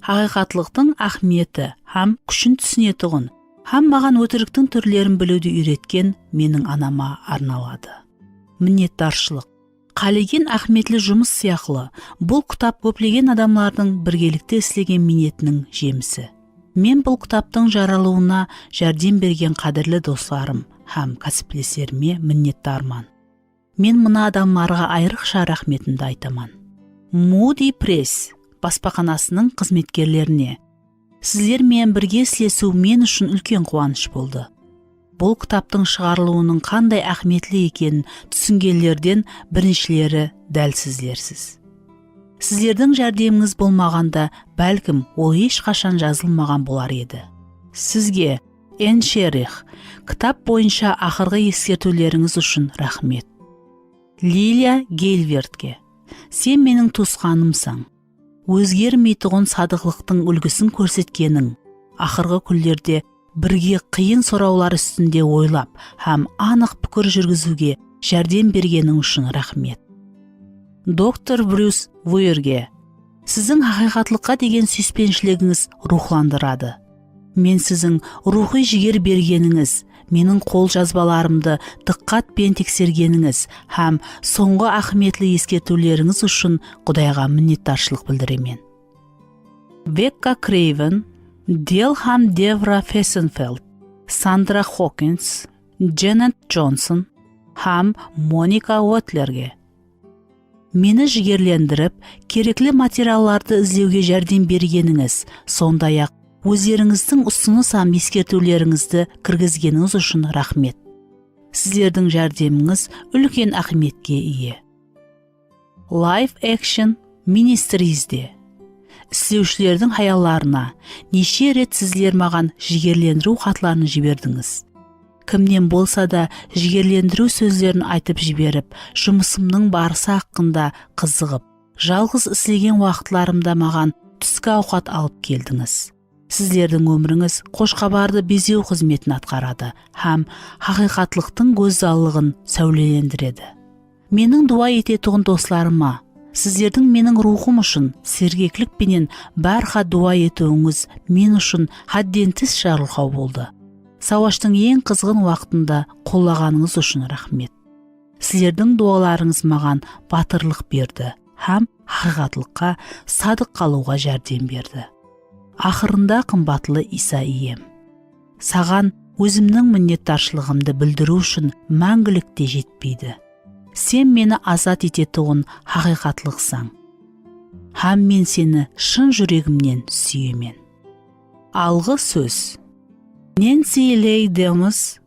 хақиқатлықтың ахметі һәм күшін түсінетұғын, һәм маған өтіріктің түрлерін білуді үйреткен менің анама арналады. Міннеттаршылық. Қалеген ахметлі жұмыс сияқлы, бұл кітап көплеген адамлардың біргелікте істеген минетінің жемісі. Мен бұл кітаптың жаралуына жәрдем берген қадірлі достарым һәм кәсіптестеріме міннеттармын. Мен мына адамларға айрықша рахметімді айтамын. Moody Press баспаханасының қызметкерлеріне. Сіздермен бірге істесу мен үшін үлкен қуаныш болды. Бұл кітаптың шығарылуының қандай ахметлі екенін түсінгендерден біріншілері дәл сіздерсіз. Сіздердің жәрдеміңіз болмағанда, бәлкім ол ешқашан жазылмаған болар еді. Сізге, Энн Шерих, кітап бойынша ақырғы ескертулеріңіз үшін рахмет. Лилия Гейлвертке, сен менің туысқанымсың. Өзгермейтұғын садықлықтың үлгісін көрсеткенің, ақырғы күндерде бірге қиын сұраулар үстінде ойлап һәм анық пікір жүргізуге жәрдем бергенің үшін рахмет. Доктор Брюс Вуйерге, сіздің хақиқатлыққа деген сүйіспеншілігіңіз рухландырады. Мен сіздің рухи жігер бергеніңіз, менің қол жазбаларымды диққатпен тексергеніңіз һәм соңғы ахметлі ескертулеріңіз үшін Құдайға міннеттаршылық білдіремін. Бекка Крейвен, Делхам Девра Фессенфелд, Сандра Хокинс, Дженнет Джонсон һәм Моника Уотлерге. Мені жігерлендіріп, керекли материалларды іздеуге жәрдем бергеніңіз, сондай-ақ өздеріңіздің ұсыныс һәм ескертулеріңізді кіргізгеніңіз үшін рахмет. Сіздердің жәрдеміңіз үлкен ахметке ие. Life Action Ministries'де істеушілердің хаяларына неше рет сіздер маған жігерлендіру хаттарын жібердіңіз. Кімнен болса да жігерлендіру сөздерін айтып жіберіп, жұмысымның барысы хақында қызығып, жалғыз істеген уақытларымда маған түскі ауқат алып келдіңіз. Сіздердің өміріңіз қошқабарды безеу қызметін атқарады һәм хақиқатлықтың көзаллығын сәулелендіреді. Менің дуа ететұғын достарыма, сіздердің менің рухым үшін сергектікпенен бәрха дуа етуіңіз мен үшін хадден тыс жарылқау болды. Сауаштың ең қызғын уақытында қоллағаныңыз үшін рахмет. Сіздердің дуаларыңыз маған батырлық берді һәм хақиқатлыққа садық қалуға жәрдем берді. Ақырында қымбатлы Иса ием, саған өзімнің міннеттаршылығымды білдіру үшін мәңгілікте жетпейді. Сен мені азат ететұғын хақиқатлықсың, һәм мен сені шын жүрегімнен сүйемін. Алғы сөз. Нэнси Лей Демос,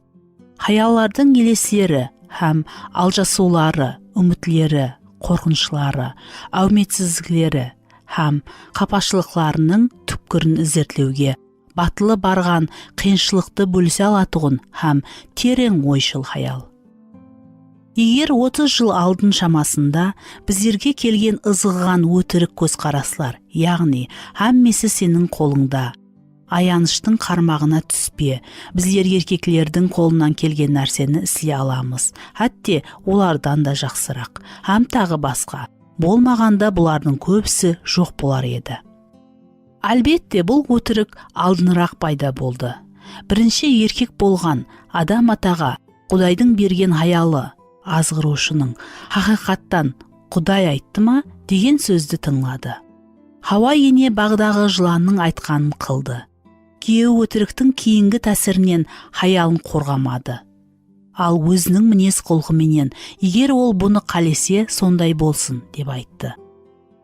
хаялардың елеслері һәм алжасулары, үмітлері, қорқынышлары, әуметсіздіктері һәм қапашылықларының түпкірін іздерлеуге, батылы барған қиыншылықты бөлісе алатұғын һәм терең ойшыл хаял. Егер 30 жыл алдын шамасында біздерге келген ызғыған өтірік көзқараслар, яғни әммесі сенің қолыңда, аяныштың қармағына түспе, біздер еркеклердің қолынан келген нәрсені істей аламыз, әтте олардан да жақсырақ, һәм тағы басқа, болмағанда бұлардың көбісі жоқ болар еді. Әлбетте бұл өтірік алдынырақ пайда болды. Бірінші еркек болған адам атаға Құдайдың берген хаялы, азғырушының хақиқаттан Құдай айтты ма деген сөзді тыңлады. Хауа ене бағдағы жыланның айтқанын қылды. Күйеуі өтіріктің кейінгі тәсірінен хаялын қорғамады. Ал өзінің мінез құлқыменен, егер ол бұны қалесе сондай болсын деп айтты.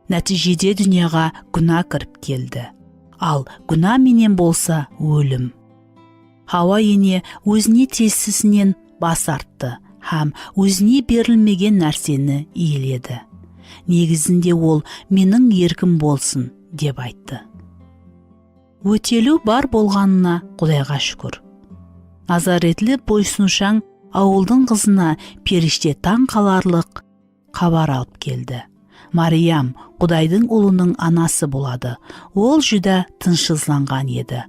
Нәтижеде дүнияға күнә кіріп келді. Ал күнә менен болса өлім. Хауа ене өзіне тиістісінен бас артты һәм өзіне берілмеген нәрсені иеледі. Негізінде ол менің еркім болсын деп айтты. Өтелу бар болғанына Құдайға шүкір. Назаретлі бойсынушаң ауылдың қызына періште таң қаларлық хабар алып келді. Мариям Құдайдың ұлының анасы болады. Ол жүдә тыншсызланған еді.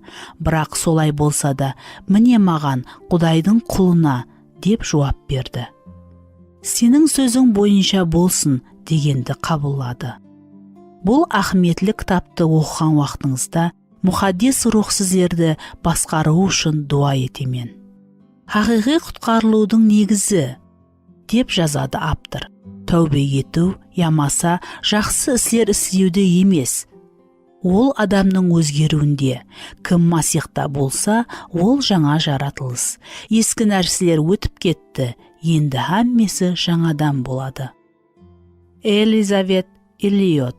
Бірақ солай болса да, міне маған Құдайдың құлына деп жауап берді. Сенің сөзің бойынша болсын дегенді қабылдады. Бұл ахметлік кітапты оқыған уақытыңызда мұхаддис рух сіздерді басқару үшін дуа етемен. Хақиқи құтқарылудың негізі деп жазады автор. Тәубе ету, ямаса жақсы істер істеуде емес. Ол адамның өзгеруінде. Кім Масихта болса, ол жаңа жаратылыс. Ескі нәрселер өтіп кетті, енді хаммесі жаңадан болады. Элизабет Эллиот.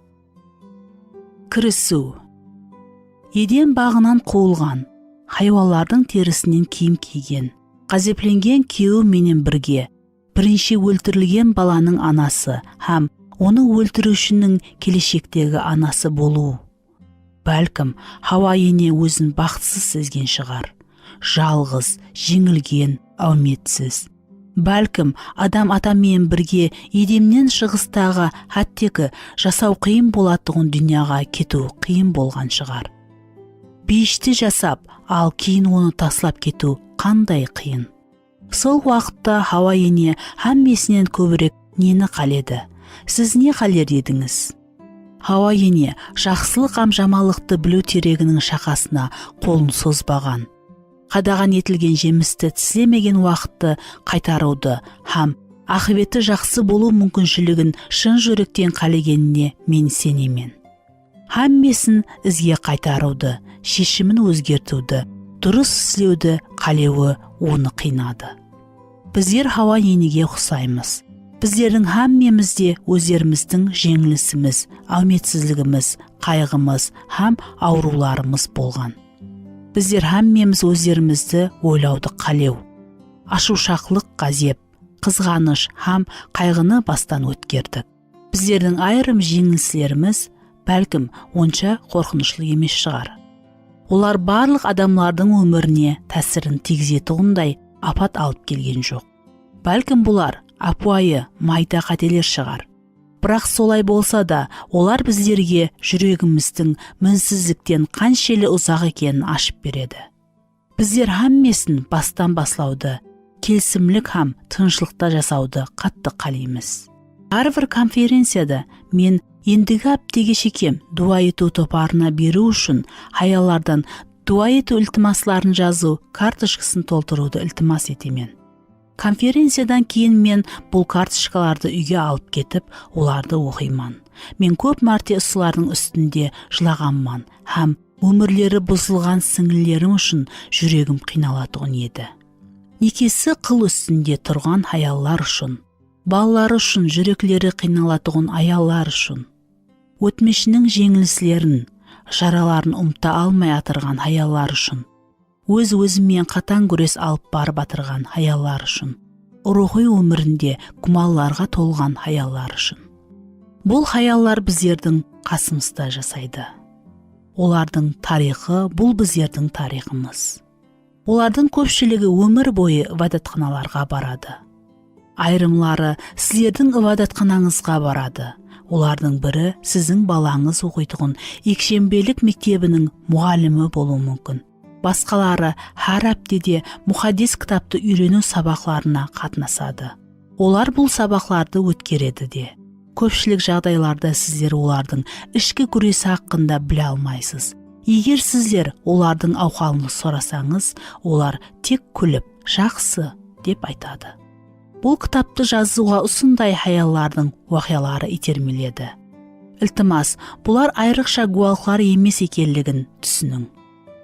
Кірісу. Еден бағынан қуылған, хайуанлардың терісінен киім киген, ғазепленген күйеуі менен бірге, бірінші өлтірілген баланың анасы һәм оны өлтірушінің келешектегі анасы болу. Бәлкім, Хауа ене өзін бақытсыз сезген шығар. Жалғыз, жеңілген, әуметсіз. Бәлкім, адам атамен бірге Едемнен шығыстағы хаттегі жасау қиын болатығын дүнияға кету қиын болған шығар. Бейішті жасап, ал кейін оны таслап кету қандай қиын. Сол уақытта Хауа ене хаммесінен көбірек нені қаледі? Сіз не қалер едіңіз? Хауа ене жақсылық жамалықты білу терегінің шақасына қолын созбаған. Қадаған етілген жемісті тіслемеген уақытты қайтаруды һәм ақыбеті жақсы болу мүмкіншілігін шын жүректен қалегеніне мен сенемен. Хаммесін ізге қайтаруды, шешімін өзгертуді, дұрыс істеуді қалеуі оны қинады. Біздер Хауа енеге ұқсаймыз. Біздердің хаммемізде өздеріміздің жеңілісіміз, әуметсізлігіміз, қайғымыз һәм ауруларымыз болған. Біздер хаммеміз өздерімізді ойлауды қалеу, ашушақлық ғазеп, қызғаныш һәм қайғыны бастан өткердік. Біздердің айырым жеңілістеріміз бәлкім онша қорқынышлы емес шығар. Олар барлық адамлардың өміріне тәсірін тигізетұғындай апат алып келген жоқ. Бәлкім бұлар апуайы майда қателер шығар. Бірақ солай болса да, олар біздерге жүрегіміздің мінсіздіктен қаншелі ұзақ екенін ашып береді. Біздер хаммесін бастан баслауды, келісімлік һәм тыныштықта жасауды қатты қалаймыз. Әрбір конференцияда мен ендігі аптеге шекем дуа ету топарына беру үшін хаялардан дуа ету ілтимасларын жазу карточкасын толтыруды ілтимас етемен. Конференциядан кейін мен бұл карточкаларды үйге алып кетіп, оларды оқиман. Мен көп мәрте ұсылардың үстінде жылағанман һәм өмірлері бұзылған сіңілерім үшін жүрегім қиналатұғын еді. Некесі қыл үстінде тұрған аяллар үшін, балалары үшін жүреклері қиналатұғын аяллар үшін, өтмешінің жеңіліслерін, жараларын ұмыта алмай атырған аяллар үшін, өз-өзімен қатаң күрес алып барып атырған аяллар үшін, рухи өмірінде күмәлларға толған аяллар үшін. Бұл аяллар біздердің қасымызда жасайды. Олардың тарихы бұл біздердің тарихымыз. Олардың көпшілігі өмір бойы ибадатханаларға барады. Айрымлары сіздердің ибадатханаңызға барады. Олардың бірі сіздің балаңыз оқитұғын екшембелік мектебінің мұғалімі болуы мүмкін. Басқалары әр аптеде мұхаддис кітапты үйрену сабақларына қатынасады. Олар бұл сабақларды өткереді де. Көпшілік жағдайларда сіздер олардың ішкі күресі хақында біле алмайсыз. Егер сіздер олардың ауқалын сұрасаңыз, олар тек күліп, жақсы деп айтады. Бұл кітапты жазуға осындай аяллардың уақиялары итермеледі. Ілтимас, бұлар айрықша гуалқылар емес екенлігін түсінің.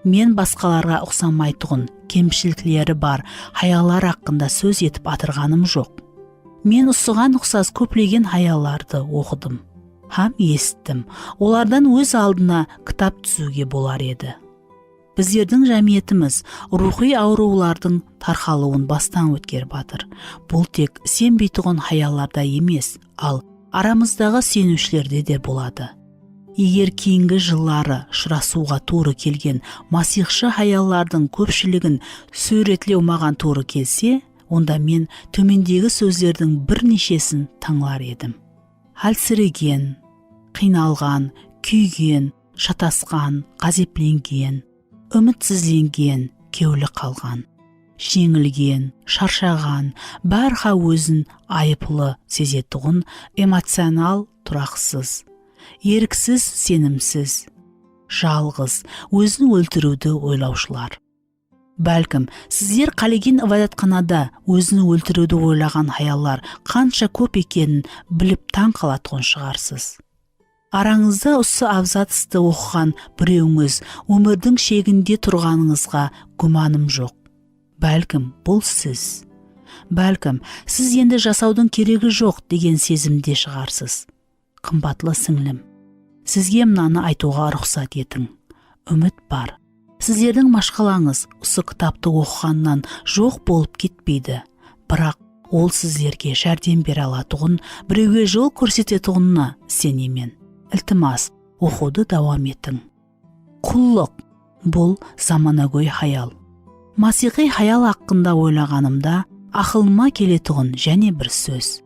Мен басқаларға ұқсамайтұғын кемшіліктері бар аяллар хақында сөз етіп атырғаным жоқ. Мен ұсыған ұқсас көплеген аялларды оқыдым һәм естім. Олардан өз алдына кітап түзуге болар еді. Біздердің жәмиетіміз рухи аурулардың тарқалуын бастан өткеріп батыр. Бұл тек сенбейтұғын аялларда емес, ал арамыздағы сенушілерде де болады. Егер кейінгі жыллары шырасуға туры келген масихшы аяллардың көпшілігін сөретлеу маған туры келсе, онда мен төмендегі сөздердің бірнешесін таңлар едім. Әлсіреген, қиналған, күйген, шатасқан, ғазепленген, үмітсізленген, кеулі қалған, жеңілген, шаршаған, бәрха өзін айыплы сезетұғын эмоционал тұрақсыз. еріксіз сенімсіз, жалғыз, өзін өлтіруді ойлаушылар. Бәлкім, сіздер қалеген ибадатханада өзін өлтіруді ойлаған хаялар қанша көп екенін біліп таң қалатқан шығарсыз. Араңызда осы абзацты оқыған біреуіңіз өмірдің шегінде тұрғаныңызға күмәнім жоқ. Бәлкім, бұл сіз. Бәлкім, сіз енді жасаудың керегі жоқ деген сезімде шығарсыз. Қымбатлы сіңлім, сізге мынаны айтуға рұқсат етің. Үміт бар. Сіздердің машқалаңыз осы кітапты оқығаннан жоқ болып кетпейді. Бірақ ол сіздерге жәрдем бере алатұғын, біреуге жол көрсететұғынына сенемен. Ілтимас, оқуды давам етің. Құллық бұл заманауи хаял. Масихи хаял хақында ойлағанымда ақылыма келетұғын және бір сөз.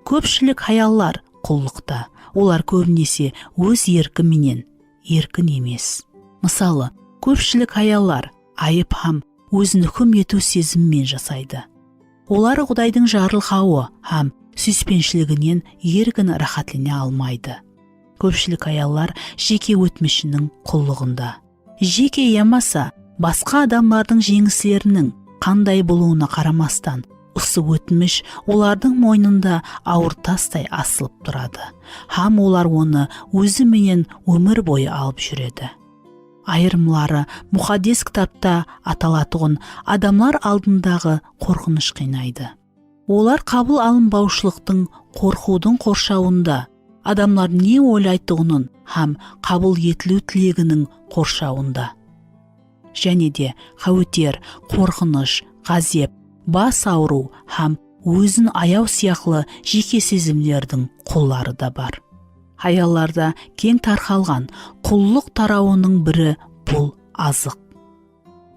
Көпшілік хаяллар құллықта, олар көбінесе өз еркіменен, еркін емес. Мысалы, көпшілік хаяллар айып һәм өзін үкім ету сезіммен жасайды. Олар Құдайдың жарылқауы һәм сүйіспеншілігінен еркін рахатлене алмайды. Көпшілік хаяллар жеке өтмішінің құллығында. Жеке ямаса, басқа адамлардың жеңіслерінің қандай болуына қарамастан, осы өтміш олардың мойнында ауыр тастай асылып тұрады. Һәм олар оны өзіменен өмір бойы алып жүреді. Айырымлары мұқаддес кітапта аталатұғын адамлар алдындағы қорқыныш қинайды. Олар қабыл алынбаушылықтың, қорқудың қоршауында, адамлар не ойлайтұғынын һәм қабыл етілу тілегінің қоршауында. Және де қауітер, қорқыныш, ғазеп, бас ауру һәм өзін аяу сияқлы жеке сезімлердің құллары да бар. Хаялларда кең тарқалған құллық тарауының бірі бұл азық.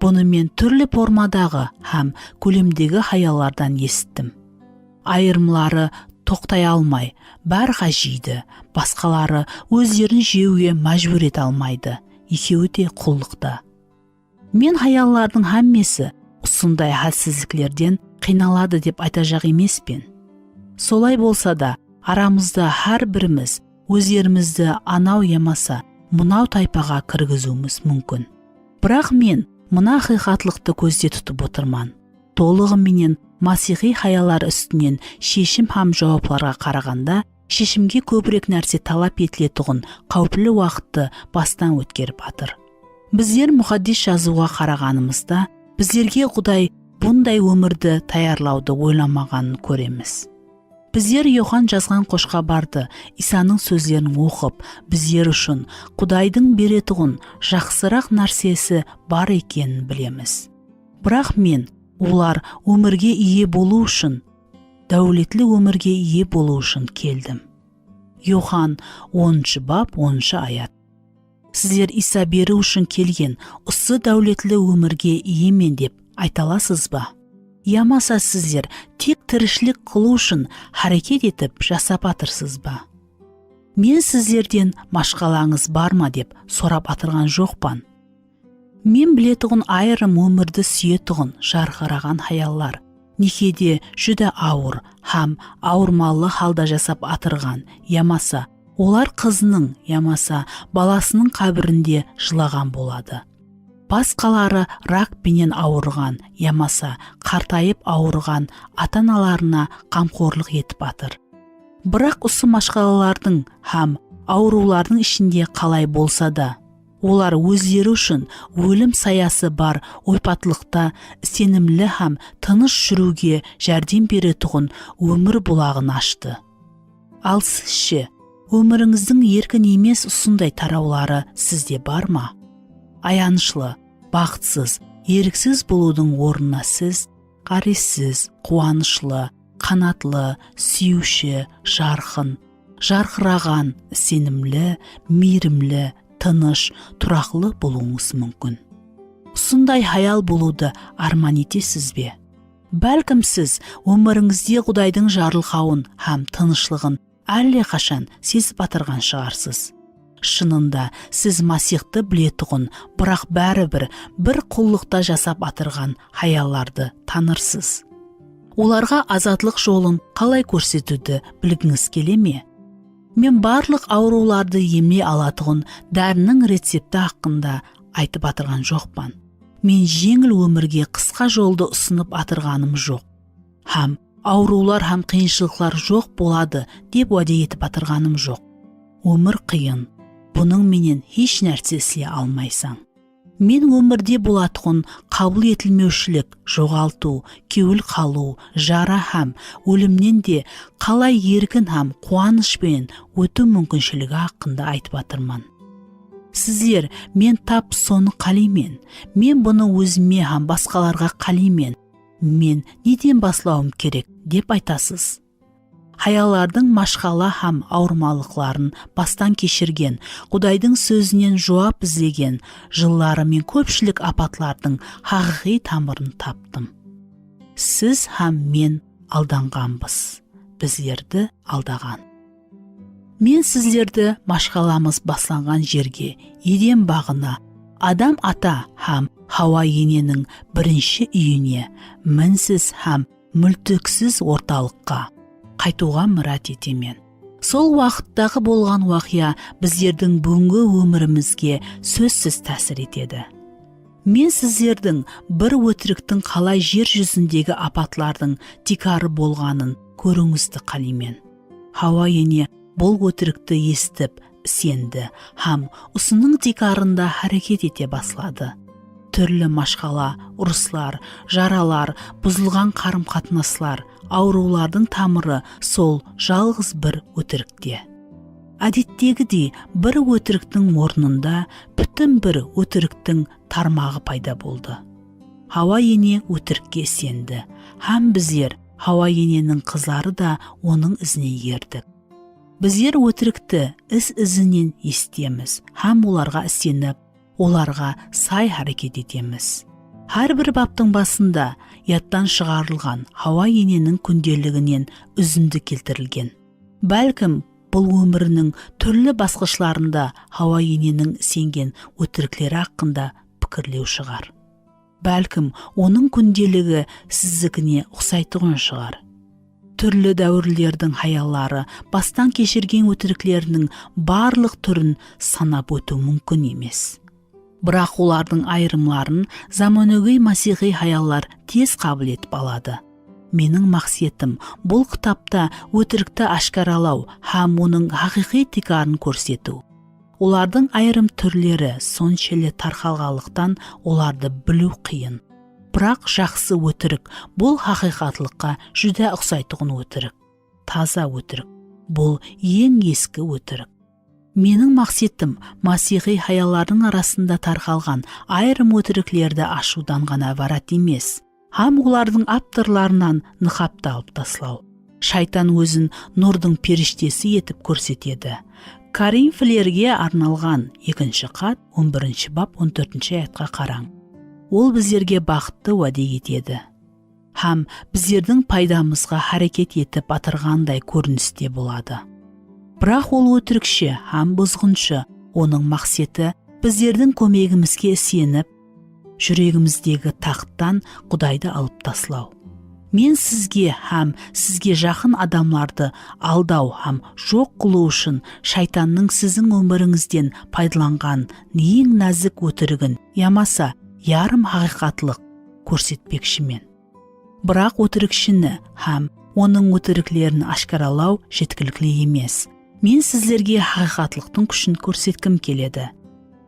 Бұны мен түрлі формадағы һәм көлемдегі хаяллардан естім. Айырымлары тоқтай алмай, бәрға жейді, басқалары өздерін жеуге мәжбүр ете алмайды. Екеуі де құллықта. Мен хаяллардың әммесі осындай хәлсіздіктерден қиналады деп айтажақ емеспен. Солай болса да, арамызда әр біріміз өздерімізді анау ямаса, мынау тайпаға кіргізуіміз мүмкін. Бірақ мен мына хақиқатлықты көзде тұтып отырман. Толығыменен масихи хаялар үстінен шешім һәм жауапларға қарағанда, шешімге көбірек нәрсе талап етілетұғын қауіплі уақытты бастан өткеріп атыр. Біздер мұқаддес жазуға қарағанымызда, біздерге Құдай бұндай өмірді таярлауды ойламағанын көреміз. Біздер Йохан жазған қошқабарды, Исаның сөздерін оқып, біздер үшін Құдайдың беретұғын жақсырақ нәрсесі бар екенін білеміз. Бірақ мен олар өмірге ие болу үшін, дәулетлі өмірге ие болу үшін келдім. Йохан 10 бап 10 аят. Сіздер Иса беру үшін келген осы дәулетлі өмірге иемен деп айталасыз ба? Ямаса сіздер тек тірішілік қылу үшін харекет етіп жасап атырсыз ба? Мен сіздерден машқалаңыз бар ма деп сорап атырған жоқпан. Мен білетұғын айырым өмірді сүйетұғын жарқыраған хаяллар, некеде жүді ауыр һәм ауырмалы халда жасап атырған, ямаса, олар қызының, ямаса, баласының қабірінде жылаған болады. Басқалары рак пенен ауырған, ямаса, қартайып ауырған ата-аналарына қамқорлық етіп атыр. Бірақ осы машқалалардың һәм аурулардың ішінде қалай болса да, олар өздері үшін өлім саясы бар ойпатлықта сенімлі һәм тыныш жүруге жәрдем беретұғын өмір бұлағын ашты. Ал сізше, өміріңіздің еркін емес ұсындай тараулары сізде бар ма? Аянышлы, бақытсыз, еріксіз болудың орнына сіз қарессіз, қуанышлы, қанатлы, сүйуші, жарқын, жарқыраған, сенімлі, мейірімлі, тыныш, тұрақлы болуыңыз мүмкін. Сұндай хаял болуды арман етесіз бе? Бәлкім сіз өміріңізде Құдайдың жарылқауын һәм тынышлығын әлдеқашан сезіп атырған шығарсыз. Шынында сіз Масихты білетұғын, бірақ бәрібір бір құллықта жасап атырған хаялларды танырсыз. Оларға азатлық жолын қалай көрсетуді білгіңіз келе ме? Мен барлық ауруларды емлей алатығын дәрінің рецепті хақында айтып атырған жоқпан. Мен жеңіл өмірге қысқа жолды ұсынып атырғаным жоқ. Хам аурулар хам қиыншылықтар жоқ болады деп уәде етіп атырғаным жоқ. Өмір қиын. Бұның менен еш нәрсе істей алмайсаң. Мен өмірде болатығын қабыл етілмеушілік, жоғалту, кеуіл қалу, жара хам, өлімнен де қалай еркін хам қуанышпен өту мүмкіншілігі хақында айтып атырман. Сіздер, мен тап соны қалимен, мен бұны өзіме хам басқаларға қалимен, мен неден баслауым керек деп айтасыз. Хаялардың машқала хам ауырмалықларын бастан кешірген, Құдайдың сөзінен жауап іздеген, жыллары мен көпшілік апатлардың хақиқи тамырын таптым. Сіз хам мен алданғанбыз, біздерді алдаған. Мен сіздерді машқаламыз басланған жерге, Еден бағына, Адам ата хам Хауа ененің бірінші үйіне, мінсіз хам мүлтіксіз орталыққа қайтуға мұрат етемен. Сол уақыттағы болған уақия біздердің бүгінгі өмірімізге сөзсіз тәсір етеді. Мен сіздердің бір өтіріктің қалай жер жүзіндегі апатлардың тикары болғанын көріңізді қалимен. Хауа ене бұл өтірікті естіп, сенді, хам ұсының тикарында харекет ете баслады. Түрлі машқала, ұрыслар, жаралар, бұзылған қарым-қатынаслар, аурулардың тамыры сол жалғыз бір өтірікте. Әдеттегідей бір өтіріктің орнында бүтін бір өтіріктің тармағы пайда болды. Хауа ене өтірікке сенді. Хам біздер Хауа ененің қызлары да оның ізіне ердік. Біздер өтірікті ізінен естеміз. Хам оларға сеніп, оларға сай харекет етеміз. Әрбір баптың басында яттан шығарылған Хауа ененің күнделігінен үзінді келтірілген. Бәлкім, бұл өмірінің түрлі басқышларында Хауа ененің сенген өтіріктері хақында пікірлеу шығар. Бәлкім, оның күнделігі сіздікіне ұқсайтұғын шығар. Түрлі дәуірлердің хаялары бастан кешірген өтіріктерінің барлық түрін санап өту мүмкін емес. Бірақ олардың айырымларын заманауи масихи хаялар тез қабыл етіп алады. Менің мақсатым бұл кітапта өтірікті ашқаралау һәм оның хақиқи тикарын көрсету. Олардың айырым түрлері соншелі тарқалғандықтан оларды білу қиын. Бірақ жақсы өтірік бұл хақиқатлыққа жүдә ұқсайтұғын өтірік. Таза өтірік. Бұл ең ескі өтірік. Менің мақсатым масихи хаялардың арасында тарқалған айырым өтіріклерді ашудан ғана барат емес. Һәм олардың авторларынан нықапты алып таслау. Шайтан өзін нұрдың періштесі етіп көрсетеді. Коринфилерге арналған 2-ші хат 11-ші бап 14-ші аятқа қараң. Ол біздерге бақытты уәде етеді. Һәм біздердің пайдамызға харекет етіп атырғандай көріністе болады. Бірақ ол өтірікші һәм бұзғыншы, оның мақсаты біздердің көмегімізге сеніп, жүрегіміздегі тақтан Құдайды алып таслау. Мен сізге һәм сізге жақын адамларды алдау һәм жоқ қылу үшін шайтанның сіздің өміріңізден пайдаланған ең нәзік өтірігін, ямаса ярым хақиқатлық көрсетпекшімен. Бірақ өтірікшіні һәм оның өтіріклерін ашқаралау жеткілікті емес. Мен сіздерге хақиқатлықтың күшін көрсеткім келеді.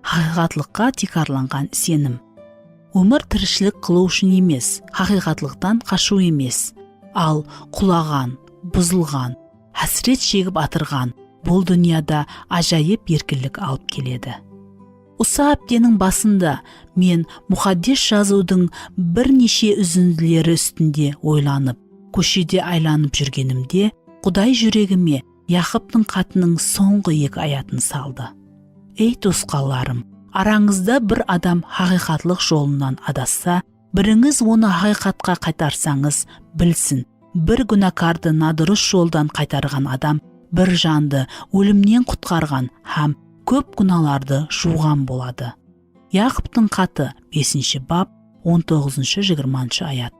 Хақиқатлыққа тикарланған сенім. Өмір тіршілік қылу үшін емес, хақиқатлықтан қашу емес. Ал құлаған, бұзылған, әсірет шегіп атырған бұл дүнияда ажайып еркіндік алып келеді. Осы аптенің басында мен мұқаддес жазудың бірнеше үзінділері үстінде ойланып, көшеде айланып жүргенімде, Құдай жүрегіме Яқыптың хатының соңғы 2 аятын салды. Ей туысқандарым, араңызда бір адам хақиқатлық жолынан адасса, біріңіз оны хақиқатқа қайтарсаңыз, білсін, бір күнәкарды надырыс жолдан қайтарған адам бір жанды өлімнен құтқарған һәм көп күнәларды жуған болады. Яқыптың хаты 5-ші бап 19-20 аят.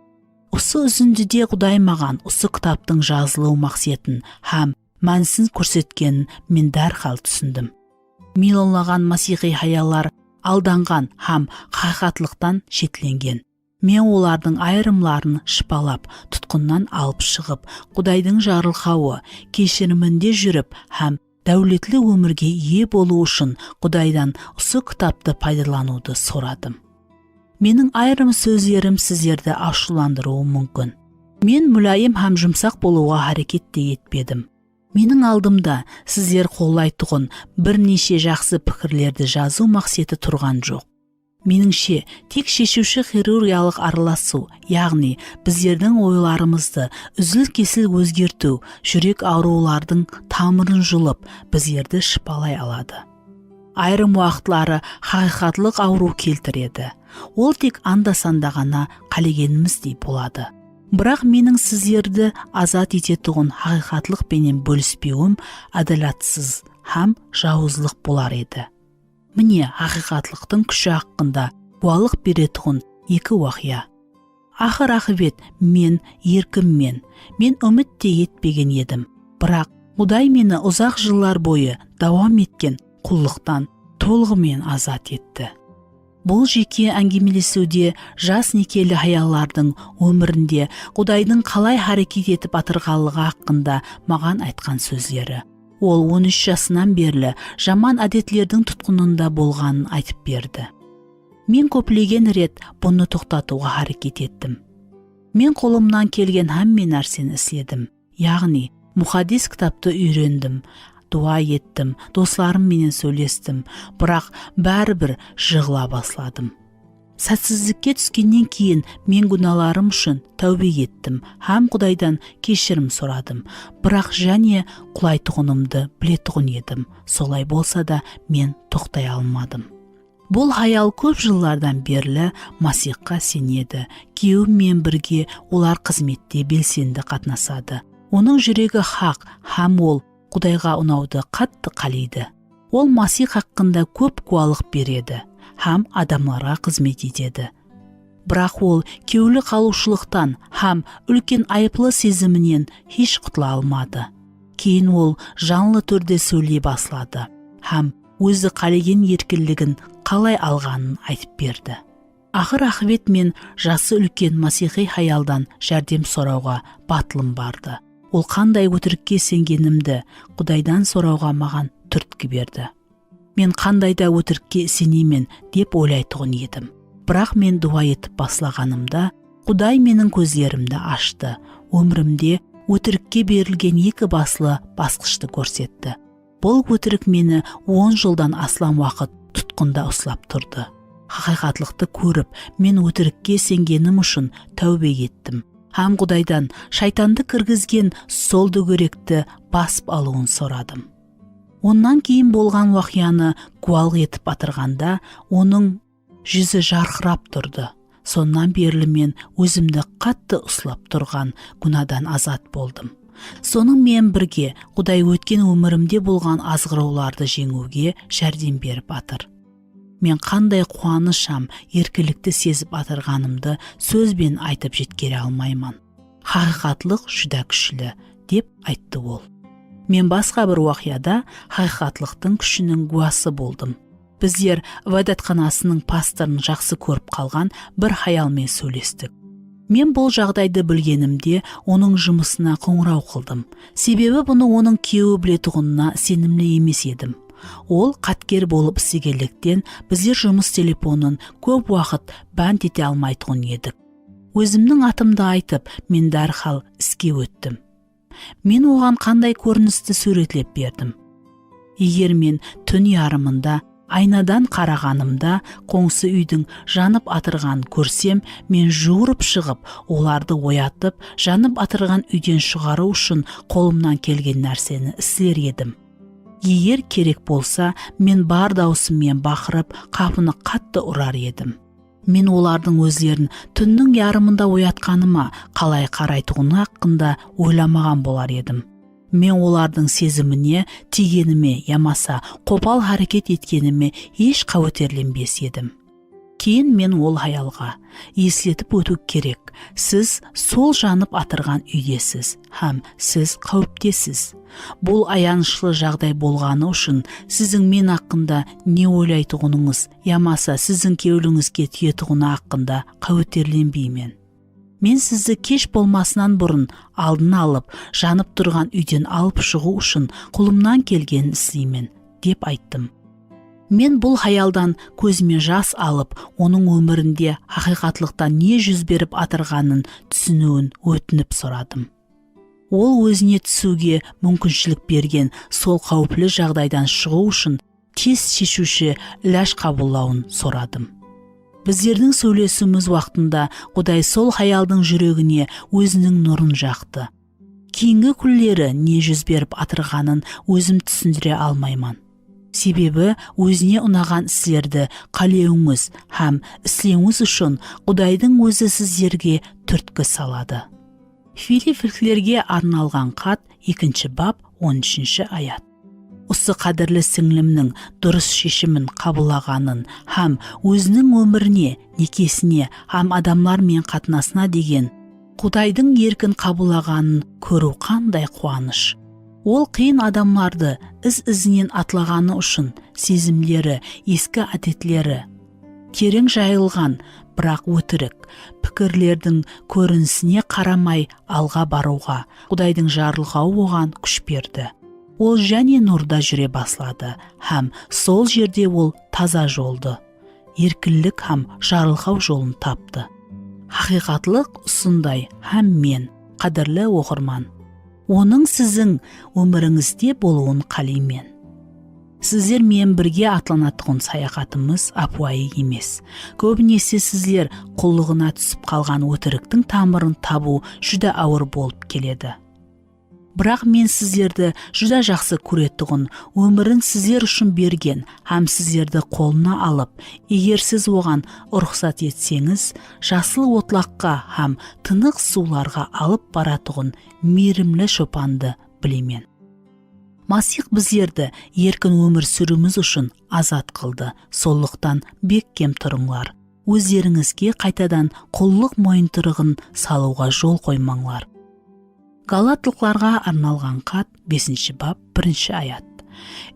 Осы үзіндіде Құдай маған осы кітаптың жазылу мақсатын һәм мәнсін көрсеткенін мен дәрхал түсіндім. Миллионлаған масихи хаялар алданған һәм хақиқатлықтан шетленген. Мен олардың айырымларын шипалап, тұтқыннан алып шығып, Құдайдың жарылқауы кешірімінде жүріп һәм дәулетлі өмірге ие болу үшін Құдайдан осы кітапты пайдалануды сұрадым. Менің айырым сөздерім сіздерді ашуландыруы мүмкін. Мен мүлайым һәм жұмсақ болуға харекет те етпедім. Менің алдымда сіздер қолайтұғын бірнеше жақсы пікірлерді жазу мақсеті тұрған жоқ. Меніңше, тек шешуші хирургиялық араласу, яғни біздердің ойларымызды үзіл-кесіл өзгерту, жүрек аурулардың тамырын жұлып, біздерді шипалай алады. Айырым уақытлары хақиқатлық ауру келтіреді. Ол тек анда-санда ғана қалегеніміздей болады. Бірақ менің сіздерді азат ететұғын хақиқатлық пенен бөліспеуім әділатсыз һәм жауызлық болар еді. Міне хақиқатлықтың күші хақында куәлік беретұғын екі уақия. Ақыр ақыбет мен еркіммен, мен үміт те етпеген едім. Бірақ Құдай мені ұзақ жылдар бойы давам еткен құллықтан толығымен азат етті. Бұл жеке әңгімелесуде жас некелі хаялардың өмірінде Құдайдың қалай харекет етіп атырғалығы хақында маған айтқан сөздері. Ол 13 жасынан берлі жаман әдетлердің тұтқынында болғанын айтып берді. Мен көплеген рет бұны тоқтатуға харекет еттім. Мен қолымнан келген һәмме нәрсені істедім. Яғни, мұхаддис кітапты үйрендім, дуа еттім, достарым менен сөйлестім, бірақ бәрібір жығыла басладым. Сәтсіздікке түскеннен кейін мен күнәларым үшін тәубе еттім һәм Құдайдан кешірім сұрадым. Бірақ және құлайтұғынымды білетұғын едім. Солай болса да мен тоқтай алмадым. Бұл хаял көп жылдардан берлі Масихқа сенеді. Күйеуіммен бірге олар қызметте белсенді қатнасады. Оның жүрегі хақ һәм ол Құдайға ұнауды қатты қалайды. Ол Масих хақында көп куәлік береді һәм адамларға қызмет етеді. Бірақ ол кеулі қалушылықтан һәм үлкен айыплы сезімінен еш құтыла алмады. Кейін ол жанлы түрде сөйлей баслады һәм өзі қалеген еркінлігін қалай алғанын айтып берді. Ақыр ақыбет мен жасы үлкен масихи хаялдан жәрдем сұрауға батылым барды. Ол қандай өтірікке сенгенімді Құдайдан сұрауға маған түрткі берді. Мен қандайда өтірікке сенемен деп ойлайтұғын едім. Бірақ мен дуа етіп баслағанымда, Құдай менің көздерімді ашты. Өмірімде өтірікке берілген екі баслы басқышты көрсетті. Бұл өтірік мені 10 жылдан аслам уақыт тұтқында ұслап тұрды. Хақиқатлықты көріп, мен өтірікке сенгенім үшін тәубе еттім. Һәм Құдайдан шайтанды кіргізген сол дүгеректі басып алуын сұрадым. Оннан кейін болған уақияны куәлік етіп атырғанда, оның жүзі жарқырап тұрды. Соннан берлі мен өзімді қатты ұслап тұрған күнәдан азат болдым. Соның мен бірге Құдай өткен өмірімде болған азғырауларды жеңуге жәрдем беріп атыр. Мен қандай қуанышам, еркілікті сезіп атырғанымды сөзбен айтып жеткере алмаймын. Хақиқатлық жүдә күшлі, деп айтты ол. Мен басқа бір уақияда хақиқатлықтың күшінің куәсі болдым. Біздер вәдәтханасының пасторын жақсы көріп қалған бір хаялмен сөйлестік. Мен бұл жағдайды білгенімде оның жұмысына қоңырау қылдым. Себебі бұны оның күйеуі білетұғынына сенімді емес едім. Ол қаткер болып істегендіктен біздер жұмыс телефонын көп уақыт бәнд ете алмайтұғын едік. Өзімнің атымды айтып, мен дәрхал іске өттім. Мен оған қандай көріністі суретлеп бердім. Егер мен түн ярымында айнадан қарағанымда қоңсы үйдің жанып атырған көрсем, мен жуырып шығып, оларды оятып, жанып атырған үйден шығару үшін қолымнан келген нәрсені істер едім. Егер керек болса, мен бар даусыммен бақырып, қапыны қатты ұрар едім. Мен олардың өзлерін түннің ярымында оятқаныма қалай қарайтұғыны хақында ойламаған болар едім. Мен олардың сезіміне, тигеніме, ямаса қопал харекет еткеніме еш қауітерленбес едім. Кейін мен ол хаялға ескертіп өту керек. Сіз сол жанып атырған үйдесіз, һәм сіз қауіптесіз. Бұл аянышлы жағдай болғаны үшін сіздің мен хақында не ойлайтұғыныңыз, ямаса сіздің кеуіліңізге тиетұғыны хақында қауіптірленбеймен. Мен сізді кеш болмасынан бұрын алдын алып, жанып тұрған үйден алып шығу үшін қолымнан келгенін істеймін, деп айттым. Мен бұл хаялдан көзіме жас алып, оның өмірінде хақиқатлықтан не жүз беріп атырғанын түсінуін өтініп сұрадым. Ол өзіне түсуге мүмкіншілік берген сол қауіплі жағдайдан шығу үшін тез шешуші іләш қабылдауын сұрадым. Біздердің сөйлесуіміз уақытында Құдай сол хаялдың жүрегіне өзінің нұрын жақты. Кейінгі күндері не жүз беріп атырғанын өзім түсіндіре алмаймын. Себебі өзіне ұнаған істерді қалеуіңіз һәм істеуіңіз үшін Құдайдың өзі сіздерге түрткі салады. Филиппілерге арналған хат 2 бап 13 аят. Осы қадірлі сіңлімнің дұрыс шешімін қабылдағанын һәм өзінің өміріне, некесіне һәм адамлармен қатынасына деген Құдайдың еркін қабылдағанын көру қандай қуаныш. Ол қиын адамларды із-ізінен атлағаны үшін сезімдері, ескі әдетлері терең жайылған, бірақ өтірік пікірлердің көрінісіне қарамай алға баруға Құдайдың жарлығы оған күш берді. Ол және нұрда жүре баслады, һәм сол жерде ол таза жолды, еркінлік һәм жарылқау жолын тапты. Хақиқатлық ұсындай һәм мен, қадірлі оқырман, оның сіздің өміріңізде болуын қалеймен. Сіздер мен бірге атланатығын саяхатымыз апуайы емес. Көбінесе сіздер құллығына түсіп қалған өтіріктің тамырын табу жүда ауыр болып келеді. Бірақ мен сіздерді жүда жақсы көретұғын, өмірін сіздер үшін берген, һәм сіздерді қолына алып, егер сіз оған рұқсат етсеңіз, жасыл отлаққа һәм тынық суларға алып баратұғын мейірімлі шопанды білемен. Масих біздерді еркін өмір сүріміз үшін азат қылды, солықтан бек кем тұрыңлар. Өздеріңізге қайтадан құллық мойынтырығын салуға жол қоймаңлар. Галатлықтарға арналған хат 5 бап 1 аят.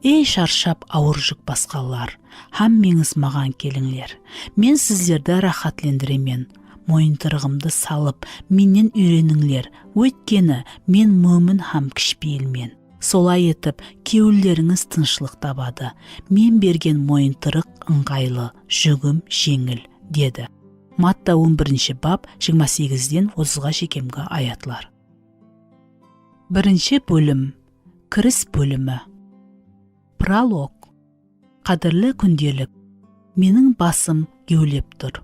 Ей шаршап ауыр жүк басқалар, һәммеңіз маған келіңлер. Мен сіздерді рахатлендіремен. Мойынтырығымды салып, менен үйреніңлер, өйткені мен мөмін һәм кішпейілмен. Солай етіп, кеуілдеріңіз тыншылық табады. Мен берген мойынтырық ыңғайлы, жүгім жеңіл, деді. Матта 11 бап 28-ден 30-ға шекемгі аятлар. 1 бөлім. Кіріс бөлімі. Пролог. Қадірлі күнделік. Менің басым геулеп тұр.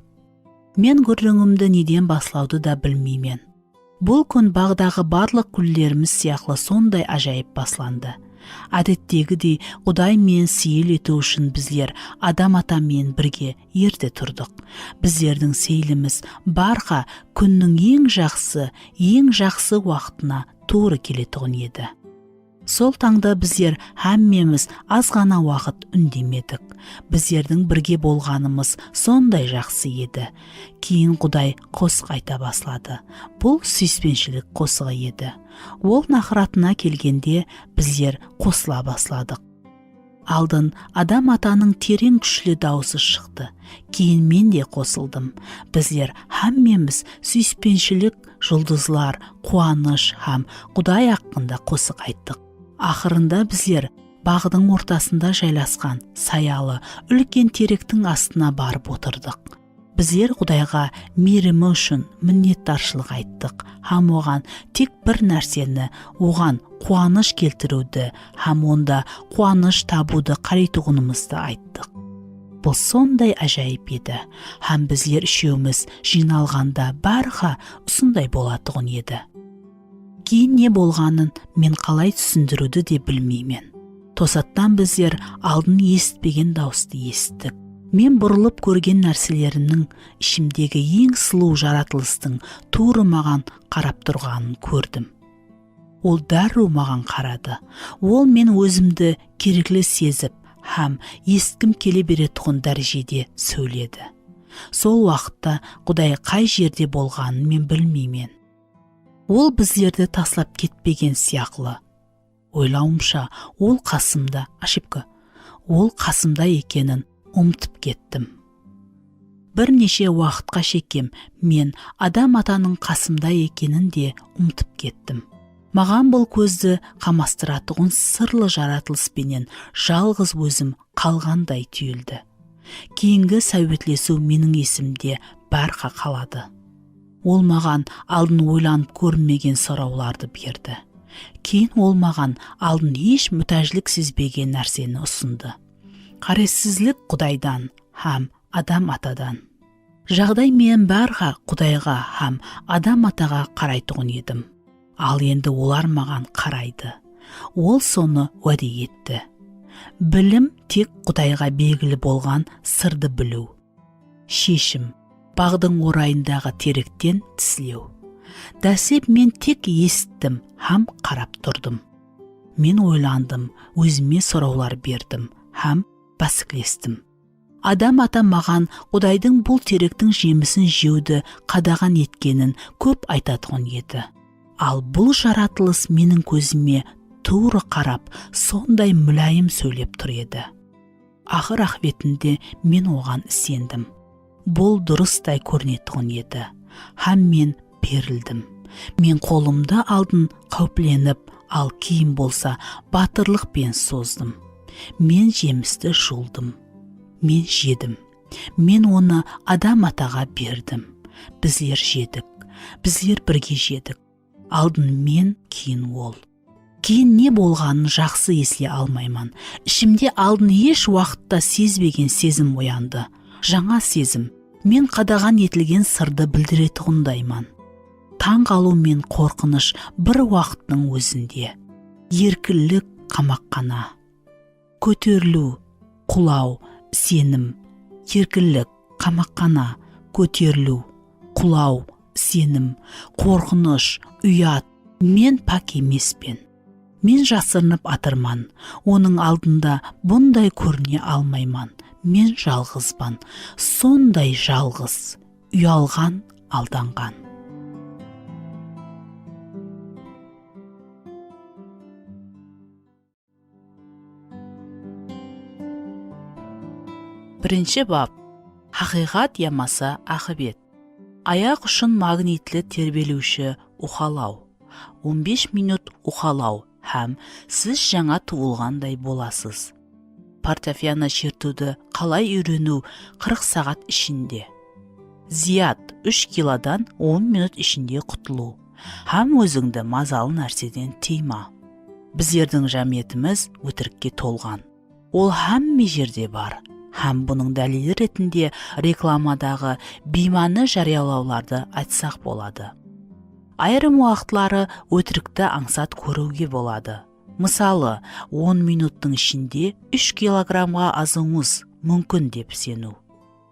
Мен көріңімді неден баслауды да білмеймен. Бұл күн бағдағы барлық күндеріміз сияқлы сондай ажайып басланды. Әдеттегідей Құдай мен сейіл ету үшін біздер адам атамен бірге ерте тұрдық. Біздердің сейіліміз барға күннің ең жақсы уақытына туыры келетұғын еді. Сол таңда біздер һәммеміз аз ғана уақыт үндемедік. Біздердің бірге болғанымыз сондай жақсы еді. Кейін Құдай қосық айта баслады. Бұл сүйіспеншілік қосығы еді. Ол нақыратына келгенде біздер қосыла басладық. Алдын адам атаның терең күшлі дауысы шықты. Кейін мен де қосылдым. Біздер һәммеміз сүйіспеншілік, жұлдызлар, қуаныш һәм Құдай хақында қосық айттық. Ақырында біздер бағдың ортасында жайласқан саялы үлкен теректің астына барып отырдық. Біздер Құдайға мейірімі үшін міннеттаршылық айттық, һәм оған тек бір нәрсені, оған қуаныш келтіруді, һәм онда қуаныш табуды қалайтұғынымызды айттық. Бұл сондай ажайып еді, һәм біздер үшеуміз жиналғанда барға ұсындай болатұғын еді. Кейін не болғанын мен қалай түсіндіруді де білмеймен. Тосаттан біздер алдын естпеген дауысты естік. Мен бұрылып көрген нәрселерімнің ішімдегі ең сұлу жаратылыстың тура маған қарап тұрғанын көрдім. Ол дәру маған қарады. Ол мен өзімді кереклі сезіп, һәм есткім келе беретұғын дәрежеде сөйледі. Сол уақытта Құдай қай жерде болғанын мен білмеймін. Ол біздерді таслап кетпеген сияқлы. Ойлауымша, ол қасымда екенін ұмытып кеттім. Бірнеше уақытқа шекем мен адам атаның қасымда екенін де ұмытып кеттім. Маған бұл көзді қамастыратұғын сырлы жаратылыспенен жалғыз өзім қалғандай түйілді. Кейінгі сәуетлесу менің есімде бәрқа қалады. Ол маған алдын ойланып көрмеген сұрауларды берді. Кейін ол маған алдын еш мүтәжілік сезбеген нәрсені ұсынды. Қарассызлық Құдайдан һәм адам атадан. Жағдай мен бәрға Құдайға һәм адам атаға қарайтұғын едім. Ал енді олар маған қарайды. Ол соны уәде етті. Білім тек Құдайға белгілі болған сырды білу. Шешім бағдың орайындағы теректен тісілеу. Дәсеп мен тек естім һәм қарап тұрдым. Мен ойландым, өзіме сұраулар бердім һәм бәсікелестім. Адам ата маған Құдайдың бұл теректің жемісін жеуді қадаған еткенін көп айтатұғын еді. Ал бұл жаратылыс менің көзіме тура қарап, сондай мүлайым сөйлеп тұр еді. Ақыр ақветінде мен оған сендім. Бұл дұрыстай көрінетұғын еді. Һәм мен берілдім. Мен қолымды алдын қаупленіп, ал кейін болса батырлықпен создым. Мен жемісті жулдым. Мен жедім. Мен оны адам атаға бердім. Біздер жедік. Біздер бірге жедік. Алдын мен, кейін ол. Кейін не болғанын жақсы еслей алмайман. Ішімде алдын еш уақытта сезбеген сезім оянды. Жаңа сезім. Мен қадаған етілген сырды білдіретұғындайман. Таң қалу мен қорқыныш бір уақыттың өзінде. Еркілік қамаққана. Көтерілу, құлау, сенім. Еркілік қамаққана, көтерілу, құлау, сенім. Қорқыныш, ұят. Мен пәк емеспен. Мен жасырынып атырман. Оның алдында бұндай көріне алмайман. Мен жалғызбан. Сондай жалғыз. Ұялған, алданған. Бірінші бап. Хақиқат ямаса ақыбет. Аяқ ұшын магнитлі тербелуші ұқалау. 15 минут ұқалау һәм сіз жаңа туылғандай боласыз. Фортепиано шертуді қалай үйрену 40 сағат ішінде. Зият 3 килодан 10 минут ішінде құтылу. Һәм өзіңді мазалы нәрседен тыйма. Біздердің жәмиетіміз өтірікке толған. Ол һәмме жерде бар. Һәм бұның дәлелі ретінде рекламадағы бейманы жариялауларды айтсақ болады. Айрым уақытлары өтірікті аңсат көруге болады. Мысалы, 10 минуттың ішінде 3 килограмға азыңыз мүмкін деп сену.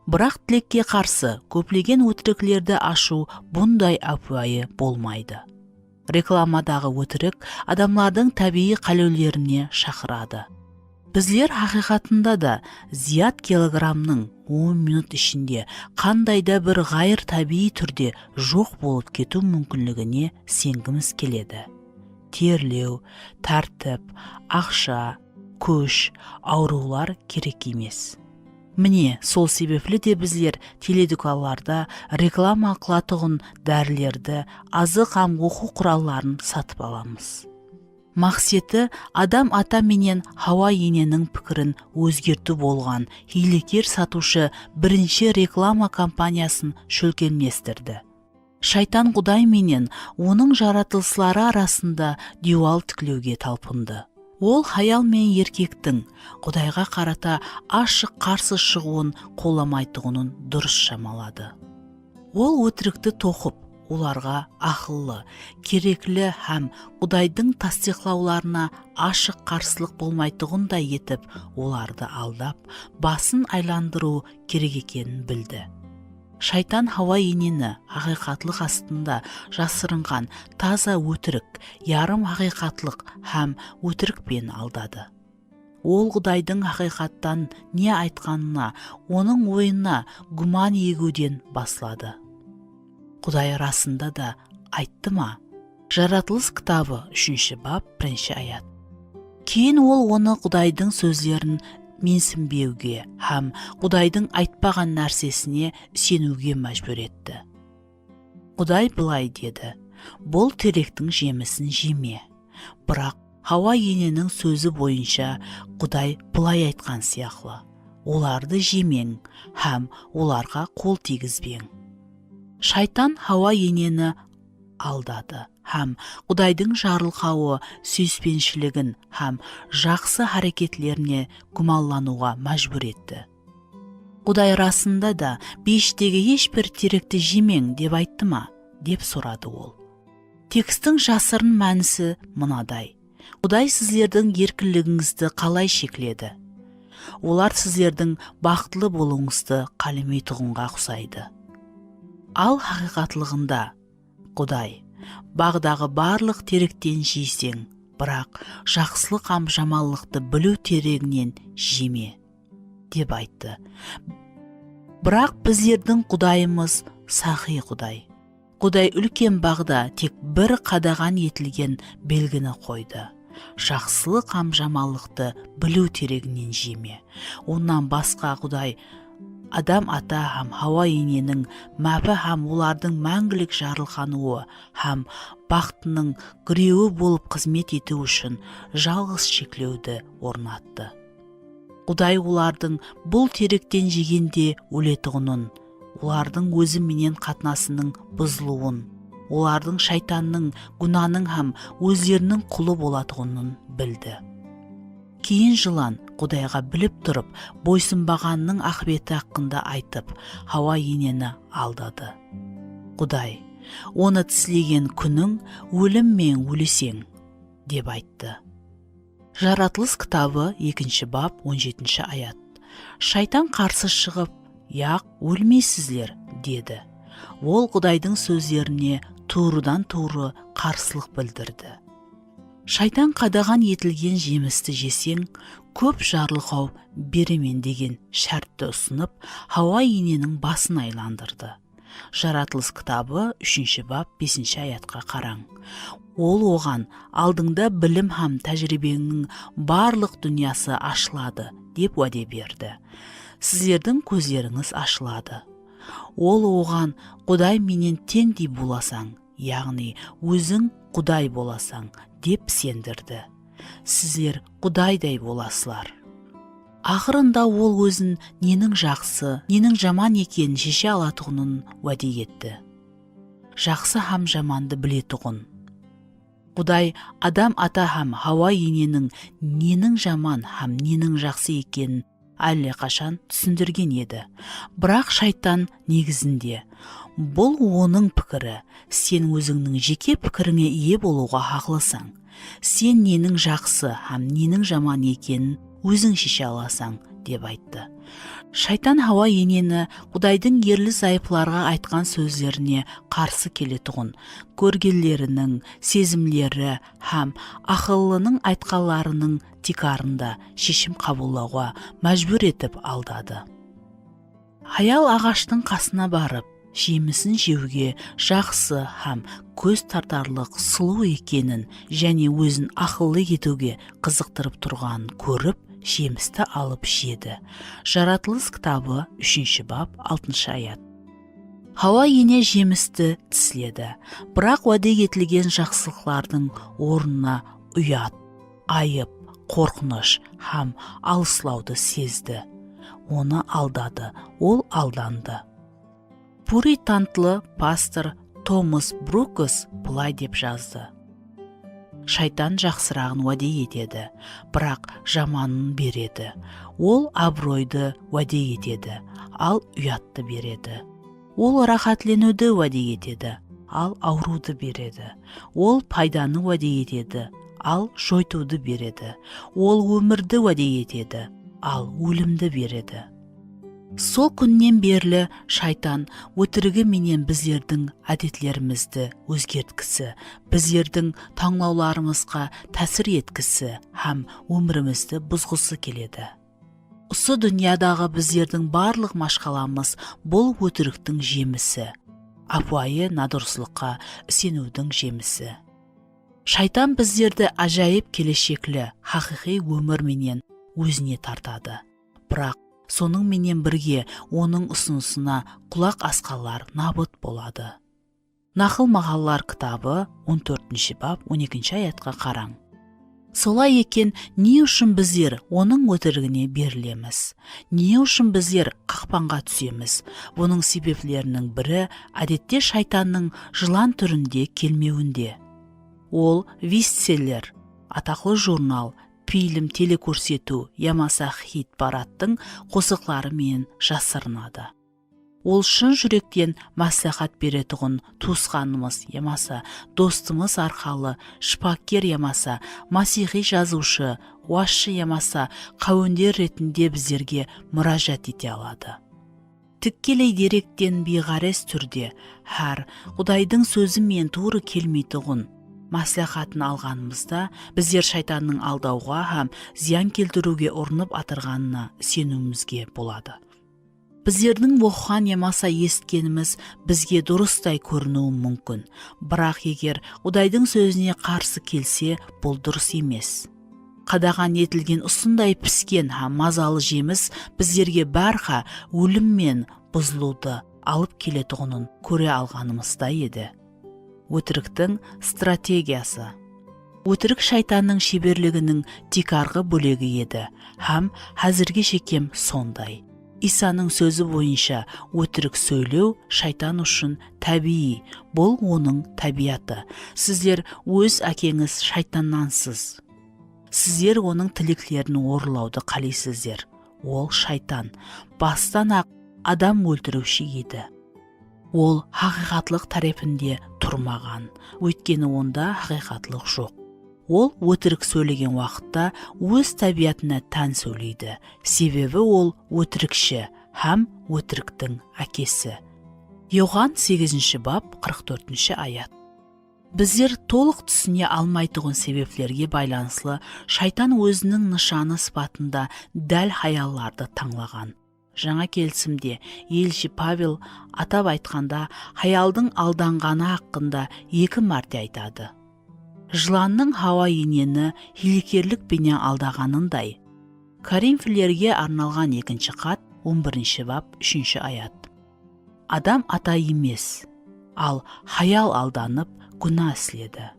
Бірақ тілекке қарсы көплеген өтіріклерді ашу бұндай апуайы болмайды. Рекламадағы өтірік адамлардың табиғи қалеулеріне шақырады. Біздер хақиқатында да зият килограмның 10 минут ішінде қандайда бір ғайыр табиғи түрде жоқ болып кету мүмкінлігіне сенгіміз келеді. Терлеу, тәртіп, ақша, көш, аурулар керек емес. Міне, сол себеплі де біздер теледүканаларда реклама қылатұғын дәрілерді, азық һәм оқу құралларын сатып аламыз. Мақсеті адам ата менен Хауа ененің пікірін өзгерту болған хилекер сатушы бірінші реклама компаниясын шөлкелместірді. Шайтан Құдай менен оның жаратылысылары арасында дуал тіклеуге талпынды. Ол хаял мен еркектің Құдайға қарата ашық қарсы шығуын қоламайтұғынын дұрыс шамалады. Ол өтірікті тоқып, оларға ақыллы, кереклі һәм Құдайдың тастиқлауларына ашық қарсылық болмайтұғындай етіп, оларды алдап, басын айландыру керек екенін білді. Шайтан Хауа енені хақиқатлық астында жасырынған таза өтірік, ярым хақиқатлық һәм өтірікпен алдады. ол Құдайдың ақиқаттан не айтқанына, оның ойына гүман егуден басылады. Құдай расында да айтты ма? Жаратылыс кітабы 3 бап 1 аят. Кейін ол оны Құдайдың сөздерін менсінбеуге һәм Құдайдың айтпаған нәрсесіне сенуге мәжбүр етті. Құдай былай деді: бұл теректің жемісін жеме. Бірақ Хауа ененің сөзі бойынша Құдай былай айтқан сияқлы: оларды жемең һәм оларға қол тигізбең. Шайтан Хауа енені алдады һәм Құдайдың жарылқауы сүйіспеншілігін һәм жақсы әрекетлеріне күмәндануға мәжбүр етті. Құдай расында да пештегі ешбір теректі жемең деп айтты ма? Деп сұрады ол. Текстің жасырын мәнісі мынадай: Құдай сіздердің еркіндігіңізді қалай шектеді? Олар сіздердің бақытлы болуыңызды қаламайтұғынға ұқсайды. Ал хақиқатлығында Құдай: бағдағы барлық теректен жейсең, бірақ жақсылық һәм жаманлықты білу терегінен жеме, деп айтты. Бірақ біздердің Құдайымыз сақи Құдай. Құдай үлкен бағда тек бір қадаған етілген белгіні қойды: жақсылық һәм жаманлықты білу терегінен жеме. Онан басқа Құдай Адам ата һәм Хауа ененің мәпі һәм олардың мәңгілік жарылқануы һәм бақытының күреуі болып қызмет ету үшін жалғыз шектеуді орнатты. Құдай олардың бұл теректен жегенде өлетұғынын, олардың өзі менен қатынасының бұзылуын, олардың шайтанның, гүнаның һәм өздерінің құлы болатұғынын білді. Кейін жылан Құдайға біліп тұрып, бойсынбағанның ақыбеті хақында айтып, Хауа енені алдады. Құдай: оны тістеген күнің өліммен өлесең, деп айтты. Жаратылыс кітабы 2 бап 17 аят. Шайтан қарсы шығып: яқ, өлмейсіздер, деді. Ол Құдайдың сөздеріне туырдан туыры қарсылық білдірді. Шайтан қадаған етілген жемісті жесең, көп жарылқау беремен деген шартты ұсынып, Хауа ененің басын айландырды. Жаратылыс кітабы 3 бап 5 аятқа қараң. Ол оған: алдыңда білім һәм тәжірибеңнің барлық дүниясы ашылады, деп уәде берді. Сіздердің көздеріңіз ашылады. Ол оған: Құдай менен теңдей боласаң, яғни өзің Құдай боласаң, деп сендірді. Сіздер Құдайдай боласылар. Ақырында ол өзін ненің жақсы, ненің жаман екенін шеше алатұғынын уәде етті. Жақсы һәм жаманды білетұғын. Құдай Адам ата һәм Хауа ененің ненің жаман һәм ненің жақсы екенін әлдеқашан түсіндірген еді. Бірақ шайтан негізінде: бұл оның пікірі, сен өзіңнің жеке пікіріңе ие болуға хақлысың. Сен ненің жақсы һәм ненің жаман екенін өзің шеше аласың, деп айтты. Шайтан Хауа енені Құдайдың ерлі зайыпларға айтқан сөздеріне қарсы келетұғын, көргенлерінің, сезімлері һәм ақыллының айтқанларының тикарында шешім қабылдауға мәжбүр етіп алдады. Аял ағаштың қасына барып, жемісін жеуге жақсы һәм көз тартарлық сұлу екенін және өзін ақыллы етуге қызықтырып тұрғанын көріп, жемісті алып жеді. Жаратылыс кітабы 3 бап 6 аят. Хауа ене жемісті тістеді, бірақ уәде етілген жақсылықтардың орнына ұят, айып, қорқыныш һәм алыслауды сезді. Оны алдады, ол алданды. Пуритантлы пастор Томас Брукс былай деп жазды: шайтан жақсырағын уәде етеді, бірақ жаманын береді. Ол абыройды уәде етеді, ал ұятты береді. Ол рахатленуді уәде етеді, ал ауруды береді. Ол пайданы уәде етеді, ал жойтуды береді. Ол өмірді уәде етеді, ал өлімді береді. Сол күннен берлі шайтан өтірігі менен біздердің әдетлерімізді өзгерткісі, біздердің таңлауларымызға тәсір еткісі һәм өмірімізді бұзғысы келеді. Осы дүниядағы біздердің барлық машқаламыз бұл өтіріктің жемісі, апуайы надұрсылыққа сенудің жемісі. Шайтан біздерді ажайып келешеклі хақиқи өмір менен өзіне тартады. Бірақ соның менен бірге оның ұсынысына құлақ асқанлар набыт болады. Нақыл мақаллар кітабы 14 бап 12 аятқа қараң. Солай екен, не үшін біздер оның өтірігіне берілеміз? Не үшін біздер қақпанға түсеміз? Бұның себеплерінің бірі әдетте шайтанның жылан түрінде келмеуінде. Ол вестселлер, атақлы журнал, фильм, телекөрсету, ямаса хит параттың қосықлары мен жасырынады. Ол шын жүректен мәслихат беретұғын туысқанымыз ямаса, достымыз арқалы, шпаккер ямаса, масихи жазушы, уашшы ямаса, қауындер ретінде біздерге мұражат ете алады. Тіккелей деректен бейғарес түрде, әр Құдайдың сөзі мен туры келмейтұғын мәслихатын алғанымызда, біздер шайтанның алдауға һәм зиян келтіруге ұрынып атырғанына сенуімізге болады. Біздердің оқыған ямаса есіткеніміз бізге дұрыстай көрінуі мүмкін, бірақ егер Құдайдың сөзіне қарсы келсе, бұл дұрыс емес. Қадаған етілген ұсындай піскен һәм мазалы жеміс біздерге бәрха өлім мен бұзылуды алып келетұғынын көре алғанымызда еді. Өтіріктің стратегиясы. Өтірік шайтанның шеберлігінің тикарғы бөлегі еді, һәм әзірге шекем сондай. Исаның сөзі бойынша өтірік сөйлеу шайтан үшін табиғи, бұл оның табиаты. Сіздер өз әкеңіз шайтаннансыз. Сіздер оның тілеклерін орылауды қалайсыздар. Ол шайтан, бастан ақ адам өлтіруші еді. Ол хақиқатлық тарапында тұрмаған, өйткені онда хақиқатлық жоқ. Ол өтірік сөйлеген уақытта өз табиатына тән сөйлейді, себебі ол өтірікші һәм өтіріктің әкесі. Иоанн 8 бап 44 аят. Біздер толық түсіне алмайтұғын себеплерге байланыслы шайтан өзінің нышаны сыпатында дәл хаялларды таңлаған. Жаңа келісімде елші Павел атап айтқанда хаялдың алданғаны хақында 2 мәрте айтады. Жыланның Хауа енені хилекерлік пенен алдағанындай. Коринфилерге арналған 2 хат 11 бап 3 аят. Адам ата емес, ал хаял алданып күнә істеді.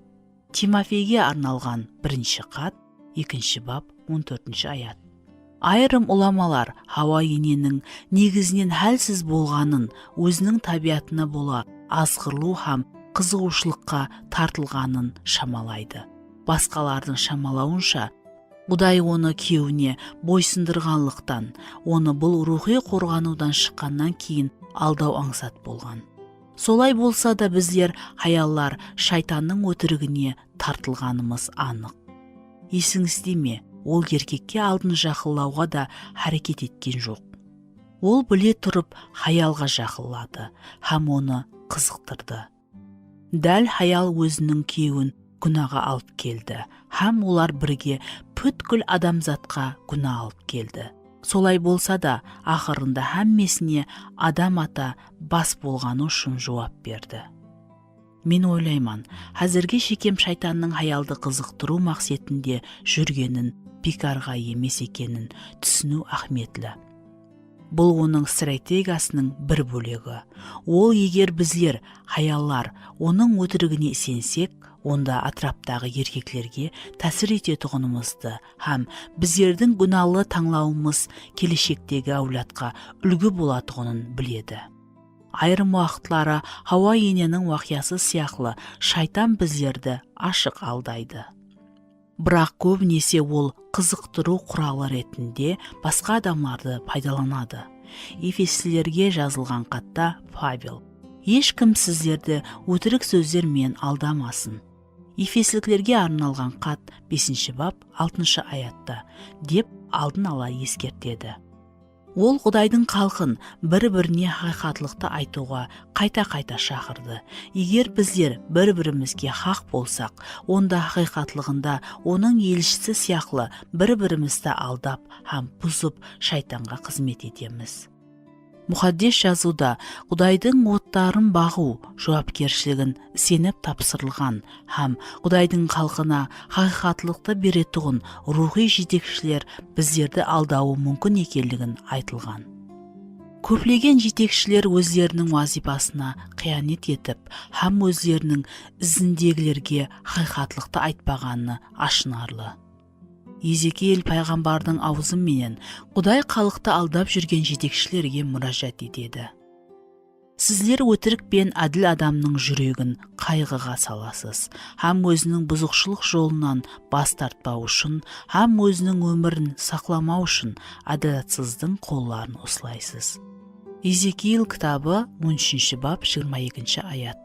Тимофейге арналған 1 хат 2 бап 14 аят. Айрым уламалар Хауа ененің негізінен хәлсіз болғанын өзінің табиатына бола азғырлау һәм қызығушылыққа тартылғанын шамалайды. Басқалардың шамалауынша, Құдай оны күйеуіне бойсындырғанлықтан, оны бұл рухи қорғанудан шыққаннан кейін алдау аңсат болған. Солай болса да біздер хаяллар шайтанның өтірігіне тартылғанымыз анық. Есіңізде ме, ол еркекке алдын жақылауға да әрекет еткен жоқ. Ол біле тұрып хаялға жақылады, һәм оны қызықтырды. Дәл хаял өзінің күйеуін күнәға алып келді, һәм олар бірге бүткіл адамзатқа күнә алып келді. Солай болса да, ақырында һәммесіне адам ата бас болғаны үшін жауап берді. Мен ойлайман, әзірге шекем шайтанның хаялды қызықтыру мақсатында жүргенін, бекарға емес екенін түсіну ахметлі. Бұл оның стратегиясының бір бөлегі. Ол егер біздер хаяллар оның өтірігіне сенсек, онда атраптағы еркеклерге тәсір ететұғынымызды һәм біздердің күнәлі таңлауымыз келешектегі әулетқа үлгі болатұғынын біледі. Айрым уақытлары Хауа ененің уақиясы сияқлы шайтан біздерді ашық алдайды. Бірақ көбінесе ол қызықтыру құралы ретінде басқа адамдарды пайдаланады. Ефесілерге жазылған хатта Павел: ешкім сіздерді өтірік сөздермен алдамасын. Ефесілерге арналған хат 5 бап 6 аятта деп алдын ала ескертеді. Ол Құдайдың халқын бір-біріне хақиқатлықты айтуға қайта-қайта шақырды. Егер біздер бір-бірімізге хақ болсақ, онда хақиқатлығында оның елшісі сияқлы бір-бірімізді алдап, һәм бұзып шайтанға қызмет етеміз. Мұқаддес жазуда Құдайдың оттарын бағу жауапкершілігін сеніп тапсырылған, һәм Құдайдың халқына хақиқатлықты беретұғын рухи жетекшілер біздерді алдауы мүмкін екенлігін айтылған. Көплеген жетекшілер өздерінің вазипасына қиянет етіп, һәм өздерінің ізіндегілерге хақиқатлықты айтпағаны ашынарлы. Езекиил пайғамбардың аузыменен Құдай халықты алдап жүрген жетекшілерге мұражат етеді. Сіздер өтірік пен әділ адамның жүрегін қайғыға саласыз, һәм өзінің бұзықшылық жолынан бас тартпау үшін, һәм өзінің өмірін сақламау үшін әділетсіздің қолларын осылайсыз. Езекиил кітабы 13 бап 22 аят.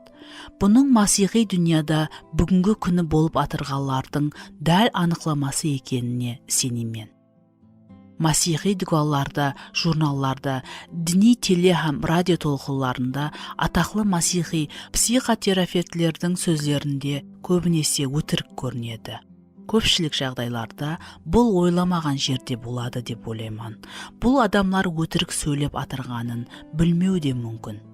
Бұның масихи дүнияда бүгінгі күні болып атырғалардың дәл анықламасы екеніне сенемен. Масихи дүғаларда, журналларда, діни теле һәм радио толқыларында атақлы масихи психотерапевтлердің сөздерінде көбінесе өтірік көрінеді. Көпшілік жағдайларда бұл ойламаған жерде болады деп ойлаймын. Бұл адамлар өтірік сөйлеп атырғанын білмеу де мүмкін.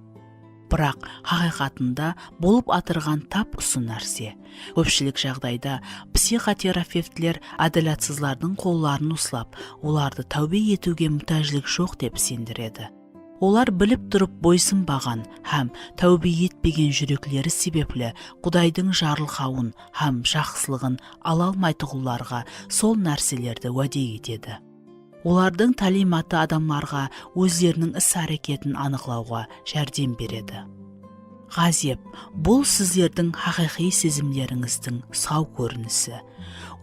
Бірақ хақиқатында болып атырған тап ұсы нәрсе. Көпшілік жағдайда психотерапевтлер әділетсіздердің қолларын ұслап, оларды тәубе етуге мұқтаждық жоқ деп сендіреді. Олар біліп тұрып бойсынбаған һәм тәубе етпеген жүректері себеплі Құдайдың жарылқауын һәм жақсылығын ала алмайтұғыларға сол нәрселерді уәде етеді. Олардың талиматы адамларға өздерінің іс-әрекетін анықлауға жәрдем береді. Ғазеп, бұл сіздердің хақиқи сезімдеріңіздің сау көрінісі.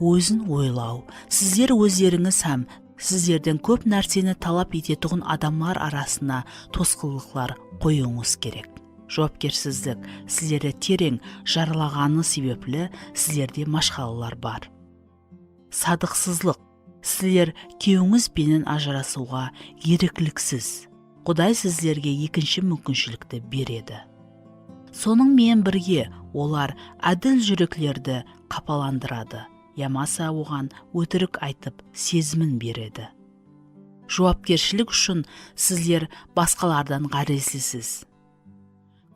Өзін ойлау, сіздер өздеріңіз һәм сіздерден көп нәрсені талап ететұғын адамлар арасына тосқылықлар қоюыңыз керек. Жауапкерсіздік сіздерді терең жаралағаны себеплі сіздерде машқалалар бар. Садықсызлық, сіздер күйеуіңіз бенен ажырасуға ерікіліксіз. Құдай сіздерге екінші мүмкіншілікті береді. Соныңмен бірге олар әділ жүректілерді қапаландырады, ямаса оған өтірік айтып сезімін береді. Жауапкершілік үшін сіздер басқалардан ғарезлісіз.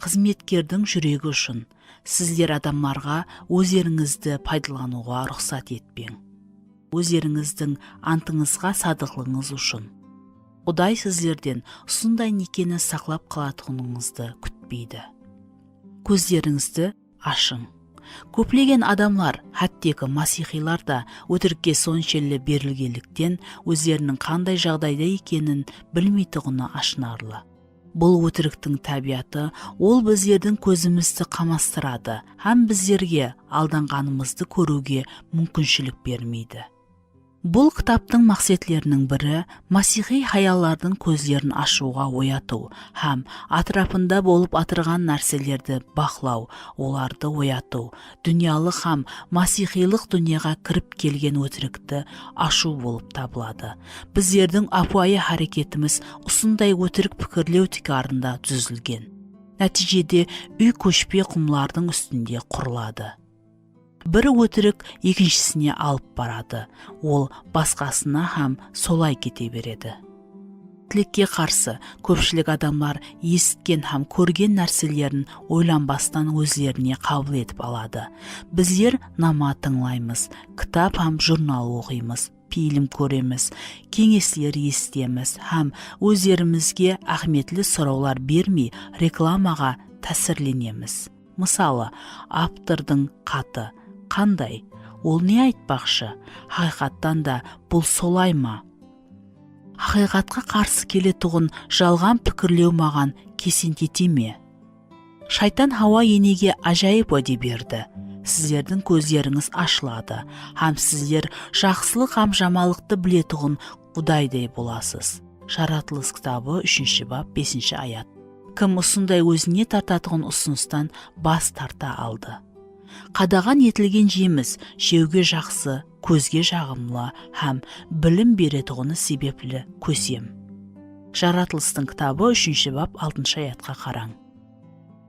Қызметкердің жүрегі үшін сіздер адамларға өздеріңізді пайдалануға рұқсат етпең. Өздеріңіздің антыңызға садықлығыңыз үшін. Құдай сіздерден сондай некені сақлап қалатыныңызды күтпейді. Көздеріңізді ашың. Көплеген адамлар, хәттегі масихилар да өтірікке соншелі берілгендіктен өздерінің қандай жағдайда екенін білмейтұғыны ашынарлы. Бұл өтіріктің табиаты, ол біздердің көзімізді қамастырады, һәм біздерге алданғанымызды көруге мүмкіншілік бермейді. Бұл кітаптың мақсатларының бірі масихи хаяллардың көздерін ашуға ояту, һәм атрапында болып атырған нәрселерді бақылау, оларды ояту, дүниялық һәм масихилық дүнияға кіріп келген өтірікті ашу болып табылады. Біздердің апуайы харекетіміз осындай өтірік пікірлеу тикарында түзілген. Нәтижеде үй көшпе құмлардың үстінде құрылады. Бір өтірік екіншісіне алып барады, ол басқасына һәм солай кете береді. Тілекке қарсы көпшілік адамлар есіткен һәм көрген нәрселерін ойланбастан өздеріне қабыл етіп алады. Біздер нама тыңлаймыз, кітап һәм журнал оқимыз, фильм көреміз, кеңеслер естеміз һәм өздерімізге ахметлі сұраулар бермей рекламаға тәсірленеміз. Мысалы, автордың хаты қандай? Ол не айтпақшы? Хақиқаттан да бұл солай ма? Хақиқатқа қарсы келетұғын жалған пікірлеу маған кесентете ме? Шайтан Хауа енеге ажайып уәде берді. Сіздердің көздеріңіз ашылады, һәм сіздер жақсылық һәм жамалықты білетұғын Құдайдай боласыз. Жаратылыс кітабы 3 бап 5 аят. Кім осындай өзіне тартатұғын ұсыныстан бас тарта алды. Қадаған етілген жеміс жеуге жақсы, көзге жағымлы һәм білім беретұғыны себеплі көсем. Жаратылыстың кітабы 3 бап 6 аятқа қараң.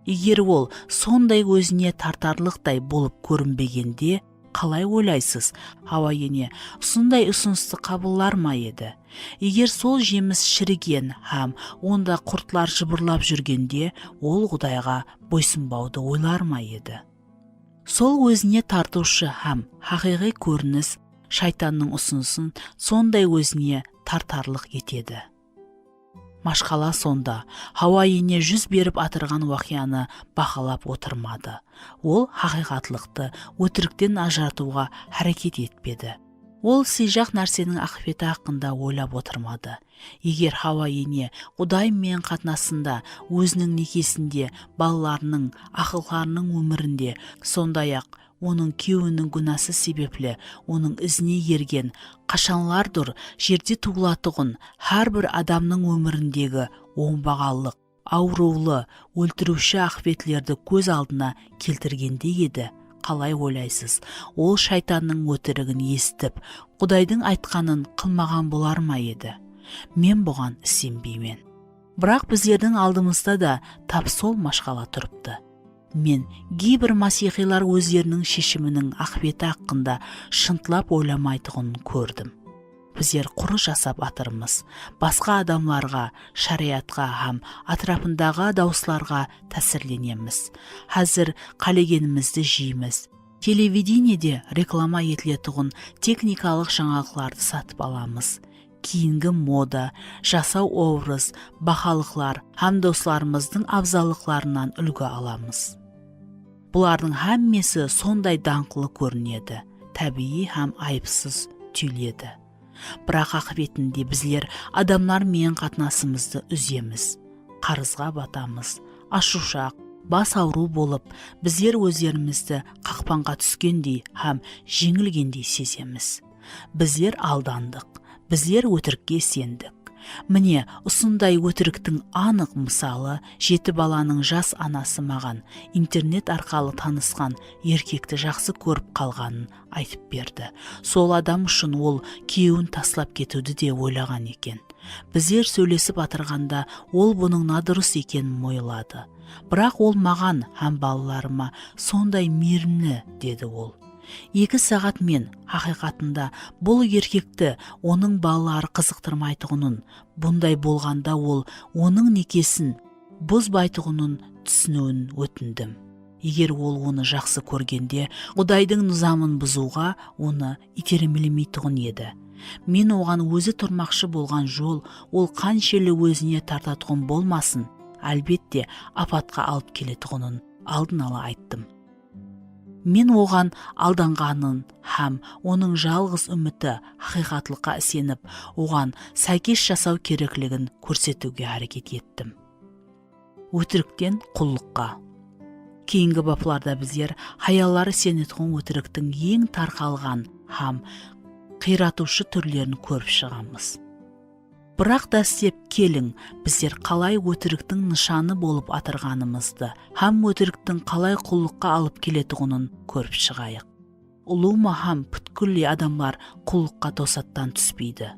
Егер ол сондай өзіне тартарлықтай болып көрінбегенде, қалай ойлайсыз, Хауа ене сондай ұсынысты қабылдар ма еді? Егер сол жеміс шіріген һәм онда құртлар жыбырлап жүргенде, ол Құдайға бойсынбауды ойлар ма еді? Сол өзіне тартушы һәм хақиқи көрініс шайтанның ұсынысын сондай өзіне тартарлық етеді. Машқала сонда Хауа ене жүз беріп атырған уақияны бақылап отырмады. Ол хақиқатлықты өтіріктен ажыратуға әрекет етпеді. Ол сыйжақ нәрсенің ақыбеті хақында ойлап отырмады. Егер Хауа ене Құдаймен қатынасында, өзінің некесінде, балаларының, ақылларының өмірінде, сондай-ақ оның күйеуінің күнәсі себеплі оның ізіне ерген қашанлардыр жерде туылатұғын әрбір адамның өміріндегі оңбағалық, аурулы, өлтіруші ақбетлерді көз алдына келтіргенде еді. Қалай ойлайсыз, ол шайтанның өтірігін естіп, Құдайдың айтқанын қылмаған болар ма еді? Мен бұған сенбеймін. Бірақ біздердің алдымызда да тап сол машқала тұрыпты. Мен кейбір масихилар өздерінің шешімінің ақбеті хақында шынтылап ойламайтығын көрдім. Біздер құры жасап атырмыз, басқа адамларға, шариатқа һәм атрапындағы дауысларға тәсірленеміз. Қазір қалегенімізді жейміз. Телевидениеде реклама етілетұғын техникалық жаңалықтарды сатып аламыз. Кейінгі мода, жасау образ, бақалықлар һәм достарымыздың абзалықларынан үлгі аламыз. Бұлардың әммесі сондай даңқылы көрінеді, табиғи һәм айыпсыз түйіледі. Бірақ ақыбетінде біздер адамдар мен қатынасымызды үземіз, қарызға батамыз, ашушақ, бас ауру болып, біздер өздерімізді қақпанға түскендей һәм жеңілгендей сеземіз. Біздер алдандық, біздер өтірікке сендік. Міне, осындай өтіріктің анық мысалы 7 баланың жас анасы маған интернет арқылы танысқан еркекті жақсы көріп қалғанын айтып берді. Сол адам үшін ол күйеуін таслап кетуді де ойлаған екен. Біздер сөйлесіп атырғанда ол бұның дұрыс екенін ойлады. Бірақ ол маған һәм балаларыма сондай мейірімді, деді ол. 2 сағат мен хақиқатында бұл еркекті оның балалары қызықтырмайтығынын, бұндай болғанда ол оның некесін бұзбайтығынын түсінуін өтіндім. Егер ол оны жақсы көргенде, Құдайдың нызамын бұзуға оны итермелемейтұғын еді. Мен оған өзі тұрмақшы болған жол, ол қаншелі өзіне тартатұғын болмасын, әлбетте апатқа алып келетұғынын алдын ала айттым. Мен оған алданғанын һәм оның жалғыз үміті хақиқатлыққа сеніп, оған сәйкес жасау керектігін көрсетуге әрекет еттім. Өтіріктен құллыққа. Кейінгі бапларда біздер хаялары сенетұғын өтіріктің ең тарқалған һәм қиратушы түрлерін көріп шығамыз. Бірақ та істеп келің, біздер қалай өтіріктің нышаны болып атырғанымызды, һәм өтіріктің қалай құллыққа алып келетұғынын көріп шығайық. Улума һәм бүткілі адамлар құллыққа тосаттан түспейді.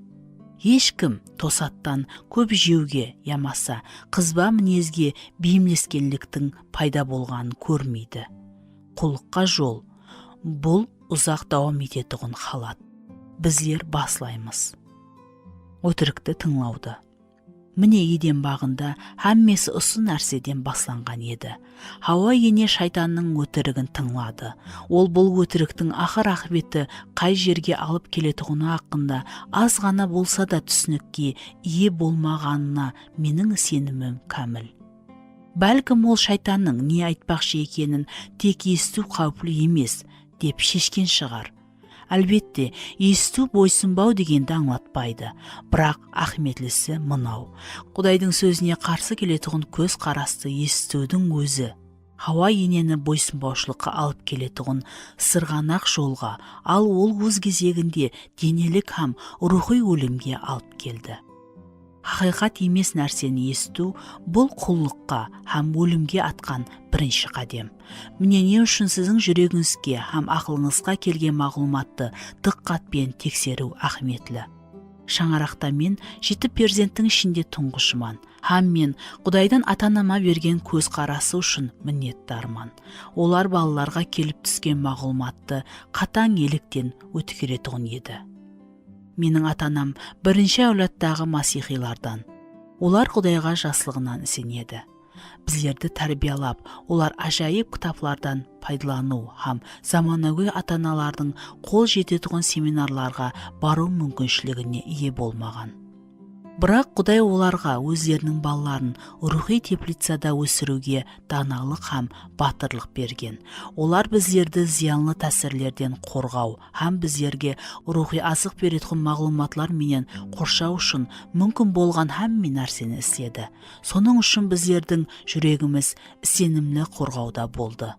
Ешкім тосаттан көп жеуге, ямаса қызба мінезге бейімлескенліктің пайда болғанын көрмейді. Құллыққа жол, бұл ұзақ дауам ететұғын халат. Біздер басылаймыз. Өтірікті тыңлауды. Міне Еден бағында әммесі осы нәрседен басланған еді. Хауа ене шайтанның өтірігін тыңлады. Ол бұл өтіріктің ақыр ақыбеті қай жерге алып келетұғыны хақында аз ғана болса да түсінікке ие болмағанына менің сенімім кәміл. Бәлкім ол шайтанның не айтпақшы екенін тек есту қауіплі емес деп шешкен шығар. Әлбетте, есту бойсынбау дегенді аңлатпайды. Бірақ ахметлісі мынау. Құдайдың сөзіне қарсы келетұғын көз қарасты естудің өзі. Хауа енені бойсынбаушылыққа алып келетұғын сырғанақ жолға, ал ол өз кезегінде денелік һәм рухи өлімге алып келді. Хақиқат емес нәрсені есту бұл құллыққа һәм өлімге атқан бірінші қадам. Міне не үшін сіздің жүрегіңізге һәм ақылыңызға келген мағлұматты дыққатпен тексеру ахметлі. шаңарақта мен 7 перзенттің ішінде тұңғышыман. Һәм мен Құдайдан ата-анама берген көз қарасы үшін міннеттармын. Олар балаларға келіп түскен мағлұматты қатаң еліктен өткеретұғын еді. Менің ата-анам бірінші әулеттағы масихилардан. Олар Құдайға жасылығынан сенеді. Біздерді тәрбиялап, олар ажайып кітаплардан пайдалану һәм заманауи ата-аналардың қол жететұғын семинарларға бару мүмкіншілігіне ие болмаған. Бірақ Құдай оларға өздерінің балаларын рухи теплицада өсіруге даналық һәм батырлық берген. Олар біздерді зиянлы тәсірлерден қорғау һәм біздерге рухи азық беретін мағлұматлар менен қоршау үшін мүмкін болған һәмме нәрсені істеді. Соның үшін біздердің жүрегіміз сенімлі қорғауда болды.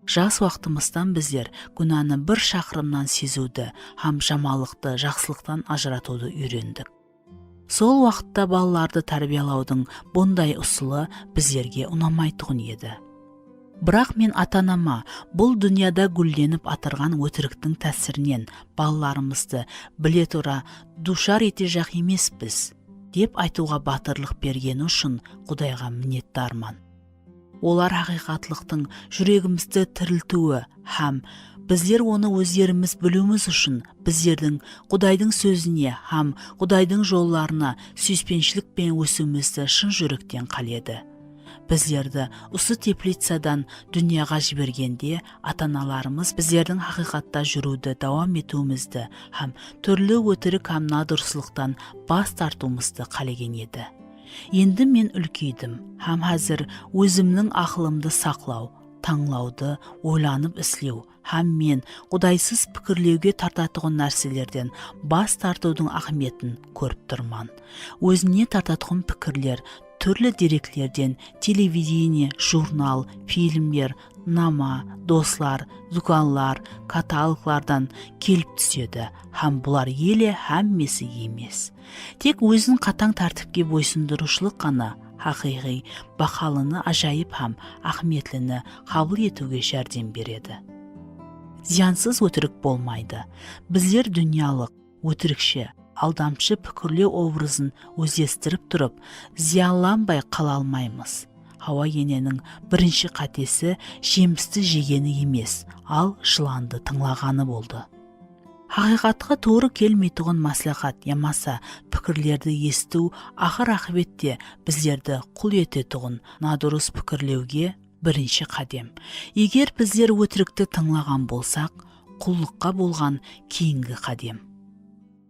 Жас уақытымыздан біздер күнәні бір шақырымнан сезуді һәм жамалықты жақсылықтан ажыратуды үйрендік. Сол уақытта балаларды тәрбиялаудың бұндай ұсылы біздерге ұнамайтұғын еді. Бірақ мен ата-анама бұл дүнияда гүлленіп атырған өтіріктің тәсірінен балаларымызды біле тұра душар ете жақ емеспіз деп айтуға батырлық берген үшін Құдайға міннеттармын. Олар хақиқатлықтың жүрегімізді тірілтуі һәм біздер оны өздеріміз білуіміз үшін біздердің Құдайдың сөзіне һәм Құдайдың жолларына сүйіспеншілікпен өсуімізді шын жүректен қаледі. Біздерді осы теплицадан дүнияға жібергенде ата-аналарымыз біздердің хақиқатта жүруді давам етуімізді һәм түрлі өтірік һәм надұрсылықтан бас тартуымызды қалеген еді. Енді мен үлкейдім һәм әзір өзімнің ақылымды сақлау, таңлауды, ойланып іслеу һәм мен Құдайсыз пікірлеуге тартатығын нәрселерден бас тартудың ахметін көріп тұрман. Өзіне тартатығын пікірлер түрлі деректlerden, телевидение, журнал, фильмдер, нама, достар, дүканлар, каталогlardan келіп түседі, һәм бұлар еле һәммесі емес. Тек өзін қатаң тәртіпке бойсындырушылық қана хақиқи бақалыны ажайып һәм ахметліні қабыл етуге жәрдем береді. Зиянсыз өтірік болмайды. Біздер дүниялық, өтірікші, алдамшы пікірлеу образын өзестіріп тұрып, зиянланбай қала алмаймыз. Хауа ененің бірінші қатесі жемісті жегені емес, ал жыланды тыңлағаны болды. Хақиқатқа туыры келмейтұғын маслихат ямаса пікірлерді есту ақыр ақыбетте біздерді құл ететұғын надұрыс пікірлеуге бірінші қадем. Егер біздер өтірікті тыңлаған болсақ, құллыққа болған кейінгі қадем.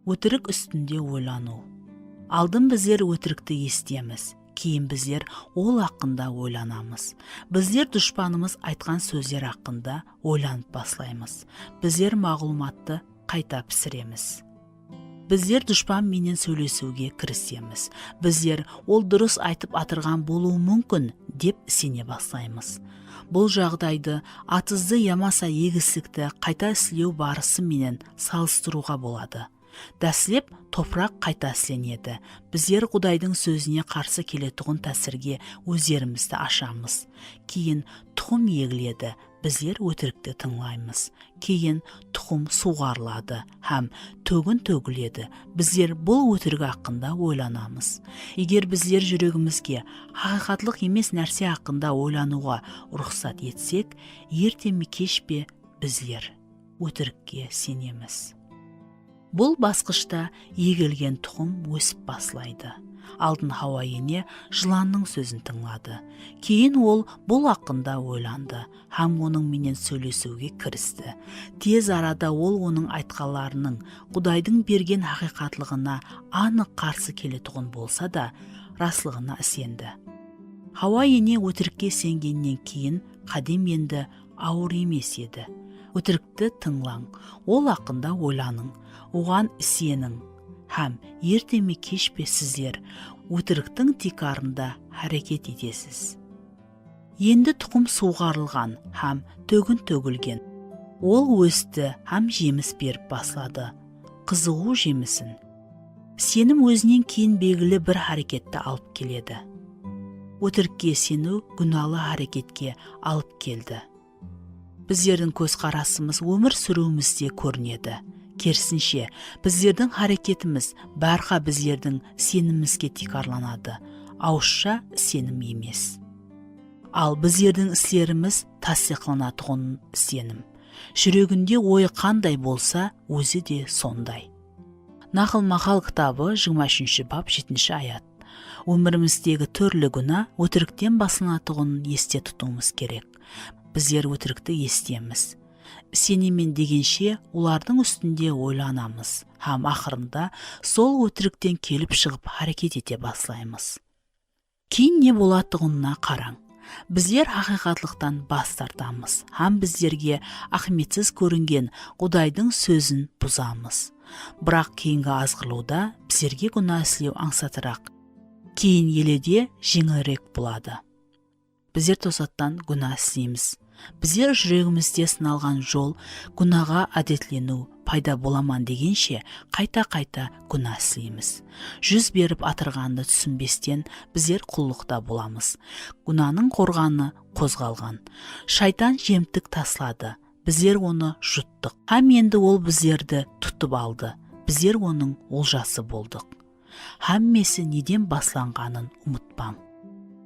Өтірік үстінде ойлану. Алдын біздер өтірікті естеміз, кейін біздер ол хақында ойланамыз. Біздер дұшпанымыз айтқан сөздер хақында ойланып баслаймыз. Біздер мағлұматты қайта пісіреміз. Біздер дұшпан менен сөйлесуге кірісеміз. Біздер ол дұрыс айтып атырған болуы мүмкін деп сене баслаймыз. Бұл жағдайды атызды ямаса егістікті қайта іслеу барысы менен салыстыруға болады. Дәслеп топырақ қайта ісленеді. Біздер Құдайдың сөзіне қарсы келетұғын тәсірге өздерімізді ашамыз. Кейін тұқым егіледі. Біздер өтірікті тыңлаймыз. Кейін тұқым суғарылады һәм төгін төгіледі. Біздер бұл өтірік хақында ойланамыз. Егер біздер жүрегімізге хақиқатлық емес нәрсе хақында ойлануға рұқсат етсек, ерте ме кеш пе біздер өтірікке сенеміз. Бұл басқышта егілген тұқым өсіп баслайды. Алдын Хауа ене жыланның сөзін тыңлады. Кейін ол бұл хақында ойланды, һәм оның менен сөйлесуге кірісті. Тез арада ол оның айтқаларының Құдайдың берген хақиқатлығына анық қарсы келетұғын болса да, раслығына сенді. Хауа ене өтірікке сенгеннен кейін қадем енді ауыр емес еді. Өтірікті тыңлаң, ол хақында ойланың, оған сенің, һәм ерте ме кеш пе сіздер өтіріктің тикарында әрекет етесіз. Енді тұқым суғарылған һәм төгін төгілген. Ол өсті һәм жеміс беріп баслады. Қызығу жемісін. Сенім өзінен кейін белгілі бір әрекетті алып келеді. Өтірікке сену күнәлі әрекетке алып келді. Біздердің көзқарасымыз өмір сүруімізде көрінеді. керісінше біздердің харекетіміз бәрқа біздердің сенімімізге текарланады, ауызша сенім емес. Ал біздердің істеріміз тасдиқланатұғын сенім. Жүрегінде ойы қандай болса, өзі де сондай. Нақыл мақал кітабы 23 бап 7 аят. Өміріміздегі түрлі күнә өтіріктен басылатұғын есте тұтуымыз керек. Біздер өтірікті естеміз. Сенемен дегенше олардың үстінде ойланамыз, һәм ақырында сол өтіріктен келіп шығып харекет ете басылаймыз. Кейін не болатұғынына қараң. Біздер хақиқатлықтан бас тартамыз, һәм біздерге ахметсіз көрінген Құдайдың сөзін бұзамыз. Бірақ кейінгі азғырлауда біздерге күнә істеу аңсатырақ, кейін еледе жеңілірек болады. Біздер тосаттан күнә істейміз. Біздер жүрегімізде сыналған жол күнәға әдетлену пайда боламан дегенше қайта-қайта күнә істейміз. Жүз беріп атырғанды түсінбестен біздер құллықта боламыз. Күнәнің қорғаны қозғалған. Шайтан жемтік таслады. Біздер оны жұттық. Һәм енді ол біздерді тұтып алды. Біздер оның олжасы болдық. Һәммесі неден басланғанын ұмытпаң.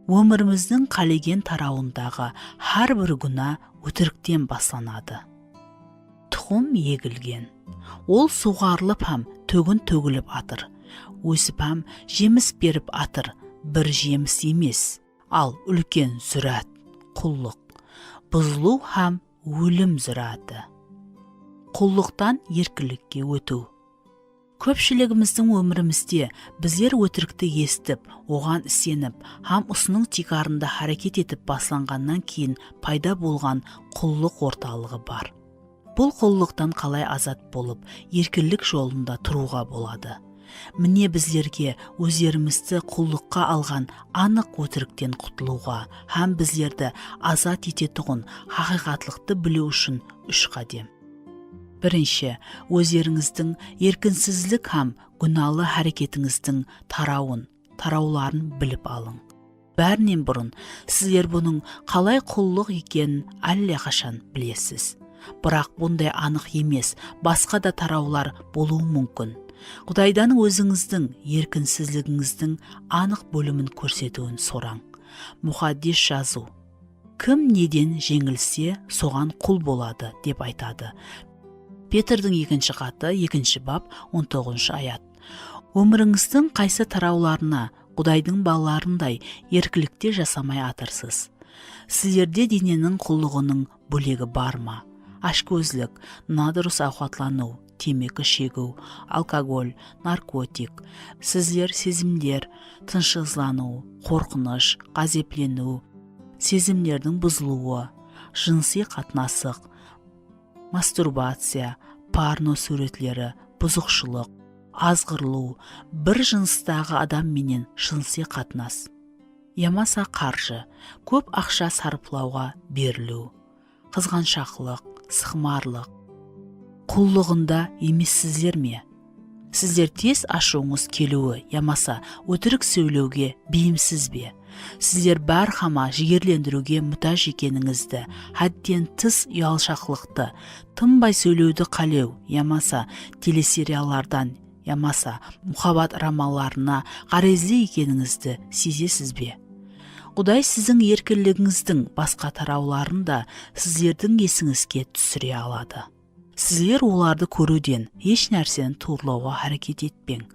Өміріміздің қалеген тарауындағы har бір күнә өтіріктен басланады. Тұқым егілген. Ол суғарылып һәм төгін төгіліп атыр. Өсіп һәм жеміс беріп атыр. Бір жеміс емес, ал үлкен зүрат, құллық. Бұзылу һәм өлім зүраты. Құллықтан еркілікке өту. Көпшілігіміздің өмірімізде біздер өтірікті естіп, оған сеніп, һәм осының тикарында харекет етіп басланғаннан кейін пайда болған құллық орталығы бар. Бұл құллықтан қалай азат болып, еркіндік жолында тұруға болады. Міне біздерге өздерімізді құллыққа алған анық өтіріктен құтылуға, һәм біздерді азат ететұғын хақиқатлықты білу үшін 3 қадам. Бірінші, өздеріңіздің еркінсізлік һәм күнәлі әрекетіңіздің тарауларын біліп алың. Бәрінен бұрын, сіздер бұның қалай құллық екенін әлдеқашан білесіз. Бірақ бұндай анық емес, басқа да тараулар болуы мүмкін. Құдайдан өзіңіздің еркінсізлігіңіздің анық бөлімін көрсетуін сораң. Мұхаддис жазу. Кім неден жеңілсе, соған құл болады деп айтады. Петрдің 2 хаты 2 бап 19 аят. Өміріңіздің қайсы тарауларына Құдайдың балаларындай еркілікте жасамай атырсыз. Сіздерде дененің құллығының бөлегі бар ма? Ашкөзлік, надырыс ауқатлану, темекі шегу, алкоголь, наркотик. Сіздер сезімдер, тыншсызлану, қорқыныш, ғазеплену, сезімдердің бұзылуы, жынси қатынасық, мастурбация, парно суретлері, бұзықшылық, азғырлау, бір жыныстағы адам менен жынси қатынас. Ямаса қаржы, көп ақша сарыплауға берілу, қызғаншақлық, сықмарлық. Құллығында емессіздер ме? Сіздер тез ашуыңыз келуі, ямаса өтірік сөйлеуге бейімсіз бе? Сіздер бәрхама жігерлендіруге мұтаж екеніңізді, хәттен тыс ұялшақлықты, тынбай сөйлеуді қалеу, ямаса телесериалlardan, ямаса мұхаббат романдарына ғарезлі екеніңізді сезесіз бе? Құдай сіздің еркінлігіңіздің басқа тарауларын да сіздердің есіңізге түсіре алады. Сіздер оларды көруден еш нәрсені туырлауға әрекет етпең.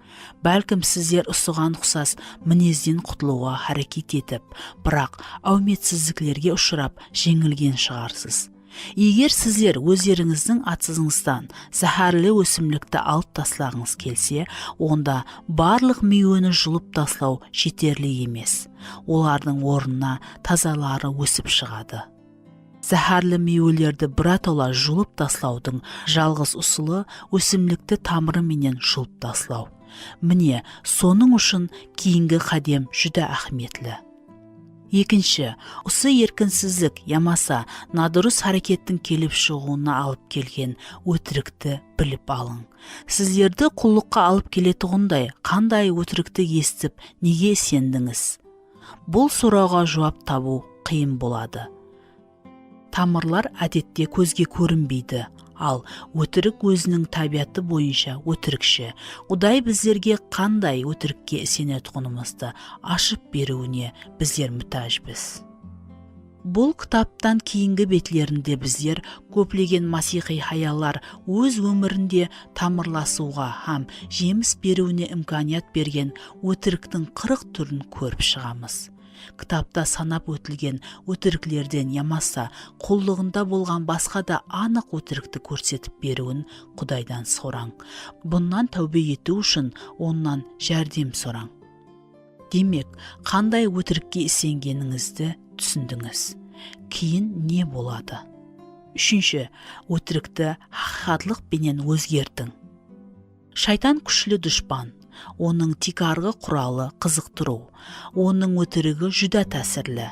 Бәлкім сіздер ұсыған ұқсас мінезден құтылуға әрекет етіп, бірақ әуметсіздіктерге ұшырап жеңілген шығарсыз. Егер сіздер өздеріңіздің атсызыңыздан зәһәрлі өсімлікті алып таслағыңыз келсе, онда барлық мейуені жұлып таслау жетерлі емес. Олардың орнына тазалары өсіп шығады. Зәһәрлі мейуелерді біратола жұлып таслаудың жалғыз ұсылы өсімлікті тамыры менен жұлып таслау. Міне, соның үшін кейінгі қадем жүдә әхметлі. Екінші, осы еркінсіздік, ямаса надырыс әрекеттің келіп шығуына алып келген өтірікті біліп алың. Сіздерді құллыққа алып келетұғындай қандай өтірікті естіп, неге сендіңіз? Бұл сұрауға жауап табу қиын болады. Тамырлар әдетте көзге көрінбейді, Ал өтірік өзінің табиғаты бойынша өтірікші. Құдай біздерге қандай өтірікке сенетұғынымызды ашып беруіне біздер мұқтажбыз. Бұл кітаптан кейінгі бетлерінде біздер көплеген масихи хаялар өз өмірінде тамырласуға һәм жеміс беруіне имканият берген өтіріктің 40 түрін көріп шығамыз. Кітапта санап өтілген өтіріклерден ямаса құлдығында болған басқа да анық өтірікті көрсетіп беруін Құдайдан сораң. Бұннан тәубе ету үшін оннан жәрдем сораң. Демек, қандай өтірікке сенгеніңізді түсіндіңіз. Кейін не болады? Үшінші, өтірікті хақиқатлық пенен өзгертің. Шайтан күшлі дұшпан. Оның тикарғы құралы қызықтыру. Оның өтірігі жүда тәсірлі.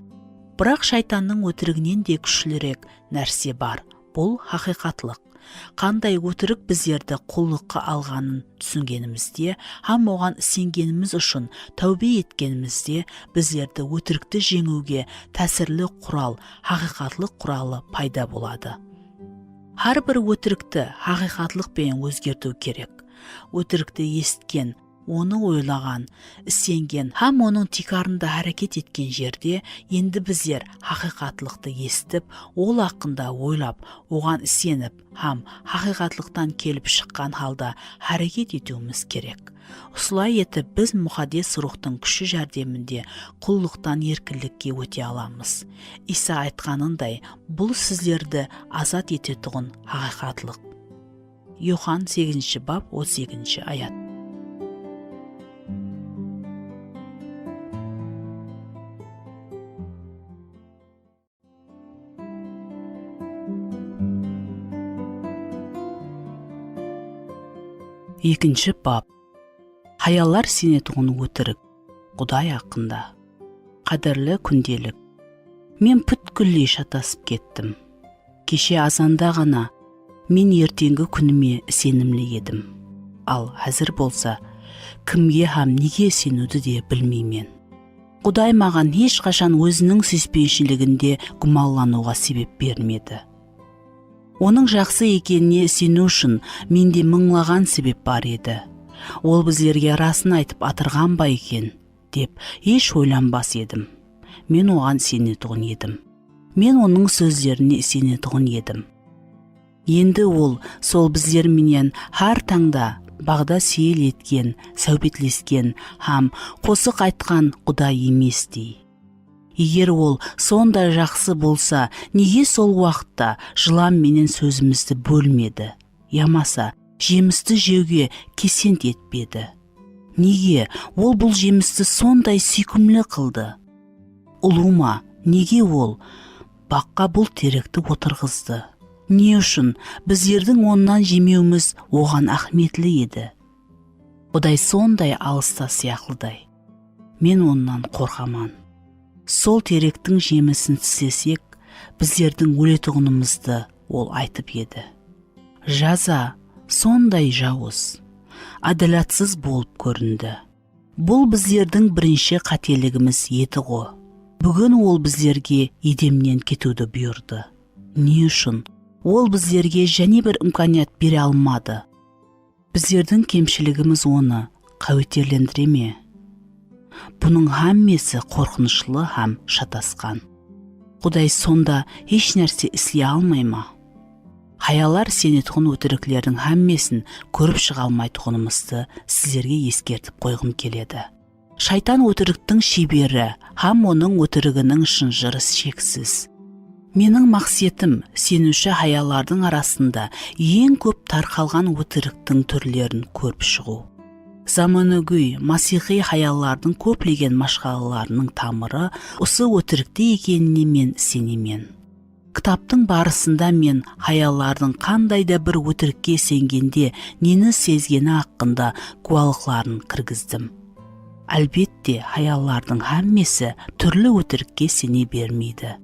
Бірақ шайтанның өтірігінен де күшлірек нәрсе бар. Бұл хақиқатлық. Қандай өтірік біздерді құлдыққа алғанын түсінгенімізде, һәм оған сенгеніміз үшін тәубе еткенімізде, біздерді өтірікті жеңуге тәсірлі құрал, хақиқатлық құралы пайда болады. Әрбір өтірікті хақиқатлықпен өзгерту керек. Өтірікті есткен, оны ойлаған, сенген һәм оның тикарында әрекет еткен жерде енді біздер хақиқатлықты естіп, ол ақында ойлап, оған сеніп һәм хақиқатлықтан келіп шыққан халда әрекет етуіміз керек. Осылай етіп біз мұқаддес рухтың күші жәрдемінде құлдықтан еркіндікке өте аламыз. Иса айтқанындай, бұл сіздерді азат ететұғын хақиқатлық. Йохан 8 бап 18 аят. Екінші бап. Хаялар сенетұғын өтірік. Құдай ақында. Қадірлі күнделік. Мен бүткілдей шатасып кеттім. Кеше азанда ғана мен ертеңгі күніме сенімлі едім. Ал әзір болса, кімге һәм неге сенуді де білмеймен. Құдай маған ешқашан өзінің сүйіспеншілігінде күмәндануға себеп бермеді. Оның жақсы екеніне сену үшін менде мыңлаған себеп бар еді. Ол біздерге расын айтып атырған ба екен, деп еш ойланбас едім. Мен оған сенетұғын едім. Мен оның сөздеріне сенетұғын едім. Енді ол сол біздерменен һәр таңда бағда сейіл еткен, сәубетлескен һәм қосық айтқан Құдай емес дей. Егер ол сондай жақсы болса, неге сол уақытта жылам менен сөзімізді бөлмеді? Ямаса, жемісті жеуге кесент етпеді. Неге ол бұл жемісті сондай сүйкімлі қылды? Ұлыма, неге ол баққа бұл теректі отырғызды? Не үшін біздердің оннан жемеуіміз оған ахметлі еді? Құдай сондай алыста сияқлыдай. Мен оннан қорқаман. Сол теректің жемісін тістесек, біздердің өлетұғынымызды ол айтып еді. Жаза сондай жауыз, адалатсыз болып көрінді. Бұл біздердің бірінші қателігіміз еді ғой. Бүгін ол біздерге едемнен кетуді бұйырды. Не үшін? Ол біздерге және бір имканият бере алмады. Біздердің кемшілігіміз оны қауетерлендіре ме? Бұның һәммесі қорқынышлы һәм шатасқан. Құдай сонда еш нәрсе істей алмай ма? Хаялар сенетұғын өтіріклердің һәммесін көріп шыға алмайтұғынымызды сіздерге ескертіп қойғым келеді. Шайтан өтіріктің шебері һәм оның өтірігінің шынжыры шексіз. Менің мақсатым сенуші хаялардың арасында ең көп тарқалған өтіріктің түрлерін көріп шығу. Заманауи масихи хаялардың көплеген машғалаларының тамыры осы өтірікте екеніне мен сенемен. Кітаптың барысында мен хаялардың қандай да бір өтірікке сенгенде нені сезгені хақында куәлікларын кіргіздім. Әлбетте, хаялардың һәммесі түрлі өтірікке сене бермейді.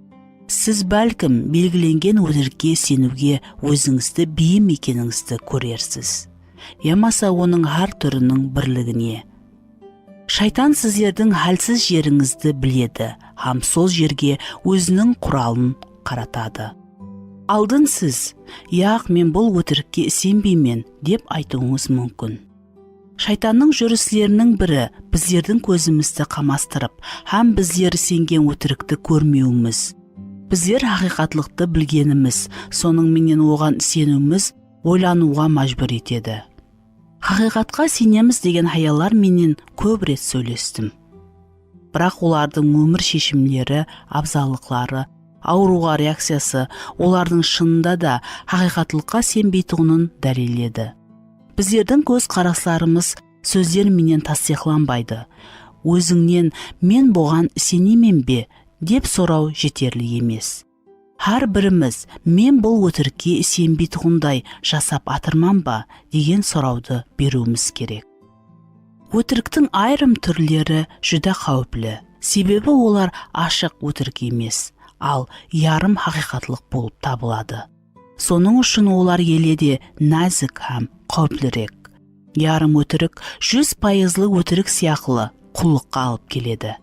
Сіз бәлкім белгіленген өтірікке сенуге өзіңізді бейім екеніңізді көрерсіз. Ямаса оның әр түрінің бірлігіне. Шайтан сіздердің хәлсіз жеріңізді біледі, һәм сол жерге өзінің құралын қаратады. Алдын сіз, яқ мен бұл өтірікке сенбеймен деп айтуыңыз мүмкін. Шайтанның жүріслерінің бірі біздердің көзімізді қамастырып, һәм біздер сенген өтірікті көрмеуіміз. Біздер хақиқатлықты білгеніміз, соның менен оған сенуіміз ойлануға мәжбүр етеді. Хақиқатқа сенеміз деген хаялар менен көп рет сөйлестім. Бірақ олардың өмір шешімдері, абзаллықлары, ауруға реакциясы олардың шынында да хақиқатлыққа сенбейтұғынын дәлелдеді. Біздердің көз қарасларымыз сөздер менен тасдиқланбайды. Өзіңнен мен бұған сенемен бе деп сұрау жетерлік емес. Har birimiz men бұл өтірікке сенбейтұғындай жасап атырман ба деген сұрауды беруіміз керек. Өтіріктің айрым түрлері жүдә қауіплі, себебі олар ашық өтірік емес, ал ярым хақиқатлық болып табылады. Соның үшін олар еледе нәзік һәм қауіплірек. Ярым өтірік 100% өтірік сияқлы құллыққа алып келеді.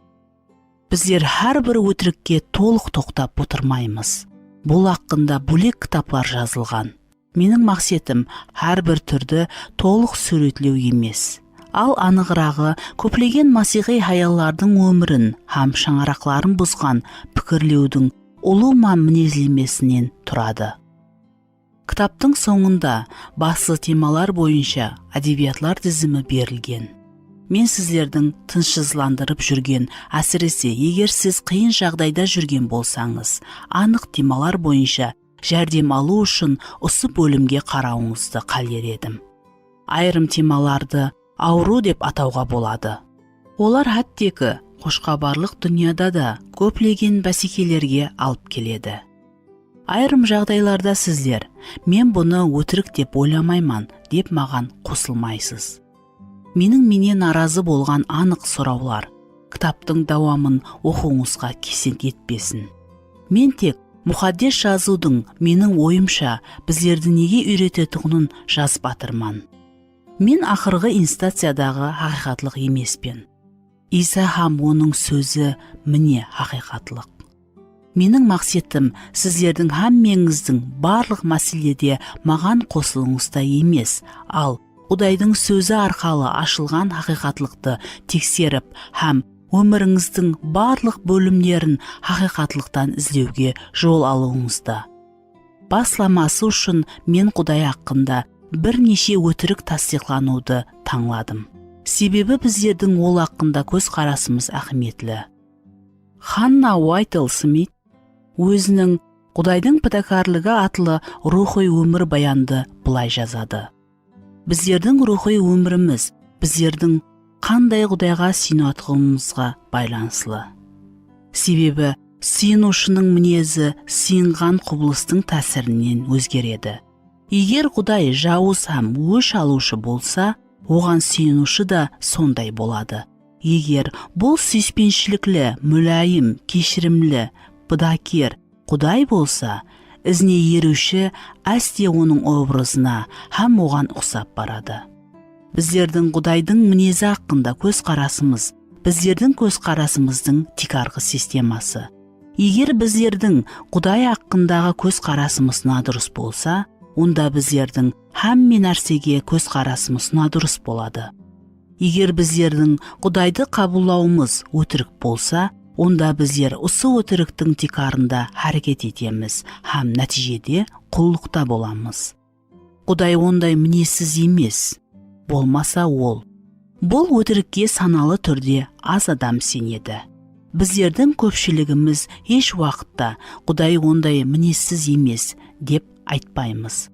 Біздер һәр бір өтірікке толық тоқтап отырмаймыз. Бұл хақында бөлек кітаплар жазылған. Менің мақсатым һәр бір түрді толық суретлеу емес, ал анығырағы көплеген масихи хаяллардың өмірін һәм шаңырақларын бұзған пікірлеудің ұлыма мінезілмесінен тұрады. Кітаптың соңында басты темалар бойынша әдебиетлар тізімі берілген. Мен сіздердің тыншсызландырып жүрген, әсіресе егер сіз қиын жағдайда жүрген болсаңыз, анық темалар бойынша жәрдем алу үшін осы бөлімге қарауыңызды қалер едім. Айрым темаларды ауру деп атауға болады. Олар әттегі қошқабарлық дүнияда да көплеген бәсекелерге алып келеді. Айрым жағдайларда сіздер, мен бұны өтірік деп ойламайман деп маған қосылмайсыз. Менің менен наразы болған анық сұраулар, кітаптың дауамын оқуыңызға кесет етпесін. Мен тек мұқаддес жазудың менің ойымша біздерді неге үйрететұғынын жазып атырман. Мен ақырғы инстанциядағы хақиқатлық емеспен. Иса һәм оның сөзі міне хақиқатлық. Менің мақсатым сіздердің һәммеңіздің барлық мәселеде маған қосылуыңызда емес, ал Құдайдың сөзі арқалы ашылған хақиқатлықты тексеріп һәм өміріңіздің барлық бөлімдерін хақиқатлықтан іздеуге жол алуыңызда. Басламасы үшін мен Құдай хақында бірнеше өтірік тасдиқлануды таңладым. Себебі біздердің ол хақында көз қарасымыз ахметлі. Ханна Уайтл Смит өзінің Құдайдың педагарлығы атлы рухи өмір баянды былай жазады. Біздердің рухи өміріміз біздердің қандай Құдайға сенетұғынымызға байланысты. Себебі сенушінің мінезі сенған құбылыстың тәсірінен өзгереді. Егер Құдай жауыз һәм өш алушы болса, оған сенуші да сондай болады. Егер бұл сүйіспеншіліклі, мүлайым, кешірімлі, пыдакер Құдай болса, ізіне еруші әсте оның образына һәм оған ұқсап барады. Біздердің Құдайдың мінезі хақында көз қарасымыз, біздердің көз қарасымыздың тикарғы системасы. Егер біздердің Құдай хақындағы көз қарасымыз надұрыс болса, онда біздердің һәмме нәрсеге көз қарасымыз надұрыс болады. Егер біздердің Құдайды қабылдауымыз өтірік болса, онда біздер осы өтіріктің тикарында әрекет етеміз һәм нәтижеде құллықта боламыз. Құдай ондай мінезсіз емес, болмаса ол. Бұл өтірікке саналы түрде аз адам сенеді. Біздердің көпшілігіміз еш уақытта Құдай ондай мінезсіз емес деп айтпаймыз.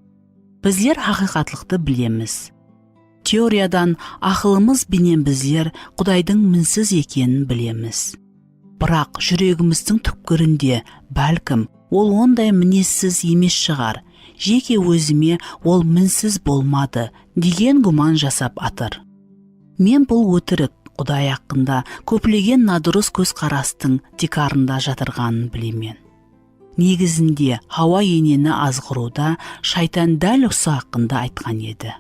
Біздер хақиқатлықты білеміз. Теориядан ақылымыз бенен біздер Құдайдың мінсіз екенін білеміз. Бірақ жүрегіміздің түпкірінде бәлкім ол ондай мінезсіз емес шығар, жеке өзіме ол мінсіз болмады деген гуман жасап атыр. Мен бұл өтірік Құдай хақында көплеген надұрыс көз қарастың тикарында жатырғанын білемен. Негізінде Хауа енені азғыруда шайтан дәл осы хақында айтқан еді.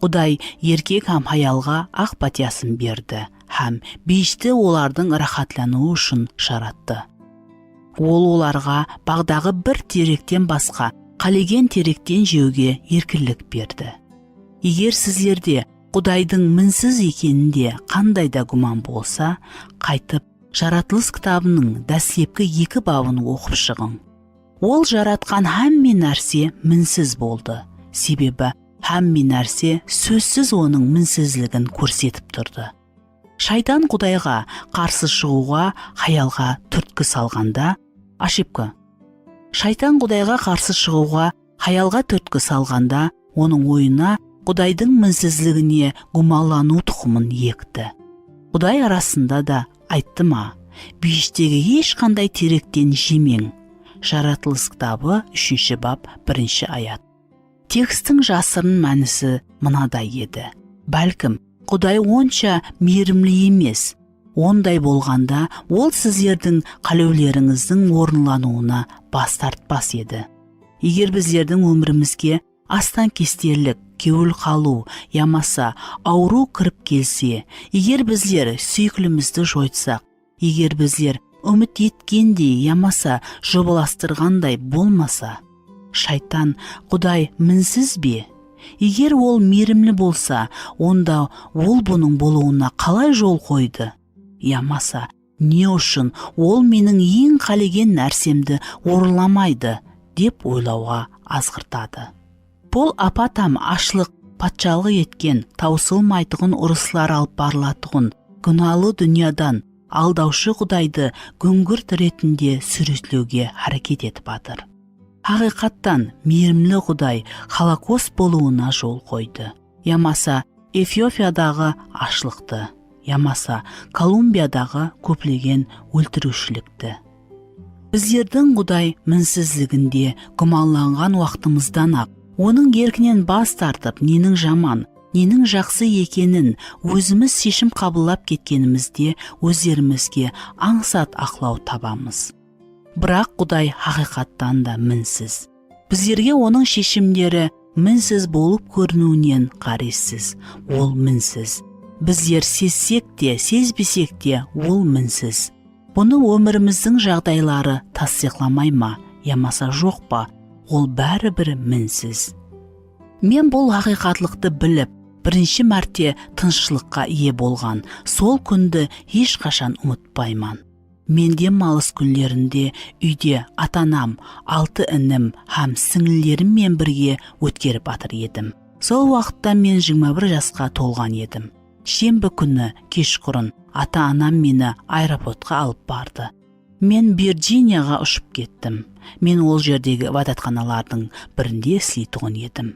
Құдай еркек һәм хаялға ақ патиясын берді һәм бейішті олардың рахатлануы үшін жаратты. ол оларға бағдағы бір теректен басқа қалеген теректен жеуге еркіндік берді. Егер сіздерде Құдайдың мінсіз екенінде қандай да гуман болса, қайтып Жаратылыс кітабының дәслепкі 2 бабын оқып шығың. Ол жаратқан әмме нәрсе мінсіз болды, себебі әмме нәрсе сөзсіз оның мінсізлігін көрсетіп тұрды. Шайтан Құдайға қарсы шығуға хаялға түрткі салғанда, Шайтан Құдайға қарсы шығуға хаялға түрткі салғанда, оның ойына Құдайдың мінсізлігіне гумалану тұқымын екті. Құдай арасында да айтты ма, бейіштегі ешқандай теректен жемең. Жаратылыс кітабы 3 бап 1 аят. Текстің жасырын мәнісі мынадай еді. Бәлкім, Құдай онша мейірімлі емес. Ондай болғанда, ол сіздердің қалеулеріңіздің орынлануына бас тартпас еді. Егер біздердің өмірімізге астан кестерлік, кеуіл қалу, ямаса ауру кіріп келсе, егер біздер сүйкілімізді жойтсақ, егер біздер үміт еткендей, ямаса жобаластырғандай болмаса, шайтан Құдай мінсіз бе? Егер ол мейірімлі болса, онда ол бұның болуына қалай жол қойды? Ямаса, не үшін ол менің ең қалеген нәрсемді орынламайды деп ойлауға азғыртады. Бұл апатам ашлық, патшалық еткен, таусылмайтығын ұрысылар алып барылатығын, күналы дүниядан алдаушы Құдайды күңгірт ретінде сүресілеуге әрекет етіп атыр. Хақиқаттан мейірімлі Құдай Холокост болуына жол қойды. Ямаса Эфиопиядағы ашлықты, ямаса Колумбиядағы көплеген өлтірушілікті. Біздердің Құдай мінсізлігінде күмәнданған уақытымыздан ақ оның еркінен бас тартып, ненің жаман, ненің жақсы екенін өзіміз шешім қабылдап кеткенімізде өздерімізге аңсат ақлау табамыз. Бірақ Құдай хақиқаттан да мінсіз. Біздерге оның шешімдері мінсіз болып көрінуінен қарайсыз. Ол мінсіз. Біздер сезсек те, сезбесек те, ол мінсіз. Бұны өміріміздің жағдайлары тасдиқламай ма, ямаса жоқ па? Ол бәрібір мінсіз. Мен бұл хақиқатлықты біліп, бірінші мәрте тыныштыққа ие болған сол күнді ешқашан ұмытпаймын. Мен демалыс күндерінде үйде ата-анам, 6 інім һәм сіңлілеріммен бірге өткеріп атыр едім. Сол уақытта мен 21 жасқа толған едім. Шембі күні кешқұрын ата-анам мені аэропортқа алып барды. Мен Вирджинияға ұшып кеттім. Мен ол жердегі ғибадатханалардың бірінде істейтін едім.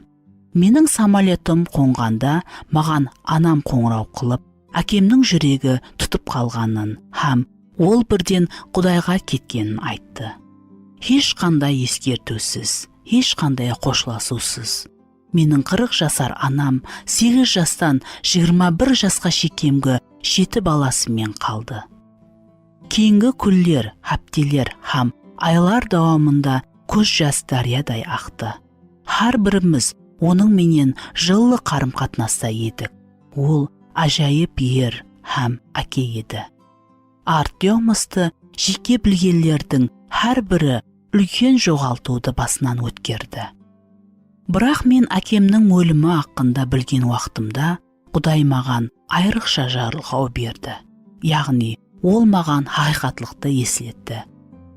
Менің самолетім қонғанда маған анам қоңырау қылып, әкемнің жүрегі тұтып қалғанын һәм ол бірден Құдайға кеткенін айтты. Ешқандай ескертусіз, ешқандай қошласусыз. Менің 40 жасар анам 8 жастан 21 жасқа шекемгі 7 баласымен қалды. Кейінгі күндер, аптелер һәм айлар давамында көз жас дариядай ақты. Har біріміз оның менен жылы қарым-қатынаста едік. Ол ажайып ер һәм әке еді. Артемовты жеке білгендердің har бірі үлкен жоғалтуды басынан өткерді. Бірақ мен әкемнің өлімі хақында білген уақытымда Құдай маған айрықша жарлық берді. Яғни ол маған хақиқатлықты есілетті.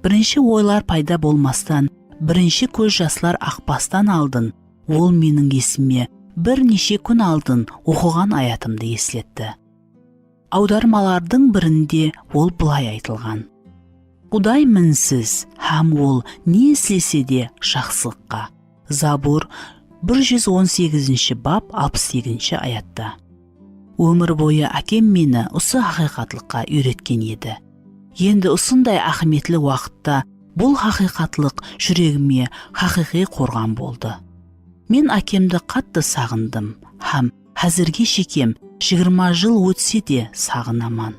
Бірінші ойлар пайда болмастан, бірінші көз жаслар ақпастан алдын, ол менің есіме бірнеше күн алдын оқыған аятымды есілетті. Аудармалардың бірінде ол былай айтылған: Құдай мінсіз, һәм ол не істесе де жақсылыққа. Забур 118 бап 68 аятта. Өмір бойы әкем мені осы хақиқатлыққа үйреткен еді. Енді осындай ахметлі уақытта бұл хақиқатлық жүрегіме хақиқи қорған болды. Мен әкемді қатты сағындым, һәм әзірге шекем 20 жыл өтсе де сағынаман.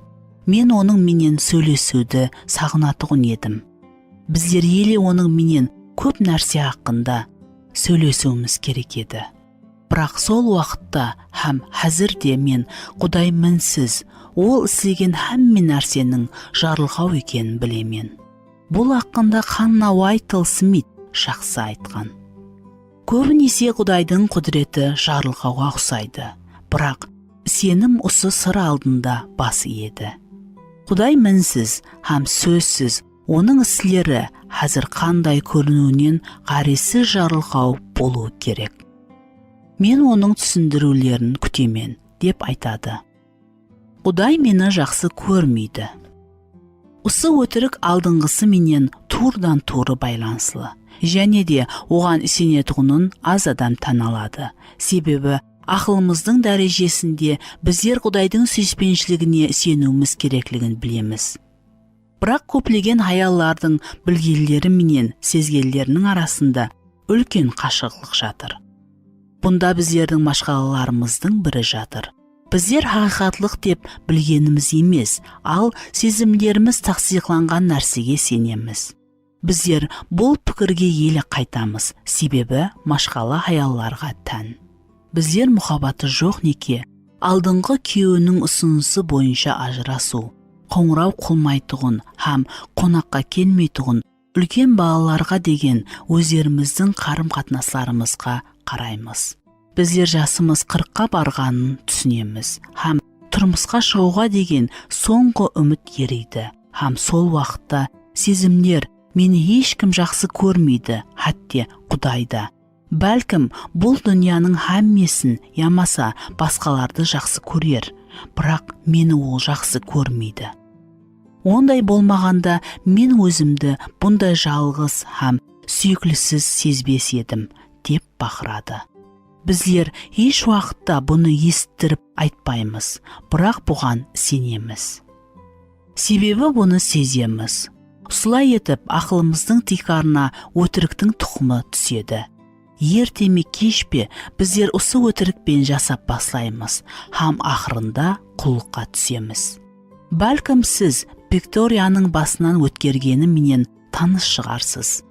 Мен оның менен сөйлесуді сағынатығын едім. Біздер еле оның менен көп нәрсе хақында сөйлесуіміз керек еді. Бірақ сол уақытта һәм әзірде мен Құдай мінсіз, ол істеген һәмме нәрсенің жарлықау екенін білемен. Бұл ақында Ханна Уайтл Смит жақсы айтқан. Көбінесе Құдайдың құдіреті жарылқауға ұқсайды, бірақ сенім осы сыр алдында басы еді. Құдай мінсіз һәм сөзсіз, оның істері әзір қандай көрінуінен ғаресіз жарылқау болуы керек. Мен оның түсіндірулерін күтемен деп айтады. Құдай мені жақсы көрмейді. Осы өтірік алдыңғысы менен турдан туры байланысылы, және де оған сенетұғынын аз адам тан алады. Себебі ақылымыздың дәрежесінде біздер Құдайдың сүйіспеншілігіне сенуіміз керектігін білеміз. Бірақ көплеген аяллардың білгелері менен сезгелерінің арасында үлкен қашықтық жатыр. Бұнда біздердің машқалаларымыздың бірі жатыр. Біздер хақиқатлық деп білгеніміз емес, ал сезімдеріміз тақсиқланған нәрсеге сенеміз. Біздер бұл пікірге елі қайтамыз, себебі машқалы аялларға тән. Біздер мұхаббаты жоқ неке, алдыңғы күйеуінің ұсынысы бойынша ажырасу, қоңырау қылмайтұғын һәм қонаққа келмейтұғын, үлкен балаларға деген өздеріміздің қарым-қатынастарымызға қараймыз. Біздер жасымыз 40-қа барғанын түсінеміз, һәм тұрмысқа шығуға деген соңғы үміт ериді, һәм сол уақытта сезімдер мені ешкім жақсы көрмейді, хәтте Құдайда. Бәлкім, бұл дүнияның һәммесін ямаса басқаларды жақсы көрер, бірақ мені ол жақсы көрмейді. Ондай болмағанда мен өзімді бұндай жалғыз һәм сүйкілсіз сезбес едім, деп бақырады. Біздер еш уақытта бұны естіріп айтпаймыз, бірақ бұған сенеміз. Себебі бұны сеземіз. Осылай етіп, ақылымыздың тикарына өтіріктің тұқымы түседі. Ерте ме кеш пе біздер осы өтірікпен жасап бастаймыз, һәм ақырында құлыққа түсеміз. Бәлкім сіз Викторияның басынан өткергені менен таныс шығарсыз.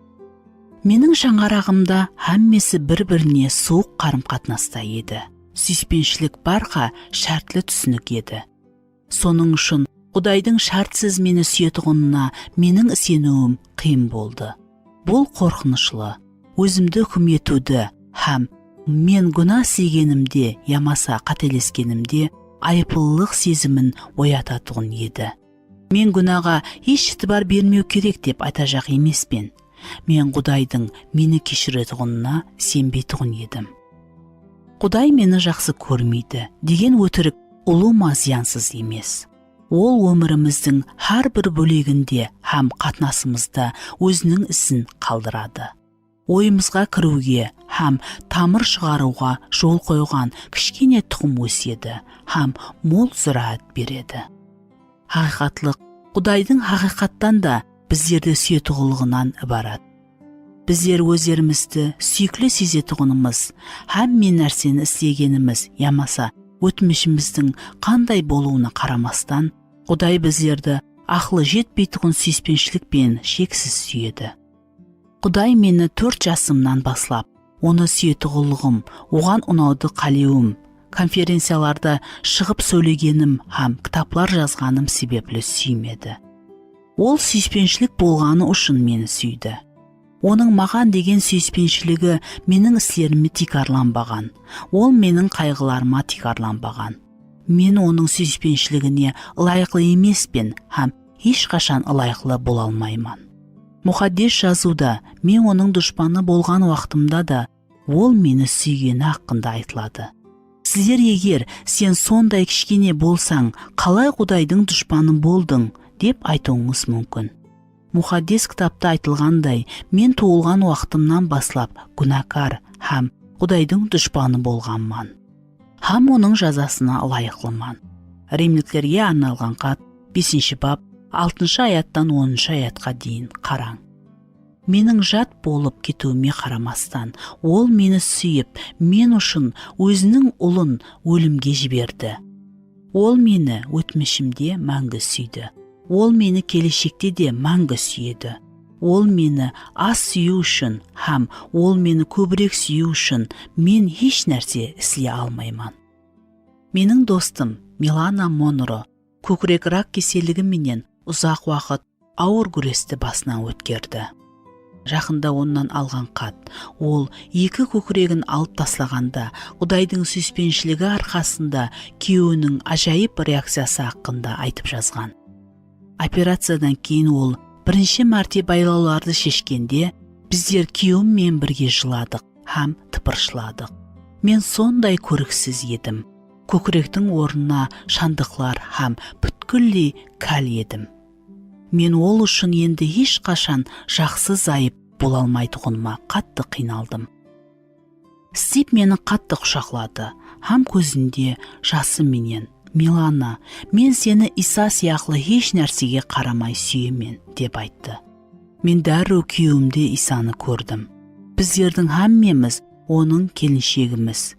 Менің шаңғарағымда һәммесі бір-біріне суық қарым-қатынаста еді. Сүйіспеншілік барға шартлы түсінік еді. Соның үшін Құдайдың шартсыз мені сүйетұғынына менің сенуім қиын болды. Бұл қорқынышлы, өзімді үкім етуді һәм мен гүнә істегенімде ямаса қателескенімде айыппұлдық сезімін оятатұғын еді. Мен гүнәға еш итибар бермеу керек деп айтажақ емеспен. Мен Құдайдың мені кешіретұғынына сенбейтұғын едім. Құдай мені жақсы көрмейді деген өтірік ұлыма зиянсыз емес. Ол өміріміздің һәр бір бөлегінде һәм қатынасымызда өзінің ісін қалдырады. Ойымызға кіруге һәм тамыр шығаруға жол қойған кішкене тұқым өседі һәм мол зiraat береді. Хақиқатлық Құдайдың хақиқаттан да біздерді сүйетұғылығынан ібарат. Біздер өздерімізді сүйіклі сезетұғынымыз һәм мен нәрсені істегеніміз ямаса өтмішіміздің қандай болуына қарамастан, Құдай біздерді ақылы жетпейтұғын сүйіспеншілікпен шексіз сүйеді. Құдай мені 4 жасымнан баслап, оны сүйетұғылығым, оған ұнауды қалеуім, конференцияларда шығып сөйлегенім һәм кітаплар жазғаным себеплі сүймеді. Ол сүйіспеншілік болғаны үшін мені сүйді. Оның маған деген сүйіспеншілігі менің істеріме тикарланбаған. Ол менің қайғыларыма тикарланбаған. Мен оның сүйіспеншілігіне лайықлы емеспен һәм ешқашан лайықлы бола алмаймын. Мұхаддис жазуда, мен оның дұшпаны болған уақытымда да, ол мені сүйгені хақында айтылады. Сіздер егер сен сондай кішкене болсаң, қалай Құдайдың дұшпаны болдың, деп айтуыңыз мүмкін. Мұхаддис кітапта айтылғандай, мен туылған уақытымнан баслап күнәкар һәм Құдайдың дұшпаны болғанмын. Һәм оның жазасына лайықлымын. Римліктерге арналған хат 5 бап 6 аяттан 10 аятқа дейін қараң. Менің жат болып кетуіме қарамастан, ол мені сүйіп, мен үшін өзінің ұлын өлімге жіберді. Ол мені өтмішімде мәңгі сүйді. Ол мені келешекте де мәңгі сүйеді. Ол мені аз сүю үшін һәм ол мені көбірек сүю үшін мен еш нәрсе істей алмаймын. Менің достым Милана Монро көкірек рак кеселігі менен ұзақ уақыт ауыр күресті басынан өткерді. Жақында онан алған хат, ол екі көкірегін алып тастағанда Құдайдың сүйіспеншілігі арқасында күйеуінің ажайып реакциясы хақында айтып жазған. Операциядан кейін ол бірінші мәрте байлауларды шешкенде, біздер күйеуіммен бірге жыладық, һәм тыпыршыладық. Мен сондай көріксіз едім. Көкіректің орнына шандықлар һәм бүткілдей кәл едім. Мен ол үшін енді ешқашан жақсы зайып бола алмайтұғыныма қатты қиналдым. Стив мені қатты құшақлады, һәм көзінде жасы менен: «Милана, мен сені Иса сияқлы еш нәрсеге қарамай сүйемен», деп айтты. Мен дәру күйеуімде Исаны көрдім. Біздердің һәммеміз оның келіншегіміз.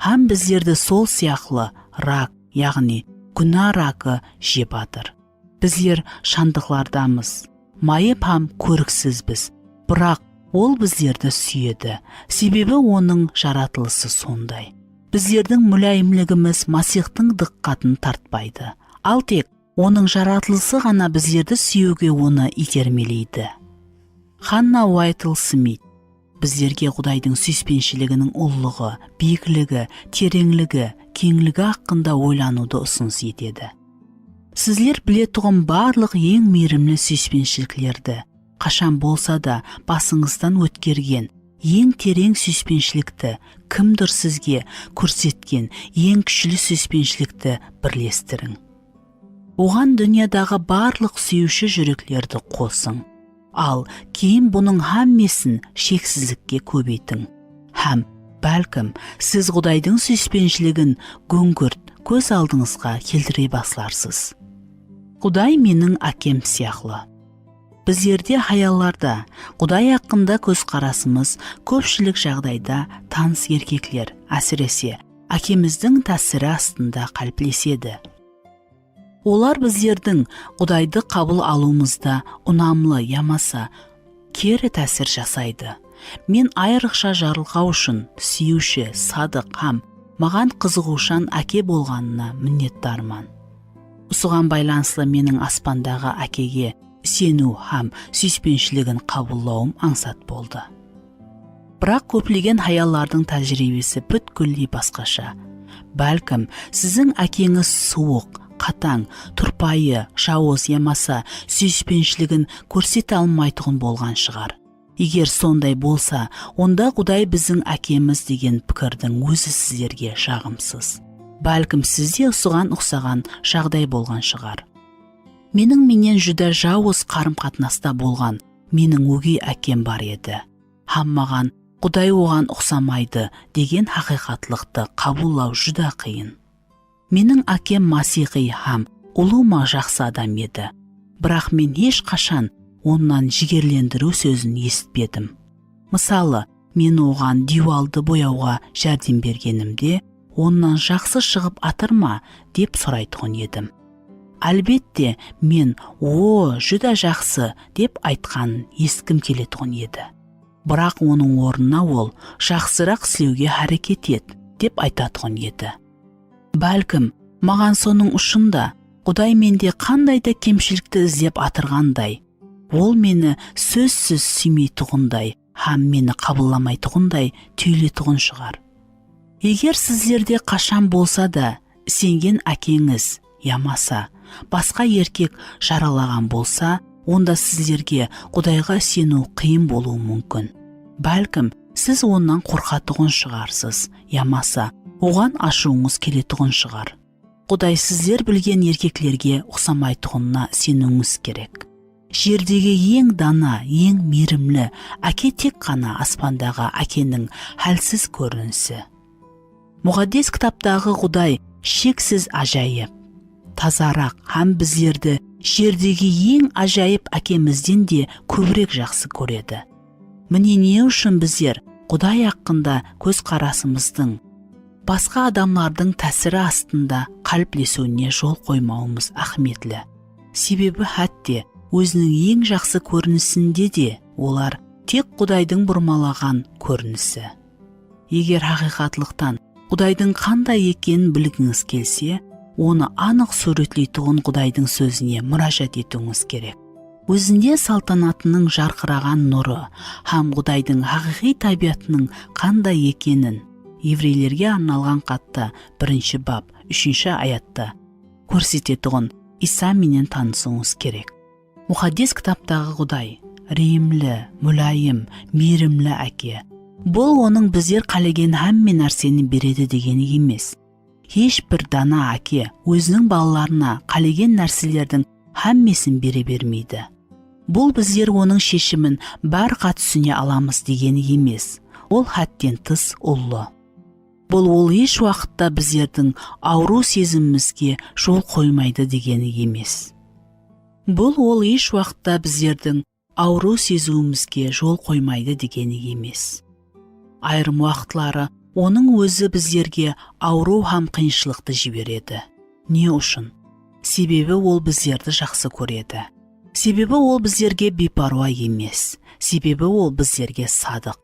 Һәм біздерді сол сияқлы рак, яғни күнә ракы жеп атыр. Біздер шандықлардамыз, майып һәм көріксізбіз, бірақ ол біздерді сүйеді, себебі оның жаратылысы сондай. Біздердің мүләйімлігіміз Масихтың диққатын тартпайды, ал тек оның жаратылысы ғана біздерді сүюге оны итермелейді. Ханна Уайтл Смит біздерге Құдайдың сүйіспеншілігінің ұлылығы, биіктігі, тереңлігі, кеңлігі хақында ойлануды ұсыныс етеді. Сіздер білетұғын барлық ең мейірімлі сүйіспеншіліктерді, қашан болса да басыңыздан өткерген ең терең сүйіспеншілікті, кімдір сізге көрсеткен ең күшілі сүйіспеншілікті бірлестірің. Оған дүниядағы барлық сүйуші жүректерді қосың. Ал кейін бұның һәммесін шексіздікке көбейтің. Һәм бәлкім сіз Құдайдың сүйіспеншілігін гүңгірт көз алдыңызға келтіре басыларсыз. Құдай менің әкем сияқлы. Біздерде хаялларда Құдай хақында көзқарасымыз көпшілік жағдайда таныс еркеклер, әсіресе әкеміздің тәсірі астында қалыптаседі. Олар біздердің Құдайды қабыл алуымызда ұнамлы ямаса кері тәсір жасайды. Мен айрықша жарылғау үшін сүйуші, садық һәм маған қызығушан әке болғанына міннеттармын. Осыған байланысты менің аспандағы әкеге сену һәм сүйіспеншілігін қабылдауым аңсат болды. Бірақ көптеген хаяллардың тәжірибесі бүткілдей басқаша. Бәлкім сіздің әкеңіз суық, қатаң, тұрпайы, жауыз ямаса сүйіспеншілігін көрсете алмайтұғын болған шығар. Егер сондай болса, онда Құдай біздің әкеміз деген пікірдің өзі сіздерге жағымсыз. Бәлкім сізде осыған ұқсаған жағдай болған шығар. Менен жүдә жауыз қарым-қатынаста болған менің өгей әкем бар еді. Һәм маған Құдай оған ұқсамайды деген хақиқатлықты қабылдау жүдә қиын. Менің әкем Масихи һәм ұлыма жақсы адам еді. Бірақ мен ешқашан оннан жігерлендіру сөзін естіпедім. Мысалы, мен оған дивалды бояуға жәрдем бергенімде, оннан жақсы шығып атырма деп сұрайтын едім. Әлбетте, мен жүдә жақсы деп айтқан ескім келетін еді. Бірақ оның орнына ол жақсырақ істеуге әрекет ет деп айтатын еді. Бәлкім, маған соның ұшында Құдай менде қандайда кемшілікті іздеп атырғандай, ол мені сөзсіз сүймейтұғындай, һәм мені қабылламайтұғындай түйілетұғын шығар. Егер сіздерде қашан болса да сенген әкеңіз ямаса басқа еркек жаралаған болса, онда сіздерге Құдайға сену қиын болуы мүмкін. Бәлкім, сіз оннан қорқатұғын шығарсыз, ямаса оған ашуыңыз келетұғын шығар. Құдай сіздер білген еркеклерге ұқсамайтұғынына сенуіңіз керек. Жердегі ең дана, ең мейірімлі әке тек қана аспандағы әкенің хәлсіз көрінісі. Мұқаддес кітаптағы Құдай шексіз ажайып, тазарақ һәм біздерді жердегі ең ажайып әкемізден де көбірек жақсы көреді. Міне не үшін біздер Құдай хақында көзқарасымыздың басқа адамлардың тәсірі астында қалыптасуына жол қоймауымыз ахметлі. Себебі хәтте өзінің ең жақсы көрінісінде де олар тек Құдайдың бұрмалаған көрінісі. Егер хақиқатлықтан Құдайдың қандай екенін білгіңіз келсе, оны анық суретлейтұғын Құдайдың сөзіне мұражат етуіңіз керек. өзінде салтанатының жарқыраған нұры һәм Құдайдың хақиқи табиатының қандай екенін еврейлерге арналған хатта 1 бап 3 аятта көрсететұғын Иса менен танысуыңыз керек. Мұқаддес кітаптағы Құдай рейімлі, мүлайым, мейірімлі әке. Бұл оның біздер қалеген һәмме нәрсені береді дегені емес. Ешбір дана әке өзінің балаларына қалеген нәрселердің һәммесін бере бермейді. Бұл біздер оның шешімін бәрқа түсіне аламыз дегені емес. Ол хәттен тыс ұлы. Бұл ол еш уақытта біздердің ауру сезімімізге жол қоймайды дегені емес. Бұл ол еш уақытта біздердің ауру сезуімізге жол қоймайды дегені емес. Айрым уақытлары оның өзі біздерге ауру һәм қиыншылықты жібереді. Не үшін? Себебі ол біздерді жақсы көреді. Себебі ол біздерге бейпаруа емес. Себебі ол біздерге садық.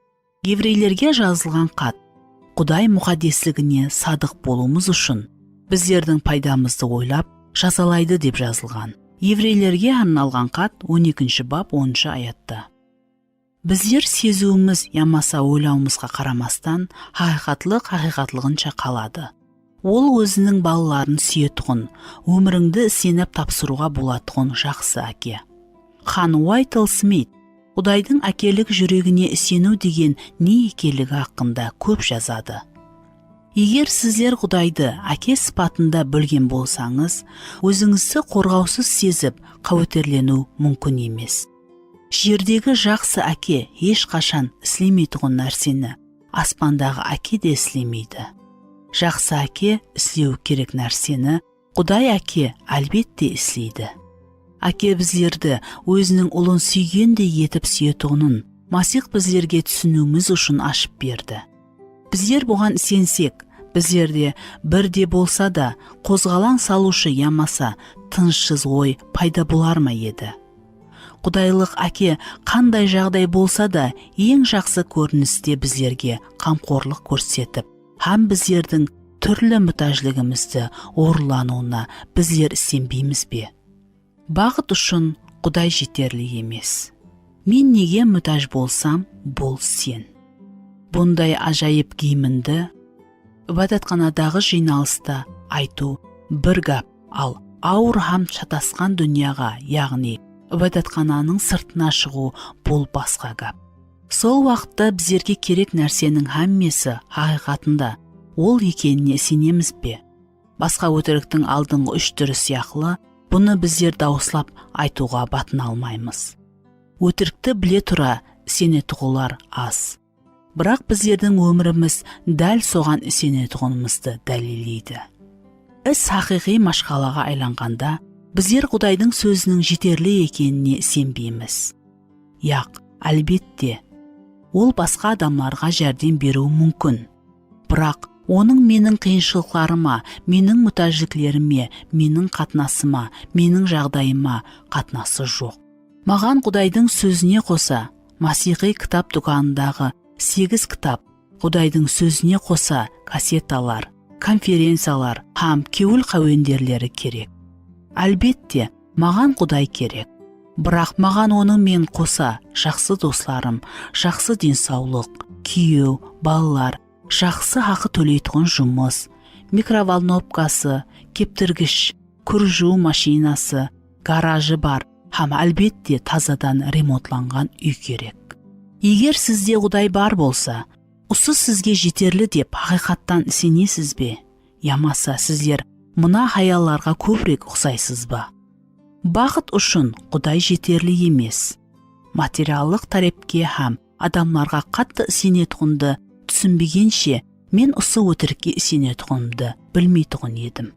Еврейлерге жазылған хат Құдай мұқаддеслігіне садық болуымыз үшін біздердің пайдамызды ойлап жазалайды деп жазылған. Еврейлерге арналған хат 12 бап 10 аятта. Біздер сезуіміз ямаса ойлауымызға қарамастан хақиқатлығынша қалады. Ол өзінің балаларын сүйетұғын, өміріңді сеніп тапсыруға болатұғын жақсы әке. Хан Уайтл Смит Құдайдың әкелік жүрегіне сену деген не екенлігі хақында көп жазады. Егер сіздер Құдайды әке сипатында білген болсаңыз, өзіңізді қорғаусыз сезіп, қауітерлену мүмкін емес. Жердегі жақсы әке ешқашан істемейтұғын нәрсені аспандағы әке де істемейді. Жақсы әке істеу керек нәрсені Құдай әке әлбетте істейді. Әке біздерді өзінің ұлын сүйгендей етіп сүйетұғынын Масих біздерге түсінуіміз үшін ашып берді. Біздер бұған сенсек, біздерде бірде болса да қозғалаң салушы ямаса тынышсыз ой пайда болар ма еді. Құдайлық әке қандай жағдай болса да ең жақсы көріністе біздерге қамқорлық көрсетіп, һәм біздердің түрлі мұқтажлығымызды орынлануына біздер сенбейміз бе? Бағыт үшін Құдай жетерлі емес. Мен неге мұқтаж болсам, бол сен. Бұндай ажайып киімінді ибадатханадағы жиналыста айту бір гап, ал ауыр һәм шатасқан дүнияға, яғни ибадатхананың сыртына шығу бұл басқа гап. Сол уақытта біздерге керек нәрсенің һәммесі хақиқатында ол екеніне сенеміз бе? Басқа өтіріктің алдыңғы 3 түрі сияқлы, бұны біздер дауыслап айтуға батын алмаймыз. Өтірікті біле тұра сенетұғылар аз. Бірақ біздердің өміріміз дәл соған сенетұғынымызды дәлелейді. Іс хақиқи машқалаға айланғанда, біздер Құдайдың сөзінің жетерлі екеніне сенбейміз. Яқ, әлбетте, ол басқа адамларға жәрдем беруі мүмкін. Бірақ оның менің қиыншылықтарыма, менің мұқтаждықлеріме, менің қатынасыма, менің жағдайыма қатынасы жоқ. Маған Құдайдың сөзіне қоса, Масихи кітап дүканындағы 8 кітап, Құдайдың сөзіне қоса кассеталар, конференциялар һәм кеуіл қауендерлері керек. Әлбетте, маған Құдай керек. Бірақ маған оның мен қоса жақсы достарым, жақсы денсаулық, күйеу, балалар, жақсы ақы төлейтұғын жұмыс, микроволновкасы, кептіргіш, күр жуу машинасы, гаражы бар, һәм әлбетте тазадан ремонтланған үй керек. Егер сізде Құдай бар болса, осы сізге жетерлі деп хақиқаттан сенесіз бе? Ямаса сіздер мына хаяларға көбірек ұқсайсыз ба? Бақыт үшін Құдай жетерлі емес. Материалдық тарапке һәм адамларға қатты сенетұғынды түсінбегенше, мен осы өтірікке сенетұғынымды білмейтұғын едім.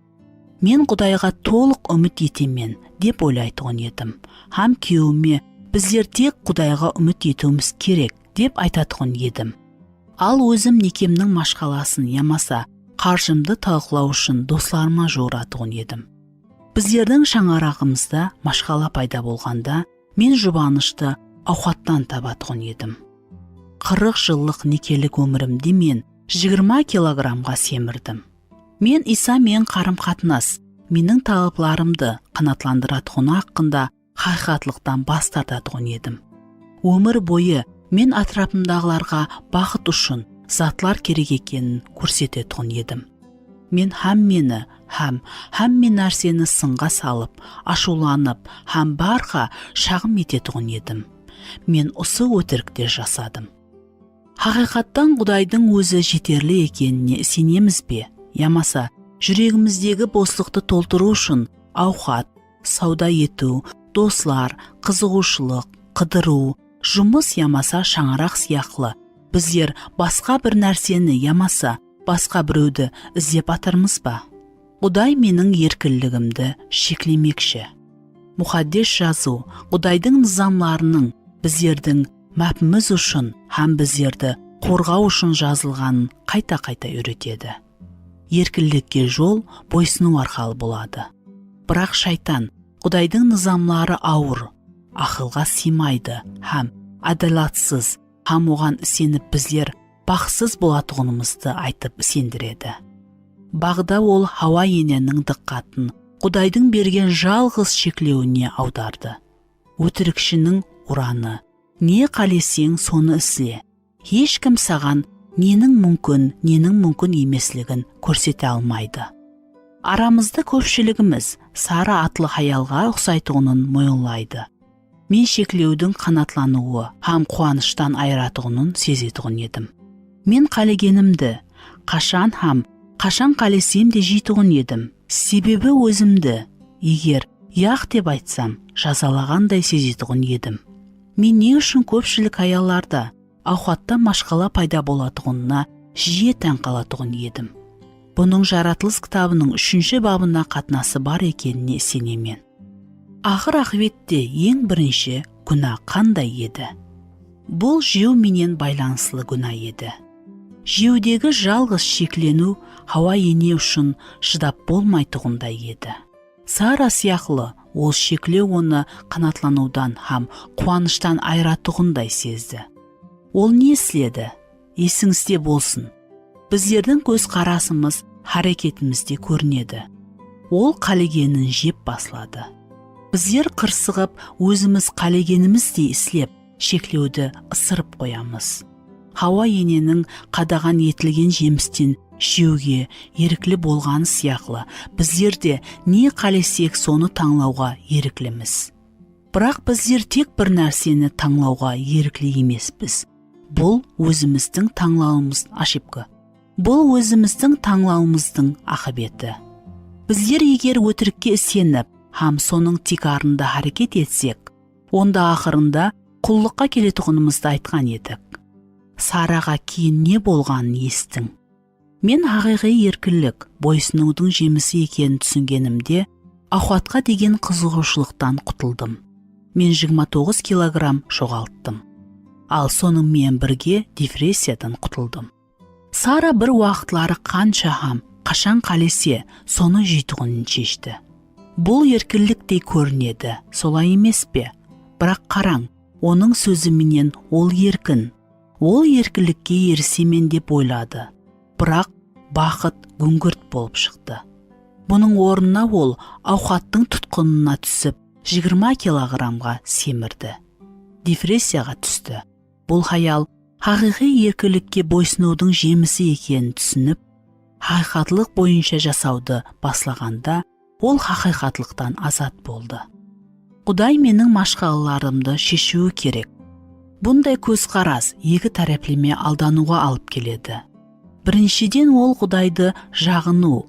Мен Құдайға толық үміт етемен деп ойлайтұғын едім. Һәм күйеуіме біздер тек Құдайға үміт етуіміз керек деп айтатұғын едім. Ал өзім некемнің машқаласын ямаса қаржымды талқылау үшін достарыма жоратұғын едім. Біздердің шаңырағымызда машқала пайда болғанда, мен жұбанышты ауқаттан табатұғын едім. 40 жыллық некелік өмірімде мен 20 килограммға семірдім. Мен Иса мен қарым қатынас, менің талапларымды қанатландыратұғыны хақында хақиқатлықтан бас тартатұғын едім. Өмір бойы мен атрапымдағыларға бақыт үшін затлар керек екенін көрсететұғын едім. Мен мені, мен нәрсені сынға салып, ашуланып, барға шағым ететұғын едім. Мен осы өтірікте жасадым. Хақиқаттан Құдайдың өзі жетерлі екеніне сенеміз бе? Ямаса, жүрегіміздегі босылықты толтыру үшін ауқат, сауда ету, достар, қызығушылық, қыдыру, жұмыс ямаса шаңырақ сияқлы. Біздер басқа бір нәрсені ямаса басқа біреуді іздеп атырмыз ба? Құдай менің еркіндігімді шектемекші. Мұқаддес жазу Құдайдың низамларының біздердің мәпіміз үшін біздерді қорғау үшін жазылғанын қайта-қайта үйретеді. Еркіндікке жол бойсыну арқылы болады. Бірақ шайтан Құдайдың низамлары ауыр, ақылға сыймайды, адалатсыз, оған сеніп біздер бақсыз болатұғынымызды айтып сендіреді. Бағда ол Хауа ененің диққатын Құдайдың берген жалғыз шектеуіне аударды. Өтірікшінің ұраны, не қалесең соны ісіле. Ешкім саған ненің мүмкін емеслігін көрсете алмайды. Арамызда көпшілігіміз сары атлы хаялға ұқсайтұғынын мойынлайды. Мен шектеудің қанатлануы, қуаныштан айыратұғынын сезетұғын едім. Мен қалегенімді, қашан қалесем де жейтұғын едім. Себебі өзімді, егер яқ деп айтсам, жазалағандай сезетұғын едім. Мен не үшін көпшілік аяларда ауқатта машқала пайда болатұғынына жиі таң қалатұғын едім. Бұның жаратылыс кітабының 3 бабына қатынасы бар екеніне сенемен. Ақыр ақыретте ең бірінші күнә қандай еді? Бұл жеу менен байланыслы күнә еді. Жеудегі жалғыз шеклену Хауа ене үшін шыдап болмайтұғындай еді. Сара сияқлы ол шеклеу оны қанатланудан қуаныштан айыратұғындай сезді. Ол не істеді? Есіңізде болсын. Біздердің көз қарасымыз харекетімізде көрінеді. Ол қалегенін жеп басылады. Біздер қырсығып, өзіміз қалегеніміздей іслеп, шеклеуді ысырып қоямыз. Хауа ененің қадаған етілген жемістен жеуге ерікілі болғаны сияқлы, біздерде не қалесек соны таңлауға ерікіліміз. Бірақ біздер тек бір нәрсені таңлауға ерікілі емеспіз. Бұл өзіміздің таңлауымыздың ақыбеті. Біздер егер өтірікке сеніп, соның тикарында харекет етсек, онда ақырында құллыққа келетұғынымызды айтқан едік. Сараға кейін не болғанын естің. Мен хақиқи еркіндік бойсынудың жемісі екенін түсінгенімде, ауқатқа деген қызығушылықтан құтылдым. Мен 29 килограмм жоғалттым. Ал сонымен бірге депрессиядан құтылдым. Сара бір уақытлары қашан қалесе соны жейтұғынын шешті. Бұл еркіндіктей көрінеді, солай емес пе? Бірақ қараң, оның сөзіменен ол еркін. Ол еркіндікке ерісемен деп ойлады. Бірақ бақыт гүңгірт болып шықты. Бұның орнына ол ауқаттың тұтқынына түсіп, 20 килограммға семірді. Депрессияға түсті. Бұл хаял хақиқи еркіндікке бойсынудың жемісі екенін түсініп, хақиқатлық бойынша жасауды баслағанда, ол хақиқатлықтан азат болды. Құдай менің машқалаларымды шешуі керек. Бұндай көзқарас екі тараплеме алдануға алып келеді. Біріншіден ол Құдайды жағыну,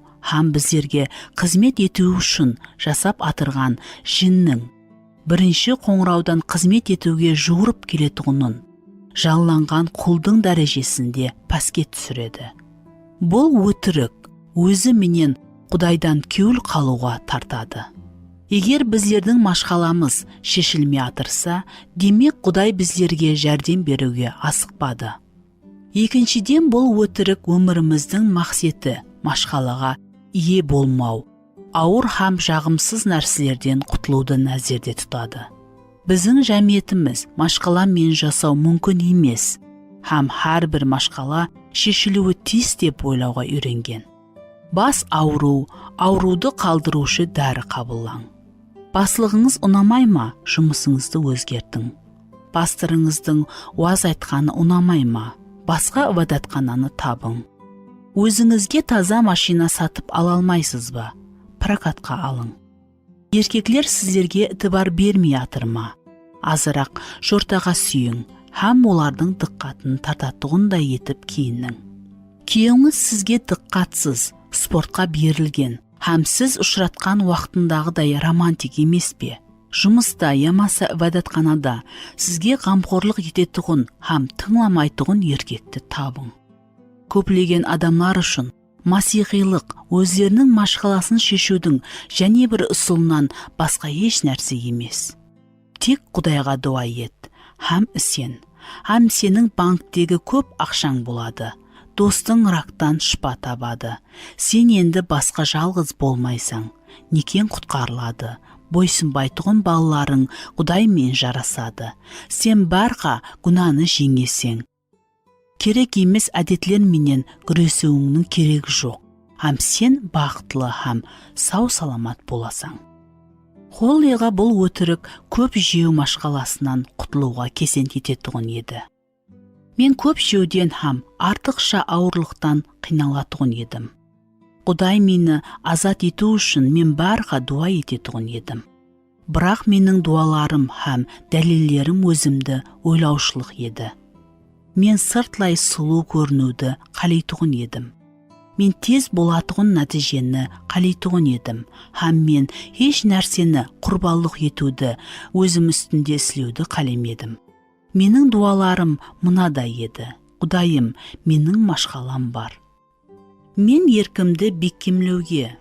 біздерге қызмет ету үшін жасап атырған жиннің бірінші қоңыраудан қызмет етуге жуырып келетұғынын, жалланған құлдың дәрежесінде пәске түсіреді. Бұл өтірік өзі менен Құдайдан кеул қалуға тартады. Егер біздердің машқаламыз шешілмей атырса, демек Құдай біздерге жәрдем беруге асықпады. Екіншіден бұл өтірік өміріміздің мақсеті машқалаға ие болмау, ауыр жағымсыз нәрселерден құтылуды назерде тұтады. Біздің жәмиетіміз машқаламен жасау мүмкін емес, әрбір машқала шешілуі тиіс деп ойлауға үйренген. Бас ауруды қалдырушы дәрі қабыллаң. Баслығыңыз ұнамай ма, жұмысыңызды өзгертің. Пасторыңыздың уаз айтқаны ұнамай ма, басқа ибадатхананы табың. Өзіңізге таза машина сатып ала алмайсыз ба, прокатқа алың. Еркеклер сіздерге ітібар бермей атыр ма, азырақ жортаға сүйің, һәм олардың диққатын тартатығындай етіп киінің. Күйеуіңіз сізге диққатсыз, спортқа берілген, һәм сіз ұшыратқан уақытындағыдай романтик емес пе? Жұмыста ямаса ибадатханада сізге қамқорлық ететұғын һәм тыңламайтұғын еркекті табың. Көплеген адамлар үшін масихилық өздерінің машқаласын шешудің және бір ұсылынан басқа еш нәрсе емес. Тек Құдайға дуа ет, һәм сен, һәм сенің банктегі көп ақшаң болады. Достың рактан шипа табады. Сен енді басқа жалғыз болмайсың. Некен құтқарылады. Бойсынбайтұғын балаларың Құдаймен жарасады. Сен барға күнәні жеңесең. Керек емес әдетлерменен күресуіңнің керегі жоқ. Һәм сен бақытлы һәм сау саламат боласың. Холлиға бұл өтірік көп жеу машқаласынан құтылуға кесен ететұғын еді. Мен көп жеуден һәм артықша ауырлықтан қиналатұғын едім. Құдай мені азат ету үшін мен барға дуа ететұғын едім. Бірақ менің дуаларым һәм дәлелдерім өзімді ойлаушылық еді. Мен сыртлай сұлу көрінуді қалайтұғын едім. Мен тез болатұғын нәтижені қалайтұғын едім. Һәм мен еш нәрсені құрбалық етуді өзім үстінде сілеуді қалемедім. Менің дуаларым мынада еді. Құдайым, менің машқалам бар. Мен еркімді бекемлеуге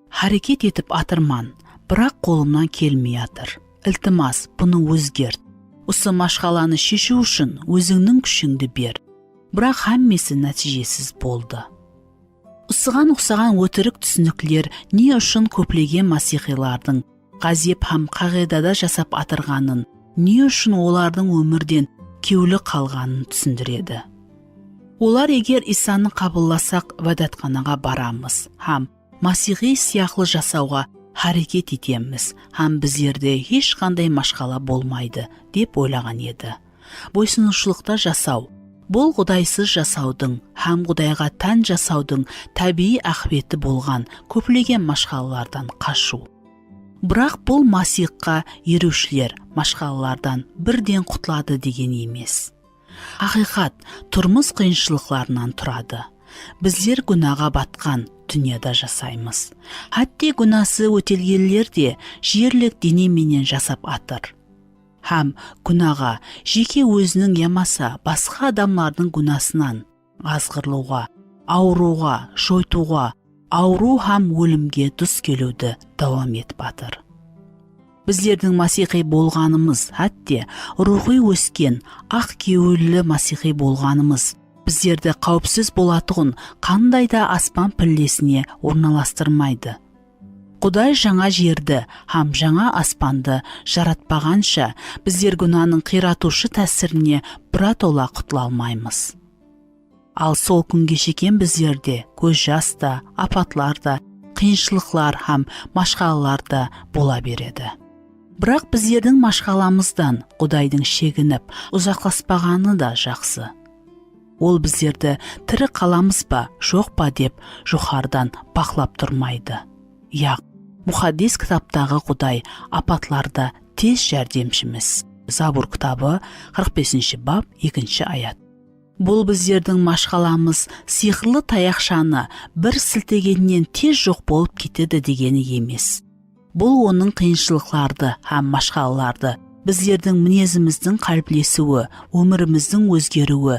харекет етіп атырман, бірақ қолымнан келмей атыр. Ілтимас, бұны өзгерт. Осы машқаланы шешу үшін өзіңнің күшіңді бер. Бірақ һәммесі нәтижесіз болды. Осыған ұқсаған өтірік түсініктер не үшін көплеген масихилардың ғазеп һәм қағидада жасап атырғанын, не үшін олардың өмірден кеулі қалғанын түсіндіреді. Олар егер Исаны қабылдасақ ибадатханаға барамыз, һәм масихи сияқлы жасауға харекет етеміз, һәм біздерде ешқандай машқала болмайды деп ойлаған еді. Бойсынушылықта жасау, бұл Құдайсыз жасаудың һәм Құдайға тән жасаудың табиғи ақыбеті болған көплеген машқалалардан қашу. Бірақ бұл масихқа ерушілер машқалалардан бірден құтылады деген емес. Ақиқат тұрмыс қиыншылықтарынан тұрады. Біздер күнәға батқан дүнияда жасаймыз. Хәтте күнәсі өтелгендер де жерлік денеменен жасап атыр. Һәм күнәға жеке өзінің ямаса басқа адамлардың күнәсынан азғырлауға, ауруға, жойтуға, ауру һәм өлімге тұс келуді давам етіп атыр. Біздердің масихи болғанымыз, хәтте рухи өскен, ақ кеуілі масихи болғанымыз, біздерді қауіпсіз болатұғын қандай да аспан піллесіне орналастырмайды. Құдай жаңа жерді һәм жаңа аспанды жаратпағанша, біздер күнәнің қиратушы тәсіріне біратола құтыла алмаймыз. Ал сол күнге шекен біздерде көз жаста, апатларда, қиыншылықтар һәм машқалаларда бола береді. Бірақ біздердің машқаламыздан Құдайдың шегініп, ұзақласпағаны да жақсы. Ол біздерді тірі қаламыз ба, жоқ па деп жоғарыдан бақылап тұрмайды. Яқ, мұхаддис кітаптағы Құдай апатларда тез жәрдемшіміз. Забур кітабы 45 бап 2 аят. Бұл біздердің машқаламыз сиқырлы таяқшаны бір сілтегеннен тез жоқ болып кетеді дегені емес. Бұл оның қиыншылықтарды һәм машқалаларды біздердің мінезіміздің қалыптасуы, өміріміздің өзгеруі,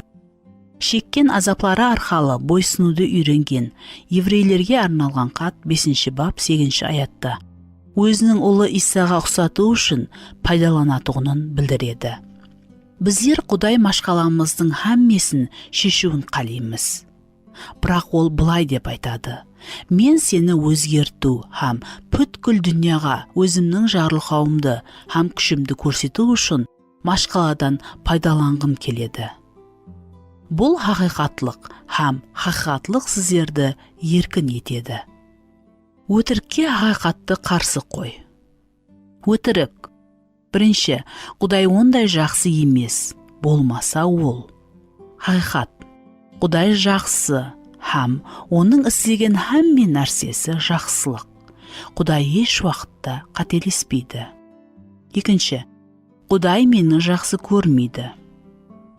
шеккен азаплары арқылы бойсынуды үйренген. Еврейлерге арналған хат 5 бап 8 аятта өзінің ұлы Исаға ұқсату үшін пайдаланатұғынын білдіреді. Біздер Құдай машқаламыздың һәммесін шешуін қалаймыз. Бірақ ол былай деп айтады: мен сені өзгерту һәм бүткіл дүнияға өзімнің жарылқауымды һәм күшімді көрсету үшін машқаладан пайдаланғым келеді. Бұл хақиқатлық һәм хақиқатлық сіздерді еркін етеді. Өтірікке хақиқатты қарсы қой. Өтірік. Бірінші, Құдай ондай жақсы емес, болмаса ол. Хақиқат. Құдай жақсы, һәм оның істеген һәмме нәрсесі жақсылық. Құдай еш уақытта қателеспейді. Екінші, Құдай мені жақсы көрмейді.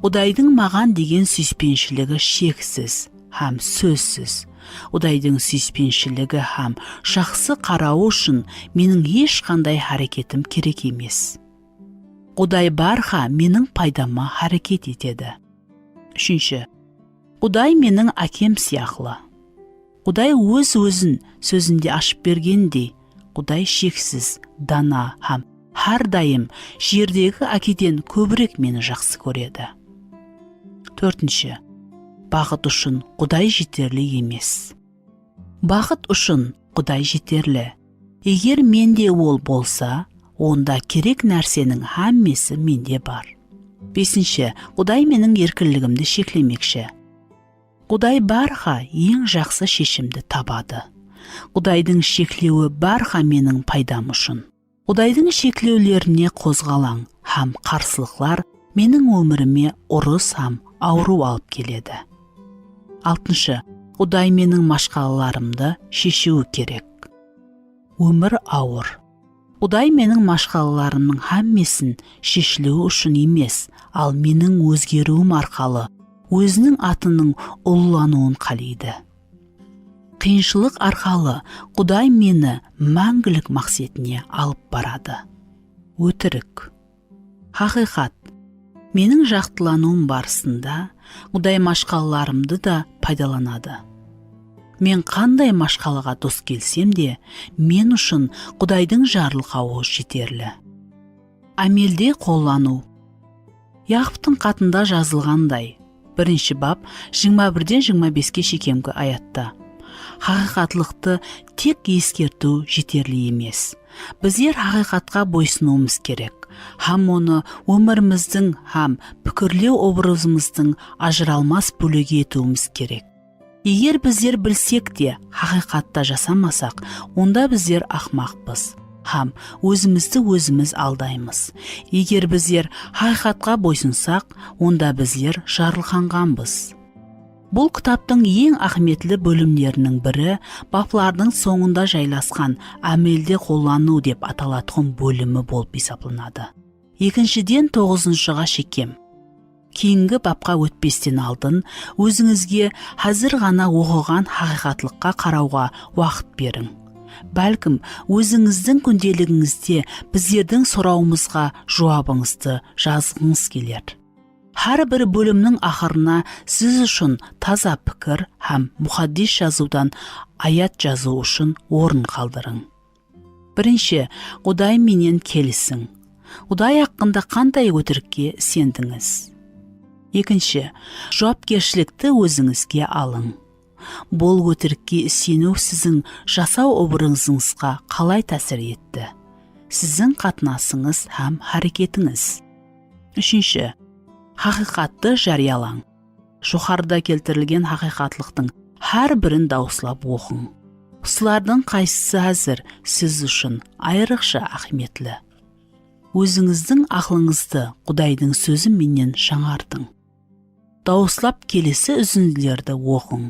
Құдайдың маған деген сүйіспеншілігі шексіз һәм сөзсіз. Құдайдың сүйіспеншілігі һәм жақсы қарауы үшін менің ешқандай әрекетім керек емес. Құдай барға менің пайдама әрекет етеді. Үшінші, Құдай менің әкем сияқлы. Құдай өз-өзін сөзінде ашып бергендей, Құдай шексіз, дана һәм әрдайым жердегі әкеден көбірек мені жақсы көреді. Төртінші, бақыт үшін Құдай жетерлі емес. Бақыт үшін Құдай жетерлі. Егер менде ол болса, онда керек нәрсенің һәммесі менде бар. Бесінші, Құдай менің еркіндігімді шектемекші. Құдай барға ең жақсы шешімді табады. Құдайдың шектеуі барға менің пайдам үшін. Құдайдың шектеулеріне қозғалаң һәм қарсылықтар менің өміріме ұрыс һәм ауру алып келеді. Алтыншы, Құдай менің машқалаларымды шешуі керек. Өмір ауыр. Құдай менің машқалаларымның һәммесін шешілуі үшін емес, ал менің өзгеруім арқалы өзінің атының ұлылануын қалайды. Қиыншылық арқалы Құдай мені мәңгілік мақсатына алып барады. Өтірік. Хақиқат. Менің жақтылануым барысында Құдай машқалаларымды да пайдаланады. Мен қандай машқалаға дос келсем де, мен үшін Құдайдың жарылқауы жетерлі. Амелде қолдану. Яқыптың хатында жазылғандай, 1 бап 21-25 шекемгі аятта. Хақиқатлықты тек ескерту жетерлі емес. Біздер хақиқатқа бойсынуымыз керек, һәм оны өміріміздің һәм пікірлеу образымыздың ажыралмас бөлігі етуіміз керек. Егер біздер білсек те хақиқатта жасамасақ, онда біздер ақмақпыз һәм өзімізді өзіміз алдаймыз. Егер біздер хақиқатқа бойсынсақ, онда біздер жарылқанғанбыз. Бұл кітаптың ең ахметлі бөлімдерінің бірі баплардың соңында жайласқан амелде қолдану деп аталатын бөлімі болып есептелінеді. Екіншіден 9-ға шекем. Кейінгі бапқа өтпестен алдын өзіңізге қазір ғана оқыған хақиқатлыққа қарауға уақыт берің. Бәлкім, өзіңіздің күнделігіңізде біздердің сұрауымызға жауабыңызды жазғыңыз келер. Әр бір бөлімнің ақырына сіз үшін таза пікір һәм мұхаддис жазудан аят жазу үшін орын қалдырың. Бірінші, Құдай менен келісің. Құдай haqqында қандай өтірікке сендіңіз? Екінші, жауапкершілікті өзіңізге алың. Бұл өтірікке сену сіздің жасау образыңызға қалай тәсір етті? Сіздің қатынасыңыз һәм әрекетіңіз. Үшінші, хақиқатты жариялаң. Жоғарыда келтірілген хақиқатлықтың әр бірін дауыслап оқың. Осылардың қайсысы әзір сіз үшін айрықша ахметлі? Өзіңіздің ақылыңызды Құдайдың сөзі менен жаңартың. Дауыслап келесі үзінділерді оқың.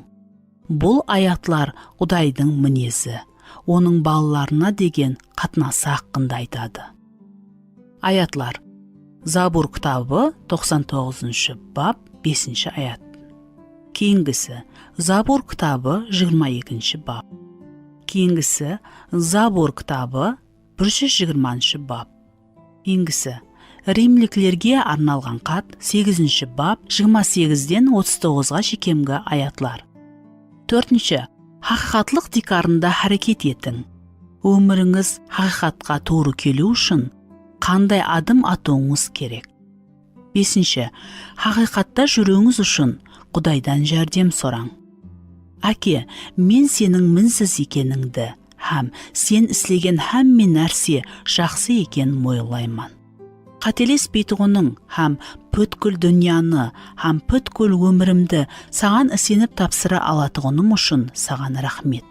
Бұл аятлар Құдайдың мінезі, оның балаларына деген қатынасы haqqында айтады. Аятлар. Забур кітабы 99 бап 5 аят. Кейінгісі Забур кітабы 22 бап. Кейінгісі Забур кітабы 120 бап. Кейінгісі Римліктерге арналған хат 8 бап 28-ден 39-ға шекемгі аятлар. Төртінші, хақиқатлық дикарында әрекет етің. Өміріңіз хақиқатқа тура келу үшін қандай адым атуыңыз керек? Бесінші, хақиқатта жүруіңіз үшін Құдайдан жәрдем сұраң. Әке, мен сенің мінсіз екеніңді, һәм сен істеген һәмме нәрсе жақсы екенін ойлаймын. Қателеспейтұғының һәм бүткіл дүнияны һәм бүткіл өмірімді саған сеніп тапсыра алатұғыным үшін саған рахмет.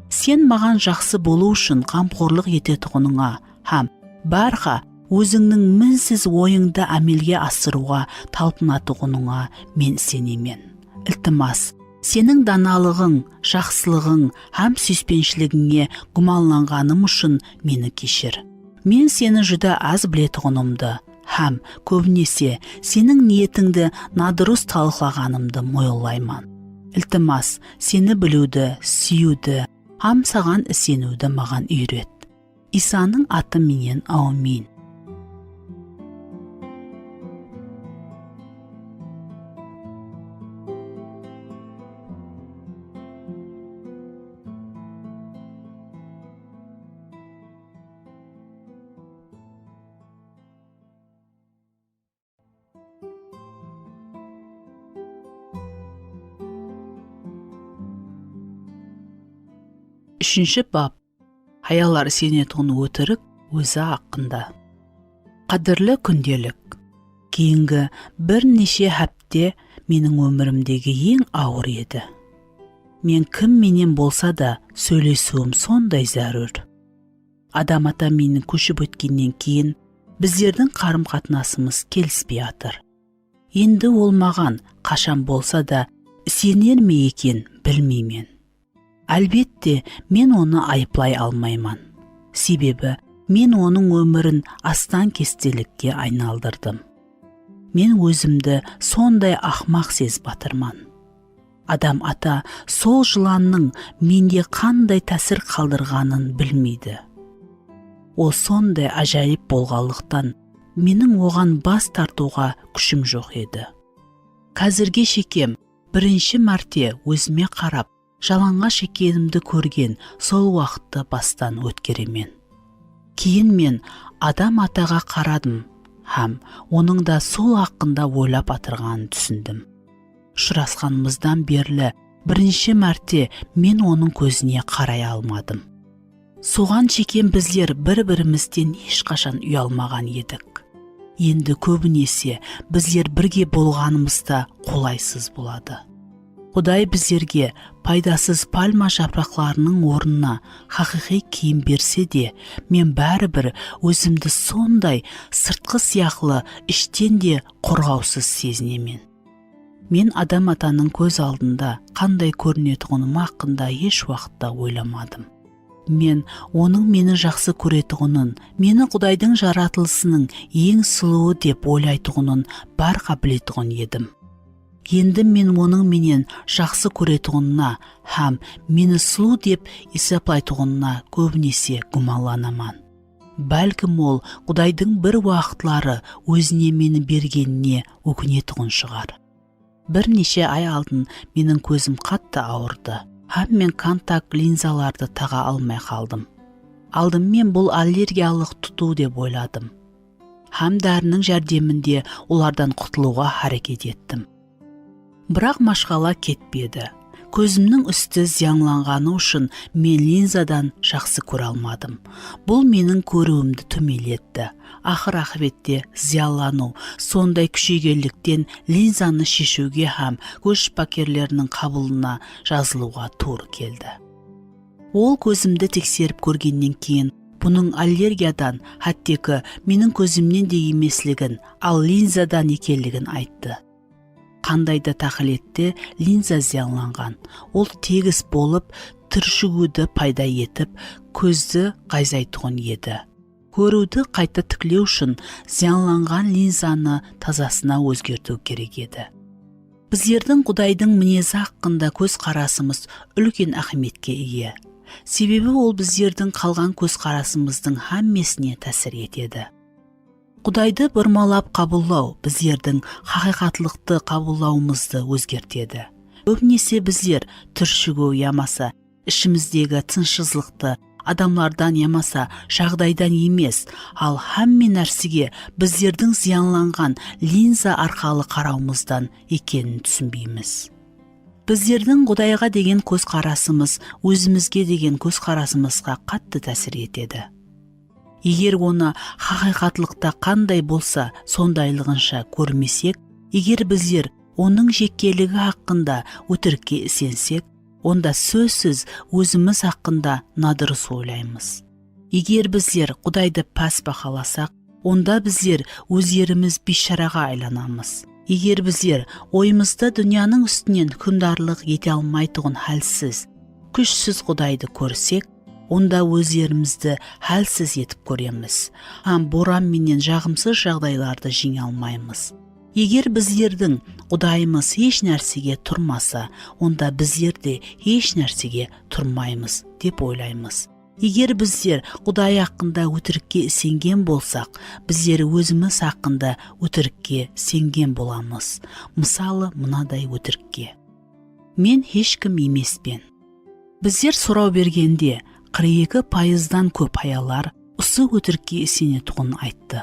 Сен маған жақсы болу үшін қамқорлық ететұғыныңа һәм барға өзіңнің мінсіз ойыңды әмелге асыруға талпынатығыныңа мен сенемен. Iltimos, сенің даналығың, жақсылығың һәм сүйіспеншілігіңе гуманланғаным үшін мені кешір. Мен сені жүдә аз білетұғынымды, һәм көбінесе сенің ниетіңді надырыс талқылағанымды мойылайман. Iltimos, сені білуді, сүюді, һәм саған сенуді маған үйрет. Исаның аты менен аумин. Үшінші бап. Аялар сенетұғын өтірік өзі ақында. Қадірлі күнделік. Кейінгі бірнеше хәпте менің өмірімдегі ең ауыр еді. Мен кім менен болса да сөйлесуім сондай зәрүр. Адам ата менің көшіп өткеннен кейін біздердің қарым-қатынасымыз келіспей атыр. Енді ол маған қашан болса да сенер ме екен білмеймін. Әлбетте, мен оны айыплай алмайман. Себебі, мен оның өмірін астан кестелікке айналдырдым. Мен өзімді сондай ақмақ сез батырман. Адам ата сол жыланның менде қандай тәсір қалдырғанын білмейді. Ол сондай ажайып болғалықтан, менің оған бас тартуға күшім жоқ еді. Қазірге шекем бірінші мәрте өзіме қарап, жалаңаш екенімді көрген сол уақытты бастан өткеремен. Кейін мен адам атаға қарадым, һәм оның да сол хақында ойлап атырғанын түсіндім. Ұшырасқанымыздан берлі бірінші мәрте мен оның көзіне қарай алмадым. Соған шекем біздер бір-бірімізден ешқашан ұялмаған едік. Енді көбінесе біздер бірге болғанымызда қолайсыз болады. Құдай біздерге пайдасыз пальма жапырақтарының орнына хақиқи киім берсе де, мен бәрібір өзімді сондай сыртқы сияқлы іштен де қорғаусыз сезінемін. Мен адам атаның көз алдында қандай көрінетұғыным хақында еш уақытта ойламадым. Мен оның мені жақсы көретұғынын, мені Құдайдың жаратылысының ең сұлуы деп ойлайтұғынын барға білетұғын едім. Енді мен оның менен жақсы көретұғынына һәм мені сұлу деп есептейтұғынына көбінесе гуманланаман. Бәлкім ол Құдайдың бір уақытлары өзіне мені бергеніне өкінетұғын шығар. Бірнеше ай алдын менің көзім қатты ауырды, һәм мен контакт линзаларды таға алмай қалдым. Алдымен бұл аллергиялық тұту деп ойладым. Һәм дәрінің жәрдемінде олардан құтылуға харекет еттім. Бірақ машқала кетпеді. Көзімнің үсті зиянланғаны үшін мен линзадан жақсы көре алмадым. Бұл менің көруімді төмелетті. Ақыр-ақыретте зиялану сондай күшейгендіктен линзаны шешуге һәм көз шпакерлерінің қабылына жазылуға тура келді. Ол көзімді тексеріп көргеннен кейін бұның аллергиядан, хаттекі менің көзімнен де емеслігін, ал линзадан екенлігін айтты. Қандайда тақылетте линза зиянланған. Ол тегіс болып, түршігуді пайда етіп, көзді қайзайтұғын еді. Көруді қайта тіклеу үшін зиянланған линзаны тазасына өзгерту керек еді. Біздердің Құдайдың мінезі хақында көз қарасымыз үлкен ахметке ие. Себебі ол біздердің қалған көз қарасымыздың һәммесіне тәсір етеді. Құдайды бұрмалап қабылдау біздердің хақиқатлықты қабылдауымызды өзгертеді. Көбінесе біздер түршігу ямаса, ішіміздегі тынышсыздықты адамlardan ямаса жағдайдан емес, ал һәмме нәрсеге біздердің зиянланған линза арқалы қарауымыздан екенін түсінбейміз. Біздердің Құдайға деген көзқарасымыз өзімізге деген көзқарасымызға қатты тәсір етеді. Егер оны хақиқатлықта қандай болса сондайлығынша көрмесек, егер біздер оның жеккелігі хақында өтірікке сенсек, онда сөзсіз өзіміз хақында надырыс ойлаймыз. Егер біздер Құдайды пәс бақаласақ, онда біздер өздеріміз бейшараға айланамыз. Егер біздер ойымызда дүнияның үстінен күндарлық ете алмайтұғын хәлсіз, күшсіз Құдайды көрсек, онда өздерімізді хәлсіз етіп көреміз. Боран менен жағымсыз жағдайларды жеңе алмаймыз. Егер біздердің Құдайымыз еш нәрсеге тұрмаса, онда біздер де еш нәрсеге тұрмаймыз деп ойлаймыз. Егер біздер Құдай хақында өтірікке сенген болсақ, біздер өзіміз хақында өтірікке сенген боламыз. Мысалы, мынадай өтірікке: мен ешкім емеспен. Біздер сұрау бергенде 42%-дан көп аялар осы өтірікке сенетұғын айтты.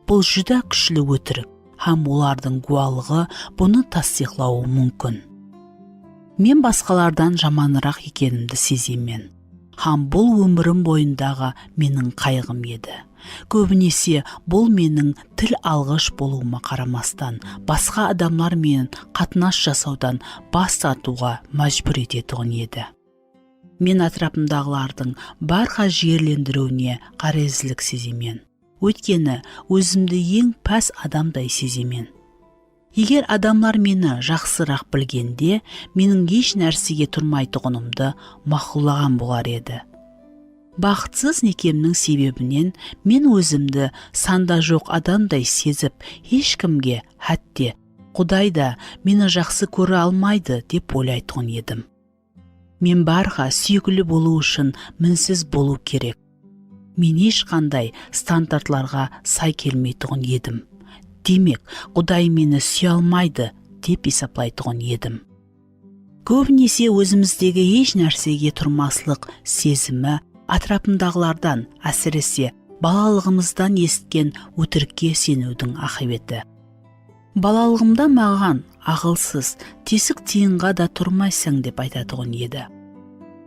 Бұл жүда күшлі өтірік, олардың гуалығы бұны тасдиқлауы мүмкін. Мен басқалардан жаманырақ екенімді сеземен. Бұл өмірім бойындағы менің қайғым еді. Көбінесе бұл менің тіл алғыш болуыма қарамастан, басқа адамдар мен қатынас жасаудан бас тартуға мәжбүр ететұғын еді. Мен атрапымдағылардың барға жерлендіруіне қарезілік сеземен. Өйткені өзімді ең пәс адамдай сеземен. Егер адамлар мені жақсырақ білгенде, менің еш нәрсеге тұрмайтұғынымды мақұллаған болар еді. Бақытсыз некемнің себебінен мен өзімді санда жоқ адамдай сезіп, ешкімге, хәтте Құдай да мені жақсы көре алмайды деп ойлайтұғын едім. Мен барға сүйгілі болу үшін мінсіз болу керек. Мен ешқандай стандартларға сай келмейтұғын едім. Демек, Құдай мені сүйе алмайды деп есептейтұғын едім. Көбінесе өзіміздегі еш нәрсеге тұрмаслық сезімі атрапымдағылардан, әсіресе балалығымыздан есткен өтірікке сенудің ақибеті. Балалығымда маған ақылсыз, тесік тиынға да тұрмайсың деп айтатұғын еді.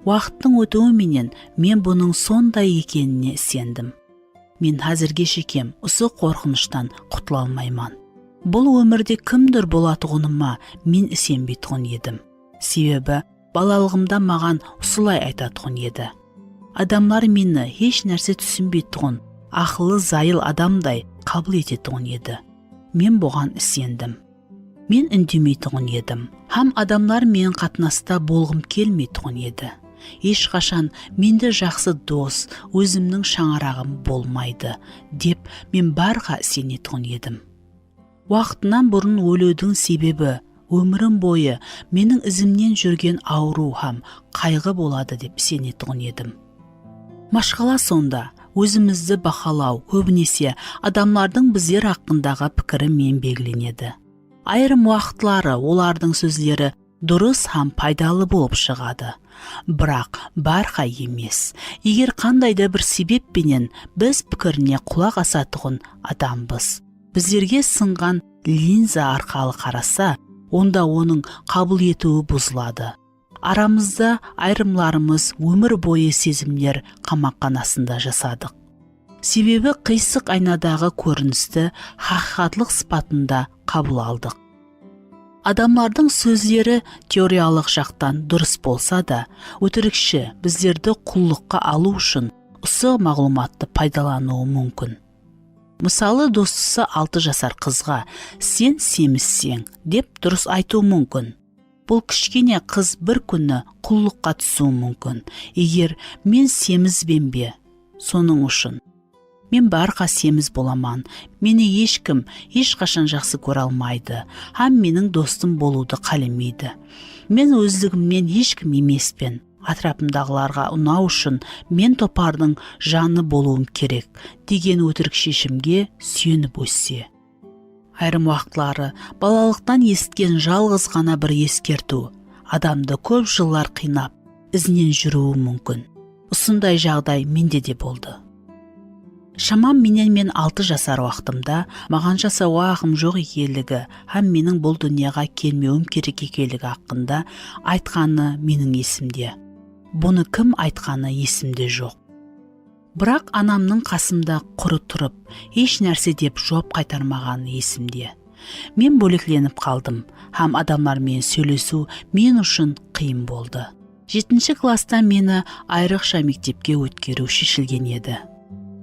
Уақыттың өтуіменен мен бұның сондай екеніне сендім. Мен әзірге шекем осы қорқыныштан құтыла алмайман. Бұл өмірде кімдір болатұғыныма мен сенбейтұғын едім. Себебі балалығымда маған осылай айтатұғын еді. Адамлар мені еш нәрсе түсінбейтұғын, ақылы зайыл адамдай қабыл ететұғын еді. Мен бұған сендім. Мен үндемейтұғын едім. Адамлар мен қатынаста болғым келмейтұғын еді. Ешқашан менде жақсы дос, өзімнің шаңырағым болмайды деп мен барға сенетұғын едім. Уақытынан бұрын өлудің себебі өмірім бойы менің ізімнен жүрген ауру қайғы болады деп сенетұғын едім. Машқала сонда өзімізді бақалау көбінесе адамлардың біздер хақындағы пікірі мен белгіленеді. Айрым уақытлары олардың сөздері дұрыс пайдалы болып шығады. Бірақ барға емес. Егер қандайда бір себеппенен біз пікіріне құлақ асатұғын адамбыз, біздерге сынған линза арқалы қараса, онда оның қабыл етуі бұзылады. Арамызда айрымларымыз өмір бойы сезімдер қамақханасында жасадық. Себебі қисық айнадағы көріністі хақиқатлық сипатында қабыл алдық. Адамлардың сөздері теориялық жақтан дұрыс болса да, өтірікші біздерді құллыққа алу үшін осы мағлұматты пайдалануы мүмкін. Мысалы, достысы 6 жасар қызға «сен семізсең» деп дұрыс айтуы мүмкін. Бұл кішкене қыз бір күні құллыққа түсуі мүмкін. Егер мен семізбен бе, соның үшін мен барға семіз боламан. Мені ешкім ешқашан жақсы көре алмайды. Менің достым болуды қаламайды. Мен өздігіммен ешкім емеспен. Атрапымдағыларға ұнау үшін мен топардың жаны болуым керек деген өтірік шешімге сүйеніп өссе. Айрым уақытлары балалықтан есткен жалғыз ғана бір ескерту адамды көп жылдар қинап, ізінен жүруі мүмкін. Осындай жағдай менде де болды. Шамам мен 6 жасар уақытымда маған жасауға ақым жоқ екенлігі, менің бұл дүнияға келмеуім керек екенлігі хақында айтқаны менің есімде. Бұны кім айтқаны есімде жоқ. Бірақ анамның қасымда құры тұрып, еш нәрсе деп жауап қайтармағаны есімде. Мен бөлекленіп қалдым, адамдармен сөйлесу мен үшін қиын болды. 7 класста мені айрықша мектепке өткеру шешілген еді.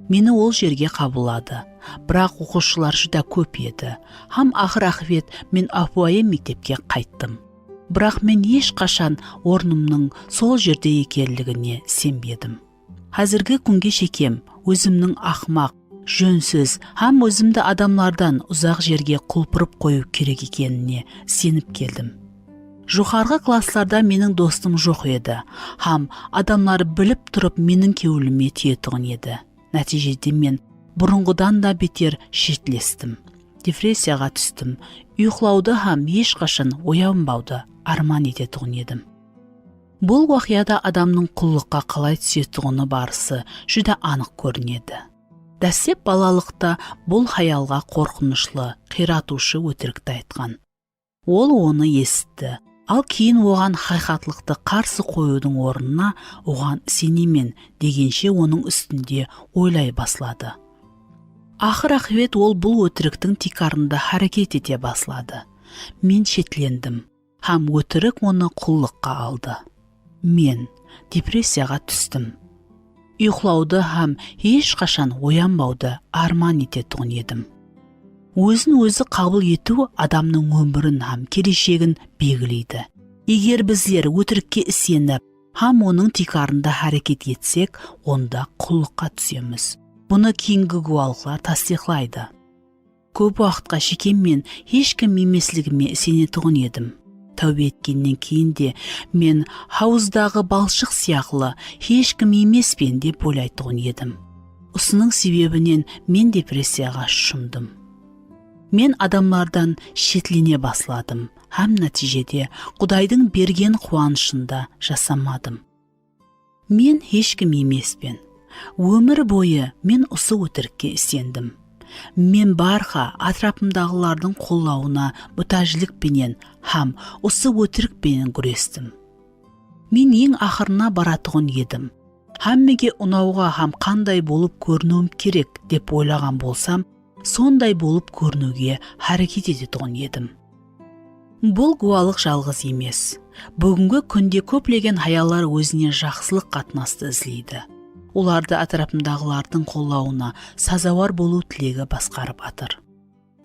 Мені ол жерге қабылдады, бірақ оқушылар жүда көп еді. Ақыр ақырет мен апуайым мектепке қайттым. Бірақ мен ешқашан орнымның сол жерде екенлігіне сенбедім. Қазіргі күнге шекем өзімнің ақмақ, жөнсіз, өзімді адамлардан ұзақ жерге құлпырып қою керек екеніне сеніп келдім. Жоғарғы классларда менің достым жоқ еді. Адамлар біліп тұрып менің кеуіліме тиетұғын еді. Нәтижеде мен бұрынғыдан да бетер шетлестім. Депрессияға түстім. Ұйқылауды ешқашан оянбауды арман ететұғын едім. Бұл уақияда адамның құллыққа қалай түсетұғыны барысы жүда анық көрінеді. Дәсеп балалықта бұл хаялға қорқынышлы, қиратушы өтірікті айтқан. Ол оны есітті. Ал кейін оған хақиқатлықты қарсы қоюдың орнына оған сенемен дегенше оның үстінде ойлай баслады. Ақыр ақырет ол бұл өтіріктің тикарында харекет ете баслады. Мен шетлендім. Өтірік оны құллыққа алды. Мен депрессияға түстім. Ұйқылауды ешқашан оянбауды арман ететұғын едім. Өзін өзі қабыл ету адамның өмірін келешегін белгілейді. Егер біздер өтірікке сеніп, оның тикарында харекет етсек, онда құллыққа түсеміз. Бұны кейінгі гуалықлар тасдиқлайды. Көп уақытқа шекем мен ешкім емеслігіме сенетұғын едім. Тәубе еткеннен кейін де мен хауыздағы балшық сияқлы ешкім емеспен деп ойлайтұғын едім. Осының себебінен мен депрессияға шумдым. Мен адамлардан шетлене басладым. Нәтижеде Құдайдың берген қуанышында жасамадым. Мен ешкім емеспен. Өмір бойы мен осы өтірікке сендім. Мен барға атрапымдағылардың қолауына бұтажылықпенен осы өтірікпенен күрестім. Мен ең ақырына баратұғын едім. Меге ұнауға қандай болып көрінуім керек деп ойлаған болсам, сондай болып көрінуге харекет ететұғын едім. Бұл гуалық жалғыз емес. Бүгінгі күнде көплеген хаялар өзіне жақсылық қатынасты ізлейді. Оларды атрапымдағылардың қолауына сазауар болу тілегі басқарып атыр.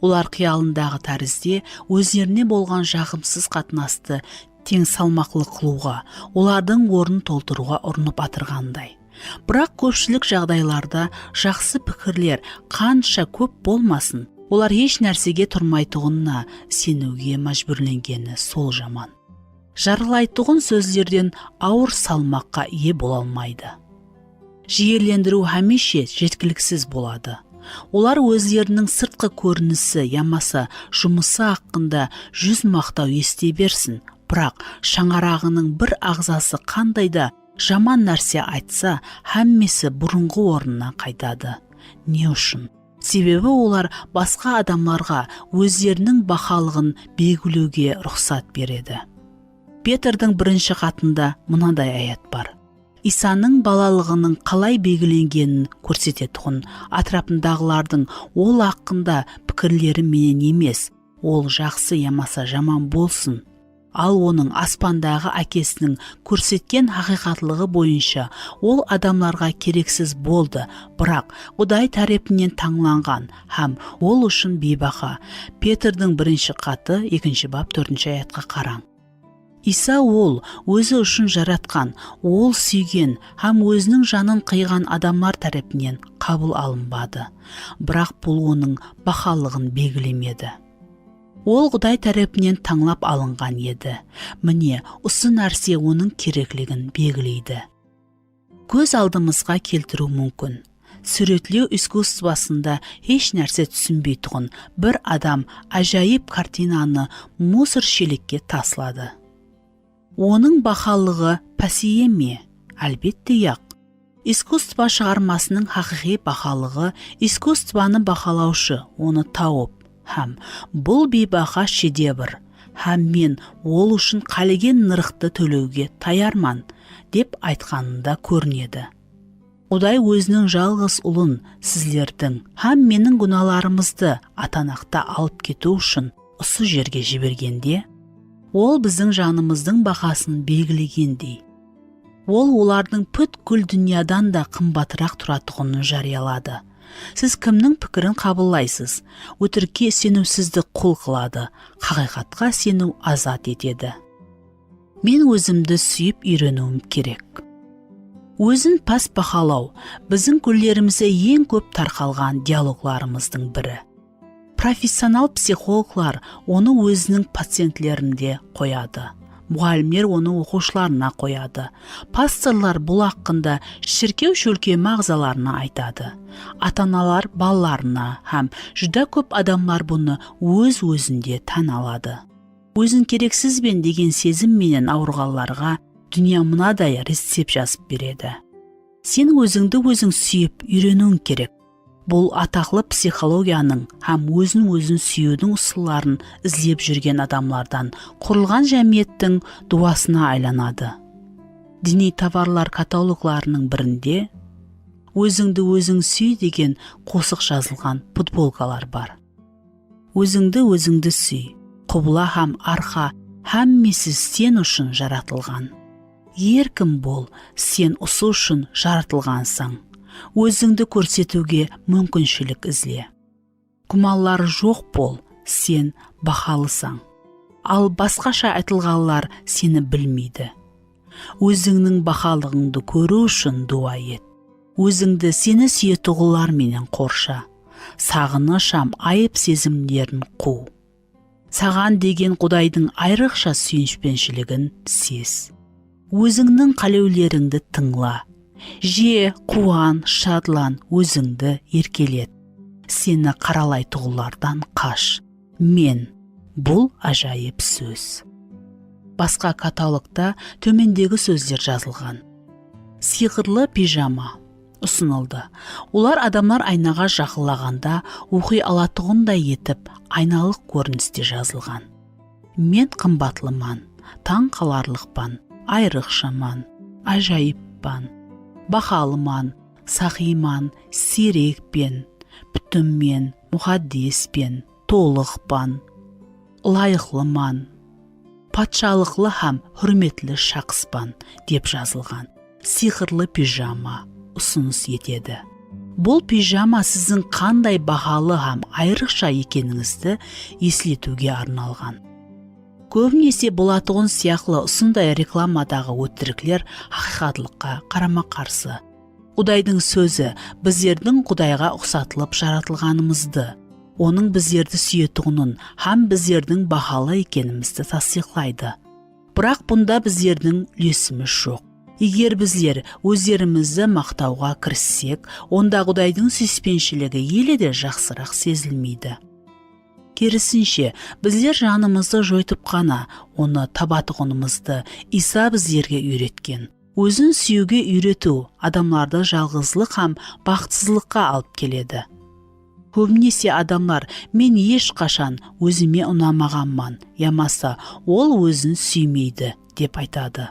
Олар қиялындағы тәрізде өздеріне болған жағымсыз қатынасты тең салмақлы қылуға, олардың орнын толтыруға ұрынып атырғандай. Бірақ көпшілік жағдайларда жақсы пікірлер қанша көп болмасын, олар еш нәрсеге тұрмайтұғынына сенуге мәжбүрленгені сол жаман. Жарылайтұғын сөздерден ауыр салмаққа ие бола алмайды. Жігерлендіру хәмеше жеткіліксіз болады. Олар өздерінің сыртқы көрінісі ямаса жұмысы ақында 100 мақтау ести берсін, бірақ шаңарағының бір ағзасы қандайда жаман нәрсе айтса, әммесі бұрынғы орнына қайтады. Не үшін? Себебі олар басқа адамларға өздерінің бақалығын белгілеуге рұқсат береді. Петрдің 1 хатында мынадай аят бар. Исаның балалығының қалай белгіленгенін көрсететұғын, атрапындағылардың ол ақында пікірлері менен емес, ол жақсы ямаса жаман болсын. Ал оның аспандағы әкесінің көрсеткен хақиқатлығы бойынша ол адамларға керексіз болды, бірақ Құдай тарапынан таңланған, ол үшін бейбақа. Петрдің 1 хаты 2 бап 4 аятқа қараң. Иса ол өзі үшін жаратқан, ол сүйген, өзінің жанын қиған адамлар тарапынан қабыл алынбады, бірақ бұл оның бақалығын белгілемеді. Ол Құдай тарапынан таңлап алынған еді. Міне, осы нәрсе оның керектілігін белгілейді. Көз алдымызға келтіру мүмкін. Суретлеу искусствосында еш нәрсе түсінбейтұғын бір адам ажайып картинаны мусор шелекке таслады. Оның бақалығы пәсие ме? Әлбетте яқ. Искусство шығармасының хақиқи бақалығы искусствоны бақалаушы, оны тауып, бұл бейбақа шедевр, мен ол үшін қалеген нырықты төлеуге таярман, деп айтқанында көрінеді. Құдай өзінің жалғыз ұлын сізлердің, менің күналарымызды атанақта алып кету үшін осы жерге жібергенде, ол біздің жанымыздың бақасын белгілегендей, Ол олардың бүткіл дүниядан да қымбатырақ тұратұғынын жариялады. Сіз кімнің пікірін қабылдайсыз? Өтірікке сену сізді құл қылады, хақиқатқа сену азат етеді. Мен өзімді сүйіп үйренуім керек. Өзін пас бағалау біздің күллерімізде ең көп тарқалған диалогларымыздың бірі. Профессионал психологлар оны өзінің пациентлерінде қояды. Мұғалімдер оны оқушыларына қояды. Пасторлар бұл ақында шіркеу шөлкеме ағзаларына айтады. Ата-аналар балаларына һәм жүда көп адамдар бұны өз-өзінде тән алады. Өзін керексізбен деген сезімменен ауырғанларға дүния мынадай рецепт жазып береді. Сен өзіңді өзің сүйіп үйренуің керек. Бұл атақлы психологияның һәм өзін сүюдің ұсыларын іздеп жүрген адамлардан құрылған жәмиеттің дуасына айланады. Діни товарлар каталогларының бірінде өзіңді өзің сүй деген қосық жазылған футболкалар бар. Өзіңді сүй, құбыла һәм арқа һәммесі сен үшін жаратылған. Еркін бол, сен осы үшін жаратылғансың. Өзіңді көрсетуге мүмкіншілік ізле. Құмаллары жоқ бол, сен бақалысың. Ал басқаша айтылғанлар сені білмейді. Өзіңнің бақалығыңды көру үшін дуа ет. Өзіңді сені сүйетұғылар менен қорша. Сағынышам айып сезімдерін қу. Саған деген Құдайдың айрықша сүйіспеншілігін сез. Өзіңнің қалеулеріңді тыңла. Же, қуан, шадлан, өзіңді еркелет. Сені қаралай тұғылардан қаш. Мен. Бұл ажайып сөз. Басқа каталогта төмендегі сөздер жазылған. Сиқырлы пижама ұсынылды. Олар адамдар айнаға жақылағанда оқи алатұғындай етіп айналық көріністе жазылған. Мен қымбатлыман, таң қаларлықпан, айрықшаман, ажайыппан. Бақалыман, сақиман, сирекпен, бүтіммен, мұхаддеспен, толықпан, лайықлыман, патшалықлы һәм хүрметлі шақспан деп жазылған. Сиқырлы пижама ұсыныс етеді. Бұл пижама сіздің қандай бағалы һәм айрықша екеніңізді еслетуге арналған. Көбінесе болатығын сияқлы ұсындай рекламадағы өтіріклер хақиқатлыққа қарама-қарсы. Құдайдың сөзі біздердің Құдайға ұқсатылып жаратылғанымызды, оның біздерді сүйетуінің һәм біздердің бағалы екенімізді тасдиқлайды. Бірақ бұнда біздердің үлесіміз жоқ. Егер біздер өздерімізді мақтауға кіріссек, онда Құдайдың сүйіспеншілігі еледе жақсырақ сезілмейді. Керісінше, біздер жанымызды жойтып қана, оны табатығынымызды Иса біздерге үйреткен. Өзін сүюге үйрету адамларды жалғызлық һәм бақытсыздыққа алып келеді. Көбінесе адамлар мен ешқашан өзіме ұнамағанман, ямаса ол өзін сүймейді деп айтады.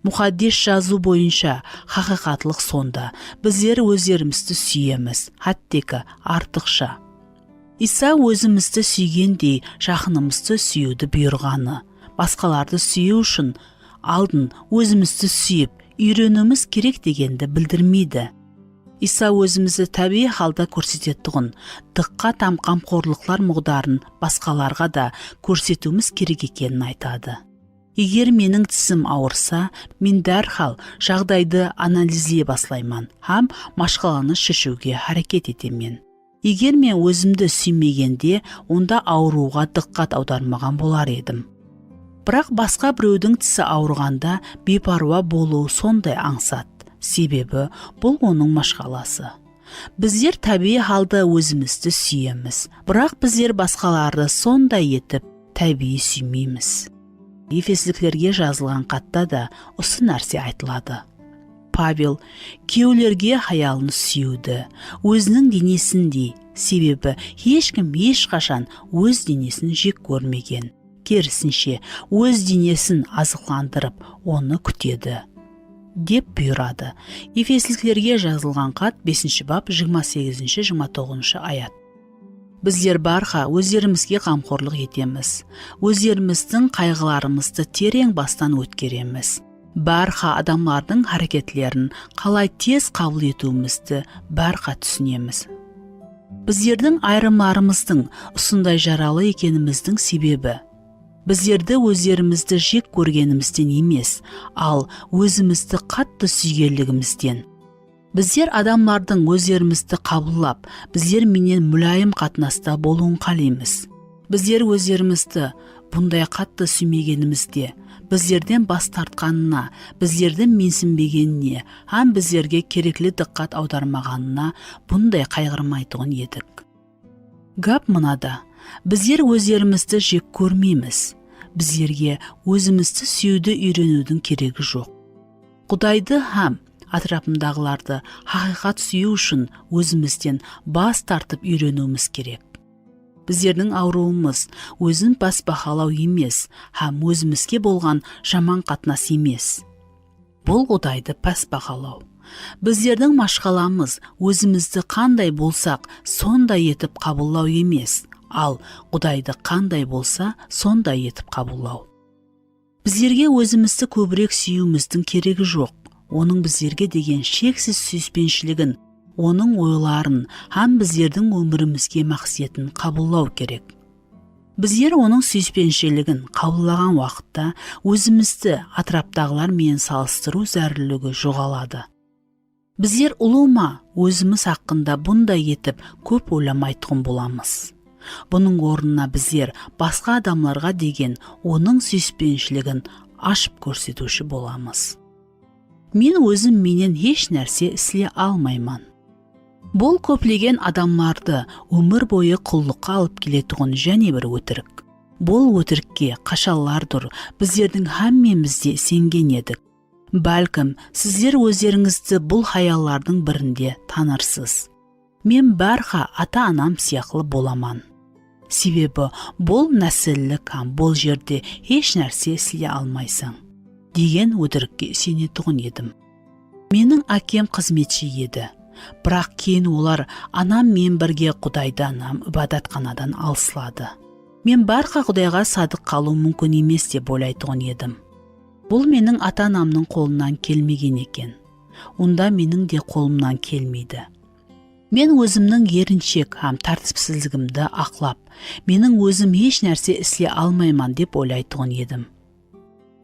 Мұхаддес жазу бойынша хақиқатлық сонда біздер өздерімізді сүйеміз, хаттекі артықша. Иса өзімізді сүйгендей жақынымызды сүюді бұйырғаны. Басқаларды сүю үшін алдын өзімізді сүйіп, үйренуіміз керек дегенді білдірмейді. Иса өзімізді табиғи халда көрсететұғын, дыққа там қамқорлықлар мұғдарын басқаларға да көрсетуіміз керек екенін айтады. Егер менің тісім ауырса, мен дәрхал жағдайды анализлей баслайман, һәм машқаланы шешуге харекет етемен. Егер мен өзімді сүймегенде, онда ауруға диққат аудармаған болар едім. Бірақ басқа біреудің тісі ауырғанда бейпаруа болу сондай аңсат. Себебі бұл оның машқаласы. Біздер табиғи халда өзімізді сүйеміз, бірақ біздер басқаларды сондай етіп табиғи сүймейміз. Ефесдіктерге жазылған хатта да осы нәрсе айтылады. Павел күйеулерге хаялын сүюді, өзінің денесіндей, себебі ешкім ешқашан өз денесін жек көрмеген. Керісінше, өз денесін азықландырып, оны күтеді, деп бұйырады. Ефесдіктерге жазылған хат 5 бап 28-29 аят. Біздер барға өздерімізге қамқорлық етеміз. Өздеріміздің қайғыларымызды терең бастан өткереміз. Барха адамлардың харакетлерін қалай тез қабыл етуімізді барха түсінеміз. Біздердің айырымларымыздың ұсындай жаралы екеніміздің себебі біздерді өздерімізді жек көргенімізден емес, ал өзімізді қатты сүйгенлігімізден. Біздер адамлардың өздерімізді қабыллап, біздер менен мүлайым қатынаста болуын қалаймыз. Біздер өздерімізді бұндай қатты сүймегенімізде, біздерден бас тартқанына, біздерді менсінбегеніне, һәм біздерге керекли диққат аудармағанына бұндай қайғырмайтұғын едік. Гап мынада, біздер өздерімізді жек көрмейміз. Біздерге өзімізді сүюді үйренудің керегі жоқ. Құдайды һәм атрапымдағыларды хақиқат сүю үшін өзімізден бас тартып үйренуіміз керек. Біздердің ауруымыз өзін басбақалау емес, һәм өзімізге болған жаман қатынас емес. Бұл Құдайды басбақалау. Біздердің машқаламыз өзімізді қандай болсақ, сондай етіп қабылдау емес, ал Құдайды қандай болса, сондай етіп қабылдау. Біздерге өзімізді көбірек сүюіміздің керегі жоқ. Оның біздерге деген шексіз сүйіспеншілігін, оның ойларын, һәм біздердің өмірімізге мақсатын қабылдау керек. Біздер оның сүйіспеншілігін қабылдаған уақытта өзімізді атраптағылар мен салыстыру зәрілігі жоғалады. Біздер ұлыма өзіміз хақында бұндай етіп көп ойламайтұғын боламыз. Бұның орнына біздер басқа адамларға деген оның сүйіспеншілігін ашып көрсетуші боламыз. Мен өзім менен еш нәрсе істей алмаймын. Бұл көплеген адамларды өмір бойы құлдыққа алып келетұғын және бір өтірік. Бұл өтірікке қашалардыр біздердің һәммемізде сенген едік. Бәлкім, сіздер өздеріңізді бұл хаяллардың бірінде танырсыз. Мен барха ата-анам сияқлы боламан. Себебі бұл нәсіллік һәм бұл жерде еш нәрсе істей алмайсың деген өтірікке сенетұғын едім. Менің әкем қызметші еді. Бірақ кейін олар анам мен бірге Құдайдан ибадатханадан алысылады. Мен барха Құдайға садық қалу мүмкін емес деп ойлайтұғын едім. Бұл менің ата-анамның қолынан келмеген екен. Онда менің де қолымнан келмейді. Мен өзімнің еріншек һәм тәртіпсіздігімді ақлап, менің өзім еш нәрсе істей алмаймын деп ойлайтұғын едім.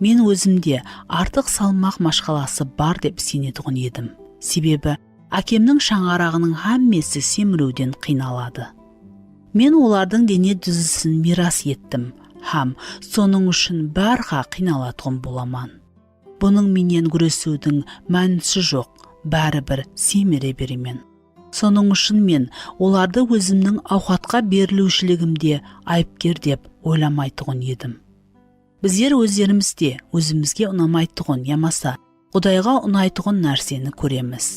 Мен өзімде артық салмақ машқаласы бар деп сенетұғын едім. Себебі әкемнің шаңарағының һәммесі семіруден қиналады. Мен олардың дене дүзісін мирас еттім, һәм соның үшін барха қиналатұғын боламан. Бұның менен күресудің мәнісі жоқ, бәрібір семіре беремен. Соның үшін мен оларды өзімнің ауқатқа берілушілігімде айыпкер деп ойламайтұғын едім. Біздер өздерімізде өзімізге ұнамайтұғын ямаса, Құдайға ұнайтұғын нәрсені көреміз.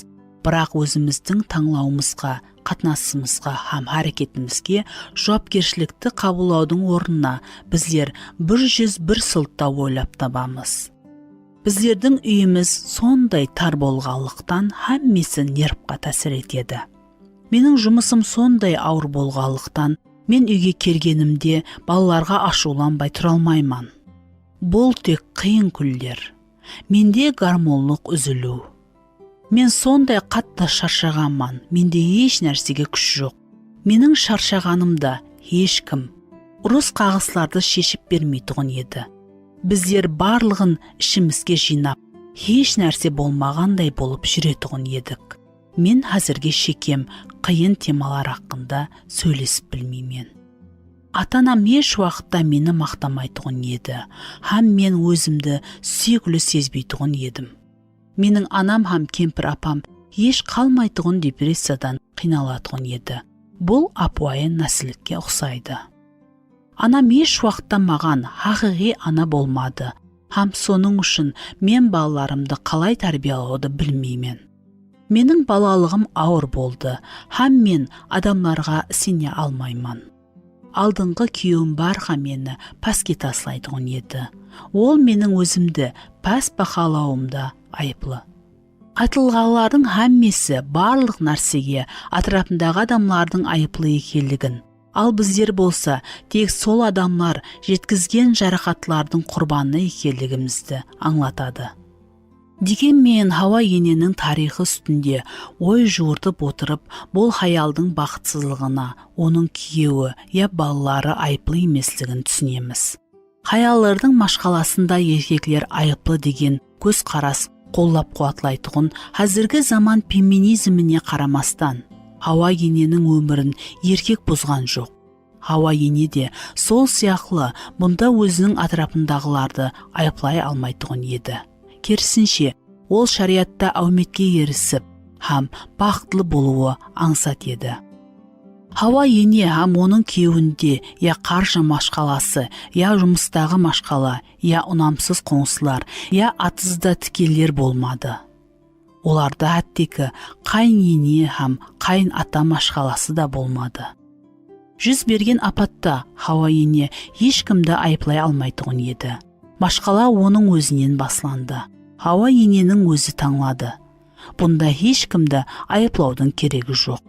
Бірақ өзіміздің таңлауымызға, қатынасымызға һәм әрекетімізге жауапкершілікті қабылдаудың орнына біздер 101 сылтау ойлап табамыз. Біздердің үйіміз сондай тар болғалықтан һәммесі нервқа тәсір етеді. Менің жұмысым сондай ауыр болғалықтан мен үйге келгенімде балаларға ашуланбай тұра алмаймын. Бұл тек қиын күндер. Менде гормондық үзілу. Мен сондай қатты шаршағанмын, менде еш нәрсеге күш жоқ. Менің шаршағанымда ешкім ұрыс қағысларды шешіп бермейтұғын еді. Біздер барлығын ішімізге жинап, еш нәрсе болмағандай болып жүретұғын едік. Мен әзірге шекем қиын темалар хақында сөйлесіп білмеймін. Ата-анам еш уақытта мені мақтамайтұғын еді, һәм мен өзімді сүйгілі сезбейтұғын едім. Менің анам һәм кемпір апам еш қалмайтұғын депрессиядан қиналатұғын еді. Бұл апуайы нәсілікке ұқсайды. Анам еш уақытта маған хақиқи ана болмады, һәм соның үшін мен балаларымды қалай тәрбиелауды білмеймін. Менің балалығым ауыр болды, һәм мен адамларға сене алмаймын. Алдыңғы күйеуім барха мені пәске таслайтұғын еді. Ол менің өзімді пәс бақалауымда айыплы. Айтылғалардың һәммесі барлық нәрсеге атрапындағы адамлардың айыплы екенлігін, ал біздер болса тек сол адамлар жеткізген жарақатлардың құрбаны екенлігімізді аңлатады. Дегенмен Хауа ененің тарихы үстінде ой жуыртып отырып, бұл хаялдың бақытсызлығына оның күйеуі я балалары айыплы еместігін түсінеміз. Хаялардың машқаласында еркеклер айыплы деген көз қарас қоллап қуатлайтұғын қазіргі заман феминизміне қарамастан Хауа ененің өмірін еркек бұзған жоқ. Хауа ене де сол сияқлы бұнда өзінің атрапындағыларды айыплай алмайтұғын еді. Керісінше, ол шариатта әуметке ерісіп, һәм бақытлы болуы аңсат еді. Хауа ене һәм оның күйеуінде я қаржы машқаласы, я жұмыстағы машқала, я ұнамсыз қоңсылар, я атызда тікелер болмады. Оларда әттекі қайын ене һәм қайын ата машқаласы да болмады. Жүз берген апатта Хауа ене ешкімді айыплай алмайтұғын еді. Машқала оның өзінен басланды. Хауа ененің өзі таңлады. Бұнда ешкімді айыплаудың керегі жоқ.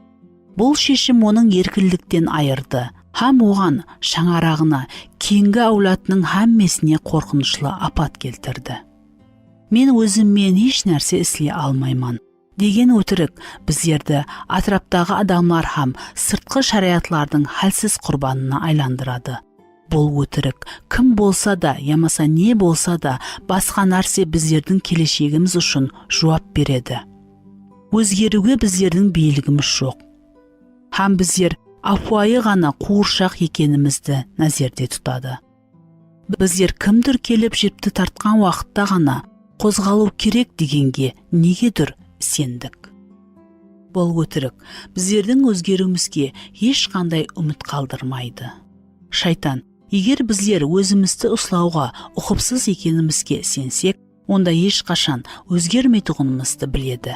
Бұл шешім оның еркіндіктен айырды, һәм оған шаңарағына кейінгі әулатының һәммесіне қорқынышлы апат келтірді. Мен өзіммен еш нәрсе істей алмаймын деген өтірік біздерді атраптағы адамлар һәм сыртқы шариатлардың хәлсіз құрбанына айландырады. Бұл өтірік кім болса да, ямаса не болса да, басқа нәрсе біздердің келешегіміз үшін жауап береді. Өзгеруге біздердің бейлігіміз жоқ. Һәм біздер апуайы ғана қуыршақ екенімізді назерде тұтады. Біздер кімдір келіп жіпті тартқан уақытта ғана қозғалу керек дегенге негедір сендік. Бұл өтірік біздердің өзгеруімізге ешқандай үміт қалдырмайды. Шайтан, егер біздер өзімізді ұслауға ұқыпсыз екенімізге сенсек, онда ешқашан өзгермейтұғынымызды біледі.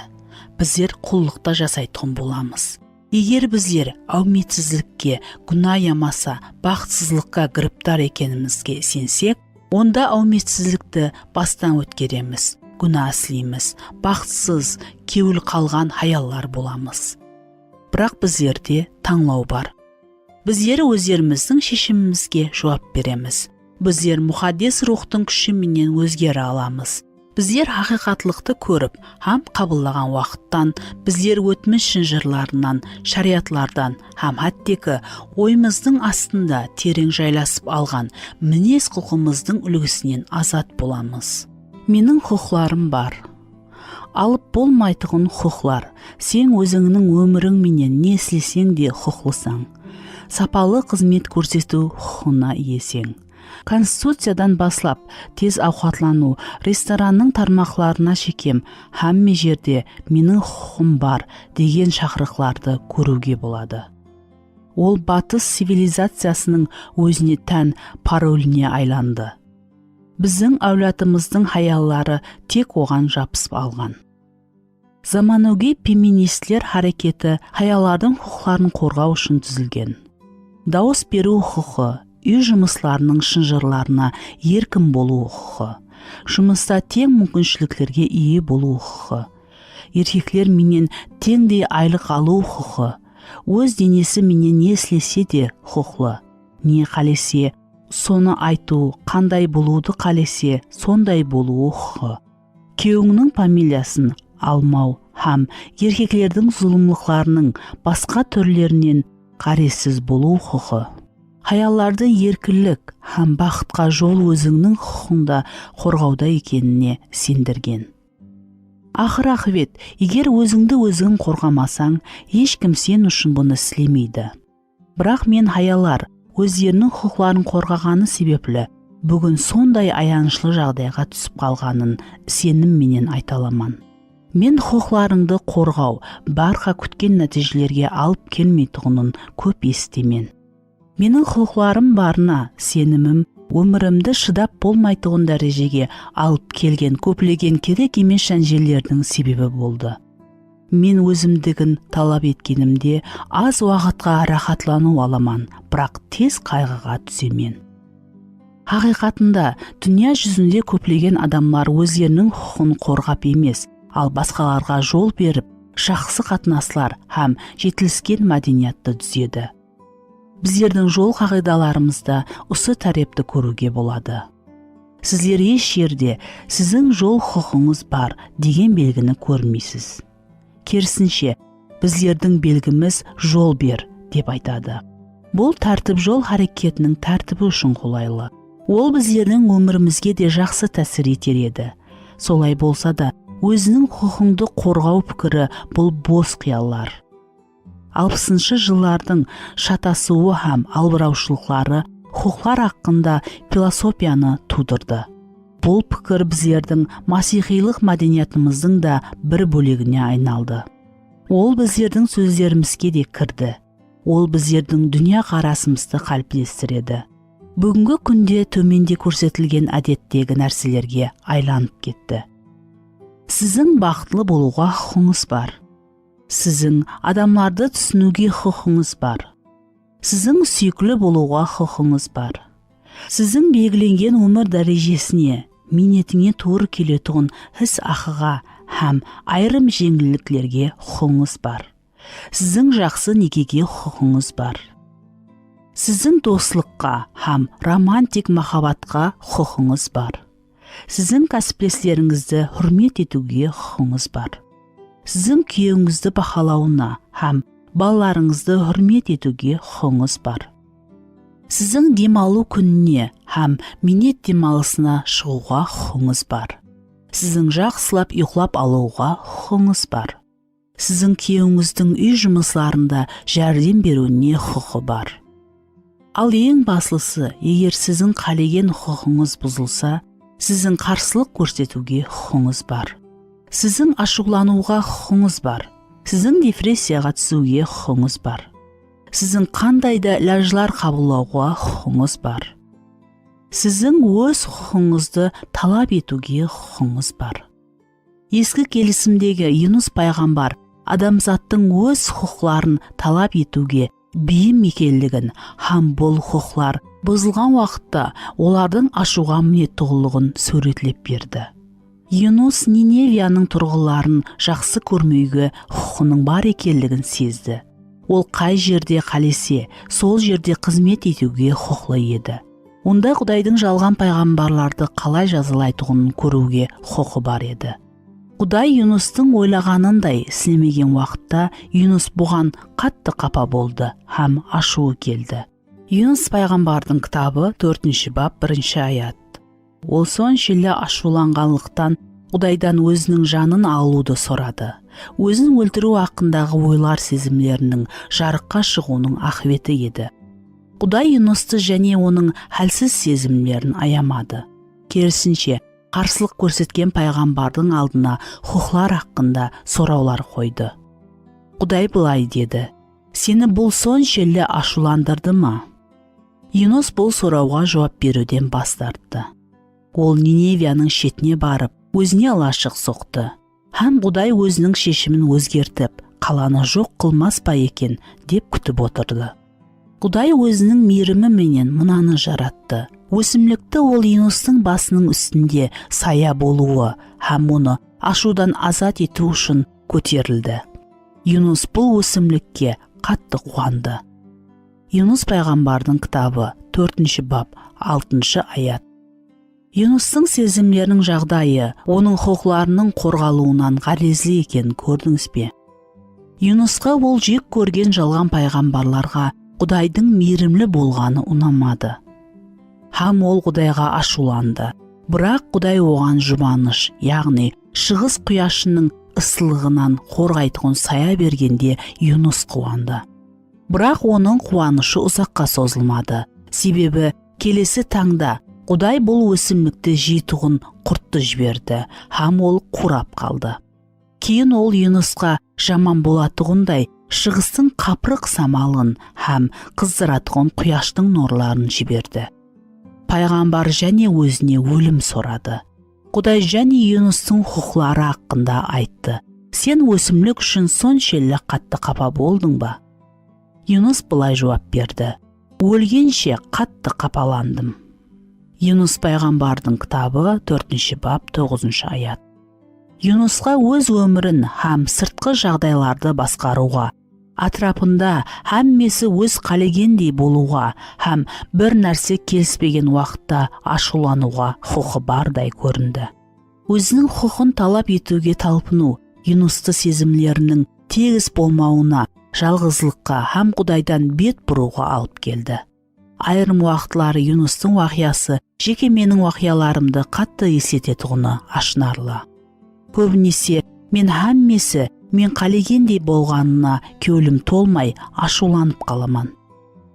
Біздер құллықта жасайтұғын боламыз. Егер біздер әуметсізлікке, күнә ямаса, бақытсызлыққа гіріптар екенімізге сенсек, онда әуметсізлікті бастан өткереміз, күнә істейміз, бақытсыз, кеуіл қалған хаяллар боламыз. Бірақ біздерде таңлау бар. Біздер өздеріміздің шешімімізге жауап береміз. Біздер мұқаддес рухтың күшіменен өзгере аламыз. Біздер хақиқатлықты көріп, һәм қабылдаған уақыттан, біздер өтміш жырларынан, шариатлардан, һәм әттекі ойымыздың астында терең жайласып алған мінез құлқымыздың үлгісінен азат боламыз. Менің құқыларым бар. Алып болмайтығын құқылар. Сен өзіңнің өміріңменен не істесең де құқылысаң. Сапалы қызмет көрсету құқына иесең. Конституциядан баслап, тез ауқатлану, ресторанның тармақларына шекем, һәмме жерде менің құқым бар деген шақырықларды көруге болады. Ол батыс цивилизациясының өзіне тән пароліне айланды. Біздің әулатымыздың хаяллары тек оған жабысып алған. Заманауи феминистлер харекеті хаялардың құқыларын қорғау үшін түзілген. Дауыс беру құқы, үй жұмысларының шынжырларына еркін болу құқы, жұмыста тең мүмкіншіліктерге ие болу құқы, еркеклер менен теңдей айлық алу құқы, өз денесі менен не істесе де құқылы, не қалесе соны айту, қандай болуды қалесе сондай болуы құқы, күйеуіңнің фамилиясын алмау һәм еркеклердің зұлымлықтарының басқа түрлерінен қаресіз болу құқы. Хаялларды еркілік һәм бақытқа жол өзіңнің құқыңда қорғауда екеніне сендірген. Ақыр ақыбет, егер өзіңді өзің қорғамасаң, ешкім сен үшін бұны істемейді. Бірақ мен хаялар өздерінің құқыларын қорғағаны себеплі бүгін сондай аянышылы жағдайға түсіп қалғанын сенімменен айталаман. Мен құқыларыңды қорғау барқа күткен нәтижелерге алып келмейтұғынын көп естімен. Менің құқыларым барына сенімім өмірімді шыдап болмайтұғын дәрежеге алып келген көплеген керек емес жәнжелердің себебі болды. Мен өзімдігін талап еткенімде аз уақытқа рахатлану аламан, бірақ тез қайғыға түсемен. Хақиқатында дүния жүзінде көплеген адамлар өздерінің құқын қорғап емес, ал басқаларға жол беріп, жақсы қатынаслар һәм жетіліскен мәдениетті түзеді. Біздердің жол қағидаларымызда осы тәрепті көруге болады. Сіздер еш жерде сіздің жол құқыңыз бар деген белгіні көрмейсіз. Керісінше, біздердің белгіміз жол бер деп айтады. Бұл тәртіп жол харекетінің тәртібі үшін қолайлы. Ол біздердің өмірімізге де жақсы тәсір етер еді. Солай болса да, өзінің құқыңды қорғау пікірі бұл бос қияллар. 60-шы жылдардың шатасуы һәм албыраушылықтары құқылар хақында философияны тудырды. Бұл пікір біздердің масихилық мәдениетіміздің да бір бөлігіне айналды. Ол біздердің сөздерімізге де кірді. Ол біздердің дүние қарасымызды қалыптастырды. Бүгінгі күнде төменде көрсетілген әдеттегі нәрселерге айланып кетті. Сіздің бақытлы болуға құқыңыз бар. Сіздің адамдарды түсінуге құқыңыз бар. Сіздің сүйкілі болуға құқыңыз бар. Сіздің белгіленген өмір дәрежесіне, минетіңе тура келетұғын іс ақыға һәм айрым жеңілдіктерге құқыңыз бар. Сіздің жақсы некеге құқыңыз бар. Сіздің достыққа һәм романтик махаббатқа құқыңыз бар. Сіздің кәсіптестеріңізді хүрмет етуге құқыңыз бар. Сіздің күйеуіңізді бақылауына һәм балаларыңызды хүрмет етуге құқыңыз бар. Сіздің демалу күніне һәм минет демалысына шығуға құқыңыз бар. Сіздің жақсылап ұйықтап алуға құқыңыз бар. Сіздің күйеуіңіздің үй жұмысларында жәрдем беруіне құқы бар. Ал ең басылысы, егер сіздің қалеген құқыңыз бұзылса, сіздің қарсылық көрсетуге құқыңыз бар. Сіздің ашулануға құқыңыз бар. Сіздің депрессияға түсуге құқыңыз бар. Сіздің қандай да ләжлар қабылдауға құқыңыз бар. Сіздің өз құқыңызды талап етуге құқыңыз бар. Ескі келісімдегі Юнус пайғамбар адамзаттың өз құқыларын талап етуге бейім екенлігін һәм бұл құқылар бұзылған уақытта олардың ашуға мінеттілігін сөретлеп берді. Юнус Ниневияның тұрғыларын жақсы көрмеуге құқының бар екенлігін сезді. Ол қай жерде қалесе, сол жерде қызмет етуге құқылы еді. Онда Құдайдың жалған пайғамбарларды қалай жазалайтұғын көруге құқы бар еді. Құдай Юнустың ойлағанындай істемеген уақытта Юнус бұған қатты қапа болды һәм ашуы келді. Юнус пайғамбардың кітабы 4 бап 1 аят. Ол соншелі ашуланғанлықтан Құдайдан өзінің жанын алуды сұрады. Өзін өлтіру хақындағы ойлар сезімлерінің жарыққа шығуының ақыветі еді. Құдай Юнусты және оның хәлсіз сезімлерін аямады. Керісінше, қарсылық көрсеткен пайғамбардың алдына құқылар хақында сұраулар қойды. Құдай былай деді: сені бұл соншелі ашуландырды ма? Юнус бұл сұрауға жауап беруден бас тартты. Ол Ниневияның шетіне барып, өзіне лашық соқты. Һәм Құдай өзінің шешімін өзгертіп, қаланы жоқ қылмас па екен деп күтіп отырды. Құдай өзінің мейірімі менен мынаны жаратты. Өсімлікті ол Юнустың басының үстінде сая болуы һәм оны ашудан азат ету үшін көтерілді. Юнус бұл өсімлікке қатты қуанды. Юнус пайғамбардың кітабы 4 бап 6 аят. Юнустың сезімлерінің жағдайы оның құқыларының қорғалуынан ғарезлі екен көрдіңіз бе? Юнусқа ол жек көрген жалған пайғамбарларға Құдайдың мейірімлі болғаны ұнамады. Һәм ол Құдайға ашуланды. Бірақ Құдай оған жұбаныш, яғни шығыс құяшының ыстылығынан қорғайтын сая бергенде Юнус қуанды. Бірақ оның қуанышы ұзаққа созылмады. Себебі келесі таңда Құдай бұл өсімлікті жейтұғын құртты жіберді, һәм ол қурап қалды. Кейін ол Юнусқа жаман болатұғындай шығыстың қапырық самалын һәм қыздыратұғын құяштың нұрларын жіберді. Пайғамбар және өзіне өлім сұрады. Құдай және Юнустың құқылары хақында айтты: сен өсімлік үшін соншелі қатты қапа болдың ба? Юнус былай жауап берді: өлгенше қатты қапаландым. Юнус пайғамбардың кітабы 4 бап 9 аят. Юнусқа өз өмірін һәм сыртқы жағдайларды басқаруға, Атрапында һәммесі өз қалегендей болуға һәм бір нәрсе келіспеген уақытта ашулануға құқы бардай көрінді. Өзінің құқын талап етуге талпыну Юнусты сезімлерінің тегіс болмауына, жалғыздылыққа һәм Құдайдан бет бұруға алып келді. Айырым уақытлары Юнустың уақиясы жеке менің уақияларымды қатты есететұғыны ашынарлы. Көбінесе мен һәммесі мен қалегендей болғанына көңілім толмай ашуланып қаламан.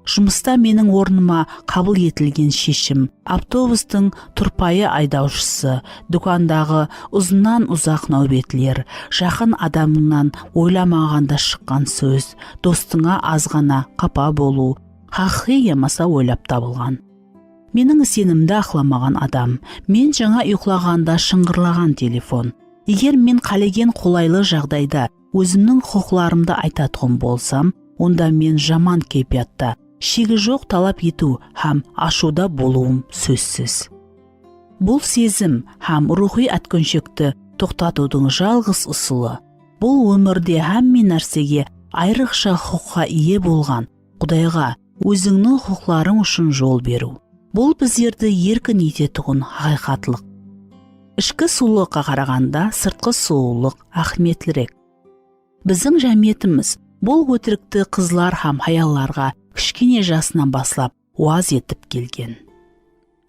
Жұмыста менің орныма қабыл етілген шешім, автобустың тұрпайы айдаушысы, дүкандағы ұзыннан ұзақ нәубетлер, жақын адамыңнан ойламағанда шыққан сөз, достыңа азғана қапа болу, хақи емаса ойлап табылған. Менің сенімді ақламаған адам, мен жаңа ұйқылағанда шыңғырлаған телефон. Егер мен қалеген қолайлы жағдайда өзімнің құқыларымды айтатұғым болсам, онда мен жаман кейпиятта, шегі жоқ талап ету һәм ашуда болуым сөзсіз. Бұл сезім һәм рухи әткөншекті тоқтатудың жалғыз ұсылы. Бұл өмірде һәмме нәрсеге айрықша құққа ие болған Құдайға өзіңнің құқларың үшін жол беру. Бұл біздерді еркін ететұғын хақиқатлық. Ішкі сұлулыққа қарағанда сыртқы сұлулық ахметлірек. Біздің жәмиетіміз бұл өтірікті қызлар һәм хаялларға кішкене жасынан баслап уаз етіп келген.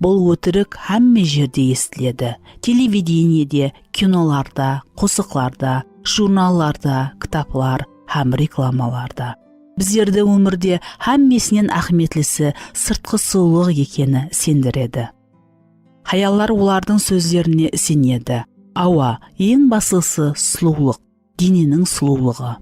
Бұл өтірік һәмме жерде естіледі. Телевидениеде, киноларда, қосықларда, журналларда, кітаплар һәм рекламаларда. Біздерді өмірде һәммесінен ахметлісі сыртқы сұлулық екені сендіреді. Хаяллар олардың сөздеріне сенеді. Ауа, ең басылысы сұлулық, дененің сұлулығы.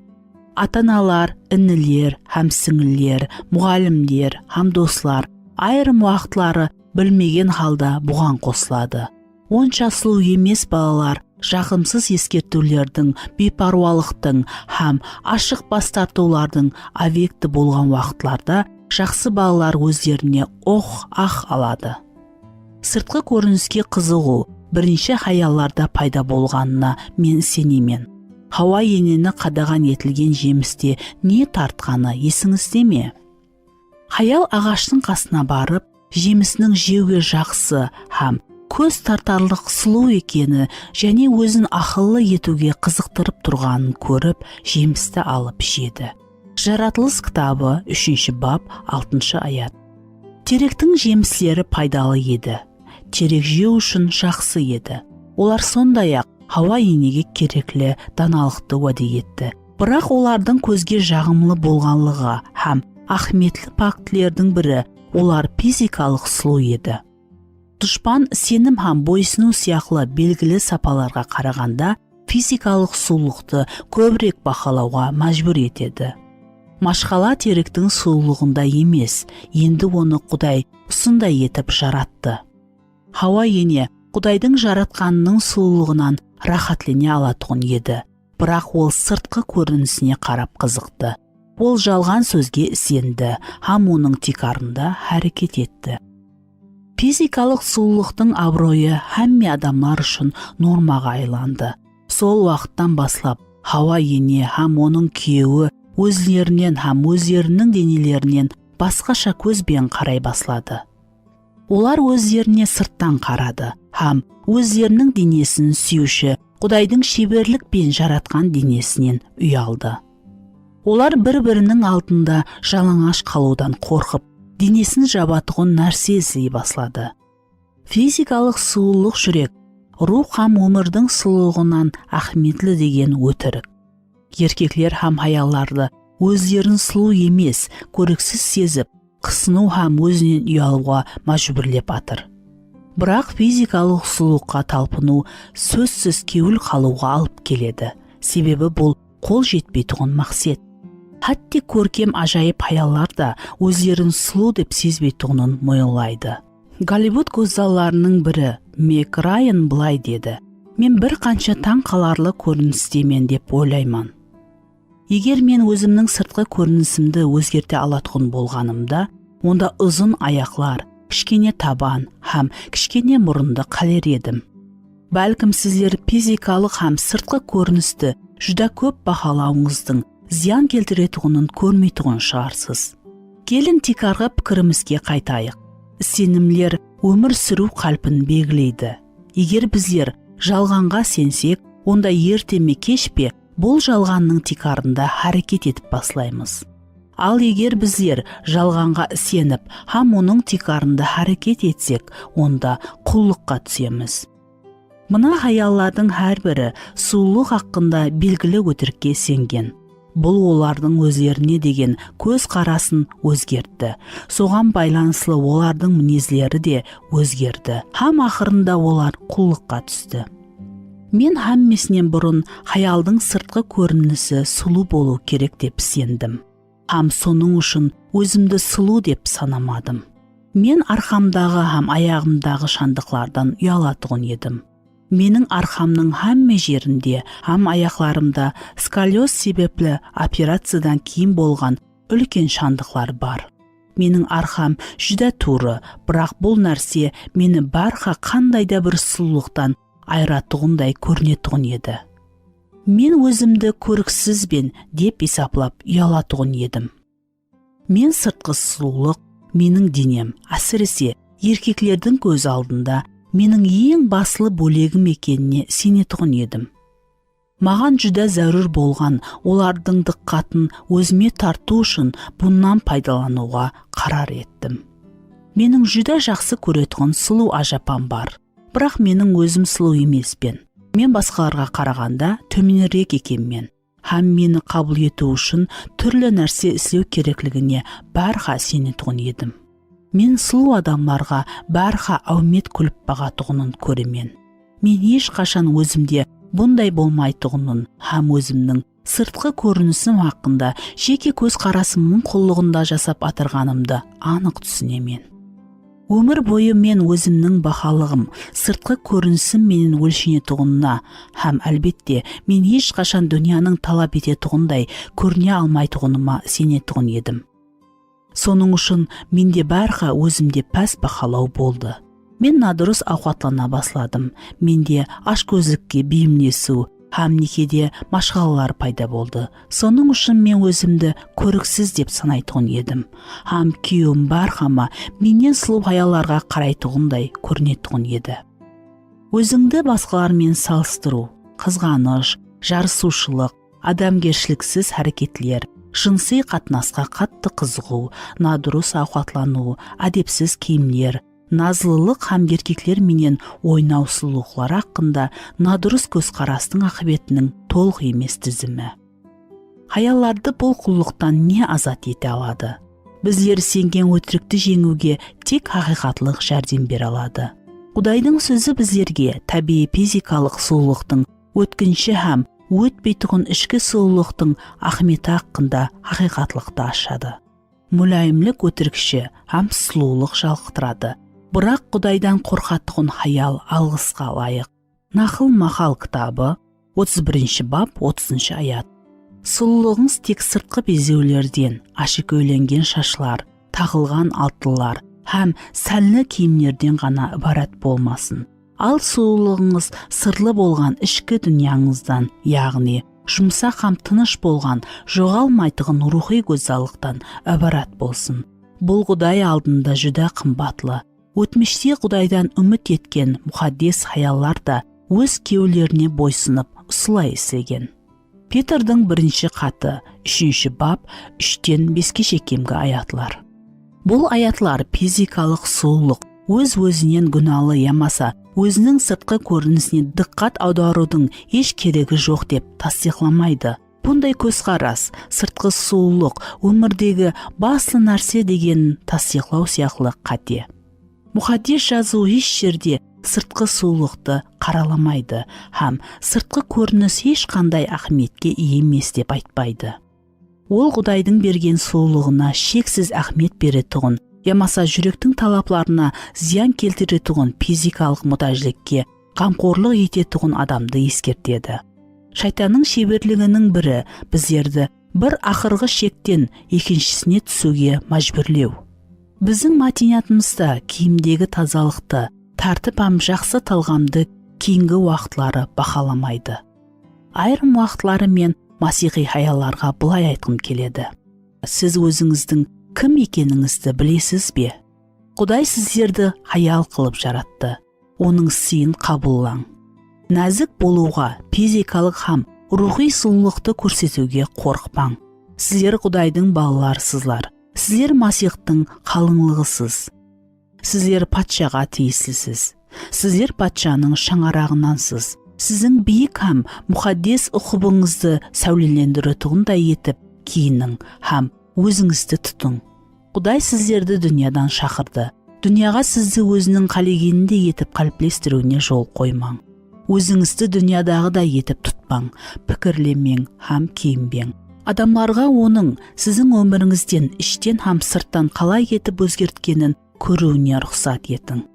Ата-аналар, інілер, һәм сіңілер, мұғалімдер, һәм достар айырым уақытлары білмеген халда бұған қосылады. Онша сұлу емес балалар жағымсыз ескертулердің, бейпаруалықтың һәм ашық бас тартулардың объекті болған уақытларда жақсы балалар өздеріне ах алады. Сыртқы көрініске қызығу бірінші хаялларда пайда болғанына мен сенемен. Хауа енені қадаған етілген жемісте не тартқаны есіңізде ме? Хаял ағаштың қасына барып, жемісінің жеуге жақсы һәм көз тартарлық сұлу екені және өзін ақыллы етуге қызықтырып тұрғанын көріп, жемісті алып жеді. Жаратылыс кітабы 3 бап 6 аят. Теректің жемістері пайдалы еді. Терек жеу үшін жақсы еді. Олар сондай-ақ Хауа енеге кереклі даналықты уәде етті. Бірақ олардың көзге жағымлы болғанлығы һәм ахметлі пактілердің бірі олар физикалық сұлу еді. Дұшпан сенім һәм бойсыну сияқлы белгілі сапаларға қарағанда физикалық сұлулықты көбірек бақылауға мәжбүр етеді. Машқала теректің сұлулығында емес, енді оны Құдай ұсындай етіп жаратты. Хауа ене Құдайдың жаратқанының сұлулығынан рахатлене алатұғын еді, бірақ ол сыртқы көрінісіне қарап қызықты. Ол жалған сөзге сенді, һәм оның тикарында әрекет етті. Физикалық сұлулықтың абыройы һәмме адамлар үшін нормаға айланды. Сол уақыттан баслап Хауа ене һәм оның күйеуі өзлерінен һәм өздерінің денелерінен басқаша көзбен қарай баслады. Олар өздеріне сырттан қарады һәм өздерінің денесін сүйуші Құдайдың шеберлікпен жаратқан денесінен ұялды. Олар бір-бірінің алдында жалаңаш қалудан қорқып, денесін жабатұғын нәрсе іздей баслады. Физикалық сұлулық жүрек, рух һәм өмірдің сұлулығынан ахметлі деген өтірік. Еркеклер һәм хаялларды өздерін сұлу емес, көріксіз сезіп, қысыну һәм өзінен ұялуға мәжбүрлеп атыр. Бірақ физикалық сұлулыққа талпыну сөзсіз кеуіл қалуға алып келеді. Себебі бұл қол жетпейтұғын мақсат. Хатти көркем ажайып хаяллар да өздерін сұлу деп сезбейтұғынын мойылайды. Голливуд көззалларының бірі Мэг Райан былай деді: "Мен бір қанша таң қаларлы көріністемен деп ойлаймын. Егер мен өзімнің сыртқы көрінісімді өзгерте алатұғын болғанымда, онда ұзын аяқлар, кішкене табан һәм кішкене мұрынды қалер едім. Бәлкім сіздер физикалық һәм сыртқы көріністі жүда көп бағалауыңыздың зиян келтіретұғынын көрмейтұғын шығарсыз. Келін тикарға пікірімізге қайтайық. Сенімлер өмір сүру қалпын белгілейді. Егер біздер жалғанға сенсек, онда ерте ме кеш пе бұл жалғанның тикарында харекет етіп басылаймыз. Ал егер біздер жалғанға сеніп, һәм оның тикарында харекет етсек, онда құллыққа түсеміз. Мына хаяллардың әрбірі сұлулық хақында белгілі өтірікке сенген. Бұл олардың өздеріне деген көз қарасын өзгертті. Соған байланыслы олардың мінезлері де өзгерді. Һәм ақырында олар құллыққа түсті. Мен һәммесінен бұрын хаялдың сыртқы көрінісі сұлу болу керек деп сендім. Һәм соның үшін өзімді сұлу деп санамадым. Мен арқамдағы һәм аяғымдағы шандықлардан ұялатұғын едім. Менің арқамның һәмме жерінде һәм аяқларымда сколиоз себеплі операциядан кейін болған үлкен шандықлар бар. Менің арқам жүдә туры, бірақ бұл нәрсе мені барха қандайда бір сұлулықтан айратуғындай көрінетұғын еді. Мен өзімді көріксізбен деп есаплап ұялатуғын едім. Мен сыртқы сұлулық, менің денем, әсіресе еркеклердің көз алдында менің ең басылы бөлегім екеніне сенетұғын едім. Маған жүдә зәрур болған олардың диққатын өзіме тарту үшін бұннан пайдалануға қарар еттім. Менің жүдә жақсы көретұғын сұлу ажапам бар, бірақ менің өзім сұлу емеспен. Мен басқаларға қарағанда төменірек екенмен, һәм мені қабыл ету үшін түрлі нәрсе істеу керектігіне барха сенетұғын едім. Мен сұлу адамларға барха әумет күліп бағатұғынын көремен. Мен ешқашан өзімде бұндай болмайтұғынын һәм өзімнің сыртқы көрінісім хақында жеке көз қарасымның құллығында жасап атырғанымды анық түсінемен. Өмір бойы мен өзімнің бақалығым, сыртқы көрінісім менің өлшенетұғынына, һәм әлбетте мен ешқашан дүнияның талап ететұғындай көріне алмайтұғыныма сенетұғын едім. Соның үшін менде барха өзімде пәс бақалау болды. Мен надұрыс ауқатлана басладым. Менде ашкөздікке бейімдесу һәм некеде машғалалар пайда болды. Соның үшін мен өзімді көріксіз деп санайтұғын едім. Һәм күйеуім бархама менен сұлу хаяларға қарайтұғындай көрінетұғын еді. Өзіңді басқалармен салыстыру, қызғаныш, жарысушылық, адамгершіліксіз әрекетлер, жынси қатынасқа қатты қызығу, надұрыс ауқатлану, әдепсіз киімдер, назлылық һәм еркеклер менен ойнау сұлулықтар хақында надұрыс көзқарастың ақыбетінің толық емес тізімі. Хаялларды бұл құллықтан не азат ете алады? Біздер сенген өтірікті жеңуге тек хақиқатлық жәрдем бере алады. Құдайдың сөзі біздерге табиғи физикалық сұлулықтың өткінші һәм өтпейтұғын ішкі сұлулықтың ахметі хақында хақиқатлықты ашады. Мүлайымлік өтірікші һәм сұлулық жалықтырады. Бірақ Құдайдан қорқатұғын хаял алғысқа лайық. Нахыл мақал кітабы 31 бап 30 аят. Сұлулығыңыз тек сыртқы безеулерден, ашық өйленген шашлар, тағылған алтылар һәм сәллі киімдерден ғана ібарат болмасын. Ал сұлулығыңыз сырлы болған ішкі дүнияңыздан, яғни жұмсақ һәм тыныш болған жоғалмайтұғын рухи көзалықтан ібарат болсын. Бұл Құдай алдында жүдә қымбатлы. Өтміште Құдайдан үміт еткен мұқаддес хаяллар да өз кеулеріне бойсынып ұсылай істеген. Петрдің 1 хаты 3 бап 3-5 шекемгі аятлар. Бұл аятлар физикалық сұлулық, өз-өзінен күнәлі ямаса, өзінің сыртқы көрінісіне диққат аударудың еш керегі жоқ деп тасдиқламайды. Бұндай көзқарас, сыртқы сұлулық, өмірдегі басты нәрсе деген тасдиқлау сияқлы қате. Мұқаддес жазу еш жерде сыртқы сұлулықты қараламайды һәм сыртқы көрініс ешқандай ахметке ие емес деп айтпайды. Ол Құдайдың берген сұлулығына шексіз ахмет беретұғын, ямаса жүректің талапларына зиян келтіретұғын физикалық мұтажлікке қамқорлық ететұғын адамды ескертеді. Шайтанның шеберлігінің бірі біздерді бір ақырғы шектен екіншісіне түсуге мәжбүрлеу. Біздің мәдениетімізде киімдегі тазалықты, тәртіп һәм жақсы талғамды кейінгі уақытлары бақаламайды. Айрым уақытлары мен масихи хаялларға былай айтқым келеді. Сіз өзіңіздің кім екеніңізді білесіз бе? Құдай сіздерді хаял қылып жаратты. Оның сыйын қабыллаң. Нәзік болуға, физикалық һәм рухи сұлулықты көрсетуге қорықпаң. Сіздер Құдайдың балаларсызлар. Сіздер Масихтың қалыңлығысыз. Сіздер патшаға тиесілісіз. Сіздер патшаның шаңырағынансыз. Сіздің биік һәм мұқаддес ұқыбыңызды сәулелендіретұғындай етіп киінің һәм өзіңізді тұтың. Құдай сіздерді дүниядан шақырды. Дүнияға сізді өзінің қалегеніндей етіп қалыптастыруіне жол қоймаң. Өзіңізді дүниядағыдай етіп тұтпаң, пікірлемең һәм киінбең. Адамларға оның сіздің өміріңізден іштен һәм сырттан қалай етіп өзгерткенін көруіне рұқсат етің.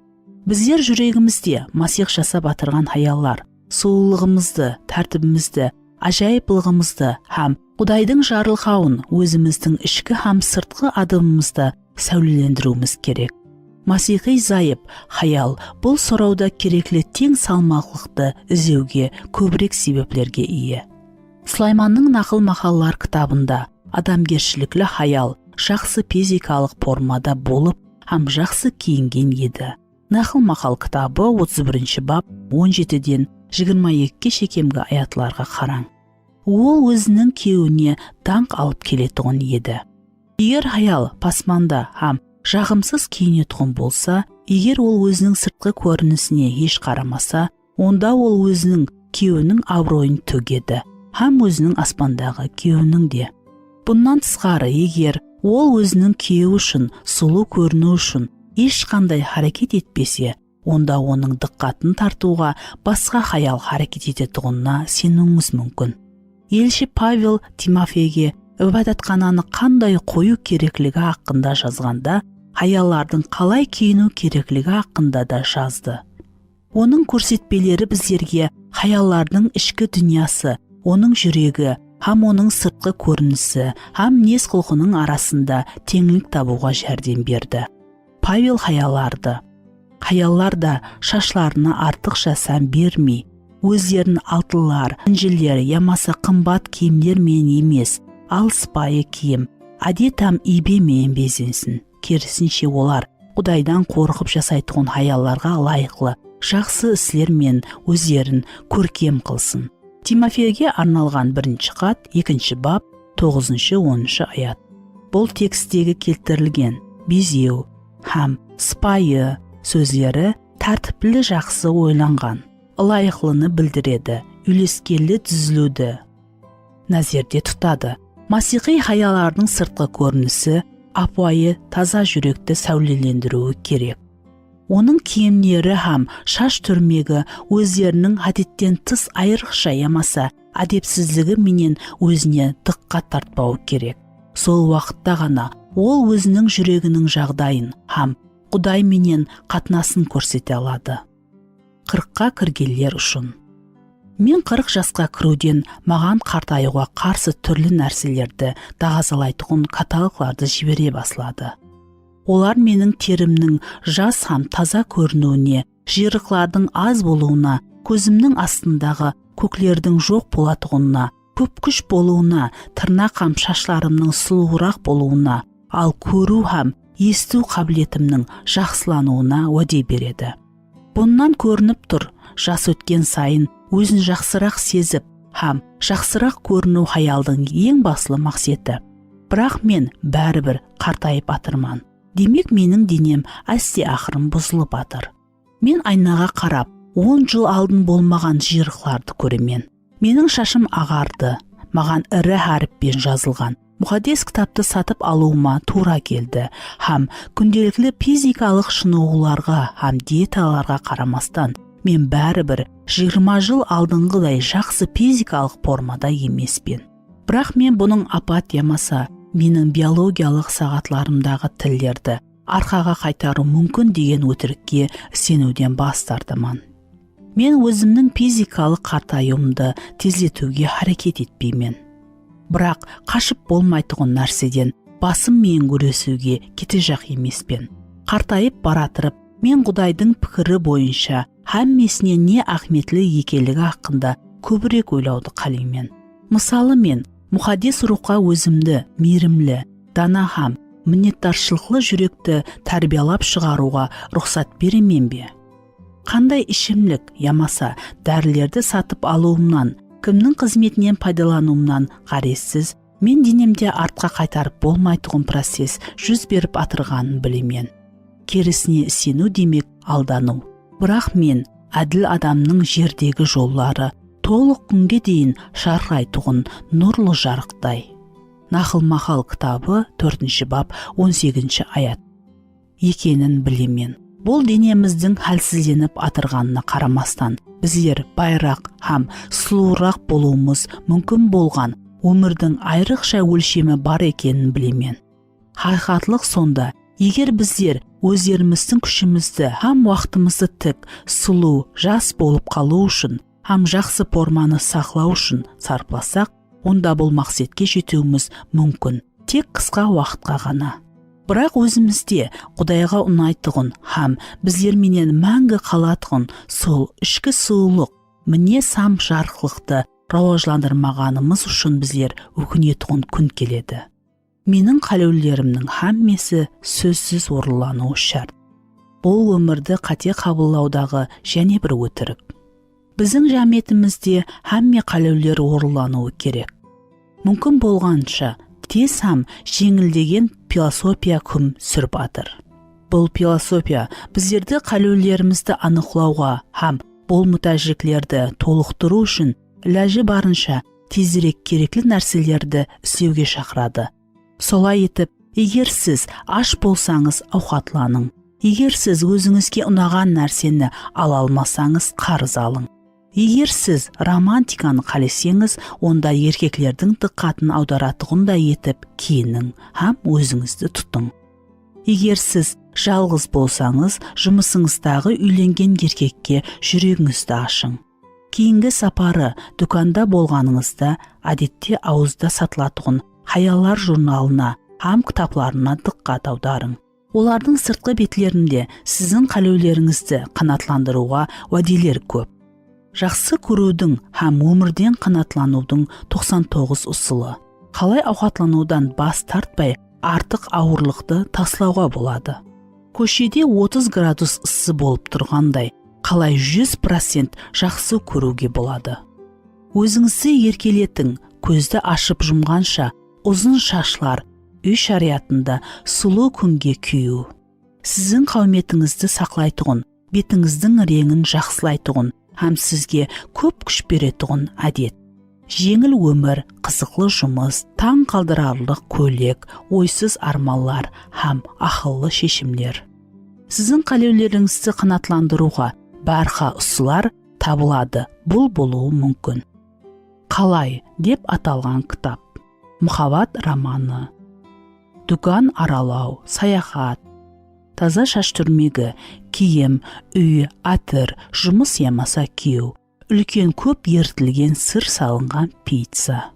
Біздер жүрегімізде Масих жасап атырған хаяллар, сұлулығымызды, тәртібімізді, ажайыплығымызды һәм Құдайдың жарылқауын өзіміздің ішкі һәм сыртқы адымымызды сәулелендіруіміз керек. Масихи зайып, хаял бұл сұрауда кереклі тең салмақлықты іздеуге көбірек себеплерге ие. Сулайманның нақыл мақаллар кітабында адамгершіліклі хаял жақсы физикалық формада болып һәм жақсы киінген еді. Нақыл мақал кітабы 31 бап 17-ден 22-ге шекемгі аятларға қараң. Ол өзінің күйеуіне даңқ алып келетұғын еді. Егер хаял пасманда һәм жағымсыз киінетұғын болса, егер ол өзінің сыртқы көрінісіне еш қарамаса, онда ол өзінің күйеуінің абыройын төгеді, һәм өзінің аспандағы күйеуінің де. Бұнан тысқары, егер ол өзінің күйеуі үшін, сұлу көріну үшін ешқандай харекет етпесе, онда оның диққатын тартуға басқа хаял харекет ететұғынына сенуіңіз мүмкін. Елші Павел Тимофейге ибадатхананы қандай қою керектігі хақында жазғанда, хаяллардың қалай киіну керектігі хақында да жазды. Оның көрсетпелері біздерге хаяллардың ішкі дүниясы, оның жүрегі һәм оның сыртқы көрінісі һәм мінез-құлқының арасында теңлік табуға жәрдем берді. Павел хаяллар да шашларына артықша сән бермей, өздерін алтылар, інжілер, ямасы қымбат киімдермен емес, ал сыпайы киім, әдет һәм ибемен безенсін. Керісінше олар Құдайдан қорқып жасайтұғын хаялларға лайықлы жақсы іслермен өздерін көркем қылсын. Тимофейге арналған 1 хат 2 бап 9-10 аят. Бұл текстегі келтірілген безеу һәм сыпайы сөздері тәртіплі жақсы ойланған, лайықлыны білдіреді, үйлескелі түзілуді назерде тұтады. Масихи хаялардың сыртқы көрінісі апайы таза жүректі сәулелендіруі керек. Оның киімдері һәм шаш түрмегі өздерінің әдеттен тыс айрықша ямаса, әдепсіздігі менен өзіне диққат тартпауы керек. Сол уақытта ғана ол өзінің жүрегінің жағдайын һәм Құдай менен қатынасын көрсете алады. 40-қа кіргендер үшін. Мен 40 жасқа кіруден маған қартаюға қарсы түрлі нәрселерді тағазалайтұғын каталогларды жібере басылады. Олар менің терімнің жас һәм таза көрінуіне, жирықлардың аз болуына, көзімнің астындағы көклердің жоқ болатұғынына, көп күш болуына, тырнақ һәм шашларымның сұлуырақ болуына, ал көру һәм есту қабілетімнің жақсылануына уәде береді. Бұннан көрініп тұр, жас өткен сайын өзін жақсырақ сезіп һәм жақсырақ көріну хаялдың ең басылы мақсеті. Бірақ мен бәрібір қартайып атырман. Демек менің денем әсте ақырын бұзылып атыр. Мен айнаға қарап, 10 жыл алдын болмаған жирықларды көремен. Менің шашым ағарды, маған ірі әріппен жазылған мұқаддес кітапты сатып алуыма тура келді һәм күнделікті физикалық шынығуларға һәм диеталарға қарамастан, мен бәрібір 20 жыл алдыңғыдай жақсы физикалық формада емеспен. Бірақ мен бұның апат ямаса, менің биологиялық сағатларымдағы тілдерді арқаға қайтару мүмкін деген өтірікке сенуден бас тартамын. Мен өзімнің физикалық қартаюымды тездетуге харекет етпеймін. Бірақ қашып болмайтұғын нәрседен басым мен көресуге кете жақ емеспен. Қартайып баратырып, мен Құдайдың пікірі бойынша һәммесіне не ахметлі екелігі хақында көбірек ойлауды қалаймын. Мысалы мен мұхаддис рухқа өзімді мейірімлі, дана һәм мінеттаршылықлы жүректі тәрбиялап шығаруға рұқсат беремен бе? Қандай ішімлік ямаса дәрілерді сатып алуымнан, кімнің қызметінен пайдалануымнан ғарезсіз, мен денемде артқа қайтарып болмайтұғын процесс жүз беріп атырғанын білемен. Керісіне сену демек алдану. Бірақ мен әділ адамның жердегі жоллары толық күнге дейін шарқайтұғын нұрлы жарықтай. Нақыл мақал кітабы 4 бап 18 аят екенін білемен. Бұл денеміздің хәлсізденіп атырғанына қарамастан, біздер байрақ һәм сұлуырақ болуымыз мүмкін болған өмірдің айрықша өлшемі бар екенін білемен. Хақиқатлық сонда, егер біздер өздеріміздің күшімізді һәм уақытымызды тік, сұлу, жас болып қалу үшін, һәм жақсы форманы сақлау үшін сарпласақ, онда бұл мақсатқа жетуіміз мүмкін, тек қысқа уақытқа ғана. Бірақ өзімізде Құдайға ұнайтұғын һәм біздерменен мәңгі қалатұғын сол ішкі сұлулық, мінез һәм жарқылықты рауажландырмағанымыз үшін біздер өкінетұғын күн келеді. Менің қалеулерімнің һәммесі сөзсіз орынлануы шарт. Бұл өмірді қате қабылдаудағы және бір өтірік. Біздің жәметімізде һәмме қалеулер орынлануы керек. Мүмкін болғанша тез һәм жеңілдеген философия күн сүріп атыр. Бұл философия біздерді қалеулерімізді анықлауға һәм бұл мұтажиклерді толықтыру үшін ләжі барынша тезірек керекли нәрселерді істеуге шақырады. Солай етіп, егер сіз аш болсаңыз ауқатланың. Егер сіз өзіңізге ұнаған нәрсені ала алмасаңыз қарыз алың. Егер сіз романтиканы қалесеңіз, онда еркеклердің диққатын аударатығындай етіп киінің һәм өзіңізді тұтың. Егер сіз жалғыз болсаңыз, жұмысыңыздағы үйленген еркекке жүрегіңізді ашың. Кейінгі сапары дүканда болғаныңызда әдетте ауызда сатылатұғын хаялар журналына һәм кітапларына диққат аударың. Олардың сыртқы бетлерінде сіздің қалеулеріңізді қанатландыруға уәделер көп. Жақсы көрудің һәм өмірден қанатланудың 99 ұсылы. Қалай ауқатланудан бас тартпай, артық ауырлықты таслауға болады. Көшеде 30 градус ыссы болып тұрғандай, қалай 100% жақсы көруге болады. Өзіңізді еркелетің, көзді ашып жұмғанша, ұзын шашлар, үй шариатында сұлу күнге күйу. Сіздің қауметіңізді сақлайтұғын, бетіңіздің реңін жақсылайтұғын, һәм сізге көп күш беретұғын әдет. Жеңіл өмір, қызықлы жұмыс, таң қалдырарлық көйлек, ойсыз армалар һәм ақыллы шешімдер. Сіздің қалеулеріңізді қанатландыруға барқа ұсылар табылады, бұл болуы мүмкін. Қалай деп аталған кітап. Мұхаббат романы. Дүкан аралау, саяхат. Таза шаш түрмегі, киім, үй, атыр, жұмыс ямаса кию. Үлкен көп ертілген сыр салынған пицца.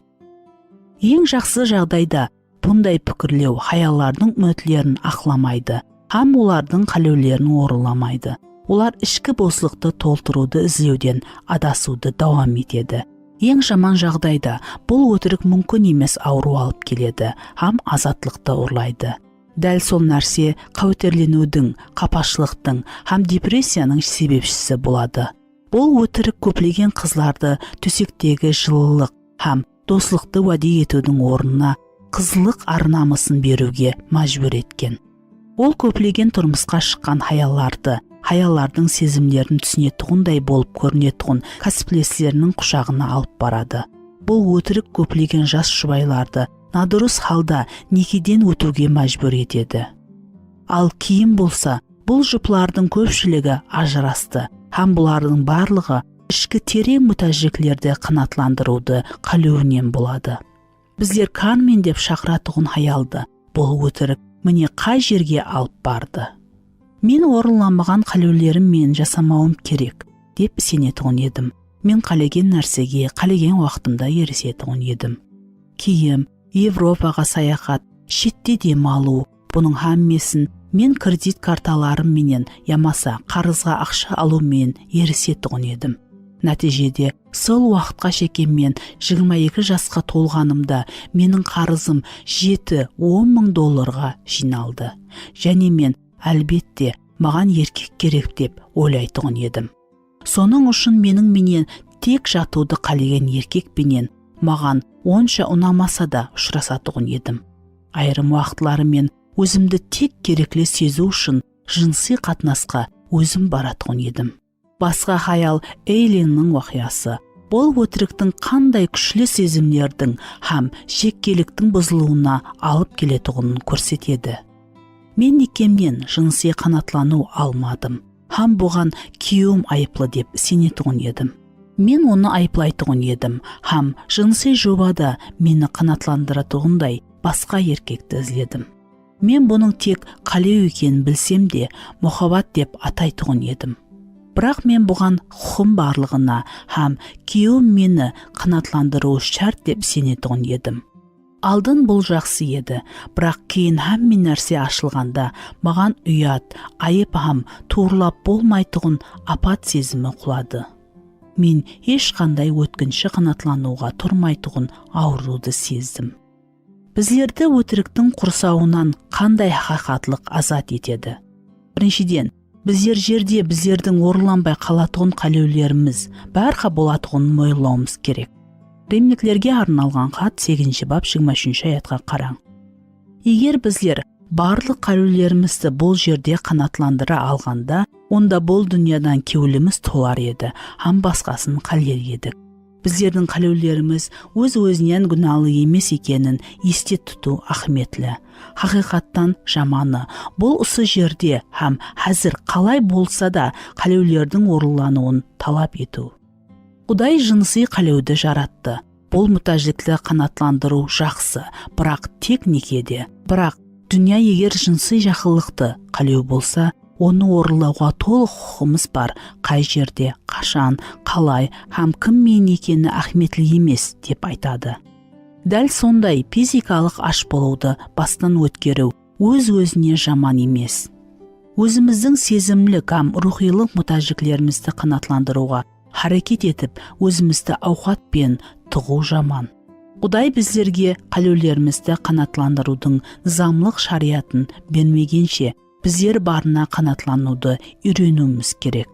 Ең жақсы жағдайда бұндай пікірлеу хаялардың үмітлерін ақламайды, һәм олардың қалеулерін орыламайды. Олар ішкі босылықты толтыруды іздеуден адасуды давам етеді. Ең жаман жағдайда бұл өтірік мүмкін емес ауру алып келеді, һәм азатлықты ұрлайды. Дәл сол нәрсе қаутерленудің, қапашылықтың һәм депрессияның себепшісі болады. Бұл өтірік көплеген қызларды төсектегі жылылық һәм достықты уәде етудің орнына қызылық ар-намысын беруге мәжбүр еткен. Ол көплеген тұрмысқа шыққан хаяларды, хаялардың сезімдерін түсінетұғындай болып көрінетұғын кәсіплестерінің құшағына алып барады. Бұл өтірік көплеген жас жұбайларды надұрыс халда некеден өтуге мәжбүр етеді. Ал кейін болса, бұл жұплардың көпшілігі ажырасты, һәм бұлардың барлығы ішкі терең мүтәжіклерді қанатландыруды қалеуінен болады. Біздер Кармен деп шақыратұғын хаялды, бұл өтірік міне қай жерге алып барды. Мен орынламаған қалеулерім мен жасамауым керек деп сенетұғын едім. Мен қалеген нәрсеге қалеген уақытымда ересетұғын едім. Киім, Европаға саяхат, шетте демалу, бұның һәммесін мен кредит карталарым менен ямаса қарызға ақша алумен ересетұғын едім. Нәтижеде сол уақытқа шейін мен 22 жасқа толғанымда менің қарызым 7-10 мың долларға жиналды. Және мен әлбетте маған еркек керек деп ойлайтын едім. Соның үшін менен тек жатуды қалеген еркекпенен маған онша ұнамаса да ұшырасатын едім. Айрым уақытлары мен өзімді тек кереклі сезу үшін жынси қатынасқа өзім баратын едім. Басқа хаял Эйлиннің уақиасы. Бұл өтіріктің қандай күшлі сезімдердің һәм шеккеліктің бұзылуына алып келетінін көрсетеді. Мен некемнен жынси қанатлану алмадым. Һәм бұған күйеуім айыплы деп сенетін едім. Мен оны айыплайтын едім. Һәм жынси жобада мені қанатландыратындай басқа еркекті іздедім. Мен бұның тек қалеу екенін білсем де, мұхаббат деп атайтын едім. Бірақ мен бұған құқым барлығына һәм күйеуім мені қанатландыруы шарт деп сенетін едім. Алдын бұл жақсы еді, бірақ кейін һәмме нәрсе ашылғанда маған ұят, айып һәм туырлап болмайтын апат сезімі құлады. Мен ешқандай өткінші қанатлануға тұрмайтын ауруды сездім. Біздерді өтіріктің құрсауынан қандай хақиқатлық азат етеді? Біріншіден, біздер жерде біздердің орыланбай қалатын қалеулеріміз бәрқа болатынын ойлауымыз керек. Римдіктерге арналған хат 8 бап 23 аятқа қараң. Егер біздер барлық қалеулерімізді бұл жерде қанатландыра алғанда, онда бұл дүниядан кеуліміз толар еді, һәм басқасын қалер едік. Біздердің қалеулеріміз өз-өзінен күнәлі емес екенін есте тұту ахметлі. Хақиқаттан жаманы, бұл осы жерде һәм хәзір қалай болса да қалеулердің орылануын талап ету. Құдай жынси қалеуді жаратты. Бұл мұтаждікті қанатландыру жақсы, бірақ тек некеде. Бірақ дүния егер жынси жақылықты қалеу болса, оны орылауға толық құқымыз бар. Қай жерде, қашан, қалай һәм кіммен екені ахметлі емес деп айтады. Дәл сондай физикалық аш болуды бастан өткеру өз-өзіне жаман емес. Өзіміздің сезімлік һәм рухилық мұтаждіклерімізді қанатландыруға харекет етіп, өзімізді ауқатпен тұғу жаман. Құдай біздерге қалеулерімізді қанатландырудың заңлық шариатын бермегенше, біздер барына қанатлануды үйренуіміз керек.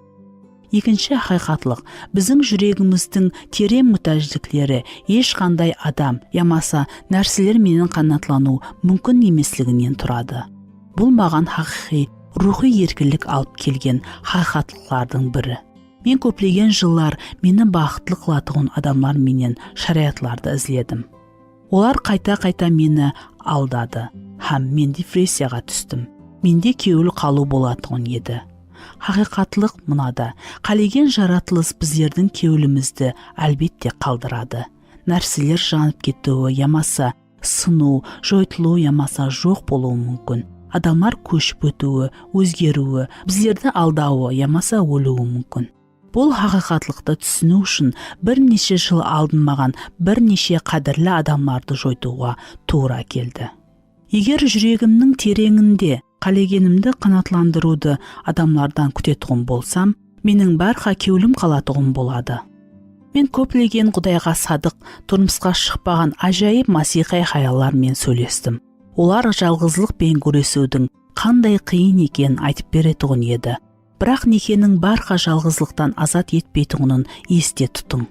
Екінші хақиқатлық, біздің жүрегіміздің терең мұтаждіклері ешқандай адам, ямаса нәрселер менен қанатлану мүмкін емеслігінен тұрады. Бұл маған хақиқи рухи еркіндік алып келген хақиқатлықтардың бірі. Мен көплеген жылдар мені бақытлы қылатын адамлар менен шариатларды іздедім. Олар қайта-қайта мені алдады, һәм мен депрессияға түстім. Менде кеуіл қалу болатын еді. Хақиқатлық мынада, қалеген жаратылыс біздердің кеуілімізді әлбетте қалдырады. Нәрселер жанып кетуі, ямаса сыну, жойтылу, ямаса жоқ болуы мүмкін. Адамдар көшіп өтуі, өзгеруі, біздерді алдауы, ямаса өлуі мүмкін. Бұл хақиқатлықты түсіну үшін бірнеше жыл алдын маған бірнеше қадірлі адамларды жойтуға тура келді. Егер жүрегімнің тереңінде қалегенімді қанатландыруды адамлардан күтетін болсам, менің бәрқа кеулім қалатығым болады. Мен көплеген Құдайға садық, тұрмысқа шықпаған ажайып масихи хаялармен сөйлестім. Олар жалғызлықпен күресудің қандай қиын екенін айтып беретұғын еді. Бірақ некенің барға жалғызлықтан азат етпейтінін есте тұтың.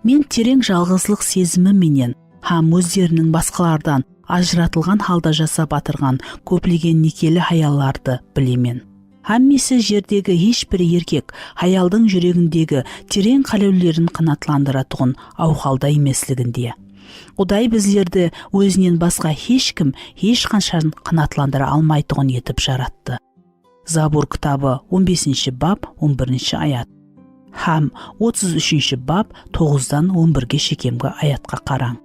Мен терең жалғызлық сезімі менен һәм өздерінің басқалардан ажыратылған халда жасап атырған көплеген некелі хаяларды білемен. Һәммесі жердегі ешбір еркек хаялдың жүрегіндегі терең қалеулерін қанатландыратұғын ауқалда емеслігінде. Құдай біздерді өзінен басқа ешкім ешқаншан қанатландыра алмайтұғын етіп жаратты. Забур кітабы 15 бап 11 аят. Һәм 33 бап 9-дан 11-ге шекемгі аятқа қараң.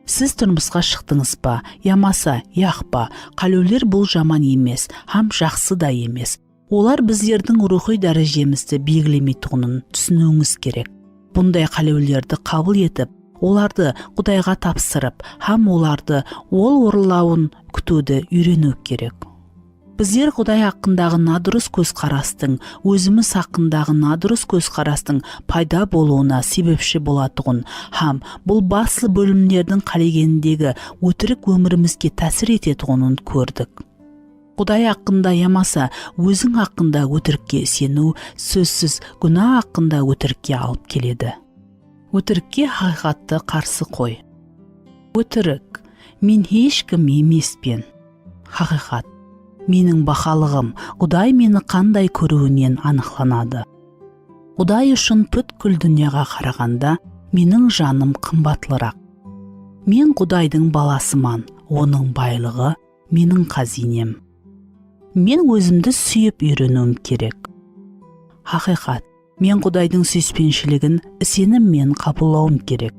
Сіз тұрмысқа шықтыңыз ба, ямаса, яқпа, қалеулер бұл жаман емес, һәм жақсы да емес. Олар біздердің рухи дәрежемізді белгілемейтұғынын түсінуіңіз керек. Бұндай қалеулерді қабыл етіп, оларды Құдайға тапсырып, һәм оларды ол орылауын күтуді үйрену керек. Біздер Құдай хақындағы надұрыс көзқарастың, өзіміз хақындағы надұрыс көзқарастың пайда болуына себепші болатұғын, һәм бұл басты бөлімдердің қалегеніндегі өтірік өмірімізге тәсір ететұғынын көрдік. Құдай хақында ямаса, өзің хақында өтірікке сену сөзсіз күнә хақында өтірікке алып келеді. Өтірікке хақиқатты қарсы қой. Өтірік, мен ешкім емеспен. Хақиқат, менің бақалығым Құдай мені қандай көруінен анықланады. Құдай үшін бүткіл дүнияға қарағанда менің жаным қымбатлырақ. Мен Құдайдың баласыман, оның байлығы менің қазинем. Мен өзімді сүйіп үйренуім керек. Хақиқат, мен Құдайдың сүйіспеншілігін сеніммен қабылдауым керек.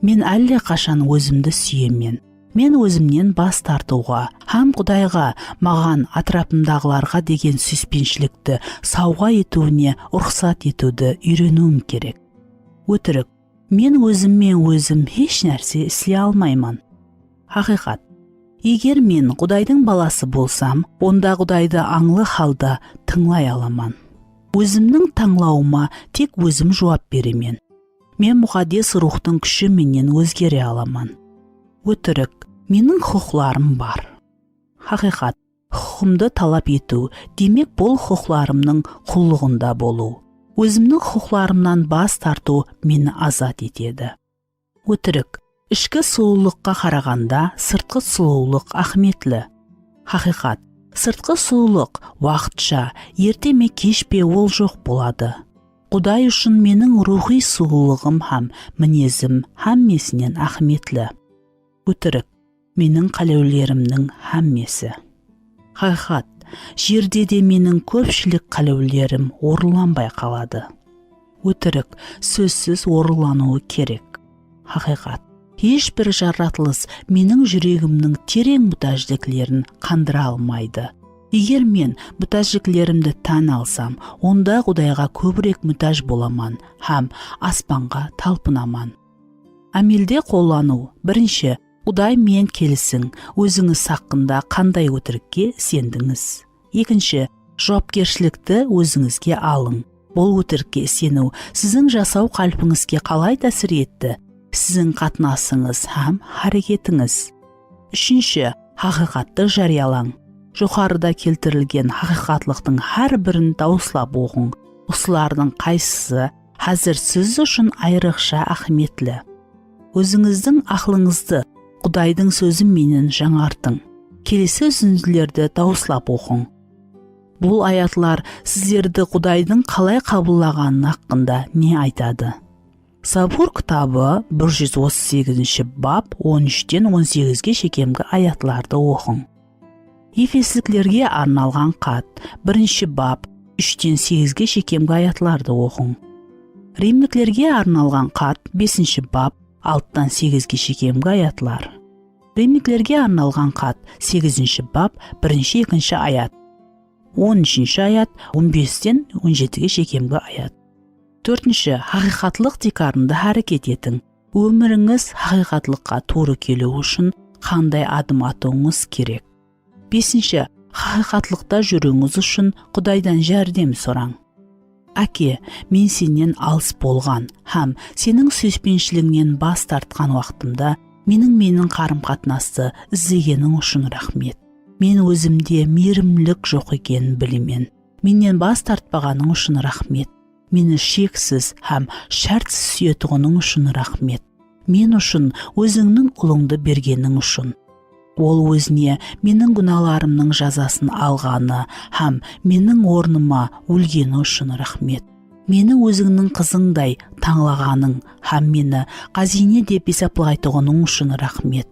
Мен әлде қашан өзімді сүйемін. Мен өзімнен бас тартуға, һәм Құдайға, маған атрапымдағыларға деген сүйіспеншілікті сауға етуіне рұқсат етуді үйренуім керек. Өтірік, мен өзіммен өзім еш нәрсе істей алмаймын. Хақиқат, егер мен Құдайдың баласы болсам, онда Құдайды аңлы халда тыңлай аламын. Өзімнің таңлауыма тек өзім жауап беремін. Мен мұқаддес рухтың күші менен өзгере аламын. Өтірік, менің құқыларым бар. Хақиқат, құқымды талап ету, демек бұл құқыларымның құллығында болу. Өзімнің құқыларымнан бас тарту мені азат етеді. Өтірік, ішкі сұлулыққа қарағанда сыртқы сұлулық ахметлі. Хақиқат, сыртқы сұлулық уақытша, ерте ме кеш пе ол жоқ болады. Құдай үшін менің рухи сұлулығым һәм мінезім һәммесінен ахметлі. Өтірік, менің қалаулерімнің һәммесі. Хақиқат, жерде де менің көпшілік қалаулерім орыланбай қалады. Өтірік, сөзсіз орылануы керек. Хақиқат, ешбір жаратылыс менің жүрегімнің терең мұқтаждықлерін қандыра алмайды. Егер мен мұқтаждықлерімді тан алсам, онда Құдайға көбірек мұқтаж боламын һәм аспанға талпынамын. Әмелде қолдану. Бірінші, Құдай мен келісің, өзіңіз хақында қандай өтірікке сендіңіз. Екінші, жауапкершілікті өзіңізге алың. Бұл өтірікке сену сіздің жасау қалпыңызге қалай тәсір етті, сіздің қатынасыңыз һәм харекетіңіз. Үшінші, хақиқатты жариялаң. Жоғарыда келтірілген хақиқатлықтың әр бірін дауыслап оқың. Осылардың қайсысы қазір сіз үшін айрықша ахметлі. Өзіңіздің ақылыңызды Құдайдың сөзі менен жаңартың. Келесі үзінділерді дауыслап оқың. Бұл аятлар сіздерді Құдайдың қалай қабылдағаны хақында не айтады? Забур кітабы 138 бап 13-тен 18-ге шекемгі аятларды оқың. Ефесіклерге арналған хат 1 бап 3-тен 8-ге шекемгі аятларды оқың. Римдіктерге арналған хат 5 бап 6-тан 8-ге шекемгі аятлар. Римдіктерге арналған хат 8 бап 1-2 аят. 13 аят 15-тен 17-ге шекемгі аят. 4-ші, хақиқатлық дикарында әрекет етің. Өміріңіз хақиқатлыққа туры келу үшін қандай адым атуыңыз керек. 5-ші, хақиқатлықта жүруіңіз үшін Құдайдан жәрдем сұраң. Әке, мен сенен алыс болған, һәм сенің сүйіспеншілігіңнен бас тартқан уақытымда менің қарым-қатынасты іздегенің үшін рахмет. Мен өзімде мейірімділік жоқ екенін білемін. Менен бас тартпағаның үшін рахмет. Мені шексіз һәм шартсыз сүйетұғының үшін рахмет. Мен үшін өзіңнің ұлыңды бергенің үшін. Ол өзіне менің күнәларымның жазасын алғаны һәм менің орныма өлгені үшін рахмет. Мені өзіңнің қызыңдай таңлағаның һәм мені қазине деп есептейтұғының үшін рахмет.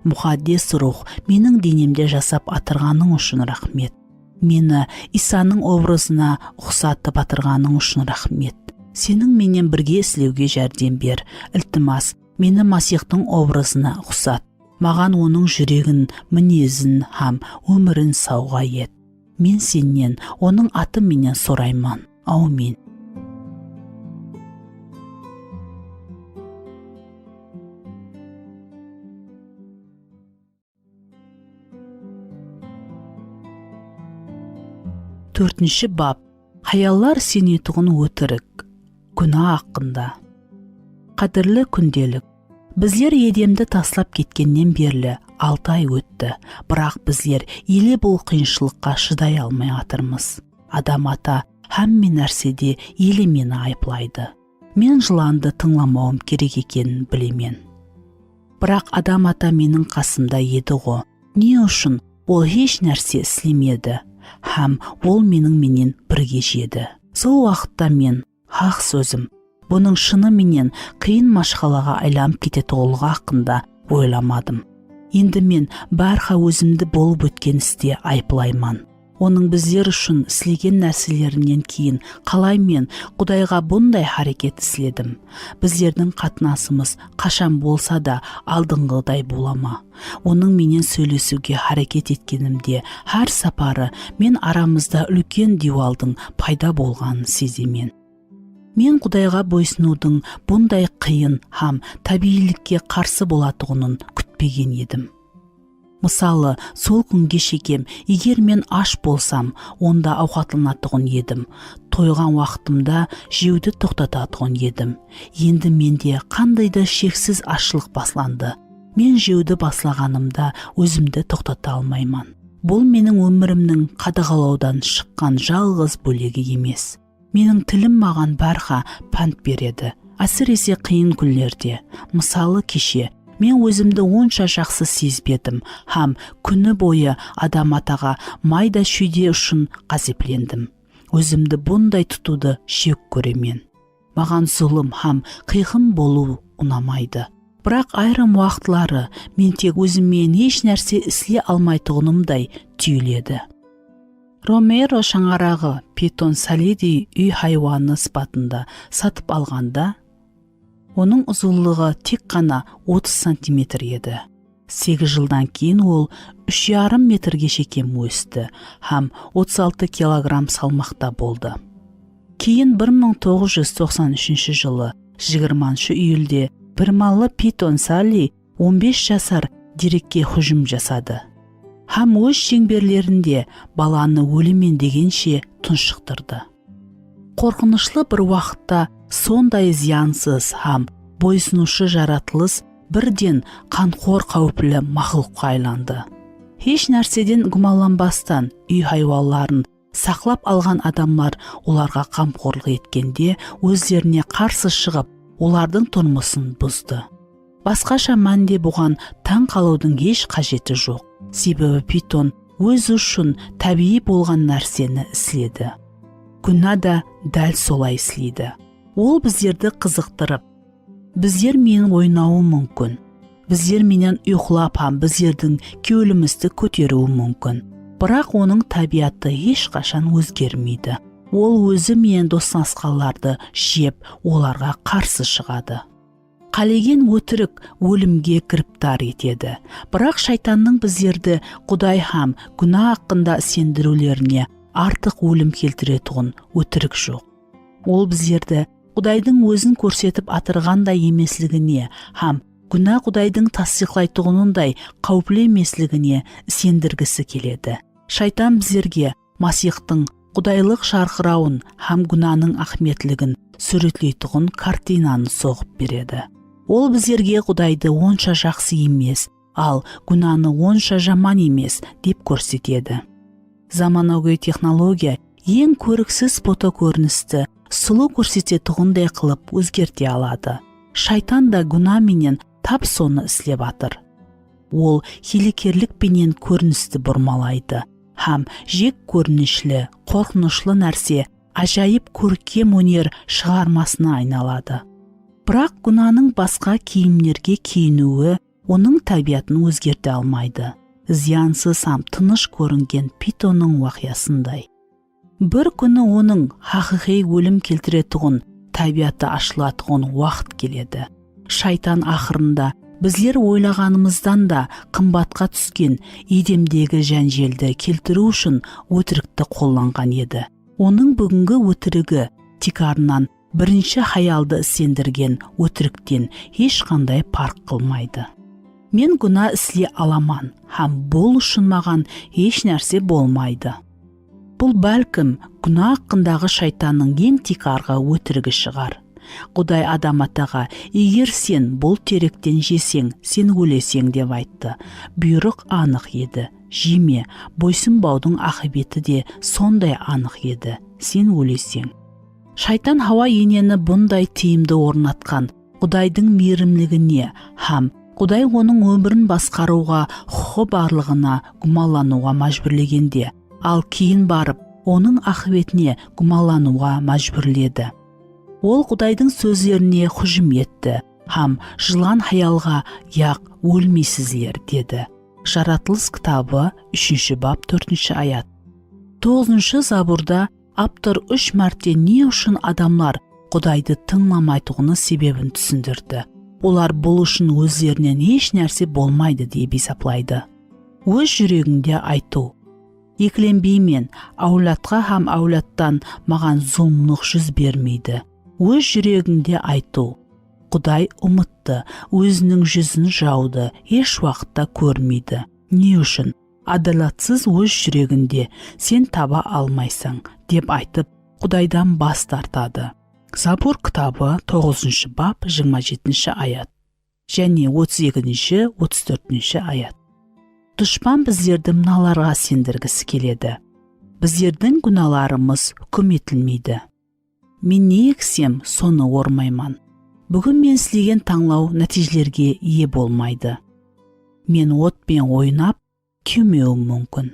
Мұқаддес рух менің денемде жасап атырғаның үшін рахмет. Мені Исаның образына ұқсатып атырғаның үшін рахмет. Сенің менен бірге істеуге жәрдем бер. Ілтимас, мені Масихтың образына ұқсат. Маған оның жүрегін, мінезін һәм өмірін сауға ет. Мен сенен оның аты менен сұраймын. Аумин. 4 бап. Хаяллар сенетуғын өтірік. Күнә ақында. Қадірлі күнделік. Біздер Едемді таслап кеткеннен берлі 6 ай өтті. Бірақ біздер еле бұл қиыншылыққа шыдай алмай атырмыз. Адам ата һәмме нәрседе еле мені айыплайды. Мен жыланды тыңламауым керек екенін білемен. Бірақ адам ата менің қасымда еді ғой. Не үшін ол еш нәрсе істемеді, һәм ол менен бірге жеді. Сол уақытта мен, ақ сөзім, бұның шыны менен қиын машқалаға айланып кететұғылығы хақында ойламадым. Енді мен бәрқа өзімді болып өткен істе айыплайман. Оның біздер үшін істеген нәрселерінен кейін қалай мен Құдайға бұндай харекет істедім. Біздердің қатынасымыз қашан болса да алдыңғыдай болама. Оның менен сөйлесуге харекет еткенімде әр сапары мен арамызда үлкен дуалдың пайда болғанын сеземен. Мен Құдайға бойсынудың бұндай қиын һәм табиғилікке қарсы болатұғынын күтпеген едім. Мысалы, сол күнге шекем, егер мен аш болсам, онда ауқатланатұғын едім. Тойған уақытымда жеуді тоқтататұғын едім. Енді менде қандайда шексіз ашлық басланды. Мен жеуді баслағанымда өзімді тоқтата алмайман. Бұл менің өмірімнің қадағалаудан шыққан жалғыз бөлегі емес. Менің тілім маған бәрға пәнт береді. Әсіресе қиын күндерде. Мысалы, кеше мен өзімді онша жақсы сезбедім, һәм күні бойы адам атаға майда шүйде үшін ғазеплендім. Өзімді бұндай тұтуды шек көремен. Маған зұлым һәм қиқым болу ұнамайды. Бірақ айрым уақытлары мен тек өзіммен еш нәрсе істей алмайтұғынымдай түйіледі. Ромеро шаңарағы питон салиди үй хайуаны сипатында сатып алғанда, оның ұзынлығы тек қана 30 сантиметр еді. 8 жылдан кейін ол 3,5 метрге шекем өсті, һәм 36 килограмм салмақта болды. Кейін 1993 жылы 20 июльде бірмалы питон Сали 15 жасар дерекке хүжім жасады. Һәм өз шеңберлерінде баланы өлімен дегенше тұншықтырды. Қорқынышлы бір уақытта сондай зиянсыз һәм бойсынушы жаратылыс бірден қанқор қауіплі мақұлыққа айланды. Еш нәрседен гумаланбастан үй хайуанларын сақлап алған адамлар оларға қамқорлық еткенде өздеріне қарсы шығып, олардың тұрмысын бұзды. Басқаша мәнде бұған таң қалудың еш қажеті жоқ. Себебі питон өз үшін табиғи болған нәрсені істеді. Күнә да дәл солай істейді. Ол біздерді қызықтырып, біздер менің ойнауы мүмкін. Біздер менен ұйқылап һәм біздердің көңілімізді көтеруі мүмкін. Бірақ оның табиғаты ешқашан өзгермейді. Ол өзі менен достасқанларды жеп, оларға қарсы шығады. Қалеген өтірік өлімге кіріптар етеді. Бірақ шайтанның біздерді Құдай һәм күнә хақында сендірулеріне артық өлім келтіретұғын өтірік жоқ. Ол біздерді Құдайдың өзін көрсетіп атырғандай емеслігіне һәм күнә Құдайдың тасдиқлайтұғынындай қауіплі емеслігіне сендіргісі келеді. Шайтан біздерге Масихтың Құдайлық шарқырауын һәм күнәнің ахметлігін сүретлейтұғын картинаны соғып береді. Ол біздерге Құдайды онша жақсы емес, ал күнәні онша жаман емес деп көрсетеді. Заманауи технология ең көріксіз фотокөріністі сұлу көрсететұғындай қылып өзгерте алады. Шайтан да күнә менен тап соны істеп атыр. Ол хилекерлікпенен көріністі бұрмалайды, һәм жек көрінішлі, қорқынышлы нәрсе ажайып көркем өнер шығармасына айналады. Бірақ күнәнің басқа киімдерге киінуі оның табиғатын өзгерте алмайды. Зиянсыз һәм тыныш көрінген питонның уақиасындай. Бір күні оның хақиқи өлім келтіретұғын табиғаты ашылатұғын уақыт келеді. Шайтан ақырында біздер ойлағанымыздан да қымбатқа түскен Едемдегі жәнжелді келтіру үшін өтірікті қолданған еді. Оның бүгінгі өтірігі тикарынан бірінші хаялды сендірген өтіріктен ешқандай парқ қылмайды. Мен күнә істей аламан, һәм бұл үшін маған еш нәрсе болмайды. Бұл бәлкім күнә хақындағы шайтанның ең тикарғы өтірігі шығар. Құдай Адам атаға, егер сен бұл теректен жесең, сен өлесең деп айтты. Бұйрық анық еді. Жеме, бойсынбаудың ақыбеті де сондай анық еді. Сен өлесең. Шайтан Хауа енені бұндай тиімді орнатқан Құдайдың мейірімлігіне һәм Құдай оның өмірін басқаруға құқы барлығына гумалануға мәжбүрлегенде, ал кейін барып оның ақыбетіне гумалануға мәжбүрледі. Ол Құдайдың сөздеріне хұжым етті, һәм жылан хаялға яқ өлмейсіздер деді. Жаратылыс кітабы 3 бап 4 аят. 9 забурда автор 3 мәрте не үшін адамлар Құдайды тыңламайтұғыны себебін түсіндірді. Олар бұл үшін өздерінен еш нәрсе болмайды деп есептейді. Өз жүрегіңде айту. Екіленбеймен, әулатқа һәм әулаттан маған зұлымдық жүз бермейді. Өз жүрегіңде айту. Құдай ұмытты, өзінің жүзін жауды, еш уақытта көрмейді. Не үшін? Адалатсыз өз жүрегінде сен таба алмайсың деп айтып, Құдайдан бас тартады. Забур кітабы 9 бап 27 аят және 32-34 аят. Дұшпан біздерді мыналарға сендіргісі келеді. Біздердің күнәларымыз үкім етілмейді. Мен не ексем, соны ормайман. Бүгін мен істеген таңлау нәтижелерге ие болмайды. Мен отпен ойнап, күймеуім мүмкін.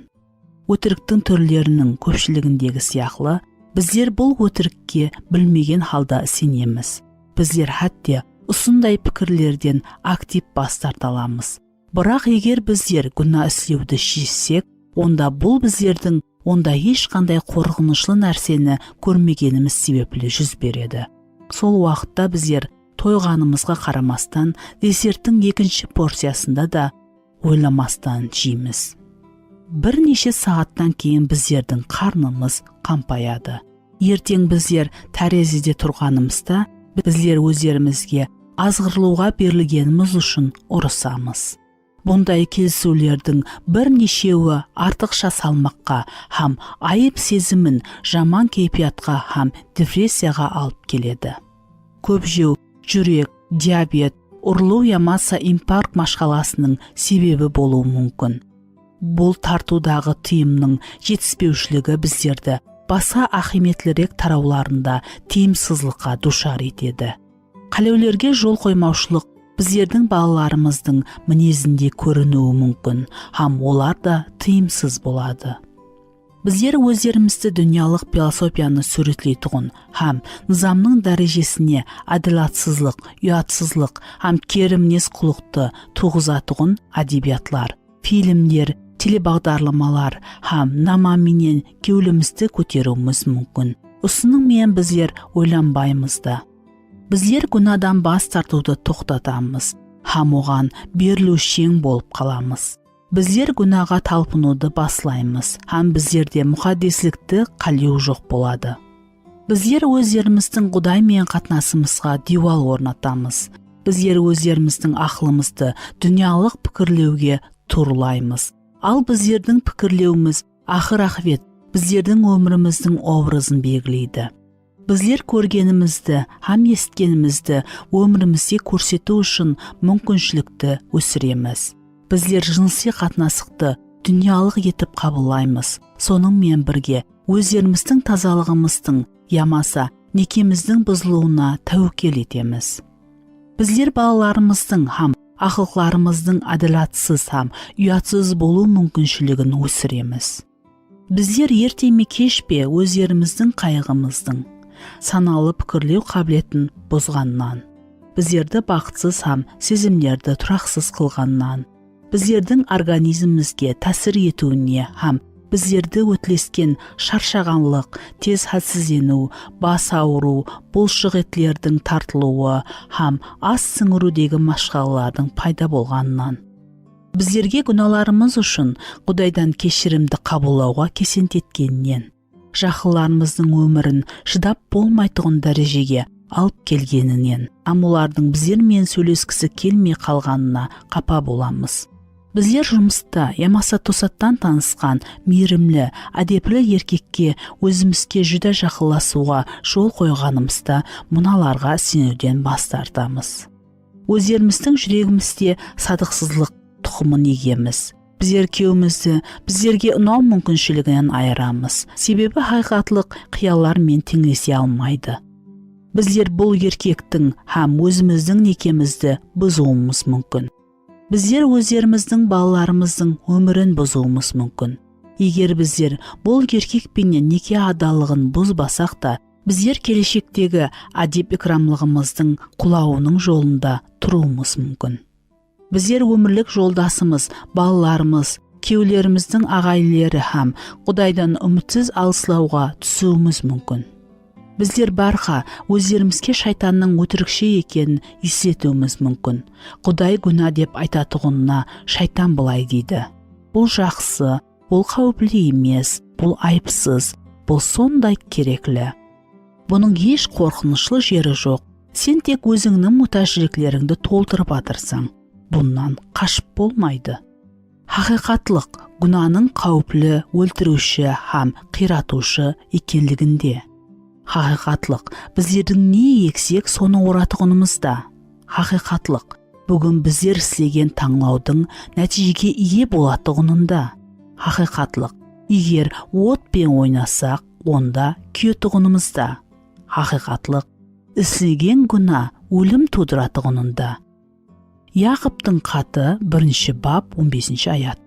Өтіріктің түрлерінің көпшілігіндегі сияқлы, біздер бұл өтірікке білмеген халда сенеміз. Біздер хәтте осындай пікірлерден актив бас тарта аламыз. Бірақ егер біздер күнә істеуді шешсек, онда бұл біздердің онда ешқандай қорқынышлы нәрсені көрмегеніміз себеплі жүз береді. Сол уақытта біздер тойғанымызға қарамастан, десерттің 2 порциясында да ойламастан жейміз. Бірнеше сағаттан кейін біздердің қарнымыз қампаяды. Ертең біздер тәрезеде тұрғанымызда, біздер өздерімізге азғырлауға берілгеніміз үшін ұрысамыз. Бұндай келісулердің бірнешеуі артықша салмаққа һәм айып сезімін жаман кейпиятқа һәм депрессияға алып келеді. Көп жеу, жүрек, диабет, ұрлау ямаса инфаркт машқаласының себебі болуы мүмкін. Бұл тартудағы тыйымның жетіспеушілігі біздерді баса ахиметлірек тарауларында тиімсізлікқа душар етеді. Қалеулерге жол қоймаушылық біздердің балаларымыздың мінезінде көрінуі мүмкін, һәм олар да тыйымсыз болады. Біздер өздерімізді дүниялық философияны сүретлейтұғын, һәм низамның дәрежесіне адалатсызлық, ұятсызлық, һәм кері мінез құлықты туғызатұғын әдебиатлар, фильмдер, телебағдарламалар һәм намаменен кеулімізді көтеруіміз мүмкін. Осының мен біздер ойланбаймыз да. Біздер күнәдан бас тартуды тоқтатамыз, һәм оған берілушең болып қаламыз. Біздер күнәға талпынуды баслаймыз, һәм біздерде мұқаддеслікті қалеу жоқ болады. Біздер өздеріміздің Құдаймен қатынасымызға диуал орнатамыз. Біздер өздеріміздің ақылымызды дүниялық пікірлеуге турлаймыз. Ал біздердің пікірлеуіміз ақыр ақыбет біздердің өміріміздің образын белгілейді. Біздер көргенімізді, һәм естігенімізді өмірімізде көрсету үшін мүмкіншілікті өсіреміз. Біздер жынси қатынастықты дүниялық етіп қабылдаймыз. Сонымен бірге өздеріміздің тазалығымыздың ямаса некеміздің бұзылуына тәуекел етеміз. Біздер балаларымыздың һәм ақылқларымыздың адалатсыз һәм ұятсыз болу мүмкіншілігін өсіреміз. Біздер ерте ме кеш пе өздеріміздің қайғымыздың саналы пікірлеу қабілетін бұзғаннан, біздерді бақытсыз һәм сезімдерді тұрақсыз қылғаннан, біздердің организмімізге тәсір етуіне һәм біздерді өтлескен шаршағанлық, тез хәлсіздену, бас ауыру, бұлшық етлердің тартылуы һәм ас сіңірудегі машқалардың пайда болғаннан. Біздерге күнәларымыз үшін Құдайдан кешірімді қабылдауға кесентеткеннен, жақындарымыздың өмірін шыдап болмайтұғын дәрежеге алып келгенінен, һәм олардың біздермен сөйлескісі келмей қалғанына қапа боламыз. Біздер жұмыста ямаса тосаттан танысқан мейірімлі, әдеплі еркекке өзімізге жүдә жақыласуға жол қойғанымызда мұналарға сенуден бас тартамыз. Өздеріміздің жүрегімізде садықсызлық тұқымын егеміз. Біздер кеуімізді біздерге ұнау мүмкіншілігінен айырамыз. Себебі хақиқатлық қиялармен теңдесе алмайды. Біздер бұл еркектің һәм өзіміздің некемізді бұзуымыз мүмкін. Біздер өздеріміздің балаларымыздың өмірін бұзуымыз мүмкін. Егер біздер бұл еркекпенен неке адалығын бұзбасақ та, біздер келешектегі әдеп икрамлығымыздың құлауының жолында тұруымыз мүмкін. Біздер өмірлік жолдасымыз, балаларымыз, күйеулеріміздің ағайлары һәм Құдайдан үмітсіз алыстауға түсуіміз мүмкін. Біздер барға өздерімізге шайтанның өтірікші екенін естетуіміз мүмкін. Құдай күнә деп айтатұғынына шайтан былай дейді: бұл жақсы, бұл қауіплі емес, бұл айыпсыз, бұл сондай кереклі. Бұның еш қорқынышлы жері жоқ. Сен тек өзіңнің мұқтажділіктеріңді толтырып атырсаң, бұннан қашып болмайды. Хақиқатлық күнәнің қауіплі, өлтіруші һәм қиратушы екенлігінде. Хақиқатлық біздердің не ексек соны оратығынымызда. Хақиқатлық бүгін біздер істеген таңлаудың нәтижеге ие болатығынында. Хақиқатлық егер отпен ойнасақ, онда күйетығынымызда. Хақиқатлық істеген күнә өлім тудыратығынында. Яқыптың хаты 1 бап 15 аят.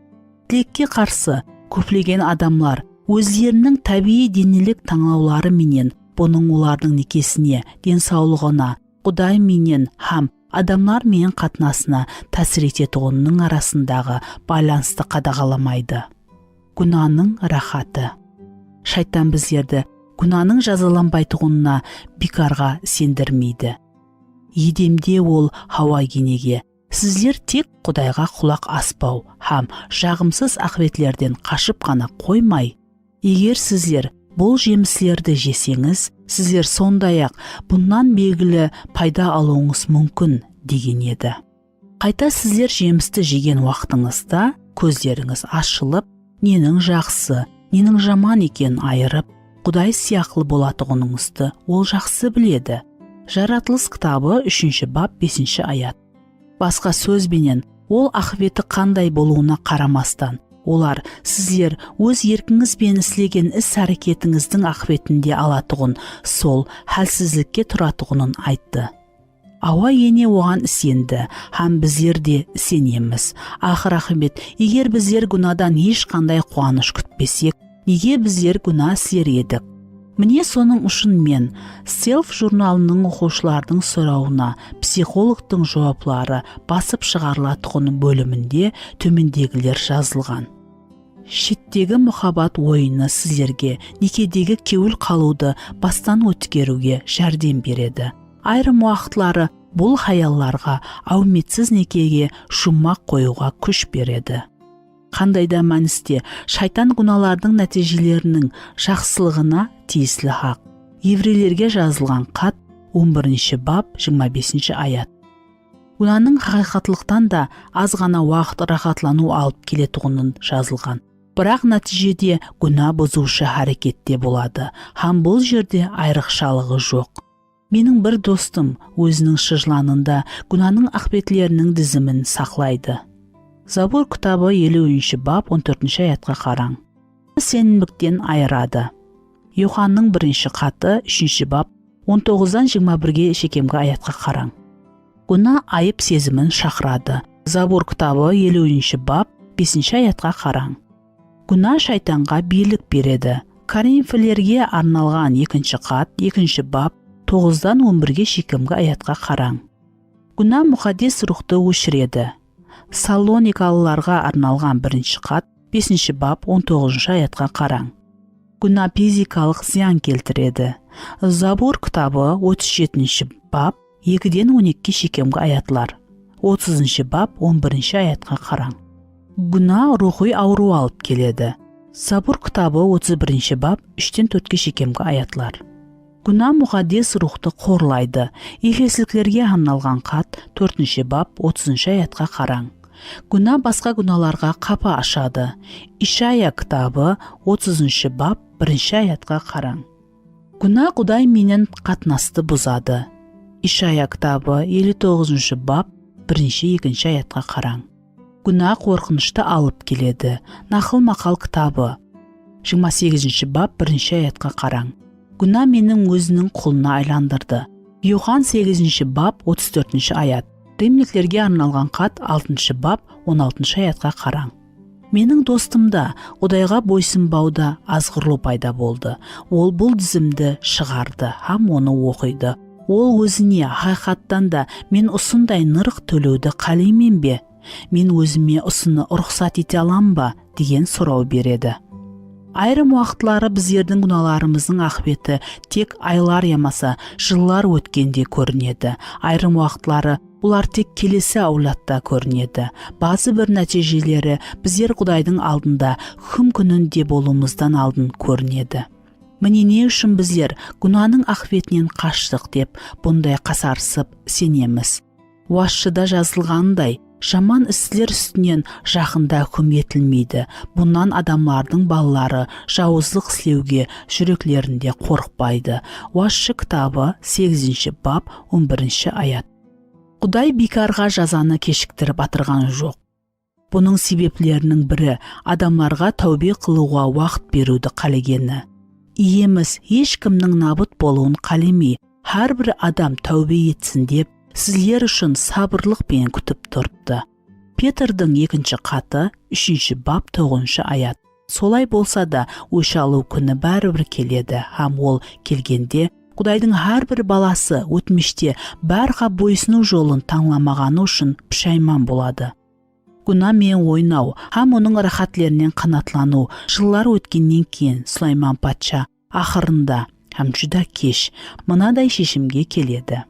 Тілекке қарсы көптеген адамлар өздерінің табиғи денелік таңлаулары менен бұның олардың некесіне, денсаулығына, Құдай менен һәм адамлар менен қатынасына тәсір ететұғынның арасындағы байланысты қадағаламайды. Күнәнің рахаты. Шайтан біздерді күнәнің жазаланбайтұғынына бекарға сендірмейді. Едемде ол Хауа енеге: сіздер тек Құдайға құлақ аспау һәм жағымсыз ақыветлерден қашып қана қоймай, егер сіздер бұл жемістерді жесеңіз, сіздер сондай-ақ бұннан белгілі пайда алуыңыз мүмкін деген еді. Қайта сіздер жемісті жеген уақытыңызда көздеріңіз ашылып, ненің жақсы, ненің жаман екенін айырып, Құдай сияқлы болатығыныңызды ол жақсы біледі. Жаратылыс кітабы 3 бап 5 аят. Басқа сөзбенен, ол ақыветі қандай болуына қарамастан, олар сіздер өз еркіңізбен істеген іс-әрекетіңіздің ақыветінде алатұғын, сол хәлсізлікке тұратұғынын айтты. Хауа ене оған сенді, һәм біздер де сенеміз. Ақыр ақыбет, егер біздер күнәдан ешқандай қуаныш күтпесек, неге біздер күнә істер едік? Міне соның үшін мен Self журналының оқушылардың сұрауына психологтың жауаплары басып шығарылатұғын бөлімінде төмендегілер жазылған. Шеттегі мұхаббат ойыны сіздерге некедегі кеуіл қалуды бастан өткеруге жәрдем береді. Айрым уақытлары бұл хаялларға ауметсіз некеге жұмақ қоюға күш береді. Қандайда мәністе шайтан күнәлардың нәтижелерінің жақсылығына тиесілі хақ. Еврейлерге жазылған хат 11 бап 25 аят. Күнәнің хақиқатлықтан да аз ғана уақыт рахатлану алып келетұғынын жазылған. Бірақ нәтижеде күнә бұзушы әрекетте болады, һәм бұл жерде айрықшалығы жоқ. Менің бір достым өзінің шыжланында күнәнің ақбетлерінің дізімін сақлайды. Забур кітабы 50 бап 14 аятқа қараң. Сенімдіктен айырады. Йоханның 1 хаты 3 бап 19-дан 21-ге шекемгі аятқа қараң. Күнә айып сезімін шақырады. Забур кітабы 50 бап 5 аятқа қараң. Күнә шайтанға билік береді. Коринфилерге арналған 2 хат 2 бап 9-дан 11-ге шекемгі аятқа қараң. Күнә мұқаддес рухты өшіреді. Салоникалыларға арналған 1 хат 5 бап 19 аятқа қараң. Күнә физикалық зиян келтіреді. Забур кітабы 37 бап 2-ден 12-ге шекемгі аятлар. 30 бап 11 аятқа қараң. Күнә рухи ауру алып келеді. Забур кітабы 31 бап 3-ден 4-ге шекемгі аятлар. Күнә мұқаддес рухты қорлайды. Ефесіліктерге арналған хат 4 бап 30 аятқа қараң. Күнә басқа күнәларға қапа ашады. Ишая кітабы 30 бап 1 аятқа қараң. Күнә Құдай менен қатынасты бұзады. Ишая кітабы 59 бап 1-2 аятқа қараң. Күнә қорқынышты алып келеді. Нақыл мақал кітабы 28 бап 1 аятқа қараң. Күнә менің өзінің құлына айландырды. Иохан 8 бап 34 аят. Римліктерге арналған хат 6 бап 16 аятқа қараң. Менің достымда Құдайға бойсынбауда азғырлау пайда болды. Ол бұл тізімді шығарды, һәм оны оқиды. Ол өзіне хақиқаттан да мен осындай нырық төлеуді қалаймын бе? Мен өзіме осыны рұқсат ете алам ба? деген сұрау береді. Айрым уақытлары біздердің күнәларымыздың ақбеті тек айлар ямаса жылдар өткенде көрінеді. Айрым уақытлары бұлар тек келесі аулатта көрінеді. Базы бір нәтижелері біздер Құдайдың алдында хүм күнінде болуымыздан алдын көрінеді. Міне не үшін біздер күнәнің ақбетінен қаштық деп бұндай қасарысып сенеміз. Уасшыда жазылғандай, жаман істер үстінен жақында хүм етілмейді. Бұнан адамлардың балалары жауыздық істеуге жүректерінде қорықпайды. Уасшы кітабы 8 бап 11 аят. Құдай бекарға жазаны кешіктіріп атырған жоқ. Бұның себеплерінің бірі адамларға тәубе қылуға уақыт беруді қалегені. Иеміз ешкімнің набыт болуын қалемей, әрбір адам тәубе етсін деп, сіздер үшін сабырлықпен күтіп тұрыпты. Петрдің 2 хаты 3 бап 9 аят. Солай болса да өш алу күні бәрібір келеді, һәм ол келгенде Құдайдың әрбір баласы өтміште бәрға бойсыну жолын таңламағаны үшін пішайман болады. Күнәмен ойнау, һәм оның рахатлерінен қанатлану жылдар өткеннен кейін Сулайман патша ақырында һәм жүда кеш мынадай шешімге келеді.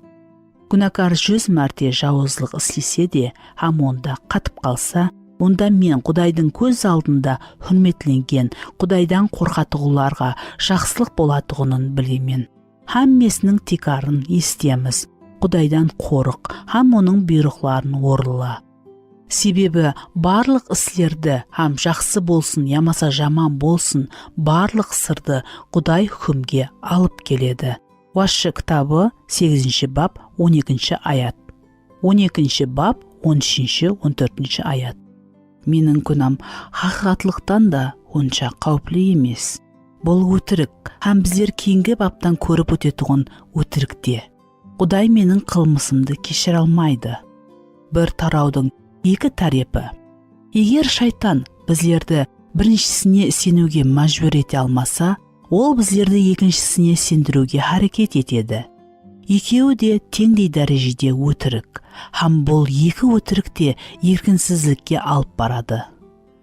Күнәкар 100 мәрте жауыздық істесе де, һәм онда қатып қалса, онда мен Құдайдың көз алдында хүрметленген Құдайдан қорқатығыларға жақсылық болатығының білемен. Һәммесінің текарын естеміз. Құдайдан қорық, һәм оның бұйрықтарын орынла. Себебі барлық істерді, һәм жақсы болсын, ямаса жаман болсын, барлық сырды Құдай хүмге алып келеді. Уасшы кітабы 8 бап 12 аят. 12 бап 13-14 аят. Менің күнәм хақиқатлықтан да онша қауіплі емес. Бұл өтірік, һәм біздер кейінгі баптан көріп өтетұғын өтірікте. Құдай менің қылмысымды кешіре алмайды. Бір тараудың екі тарепі. Егер шайтан біздерді біріншісіне сенуге мәжбүр ете алмаса, ол біздерді екіншісіне сендіруге харекет етеді. Екеуі де теңдей дәрежеде өтірік, һәм бұл екі өтірік те еркінсіздікке алып барады.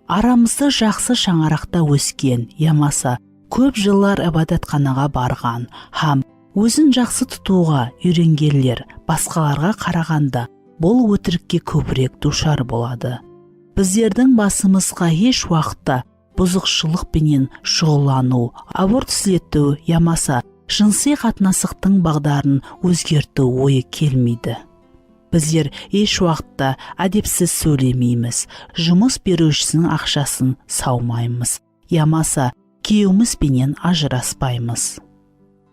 Арамызды жақсы шаңарақта өскен, ямаса көп жылдар ибадатханаға барған, һәм өзін жақсы тұтуға үйренгендер басқаларға қарағанда бұл өтірікке көбірек душар болады. Біздердің басымызға еш уақытта бұзықшылықпенен шұғылану, аборт істету, ямаса жынси қатынастықтың бағдарын өзгерту ойы келмейді. Біздер еш уақытта әдепсіз сөйлемейміз, жұмыс берушісінің ақшасын саумаймыз, ямаса күйеуімізбенен ажыраспаймыз.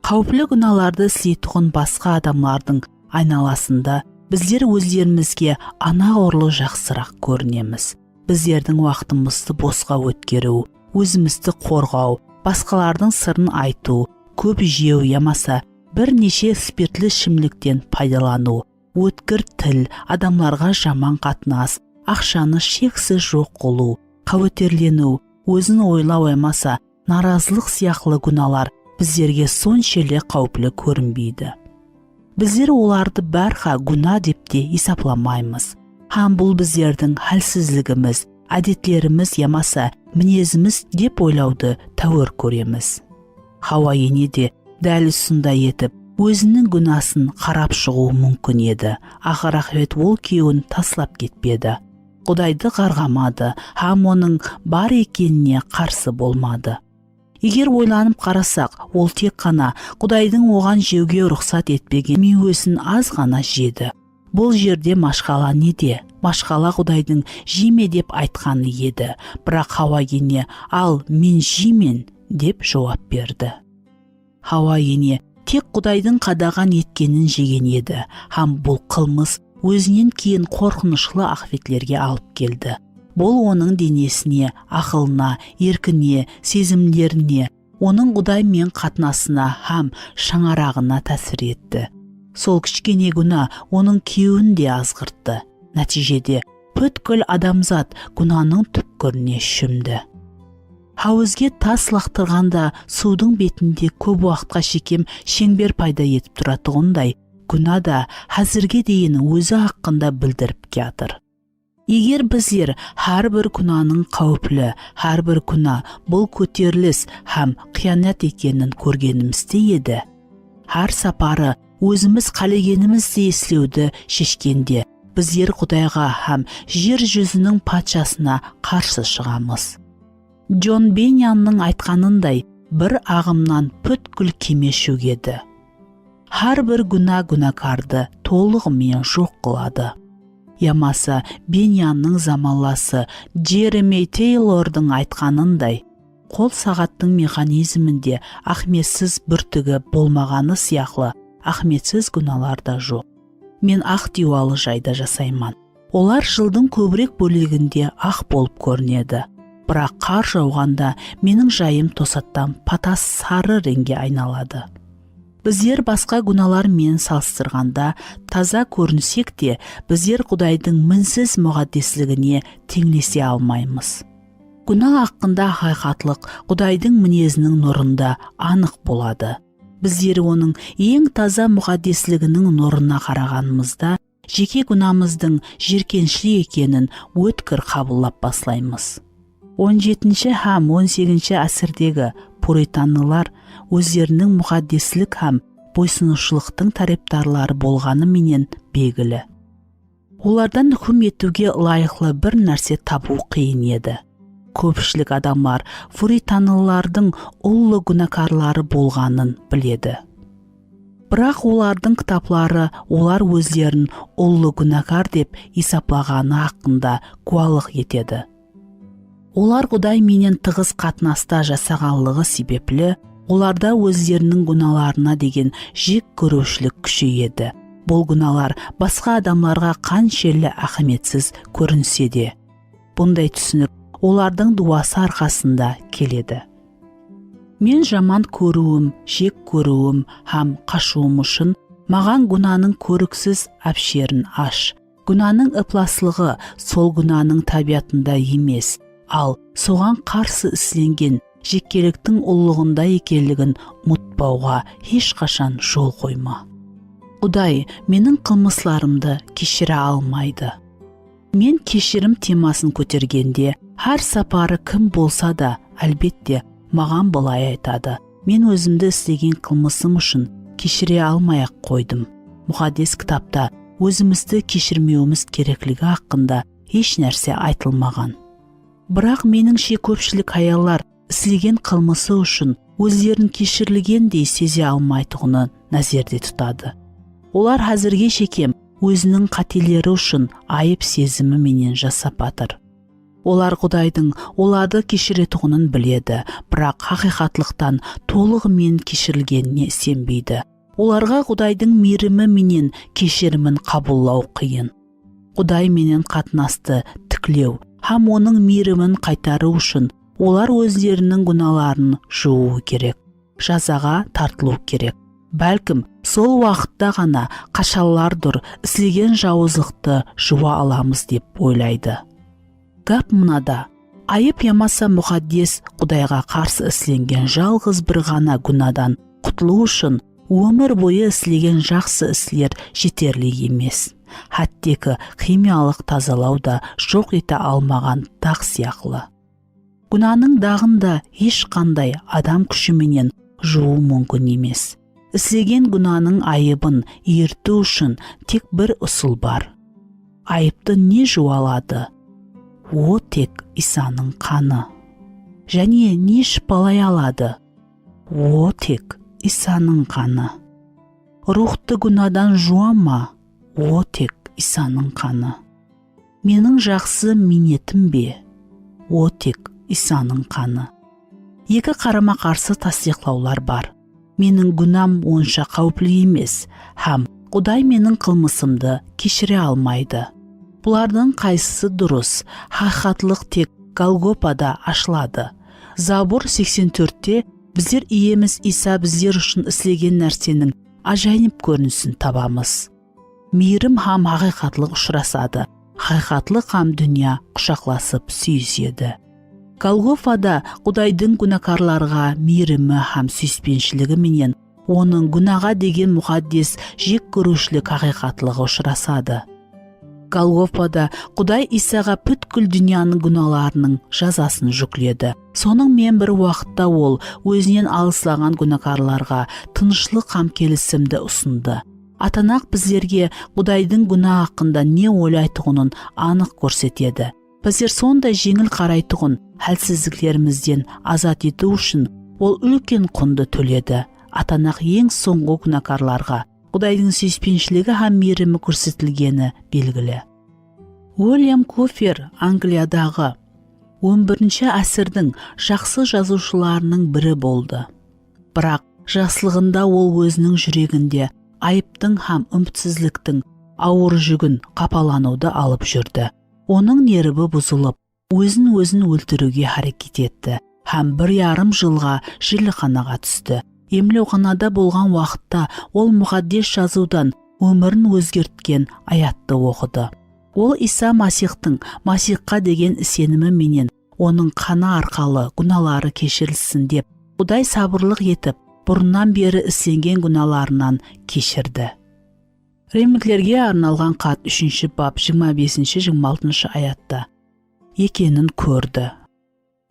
Қауіплі күнәларды істейтұғын басқа адамлардың айналасында біздер өздерімізге анағұрлы жақсырақ көрінеміз. Біздердің уақытымызды босқа өткеру, өзімізді қорғау, басқалардың сырын айту, көп жеу ямаса бірнеше спиртлі ішімдіктен пайдалану, өткір тіл, адамларға жаман қатынас, ақшаны шексіз жоқ қылу, қауітерлену, өзін ойлау ямаса наразылық сияқлы күнәлар біздерге соншелі қауіплі көрінбейді. Біздер оларды бәрға күнә деп те есапламаймыз. Һәм бұл біздердің хәлсізлігіміз, әдетлеріміз ямаса мінезіміз деп ойлауды тәуір көреміз. Хауа ене де дәл сондай етіп, өзінің күнәсін қарап шығуы мүмкін еді. Ақырақбет ол күйеуін таслап кетпеді. Құдайды қарғамады, һәм оның бар екеніне қарсы болмады. Егер ойланып қарасақ, ол тек қана Құдайдың оған жеуге рұқсат етпеген мейуесін аз ғана жеді. Бұл жерде машқала неде? Машқала Құдайдың жеме деп айтқаны еді, бірақ Хауа ене ал мен жеймін деп жауап берді. Хауа ене тек Құдайдың қадаған еткенін жеген еді, һәм бұл қылмыс өзінен кейін қорқынышлы ақыветлерге алып келді. Бұл оның денесіне, ақылына, еркіне, сезімдеріне, оның Құдаймен қатынасына һәм шаңырағына тәсір етті. Сол кішкене күнә оның кеуін де азғыртты. Нәтижеде бүткіл адамзат күнәнің түпкіріне шүмді. Хауызге тас лақтырғанда судың бетінде көп уақытқа шекем шеңбер пайда етіп тұратығындай, күнә да әзірге дейін өзі хақында білдіріп келатыр. Егер біздер әрбір күнәнің қауіплі, әрбір күнә бұл көтеріліс һәм қиянат екенін көргенімізде еді, әр сапары өзіміз қалегенімізді еслеуді шешкенде, біздер Құдайға һәм жер жүзінің патшасына қарсы шығамыз. Джон Беньянның айтқанындай, бір ағымнан бүткіл кеме шөгеді. Әрбір күнә күнәкарды толығымен жоқ қылады. Ямаса Беньянның замаласы Джереми Тейлордың айтқанындай, қол сағаттың механизмінде ахметсіз бүртігі болмағаны сияқлы ахметсіз күнәлар да жоқ. Мен ақ диуалы жайда жасайман. Олар жылдың көбірек бөлігінде ақ болып көрінеді. Бірақ қар жауғанда менің жайым тосаттан патас сары реңге айналады. Біздер басқа күнәлармен салыстырғанда таза көрінсек те, біздер Құдайдың мінсіз мұғаддеслігіне теңлесе алмаймыз. Күнә хақында ақиқатлық Құдайдың мінезінің нұрында анық болады. Біздер оның ең таза мұғаддеслігінің нұрына қарағанымызда, жеке күнәміздің жиіркенішті екенін өткір қабылдап бастаймыз. 17 һәм 18 әсірдегі пуританлар өздерінің мұқаддеслік һәм бойсынушылықтың тараптарлары болғаны менен белгілі. Олардан үкім етуге лайықлы бір нәрсе табу қиын еді. Көпшілік адамдар пуританлардың ұлы күнәкарлары болғанын біледі. Бірақ олардың кітаплары олар өздерін ұлы күнәкар деп есаплағаны хақында куәлік етеді. Олар Құдай менен тығыз қатынаста жасағанлығы себеплі, оларда өздерінің күнәларына деген жек көрушілік күшейеді. Бұл күнәлар басқа адамларға қаншелі ахметсіз көрінсе де, бұндай түсінік олардың дуасы арқасында келеді. Мен жаман көруім, жек көруім һәм қашуым үшін маған күнәнің көріксіз әпшерін аш. Күнәнің ыпласлығы сол күнәнің табиғатында емес, ал соған қарсы ісленген жеккеліктің ұлылығында екенлігін ұмытпауға ешқашан жол қойма. Құдай менің қылмысларымды кешіре алмайды. Мен кешірім темасын көтергенде, әр сапары кім болса да, әлбетте, маған былай айтады. Мен өзімді істеген қылмысым үшін кешіре алмай-ақ қойдым. Мұқаддес кітапта өзімізді кешірмеуіміз керектігі хақында еш нәрсе айтылмаған. Бірақ меніңше көпшілік аялар істеген қылмысы үшін өздерін кешірілгендей сезе алмайтұғыны назерде тұтады. Олар әзірге шекем өзінің қателері үшін айып сезімі менен жасап атыр. Олар Құдайдың оларды кешіретұғынын біледі, бірақ хақиқатлықтан толығымен кешірілгеніне сенбейді. Оларға Құдайдың мейірімі менен кешірімін қабылдау қиын. Құдай менен қатынасты тіклеу һәм оның мейірімін қайтару үшін олар өздерінің күнәларын жуу керек, жазаға тартылу керек. Бәлкім, сол уақытта ғана қашалардыр істеген жауыздықты жуа аламыз деп ойлайды. Гәп мынада, айып ямаса мұқаддес Құдайға қарсы ісленген жалғыз бір ғана күнәдан құтылу үшін өмір бойы істеген жақсы істер жетерлік емес. Хаттекі химиялық тазалау да жоқ ете алмаған дақ сияқлы. Күнәнің дағында ешқандай адам күшіменен жуу мүмкін емес. Істеген күнәнің айыбын ерту үшін тек бір ұсыл бар. Айыпты не жуалады? О тек Исаның қаны. Және не шипалай алады? О тек Исаның қаны. Рухты күнәдан жуа ма? О тек Исаның қаны. менің жақсы минетім бе? О тек Исаның қаны. Екі қарама қарсы тасдиқлаулар бар. Менің күнәм онша қауіплі емес, һәм Құдай менің қылмысымды кешіре алмайды. Бұлардың қайсысы дұрыс? Хақиқаттылық тек Голгофада ашылады. Забур 84-те біздер иеміз Иса біздер үшін істеген нәрсенің ажайып көрінісін табамыз. Мейірім һәм хақиқаттылық ұшырасады. Хақиқаттылық һәм дүния құшақласып сүйіседі. Голгофада Құдайдың күнәкарларға мейірімі һәм сүйіспеншілігі менен оның күнәға деген мұқаддес жек көрушілік хақиқаттылығы ұшырасады. Голгофада Құдай Исаға бүткіл дүнияның күнәларының жазасын жүктеді. Соның мен бір уақытта ол өзінен алыслаған күнәкарларға тынышлық һәм келісімді ұсынды. Атанақ біздерге Құдайдың күнә хақында не ойлайтұғынын анық көрсетеді. Біздер сондай жеңіл қарайтұғын әлсіздіктерімізден азат ету үшін ол үлкен құнды төледі. Атанақ ең соңғы күнәкарларға Құдайдың сүйіспеншілігі һәм мейірімі көрсетілгені белгілі. Уильям Кофер Англиядағы 11-ші әсірдің жақсы жазушыларының бірі болды. Бірақ жаслығында ол өзінің жүрегінде айыптың һәм үмітсіздіктің ауыр жүгін қапалануды алып жүрді. Оның нерві бұзылып, өзін өлтіруге харекет етті һәм 1,5 жылға жіліханаға түсті. Емлеуханада болған уақытта ол мұқаддес жазудан өмірін өзгерткен аятты оқыды. Ол Иса Масихтың Масихқа деген сенімі менен оның қаны арқалы күнәлары кешірілсін деп, Құдай сабырлық етіп, бұрыннан бері істенген күнәларынан кешірді. Римліктерге арналған хат 3 бап 25-26 аятта екенін көрді.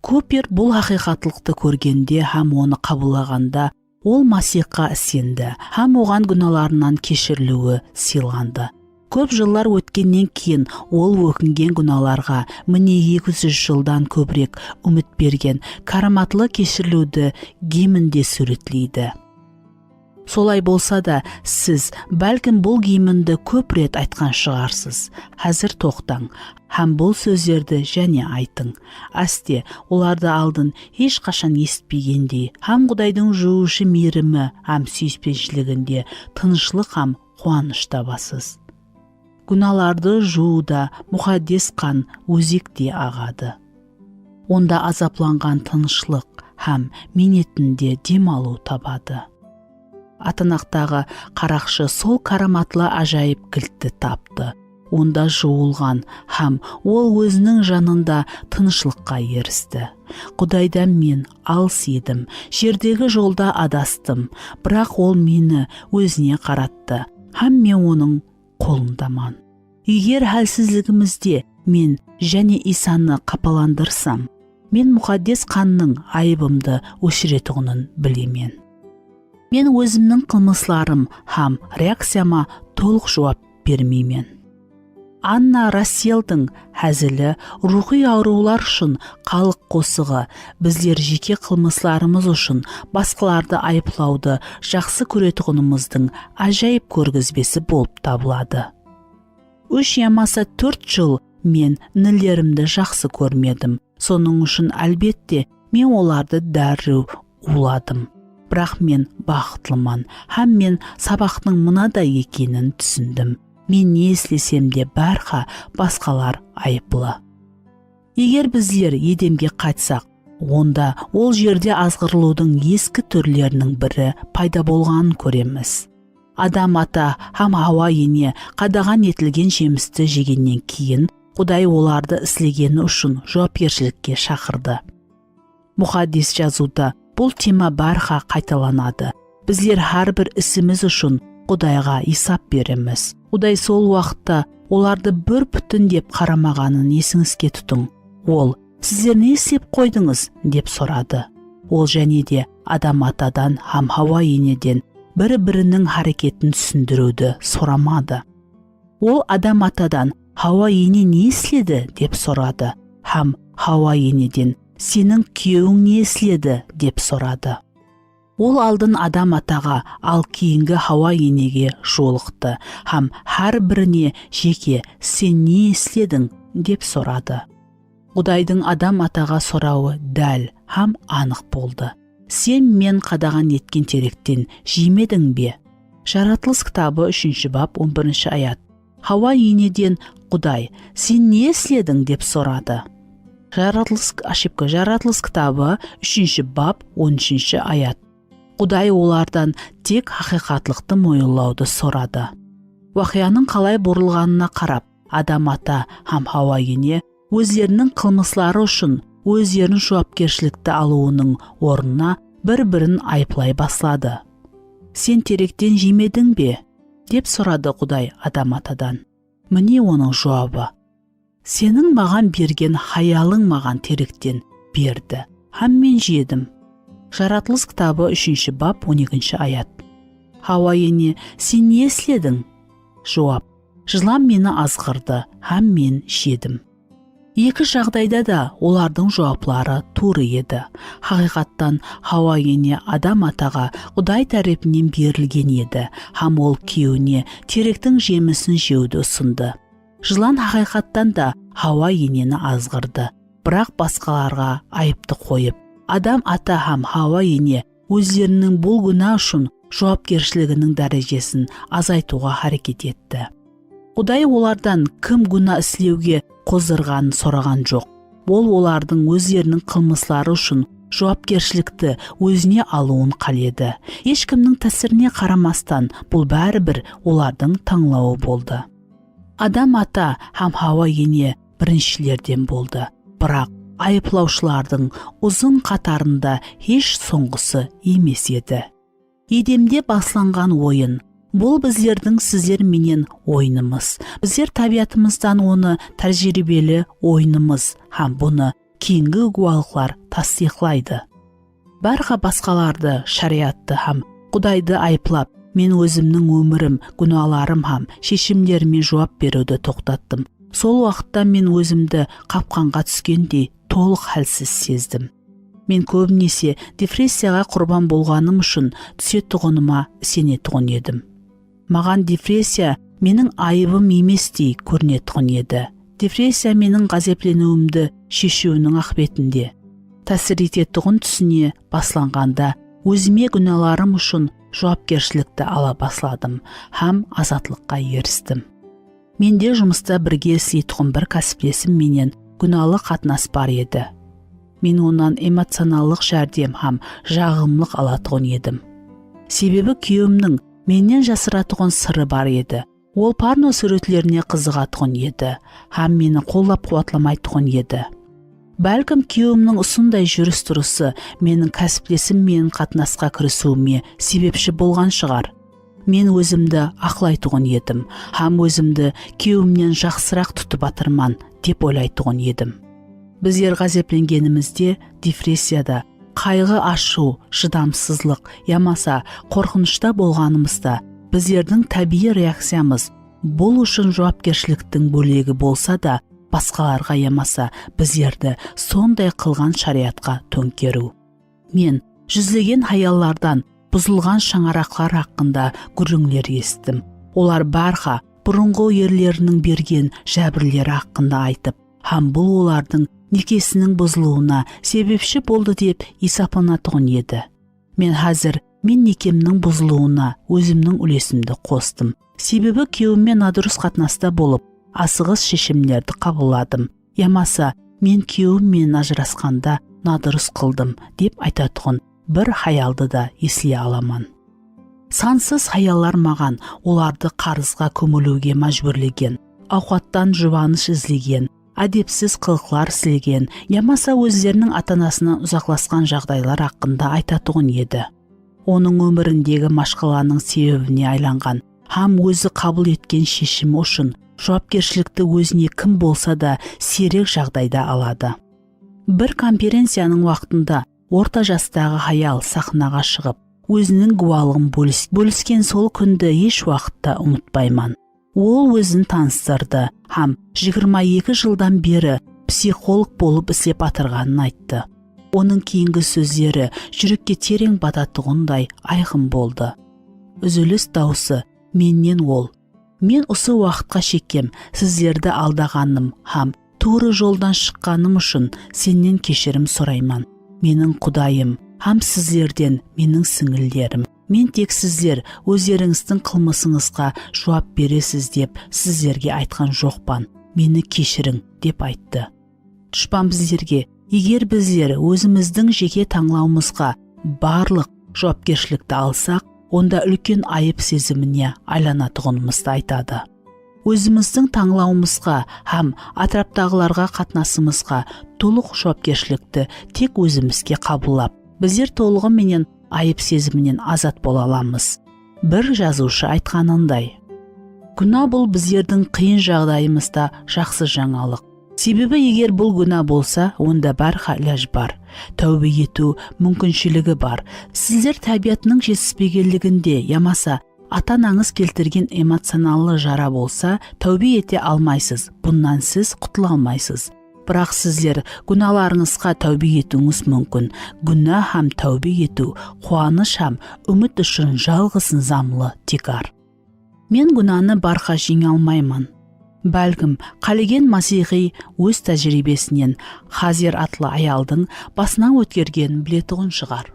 Купер бұл хақиқаттылықты көргенде һәм оны қабылдағанда ол Масихқа сенді һәм оған күнәларынан кешірілуі сыйланды. Көп жылдар өткеннен кейін ол өкінген күнәларға міне 200 жылдан көбірек үміт берген караматлы кешірілуді гимнде суретлейді. Солай болса да, сіз бәлкім бұл гимнді көп рет айтқан шығарсыз. Әзір тоқтаң, һәм бұл сөздерді және айтың. Әсте, оларды алдын ешқашан естпегендей, һәм Құдайдың жуушы мейірімі һәм сүйіспеншілігінде тынышлық һәм қуаныш табасыз. Күнәларды жууда мұқаддес қан өзекте ағады. Онда азапланған тынышлық һәм минетінде демалу табады. Атанақтағы қарақшы сол караматлы ажайып кілтті тапты. Онда жуылған һәм ол өзінің жанында тынышлыққа ерісті. Құдайдан мен алыс едім, жердегі жолда адастым, бірақ ол мені өзіне қаратты, һәм мен оның қолындаман. Егер әлсіздігімізде мен және Исаны қапаландырсам, мен мұқаддес қанның айыбымды өшіретұғынын білемен. Мен өзімнің қылмысларым һәм реакцияма толық жауап бермеймен. Анна Расселдің әзілі рухи аурулар үшін қалық қосығы, біздер жеке қылмысларымыз үшін басқаларды айыплауды жақсы көретұғынымыздың ажайып көргізбесі болып табылады. 3 ямаса 4 жыл мен нілерімді жақсы көрмедім. Соның үшін әлбетте мен оларды дәру уладым. Бірақ мен бақытлыман, һәм мен сабақтың мынадай екенін түсіндім. Мен не істесем де бәрқа басқалар айыплы. Егер біздер Едемге қайтсақ, онда ол жерде азғырылудың ескі түрлерінің бірі пайда болғанын көреміз. Адам ата һәм Хауа ене қадаған етілген жемісті жегеннен кейін Құдай оларды істегені үшін жауапкершілікке шақырды. Мұқаддес жазуда бұл тема бәрқа қайталанады. Біздер әрбір ісіміз үшін Құдайға есап береміз. Құдай сол уақытта оларды бір бүтін деп қарамағанын есіңізге тұтың. Ол, сіздер не істеп қойдыңыз деп сұрады. Ол және де Адам атадан һәм Хауа енеден бір-бірінің харекетін түсіндіруді сұрамады. Ол Адам атадан Хауа ене не істеді деп сұрады, һәм Хауа енеден сенің күйеуің не істеді деп сұрады. Ол алдын Адам атаға, ал кейінгі Хауа енеге жолықты, һәм әр біріне жеке сен не істедің деп сұрады. Құдайдың адам атаға сұрауы дәл һәм анық болды. Сен мен қадаған еткен теректен жемедің бе? Жаратылыс кітабы 3 бап 11 аят. Хауа енеден Құдай, сен не істедің деп сұрады. Жаратылыс кітабы 3 бап 13 аят. Құдай олардан тек хақиқатлықты мойындауды сұрады. Уақияның қалай бұрылғанына қарап, адам ата һәм Хауа ене өздерінің қылмыслары үшін өздерінің жауапкершілікті алуының орнына бір-бірін айыплай бастады. Сен теректен жемедің бе? деп сұрады Құдай адам атадан. Міне оның жауабы. Сенің маған берген хаялың маған теректен берді, һәм мен жедім. Жаратылыс кітабы 3 бап 12 аят. Хауа ене, сен не істедің? Жауап: жылан мені азғырды, һәм мен жедім. Екі жағдайда да олардың жауаплары тура еді. Хақиқаттан Хауа ене адам атаға Құдай тарапынан берілген еді, һәм ол күйеуіне теректің жемісін жеуді ұсынды. Жылан хақиқаттан да Хауа енені азғырды, бірақ басқаларға айыпты қойып, адам ата һәм Хауа ене өздерінің бұл күнә үшін жауапкершілігінің дәрежесін азайтуға харекет етті. Құдай олардан кім күнә істеуге қоздырғанын сұраған жоқ. Ол олардың өздерінің қылмыслары үшін жауапкершілікті өзіне алуын қаледі. Ешкімнің тәсіріне қарамастан бұл бәрібір олардың таңлауы болды. Адам ата һәм Хауа ене біріншілерден болды, бірақ айыплаушылардың ұзын қатарында еш соңғысы емес еді. Едемде басланған ойын. Бұл біздердің сіздер менен ойынымыз. Біздер табиғатымыздан оны тәжірибелі ойынымыз, һәм бұны кейінгі гуалықлар тасдиқлайды. Барға басқаларды, шариатты һәм Құдайды айыплап, мен өзімнің өмірім, күнәларым һәм шешімдеріме жауап беруді тоқтаттым. Сол уақытта мен өзімді қапқанға түскендей толық хәлсіз сездім. Мен көбінесе депрессияға құрбан болғаным үшін түсетұғыныма сенетұғын едім. Маған депрессия менің айыбым еместей көрінетұғын еді. Депрессия менің ғазепленуімді шешуінің ақбетінде. Тәсір ететұғын түсіне басланғанда өзіме күнәларым үшін жауапкершілікті ала басладым, һәм азатлыққа ерістім. Менде жұмыста бірге істейтұғын бір кәсіптесім менен күнәлі қатынас бар еді. Мен онан эмоционалдық жәрдем һәм жағымлық алатұғын едім. Себебі күйеуімнің менен жасыратұғын сыры бар еді. Ол порно суретлеріне қызығатұғын еді, һәм мені қолдап қуатламайтұғын еді. Бәлкім күйеуімнің ұсындай жүріс-тұрысы менің кәсіптесім менің қатынасқа кірісуіме себепші болған шығар. Мен өзімді ақлайтұғын едім, һәм өзімді күйеуімнен жақсырақ тұтып атырман деп ойлайтұғын едім. Біздер ғазепленгенімізде, депрессияда, қайғы ашу, шыдамсызлық, ямаса қорқынышта болғанымызда, біздердің табиғи реакциямыз бұл үшін жауапкершіліктің бөлегі болса да, басқаларға ямаса біздерді сондай қылған шариатқа төңкеру. Мен жүздеген хаяллардан бұзылған шаңырақтар хақында гүріңлер естім. Олар барға бұрынғы ерлерінің берген жәбірлері хақында айтып, һәм бұл олардың некесінің бұзылуына себепші болды деп есапланатұғын еді. Мен некемнің бұзылуына өзімнің үлесімді қостым. Себебі күйеуіммен надұрыс қатынаста болып, асығыс шешімдерді қабылладым. Ямаса мен күйеуіммен ажырасқанда надұрыс қылдым деп айтатұғын бір хаялды да есіле аламан. Сансыз хаялар маған оларды қарызға көмілуге мәжбүрлеген, ауқаттан жұбаныш ізлеген, әдепсіз қылықлар істеген, ямаса өздерінің ата-анасынан ұзақласқан жағдайлар хақында айтатұғын еді. Оның өміріндегі машқаланың себебіне айланған, һәм өзі қабыл еткен шешім үшін жауапкершілікті өзіне кім болса да сирек жағдайда алады. Бір конференцияның уақытында орта жастағы хаял сахнаға шығып, өзінің гуалығын бөліскен сол күнді еш уақытта ұмытпайман. Ол өзін таныстырды, һәм 22 жылдан бері психолог болып істеп атырғанын айтты. Оның кейінгі сөздері жүрекке терең бататұғындай айқын болды. Үзіліс даусы менен ол. Мен осы уақытқа шекем, сіздерді алдағаным, һәм туыры жолдан шыққаным үшін сенен кешірім сұрайман. Менің Құдайым, һәм сіздерден менің сіңілдерім. Мен тек сіздер өздеріңіздің қылмысыңызға жауап бересіз деп сіздерге айтқан жоқпан. Мені кешірің деп айтты. Дұшпан біздерге, егер біздер өзіміздің жеке таңлауымызға барлық жауапкершілікті алсақ, онда үлкен айып сезіміне айланатұғынымызды айтады. Өзіміздің таңлауымызға һәм атраптағыларға қатынасымызға толық жауапкершілікті тек өзімізге қабылдап, біздер толығыменен айып сезімінен азат бола аламыз. Бір жазушы айтқанындай, күнә бұл біздердің қиын жағдайымызда жақсы жаңалық. Себебі егер бұл күнә болса, онда бар хәләж бар. Тәубе ету мүмкіншілігі бар. Сіздер табиатының жетіспегенлігінде, ямаса ата-анаңыз келтірген эмоционаллы жара болса, тәубе ете алмайсыз. Бұннан сіз құтыла алмайсыз. Бірақ сіздер күнәларыңызға тәубе етуіңіз мүмкін. Күнә һәм тәубе ету, қуаныш һәм үміт үшін жалғыз замлы тикар. Мен күнәні барқа жеңе алмаймын. Бәлкім, қалеген Масихи өз тәжірибесінен Хазер атлы аялдың басынан өткергенін білетұғын шығар.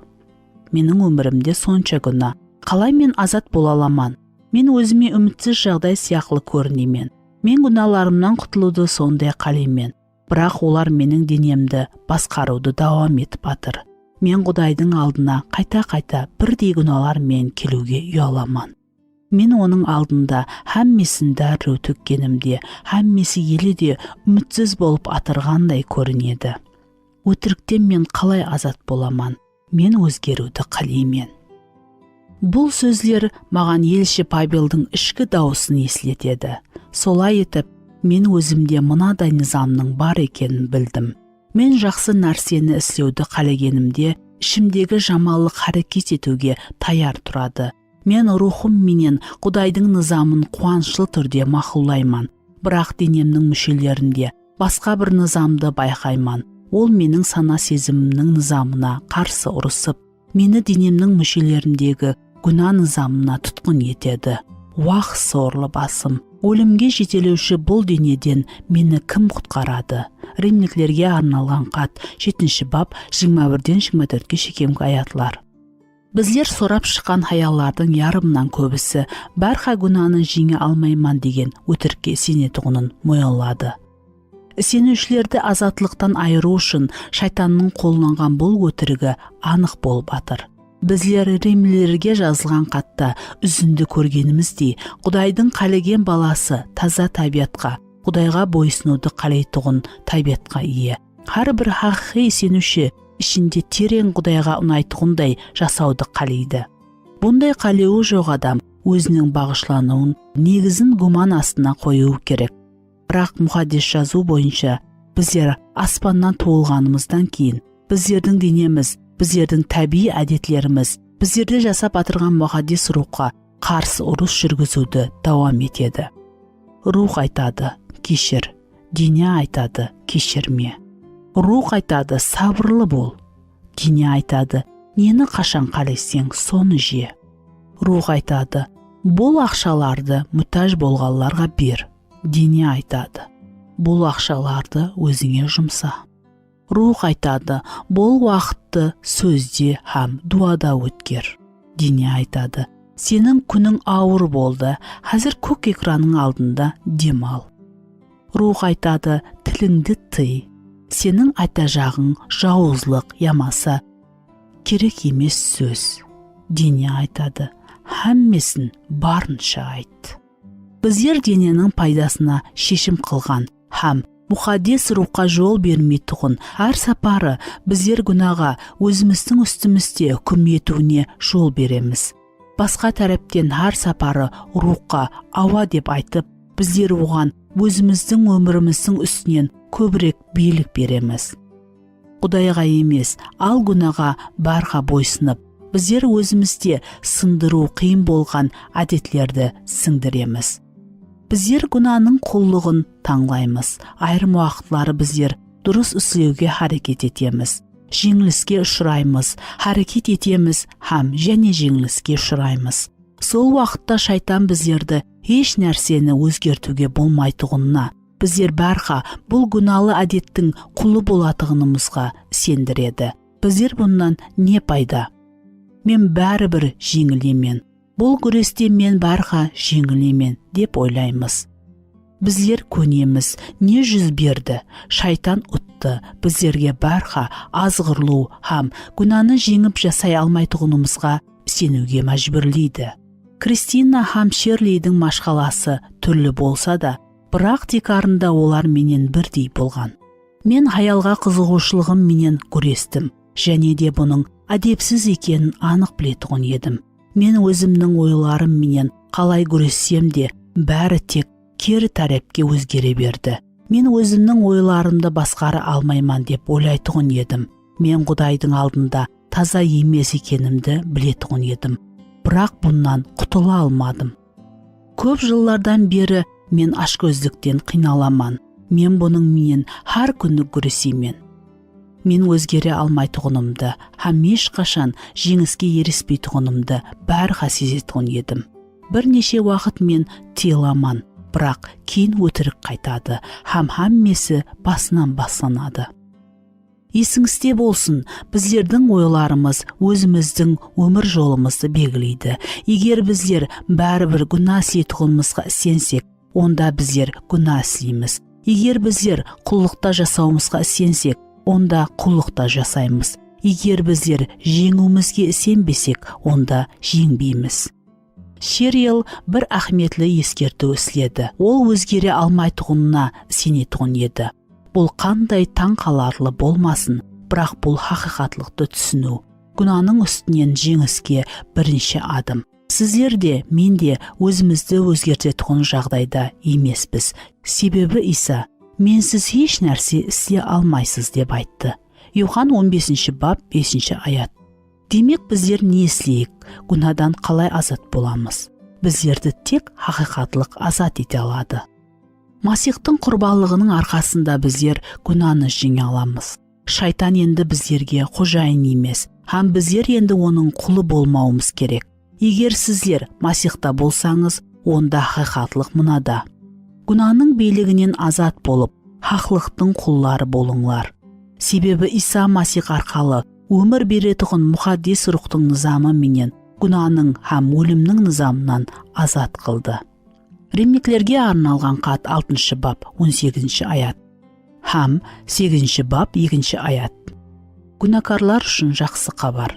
Менің өмірімде сонша күнә. Қалай мен азат бола аламан? Мен өзіме үмітсіз жағдай сияқлы көрінемін. Мен күнәларымнан құтылуды сондай қалаймын. Бірақ олар менің денемді басқаруды давам етіп атыр. Мен Құдайдың алдына қайта-қайта бірдей күнәлармен келуге ұяламан. Мен оның алдында һәммесін дәру төккенімде, һәммесі елі де үмітсіз болып атырғандай көрінеді. Өтіріктен мен қалай азат боламан? Мен өзгеруді қалаймын. Бұл сөздер маған елші Павелдің ішкі дауысын еслетеді. Солай етіп, мен өзімде мынадай низамның бар екенін білдім. Мен жақсы нәрсені істеуді қалағенімде, ішімдегі жамалық харекет етуге таяр тұрады. Мен рухым менен Құдайдың низамын қуанышлы түрде мақұлдайман. Бірақ денемнің мүшелерінде басқа бір низамды байқайман. Ол менің сана сезімімнің низамына қарсы ұрысып, мені денемнің мүшелеріндегі күнә низамына тұтқын етеді. Уақ сорлы басым, өлімге жетелеуші бұл денеден мені кім құтқарады? Римліктерге арналған хат 7 бап 21-24 шекемгі аятлар. Біздер сорап шыққан хаяллардың ярымнан көбісі бәрқа күнәні жеңе алмайман деген өтірікке сенетұғынын мойалады. Сенушілерді азатлықтан айыру үшін шайтанның қолданған бұл өтірігі анық болып атыр. Біздер римлілерге жазылған хатта үзінді көргеніміздей, Құдайдың қалеген баласы таза табиатқа, Құдайға бойсынуды қалайтұғын табиатқа ие. Har bir haqiqiy сенуші ішінде терең Құдайға ұнайтығындай жасауды қалайды. Бұндай қалеуі жоқ адам өзінің бағышлануын негізін гуман астына қоюы керек. Бірақ мұхаддис жазу бойынша біздер аспаннан туылғанымыздан кейін біздердің денеміз, біздердің табиғи әдетлеріміз, біздерде жасап атырған мұхаддис рухқа қарсы ұрыс жүргізуді давам етеді. Рух айтады, кешір, дене айтады, кешірме. Рух айтады, сабырлы бол. Дене айтады, нені қашан қалайсың, соны же. Рух айтады, бұл ақшаларды мұқтаж болғанларға бер. Дене айтады, бұл ақшаларды өзіңе жұмса. Рух айтады, бұл уақытты сөзде һәм дуада өткер. Дене айтады, сенің күнің ауыр болды, қазір көк экранның алдында демал. Рух айтады, тіліңді тый. Сенің айтажағың жауызлық ямаса керек емес сөз. Дене айтады, һәммесін барынша айт. Біздер дененің пайдасына шешім қылған һәм мұқаддес рухқа жол бермейтұғын әр сапары біздер күнәға өзіміздің үстімізде үкім етуіне жол береміз. Басқа тараптан әр сапары рухқа ауа деп айтып, біздер оған өзіміздің өміріміздің үстінен көбірек билік береміз. Құдайға емес, ал күнәға барға бойсынып, біздер өзімізде сындыру қиын болған әдетлерді сіңдіреміз. Біздер күнәнің құллығын таңлаймыз. Айрым уақытлары біздер дұрыс істеуге харекет етеміз. Жеңіліске ұшыраймыз, харекет етеміз һәм және жеңіліске ұшыраймыз. Сол уақытта шайтан біздерді еш нәрсені өзгертуге болмайтұғынына, біздер бәрха бұл күналы әдеттің құлы болатығынымызға сендіреді. Біздер бұннан не пайда? Мен бәрібір жеңілемен. Бұл күресте мен бәрха жеңілемен деп ойлаймыз. Біздер көнеміз, не жүз берді, шайтан ұтты, біздерге бәрха азғырлу хам күнаны жеңіп жасай алмайтығынымызға сенуге мәжбүрлейді. Кристина хам Шерлидің машқаласы түрлі болса да, бірақ текарында олар менен бірдей болған. Мен хаялға қызығушылығым менен күрестім, және де бұның әдепсіз екенін анық білетұғын едім. Мен өзімнің ойларым менен қалай күрессем де, бәрі тек кері тәрепке өзгере берді. Мен өзімнің ойларымды басқары алмайман деп ойлайтұғын едім. Мен Құдайдың алдында таза емес екенімді білетұғын едім. Бірақ бұннан құтыла алмадым. Көп жылдардан бері мен ашкөздіктен қиналаман. Мен бұның менен har күні күресемен. Мен өзгере алмайтұғынымды, һәм ешқашан жеңіске ереспейтұғынымды бәрха сезетұғын едім. Бірнеше уақыт мен тыйыламан, бірақ кейін өтірік қайтады, һәм һәммесі басынан басланады. Есіңізде болсын, біздердің ойларымыз өзіміздің өмір жолымызды белгілейді. Егер біздер бәрібір күнә істейтұғынымызға сенсек, онда біздер күнә істейміз. Егер біздер құллықта жасауымызға сенсек, онда құллықта жасаймыз. Егер біздер жеңуімізге сенбесек, онда жеңбейміз. Шерил бір ахметлі ескерту істеді. Ол өзгере алмайтұғынына сенетұғын еді. Бұл қандай таң қаларлы болмасын, бірақ бұл хақиқатлықты түсіну. Күнәнің үстінен жеңіске бірінші адым. Сіздер де, мен де өзімізді өзгертетұғын жағдайда емеспіз. Себебі Иса, менсіз еш нәрсе істей алмайсыз деп айтты. Йохан 15 бап 5 аят. Демек біздер не істейік, күнәдан қалай азат боламыз? Біздерді тек хақиқатлық азат ете алады. Масихтың құрбанлығының арқасында біздер күнәні жеңе аламыз. Шайтан енді біздерге қожайын емес, һәм біздер енді оның құлы болмауымыз керек. Егер сіздер Масихта болсаңыз, онда хақиқатлық мынада. Күнәнің билігінен азат болып, хақлықтың құллары болыңлар. Себебі Иса Масих арқалы өмір беретұғын мұқаддес рухтың низамы менен күнәнің һәм өлімнің низамынан азат қылды. Римліктерге арналған хат 6 бап 18 аят. Һәм 8 бап 2 аят. Күнәкарлар үшін жақсы хабар.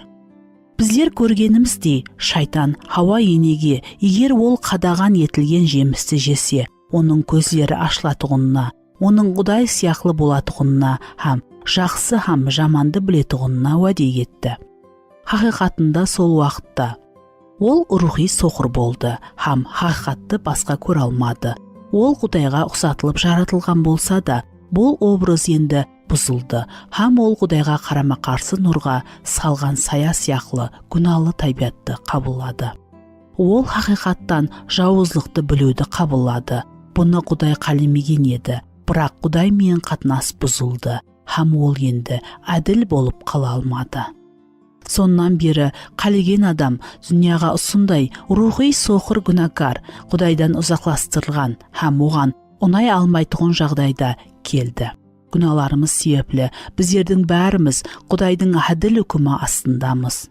Біздер көргеніміздей, шайтан Хауа енеге, егер ол қадаған етілген жемісті жесе, оның көздері ашылатұғынына, оның Құдай сияқлы болатұғынына, һәм жақсы һәм жаманды білетұғынына уәде етті. Хақиқатында сол уақытта ол рухи соқыр болды, һәм хақиқатты басқа көре алмады. Ол Құдайға ұқсатылып жаратылған болса да, бұл образ енді бұзылды, һәм ол Құдайға қарама-қарсы нұрға салған сая сияқлы күнәлі табиатты қабылдады. Ол хақиқаттан жауыздықты білуді қабылдады. Бұны Құдай қалемеген еді, бірақ Құдай мен қатынас бұзылды, һәм ол енді әділ болып қала алмады. Соннан бері қалеген адам дүнияға ұсындай рухи соқыр күнәкар, Құдайдан ұзақластырылған, һәм оған ұнай алмайтұғын жағдайда келді. Күнәларымыз себеплі біздердің бәріміз Құдайдың әділ үкімі астындамыз.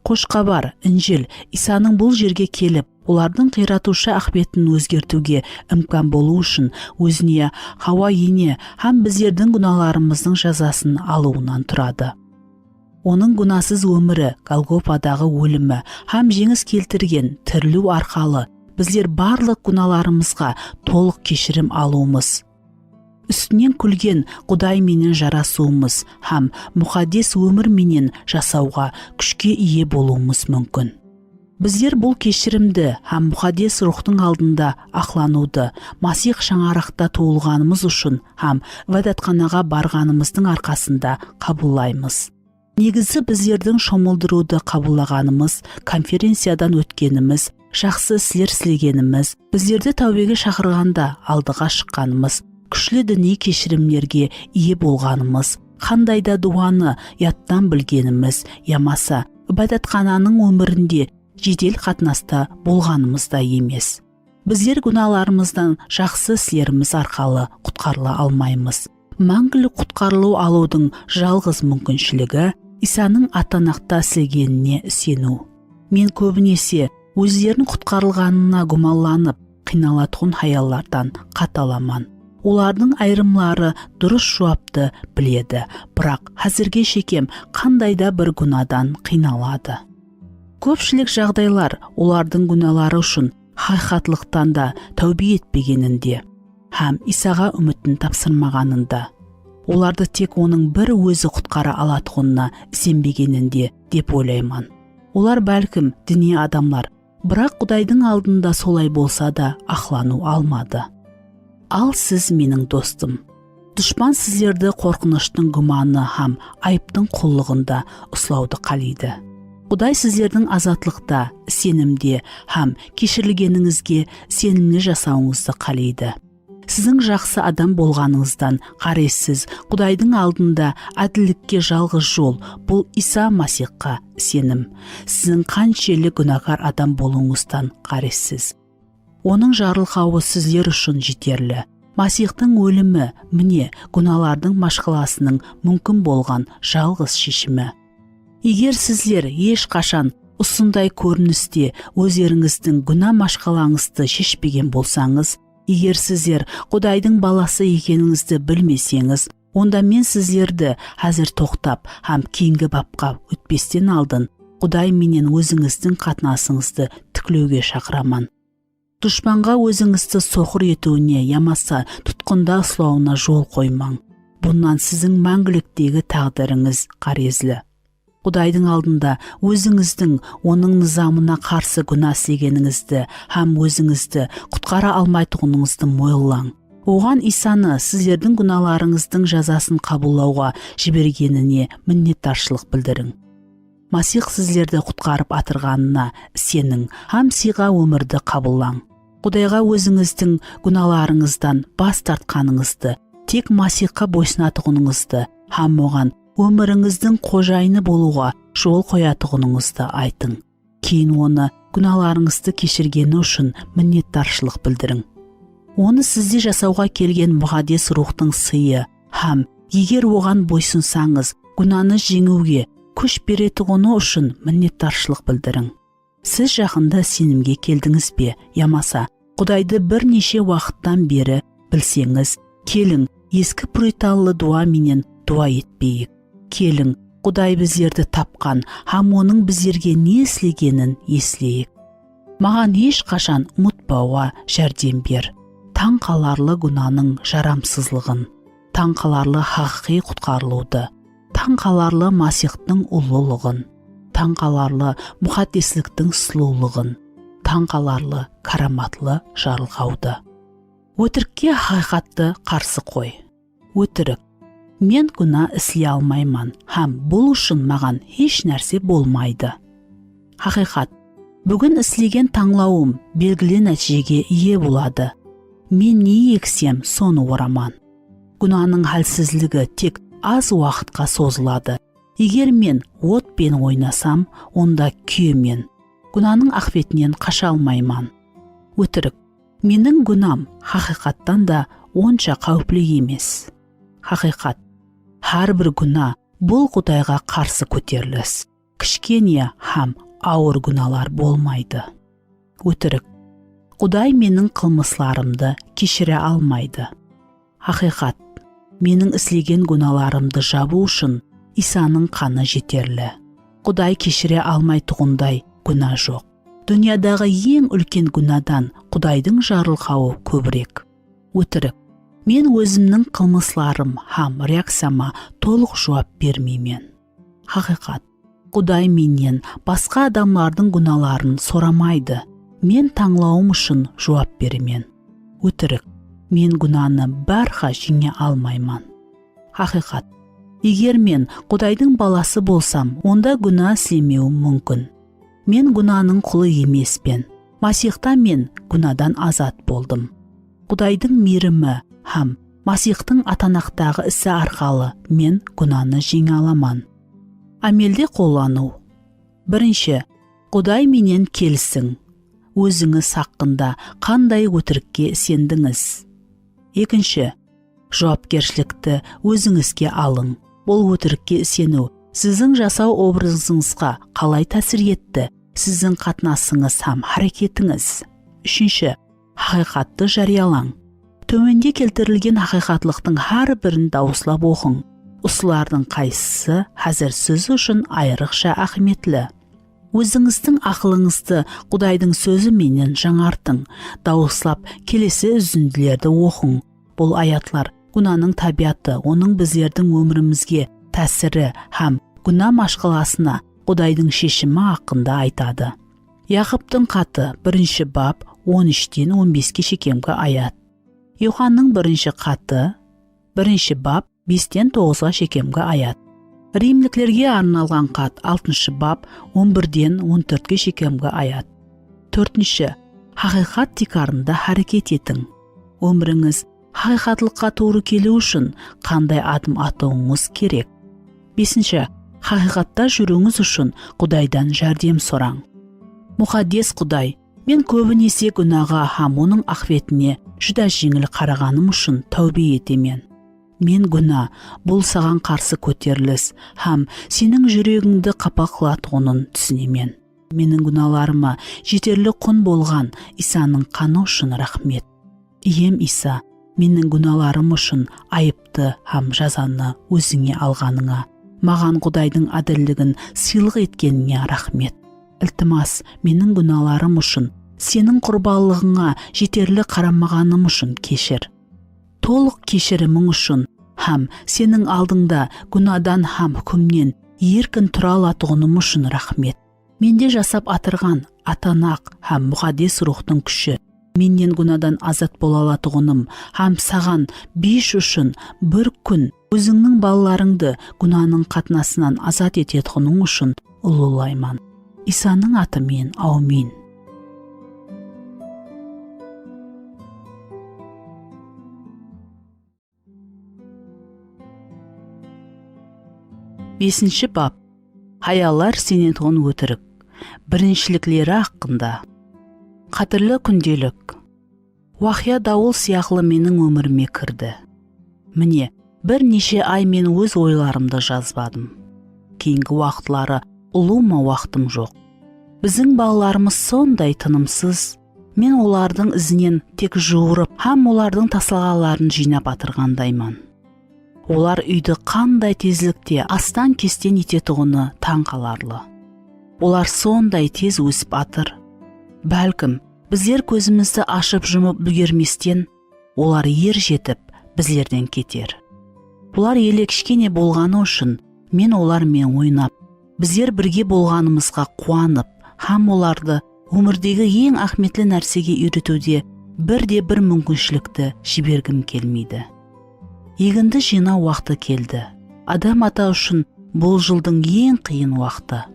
Қош хабар, Інжіл, Исаның бұл жерге келіп, олардың қиратушы ақбетін өзгертуге імкан болу үшін өзіне Хауа ене һәм біздердің күнәларымыздың жазасын алуынан тұрады. Оның күнәсіз өмірі, Голгофадағы өлімі һәм жеңіс келтірген тірілу арқалы біздер барлық күнәларымызға толық кешірім алуымыз, үстінен күлген Құдай менен жарасуымыз һәм мұқаддес өмір менен жасауға күшке ие болуымыз мүмкін. Біздер бұл кешірімді һәм мұқаддес рухтың алдында ақлануды Масих шаңарақта туылғанымыз үшін һәм вәдатханаға барғанымыздың арқасында қабылдаймыз. Негізі біздердің шомылдыруды қабылдағанымыз, конференциядан өткеніміз, жақсы істер істегеніміз, біздерді тәубеге шақырғанда алдыға шыққанымыз, күшлі діни кешірімдерге ие болғанымыз, қандай да дуаны яттан білгеніміз, ямаса ибадатхананың өмірінде жедел қатынаста болғанымыз да емес. Біздер күнәларымыздан жақсы істеріміз арқылы құтқарыла алмаймыз. Мәңгілік құтқарылу алудың жалғыз мүмкіншілігі Исаның атанақта істегеніне сену. Мен көбінесе өздерінің құтқарылғанына гумалланып, қиналатұғын хаяллардан қаталаман. Олардың айрымлары дұрыс жауапты біледі, бірақ әзірге шекем қандайда бір күнәдан қиналады. Көпшілік жағдайлар олардың күнәлары үшін хақиқатлықтан да тәубе етпегенінде, һәм Исаға үмітін тапсырмағанында, оларды тек оның бір өзі құтқара алатұғынына сенбегенінде деп ойлаймын. Олар бәлкім діни адамлар, бірақ Құдайдың алдында солай болса да ақлану алмады. Ал сіз менің достым. Дұшпан сіздерді қорқыныштың күмәні һәм айыптың құллығында ұслауды қалайды. Құдай сіздердің азатлықта, сенімде һәм кешірілгеніңізге сенімді жасауыңызды қалайды. Сіздің жақсы адам болғаныңыздан қарайсыз, Құдайдың алдында әділдікке жалғыз жол бұл Иса Масихқа сенім. Сіздің қаншелі күнәкар адам болуыңыздан қарайсыз. Оның жарылқауы сіздер үшін жетерлі. Масихтың өлімі міне күнәлардың машқаласының мүмкін болған жалғыз шешімі. Егер сіздер ешқашан осындай көріністе өздеріңіздің күнә машқалаңызды шешпеген болсаңыз, егер сіздер Құдайдың баласы екеніңізді білмесеңіз, онда мен сіздерді әзір тоқтап, һәм кейінгі бапқа өтпестен алдын Құдай менен өзіңіздің қатынасыңызды тіклеуге шақырамын. Дұшпанға өзіңізді соқыр етуіне ямаса тұтқында ұстауына жол қоймаң. Бұнан сіздің мәңгіліктегі тағдырыңыз қарезлі. Құдайдың алдында өзіңіздің оның низамына қарсы күнә істегеніңізді һәм өзіңізді құтқара алмайтұғыныңызды мойыллаң. Оған Исаны сіздердің күнәларыңыздың жазасын қабылдауға жібергеніне миннеттаршылық білдірің. Масих сіздерді құтқарып атырғанына сенің һәм сыйға өмірді қабыллаң. Құдайға өзіңіздің күнәларыңыздан бас тартқаныңызды, тек Масихқа бойсынатұғыныңызды һәм оған өміріңіздің қожайыны болуға жол қоятұғыныңызды айтың. Кейін оны күнәларыңызды кешіргені үшін миннеттаршылық білдірің. Оны сізде жасауға келген мұғадес рухтың сыйы һәм егер оған бойсынсаңыз, күнәні жеңуге күш беретұғыны үшін миннеттаршылық білдірің. Сіз жақында сенімге келдіңіз бе, ямаса Құдайды бірнеше уақыттан бері білсеңіз, келің ескі пұриталлы дуа менен дуа етпейік. Келің, Құдай біздерді тапқан, һәм оның біздерге не істегенін еслейік. Маған ешқашан ұмытпауға жәрдем бер. Таң қаларлы күнәнің жарамсызлығын, таң қаларлы хақиқи құтқарылуды, таң қаларлы Масихтың ұлылығын, таң қаларлы мұқаддесліктің сұлулығын, таң қаларлы караматлы жарылғауды. Өтірікке хақиқатты қарсы қой. Өтірік, мен күнә істей алмаймын, һәм бұл үшін маған еш нәрсе болмайды. Хақиқат, бүгін істеген таңлауым белгілі нәтижеге ие болады. Мен не ексем, соны ораман. Күнәнің хәлсізлігі тек аз уақытқа созылады. Егер мен отпен ойнасам, онда күйемен. Күнәнің ақбетінен қаша алмайман. Өтірік, менің күнәм хақиқаттан да онша қауіплі емес. Хақиқат, әрбір күнә бұл Құдайға қарсы көтеріліс. Кішкене һәм ауыр күнәлар болмайды. Өтірік, Құдай менің қылмысларымды кешіре алмайды. Хақиқат, менің істеген күнәларымды жабу үшін Исаның қаны жетерлі. Құдай кешіре алмайтұғындай күнә жоқ. Дүниядағы ең үлкен күнәдан Құдайдың жарылқауы көбірек. Өтірік, мен өзімнің қылмысларым һәм реакцияма толық жауап бермеймін. Хақиқат, Құдай менен басқа адамлардың күнәларын сорамайды. Мен таңлауым үшін жауап беремен. Өтірік, мен күнәні бәрха жеңе алмаймын. Хақиқат, егер мен Құдайдың баласы болсам, онда күнә істемеуім мүмкін. Мен күнәнің құлы емеспен. Масихта мен күнәдан азат болдым. Құдайдың мейірімі һәм Масихтың атанақтағы ісі арқалы мен күнәні жеңе аламан. Амелде қоллану. Бірінші, Құдай менен келсің. өзіңіз хақында қандай өтірікке сендіңіз? Екінші, жауапкершілікті өзіңізге алың. Бұл өтірікке сену сіздің жасау образыңызға қалай тәсір етті? Сіздің қатынасыңыз һәм харекетіңіз. Үшінші, хақиқатты жариялаң. Төменде келтірілген хақиқатлықтың әр бірін дауыслап оқың. Осылардың қайсысы әзір сөз үшін айрықша ахметлі? Өзіңіздің ақылыңызды Құдайдың сөзі менен жаңартың. Дауыслап келесі үзінділерді оқың. Бұл аятлар күнәнің табиаты, оның біздердің өмірімізге тәсірі һәм күнә машқаласына Құдайдың шешімі хақында айтады. Яқыптың хаты 1 бап 13-тен 15-ке шекемгі аят. Иоаннның 1 хаты 1 бап 5-тен 9-ға шекемгі аят. Римліктерге арналған хат 6 бап 11-ден 14-ке шекемгі аят. 4. Хақиқат тикарында харекет етің. Өміріңіз хақиқатлыққа тура келу үшін қандай адым атуыңыз керек? 5. Хақиқатта жүруіңіз үшін Құдайдан жәрдем сұрang. Мұқаддес Құдай, мен көбінесе күнәға һәм оның ақветіне жүдә жеңіл қарағаным үшін тәубе етемен. Мен күнә, бұл саған қарсы көтеріліс һәм сенің жүрегіңді қапақлатуының түсінемен. Менің күнәларыма жетерлік құн болған Исаның қаны үшін рахмет. Ием Иса, менің күнәларым үшін айыпты һәм жазаны өзіңе алғаныңа, маған Құдайдың әділдігін сыйлық еткеніңе рахмет. Ілтимас, менің күнәларым үшін, сенің құрбанлығыңа жетерлік қарамағаным үшін кешір. Толық кешірімің үшін һәм сенің алдыңда күнәдан һәм хүкімнен еркін тұра алатығаным үшін рахмет. Менде жасап атырған атанақ һәм мұқаддес рухтың күші, менен күнәдан азат бола алатығаным һәм саған биш үшін бір күн өзіңнің балаларыңды күнәнің қатынасынан азат ететұғының үшін ұлылайман. Исаның атымен, аумин. Бесінші бап. Хаялар сенетұғын өтірік. Біріншіліклері хақында. Қатырлы күнделік. Уақия дауыл сияқлы менің өміріме кірді. Міне, бірнеше ай мен өз ойларымды жазбадым. Кейінгі уақытлары ұлума уақытым жоқ. Біздің балаларымыз сондай тынымсыз. Мен олардың ізінен тек жуырып, һәм олардың тасалғаларын жинап атырғандаймын. Олар үйді қандай тезлікте астан кестен ететұғыны таң қаларлы. Олар сондай тез өсіп атыр. Бәлкім, біздер көзімізді ашып жұмып үлгерместен, олар ер жетіп, біздерден кетер. Бұлар елекшкене болғаны үшін, мен олармен ойнап, біздер бірге болғанымызға қуанып, һәм оларды өмірдегі ең ахметлі нәрсеге үйретуде бір мүмкіншілікті жібергім келмейді. Егінді жинау уақыты келді. Адам ата үшін бұл жылдың ең қиын уақыты.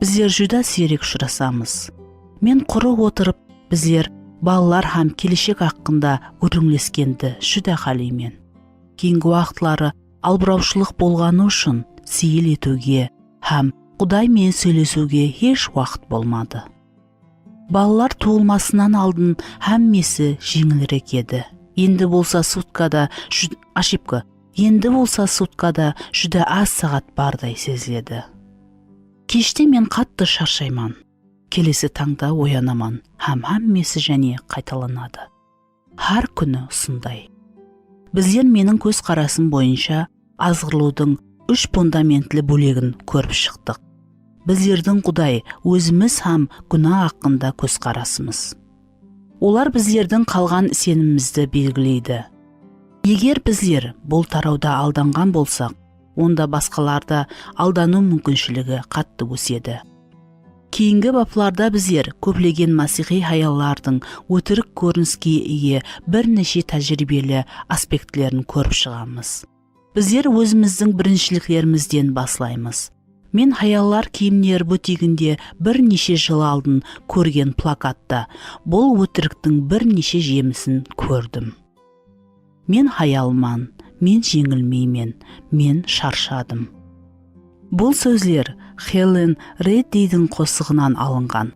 Біздер жүдә сирек ұшырасамыз. Мен құры отырып, біздер балалар һәм келешек хақында үріңлескенді жүдә қалеймен. Кейінгі уақытлары албыраушылық болғаны үшін сейіл етуге һәм Құдаймен сөйлесуге еш уақыт болмады. Балалар туылмасынан алдын һәммесі жеңілірек еді. Енді болса суткада жүдә аз сағат бардай сезіледі. Кеште мен қатты шаршайман. Келесі таңда оянаман, һәммесі және қайталанады. Har күні ұсындай. Біздер менің көз қарасым бойынша азғырлудың 3 фундаментлі бөлегін көріп шықтық. Біздердің Құдай өзіміз һәм күнә хақында көз қарасымыз. Олар біздердің қалған сенімімізді белгілейді. Егер біздер бұл тарауда алданған болсақ, онда басқаларда алдану мүмкіншілігі қатты өседі. Кейінгі бапларда біздер көплеген масихи хаяллардың өтірік көрініске ие бірнеше тәжірибелі аспектілерін көріп шығамыз. Біздер өзіміздің біріншіліктерімізден басылаймыз. Мен хаяллар киімнер бутигінде бірнеше жыл алдын көрген плакатта бұл өтіріктің бірнеше жемісін көрдім. Мен хаялман, мен жеңілмеймен, мен шаршадым. Бұл сөздер Хелен Реддидің қосығынан алынған.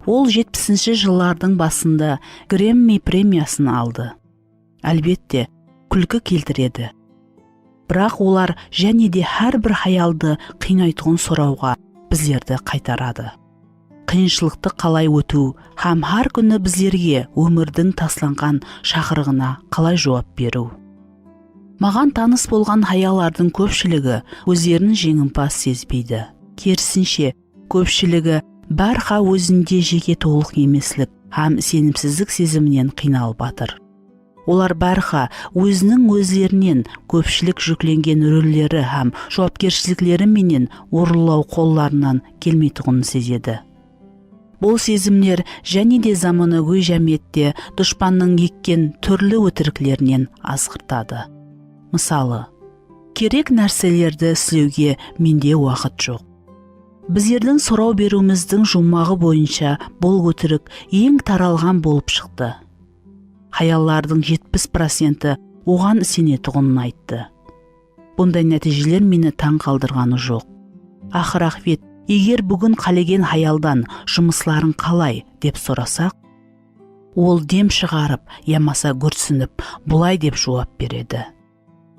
Ол 70-ші жыллардың басында Грэмми премиясын алды. Әлбетте, күлкі келтіреді. Бірақ олар және де әрбір хаялды қинайтұғын сұрауға біздерді қайтарады. Қиыншылықты қалай өту, һәм әр күні біздерге өмірдің тасланған шақырығына қалай жауап беру. Маған таныс болған хаялардың көпшілігі өздерін жеңімпаз сезбейді. Керісінше, көпшілігі бәрқа өзінде жеке толық емеслік һәм сенімсіздік сезімінен қиналып батыр. Олар бәрқа өзінің өздерінен көпшілік жүкленген рөлдері һәм жауапкершіліктері менен орындау қолларынан келмейтұғын сезеді. Бұл сезімдер және де заманауи жәмиетте дұшпанның еккен түрлі өтіріктерінен азғыртады. Мысалы, керек нәрселерді істеуге менде уақыт жоқ. Біздердің сұрау беруіміздің жұмағы бойынша бұл өтірік ең таралған болып шықты. Хаяллардың 70% оған сенетұғынын айтты. Бұндай нәтижелер мені таң қалдырғаны жоқ. Ақыр ақвет, егер бүгін қалеген хаялдан жұмысларын қалай деп сұрасақ, ол дем шығарып, ямаса күрсініп, бұлай деп жауап береді.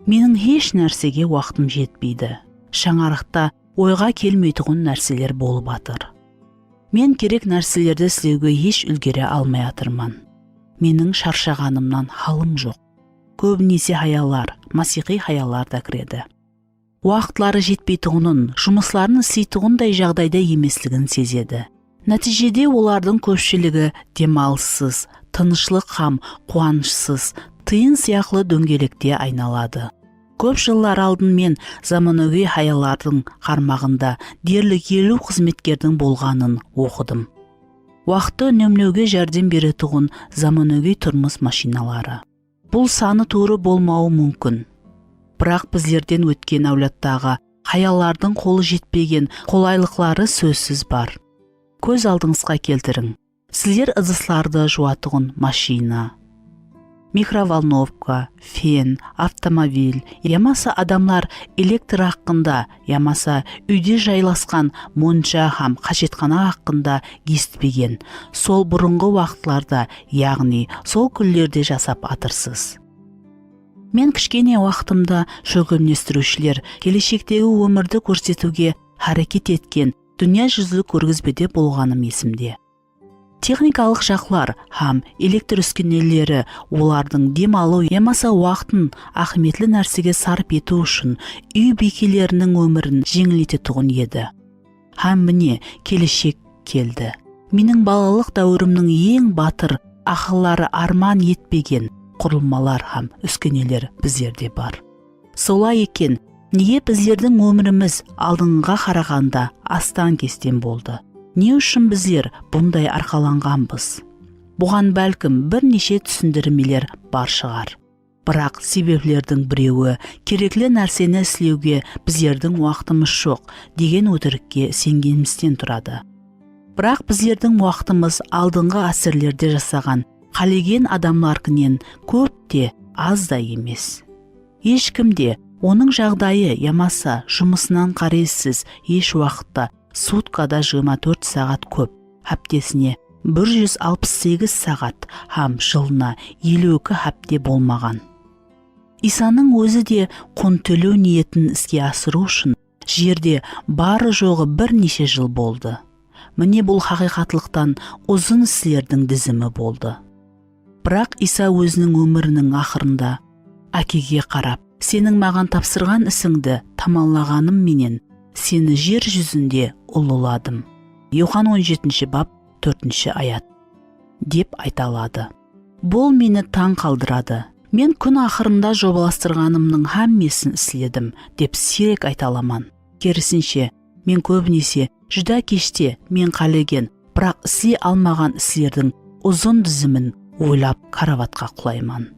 Менің еш нәрсеге уақытым жетпейді. Шаңарықта ойға келмейтұғын нәрселер болып атыр. Мен керек нәрселерді істеуге еш үлгере алмай атырман. Менің шаршағанымнан халым жоқ. Көбінесе хаялар, масиқи хаялар да кіреді. Уақытлары жетпейтұғынын, жұмысларын істейтұғындай жағдайда емеслігін сезеді. Нәтижеде олардың көпшілігі демалыссыз, тынышлық һәм қуанышсыз, тыйын сияқлы дөңгелекте айналады. Көп жыллар алдын мен заманауи хаялардың қармағында дерлік 50 қызметкердің болғанын оқыдым. Уақытты үнемдеуге жәрдем беретұғын заманауи тұрмыс машиналары. Бұл саны туры болмауы мүмкін. Бірақ біздерден өткен әулеттағы хаялардың қолы жетпеген қолайлықлары сөзсіз бар. Көз алдыңызға келтірің. Сіздер ыдысларды жуатұғын машина, микроволновка, фен, автомобиль, ямаса адамлар электр аққында, ямаса үйде жайласқан монша һәм қажетхана аққында естіпеген. Сол бұрынғы уақытларда, яғни сол күндерде жасап атырсыз. Мен кішкене уақытымда шөгімнестірушілер келешектегі өмірді көрсетуге әрекет еткен дүния жүзілік көргізбеде болғаным есімде. Техникалық жақлар һәм электр үскенелері олардың демалу ямаса уақытын ақыметлі нәрсеге сарп ету үшін үй бекелерінің өмірін жеңілететұғын еді. Һәм міне келешек келді. Менің балалық дәуірімнің ең батыр, ақыллары арман етпеген құрылмалар һәм үскенелер біздерде бар. Солай екен, неге біздердің өміріміз алдыңға қарағанда астан кестен болды? Не үшін біздер бұндай арқаланғанбыз? Бұған бәлкім бірнеше түсіндірмелер бар шығар. Бірақ себеплердің біреуі кереклі нәрсені істеуге біздердің уақытымыз жоқ деген өтірікке сенгенімізден тұрады. Бірақ біздердің уақытымыз алдыңғы асірлерде жасаған қалеген адамларкінен көп те аз да емес. Ешкімде оның жағдайы ямаса жұмысынан қарайсыз еш уақытта суткада 24 сағат көп, әптесіне 168 сағат һәм жылына 52 әпте болмаған. Исаның өзі де құн төлеу ниетін іске асыру үшін жерде бары жоғы бірнеше жыл болды. Міне бұл хақиқатлықтан ұзын істердің дізімі болды. Бірақ Иса өзінің өмірінің ақырында әкеге қарап, сенің маған тапсырған ісіңді тамамлағаным менен сені жер жүзінде ұлыладым. Йохан 17 бап 4 аят деп айталады. Бұл мені таң қалдырады. Мен күн ақырында жобаластырғанымның әммесін істедім деп сирек айталаман. Керісінше, мен көбінесе жүда кеште мен қалеген, бірақ істей алмаған істердің ұзын дізімін ойлап караватқа құлайман.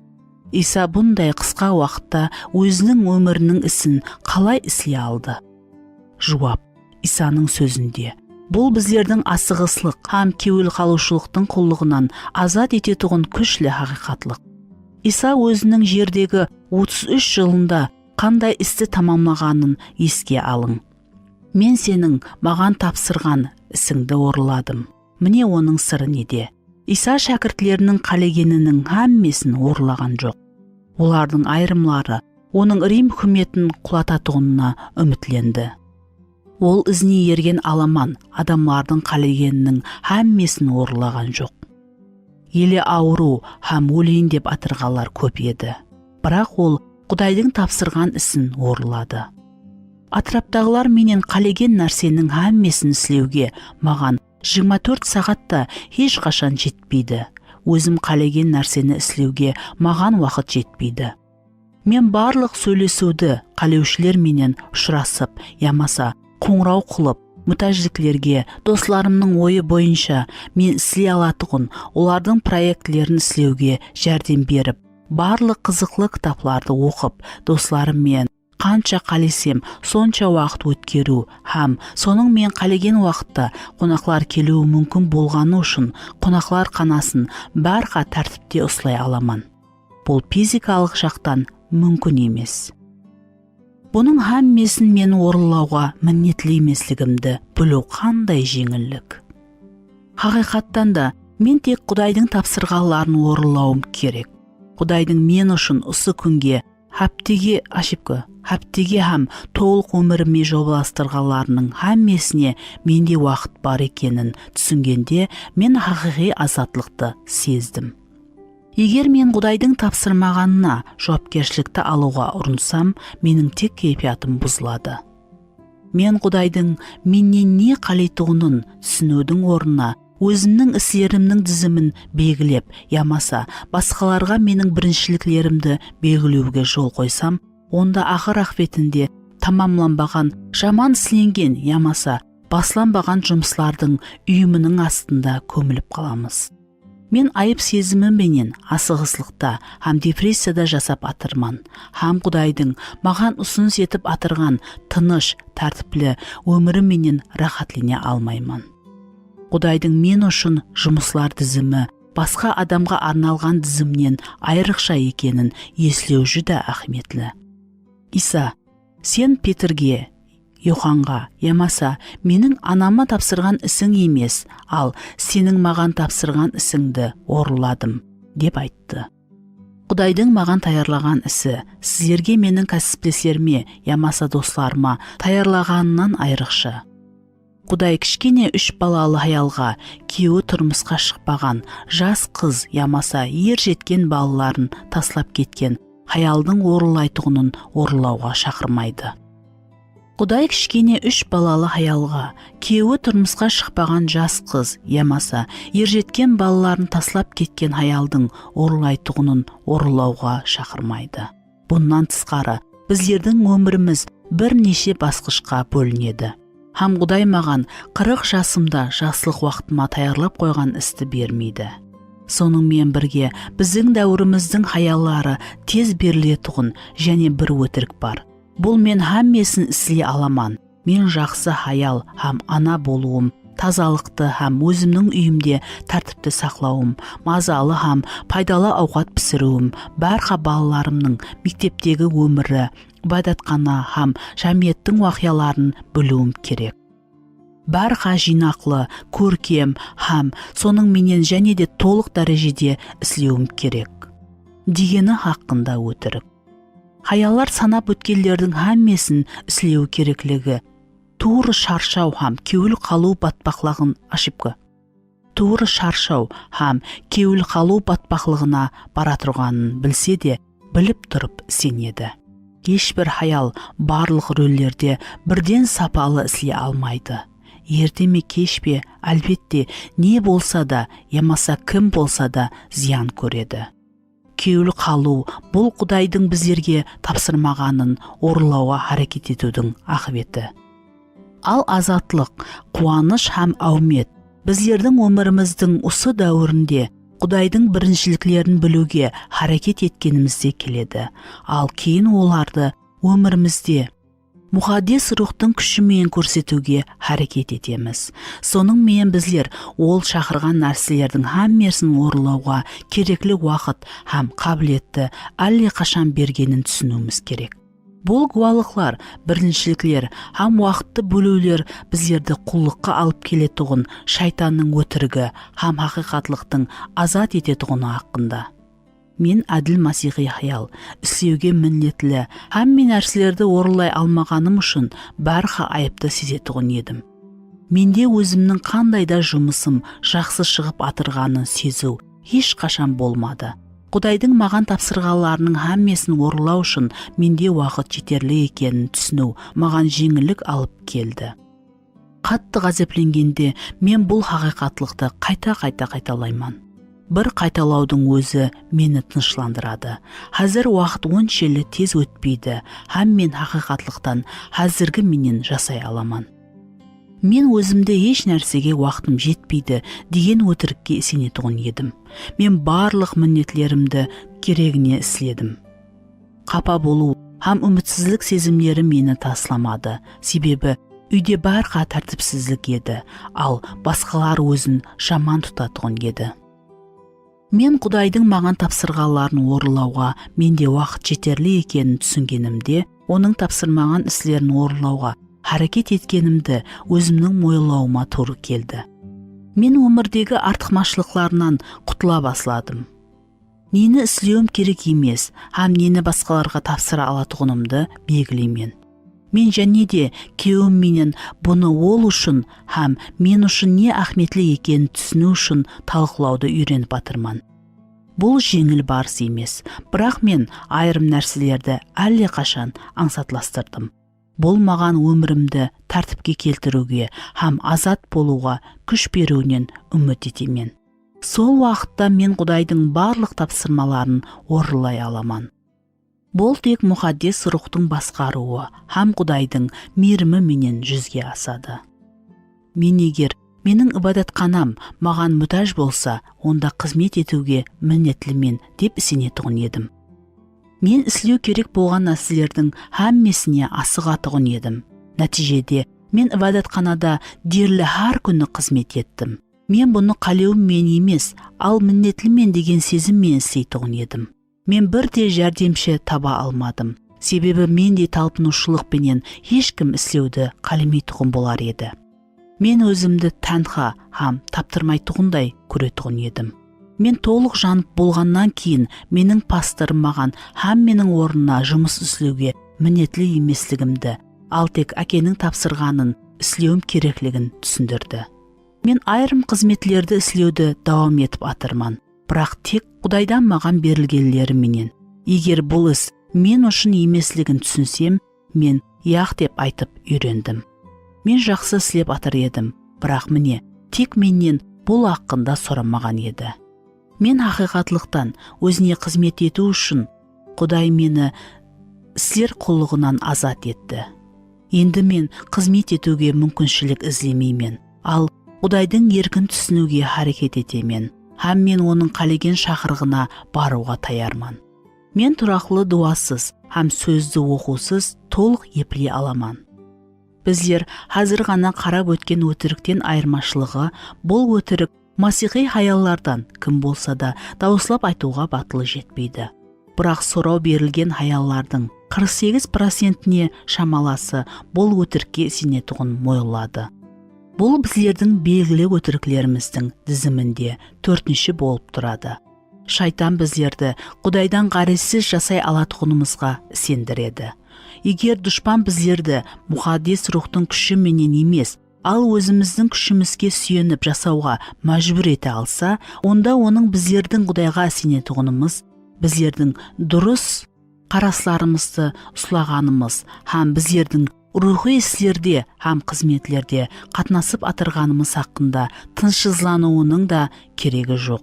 Иса бұндай қысқа уақытта өзінің өмірінің ісін қалай істей алды? Жауап Исаның сөзінде. Бұл біздердің асығыслық һәм кеуіл қалушылықтың құллығынан азат ететұғын күшлі хақиқатлық. Иса өзінің жердегі 33 жылында қандай істі тамамлағанын еске алың. Мен сенің маған тапсырған ісіңді орладым. Міне оның сыры неде? Иса шәкіртлерінің қалегенінің әммесін орылаған жоқ. Олардың айрымлары оның Рим үкіметін құлататуына үмітленді. Ол ізіне ерген аламан адамлардың қалегенінің әммесін орылаған жоқ. Еле ауру һәм өлейін деп атырғалар көп еді. Бірақ ол Құдайдың тапсырған ісін орылады. Атыраптағылар менен қалеген нәрсенің әммесін істеуге маған 24 сағатта еш қашан жетпейді. Өзім қалеген нәрсені істеуге маған уақыт жетпейді. Мен барлық сөйлесуді қалеушілер менен ұшырасып, ямаса қоңырау қылып, мұтаждіклерге достарымның ойы бойынша мен істей алатығын олардың проектлерін істеуге жәрдем беріп, барлық қызықлы кітапларды оқып, достарыммен қанша қалесем сонша уақыт өткеру һәм соның мен қалеген уақытта қонақлар келуі мүмкін болғаны үшін қонақлар қанасын бәрқа тәртіпте ұслай аламан. Бұл физикалық жақтан мүмкін емес. Бұның әммесін мен орылауға мінетлі емеслігімді білу қандай жеңілдік. Хақиқаттан да мен тек Құдайдың тапсырғаларын орылауым керек. Құдайдың мен үшін осы күнге хәптеге һәм толық өміріме жобаластырғаларының әммесіне менде уақыт бар екенін түсінгенде мен хақиқи азатлықты сездім. Егер мен Құдайдың тапсырмағанына жауапкершілікті алуға ұрынсам, менің тек кейпиятым бұзылады. Мен Құдайдың меннен не қалайтығынын түсінудің орнына өзімнің істерімнің тізімін белгілеп, ямаса басқаларға менің біріншіліктерімді белгілеуге жол қойсам, онда ақыр ақветінде тамамланбаған жаман істелінген, ямаса басланбаған жұмыслардың үйімінің астында көміліп қаламыз. Мен айып сезіміменен асығыслықта һәм депрессияда жасап атырман. Һәм Құдайдың маған ұсыныс етіп атырған тыныш, тәртіплі өміріменен рахатлене алмаймын. Құдайдың мен үшін жұмыслар тізімі басқа адамға арналған тізімнен айрықша екенін еслеу жүдә ахметлі. Иса, сен Петрге, Йоханға, ямаса менің анама тапсырған ісің емес, ал сенің маған тапсырған ісіңді орыладым, деп айтты. Құдайдың маған таярлаған ісі сіздерге менің кәсіптестеріме, ямаса достарыма таярлағанынан айрықша. Құдай кішкене 3 балалы аялға, күйеуі тұрмысқа шықпаған жас қыз, ямаса ер жеткен балаларын таслап кеткен аялдың орылайтығынын орылауға шақырмайды. Құдай кішкене 3 балалы аялға, күйеуі тұрмысқа шықпаған жас қыз, ямаса ер жеткен балаларын таслап кеткен аялдың орылайтығынын орылауға шақырмайды. Бұнан тысқары, біздердің өміріміз бірнеше басқышқа бөлінеді. Һәм Құдай маған 40 жасымда жақсылық уақытыма таярлап қойған істі бермейді. Сонымен бірге біздің дәуіріміздің аяллары тез берілетұғын және бір өтірік бар. Бұл мен әммесін істей аламан. Мен жақсы аял һәм ана болуым, тазалықты һәм өзімнің үйімде тәртіпті сақлауым, мазалы һәм пайдалы ауқат пісіруім, бәрқа балаларымның мектептегі өмірі, байдатқана һәм жәмиеттің уақияларын білуім керек. Бәрқа жинақлы, көркем һәм соның менен және де толық дәрежеде істеуім керек. Дегені хақында өтірік. Аялар санап өткелдердің әммесін істеу керектігі, туыры шаршау һәм кеуіл қалу батпақлығын туыры шаршау һәм кеуіл қалу батпақлығына бара тұрғанын білсе де, біліп тұрып сенеді. Ешбір аял барлық рөлдерде бірден сапалы істей алмайды. Ерте ме кеш пе, әлбетте не болса да, ямаса кім болса да зиян көреді. Кеуіл қалу бұл Құдайдың біздерге тапсырмағанын орылауға харекет етудің ақыбеті. Ал азатлық, қуаныш һәм әумет біздердің өміріміздің осы дәуірінде Құдайдың біріншіліктерін білуге харекет еткенімізде келеді. Ал кейін оларды өмірімізде мұқаддес рухтың күшімен көрсетуге харекет етеміз. Соның мен біздер ол шақырған нәрселердің әммесін орылауға кереклі уақыт һәм қабілетті әлде қашан бергенін түсінуіміз керек. Бұл гуалықлар, біріншіліклер, һәм уақытты бөлулер біздерді құллыққа алып келетұғын шайтанның өтірігі, һәм хақиқатлықтың азат ететұғыны хақында. Мен әділ масихи хаял, істеуге міндетлі, һәм мен нәрселерді орындай алмағаным үшін бәрі айыпты сезетұғын едім. Менде өзімнің қандайда жұмысым жақсы шығып атырғанын сезу еш қашан болмады. Құдайдың маған тапсырғаларының әммесін орылау үшін менде уақыт жетерлі екенін түсіну маған жеңілік алып келді. Қатты ғазепленгенде мен бұл хақиқатлықты қайталайман. Бір қайталаудың өзі мені тынышландырады. Қазір уақыт оншелі тез өтпейді, һәм мен хақиқатлықтан қазіргі менен жасай аламан. Мен өзімді еш нәрсеге уақытым жетпейді деген өтірікке сенетұғын едім. Мен барлық міндетлерімді керегіне істедім. Қапа болу һәм үмітсізлік сезімдері мені тасламады. Себебі үйде бәрі тәртіпсізлік еді, ал басқалар өзін жаман тұтатұғын еді. Мен Құдайдың маған тапсырғаларын орындауға менде уақыт жетерлі екенін түсінгенімде, оның тапсырмаған істерін орындауға әрекет еткенімді өзімнің мойылауыма тура келді. Мен өмірдегі артықмашылықтарынан құтыла басладым. Нені істеуім керек емес, һәм нені басқаларға тапсыра алатұғынымды белгілеймін. Мен және де күйеуім менен бұны ол үшін һәм мен үшін не ахметлі екенін түсіну үшін талқылауды үйреніп батырман. Бұл жеңіл барыс емес, бірақ мен айырым нәрселерді әлде қашан аңсатластырдым. Бұл маған өмірімді тәртіпке келтіруге һәм азат болуға күш беруінен үміт етемін. Сол уақытта мен Құдайдың барлық тапсырмаларын орындай аламан. Бұл тек мұқаддес рухтың басқаруы һәм Құдайдың мейірімі менен жүзге асады. Мен егер менің ибадатханам маған мұқтаж болса, онда қызмет етуге міндеттімін деп сенетұғын едім. Мен істеу керек болған нәрселердің әммесіне асығатұғын едім. Нәтижеде мен ибадатханада дерлі әр күні қызмет еттім. Мен бұны қалеуіммен емес, ал міндетлімен деген сезіммен істейтұғын едім. Мен бірде жәрдемші таба алмадым. Себебі менде талпынушылықпенен ешкім істеуді қалемейтұғын болар еді. Мен өзімді тәнха һәм таптырмайтұғындай көретұғын едім. Мен толық жанып болғаннан кейін менің пасторым маған һәм менің орнына жұмыс істеуге міндетлі емеслігімді, ал тек әкенің тапсырғанын істеуім керектігін түсіндірді. Мен айырым қызметлерді істеуді давам етіп атырман, бірақ тек Құдайдан маған берілгенлері менен. Егер бұл іс мен үшін емеслігін түсінсем, мен яқ деп айтып үйрендім. Мен жақсы істеп атыр едім, бірақ міне тек менен бұл ақында сұрамаған еді. Мен хақиқатлықтан өзіне қызмет ету үшін Құдай мені істер құлығынан азат етті. Енді мен қызмет етуге мүмкіншілік іздемеймін, ал Құдайдың еркін түсінуге харекет етемін, һәм мен оның қалеген шақырғына баруға таярман. Мен тұрақлы дуасыз һәм сөзді оқусыз толық епіле аламан. Біздер қазір ғана қарап өткен өтіріктен айырмашылығы, бұл өтірік масихи хаяллардан кім болса да дауыслап айтуға батылы жетпейді. Бірақ сұрау берілген хаяллардың 48%-не шамаласы бұл өтірікке сенетұғын мойылады. Бұл біздердің белгілі өтіріклеріміздің тізімінде 4-ші болып тұрады. Шайтан біздерді Құдайдан ғаресіз жасай алатұғынымызға сендіреді. Егер дұшпан біздерді мұқаддес рухтың күші менен емес, ал өзіміздің күшімізге сүйеніп жасауға мәжбүр ете алса, онда оның біздердің Құдайға сенетұғынымыз, біздердің дұрыс қарасларымызды ұслағанымыз һәм біздердің рухи істерде һәм қызметлерде қатынасып атырғанымыз хақында тыншсызлануының да керегі жоқ.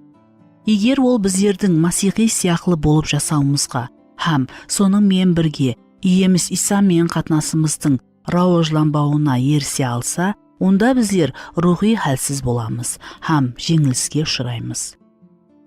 Егер ол біздердің масихи сияқлы болып жасауымызға һәм соның мен бірге иеміз Исамен қатынасымыздың рауажланбауына ерсе алса, онда біздер рухи хәлсіз боламыз һәм жеңіліске ұшыраймыз.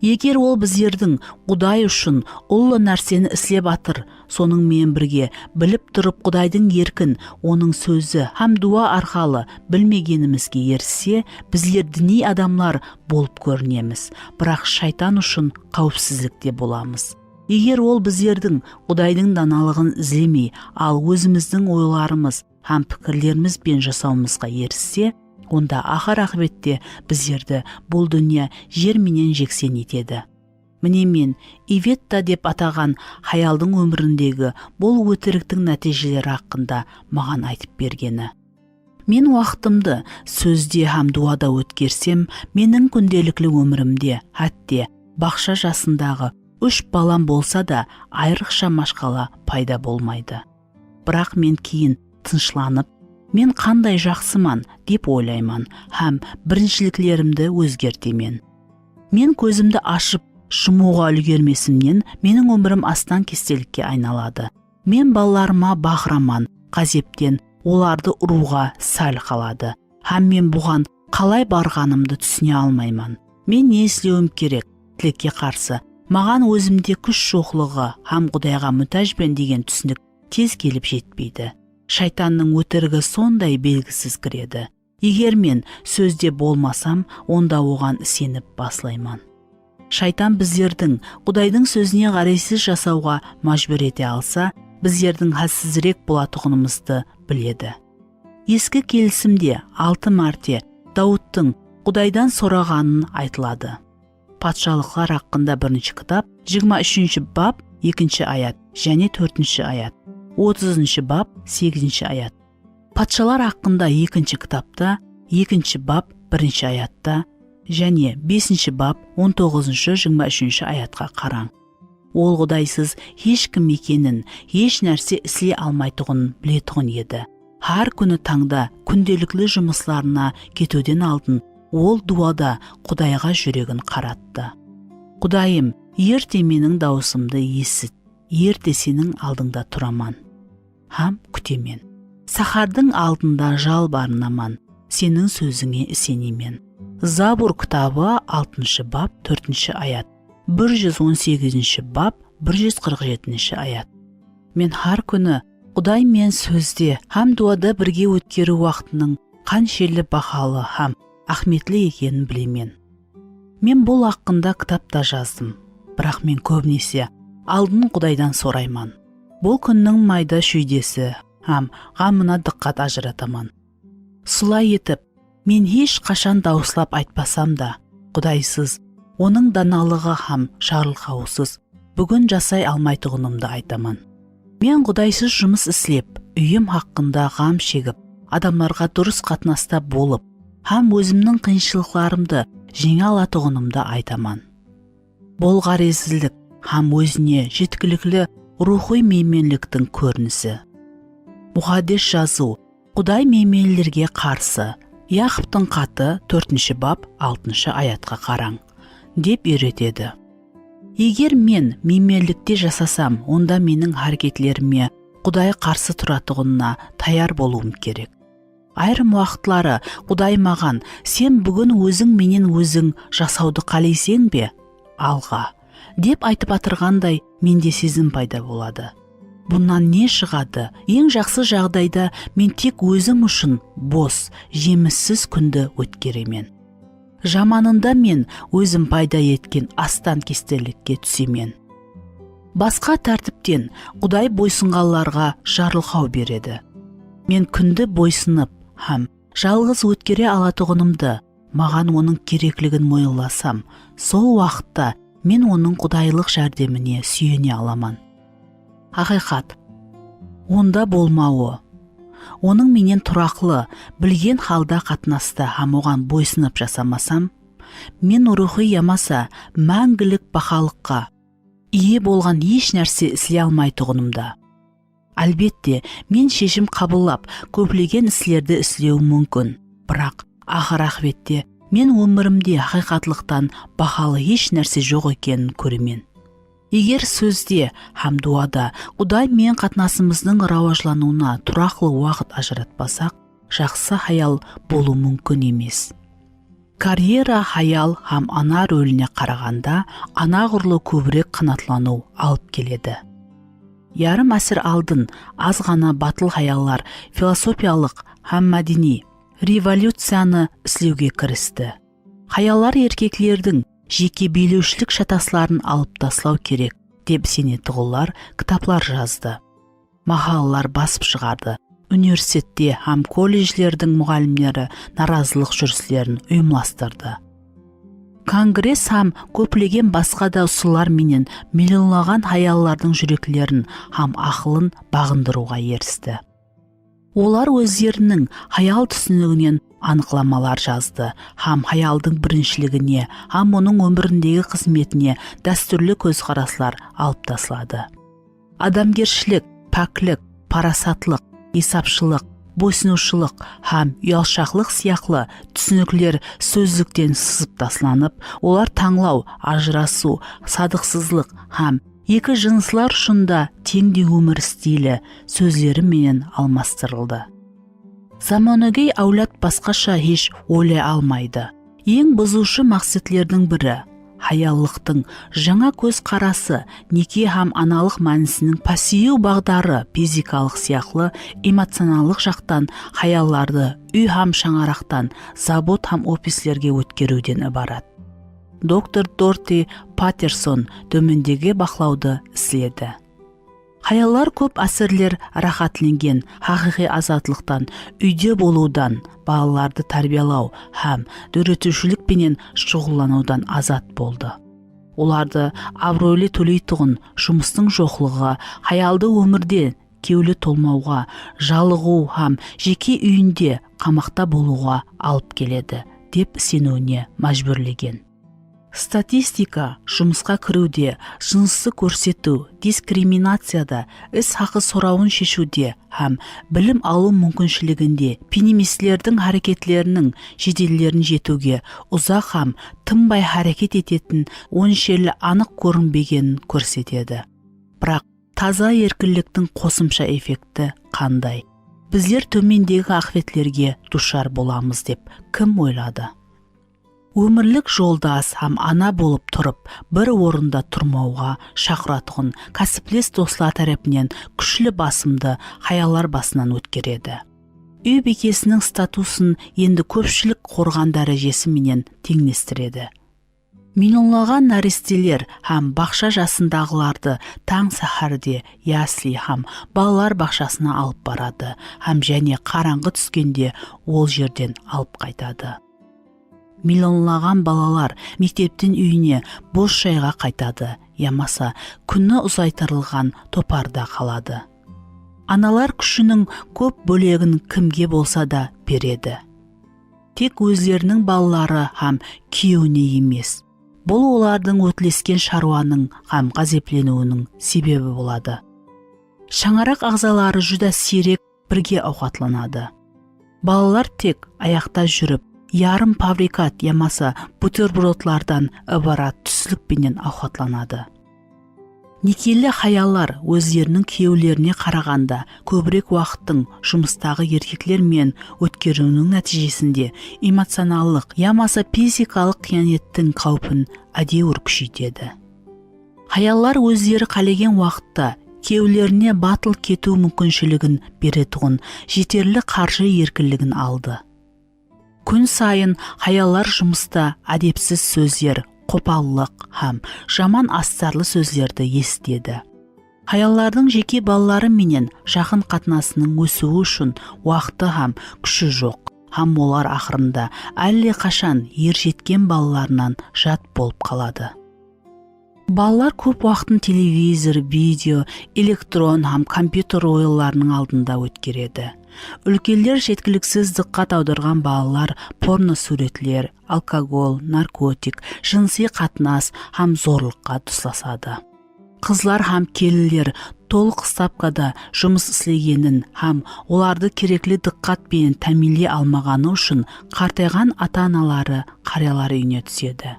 Егер ол біздердің Құдай үшін ұлы нәрсені істеп атыр, соның мен бірге біліп тұрып Құдайдың еркін, оның сөзі һәм дуа арқалы білмегенімізге ерсе, біздер діни адамлар болып көрінеміз, бірақ шайтан үшін қауіпсіздікте боламыз. Егер ол біздердің Құдайдың даналығын іздемей, ал өзіміздің ойларымыз һәм пікірлерімізбен жасауымызға еріссе, онда ақыр ақыбетте біздерді бұл дүние жер менен жексен етеді. Міне мен Иветта деп атаған хаялдың өміріндегі бұл өтіріктің нәтижелері хақында маған айтып бергені. Мен уақытымды сөзде һәм дуада өткерсем, менің күнделікті өмірімде, әтте бақша жасындағы 3 балам болса да, айрықша машқала пайда болмайды. Бірақ мен кейін тынышланып, мен қандай жақсыман деп ойлайман һәм біріншіліктерімді өзгертемен. Мен көзімді ашып жұмуға үлгермесімнен менің өмірім астан кестелікке айналады. Мен балаларыма бағыраман, ғазептен оларды ұруға сәл қалады. Һәм мен бұған қалай барғанымды түсіне алмайман. Мен не істеуім керек? Тілекке қарсы, маған өзімде күш жоқлығы һәм Құдайға мұқтажбын деген түсінік тез келіп жетпейді. Шайтанның өтірігі сондай белгісіз кіреді. Егер мен сөзде болмасам, онда оған сеніп басылайман. Шайтан біздердің Құдайдың сөзіне қарайсыз жасауға мәжбүр ете алса, біздердің хәлсізірек болатұғынымызды біледі. Ескі келісімде 6 мәрте Дауыттың Құдайдан сұрағанын айтылады. Патшалықлар хақында 1 кітап, 23 бап 2 аят және 4 аят, 30 бап 8 аят. Патшалар хақында 2 кітапта, 2 бап 1 аятта және 5 бап 19-23 аятқа қараң. Ол Құдайсыз ешкім екенін, еш нәрсе істей алмайтұғын білетұғын еді. Har күні таңда күнделікті жұмысларына кетуден алдын ол дуада Құдайға жүрегін қаратты. Құдайым, ерте менің даусымды есіт, ерте сенің алдыңда тұраман. Һәм күтемен. Сахардың алдында жалбарынаман, сенің сөзіңе сенемен. Забур кітабы 6 бап 4 аят, 118 бап 147 аят. Мен har күні Құдай мен сөзде һәм дуада бірге өткеру уақытының қаншелі бақалы һәм ахметлі екенін білемен. Мен бұл хақында кітапта жаздым, бірақ мен көбінесе алдын Құдайдан сұрайман. Бұл күннің майда шүйдесі һәм ғамына диққат ажыратаман. Сұлай етіп, мен еш қашан дауыслап айтпасам да, Құдайсыз, оның даналығы һәм жарылқаусыз бүгін жасай алмайтұғынымды айтаман. Мен Құдайсыз жұмыс істеп, үйім хақында ғам шегіп, адамларға дұрыс қатынаста болып, һәм өзімнің қиыншылықтарымды жеңе алатұғынымды айтаман. Бұл ғарезсіздік һәм өзіне жеткілікті рухи менменліктің көрінісі. Мұқаддес жазу Құдай менменлерге қарсы, Яқыптың хаты 4 бап 6 аятқа қараң, деп үйретеді. Егер мен менменлікте жасасам, онда менің әрекетлеріме Құдай қарсы тұратұғынына таяр болуым керек. Айрым уақытлары Құдай маған, сен бүгін өзің менен өзің жасауды қалайсың бе? Алға, деп айтып атырғандай менде сезім пайда болады. Бұннан не шығады? Ең жақсы жағдайда мен тек өзім үшін бос, жеміссіз күнді өткеремен. Жаманында мен өзім пайда еткен астан кестелікке түсемен. Басқа тәртіптен Құдай бойсынғаларға жарылқау береді. Мен күнді бойсынып, һәм жалғыз өткере алатұғынымды, маған оның кереклігін мойыласам, сол уақытта мен оның Құдайлық жәрдеміне сүйене аламан. Ақиқат, онда болмауы, оның менен тұрақлы, білген халда қатынаста һәм оған бойсынып жасамасам, мен рухи ямаса мәңгілік бақалыққа ие болған еш нәрсе істей алмайтұғынымда. Әлбетте, мен шешім қабылдап, көптеген істерді істеуім мүмкін, бірақ ақыр ақыбетте мен өмірімде ақиқатлықтан бақалы еш нәрсе жоқ екенін көремен. Егер сөзде һәм дуада Құдай мен қатынасымыздың рауажлануына тұрақлы уақыт ажыратпасақ, жақсы хаял болу мүмкін емес. Карьера хаял һәм ана рөліне қарағанда анағұрлы көбірек қанатлану алып келеді. Ярым әсір алдын аз ғана батыл хаяллар философиялық һәм мәдени революцияны істеуге кірісті. Хаяллар еркеклердің жеке билеушілік шатасларын алып таслау керек, деп сенетіғылар кітаплар жазды. Мақалалар басып шығарды. Университетте һәм колледжлердің мұғалімдері наразылық жүріслерін ұйымластырды. Конгресс һәм көплеген басқа да ұсыныстар менен миллионлаған хаяллардың жүректілерін һәм ақылын бағындыруға ерісті. Олар өздерінің хаял түсінігінен анықламалар жазды, һәм хаялдың біріншілігіне, һәм оның өміріндегі қызметіне дәстүрлі көзқараслар алып тасталады. Адамгершілік, пәктік, парасатлық, есапшылық, бойсынушылық һәм ұялшақлық сияқты түсініктер сөздіктен сызып тасталынып, олар таңлау, ажырасу, садықсыздық һәм екі жыныстылар ұшында теңдей өмір стилі сөздері менен алмастырылды. Заманауи әулет басқаша еш ойлай алмайды. Ең бұзушы мақсатлердің бірі хаяллықтың жаңа көз қарасы, неке һәм аналық мәнісінің пасию бағдары физикалық сияқты эмоционалдық жақтан хаялларды үй һәм шаңарақтан завод һәм офислерге өткеруден ібарат. Доктор Дорти Паттерсон төмендегі бақылауды іздеді. Хаяллар көп әсірлер рахатленген хақиқи азатлықтан, үйде болудан, балаларды тәрбиялау һәм дөретушілік пенен шұғылланудан азат болды. Оларды абыройлы төлейтұғын жұмыстың жоқлығы, хаялды өмірде кеулі толмауға, жалығу һәм жеке үйінде қамақта болуға алып келеді, деп сенуіне мәжбүрлеген. Статистика жұмысқа кіруде, жынысты көрсету, дискриминацияда, іс хақы сұрауын шешуде һәм білім алу мүмкіншілігінде пессимистлердің әрекетлерінің жеделдерін жетуге ұзақ һәм тынбай әрекет ететін оншелі анық көрінбегенін көрсетеді. Бірақ таза еркіндіктің қосымша эффекті қандай? Біздер төмендегі ақветлерге душар боламыз деп кім ойлады? Өмірлік жолдас һәм ана болып тұрып, бір орында тұрмауға шақыратығын кәсіплес достар тарапынан күшлі басымды хаяллар басынан өткереді. Үй бекесінің статусын енді көпшілік қорған дәрежесі менен теңестіреді. Миллионлаған нәрестелер һәм бақша жасындағыларды таң сәхәрде ясли һәм балалар бақшасына алып барады һәм және қараңғы түскенде ол жерден алып қайтады. Миллионлаған балалар мектептен үйіне бос жайға қайтады, ямаса күні ұзайтырылған топарда қалады. Аналар күшінің көп бөлегін кімге болса да береді. Тек өздерінің балалары һәм күйеуіне емес. Бұл олардың өтлескен шаруаның һәм ғазепленуінің себебі болады. Шаңарақ ағзалары жүда сирек бірге ауқатланады. Балалар тек аяқта жүріп, ярым фабрикат ямаса бутербродлардан ібарат түслікпенен ауқатланады. Некелі хаяллар өздерінің күйеулеріне қарағанда көбірек уақыттың жұмыстағы еркектермен өткеруінің нәтижесінде эмоционалдық ямаса физикалық қиянеттің қаупін әдеуір күшейтеді. Хаяллар өздері қалеген уақытта күйеулеріне батыл кету мүмкіншілігін беретұғын жетерлі қаржы еркіндігін алды. Күн сайын хаяллар жұмыста әдепсіз сөздер, қопаллық һәм жаман астарлы сөздерді естеді. Хаяллардың жеке балалары менен жақын қатынасының өсуі үшін уақыты һәм күші жоқ, һәм олар ақырында әлде қашан ержеткен балаларынан жат болып қалады. Балалар көп уақытын телевизор, видео, электрон һәм компьютер ойындарының алдында өткереді. Үлкендер жеткіліксіз диққат аударған балалар порно суретлер, алкоголь, наркотик, жынси қатынас һәм зорлыққа тұсласады. Қызлар һәм келілер толық ставкада жұмыс істегенін һәм оларды керекли диққатпен тәмінлей алмағаны үшін қартайған ата-аналары қариялар үйіне түседі.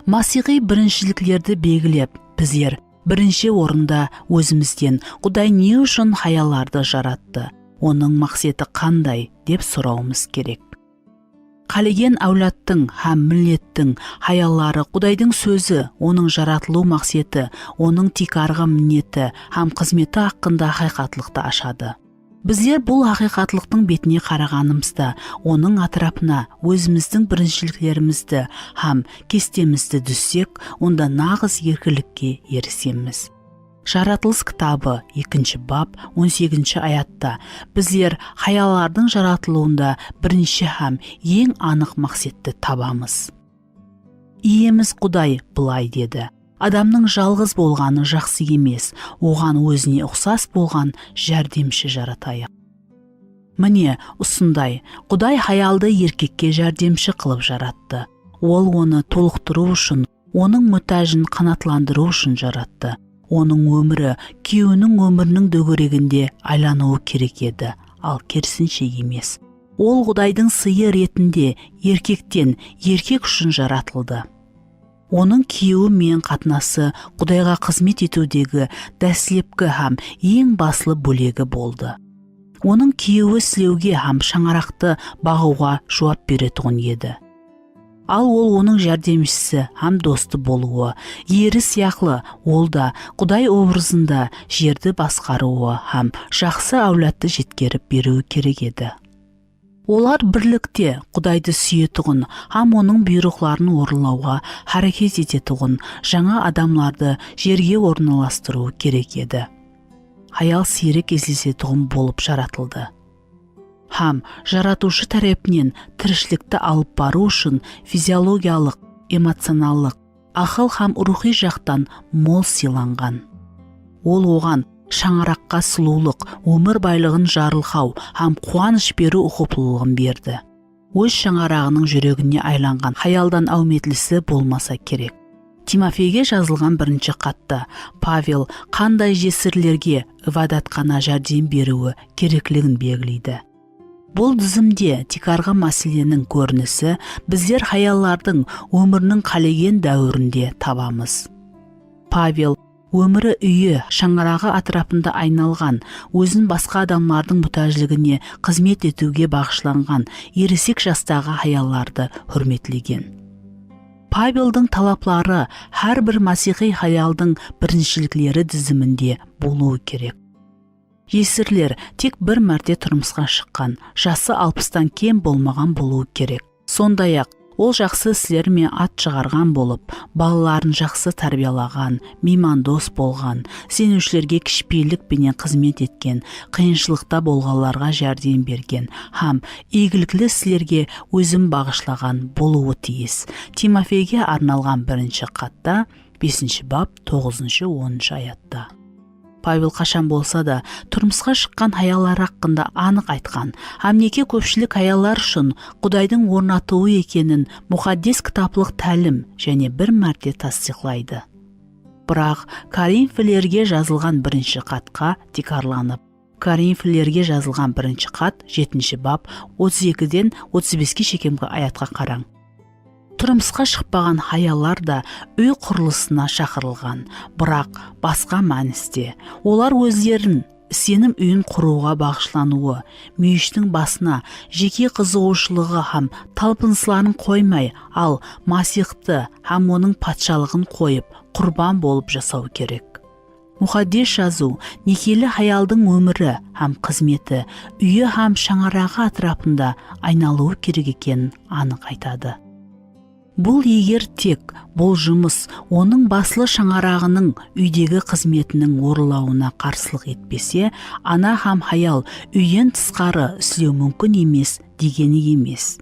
Масиғи біріншіліктерді белгілеп, біздер бірінші орында өзімізден Құдай не үшін хаялларды жаратты, оның мақсаты қандай деп сұрауымыз керек. Қалеген әулеттің һәм миллеттің хаяллары Құдайдың сөзі, оның жаратылу мақсаты, оның тикарғы мінеті һәм қызметі хақында хақиқатлықты ашады. Біздер бұл ақиқатлықтың бетіне қарағанымызда, оның атырапына өзіміздің біріншіліктерімізді һәм кестемізді түссек, онда нағыз еркілікке ерісеміз. Жаратылыс кітабы 2 бап 18 аятта біздер хаялардың жаратылуында бірінші һәм ең анық мақсатты табамыз. Иеміз Құдай былай деді: адамның жалғыз болғаны жақсы емес, оған өзіне ұқсас болған жәрдемші жаратайық. Міне осындай Құдай хаялды еркекке жәрдемші қылып жаратты. Ол оны толықтыру үшін, оның мұқтажын қанатландыру үшін жаратты. Оның өмірі күйеуінің өмірінің дөңгелегінде айлануы керек еді, ал керісінше емес. Ол Құдайдың сыйы ретінде еркектен еркек үшін жаратылды. Оның күйеуі мен қатынасы Құдайға қызмет етудегі дәслепкі һәм ең басылы бөлегі болды. Оның күйеуі сілеуге һәм шаңарақты бағуға жауап беретұғын еді. Ал ол оның жәрдемшісі һәм досты болуы, ері сияқлы, ол да Құдай образында жерді басқаруы һәм жақсы әулетті жеткеріп беруі керек еді. Олар бірлікте Құдайды сүйетұғын һәм оның бұйрықтарын орындауға харекет ететұғын жаңа адамларды жерге орналастыру керек еді. Хаял сирек кездесетұғын болып жаратылды. Һәм жаратушы тарапынан тіршілікті алып бару үшін физиологиялық, эмоционалдық, ақыл һәм рухи жақтан мол сыйланған. Ол оған шаңыраққа сұлулық, өмір байлығын жарылқау һәм қуаныш беру ұқыптылығын берді. Өз шаңырағының жүрегіне айланған хаялдан әуметлісі болмаса керек. Тимофейге жазылған 1 хатта Павел қандай жесірлерге ибадатхана жәрдем беруі керектігін белгілейді. Бұл тізімде тикарғы мәселенің көрінісі біздер хаяллардың өмірінің қалеген дәуірінде табамыз. Павел өмірі үйі, шаңырағы атырапында айналған, өзін басқа адамлардың мұқтажлығына қызмет етуге бағышланған ересек жастағы хаялларды хүрметлеген. Павелдің талаплары әрбір масихи хаялдың біріншіліктері тізімінде болуы керек. Жесірлер тек бір мәрте тұрмысқа шыққан, жасы 60-тан кем болмаған болуы керек. Сондай-ақ ол жақсы істермен ат шығарған болып, балаларын жақсы тәрбиялаған, меймандос болған, сенушілерге кішіпейілдікпенен қызмет еткен, қиыншылықта болғанларға жәрдем берген, һәм игіліклі істерге өзін бағышлаған болуы тиіс. Тимофейге арналған 1 хатта 5 бап 9-10 аятта. Павел қашан болса да тұрмысқа шыққан хаялар хақында анық айтқан, һәм неке көпшілік хаялар үшін Құдайдың орнатуы екенін мұқаддес кітаплық тәлім және бір мәрте тасдиқлайды. Бірақ Коринфилерге жазылған 1 хатқа тикарланып, Коринфилерге жазылған 1 хат 7 бап 32-ден 35-ке шекемгі аятқа қараң. Тұрмысқа шықпаған хаялар да үй құрылысына шақырылған, бірақ басқа мәністе. Олар өздерін сенім үйін құруға бағышлануы, мүйіштің басына жеке қызығушылығы һәм талпыныстарын қоймай, ал Масихты һәм оның патшалығын қойып, құрбан болып жасау керек. Мұқаддес жазу некелі хаялдың өмірі һәм қызметі үйі һәм шаңырағы атырапында айналуы керек екенін анық айтады. Бұл егер тек бұл жұмыс оның басылы шаңырағының үйдегі қызметінің орындалуына қарсылық етпесе, ана һәм хаял үйден тысқары істеу мүмкін емес дегені емес.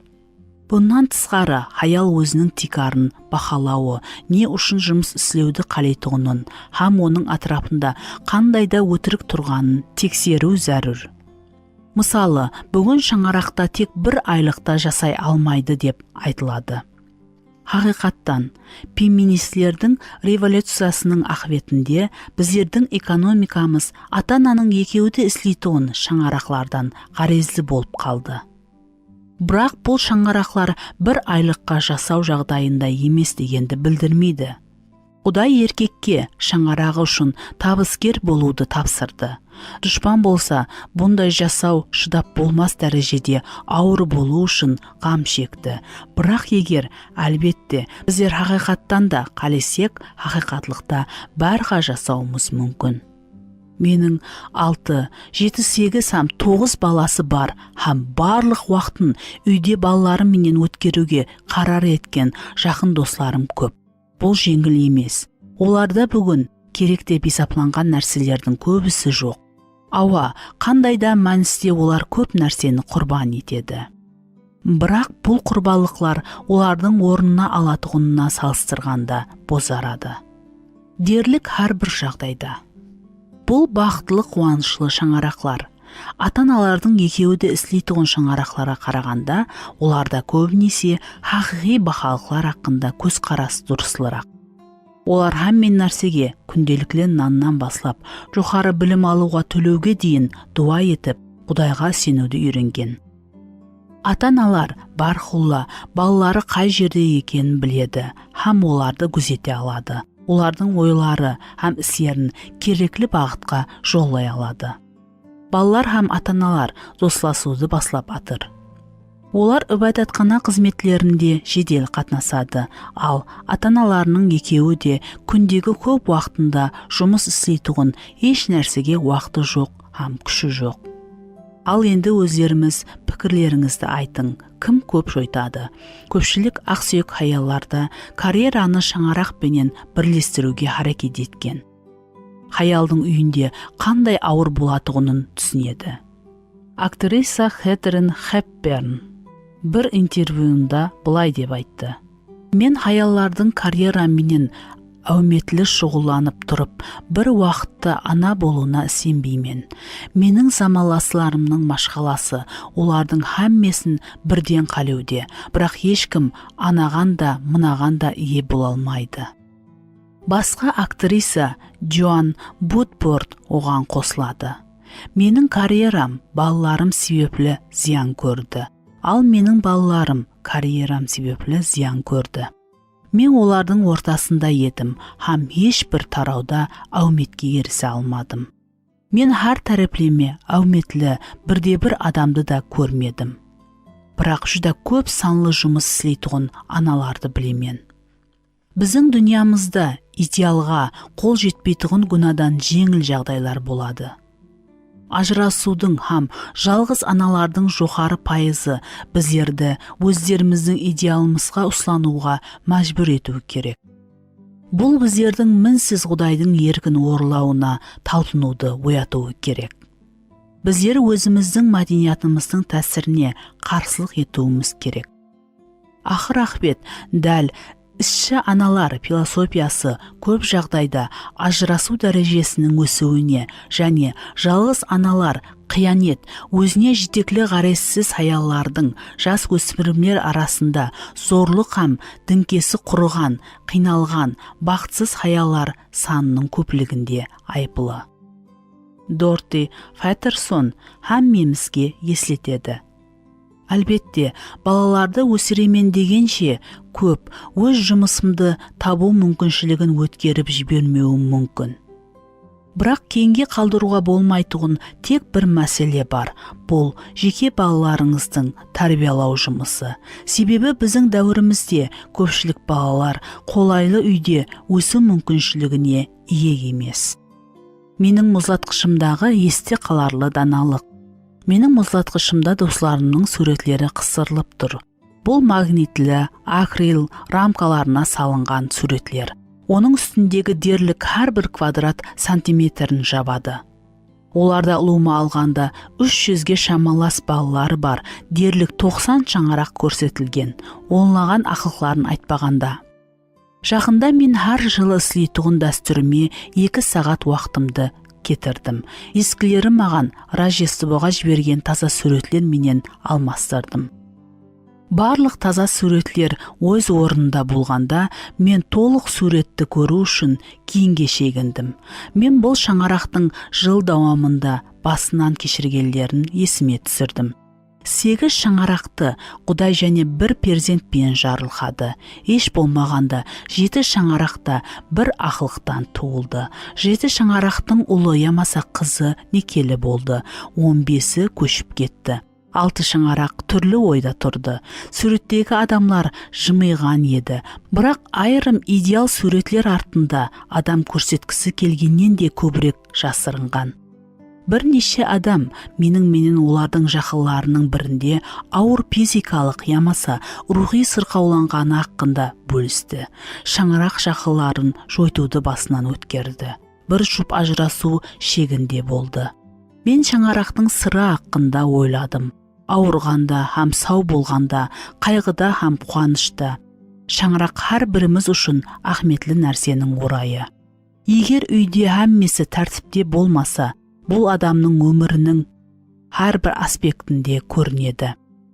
Бұнан тысқары хаял өзінің тикарын бақылауы, не үшін жұмыс істеуді қалайтұғынын, һәм оның атырапында қандайда өтірік тұрғанын тексеру зәрүр. Мысалы, бүгін шаңырақта тек 1 айлықта жасай алмайды деп айтылады. Хақиқаттан, феминистлердің революциясының ақветінде біздердің экономикамыз ата-ананың екеуді істейтін шаңырақлардан ғарезлі болып қалды. Бірақ бұл шаңырақлар 1 айлыққа жасау жағдайында емес дегенді білдірмейді. Құдай еркекке шаңырағы үшін табыскер болуды тапсырды. Дұшпан болса, бұндай жасау шыдап болмас дәрежеде ауыр болу үшін қам шекті. Бірақ егер, әлбетте, біздер хақиқаттан да қалесек, хақиқатлықта бәрға жасауымыз мүмкін. Менің 6, 7, 8 һәм 9 баласы бар һәм барлық уақытын үйде балаларым менен өткеруге қарар еткен жақын достарым көп. Бұл жеңіл емес. Оларда бүгін керек деп есептелген нәрселердің көбісі жоқ. Ауа, қандай да мәністе олар көп нәрсені құрбан етеді. Бірақ бұл құрбандықтар олардың орнына алатұғынына салыстырғанда бозарады. Дерлік әрбір жағдайда. Бұл бақытлы қуанышлы шаңырақлар. Ата-аналардың екеуі де істейтұғын шаңырақларға қарағанда, оларда көбінесе хақиқи бақалықлар хақында көзқарас дұрыслырақ. Олар һәммен нәрсеге, күнделікті наннан баслап, жоғары білім алуға төлеуге дейін дуа етіп, Құдайға сенуді үйренген. Ата-аналар бархулла балалары қай жерде екенін біледі, һәм оларды күзете алады. Олардың ойлары һәм істерін керекті бағытқа жолай алады. Балалар һәм ата-аналар достасуды баслап атыр. Олар ибадатхана қызметлерінде жедел қатнасады, ал ата-аналарының екеуі де күндегі көп уақытында жұмыс істейтұғын еш нәрсеге уақыты жоқ һәм күші жоқ. Ал енді өздеріңіз пікірлеріңізді айтың, кім көп жойтады? Көпшілік ақсүйек хаялlarda карьераны шаңарақпенен бірлестіруге харекет еткен. Хаялдың үйінде қандай ауыр болатұғынын түсінеді. Актриса Кэтрин Хепберн бір интервьюында былай деп айтты. Мен хаяллардың карьераменен әуметлі шұғыланып тұрып, бір уақытта ана болуына сенбеймен. Менің замаласларымның машқаласы олардың һәммесін бірден қалеуде, бірақ ешкім анаған да, мынаған да ие бола алмайды. Басқа актриса Джоан Вудворд оған қосылады. Менің карьерам балаларым себеплі зиян көрді. Ал менің балаларым карьерам себеплі зиян көрді. Мен олардың ортасында едім, һәм ешбір тарауда әуметке ерісе алмадым. Мен әр тәріплеме әуметлі бірде-бір адамды да көрмедім. Бірақ жүда көп санлы жұмыс істейтұғын аналарды білемен. Біздің дүниямызда идеалға қол жетпейтұғын күнадан жеңіл жағдайлар болады. Ажырасудың һәм жалғыз аналардың жоғары пайызы біздерді өздеріміздің идеалымызға ұслануға мәжбүр ету керек. Бұл біздердің мінсіз Құдайдың еркін орылауына талпынуды оятуы керек. Біздер өзіміздің мәдениетіміздің тәсіріне қарсылық етуіміз керек. Ақыр ақбет, дәл ішші аналар философиясы көп жағдайда ажырасу дәрежесінің өсуіне және жалғыз аналар қиянет өзіне жетеклі ғаресіз хаяллардың жас өспірімлер арасында зорлық һәм діңкесі құрыған, қиналған, бақытсыз хаяллар санының көплігінде айыпылы. Дорти Файтерсон һәммемізге еслетеді. Әлбетте, балаларды өсіремен дегенше көп өз жұмысымды табу мүмкіншілігін өткеріп жібермеуім мүмкін. Бірақ кейінге қалдыруға болмайтұғын тек бір мәселе бар. Бұл жеке балаларыңыздың тәрбиялау жұмысы. Себебі біздің дәуірімізде көпшілік балалар қолайлы үйде өсу мүмкіншілігіне ие емес. Менің мұзлатқышымдағы есте қаларлы даналық. Менің мұзлатқышымда достарымның суретлері қысырылып тұр. Бұл магнитлі, акрил рамкаларына салынған суретлер. Оның үстіндегі дерлік әрбір квадрат сантиметрін жабады. Оларда ұлыма алғанда 300-ге шамалас балалары бар, дерлік 90 шаңарақ көрсетілген, онлаған ақылқларын айтпағанда. Жақында мен әр жылы істейтұғын дәстүріме 2 сағат уақытымды кетірдім. Ескілері маған Рождествоға жіберген таза суретлер менен алмастырдым. Барлық таза суретлер өз орнында болғанда, мен толық суретті көру үшін кейінге шегіндім. Мен бұл шаңарақтың жыл давамында басынан кешіргендерін есіме түсірдім. 8 шаңарақты Құдай және 1 перзентпен жарылқады. Еш болмағанда 7 шаңарақта 1 ақылықтан туылды. 7 шаңарақтың ұлы ямаса қызы некелі болды. 15-і көшіп кетті. 6 шаңарақ түрлі ойда тұрды. Суреттегі адамлар жымиған еді, бірақ айрым идеал суретлер артында адам көрсеткісі келгеннен де көбірек жасырынған. Бірнеше адам менің олардың жақынларының бірінде ауыр физикалық ямаса рухи сырқауланғаны хақында бөлісті. Шаңырақ жақынларын жойтуды басынан өткерді. Бір жұп ажырасу шегінде болды. Мен шаңырақтың сыры хақында ойладым. Ауырғанда һәм сау болғанда, қайғыда һәм қуанышта. Шаңырақ һәр біріміз үшін ахметлі нәрсенің орайы. Егер үйде әммесі тәртіпте болмаса, бұл адамның өмірінің әрбір аспектінде көрінеді.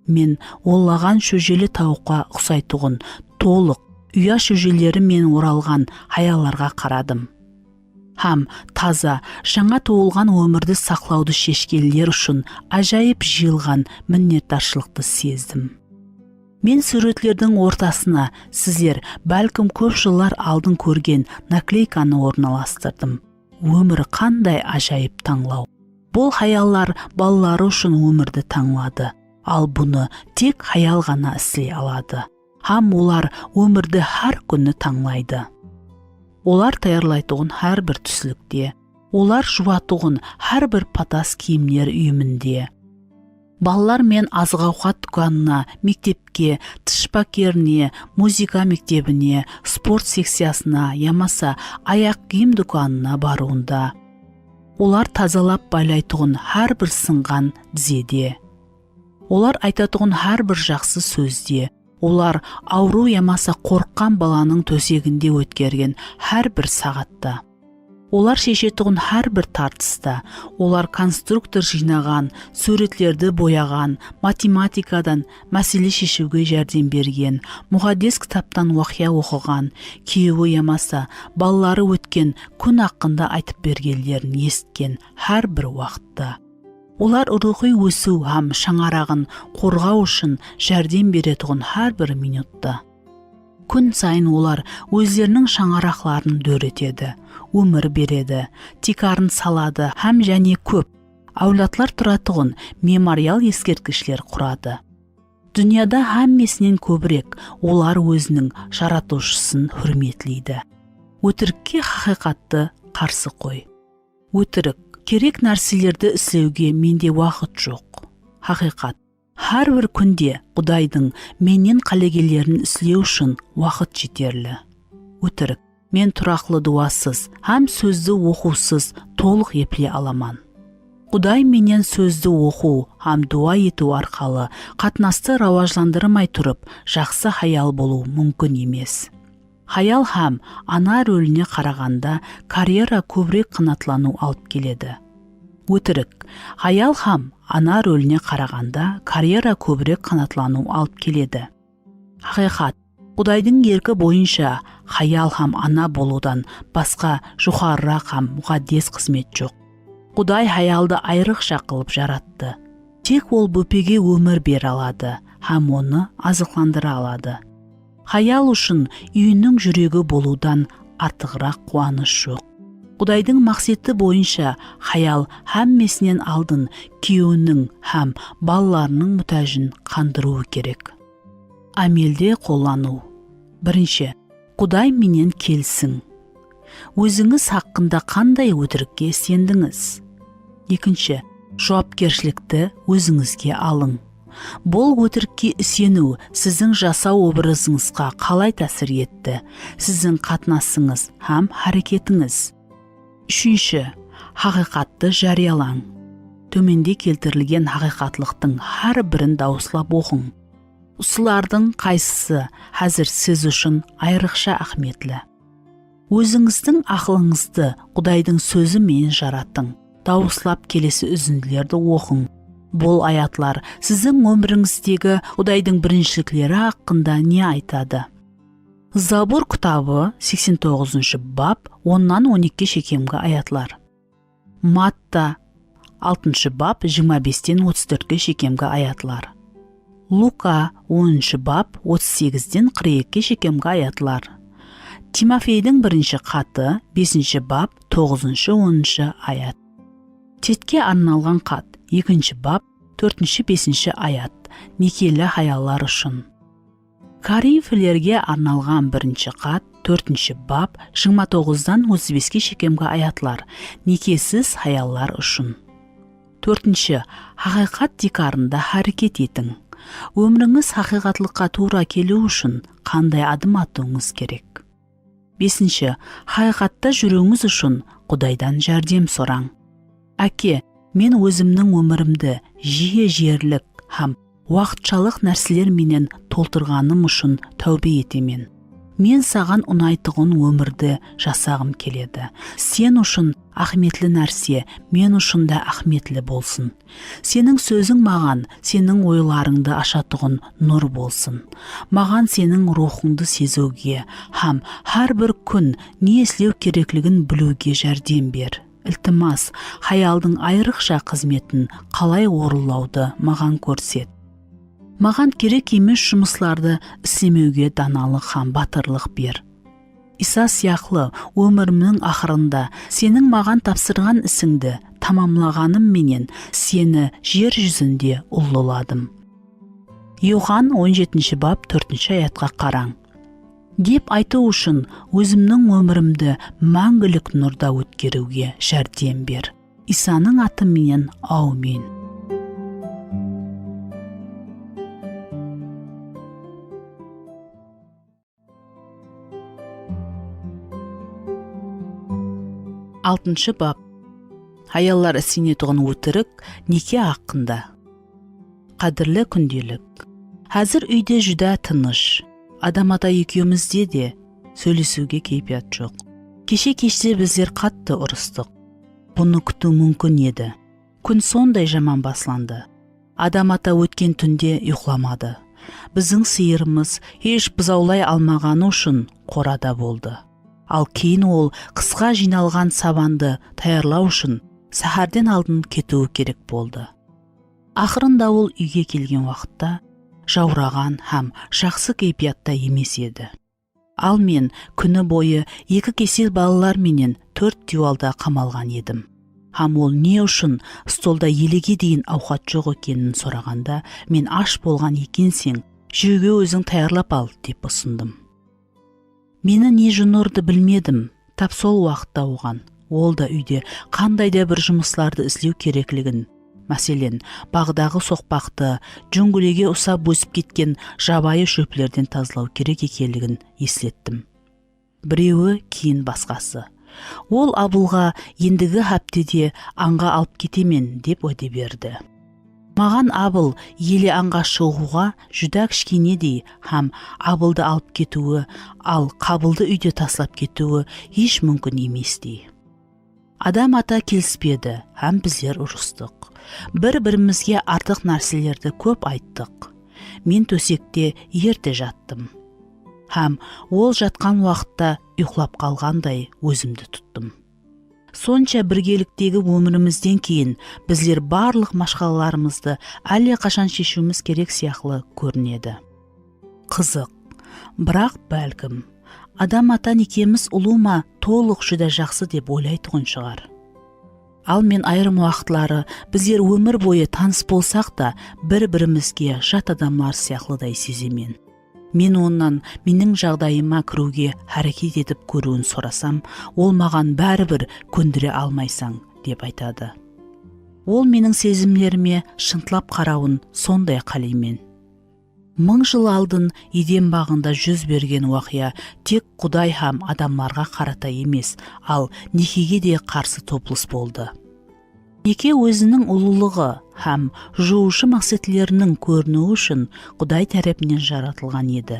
Мен олаған шөжелі тауыққа ұқсайтұғын толық ұя шөжелері мен оралған хаяларға қарадым. Һәм таза, жаңа туылған өмірді сақлауды шешкелер үшін ажайып жиылған міннеттаршылықты сездім. Мен суретлердің ортасына сіздер бәлкім көп жылдар алдын көрген наклейканы орналастырдым. Өмірі қандай ажайып таңлау. Бұл хаялар балалары үшін өмірді таңлады, ал бұны тек хаял ғана істей алады. Һәм олар өмірді әр күні таңлайды. Олар таярлайтұғын әр бір түслікте, олар жуатұғын әр бір патас киімнер үйімінде. Балалар мен азық-ауқат дүканына, мектепке, тышпакеріне, музыка мектебіне, спорт секциясына, ямаса аяқ киім дүканына баруында. Олар тазалап байлайтұғын әр бір сынған тізеде. Олар айтатұғын әр бір жақсы сөзде. Олар ауру ямаса қорыққан баланың төсегінде өткерген әр бір сағатта. Олар шешетұғын әр бір тартыста. Олар конструктор жинаған, суретлерді бояған, математикадан мәселе шешуге жәрдем берген, мұғадес кітаптан уақия оқыған, күйеуі ямаса балалары өткен күн хақында айтып бергендерін есткен әр бір уақытта. Олар рухи өсу һәм шаңарағын қорғау үшін жәрдем беретұғын әр бір минутта. Күн сайын олар өздерінің шаңарақларын дөретеді, өмір береді, тикарын салады һәм және көп әулатлар тұратұғын мемориал ескерткішлер құрады. Дүнияда әммесінен көбірек олар өзінің жаратушысын хүрметлейді. Өтірікке хақиқатты қарсы қой. Өтірік, керек нәрселерді істеуге менде уақыт жоқ. Хақиқат, әр бір күнде Құдайдың менен қалегелерін істеу үшін уақыт жетерлі. Өтірік, мен тұрақлы дуасыз, һәм сөзді оқусыз толық епле аламан. Құдай менен сөзді оқу һәм дуа ету арқалы қатынасты рауажландырмай тұрып, жақсы хаял болу мүмкін емес. Хаял һәм ана рөліне қарағанда карьера көбірек қанатлану алып келеді. Өтірік, хаял һәм ана рөліне қарағанда карьера көбірек қанатлану алып келеді. Хақиқат, Құдайдың еркі бойынша хаял һәм ана болудан басқа жоғарырақ һәм мұқаддес қызмет жоқ. Құдай хаялды айрықша қылып жаратты. Тек ол бөпеге өмір бере алады һәм оны азықландыра алады. Хаял үшін үйінің жүрегі болудан артығырақ қуаныш жоқ. Құдайдың мақсеті бойынша хаял әммесінен алдын күйеуінің һәм балаларының мұтажын қандыруы керек. Амелде қоллану. Бірінші, Құдай менен келсін. Өзіңіз хақында қандай өтірікке сендіңіз? Екінші, жауапкершілікті өзіңізге алың. Бұл өтірікке сену сіздің жасау образыңызға қалай тәсір етті, сіздің қатынасыңыз һәм әрекетіңіз. Үшінші, хақиқатты жариялаң. Төменде келтірілген хақиқатлықтың әр бірін дауыслап оқың. Осылардың қайсысы әзір сіз үшін айрықша ахметлі. Өзіңіздің ақылыңызды Құдайдың сөзімен жараттың. Дауыслап келесі үзінділерді оқың. Бұл аятлар сіздің өміріңіздегі Құдайдың біріншіліктері хақында не айтады? Забур кітабы 89 бап 10-12 шекемгі аятлар. Матта 6 бап 25-34 шекемгі аятлар. Лука 10 бап 38-42 шекемгі аятлар. Тимофейдің бірінші хаты 5 бап 9-10 аят. Тетке арналған хат 2 бап 4-5 аят. Некелі аялар үшін. Коринфилерге арналған 1 хат 4 бап 29-дан 35-ке шекемгі аятлар. Некесіз аялар үшін. 4. Хақиқат дикарында харекет етің. Өміріңіз хақиқатлыққа тура келу үшін қандай адым атуыңыз керек. 5. Хақиқатта жүруіңіз үшін Құдайдан жәрдем сұран. Әке, мен өзімнің өмірімді жиі жерлік һәм уақытшалық нәрселер менен толтырғаным үшін тәубе етемен. Мен саған ұнайтығын өмірді жасағым келеді. Сен үшін ахметлі нәрсе, мен үшін да ахметлі болсын. Сенің сөзің маған, сенің ойларыңды ашатығын нұр болсын. Маған сенің рухыңды сезуге, һәм әрбір күн не істеу керектігін білуге жәрдем бер. Iltimos, хаялдың айрықша қызметін қалай орындауды маған көрсет. Маған керек емес жұмысларды істемеуге даналық һәм батырлық бер. Иса сияқлы өмірімнің ақырында сенің маған тапсырған ісіңді тамамлағаным менен сені жер жүзінде ұлыладым. Иоанн 17 бап 4 аятқа қараң. Деп айту үшін өзімнің өмірімді мәңгілік нұрда өткеруге жәрдем бер. Исаның атыменен аумин. Алтыншы бап. Аяллар сенетұғын өтірік неке ақында. Қадірлі күнделік. Әзір үйде жүдә тыныш. Адам ата екеумізде де сөйлесуге кейпият жоқ. Кеше біздер қатты ұрыстық. Бұны күту мүмкін еді. Күн сондай жаман басланды. Адам ата өткен түнде ұйықламады. Біздің сиырымыз еш бұзаулай алмағаны үшін қорада болды. Ал кейін ол қысқа жиналған сабанды таярлау үшін сахарден алдын кетуі керек болды. Ақырында ол үйге келген уақытта жаураған һәм жақсы кейпиятта емес еді. Ал мен күні бойы 2 кесел балалар менен 4 дюалда қамалған едім. Һәм ол не үшін столда елеге дейін ауқат жоқ екенін сұрағанда, мен аш болған екенсең, жеуге өзің таярлап ал деп ұсындым. Мені не жынырды білмедім, тап сол уақытта оған. Ол да үйде қандай да бір жұмысларды істеу керектігін, мәселен, бағдағы соқпақты, жүңгілеге ұсап өсіп кеткен жабайы шөплерден тазалау керек екенлігін ескерттім. Біреуі кейін басқасы. Ол Абылға ендігі хаптеде аңға алып кетемен деп уәде берді. Маған Абыл еле аңға шығуға жүдә кішкенедей һәм Абылды алып кетуі, ал Қабылды үйде таслап кетуі еш мүмкін еместей. Адам ата келіспеді һәм біздер ұрыстық. Бір-бірімізге артық нәрселерді көп айттық. Мен төсекте ерте жаттым. Һәм ол жатқан уақытта ұйықтап қалғандай өзімді тұттым. Сонша біргеліктегі өмірімізден кейін біздер барлық машқалаларымызды әлі қашан шешуіміз керек сияқлы көрінеді. Қызық, бірақ бәлкім, адам ата некеміз ұлыма толық жүдә жақсы деп ойлайтұғын шығар. Ал мен айрым уақытлары біздер өмір бойы таныс болсақ та бір-бірімізге жат адамлар сияқлыдай сеземен. Мен оннан менің жағдайыма кіруге әрекет етіп көруін сұрасам, ол маған бәрібір көндіре алмайсаң деп айтады. Ол менің сезімлеріме шынтылап қарауын сондай қалеймен. 1000 жыл алдын Еден бағында жүз берген уақия тек Құдай һәм адамларға қарата емес, ал некеге де қарсы топлыс болды. Неке өзінің ұлылығы һәм жуушы мақсатларының көрінуі үшін Құдай тарапынан жаратылған еді.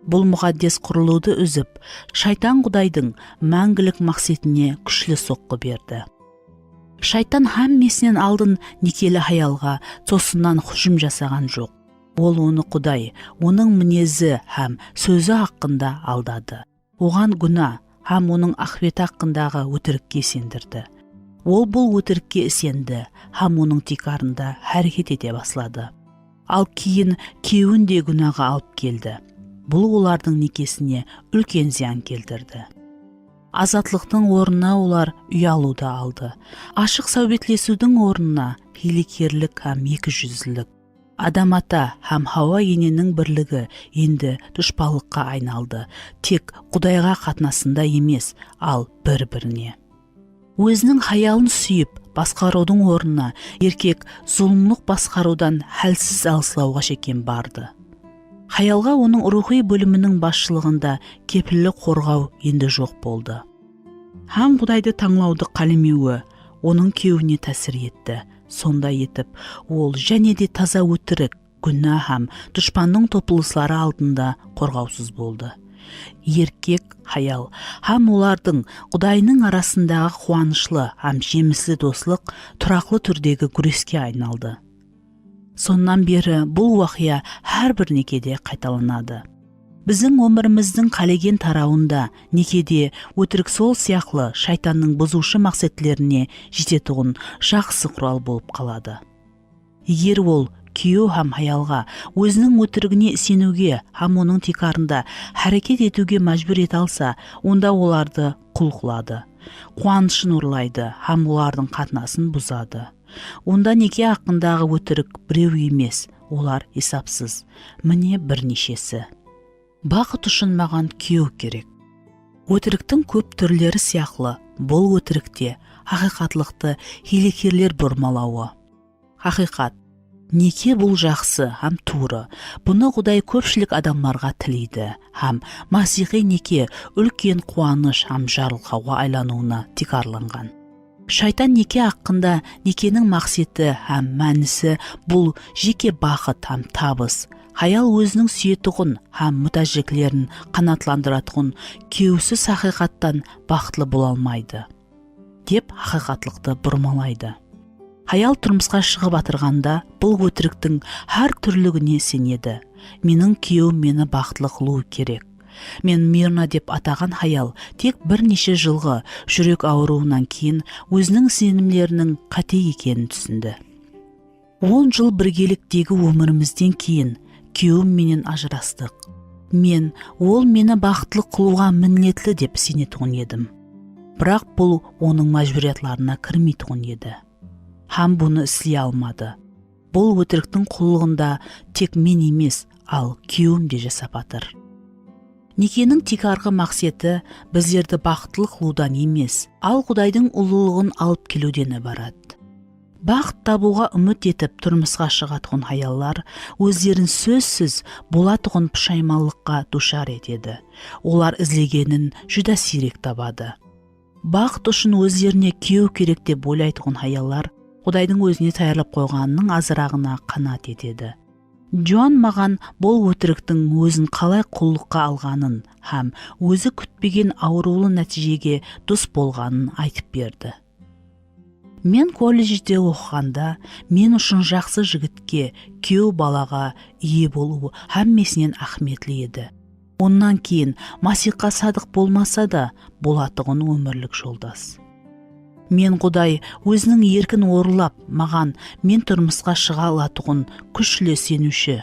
Бұл мұқаддес құрылуды үзіп, шайтан Құдайдың мәңгілік мақсатіне күшлі соққы берді. Шайтан һәммесінен алдын некелі аялға тосыннан хұжым жасаған жоқ. Ол оны Құдай, оның мінезі һәм сөзі хақында алдады. Оған күнә һәм оның ақиқат хақындағы өтірікке сендірді. Ол бұл өтірікке сенді һәм оның тикарында әрекет ете баслады. Ал кейін күйеуін де күнәға алып келді. Бұл олардың некесіне үлкен зиян келтірді. азатлықтың орнына олар ұялуды алды. Ашық сәубетлесудің орнына хилекерлік һәм екіжүзділік. Адам ата һәм Хауа ененің бірлігі енді дұшпалыққа айналды. Тек Құдайға қатынасында емес, ал бір-біріне. Өзінің хаялын сүйіп, басқарудың орнына еркек зұлымлық басқарудан хәлсіз алсылауға шеккен барды. Хаялға оның рухи бөлімінің басшылығында кепілі қорғау енді жоқ болды. Һәм Құдайды таңлауды қалемеуі оның күйеуіне тәсір етті. Сонда етіп, ол және де таза өтірік, күнә һәм дұшпанның топылыслары алдында қорғаусыз болды. Еркек хаял һәм олардың Құдайының арасындағы қуанышлы һәм жемісті достық тұрақлы түрдегі күреске айналды. Соннан бері бұл уақия әрбір некеде қайталанады. Біздің өміріміздің қалеген тарауында некеде өтірік сол сияқлы шайтанның бұзушы мақсатлеріне жететұғын жақсы құрал болып қалады. Егер ол күйеу һәм хаялға өзінің өтірігіне сенуге һәм оның тикарында әрекет етуге мәжбүр ете алса, онда оларды құл қылады, қуанышын ұрлайды һәм олардың қатынасын бұзады. Онда неке хақындағы өтірік біреу емес, олар есапсыз, міне бірнешесі. Бақыт үшін маған күйеу керек. Өтіріктің көп түрлері сияқлы, бұл өтірікте хақиқатлықты хилекерлер бұрмалауы. Хақиқат, неке бұл жақсы һәм туры. Бұны Құдай көпшілік адамларға тілейді һәм масихи неке үлкен қуаныш һәм жарылқауға айлануына тикарланған. Шайтан неке хақында некенің мақсеті һәм мәнісі бұл жеке бақыт һәм табыс. Хаял өзінің сүйетұғын һәм мұтажеклерін қанатландыратұғын кеусіз хақиқаттан бақытлы бола алмайды, деп хақиқатлықты бұрмалайды. Хаял тұрмысқа шығып атырғанда бұл өтіріктің әр түрлігіне сенеді. Менің күйеуім мені бақытлы қылуы керек. Мен Мирна деп атаған хаял тек бірнеше жылғы жүрек ауруынан кейін өзінің сенімлерінің қате екенін түсінді. 10 жыл біргеліктегі өмірімізден кейін күйеуім менен ажырастық. Ол мені бақытлы қылуға міндетті деп сенетұғын едім. Бірақ бұл оның мәжбүриетларына кірмейтұғын еді. Һәм бұны істей алмады. Бұл өтіріктің құлығында тек мен емес, ал күйеуім де жасап атыр. Некенің тикарғы мақсеті біздерді бақытлы қылудан емес, ал Құдайдың ұлылығын алып келуден ібарат. Бақыт табуға үміт етіп тұрмысқа шығатұғын хаяллар өздерін сөзсіз болатұғын пұшаймалыққа душар етеді. Олар ізлегенін жүда сирек табады. Бақыт үшін өздеріне күйеу керек деп ойлайтұғын хаяллар Құдайдың өзіне таярлап қойғанының азырағына қанат етеді. Джон маған бұл өтіріктің өзін қалай құллыққа алғанын һәм өзі күтпеген аурулы нәтижеге дұс болғанын айтып берді. Мен колледжде оқығанда мен үшін жақсы жігітке, күйеу балаға ие болуы һәммесінен ахметлі еді. Оннан кейін Масихқа садық болмаса да болатұғын өмірлік жолдас. Мен Құдай өзінің еркін орылап маған мен тұрмысқа шыға алатұғын күшлі сенуші.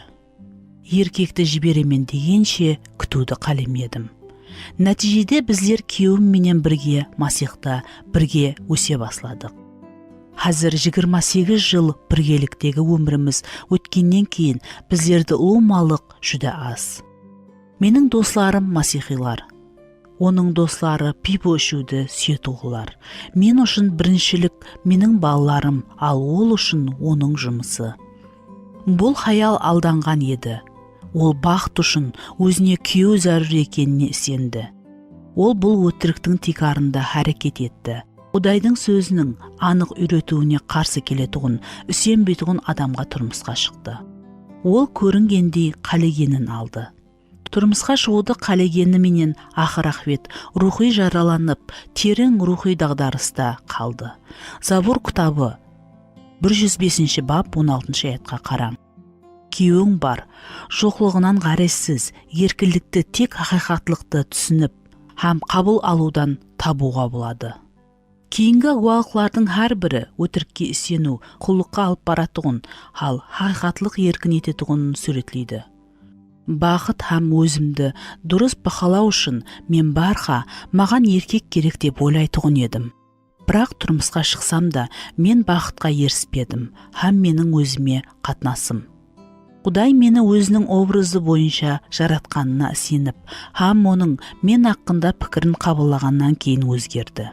Еркекті жіберемен дегенше күтуді қалемедім. Нәтижеде біздер күйеуім менен бірге Масихта бірге өсе басладық. Қазір 28 жыл біргеліктегі өміріміз өткеннен кейін біздерді ұлымалық жүді аз. Менің достарым масихилар. Оның достары пипо ішуді сүйетуғылар. Мен үшін біріншілік менің балаларым, ал ол үшін оның жұмысы. Бұл хаял алданған еді. Ол бақыт үшін өзіне күйеу зәрur екеніне сенді. Ол бұл өтіріктің тикарында әрекет етті. Құдайдың сөзінің анық үйретуіне қарсы келетұғын, үсенбейтұғын адамға тұрмысқа шықты. Ол көрінгендей қалегенін алды. Тұрмысқа шығуды қалегені менен ақыр ақбет рухи жараланып, терең рухи дағдарыста қалды. Забур кітабы 105 бап 16 аятқа қараң. Күйеуің бар, жоқлығынан ғаресіз, еркіндікті тек хақиқатлықты түсініп, һәм қабыл алудан табуға болады. Кейінгі уақылардың әрбірі өтірікке сену, құллыққа алып баратұғын, ал хақиқатлық еркін ететұғын сүретлейді. бақыт һәм өзімді дұрыс бақылау үшін мен барха маған еркек керек деп ойлайтұғын едім. Бірақ тұрмысқа шықсам да мен бақытқа еріспедім һәм менің өзіме қатынасым. Құдай мені өзінің образы бойынша жаратқанына сеніп, һәм оның мен хақында пікірін қабылдағаннан кейін өзгерді.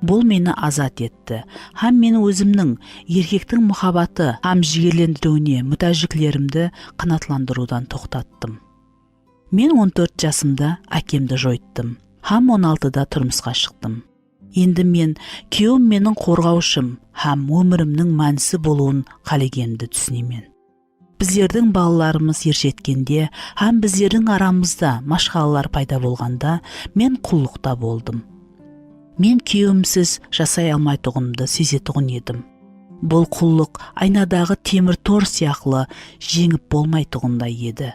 Бұл мені азат етті, һәм мен өзімнің еркектің мұхаббаты һәм жігерлендіруіне мүтәжіклерімді қанатландырудан тоқтаттым. Мен 14 жасымда әкемді жойттым, һәм 16-да тұрмысқа шықтым. Енді мен күйеуім менің қорғаушым һәм өмірімнің мәнісі болуын қалегенімді түсінемін. Біздердің балаларымыз ержеткенде һәм біздердің арамызда машқалалар пайда болғанда мен құллықта болдым. Мен күйеуімсіз жасай алмайтұғымды сезетұғын едім. Бұл құллық айнадағы темір тор сияқлы жеңіп болмайтұғындай еді.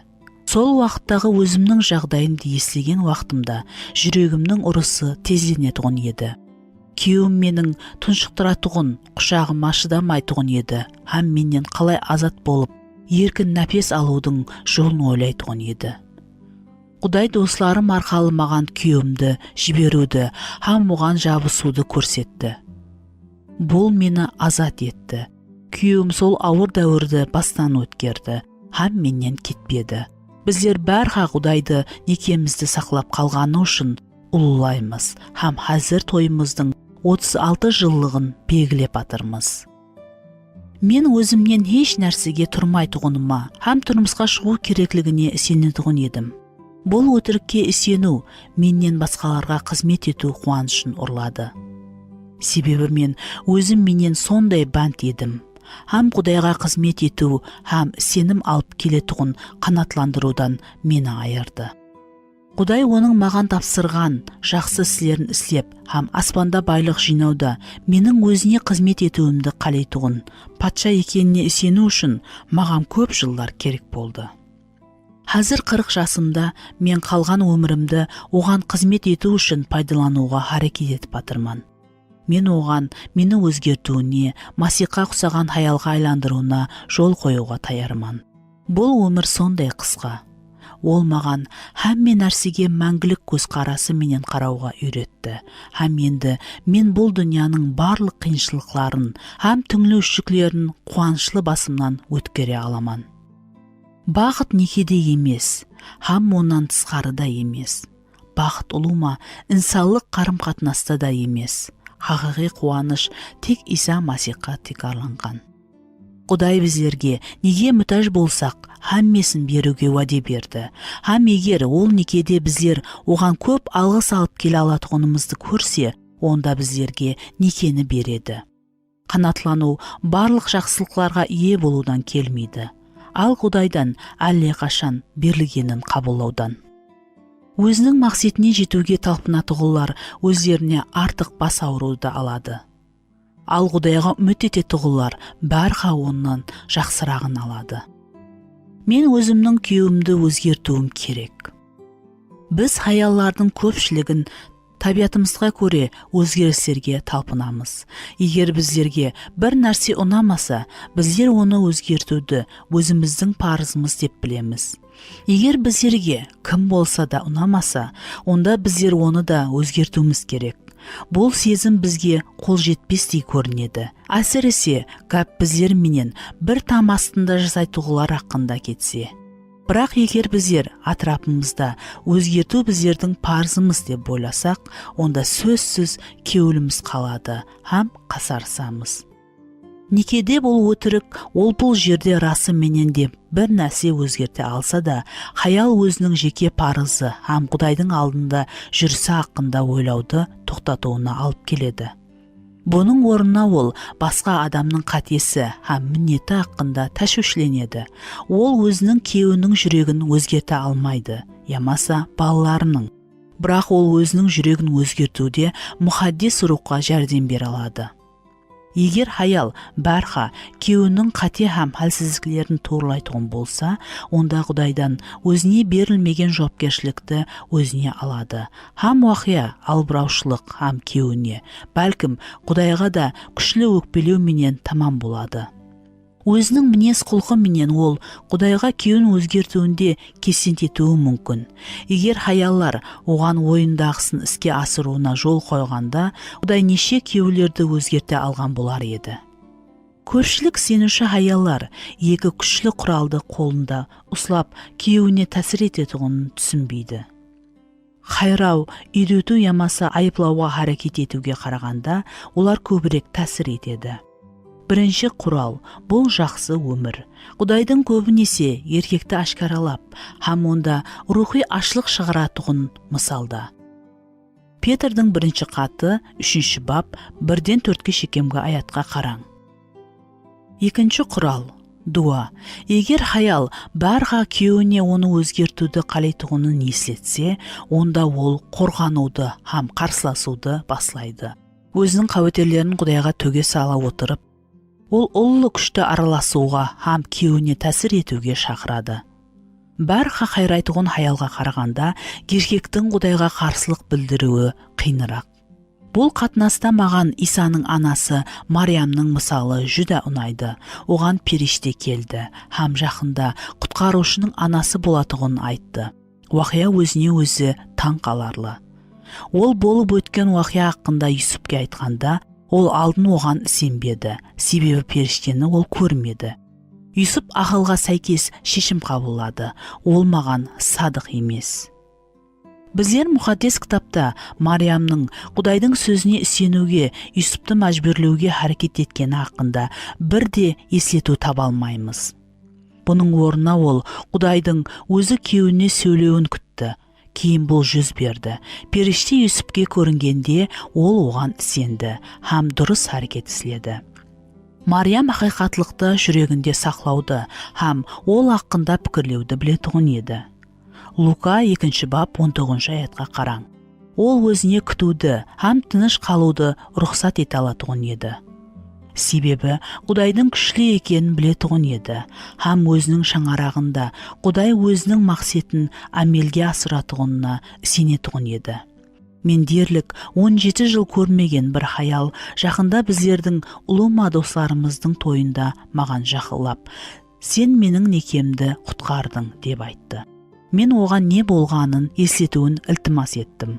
Сол уақыттағы өзімнің жағдайымды естіген уақытымда жүрегімнің ұрысы тезденетұғын еді. Күйеуім менің тұншықтыратұғын құшағыма шыдамайтұғын еді, һәм менен қалай азат болып еркін нәпес алудың жолын ойлайтұғын еді. Құдай достарым арқылы маған күйеуімді жіберуді һәм оған жабысуды көрсетті. Бұл мені азат етті. Күйеуім сол ауыр дәуірді бастан өткерді һәм менен кетпеді. Біздер бәрха Құдайды некемізді сақлап қалғаны үшін ұлылаймыз һәм қазір тойымыздың 36 жылдығын белгілеп атырмыз. Мен өзімнен еш нәрсеге тұрмайтұғыныма һәм тұрмысқа шығу керектігіне сенетұғын едім. Бұл өтірікке сену менен басқаларға қызмет ету қуанышын ұрлады. Себебі мен өзім менен сондай бәнт едім. Һәм Құдайға қызмет ету һәм сенім алып келетұғын қанатландырудан мені айырды. Құдай оның маған тапсырған жақсы істерін істеп, һәм аспанда байлық жинауда менің өзіне қызмет етуімді қалайтұғын патша екеніне сену үшін маған көп жылдар керек болды. Қазір 40 жасымда мен қалған өмірімді оған қызмет ету үшін пайдалануға харекет етіп атырман. Мен оған мені өзгертуіне, Масиқа ұқсаған хаялға айландыруына жол қоюға таярман. Бұл өмір сондай қысқа. Ол маған һәм мен нәрсеге мәңгілік көзқарасы менен қарауға үйретті. Һәм енді мен бұл дүнияның барлық қиыншылықтарын һәм түңілушіліктерін қуанышлы басымнан өткере аламан. Бақыт некеде емес, һәм онан тысқарыда емес. Бақыт ұлыма инсанлық қарым-қатынаста да емес. Хақиқи қуаныш тек Иса Масиққа текарланған. Құдай біздерге неге мұқтаж болсақ, һәммесін беруге уәде берді. Һәм егер ол некеде біздер оған көп алғыс алып келе алатұғынымызды көрсе, онда біздерге некені береді. Қанатлану барлық жақсылықтарға ие болудан келмейді, ал Құдайдан әлдеқашан берілгенін қабылдаудан. Өзінің мақсатына жетуге талпынатұғылар өздеріне артық бас ауруды алады. Ал Құдайға үміт ететұғылар бәрха оннан жақсырағын алады. Мен өзімнің күйеуімді өзгертуім керек. Біз хаяллардың көпшілігін табиғатымызға көре өзгерістерге талпынамыз. Егер біздерге бір нәрсе ұнамаса, біздер оны өзгертуді өзіміздің парызымыз деп білеміз. Егер біздерге кім болса да ұнамаса, онда біздер оны да өзгертуіміз керек. Бұл сезім бізге қол жетпестей көрінеді. Әсіресе гәп біздер менен бір там астында жасайтұғылар хақында кетсе. Бірақ егер біздер атрапымызда өзгерту біздердің парызымыз деп ойласақ, онда сөзсіз кеуіліміз қалады һәм қасарсамыз. Некеде бұл өтірік, ол бұл жерде расы менен деп бір нәрсе өзгерте алса да, хаял өзінің жеке парызы һәм Құдайдың алдында жүрісі хақында ойлауды тоқтатуына алып келеді. Бұның орнына ол басқа адамның қатесі һәм мінеті хақында тәшвишленеді. Ол өзінің күйеуінің жүрегін өзгерте алмайды, ямаса балаларының. Бірақ ол өзінің жүрегін өзгертуде мұхаддис рухқа жәрдем бере алады. Егер хаял бәрха күйеуінің қате һәм әлсіздіктерін туралайтұғын болса, онда Құдайдан өзіне берілмеген жауапкершілікті өзіне алады. Һәм уақия албыраушылық һәм күйеуіне, бәлкім Құдайға да күшлі өкпелеу менен тамам болады. Өзінің мінез құлқы менен ол Құдайға күйеуін өзгертуінде кесентетуі мүмкін. Егер хаяллар оған ойындағысын іске асыруына жол қойғанда, Құдай неше күйеулерді өзгерте алған болар еді. Көршілік сенуші хаяллар екі күшлі құралды қолында ұслап күйеуіне тәсір ететұғын түсінбейді. Хайрау, үйрету ямасы айыплауға харекет етуге қарағанда, олар көбірек тәсір етеді. Бірінші құрал, бұл жақсы өмір. Құдайдың көбінесе еркекті ашкаралап, һәм онда рухи ашлық шығаратұғын мысалда. Петрдің 1 хаты 3 бап 1-4 шекемгі аятқа қараң. Екінші құрал, дуа. Егер хаял барға күйеуіне оны өзгертуді қалайтұғынын еслетсе, онда ол қорғануды һәм қарсыласуды баслайды. Өзінің қауетерлерін Құдайға төге сала отырып, ол ұлы күшті араласуға һәм күйеуіне тәсір етуге шақырады. Барға хайрайтұғын хаялға қарағанда, еркектің Құдайға қарсылық білдіруі қиынырақ. Бұл қатынаста маған Исаның анасы Мариямның мысалы жүдә ұнайды. Оған періште келді, һәм жақында құтқарушының анасы болатұғын айтты. Уақия өзіне өзі таң қаларлы. Ол болып өткен уақия хақында Юсупке айтқанда, ол алдын оған сенбеді, себебі періштені ол көрмеді. Юсуп ақылға сәйкес шешім қабылдады, ол маған садық емес. Біздер мұқаддес кітапта Мариямның Құдайдың сөзіне сенуге, Юсупты мәжбүрлеуге харекет еткені хақында бірде еслету таба алмаймыз. Бұның орнына ол Құдайдың өзі күйеуіне сөйлеуін күтті. Кейін бұл жүз берді. Періште Юсупке көрінгенде ол оған сенді, һәм дұрыс харекет істеді. Мариям ақиқатлықты жүрегінде сақлауды, һәм ол хақында пікірлеуді білетұғын еді. Лука 2 бап 19 аятқа қараң. Ол өзіне күтуді, һәм тыныш қалуды рұқсат ете алатұғын еді. Себебі Құдайдың күшлі екенін білетұғын еді, һәм өзінің шаңарағында Құдай өзінің мақсетін әмелге асыратұғынына сенетұғын еді. Мен дерлік 17 жыл көрмеген бір хаял жақында біздердің ұлыма достарымыздың тойында маған жақылап, «Сен менің некемді құтқардың» деп айтты. Мен оған не болғанын еслетуін ілтимас еттім.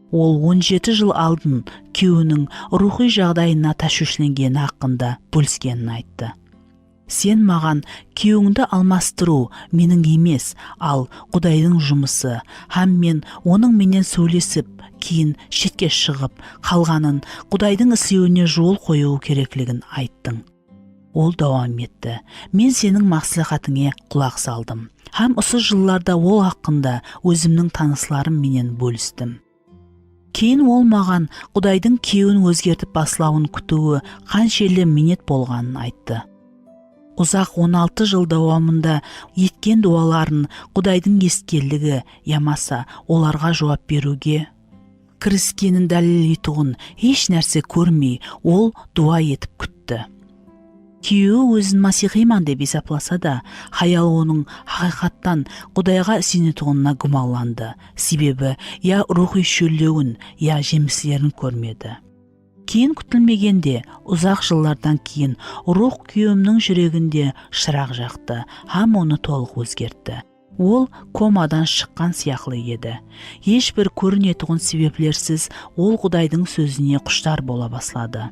Ол 17 жыл алдын күйеуінің рухи жағдайына тәшвишленгені хақында бөліскенін айтты. Сен маған күйеуіңді алмастыру менің емес, ал Құдайдың жұмысы, һәм мен оның менен сөйлесіп, кейін шетке шығып, қалғанын Құдайдың істеуіне жол қою керектігін айттың. Ол дауам етті. Мен сенің маслихатыңа құлақ салдым, һәм осы жылларда ол хақында өзімнің танысыларым менен бөлістім. Кейін ол маған Құдайдың күйеуін өзгертіп баслауын күтуі қаншелі минет болғанын айтты. Ұзақ 16 жыл дауамында еткен дуаларын Құдайдың ескелігі ямаса оларға жауап беруге кіріскенін дәлел етуін еш нәрсе көрмей, ол дуа етіп күтті. Күйеуі өзін масихиман деп есапласа да, хаял оның хақиқаттан Құдайға сенетұғынына гумалланды, себебі я рухи шөллеуін, я жеміслерін көрмеді. Кейін күтілмегенде, ұзақ жылдардан кейін рух күйеуімнің жүрегінде шырақ жақты, һәм оны толық өзгертті. Ол комадан шыққан сияқлы еді. Ешбір көрінетұғын себеплерсіз ол Құдайдың сөзіне құштар бола баслады.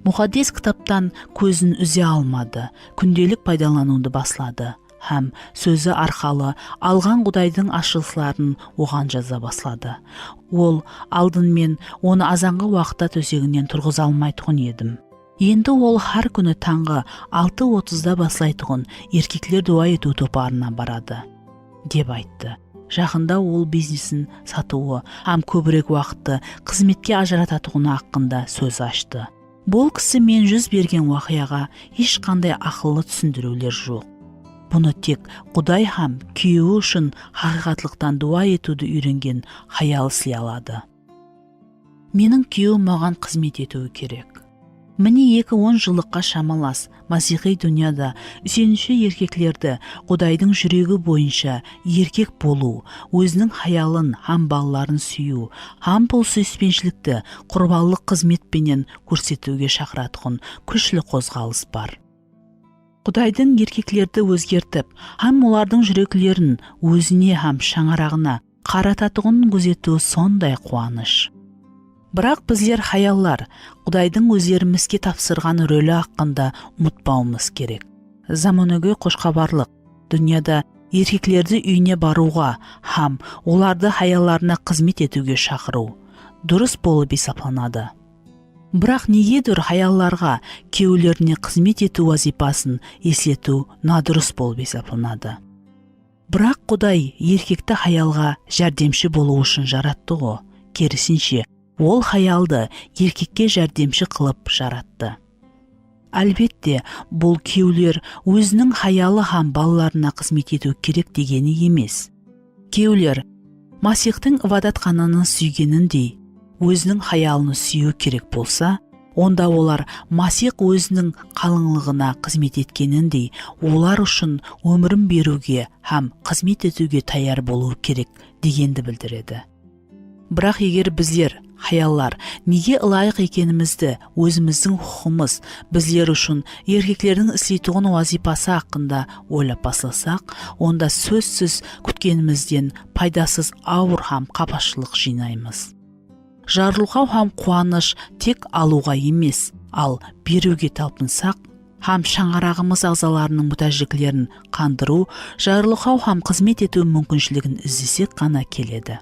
Мұқаддес кітаптан көзін үзе алмады, күнделік пайдалануды баслады, һәм сөзі арқалы алған Құдайдың ашылысларын оған жаза баслады. Ол алдынмен оны азанғы уақытта төсегінен тұрғыза алмайтұғын едім. Енді ол har күні таңғы 6:30-да баслайтұғын еркеклер дуа ету топарына барады, деп айтты. Жақында ол бизнесін сатуы, һәм көбірек уақытты қызметке ажырататұғыны хақында сөз ашты. Бұл кісі мен жүз берген уақияға ешқандай ақыллы түсіндірулер жоқ. Бұны тек Құдай һәм күйеуі үшін хақиқатлықтан дуа етуді үйренген хаял істей алады. Менің күйеуім маған қызмет етуі керек. Міне 2-10 жылыққа шамалас масихи дүнияда үсеніші еркеклерді Құдайдың жүрегі бойынша еркек болу, өзінің хаялын һәм балаларын сүю, һәм бұл сүйіспеншілікті құрбалық қызметпенен көрсетуге шақыратұғын күшлі қозғалыс бар. Құдайдың еркеклерді өзгертіп, һәм олардың жүреклерін өзіне һәм шаңырағына қарататығын күзету сондай қуаныш. Бірақ біздер хаяллар Құдайдың өздерімізге тапсырған рөлі хақында ұмытпауымыз керек. Заманауи қошқабарлық дүнияда еркеклерді үйіне баруға һәм оларды хаяларына қызмет етуге шақыру дұрыс болып есептелінеді. Бірақ негедір хаялларға күйеулеріне қызмет ету вазипасын еслету надұрыс болып есептелінеді. Бірақ Құдай еркекті хаялға жәрдемші болу үшін жаратты ғой. Керісінше, ол хаялды еркекке жәрдемші қылып жаратты. Әлбетте, бұл күйеулер өзінің хаялы һәм балаларына қызмет ету керек дегені емес. Күйеулер Масихтың ибадатхананы сүйгеніндей өзінің хаялын сүю керек болса, онда олар Масих өзінің қалыңлығына қызмет еткеніндей олар үшін өмірін беруге һәм қызмет етуге таяр болу керек дегенді білдіреді. Бірақ егер біздер хаяллар неге лайық екенімізді өзіміздің құқымыз біздер үшін еркектердің істейтұғын вазипасы хақында ойлап басылсақ, онда сөзсіз күткенімізден пайдасыз ауыр һәм қапашылық жинаймыз. Жарылқау һәм қуаныш тек алуға емес, ал беруге талпынсақ, һәм шаңырағымыз ағзаларының мұқтаждіклерін қандыру, жарылқау һәм қызмет ету мүмкіншілігін іздесек қана келеді.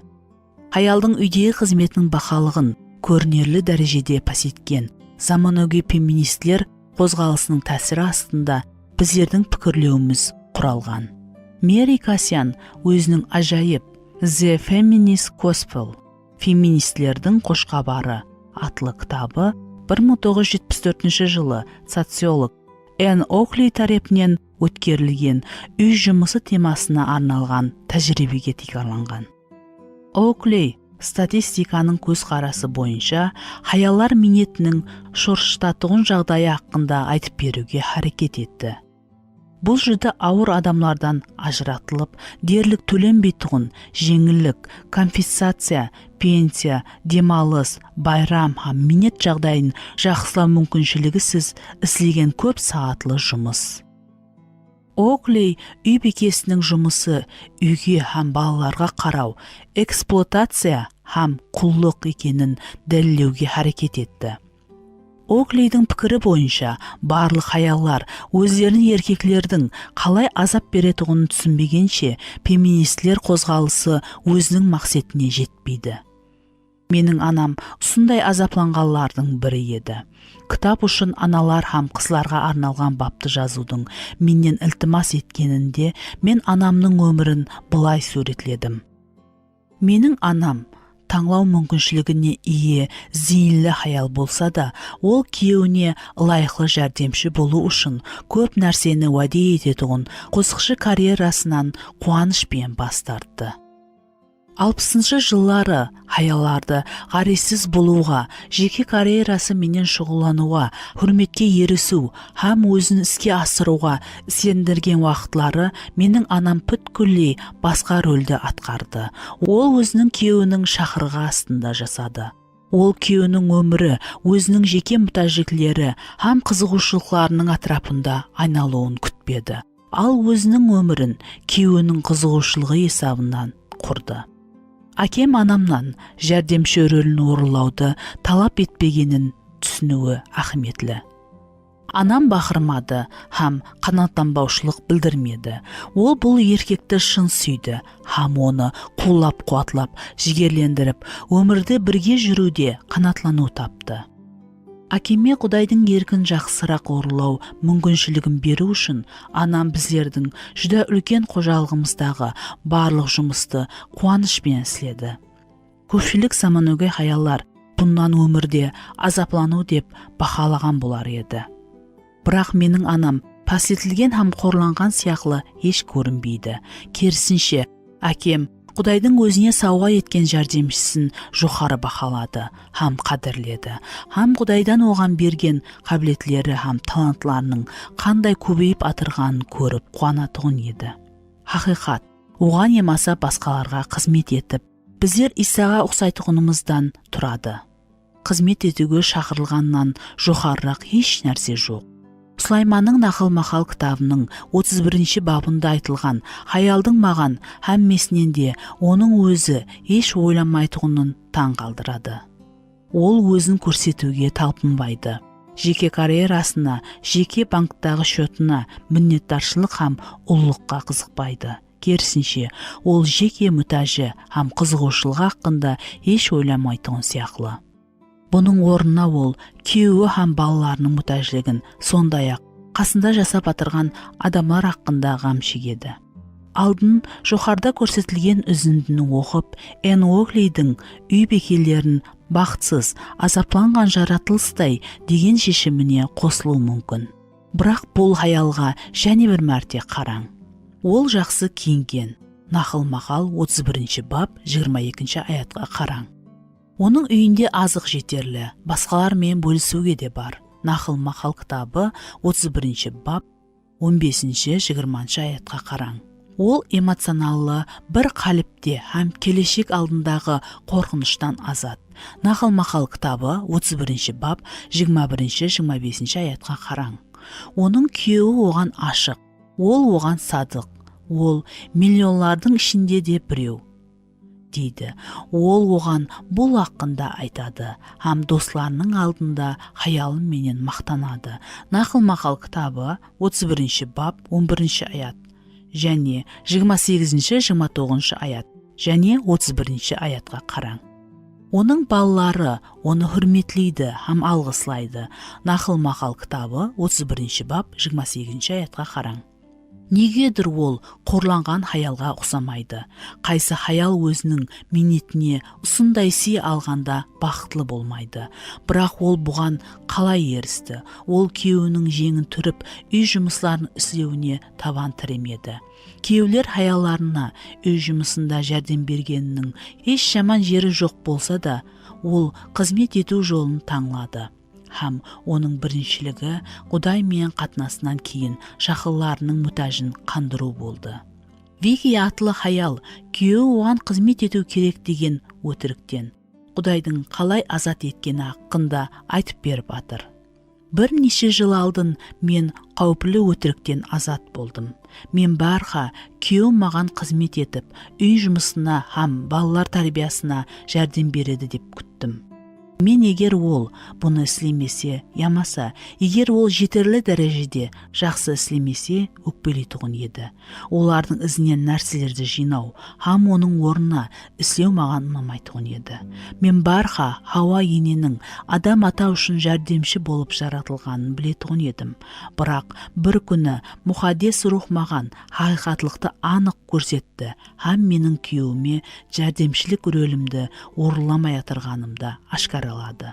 Хаялдың үйдегі қызметінің бақалығын көрнерлі дәрежеде пасеткен заманауи феминистлер қозғалысының тәсірі астында біздердің пікірлеуіміз құралған. Мэри Кассиан өзінің ажайып The Feminist Gospel феминистлердің қошқабары атлы кітабы 1974 жылы социолог Энн Окли тарапынан өткерілген үй жұмысы темасына арналған тәжірибеге текарланған. Окли статистиканың көзқарасы бойынша хаялар минетінің шоршытатығын жағдайы хақында айтып беруге харекет етті. Бұл жүді ауыр адамлардан ажыратылып, дерлік төленбейтұғын жеңілік, компенсация, пенсия, демалыс, байрам һәм минет жағдайын жақсылау мүмкіншілігі сіз істеген көп сағатлы жұмыс. Окли үй бекесінің жұмысы үйге һәм балаларға қарау, эксплуатация һәм құллық екенін дәлелдеуге харекет етті. Оклидің пікірі бойынша барлық хаяллар өздерінің еркеклердің қалай азап беретұғын түсінбегенше феминистлер қозғалысы өзінің мақсатына жетпейді. Менің анам ұсындай азапланғанлардың бірі еді. Кітап үшін аналар һәм қызларға арналған бапты жазудың менен ілтимас еткенінде мен анамның өмірін былай суретледім. Менің анам таңлау мүмкіншілігіне ие зейінлі хаял болса да, ол күйеуіне лайықлы жәрдемші болу үшін көп нәрсені уәде ететұғын қосықшы карьерасынан қуанышпен бас тартты. 60 жыллары хаяларды ғаресіз болуға, жеке карьерасы менен шұғылануға, хүрметке ерісу һәм өзін іске асыруға сендірген уақытлары менің анам бүткіллей басқа рөлді атқарды. Ол өзінің күйеуінің шақырғы астында жасады. Ол күйеуінің өмірі өзінің жеке мұқтаждіклері һәм қызығушылықтарының атрапында айналуын күтпеді. Ал өзінің өмірін күйеуінің қызығушылығы есебінен құрды. Әкем анамнан жәрдемші рөлін орындауды талап етпегенін түсінуі ахметлі. Анам бақырмады һәм қанаттанбаушылық білдірмеді. Ол бұл еркекті шын сүйді һәм оны қолап қуатлап, жігерлендіріп, өмірді бірге жүруде қанатлану тапты. Әкеме Құдайдың еркін жақсырақ орындау мүмкіншілігін беру үшін анам біздердің жүдә үлкен қожалығымыздағы барлық жұмысты қуанышпен істеді. Көпшілік заманауи хаяллар бұндан өмірде азаплану деп бақалаған болар еді. Бірақ менің анам пасетілген һәм қорланған сияқлы еш көрінбейді. Керісінше, әкем Құдайдың өзіне сауға еткен жәрдемшісін жоғары бақалады һәм қадірледі. Һәм Құдайдан оған берген қабілетлері һәм талантларының қандай көбейіп атырғанын көріп қуанатұғын еді. Хақиқат, оған емаса басқаларға қызмет етіп, біздер Исаға ұқсайтұғынымыздан тұрады. Қызмет етуге шақырылғаннан жоғарырақ еш нәрсе жоқ. Сулайманның Нақыл-мақал кітабының 31 бабында айтылған хаялдың маған һәммесінен де оның өзі еш ойламайтұғынын таң қалдырады. Ол өзін көрсетуге талпынбайды. Жеке карьерасына, жеке банктағы шотына міннеттаршылық һәм ұлылыққа қызықпайды. Керісінше, ол жеке мүтәжі һәм қызығушылық хақында еш ойламайтын сияқлы. Бұның орнына ол күйеуі һәм балаларының мүтәжілігін, сондай-ақ қасында жасап атырған адамдар хақында ғам шегеді. Алдын жоғарыда көрсетілген үзіндіні оқып, Энн Уоклидің үй бекелерін бақытсыз, азапланған жаратылыстай деген шешіміне қосылуы мүмкін. Бірақ бұл хаялға және бір мәрте қараң. Ол жақсы киінген. Нақыл-мақал 31 бап 22 аятқа қараң. Оның үйінде азық жетерлі, басқалармен бөлісуге де бар. Нақыл-мақал кітабы 31 бап 15-20 аятқа қараң. Ол эмоционаллы бір қаліпте һәм келешек алдындағы қорқыныштан азат. Нақыл-мақал кітабы 31 бап 21-25 аятқа қараң. Оның күйеуі оған ашық, ол оған садық, ол миллионлардың ішінде де біреу, дейді. Ол оған бұл хақында айтады, һәм достарының алдында хаялым менен мақтанады. Нақыл-мақал кітабы 31 бап 11 аят және 28-29 аят және 31 аятқа қараң. Оның балалары оны хүрметлейді һәм алғыслайды. Нақыл-мақал кітабы 31 бап 28 аятқа қараң. Негедір ол қорланған хаялға ұқсамайды. Қайсы хаял өзінің минетіне ұсындай сый алғанда бақытлы болмайды. Бірақ ол бұған қалай ерісті? Ол күйеуінің жеңін түріп, үй жұмысларын істеуіне табан тіремеді. Күйеулер хаяларына үй жұмысында жәрдем бергенінің еш жаман жері жоқ болса да, ол қызмет ету жолын таңлады. Һәм оның біріншілігі Құдаймен қатынасынан кейін шақыларының мүтәжін қандыру болды. Вики атлы хаял күйеуі оған қызмет ету керек деген өтіріктен Құдайдың қалай азат еткені хақында айтып беріп атыр. Бірнеше жыл алдын мен қауіплі өтіріктен азат болдым. Мен барға күйеуім маған қызмет етіп, үй жұмысына һәм балалар тәрбиясына жәрдем береді деп күттім. Мен егер ол бұны істемесе, ямаса, егер ол жетерлі дәрежеде жақсы істемесе, өкпелейтұғын еді. Олардың ізінен нәрселерді жинау, һәм оның орнына істеу маған ұнамайтұғын еді. Мен барға Хауа ененің адам ата үшін жәрдемші болып жаратылғанын білетұғын едім. Бірақ бір күні мұхаддес рух маған хақиқатлықты анық көрсетті, һәм менің күйеуіме жәрдемшілік рөлімді орынламай атырғанымда ашқаралады.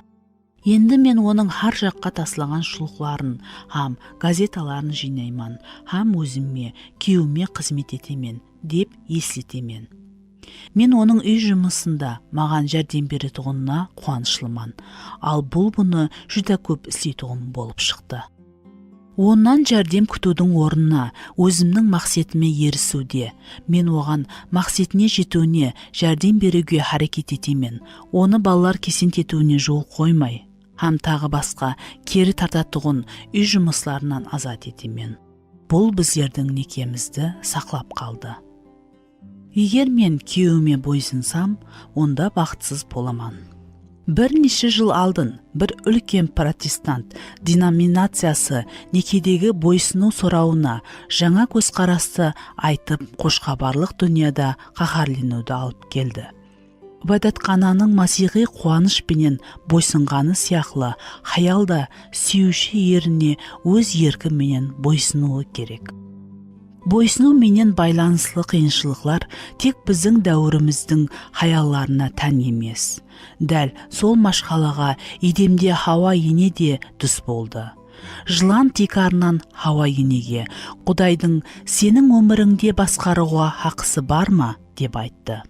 Енді мен оның har жаққа тасылған шұлықларын һәм газеталарын жинайман, һәм өзіме, күйеуіме қызмет етемен, деп естетемен. Мен оның үй жұмысында маған жәрдем беретұғынына қуанышлыман, ал бұл бұны жүдә көп істейтұғын болып шықты. Оннан жәрдем күтудің орнына өзімнің мақсетіме ерісуде, мен оған мақсетіне жетуіне жәрдем беруге харекет етемен, оны балалар кесент етуіне жол қоймай, һәм тағы басқа кері тартатұғын үй жұмысларынан азат етемен. Бұл біздердің некемізді сақлап қалды. Егер мен күйеуіме бойсынсам, онда бақытсыз боламан. Бірнеше жыл алдын бір үлкен протестант деноминациясы некедегі бойсыну сұрауына жаңа көзқарасты айтып, қошқабарлық дүнияда қаһарленуді алып келді. Ibadатхананың масиғи қуаныш пенен бойсынғаны сияқлы, хаялда сүйуші еріне өз еркі менен бойсынуы керек. Бойсыну менен байланыслы қиыншылықлар тек біздің дәуіріміздің хаялларына тән емес. Дәл сол машқалаға Едемде Хауа ене де түс болды. Жылан тикарынан Хауа енеге Құдайдың сенің өміріңде басқаруға хақысы бар ма деп айтты.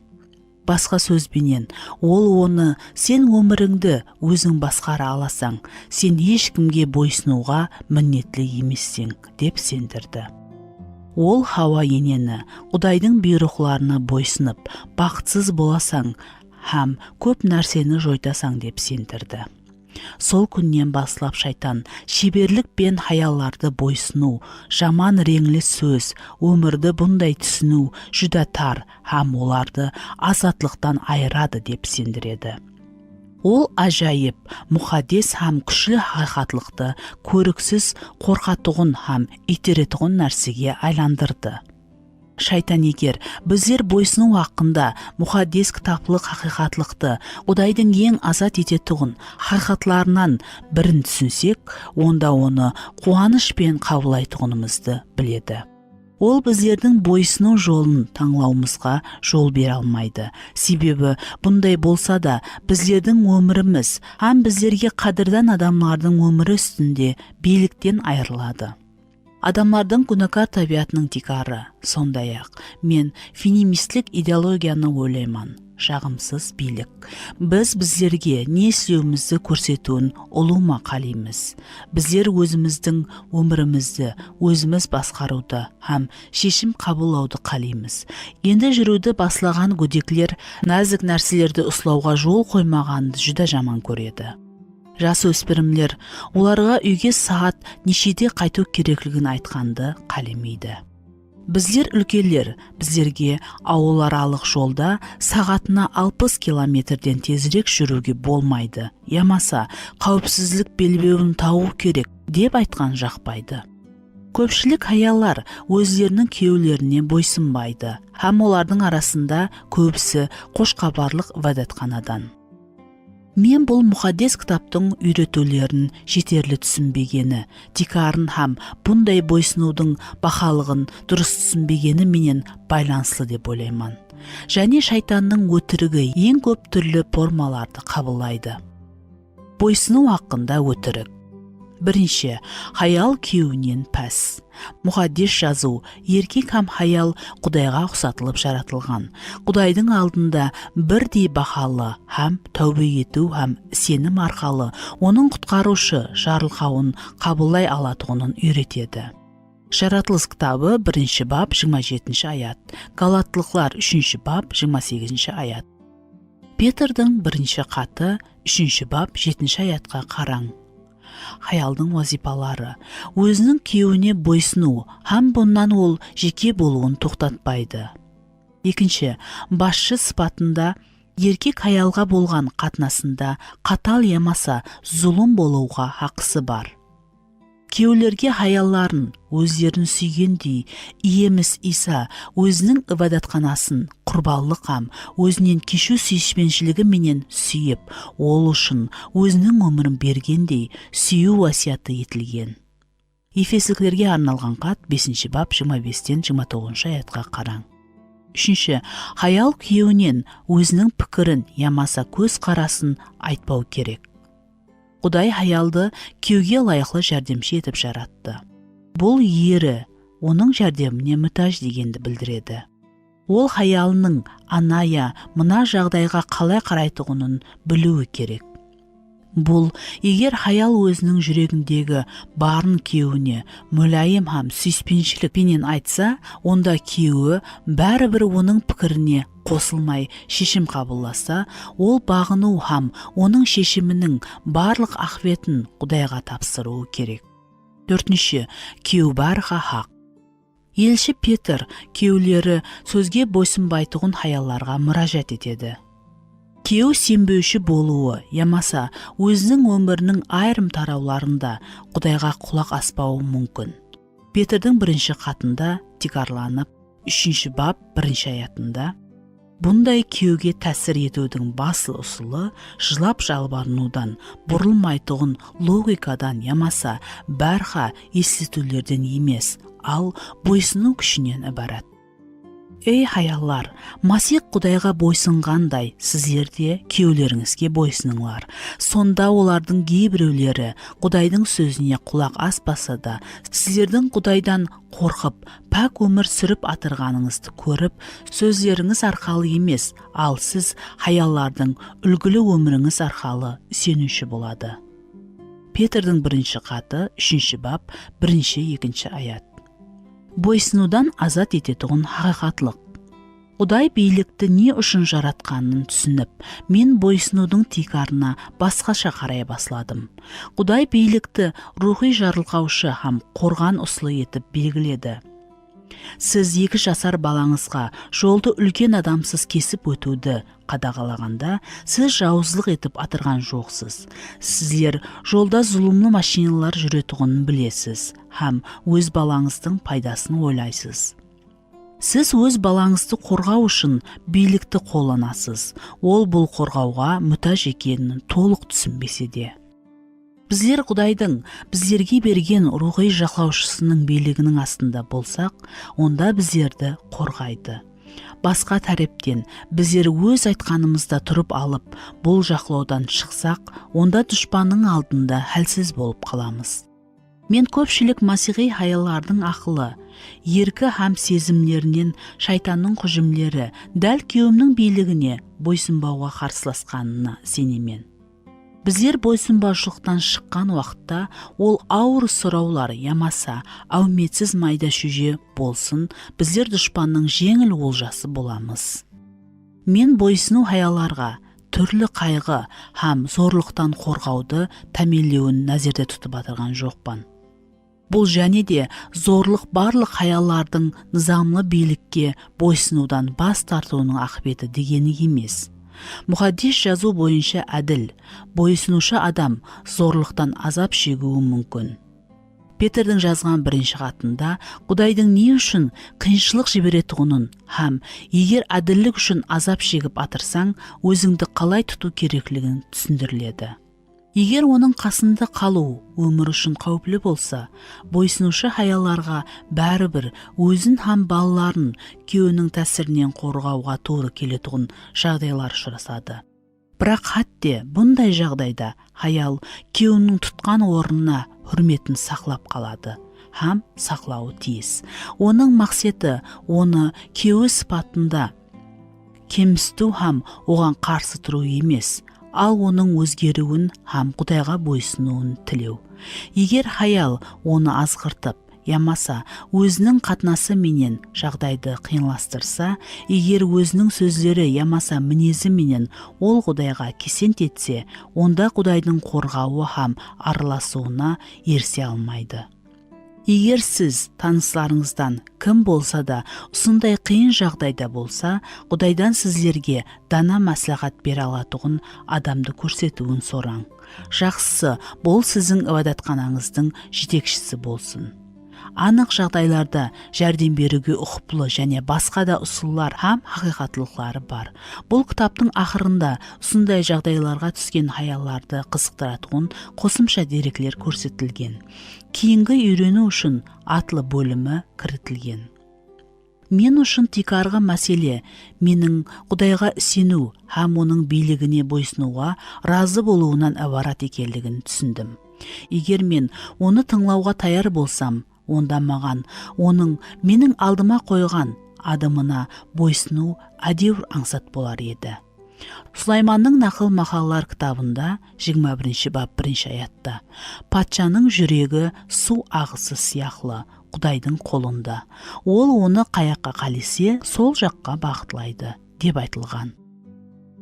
Басқа сөзбенен, ол оны сен өміріңді өзің басқара аласаң, сен ешкімге бойсынуға міндетті емессің деп сендірді. Ол Хауа енені Құдайдың бұйрықларына бойсынып, бақытсыз боласаң һәм көп нәрсені жойтасаң деп сендірді. сол күннен бастап шайтан шеберлік пен хаялларды бойсыну, жаман реңлі сөз, өмірді бұндай түсіну жүда тар һәм оларды азатлықтан айырады деп сендіреді. Ол ажайып, мұқаддес һәм күшлі хақиқатлықты көріксіз қорқатұғын һәм итеретұғын нәрсеге айландырды. Шайтан егер біздер бойсыну хақында мұқаддес кітаплық хақиқатлықты Құдайдың ең азат ететұғын хақиқатларынан бірін түсінсек, онда оны қуанышпен қабылайтұғынымызды біледі. Ол біздердің бойсыну жолын таңлауымызға жол бере алмайды. Себебі бұндай болса да біздердің өміріміз һәм біздерге қадірдан адамлардың өмірі үстінде биліктен айырылады. Адамлардың күнәкар табиатының тикары, сондай-ақ мен феминистік идеологияны ойлайман, жағымсыз билік. Біз біздерге не істеуімізді көрсетуін ұлыма қалаймыз. Біздер өзіміздің өмірімізді өзіміз басқаруды һәм шешім қабылдауды қалаймыз. Енді жүруді баслаған гөдеклер нәзік нәрселерді ұслауға жол қоймағанды жүда жаман көреді. Жас өспірімлер оларға үйге сағат нешеде қайту керектігін айтқанды қалемейді. Біздер үлкендер біздерге ауыларалық жолда сағатына 60 километрден тезірек жүруге болмайды. Ямаса қауіпсіздік белбеуін тағу керек деп айтқан жақпайды. Көпшілік хаялар өздерінің күйеулеріне бойсынбайды, һәм олардың арасында көбісі қошқабарлық вәдәтханадан. Мен бұл мұқаддес кітаптың үйретулерін жетерлі түсінбегені, тикарын һәм бұндай бойсынудың бақалығын дұрыс түсінбегені менен байланысты деп ойлайман. Және шайтанның өтірігі ең көп түрлі формаларды қабылдайды. Бойсыну хақында өтірік. Бірінші, хаял күйеуінен пәс. Мұқаддес жазу, еркек һәм хаял Құдайға ұқсатылып жаратылған. Құдайдың алдында бірдей бақалы һәм тәубе ету һәм сенім арқалы оның құтқарушы жарылқауын қабылдай алатұғынын үйретеді. Жаратылыс кітабы 1 бап 27 аят, Галатлықтар 3 бап 28 аят. Петрдің 1 хаты 3 бап 7 аятқа қараң. Хаялдың вазипалары өзінің күйеуіне бойсыну һәм бұннан ол жеке болуын тоқтатпайды. Екінші, басшы сыпатында еркек хаялға болған қатынасында қатал ямаса зұлым болуға хақысы бар. Күйеулерге хаялларын өздерін сүйгендей, иеміз Иса өзінің ибадатханасын құрбалық һәм өзінен кешу сүйіспеншілігі менен сүйіп, ол үшін өзінің өмірін бергендей сүю уасияты етілген. Ефесіклерге арналған хат 5 бап 25-29 аятқа қараң. Үшінші, хаял күйеуінен өзінің пікірін ямаса көз қарасын айтпау керек. Құдай хаялды күйеуге лайықлы жәрдемші етіп жаратты. Бұл ері оның жәрдеміне мұқтаж дегенді білдіреді. Ол хаялының аная мына жағдайға қалай қарайтұғынын білуі керек. Бұл, егер хаял өзінің жүрегіндегі барын күйеуіне мүлайым һәм сүйіспеншілікпенен айтса, онда күйеуі бәрібір оның пікіріне қосылмай шешім қабылдаса, ол бағыну һәм оның шешімінің барлық ақветін Құдайға тапсыруы керек. Төртінші, күйеу барға хақ. Елші Петр күйеулері сөзге бойсынбайтұғын хаялларға мұражат етеді. Күйеу сенбеуші болуы, ямаса өзінің өмірінің айрым тарауларында Құдайға құлақ аспауы мүмкін. Петрдің 1 хатында текарланып, 3 бап 1 аятында бұндай күйеуге тәсір етудің басты ұсылы жылап жалбарынудан, бұрылмайтұғын логикадан ямаса бәрха естітулерден емес, ал бойсыну күшінен ібарат. Ей хаяллар, Масих Құдайға бойсынғандай, сіздер де күйеулеріңізге бойсыныңлар. Сонда олардың кейбіреулері Құдайдың сөзіне құлақ аспаса да, сіздердің Құдайдан қорқып, пәк өмір сүріп атырғаныңызды көріп, сөздеріңіз арқалы емес, ал сіз хаяллардың үлгілі өміріңіз арқалы сенуші болады. Петрдің 1 хаты 3 бап 1-2 аят. Бойсынудан азат ететұғын хақиқатлық. Құдай бийлікті не үшін жаратқанын түсініп, мен бойсынудың тикарына басқаша қарай басладым. Құдай бийлікті рухи жарылқаушы һәм қорған ұслы етіп белгіледі. Сіз 2 жасар балаңызға жолды үлкен адамсыз кесіп өтуді қадағалағанда, сіз жауыздық етіп атырған жоқсыз. Сізлер жолда зұлымлы машиналар жүретұғынын білесіз, һәм өз балаңыздың пайдасын ойлайсыз. Сіз өз балаңызды қорғау үшін бийлікті қолданасыз. Ол бұл қорғауға мұқтаж екенін толық түсінбесе де. Біздер Құдайдың біздерге берген рухи жақлаушысының билігінің астында болсақ, онда біздерді қорғайды. Басқа тараптан біздер өз айтқанымызда тұрып алып, бұл жақлаудан шықсақ, онда дұшпанның алдында хәлсіз болып қаламыз. Мен көпшілік масихи хаялардың ақылы, еркі һәм сезімлерінен шайтанның құжымлері дәл күйеуімнің билігіне бойсынбауға қарсыласқанына сенемен. Біздер бойсынбаушылықтан шыққан уақытта ол ауыр сұраулар ямаса әуметсіз майда шөже болсын, біздер дұшпанның жеңіл олжасы боламыз. Мен бойсыну хаяларға түрлі қайғы һәм зорлықтан қорғауды тәмелеуін назерде тұтып атырған жоқпан. Бұл және де зорлық барлық хаялардың нызамлы билікке бойсынудан бас тартуының ақыбеті дегені емес. Мұхаддис жазу бойынша әділ, бойсынушы адам зорлықтан азап шегуі мүмкін. Петрдің жазған 1 хатында Құдайдың не үшін қиыншылық жіберетұғынын һәм егер әділдік үшін азап шегіп атырсаң, өзіңді қалай тұту керектігін түсіндіріледі. Егер оның қасында қалу өмір үшін қауіплі болса, бойсынушы хаяларға бәрібір өзін һәм балаларын күйеуінің тәсірінен қорғауға тура келетұғын жағдайлар ұшырасады. Бірақ хатте бұндай жағдайда хаял күйеуінің тұтқан орнына хүрметін сақлап қалады һәм сақлауы тиіс. Оның мақсаты оны күйеуі сипатында кемсіту һәм оған қарсы тұру емес, ал оның өзгеруін һәм Құдайға бойсынуын тілеу. Егер хаял оны азғыртып, ямаса өзінің қатынасы менен жағдайды қиынластырса, егер өзінің сөздері ямаса мінезі менен ол Құдайға кесент етсе, онда Құдайдың қорғауы һәм араласуына ерсе алмайды. Егер сіз таныстарыңыздан кім болса да осындай қиын жағдайда болса, Құдайдан сізлерге дана мәслихат бере алатұғын адамды көрсетуін сораң. Жақсысы, бұл сіздің ибадатханаңыздың жетекшісі болсын. Анық жағдайларда жәрдем беруге ұқыплы және басқа да ұсыллар һәм хақиқатлықлары бар. Бұл кітаптың ақырында осындай жағдайларға түскен хаяларды қызықтыратұғын қосымша деректер көрсетілген. Кейінгі үйрену үшін атлы бөлімі кірітілген. Мен үшін тикарғы мәселе менің Құдайға сену һәм оның билігіне бойсынуға разы болуынан әбарат екенлігін түсіндім. Егер мен оны тыңлауға таяр болсам, онда маған оның менің алдыма қойған адымына бойсыну әдеуір аңсат болар еді. Сулайманның нақыл мақалалар кітабында 21 бап 1 аятта патшаның жүрегі су ағысы сияқлы Құдайдың қолында. Ол оны қаяққа қалесе, сол жаққа бағытлайды деп айтылған.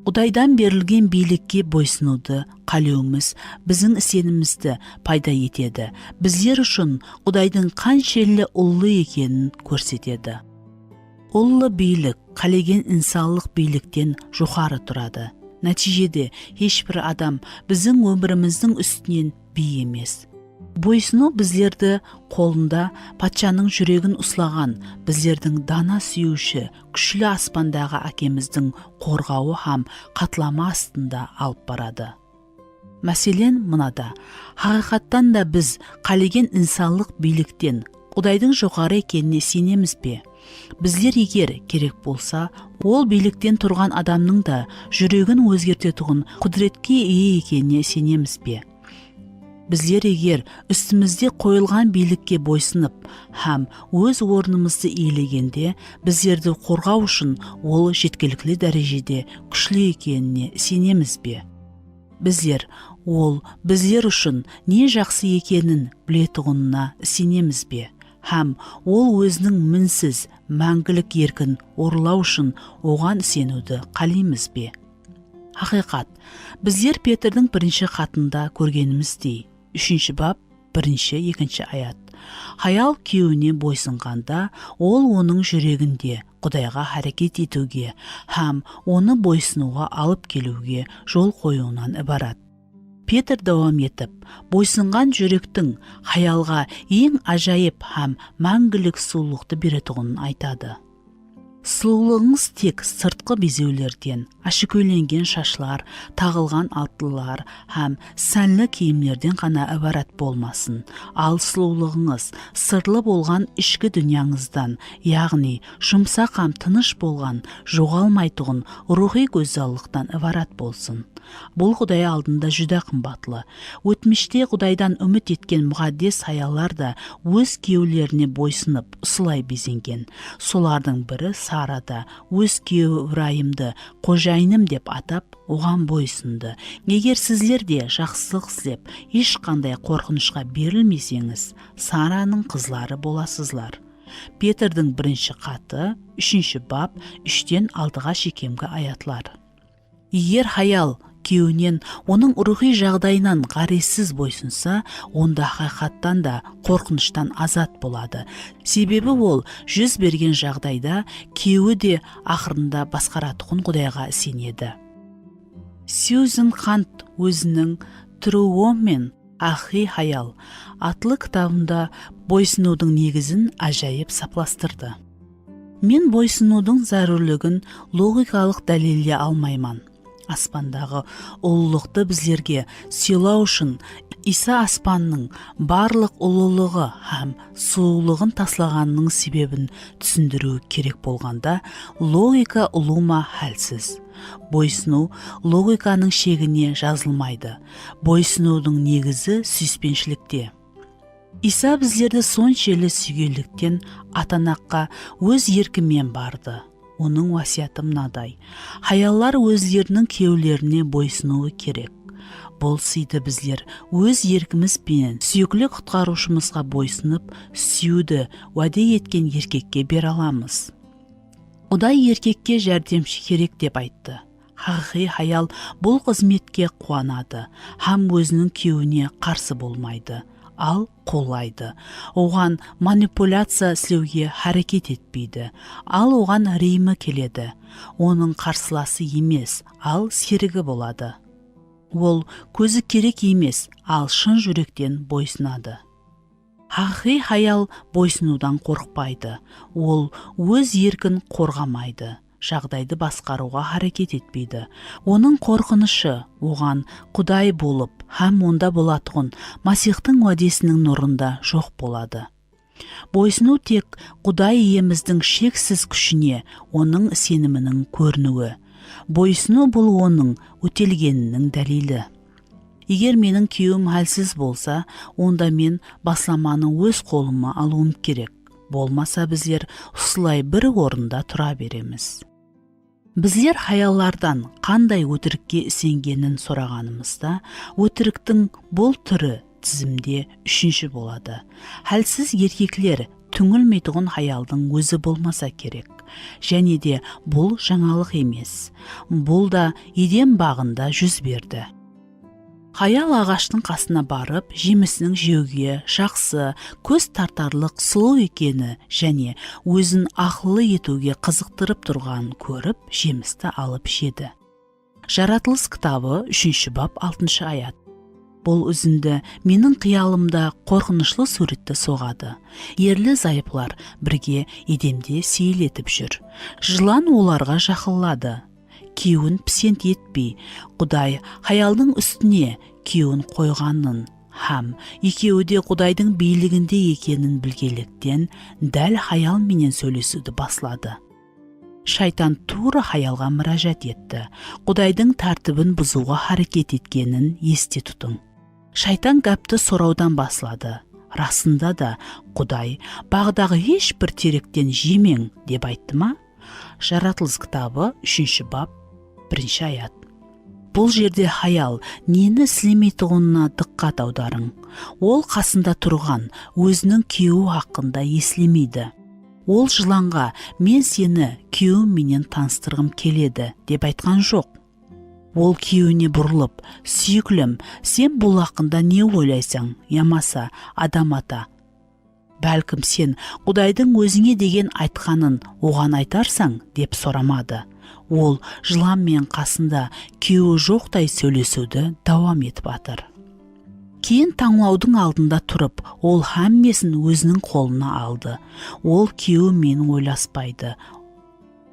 Құдайдан берілген билікке бойсынуды қалеуіміз біздің сенімізді пайда етеді. Біздер үшін Құдайдың қаншелі ұлы екенін көрсетеді. Ұлы билік қалеген инсанлық биліктен жоғары тұрады. Нәтижеде ешбір адам біздің өміріміздің үстінен би емес. Бойсыну біздерді қолында патшаның жүрегін ұслаған, біздердің дана сүйуші, күшлі аспандағы әкеміздің қорғауы һәм қатлама астында алып барады. Мәселен мынада, хақиқаттан да біз қалеген инсанлық биліктен Құдайдың жоғары екеніне сенеміз бе? Біздер егер керек болса, ол биліктен тұрған адамның да жүрегін өзгертетұғын құдіретке ие екеніне сенеміз бе? Біздер егер үстімізде қойылған билікке бойсынып, һәм өз орнымызды иелегенде, біздерді қорғау үшін ол жеткілікті дәрежеде күшлі екеніне сенеміз бе? Біздер үшін не жақсы екенін білетұғынына сенеміз бе? Һәм ол өзінің мінсіз мәңгілік еркін орлау үшін оған сенуді қалаймыз бе? Ақиқат, біздер Петрдің бірінші хатында көргеніміздей, 3 бап 1-2 аят. Хаял күйеуіне бойсынғанда, ол оның жүрегінде Құдайға харекет етуге һәм оны бойсынуға алып келуге жол қоюынан ібарат. Петр давам етіп, бойсынған жүректің хаялға ең ажайып һәм мәңгілік сұлулықты беретұғынын айтады. Сұлулығыңыз тек сыртқы безеулерден, әшекейленген шашлар, тағылған алтылар һәм сәнлі киімдерден ғана ібарат болмасын. Ал сұлулығыңыз сырлы болған ішкі дүнияңыздан, яғни жұмсақ һәм тыныш болған, жоғалмайтұғын рухи көзаллықтан ібарат болсын. Бұл Құдай алдында жүдә қымбатлы. Өтміште Құдайдан үміт еткен мұғаддес аялар да өз күйеулеріне бойсынып, ұсылай безенген. Солардың бірі Сара да өз күйеуі Ибрайымды қожайыным деп атап, оған бойсынды. Егер сіздер де жақсылық істеп, ешқандай қорқынышқа берілмесеңіз, Сараның қызлары боласызлар. Петрдің бірінші хаты, 3 бап 3-6 шекемгі аятлар. Егер хаял күйеуінен оның рухи жағдайынан ғаресіз бойсынса, онда хақиқаттан да қорқыныштан азат болады. Себебі ол жүз берген жағдайда күйеуі де ақырында басқаратұғын Құдайға сенеді. Сьюзен Хант өзінің True Woman Ахи Хаял атлы кітабында бойсынудың негізін ажайып сапластырды. Мен бойсынудың зарүрлігін логикалық дәлелдей алмаймын. Аспандағы ұлылықты біздерге сыйлау үшін Иса аспанның барлық ұлылығы һәм сұлулығын таслағанның себебін түсіндіру керек болғанда, логика ұлыма хәлсіз. Бойсыну логиканың шегіне жазылмайды. Бойсынудың негізі сүйіспеншілікте. Иса біздерді соншелі сүйгендіктен атанаққа өз еркімен барды. Оның уасияты мынадай: хаяллар өздерінің күйеулеріне бойсынуы керек. Бұл сыйды біздер өз еркімізбен сүйіклі құтқарушымызға бойсынып, сүюді уәде еткен еркекке бере аламыз. Құдай еркекке жәрдемші керек деп айтты. Хақиқи хаял бұл қызметке қуанады, һәм өзінің күйеуіне қарсы болмайды, ал қолайды. Оған манипуляция істеуге харекет етпейді, ал оған реймі келеді. Оның қарсыласы емес, ал серігі болады. Ол көзі керек емес, ал шын жүректен бойсынады. Хақиқи хаял бойсынудан қорықпайды. Ол өз еркін қорғамайды, жағдайды басқаруға харекет етпейді. Оның қорқынышы оған Құдай болып, һәм онда болатұғын Масихтың уәдесінің нұрында жоқ болады. Бойсыну тек Құдай иеміздің шексіз күшіне, оның сенімінің көрінуі. Бойсыну бұл оның өтелгенінің дәлелі. Егер менің күйеуім хәлсіз болса, онда мен басламаны өз қолыма алуым керек. Болмаса біздер ұсылай бір орында тұра береміз. Біздер хаяллардан қандай өтірікке сенгенін сұрағанымызда, өтіріктің бұл түрі тізімде 3 болады. Хәлсіз еркеклер түңілмейтұғын хаялдың өзі болмаса керек. Және де бұл жаңалық емес. Бұл да Еден бағында жүз берді. Хаял ағаштың қасына барып, жемісінің жеуге жақсы, көз тартарлық сұлу екені және өзін ақылы етуге қызықтырып тұрған көріп, жемісті алып жеді. Жаратылыс кітабы 3 бап 6 аят. Бұл үзінді менің қиялымда қорқынышлы суретті соғады. Ерлі зайыплар бірге Едемде сейілетіп жүр. Жылан оларға жақылады. Күйеуін пісент етпей, Құдай хаялдың үстіне күйеуін қойғанын, һәм екеуі де Құдайдың билігінде екенін білгеліктен дәл хаял менен сөйлесуді баслады. Шайтан тура хаялға мұражат етті. Құдайдың тәртібін бұзуға харекет еткенін есте тұтың. Шайтан гәпті сұраудан баслады. Расында да Құдай бағдағы ешбір теректен жемең деп айтты ма? Жаратылыс кітабы 3 бап 1 аят. Бұл жерде хаял нені сілемейтұғынына дыққат аударың. Ол қасында тұрған өзінің күйеуі хақында еслемейді. Ол жыланға мен сені күйеуім менен таныстырғым келеді деп айтқан жоқ. Ол күйеуіне бұрылып, сүйкілім, сен бұл ақында не ойлайсың, ямаса, адам ата? Бәлкім сен Құдайдың өзіңе деген айтқанын оған айтарсың деп сұрамады. Ол жыланмен қасында күйеуі жоқтай сөйлесуді давам етіп атыр. Кейін таңлаудың алдында тұрып, ол хаммесін өзінің қолына алды. Ол күйеуімен ойласпайды,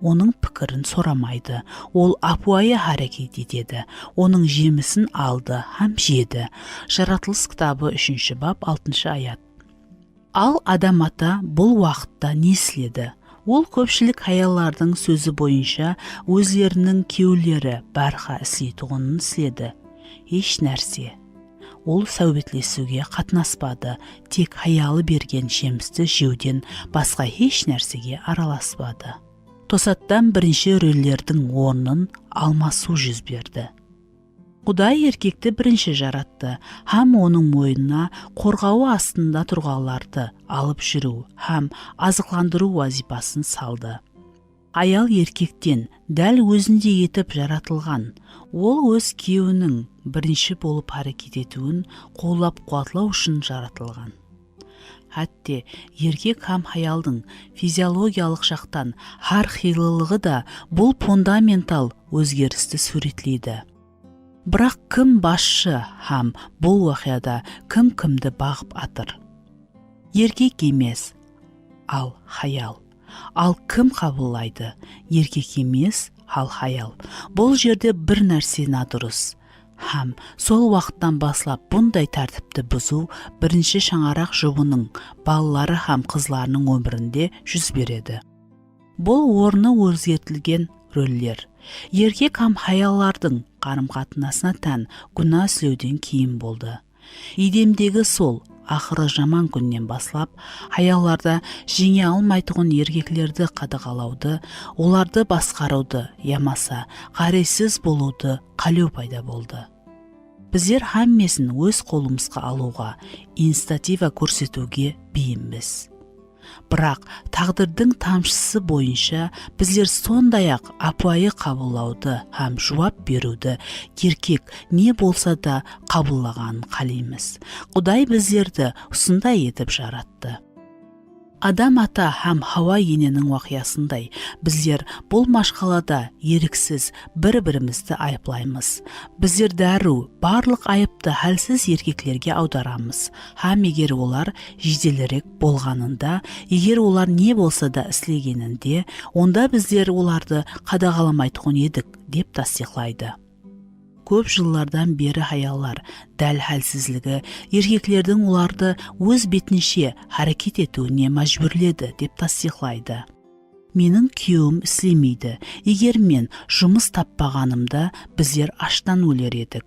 оның пікірін сұрамайды. Ол апуайы харекет етеді. Оның жемісін алды, хам жеді. Жаратылыс кітабы 3 бап 6 аят. Ал адам ата бұл уақытта не істеді? Ол көпшілік аялардың сөзі бойынша өзлерінің күйеулері бәрха істейтұғынын істеді. Еш нәрсе. Ол сәубетлесуге қатынаспады, тек хаялы берген жемісті жеуден басқа еш нәрсеге араласпады. Тосаттан бірінші рөллердің орнын алмасу жүз берді. Құдай еркекті бірінші жаратты, һәм оның мойнына қорғауы астында тұрғаларды алып жүру, һәм азықландыру вазипасын салды. Аял еркектен дәл өзінде етіп жаратылған. Ол өз күйеуінің бірінші болып әрекет етуін қолдап қуатлау үшін жаратылған. Әтте еркек һәм аялдың физиологиялық жақтан әрқилылығы да бұл фундаментал өзгерісті суретлейді. Бірақ кім басшы һәм бұл уақиғада кім-кімді бағып атыр? Еркек емес, ал хаял. Ал кім қабылдайды? Еркек емес, ал хаял. Бұл жерде бір нәрсе надұрыс. Һәм сол уақыттан баслап бұндай тәртіпті бұзу бірінші шаңарақ жұбының балалары һәм қызларының өмірінде жүз береді. Бұл орны өзгертілген рөллер. Еркек һәм аяллардың қарым-қатынасына тән күнә істеуден кейін болды. Едемдегі сол ақыры жаман күннен баслап, аялларда жеңе алмайтұғын еркеклерді қадағалауды, оларды басқаруды, ямаса, қарайсыз болуды қалу пайда болды. Біздер хаммесін өз қолымызға алуға, инициатива көрсетуге бейімбіз. Бірақ тағдырдың тамшысы бойынша біздер сондай-ақ апуайы қабылдауды һәм жауап беруді еркек не болса да қабылдағанын қалаймыз. Құдай біздерді осындай етіп жаратты. Адам ата һәм Хауа ененің уақиясындай біздер бұл машқалада еріксіз бір-бірімізді айыплаймыз. Біздер дәру барлық айыпты әлсіз еркеклерге аударамыз. Һәм егер олар жеделірек болғанында, егер олар не болса да істегенінде, онда біздер оларды қадағаламайтұғын едік деп тасдиқлайды. Көп жылдардан бері аяллар дәл әлсізлігі еркеклердің оларды өз бетінше әрекет етуіне мәжбүрледі деп тасдиқлайды. Менің күйеуім істемейді. Егер мен жұмыс таппағанымда біздер аштан өлер едік.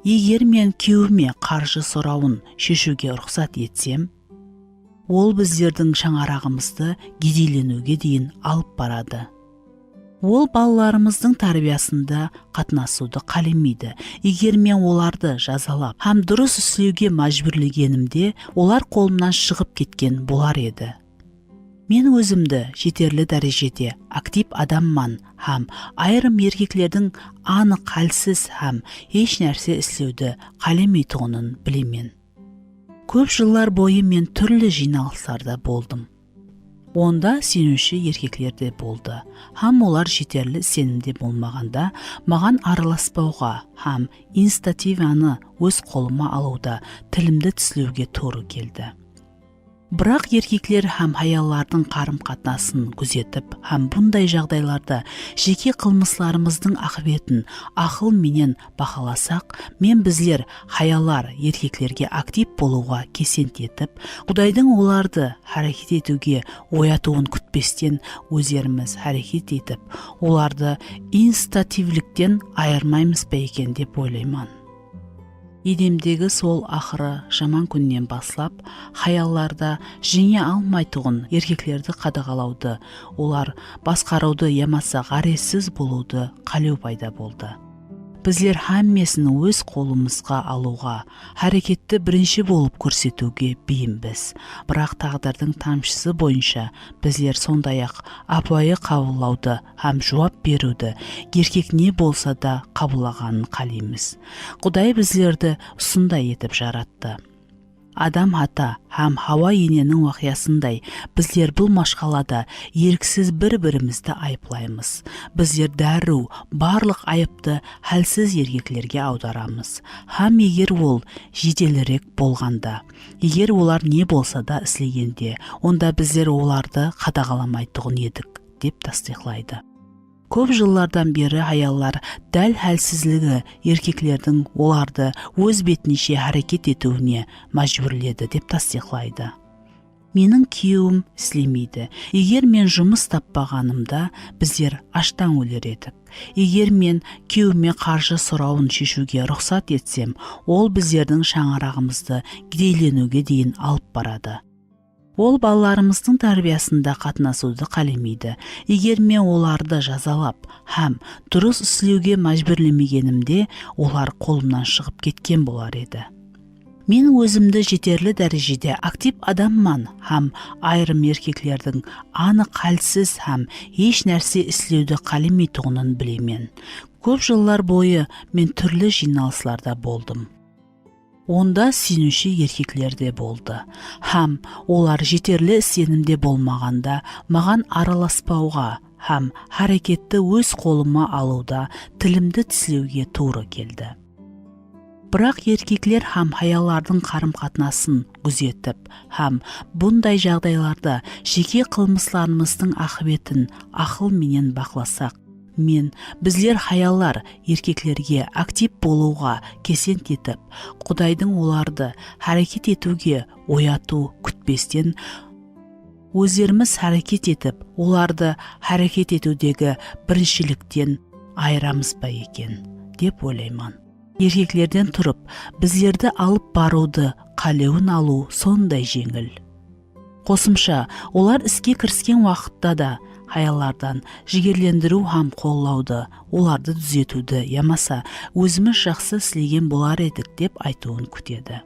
Егер мен күйеуіме қаржы сұрауын шешуге рұқсат етсем, ол біздердің шаңарағымызды кедейленуге дейін алып барады. Ол балаларымыздың тәрбиясында қатынасуды қаламайды. Егер мен оларды жазалап, һәм дұрыс істеуге мәжбүрлегенімде, олар қолымнан шығып кеткен болар еді. Мен өзімді жетерлі дәрежеде актив адамман һәм айрым еркеклердің анық әлсіз һәм еш нәрсе істеуді қаламайтұғынын білемен. Көп жылдар бойы мен түрлі жиналыстарда болдым. Онда сенуші еркеклер де болды. Һәм олар жетерлі сенімде болмағанда, маған араласпауға һәм инициативаны өз қолыма алуда тілімді тіслеуге тура келді. Бірақ еркеклер һәм аяллардың қарым-қатынасын күзетіп, һәм бұндай жағдайларда жеке қылмысларымыздың ақыбетін ақыл менен бақаласақ, мен біздер аяллар еркеклерге актив болуға кесент етіп, Құдайдың оларды әрекет етуге оятуын күтпестен өздеріміз әрекет етіп, оларды инициативліктен айырмаймыз ба екен деп ойлаймын. Едемдегі сол ақыры жаман күннен баслап, аялларда жеңе алмайтұғын еркеклерді қадағалауды, олар басқаруды ямаса ғаресіз болуды қалау пайда болды. Bizler hamмесін өз қолымызға алуға, әрекетті бірінші болып көрсетуге бейімбіз. Бірақ тағдырдың тамшысы бойынша bizler сондай-ақ апайы қабылдауды һәм жауап беруді еркек не болса да қабылдағанын қалаймыз. Құдай bizlerді осындай етіп жаратты. Адам ата һәм Хауа ененің уақиасындай bizler бұл машқалада еріксіз бір-бірімізді айыплаймыз. Bizler дәру барлық айыпты хәлсіз еркектерге аударамыз. Һәм егер ол жеделірек болғанда, егер олар не болса да істегенде, онда bizler оларды қадағаламайтұғын едік деп тастиқлайды. Көп жылдардан бері аяллар дәл хәлсізлігі еркектердің оларды өз бетінше әрекет етуіне мәжбүрледі деп тастиқлайды. Менің күйеуім істемейді. Егер мен жұмыс таппағанымда, біздер аштан өлер едік. Егер мен күйеуіме қаржы сұрауын шешуге рұқсат етсем, ол біздердің шаңырағымызды кедейленуге дейін алып барады. Ол балаларымыздың тәрбиясында қатынасуды қаламайды. Егер мен оларды жазалап һәм дұрыс істеуге мәжбүрлемегенімде, олар қолымнан шығып кеткен болар еді. Мен өзімді жетерлі дәрежеде актив адамман һәм айрым еркектердің анық хәлсіз һәм еш нәрсе істеуді қаламайтұғынын білемін. Көп жылдар бойы мен түрлі жиналыстарда болдым. Онда сенуші еркеклер де болды. Һәм олар жетерлі сенімде болмағанда маған араласпауға һәм әрекетті өз қолыма алуда тілімді тіслеуге тура келді. Бірақ еркеклер һәм аяллардың қарым-қатынасын күзетіп һәм бұндай жағдайларда жеке қылмысларымыздың ақыбетін ақыл менен бақыласақ, bizler аяллар еркеклерге актив болуға кесент етіп, Құдайдың оларды әрекет етуге ояту күтпестен, өздеріміз әрекет етіп, оларды әрекет етудегі біріншіліктен айырамыз ба екен, деп ойлаймын. Еркеклерден тұрып, біздерді алып баруды қалеуін алу сондай жеңіл. Қосымша, олар іске кіріскен уақытта да аяллардан жігерлендіру һәм қоллауды, оларды түзетуді ямаса өзіміз жақсы істеген болар едік деп айтуын күтеді.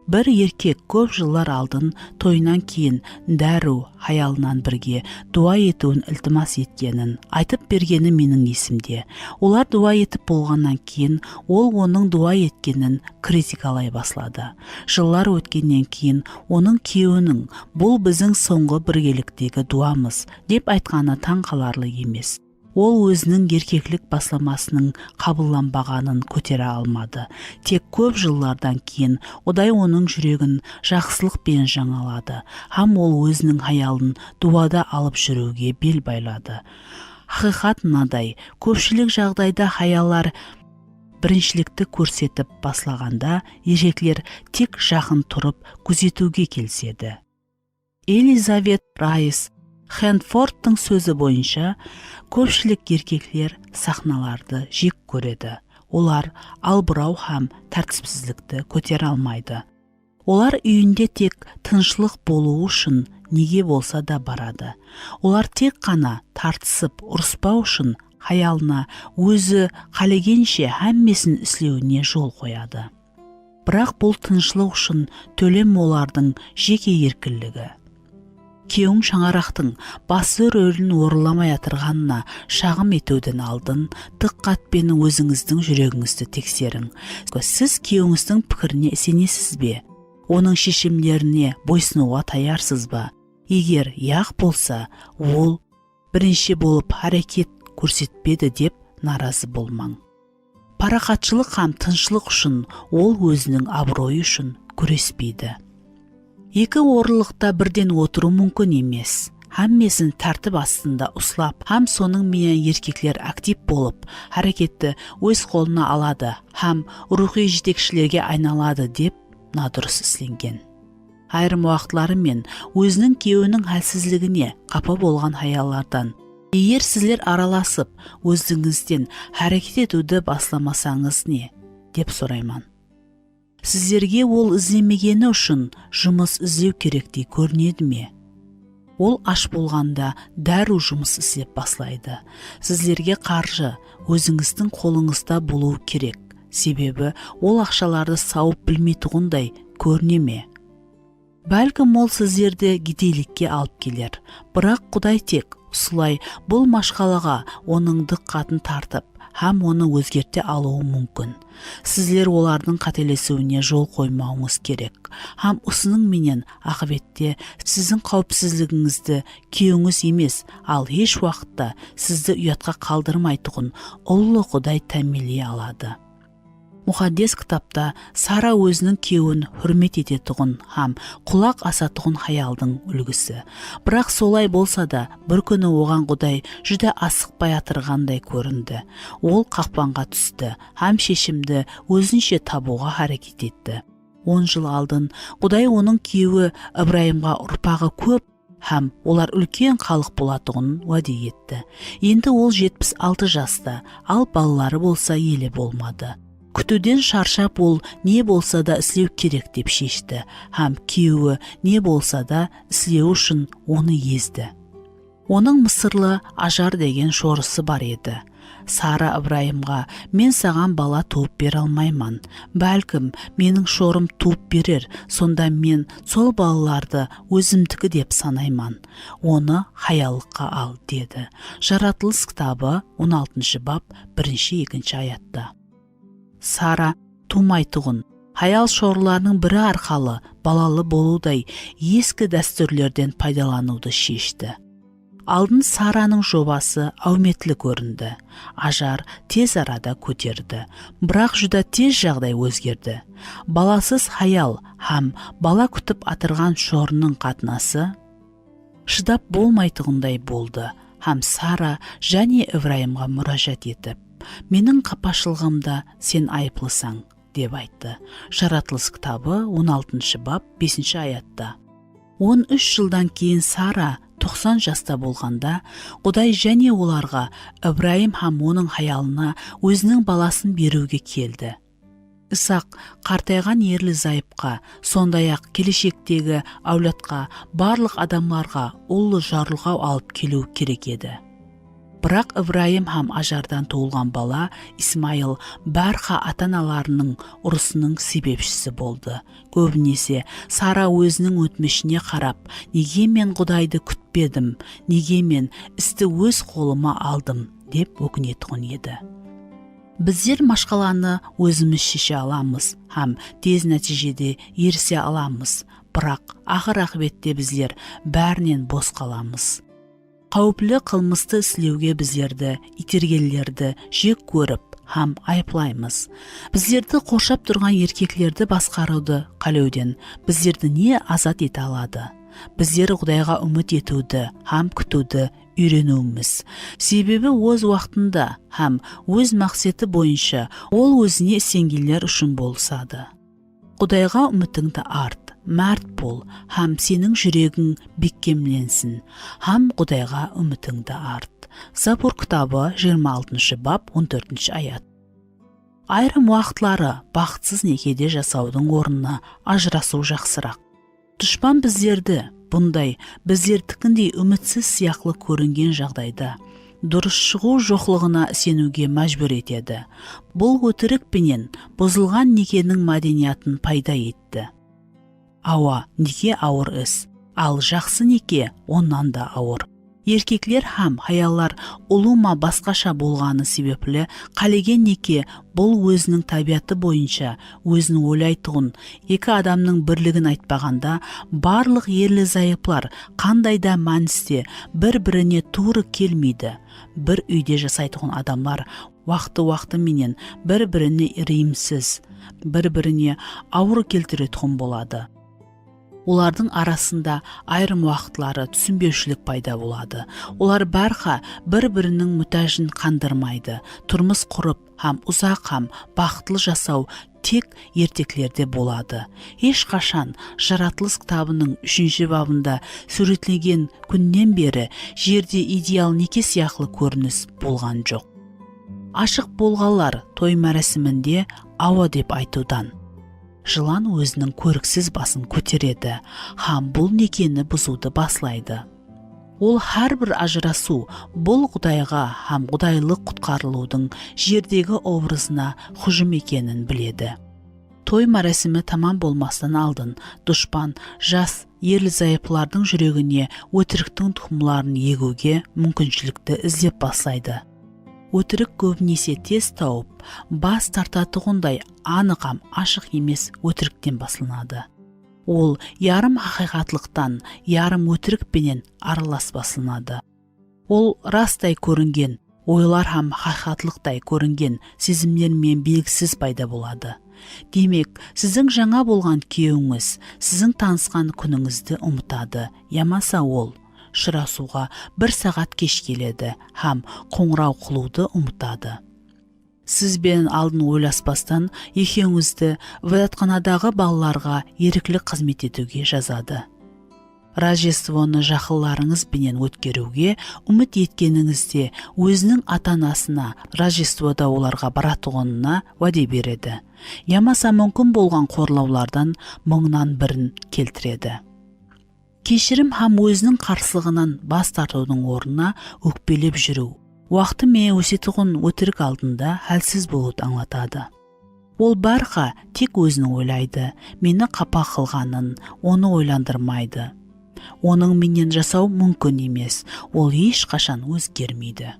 Бір еркек көп жылдар алдын тойынан кейін дәру аялынан бірге дуа етуін ілтимас еткенін айтып бергені менің есімде. Олар дуа етіп болғаннан кейін ол оның дуа еткенін критикалай баслады. Жылдар өткеннен кейін оның күйеуінің бұл біздің соңғы біргеліктегі дуамыз деп айтқаны таң қаларлық емес. Ол өзінің еркеклік басламасының қабылданбағанын көтере алмады. Тек көп жылдардан кейін Құдай оның жүрегін жақсылықпен жаңалады. Һәм ол өзінің аялын дуада алып жүруге бел байлады. Хақиқат мынадай, көпшілік жағдайда аяллар біріншілікті көрсетіп баслағанда, еркеклер тек жақын тұрып күзетуге келседі. Элизабет Райс Хэнфордтың сөзі бойынша, көпшілік еркеклер сахналарды жек көреді. Олар албырау һәм тәртіпсіздікті көтере алмайды. Олар үйінде тек тыншылық болу үшін неге болса да барады. Олар тек қана тартысып ұрыспау үшін аялына өзі қалегенше һәммесін істеуіне жол қояды. Бірақ бұл тыншылық үшін төлем олардың жеке еркіндігі. Күйеуің шаңарақтың басы рөлін орынламай атырғанына шағым етуден алдын диққатпен өзіңіздің жүрегіңізді тексерің. Сіз күйеуіңіздің пікіріне сенесіз бе? Оның шешімдеріне бойсынуға таярсыз ба? Егер яқ болса, ол бірінші болып әрекет көрсетпеді деп наразы болмаң. Парақатшылық һәм тыншылық үшін ол өзінің абыройы үшін күреспейді. Екі орынлықта бірден отыру мүмкін емес. Һәммесін тәртіп астында ұслап, һәм соның менен еркеклер актив болып, әрекетті өз қолына алады, һәм рухи жетекшілерге айналады деп надұрыс істенген. Айрым уақытлары мен өзінің күйеуінің әлсізлігіне қапа болған аяллардан, егер сіздер араласып, өзіңізден әрекет етуді басламасаңыз не, деп сұраймын. Сіздерге ол іздемегені үшін жұмыс іздеу керектей көрінеді ме? Ол аш болғанда дәру жұмыс істеп баслайды. Сіздерге қаржы өзіңіздің қолыңызда болуы керек. Себебі ол ақшаларды сауып білмейтұғындай көріне ме? Бәлкім ол сіздерді кедейлікке алып келер. Бірақ Құдай тек осылай бұл машқалаға оның диққатын тартып, һәм оны өзгерте алуы мүмкін. Сіздер олардың қателесуіне жол қоймауыңыз керек. Һәм осының менен ақыбетте сіздің қауіпсіздігіңізді күйеуіңіз емес, ал еш уақытта сізді ұятқа қалдырмайтұғын ұлы Құдай тәмінлей алады. Мұқаддес кітапта Сара өзінің күйеуін хүрмет ететұғын һәм құлақ асатұғын хаялдың үлгісі. Бірақ солай болса да, бір күні оған Құдай жүдә асықпай атырғандай көрінді. Ол қақпанға түсті һәм шешімді өзінше табуға харекет етті. 10 жыл алдын Құдай оның күйеуі Ибраимға ұрпағы көп һәм олар үлкен халық болатұғын уәде етті. Енді ол 76 жаста, ал балалары болса елі болмады. Күтуден шаршап ол не болса да істеу керек деп шешті, һәм күйеуі не болса да істеу үшін оны езді. Оның мысырлы Ажар деген шорысы бар еді. Сара Ибраимға: мен саған бала туып бере алмаймын. Бәлкім менің шорым туып берер, сонда мен сол балаларды өзімдікі деп санаймын. Оны хаялыққа ал, деді. Жаратылыс кітабы 16 бап 1-2 аятта. Сара тумайтұғын хаял шорларының бірі арқалы балалы болудай ескі дәстүрлерден пайдалануды шешті. Алдын Сараның жобасы әуметлі көрінді. Ажар тез арада көтерді. Бірақ жүда тез жағдай өзгерді. Баласыз хаял һәм бала күтіп атырған шорының қатынасы шыдап болмайтығындай болды. Һәм Сара және Ибраимға мұражат етіп: менің қапашылығымда сен айыплысаң, деп айтты. Жаратылыс кітабы 16 бап 5 аятта. 13 жылдан кейін Сара 90 жаста болғанда, Құдай және оларға Ибраим һәм оның хаялына өзінің баласын беруге келді. Исақ қартайған ерлі зайыпқа, сондай-ақ келешектегі әулетқа, барлық адамларға ұлы жарылғау алып келу керек еді. Бірақ Ибраим һәм Ажардан туылған бала Исмаил бәрқа ата-аналарының ұрысының себепшісі болды. Көбінесе Сара өзінің өтмішіне қарап: неге мен Құдайды күтпедім, неге мен істі өз қолыма алдым, деп өкінетұғын еді. Біздер машқаланы өзіміз шеше аламыз һәм тез нәтижеде ерісе аламыз, бірақ ақыр ақыбетте біздер бәрінен бос қаламыз. Қауіплі қылмысты істеуге біздерді, итергелерді жек көріп һәм айыплаймыз. Біздерді қоршап тұрған еркеклерді басқаруды қалеуден біздерді не азат ете алады? Біздер Құдайға үміт етуді һәм күтуді үйренуіміз. Себебі өз уақытында һәм өз мақсаты бойынша ол өзіне сенгендер үшін болсады. Құдайға үмітіңді арт, мәрт бол, һәм сенің жүрегің бекемленсін, һәм Құдайға үмітіңді арт. Забур кітабы 26 бап 14 аят. Айрым уақытлары бақытсыз некеде жасаудың орнына ажырасу жақсырақ. Дұшпан біздерді бұндай біздердікіндей үмітсіз сияқлы көрінген жағдайда дұрыс шығу жоқлығына сенуге мәжбүр етеді. Бұл өтірік пенен бұзылған некенің мәдениетін пайда етті. Ауа неке ауыр іс, ал жақсы неке оннан да ауыр. Еркеклер һәм хаяллар ұлыма басқаша болғаны себеплі қалеген неке бұл өзінің табиаты бойынша өзін ойлайтұғын екі адамның бірлігін айтпағанда барлық ерлі зайыплар қандай да мәністе бір-біріне туры келмейді. Бір үйде жасайтұғын адамлар уақыты менен бір-біріне рейімсіз, бір-біріне ауыр келтіретұғын болады. Олардың арасында айрым уақытлары түсінбеушілік пайда болады. Олар бәрқа бір-бірінің мүтәжін қандырмайды. Тұрмыс құрып һәм ұзақ һәм бақытлы жасау тек ертеклерде болады. Ешқашан Жаратылыс кітабының 3 бабында суретлеген күннен бері жерде идеал неке сияқлы көрініс болған жоқ. Ашық болғалар той мәрәсімінде ауа деп айтудан. Жылан өзінің көріксіз басын көтереді, һәм бұл некені бұзуды баслайды. Ол әрбір ажырасу бұл Құдайға һәм құдайлық құтқарылудың жердегі образына хұжым екенін біледі. Той мәрәсімі тамам болмастан алдын дұшпан жас ерлі-зайыптылардың жүрегіне өтіріктің тұқымларын егуге мүмкіншілікті іздеп бастайды. Өтірік көбінесе тез тауып, бас тартатұғындай анық һәм ашық емес өтіріктен басылынады. Ол ярым хақиқатлықтан, ярым өтірікпенен аралас басылынады. Ол растай көрінген, ойлар һәм хақиқатлықтай көрінген сезімдермен белгісіз пайда болады. Демек, сіздің жаңа болған күйеуіңіз сіздің танысқан күніңізді ұмытады, ямаса ол шырасуға 1 сағат кеш келеді һәм қоңырау қылуды ұмытады. Сізбен алдын ойласпастан екеуіңізді вәдатханадағы балаларға ерікілік қызмет етуге жазады. Рождествоны жақындарыңызбенен өткеруге үміт еткеніңізде өзінің ата-анасына Рождествода оларға баратұғынына уәде береді. Ямаса мүмкін болған қорлаулардан 1000-нан 1-ін келтіреді. Кешірім һәм өзінің қарсылығынан бас тартудың орнына өкпелеп жүру. Уақыты мен өсетіғын өтірік алдында әлсіз болуды аңлатады. Ол барға тек өзінің ойлайды, мені қапа қылғанын, оны ойландырмайды. Оның менен жасау мүмкін емес, ол ешқашан өзгермейді.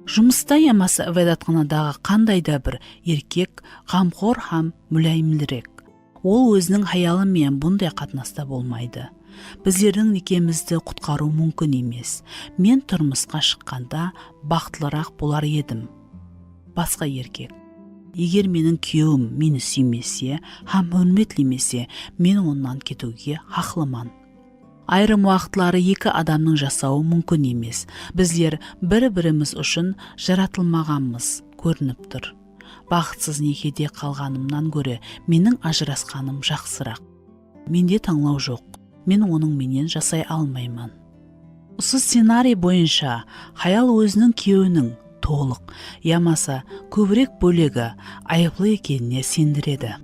Жұмыста ямасы вәдатханадағы қандай да бір еркек қамқор һәм мүләйімдірек. Ол өзінің хаялымен бұндай қатынаста болмайды. Біздердің некемізді құтқару мүмкін емес. Мен тұрмысқа шыққанда бақытлырақ болар едім. Басқа еркек. Егер менің күйеуім мені сүймесе, һәм hürmetlемесе, мен оннан кетуге хақлыман. Айрым уақытлары екі адамның жасауы мүмкін емес. Біздер бір-біріміз үшін жаратылмағанбыз көрініп тұр. Бақытсыз некеде қалғанымнан гөрі менің ажырасқаным жақсырақ. Менде таңлау жоқ. Мен оның менен жасай алмаймын. Осы сценарий бойынша хаял өзінің күйеуінің толық, ямаса көбірек бөлігі айыплы екеніне сендіреді.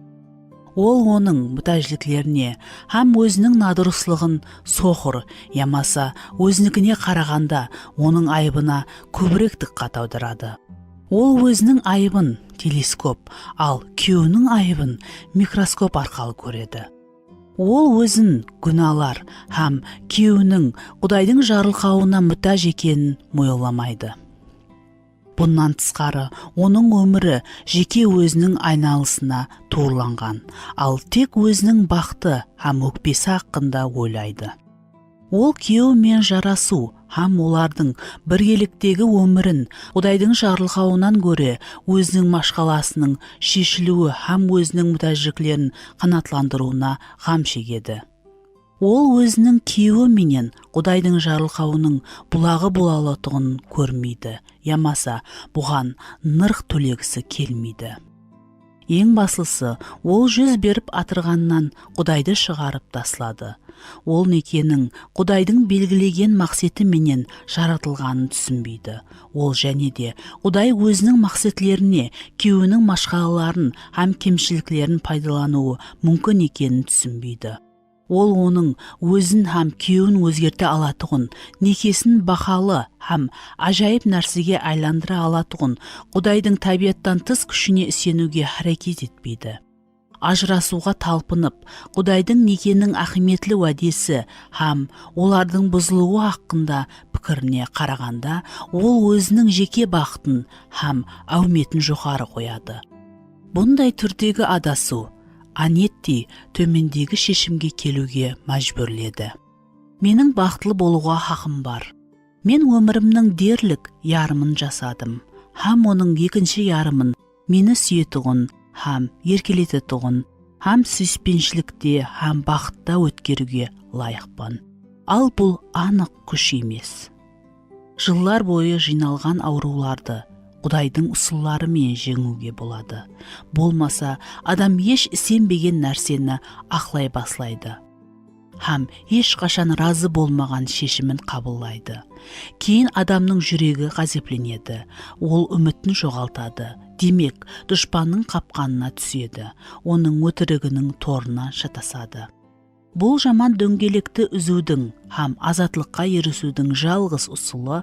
Ол оның мұқтаждіклеріне һәм өзінің надырыслығын соқыр, ямаса өзінікіне қарағанда оның айыбына көбірек диққат аудырады. Ол өзінің айыбын телескоп, ал күйеуінің айыбын микроскоп арқылы көреді. Ол өзін күнәлар һәм күйеуінің Құдайдың жарылқауына мұқтаж екенін мойыламайды. Бұнан тысқары, оның өмірі жеке өзінің айналысына туырланған, ал тек өзінің бақыты һәм өкпесі хақында ойлайды. Ол күйеумен жарасу һәм олардың біргеліктегі өмірін Құдайдың жарылқауынан гөрі өзінің машқаласының шешілуі һәм өзінің мұқтаждіклерін қанатландыруына ғам шегеді. Ол өзінің күйеуі менен Құдайдың жарылқауының бұлағы болалатығын көрмейді, ямаса бұған нырық төлегісі келмейді. Ең басылысы, ол жүз беріп атырғаннан Құдайды шығарып таслады. Ол некенің Құдайдың белгілеген мақсеті менен жаратылғанын түсінбейді. Ол және де Құдай өзінің мақсетлеріне күйеуінің машқалаларын һәм кемшіліктерін пайдалануы мүмкін екенін түсінбейді. Ол оның өзін һәм күйеуін өзгерте алатұғын, некесін бақалы һәм ажайып нәрсеге айландыра алатұғын Құдайдың табиаттан тыс күшіне сенуге харекет етпейді. Ажырасуға талпынып, Құдайдың некенің ақиметлі уәдесі һәм олардың бұзылуы хақында пікіріне қарағанда, ол өзінің жеке бақытын һәм әуметін жоғары қояды. Бұндай түрдегі адасу Анетти төмендегі шешімге келуге мәжбүрледі. Менің бақытлы болуға хақым бар. Мен өмірімнің дерлік ярымын жасадым, һәм оның екінші ярымын мені сүйетұғын һәм еркелететұғын, һәм сүйіспеншілікте һәм бақытта өткеруге лайықпын. Ал бұл анық күш емес. Жылдар бойы жиналған ауруларды Құдайдың ұсылларымен жеңуге болады. Болмаса, адам еш сенбеген нәрсені ақлай баслайды. Һәм ешқашан разы болмаған шешімін қабылдайды. Кейін адамның жүрегі ғазепленеді. Ол үмітін жоғалтады. Демек, дұшпанның қапқанына түседі. Оның өтірігінің торына шатасады. Бұл жаман дөңгелекті үзудің һәм азатлыққа ерісудің жалғыз ұсылы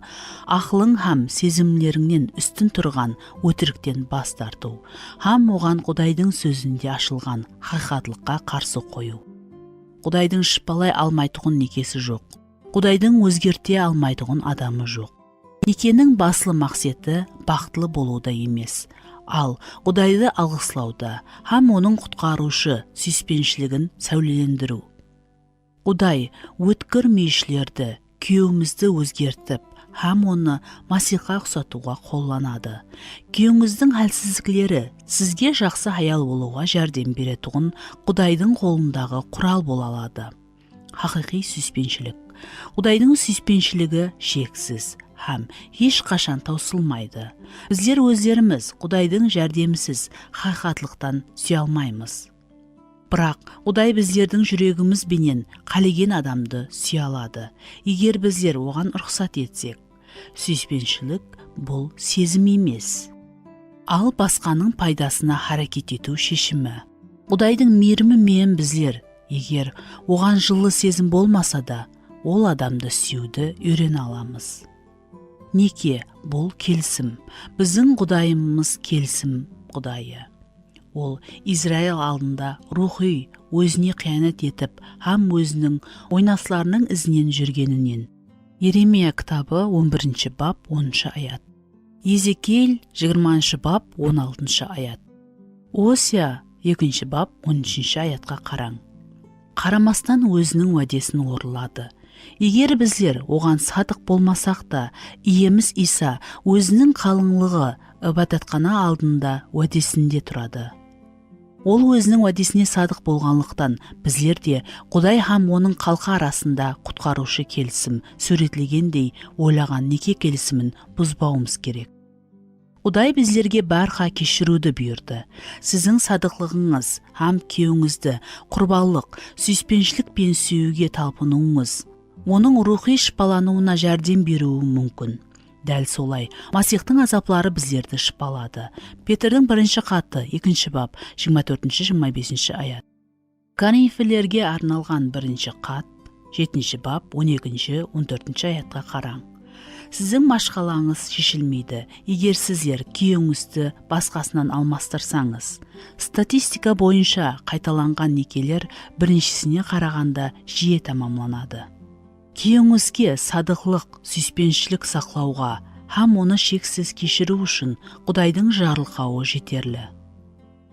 ақылың һәм сезімлеріңнен үстін тұрған өтіріктен бас тарту, һәм оған Құдайдың сөзінде ашылған хақиқатлыққа қарсы қою. Құдайдың шықпалай алмайтұғын некесі жоқ. Құдайдың өзгерте алмайтұғын адамы жоқ. Некенің басылы мақсеті бақытлы болуда емес, ал Құдайды алғыслауда һәм оның құтқарушы сүйіспеншілігін сәулелендіру. Құдай өткір мейішілерді, күйеуімізді өзгертіп, һәм оны Масихқа ұқсатуға қолданады. Күйеуіңіздің әлсіздіктері сізге жақсы аял болуға жәрдем беретұғын Құдайдың қолындағы құрал бола алады. Хақиқи сүйіспеншілік. Құдайдың сүйіспеншілігі шексіз һәм ешқашан таусылмайды. Біздер өздеріміз Құдайдың жәрдемсіз хақиқатлықтан сүйе алмаймыз. Бірақ Құдай біздердің жүрегіміз бенен қалеген адамды сүйе алады, егер біздер оған рұқсат етсек. Сүйіспеншілік бұл сезім емес, ал басқаның пайдасына харекет ету шешімі. Құдайдың мейірімі мен біздер, егер оған жылы сезім болмаса да, ол адамды сүюді үйрене аламыз. Неке бұл келісім. Біздің Құдайымыз келісім Құдайы. Ол Израиль алдында рухи өзіне қиянат етіп, һәм өзінің ойнасларының ізінен жүргенінен. Еремия кітабы 11 бап 10 аят. Езекииль 20 бап 16 аят. Осия 2 бап 13 аятқа қараң. Қарамастан өзінің уәдесін орындады. Егер біздер оған садық болмасақ та, иеміз Иса өзінің қалыңлығы ибадатхана алдында уәдесінде тұрады. Ол өзінің уәдесіне садық болғанлықтан, біздер де Құдай һәм оның халқы арасында құтқарушы келісім суретлегендей ойлаған неке келісімін бұзбауымыз керек. Құдай біздерге бәрқа кешіруді бұйырды. Сіздің садықлығыңыз һәм күйеуіңізді құрбалық, сүйіспеншілікпен сүюге талпынуыңыз оның рухи шипалануына жәрдем беруі мүмкін. Дәл солай, Масихтың азаплары біздерді шипалады. Петрдің 1 хаты 2 бап 24-25 аят. Коринфилерге арналған 1 хат 7 бап 12-14 аятқа қараң. Сіздің машқалаңыз шешілмейді, егер сіздер күйеуіңізді басқасынан алмастырсаңыз. Статистика бойынша қайталанған некелер біріншісіне қарағанда жиі тамамланады. Күйеуіңізге садықлық, сүйіспеншілік сақлауға һәм оны шексіз кешіру үшін Құдайдың жарылқауы жетерлі.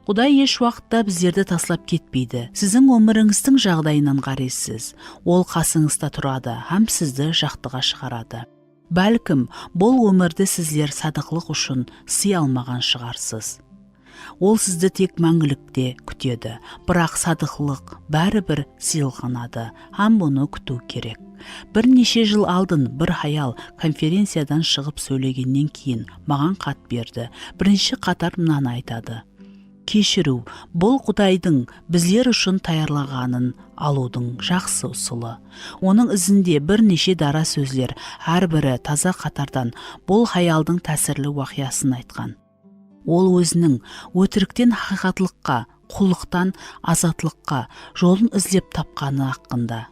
Құдай еш уақытта біздерді таслап кетпейді. Сіздің өміріңіздің жағдайынан қарайсыз. Ол қасыңызда тұрады һәм сізді жақтыға шығарады. Бәлкім, бұл өмірді сіздер садықлық үшін сый алмаған шығарсыз. Ол сізді тек мәңгілікте күтеді, бірақ садықлық бәрібір сыйланады һәм бұны күту керек. Бірнеше жыл алдын бір аял конференциядан шығып сөйлегеннен кейін маған хат берді. Бірінші қатар мынаны айтады. Кешіру, бұл Құдайдың біздер үшін таярлағанын алудың жақсы ұсылы. Оның ізінде бірнеше дара сөздер, әрбірі таза қатардан бұл хаялдың тәсірлі уақиясын айтқан. Ол өзінің өтіріктен хақиқатлыққа, құллықтан азатлыққа жолын іздеп тапқаны хақында.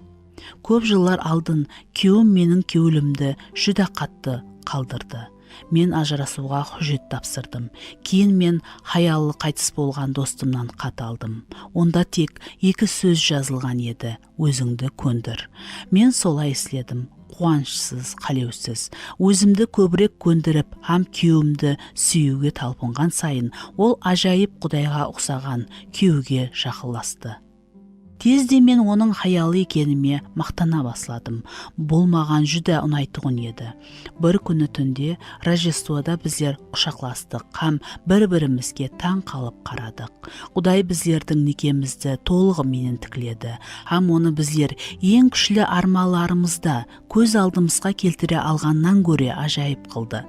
Көп жылдар алдын күйеуім менің кеуілімді жүдә қатты қалдырды. Мен ажырасуға хүжет тапсырдым. Кейін мен хаялы қайтыс болған достымнан хат алдым. Онда тек 2 сөз жазылған еді: өзіңді көндір. Мен солай істедім. Қуанышсыз, қалеусіз. Өзімді көбірек көндіріп, һәм күйеуімді сүюге талпынған сайын, ол ажайып Құдайға ұқсаған күйеуге жақындасты. Тезде мен оның хаялы екеніме мақтана басладым. Бұл маған жүдә ұнайтұғын еді. Бір күні түнде Рождествода біздер құшақластық, һәм бір-бірімізге таң қалып қарадық. Құдай біздердің некемізді толығыменен тікледі, һәм оны біздер ең күшлі армаларымызда көз алдымызға келтіре алғаннан көре ажайып қылды.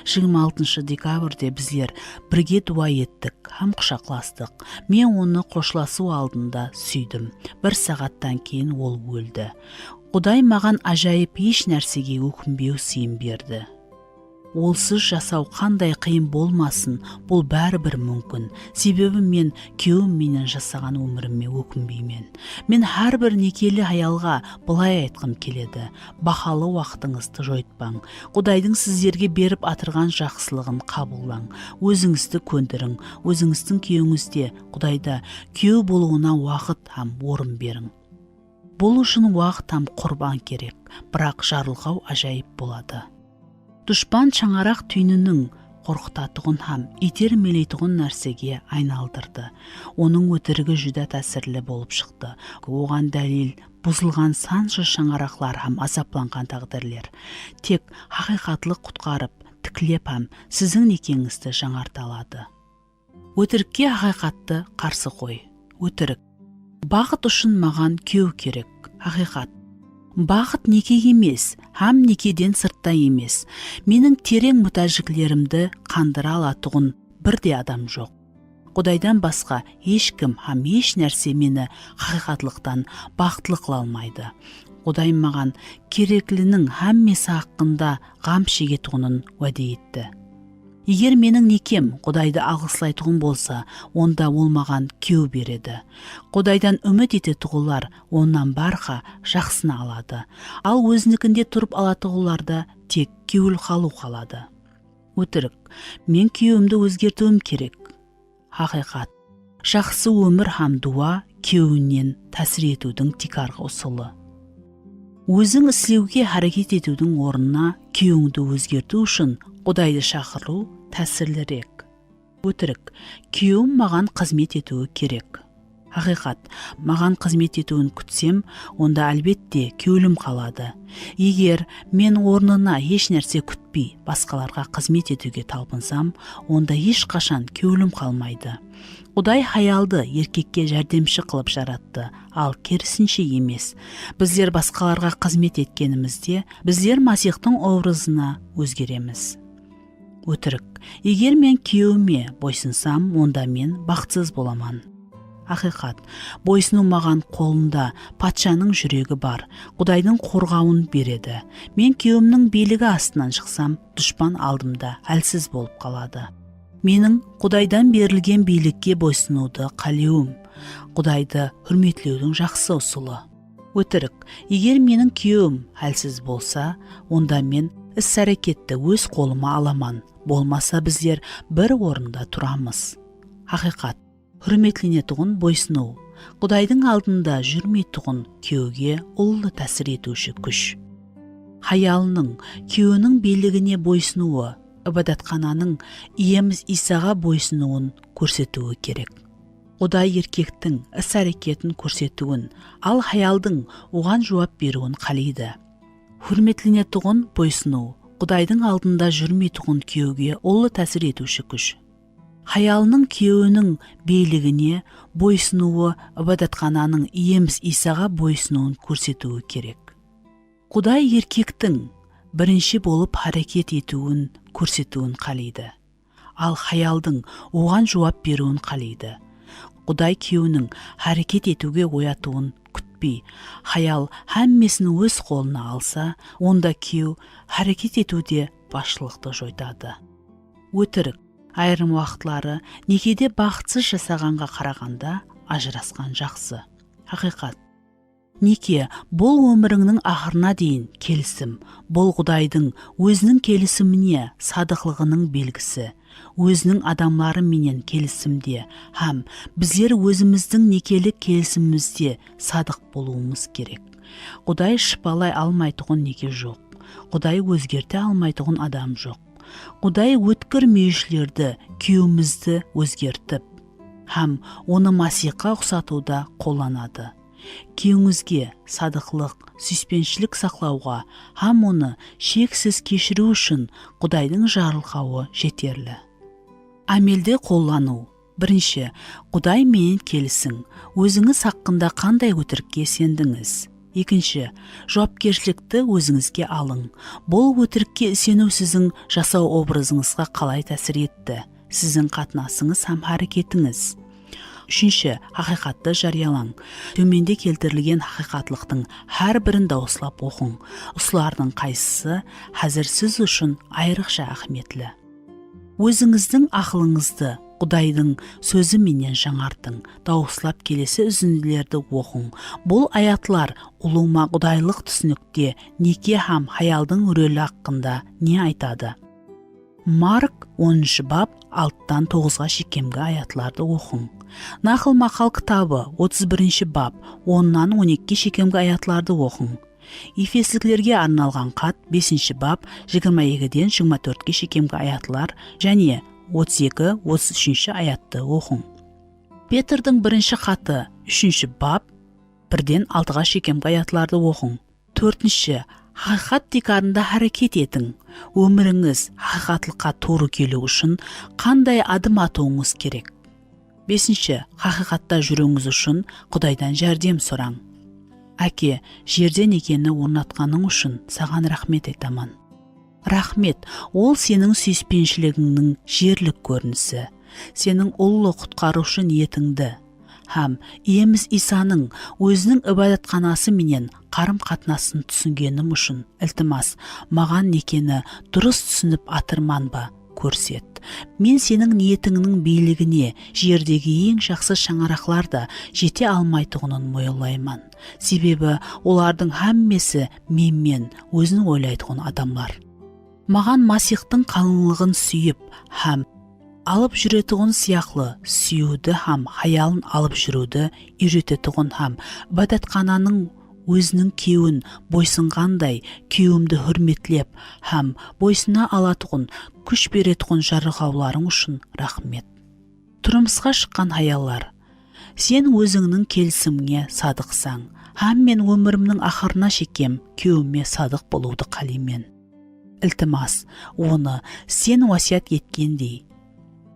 26 декабрьде біздер бірге дуа еттік, һәм құшақластық. Мен оны қошласу алдында сүйдім. 1 сағаттан кейін ол өлді. Құдай маған ажайып еш нәрсеге өкінбеу сыйын берді. олсыз жасау қандай қиын болмасын, бұл бәрібір мүмкін. Себебі мен күйеуім менен жасаған өміріме өкінбеймін. Мен әрбір некелі аялға былай айтқым келеді: бақалы уақытыңызды жойтпаң. Құдайдың сіздерге беріп атырған жақсылығын қабылдаң. Өзіңізді көндірің. Өзіңіздің күйеуіңізде, Құдайда күйеу болуына уақыт һәм орын берің. Бұл үшін уақыт һәм құрбан керек, бірақ жарылғау ажайып болады. Дұшпан шаңарақ түйінінің қорқытатұғын һәм итермелейтұғын нәрсеге айналдырды. Оның өтірігі жүдә тәсірлі болып шықты. Оған дәлел бұзылған саншы шаңарақлар һәм азапланған тағдырлер. Тек хақиқатлық құтқарып, тіклеп һәм сіздің некеңізді жаңарта алады. Өтірікке хақиқатты қарсы қой. Өтірік. Бақыт үшін маған күйеу керек. Хақиқат. Бақыт некеге емес, һәм некеден сыртта емес. Менің терең мұтажиклерімді қандыра алатұғын бірде адам жоқ. Құдайдан басқа ешкім һәм еш нәрсе мені хақиқатлықтан бақытлы қыла алмайды. Құдай маған керектілінің һәммесі хақында ғам шегетұғынын уәде етті. Егер менің некем Құдайды алғыслайтұғын болса, онда ол маған күйеу береді. Құдайдан үміт ететұғылар оннан барха жақсыны алады. Ал өзінікінде тұрып алатұғыларда тек күйеул қалу қалады. Өтірік. Мен күйеуімді өзгертуім керек. Хақиқат. Жақсы өмір һәм дуа күйеуінен тәсір етудің тикарғы ұсылы. Өзің істеуге әрекет етудің орнына күйеуіңді өзгерту үшін Құдайды шақыру тәсірлірек. Өтірік. Күйеуім маған қызмет етуі керек. Хақиқат. Маған қызмет етуін күтсем, онда әлбетте күйеуім қалады. Егер мен орнына еш нәрсе күтпей басқаларға қызмет етуге талпынсам, онда ешқашан күйеуім қалмайды. Құдай хаялды еркекке жәрдемші қылып жаратты, ал керісінше емес. Біздер басқаларға қызмет еткенімізде, біздер Масихтың образына өзгереміз. Өтірік. Егер мен күйеуіме бойсынсам, онда мен бақытсыз боламан. Хақиқат. Бойсыну маған қолында патшаның жүрегі бар. Құдайдың қорғауын береді. Мен күйеуімнің билігі астынан шықсам, дұшпан алдымда әлсіз болып қалады. Менің Құдайдан берілген билікке бойсынуды қалеуім. Құдайды хүрметлеудің жақсы ұсылы. Өтірік. Егер менің күйеуім әлсіз болса, онда мен іс-әрекетті өз қолыма аламан. Болмаса біздер бір орында тұрамыз. Хақиқат. Хүрметленетұғын бойсыну. Құдайдың алдында жүрмейтұғын күйеуге ұлы тәсір етуші күш. Хаялының күйеуінің билігіне бойсынуы, ибадатхананың иеміз Исаға бойсынуын көрсетуі керек. Құдай еркектің іс-әрекетін көрсетуін, ал хаялдың оған жауап беруін қалайды. Хүрметленетұғын бойсыну. Құдайдың алдында жүрмейтұғын күйеуге ұлы тәсір етуші күш. Хаялының күйеуінің билігіне бойсынуы, ибадатхананың иеміз Исаға бойсынуын көрсетуі керек. Құдай еркектің бірінші болып харекет етуін көрсетуін қалайды. Ал хаялдың оған жауап беруін қалайды. Құдай күйеуінің харекет етуге оятуын күтпей, хаял һәммесін өз қолына алса, онда күйеу харекет етуде басшылықты жойтады. Өтірік. Айрым уақытлары некеде бақытсыз жасағанға қарағанда ажырасқан жақсы. Хақиқат. Неке бұл өміріңнің ақырына дейін келісім. Бұл Құдайдың өзінің келісіміне садықлығының белгісі. Өзінің адамлары менен келісімде, һәм біздер өзіміздің некелік келісімімізде садық болуымыз керек. Құдай шыпалай алмайтұғын неке жоқ. Құдай өзгерте алмайтұғын адам жоқ. Құдай өткір мүйішлерді күйеуімізді өзгертіп, һәм оны Масихқа ұқсатуда қолданады. Күйеуіңізге садықлық, сүйіспеншілік сақлауға, һәм оны шексіз кешіру үшін Құдайдың жарылқауы жетерлі. Амелді қолдану. Бірінші, Құдай менен келісің. Өзіңіз хақында қандай өтірікке сендіңіз? Екінші, жауапкершілікті өзіңізге алың. Бұл өтірікке сену сіздің жасау образыңызға қалай тәсір етті? Сіздің қатынасыңыз һәм әрекетіңіз. Үшінші, хақиқатты жариялаң. Төменде келтірілген хақиқатлықтың әр бірін дауыслап оқың. Осылардың қайсысы қазір сіз үшін айрықша ахметлі. Өзіңіздің ақылыңызды Құдайдың сөзі менен жаңартың. Дауыслап келесі үзінділерді оқың. Бұл аятлар улума құдайлық түсінікте неке һәм хаялдың рөлі хақында не айтады? Марк 10 бап 6-9 шекемгі аятларды оқың. Нақыл мақал кітабы 31 бап 10-12 шекемгі аятларды оқың. Ефесліктерге арналған хат 5 бап 22-24 шекемгі аятлар және 32-33 аятты оқың. Петрдің бірінші хаты 3 бап 1-6 шекемгі аятларды оқың. 4. Хақиқат дикарында әрекет етің. Өміріңіз хақиқатлыққа торы келу үшін қандай адым атуыңыз керек? 5. Хақиқатта жүруіңіз үшін Құдайдан жәрдем сұраң. Әке, жерден екені орнатқаның үшін саған рахмет айтамын. Рахмет, ол сенің сүйіспеншілігіңнің жерлік көрінісі, сенің ұлы құтқарушы ниетіңді, һәм иеміз Исаның өзінің ибадатханасы менен қарым қатынасын түсінгенім үшін ілтимас, маған некені дұрыс түсініп атырманба көрсет. Мен сенің ниетіңнің бийлігіне жердегі ең жақсы шаңырақларда жете алмайтығынын мойылайман. Себебі олардың әммесі менмен өзін ойлайтығын адамлар. Маған Масихтың қалыңлығын сүйіп, һәм алып жүретұғын сияқлы сүюді һәм хаялын алып жүруді үйрететұғын һәм ибадатхананың өзінің кеуін бойсынғандай кеуімді хүрметлеп һәм бойсына алатұғын күш беретұғын жарғауларың үшін рахмет. Тұрмысқа шыққан хаялар. Сен өзіңнің келісіміңе садықсаң, һәм мен өмірімнің ақырына шекем кеуіме садық болуды қалеймен. Ілтимас, оны сен уасият еткендей.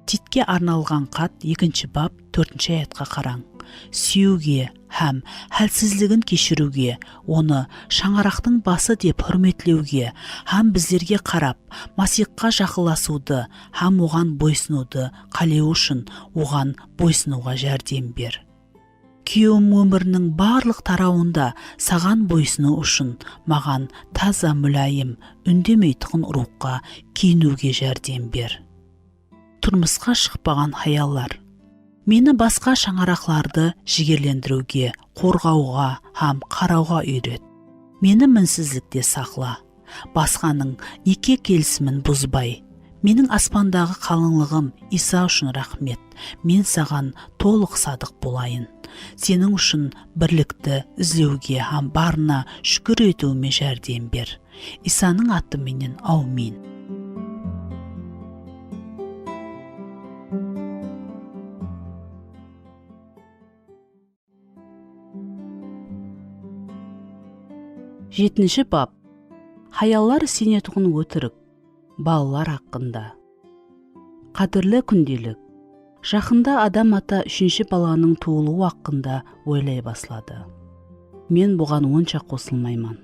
Титке арналған хат 2 бап 4 аятқа қараң. Сүюге һәм хәлсізлігін кешіруге, оны шаңырақтың басы деп хүрметлеуге, һәм біздерге қарап, Масихқа жақыласуды һәм оған бойсынуды қалеу үшін оған бойсынуға жәрдем бер. Күйеуім өмірінің барлық тарауында саған бойсыну үшін маған таза мүлайым, үндемейтұғын рухқа киінуге жәрдем бер. Тұрмысқа шықпаған хаялар. Мені басқа шаңырақларды жігерлендіруге, қорғауға һәм қарауға үйрет. Мені мінсізлікте сақла. Басқаның неке келісімін бұзбай. Менің аспандағы қалыңлығым Иса үшін рахмет. Мен саған толық садық болайын. Сенің үшін бірлікті іздеуге һәм барына шүкір етуіме жәрдем бер. Исаның атыменен аумин. Жетінші бап. Хаялар сенетұғын өтірік, балалар хақында. Қадірлі күнделік. Жақында адам ата 3 баланың туылуы хақында ойлай баслады. Мен бұған онша қосылмайман.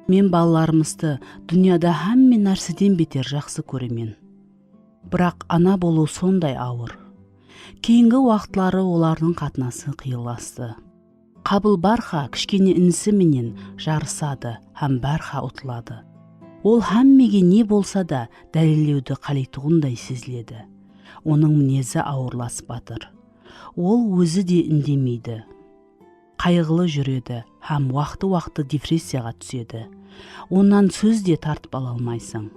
Мен балаларымызды дүнияда әмме нәрседен бетер жақсы көремен. Бірақ ана болу сондай ауыр. Кейінгі уақытлары олардың қатынасы қиыласты. Қабыл Барха кішкене інісі менен жарысады, һәм Барха ұтылады. Ол әммеге не болса да дәлелеуді қалайтұғындай сезіледі. Оның мінезі ауырлас батыр. Ол өзі де үндемейді. Қайғылы жүреді, һәм уақыты депрессияға түседі. Онан сөз де тартып ала алмайсың.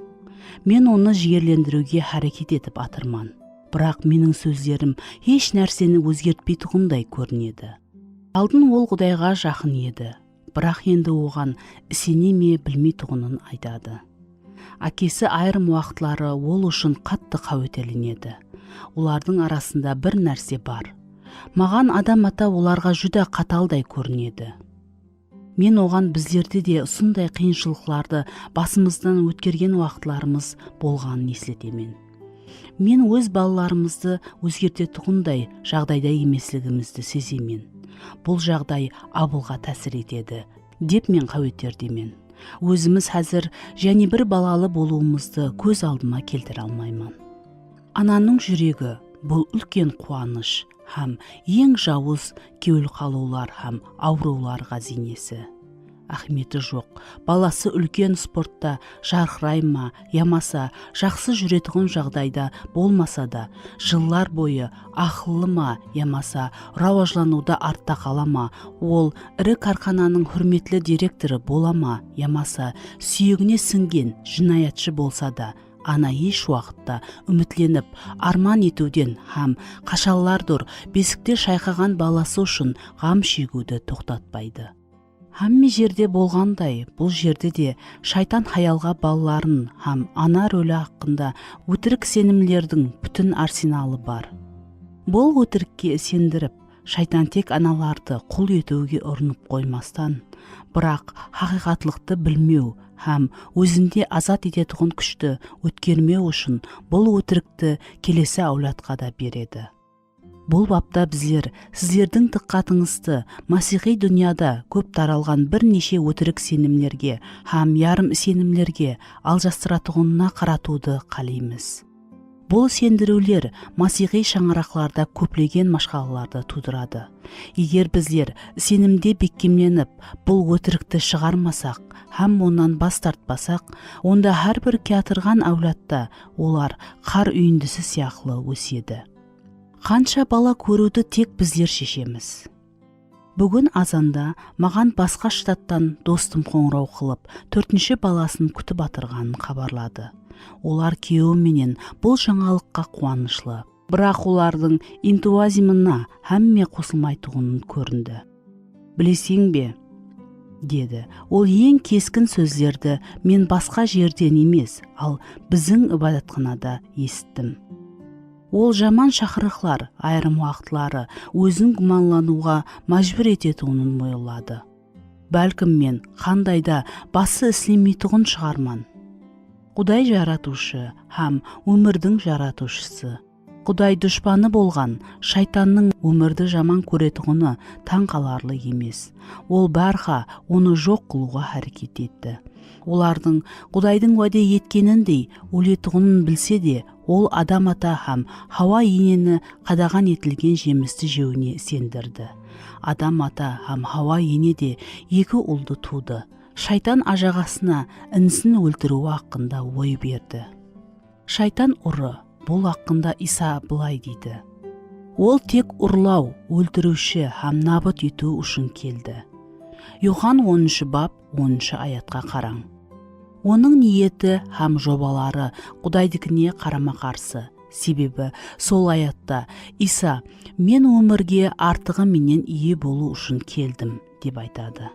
Мен оны жігерлендіруге әрекет етіп атырман. Бірақ менің сөздерім еш нәрсені өзгертпейтұғындай көрінеді. Алдын ол Құдайға жақын еді, бірақ енді оған сене ме білмейтұғынын айтады. Әкесі айрым уақытлары ол үшін қатты қауетеленеді. Олардың арасында бір нәрсе бар. Маған адам ата оларға жүдә қаталдай көрінеді. Мен оған біздерде де сондай қиыншылықтарды басымыздан өткерген уақытларымыз болғанын еслетемен. Мен өз балаларымызды өзгертетұғындай жағдайда емеслігімізді сеземен. Бұл жағдай абылға тәсір етеді, деп мен қауеттердемен. Өзіміз әзір және бір балалы болуымызды көз алдыма келтіре алмаймын. Ананың жүрегі бұл үлкен қуаныш, һәм ең жауыз кеуіл қалулар һәм аурулар ғазинесі. Ахметі жоқ, баласы үлкен спортта жарқырай ма, ямаса, жақсы жүретіғын жағдайда болмаса да, жыллар бойы ақылы ма, ямаса, рауажлануда артта қала ма, ол ірі кархананың хүрметлі директоры бола ма, ямаса, сүйегіне сіңген жинаятшы болса да, ана еш уақытта үмітленіп, арман етуден һәм қашаллардыр бесікте шайқаған баласы үшін ғам шегуді тоқтатпайды. Хамме жерде болғандай, бұл жерде де шайтан хаялға балаларын һәм ана рөлі хақында өтірік сенімлердің бүтін арсеналы бар. Бұл өтірікке сендіріп, шайтан тек аналарды құл етуге ұрынып қоймастан, бірақ хақиқатлықты білмеу һәм өзінде азат ететұғын күшті өткермеу үшін бұл өтірікті келесі әулетқа да береді. Бұл бапта біздер сіздердің диққатыңызды масихи дүнияда көп таралған бірнеше өтірік сенімлерге һәм ярым сенімлерге алжастыратұғынына қаратуды қалаймыз. Бұл сендірулер масихи шаңырақларда көплеген машқалаларды тудырады. Егер біздер сенімде бекемленіп, бұл өтірікті шығармасақ һәм онан бас тартпасақ, онда әрбір кеатырған әулетта олар қар үйіндісі сияқлы өседі. Қанша бала көруді тек біздер шешеміз. Бүгін азанда маған басқа штаттан достым қоңырау қылып, 4-ші баласын күтіп атырғанын хабарлады. Олар күйеуіменен бұл жаңалыққа қуанышлы, бірақ олардың энтузиазмына һәмме қосылмайтұғынын көрінді. Білесің бе? Деді. Ол ең кескін сөздерді мен басқа жерден емес, ал біздің ибадатханада естім. Ол жаман шақырықлар, айрым уақытлары өзін гуманлануға мәжбүр ететінін мойылады. Бәлкім мен қандайда басы іслемейтұғын шығарман. Құдай жаратушы һәм өмірдің жаратушысы. Құдай дұшпаны болған шайтанның өмірді жаман көретіғыны таң қаларлы емес. Ол бәрха оны жоқ қылуға әрекет етті. Олардың Құдайдың уәде еткеніндей өлетіғынын білсе де, ол адам ата һәм Хауа енені қадаған етілген жемісті жеуіне сендірді. Адам ата һәм Хауа ене де 2 ұлды туды. Шайтан ажағасына інісін өлтіруі хақында ой берді. Шайтан ұры, бұл хақында Иса былай дейді. Ол тек ұрлау, өлтіруші һәм набыт ету үшін келді. Йохан 10 бап 10 аятқа қараң. Оның ниеті һәм жобалары Құдайдікіне қарама-қарсы. Себебі сол аятта Иса мен өмірге артығы менен ие болу үшін келдім деп айтады.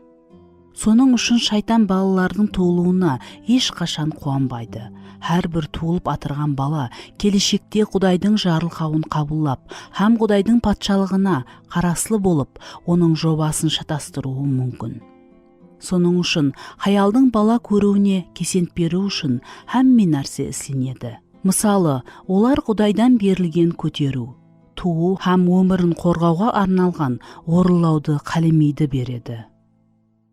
Соның үшін шайтан балалардың туылуына еш қашан қуанбайды. Әрбір туылып атырған бала келешекте Құдайдың жарылқауын қабыллап, һәм Құдайдың патшалығына қараслы болып, оның жобасын шатастыруы мүмкін. Соның үшін хаялдың бала көруіне кесент беру үшін һәмме нәрсе ісленеді. Мысалы, олар Құдайдан берілген көтеру, туу һәм өмірін қорғауға арналған орылауды қалемейді береді.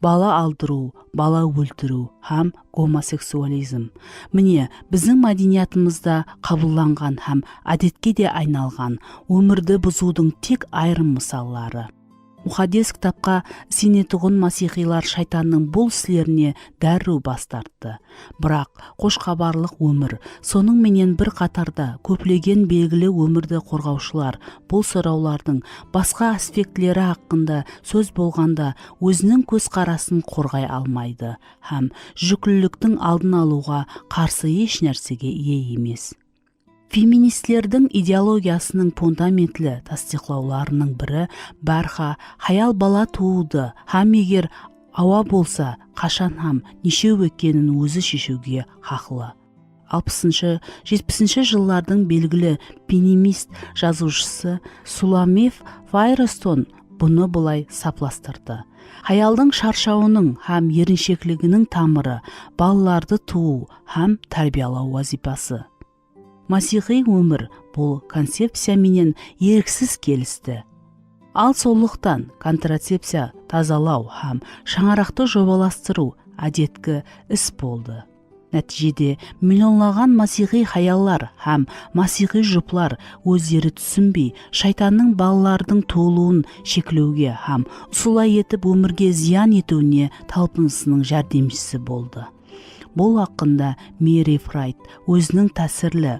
Бала алдыру, бала өлтіру һәм гомосексуализм. Міне, біздің мәдениетімізде қабылданған һәм әдетке де айналған өмірді бұзудың тек айрым мысаллары. Мұхаддес кітапқа сенетұғын масихилар шайтанның бұл істеріне дәру бас тартты. Бірақ қошқабарлық өмір, соның менен бір қатарда көплеген белгілі өмірді қорғаушылар бұл сұраулардың басқа аспектілері хақында сөз болғанда өзінің көзқарасын қорғай алмайды һәм жүктіліктің алдын алуға қарсы еш нәрсеге ие емес. Феминистлердің идеологиясының фундаментлі тастиқлауларының бірі бәрха хаял бала тууды һәм егер ауа болса қашан һәм нешеу екенін өзі шешуге хақлы. 60-70 жыллардың белгілі пессимист жазушысы Суламиф Файрстон бұны былай сапластырды. Хаялдың шаршауының һәм еріншектігінің тамыры балаларды туу һәм тәрбиялау вазипасы. Масихи өмір бұл концепция менен еріксіз келісті. Ал солықтан контрацепция тазалау һәм шаңарақты жобаластыру әдеткі іс болды. Нәтижеде миллионлаған масихи хаяллар һәм масихи жұплар өздері түсінбей шайтанның балалардың туылуын шектеуге һәм солай етіп өмірге зиян етуіне талпынысының жәрдемшісі болды. Бұл хақында Мэри Фрайт өзінің тәсірлі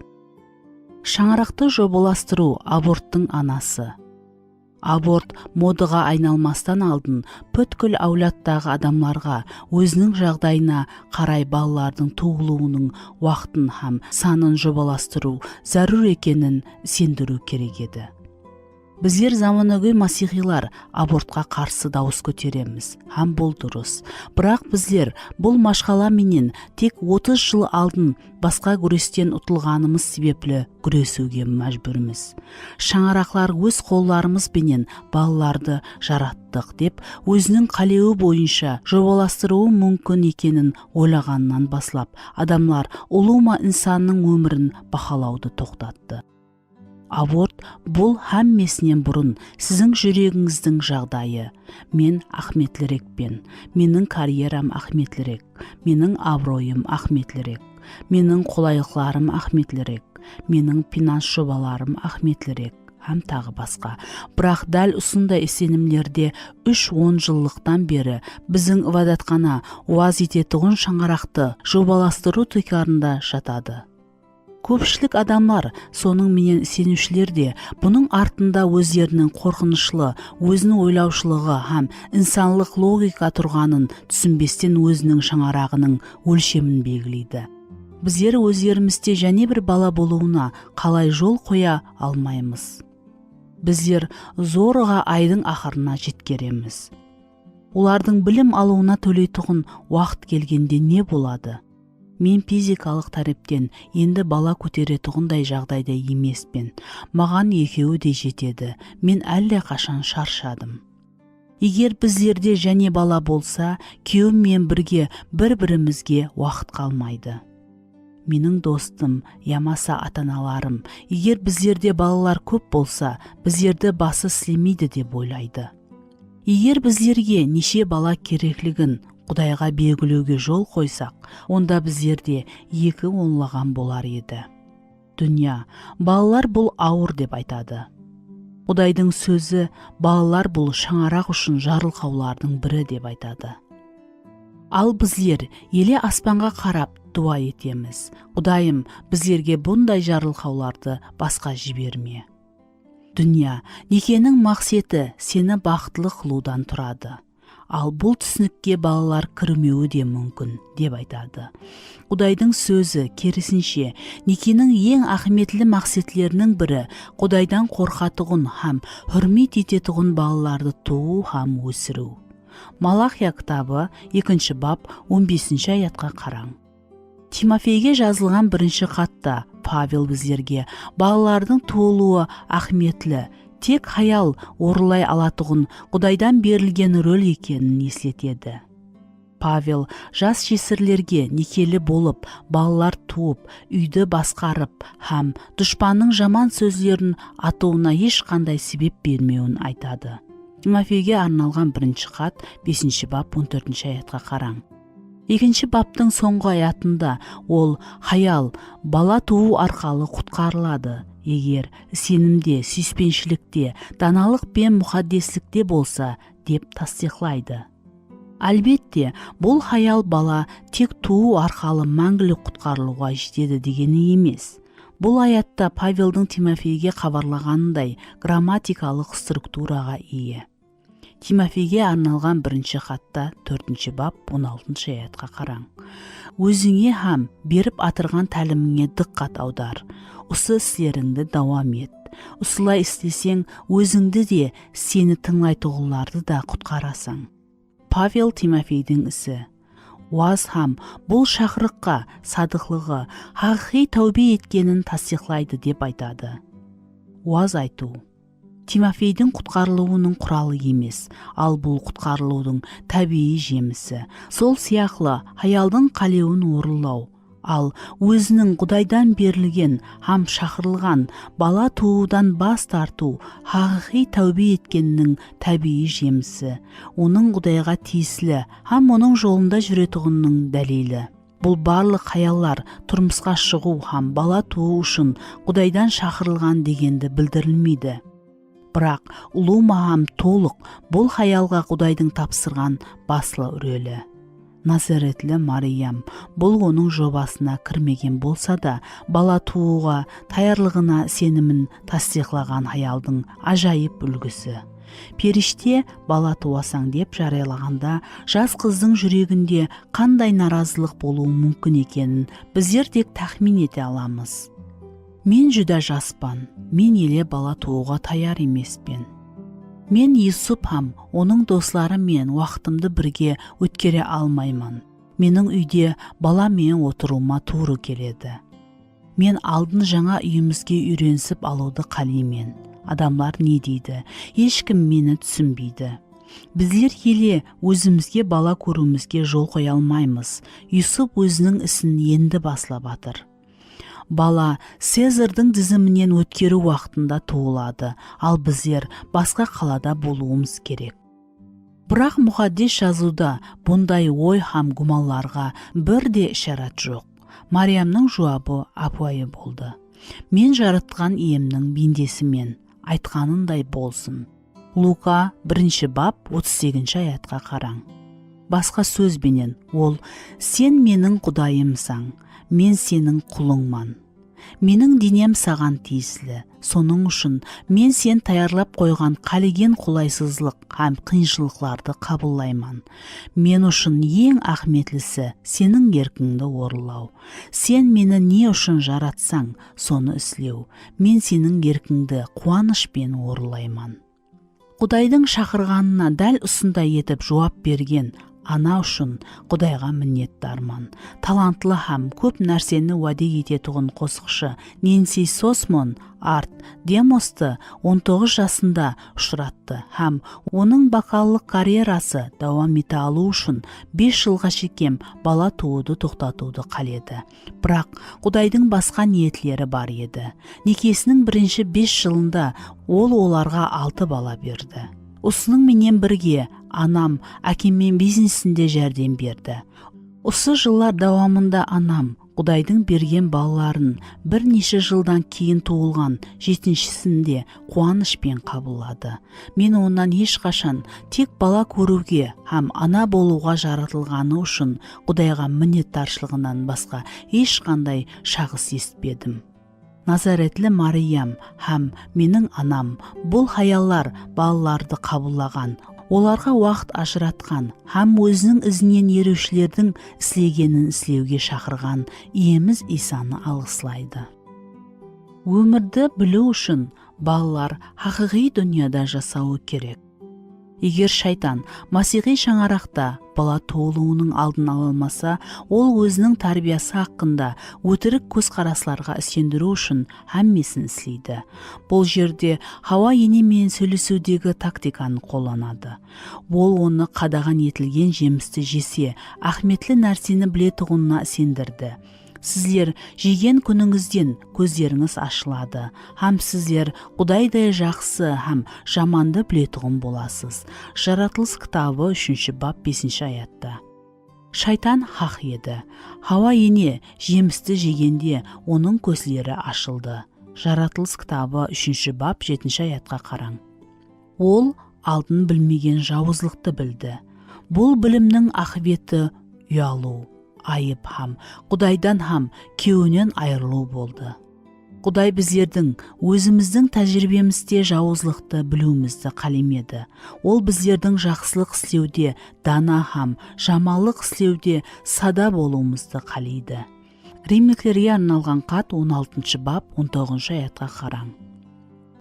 «Шаңырақты жобаластыру аборттың анасы». Аборт модаға айналмастан алдын бүткіл әулеттегі адамларға өзінің жағдайына қарай балалардың туылуының уақытын һәм санын жобаластыру зарур екенін сендіру керек еді. Біздер заманауи масихилар абортқа қарсы дауыс көтереміз, һәм бұл дұрыс. Бірақ біздер бұл машқала менен тек 30 жыл алдын басқа күрестен ұтылғанымыз себеплі күресуге мәжбүрміз. Шаңырақлар өз қолдарымыз бенен балаларды жараттық деп өзінің қалеуі бойынша жобаластыруы мүмкін екенін ойлағаннан баслап, адамлар ұлыма инсанның өмірін бақылауды тоқтатты. Аборт бұл һәммесінен бұрын сіздің жүрегіңіздің жағдайы. Мен ахметлірекпен, менің карьерам ахметлірек, менің абыройым ахметлірек, менің қолайлықларым ахметлірек, менің финанс жобаларым ахметлірек, һәм тағы басқа. Бірақ дәл осындай сенімдерде 3-10 жылдықтан бері біздің ибадатхана уаз ететұғын шаңырақты жобаластыру түйкарында жатады. Көпшілік адамлар, соның менен сенушілер де, бұның артында өздерінің қорқынышлы, өзінің ойлаушылығы һәм инсанлық логика тұрғанын түсінбестен өзінің шаңырағының өлшемін белгілейді. Біздер өздерімізде және бір бала болуына қалай жол қоя алмаймыз. Біздер зорға айдың ақырына жеткереміз. Олардың білім алуына төлейтұғын уақыт келгенде не болады? Мен физикалық тарептен енді бала көтеретұғындай жағдайда емеспен. Маған екеуі де жетеді. Мен әлде қашан шаршадым. Егер біздерде және бала болса, күйеуіммен бірге бір-бірімізге уақыт қалмайды. Менің достым, ямаса ата-аналарым, егер біздерде балалар көп болса, біздерді басы сілемейді деп ойлайды. Егер біздерге неше бала керектігін Құдайға белгілеуге жол қойсақ, онда біздерде 2 оңлаған болар еді. Дүния, балалар бұл ауыр деп айтады. Құдайдың сөзі, балалар бұл шаңырақ үшін жарылқаулардың бірі деп айтады. Ал біздер еле аспанға қарап дуа етеміз. Құдайым, біздерге бұндай жарылқауларды басқа жіберме. Дүния, некенің мақсеті сені бақытлы қылудан тұрады. Ал бұл түсінікке балалар кірмеуі де мүмкін деп айтады. Құдайдың сөзі керісінше, некенің ең ахметлі мақсетлерінің бірі Құдайдан қорқатұғын һәм хүрмет ететұғын балаларды туу һәм өсіру. Малахия кітабы 2 бап 15 аятқа қараң. Тимофейге жазылған 1 хатта Павел біздерге балалардың туылуы ахметлі, тек хаял орылай алатұғын Құдайдан берілген рөл екенін еслетеді. Павел жас жесірлерге некелі болып, балалар туып, үйді басқарып, һәм дұшпанның жаман сөздерін атуына ешқандай себеп бермеуін айтады. Тимофейге арналған 1 хат 5 бап 14 аятқа қараң. 2 баптың соңғы аятында ол хаял бала туу арқалы құтқарылады. Егер сенімде, сүйіспеншілікте, даналық пен мұқаддеслікте болса, деп тасдиқлайды. Әлбетте, бұл хаял бала тек туу арқалы мәңгілік құтқарылуға жетеді дегені емес. Бұл аятта Павелдің Тимофейге хабарлағанындай грамматикалық структураға ие. Тимофейге арналған 1 хатта 4 бап 16 аятқа қараң. Өзіңе һәм беріп атырған тәліміңе диққат аудар. Осы істеріңді дауам ет. Осылай істесең, өзіңді де, сені тыңлайтұғыларды да құтқарасың. Павел Тимофейдің ісі. Уаз һәм бұл шақырыққа садықлығы, хақиқи тәубе еткенін тасдиқлайды деп айтады. Уаз айту Тимофейдің құтқарылуының құралы емес, ал бұл құтқарылудың табиғи жемісі. Сол сияқлы хаялдың қалеуін орылау, ал өзінің Құдайдан берілген һәм шақырылған бала туудан бас тарту хақиқи тәубе еткеннің табиғи жемісі, оның Құдайға тиесілі һәм оның жолында жүретұғынның дәлелі. Бұл барлық хаяллар тұрмысқа шығу һәм бала туу үшін Құдайдан шақырылған дегенді білдірілмейді. Бірақ ұлу мағам толық бұл хаялға Құдайдың тапсырған баслы үрелі. Назаретлі Мариям бұл оның жобасына кірмеген болса да, бала тууға таярлығына сенімін тасдиқлаған хаялдың ажайып үлгісі. Періште бала туасаң деп жариялағанда жас қыздың жүрегінде қандай наразылық болуы мүмкін екенін біздер тек тахмин ете аламыз. Мен жүдә жаспан, мен еле бала тууға таяр емеспен. Мен Юсуп һәм оның достары мен уақытымды бірге өткере алмаймын. Менің үйде бала мен отыруыма туыры келеді. Мен алдын жаңа үйімізге үйренсіп алуды қалеймін. Адамлар не дейді? Ешкім мені түсінбейді. Біздер еле өзімізге бала көруімізге жол қоя алмаймыз. Юсуп өзінің ісін енді баслап жатыр. Бала Сезардың тізімінен өткеру уақытында туылады, ал біздер басқа қалада болуымыз керек. Бірақ мұхаддис жазуда бұндай ой һәм гумалларға бірде ишарат жоқ. Мариямның жауабы апайы болды. Мен жаратқан иемнің бендесімен, айтқанындай болсын. Лука 1 бап 38 аятқа қараң. Басқа сөзбенен ол, сен менің құдайымсаң, мен сенің құлыңман. Менің денем саған тиесілі, соның үшін мен сен таярлап қойған қалеген қолайсызлық һәм қиыншылықтарды қабылдаймын. Мен үшін ең ахметлісі сенің еркіңді орындау. Сен мені не үшін жаратсаң, соны істеу. Мен сенің еркіңді қуанышпен орындаймын. Құдайдың шақырғанына дәл осындай етіп жауап берген ана үшін Құдайға міннеттармын. Талантлы һәм көп нәрсені уәде ететұғын қосықшы Нэнси Сосмон Арт Демосты 19 жасында ұшыратты һәм оның вокаллық карьерасы дауам ете алу үшін 5 жылға шекем бала тууды тоқтатуды қаледі. Бірақ Құдайдың басқа ниетлері бар еді. Некесінің бірінші 5 жылында ол оларға 6 бала берді. Осының менен бірге анам әкеммен бизнесінде жәрдем берді. Осы жылдар дауамында анам Құдайдың берген балаларын бірнеше жылдан кейін туылған 7-шісінде қуанышпен қабылдады. Мен онан ешқашан тек бала көруге һәм ана болуға жаратылғаны үшін Құдайға міннеттаршылығынан басқа ешқандай шағыс естпедім. Назаретлі Мариям һәм менің анам бұл хаяллар балаларды қабылдаған, оларға уақыт ажыратқан һәм өзінің ізінен ерушілердің істегенін істеуге шақырған иеміз Исаны алғыслайды. Өмірді білу үшін балалар хақиқи дүнияда жасауы керек. Егер шайтан масиғи шаңарақта бала туылуының алдын ала алмаса, ол өзінің тәрбиесі хақында өтірік көзқарасларға сендіру үшін әммесін істейді. Бұл жерде Хауа енемен сөйлесудегі тактиканы қолданады. Ол оны қадаған етілген жемісті жесе, ахметлі нәрсені білетұғынына сендірді. Сіздер жеген күніңізден көздеріңіз ашылады, һәм сіздер Құдайдай жақсы һәм жаманды білетұғын боласыз. Жаратылыс кітабы 3 бап 5 аятта. Шайтан хақ еді. Хауа ене жемісті жегенде оның көздері ашылды. Жаратылыс кітабы 3 бап 7 аятқа қараң. Ол алдын білмеген жауызлықты білді. Бұл білімнің ақыбеті ұялу, айып һәм Құдайдан һәм кеуінен айырылу болды. Құдай біздердің өзіміздің тәжірибемізде жауызлықты білуімізді қалемеді. Ол біздердің жақсылық істеуде дана һәм жамалық істеуде сада болуымызды қалейді. Римліктерге арналған хат 16 бап 19 аятқа қараң.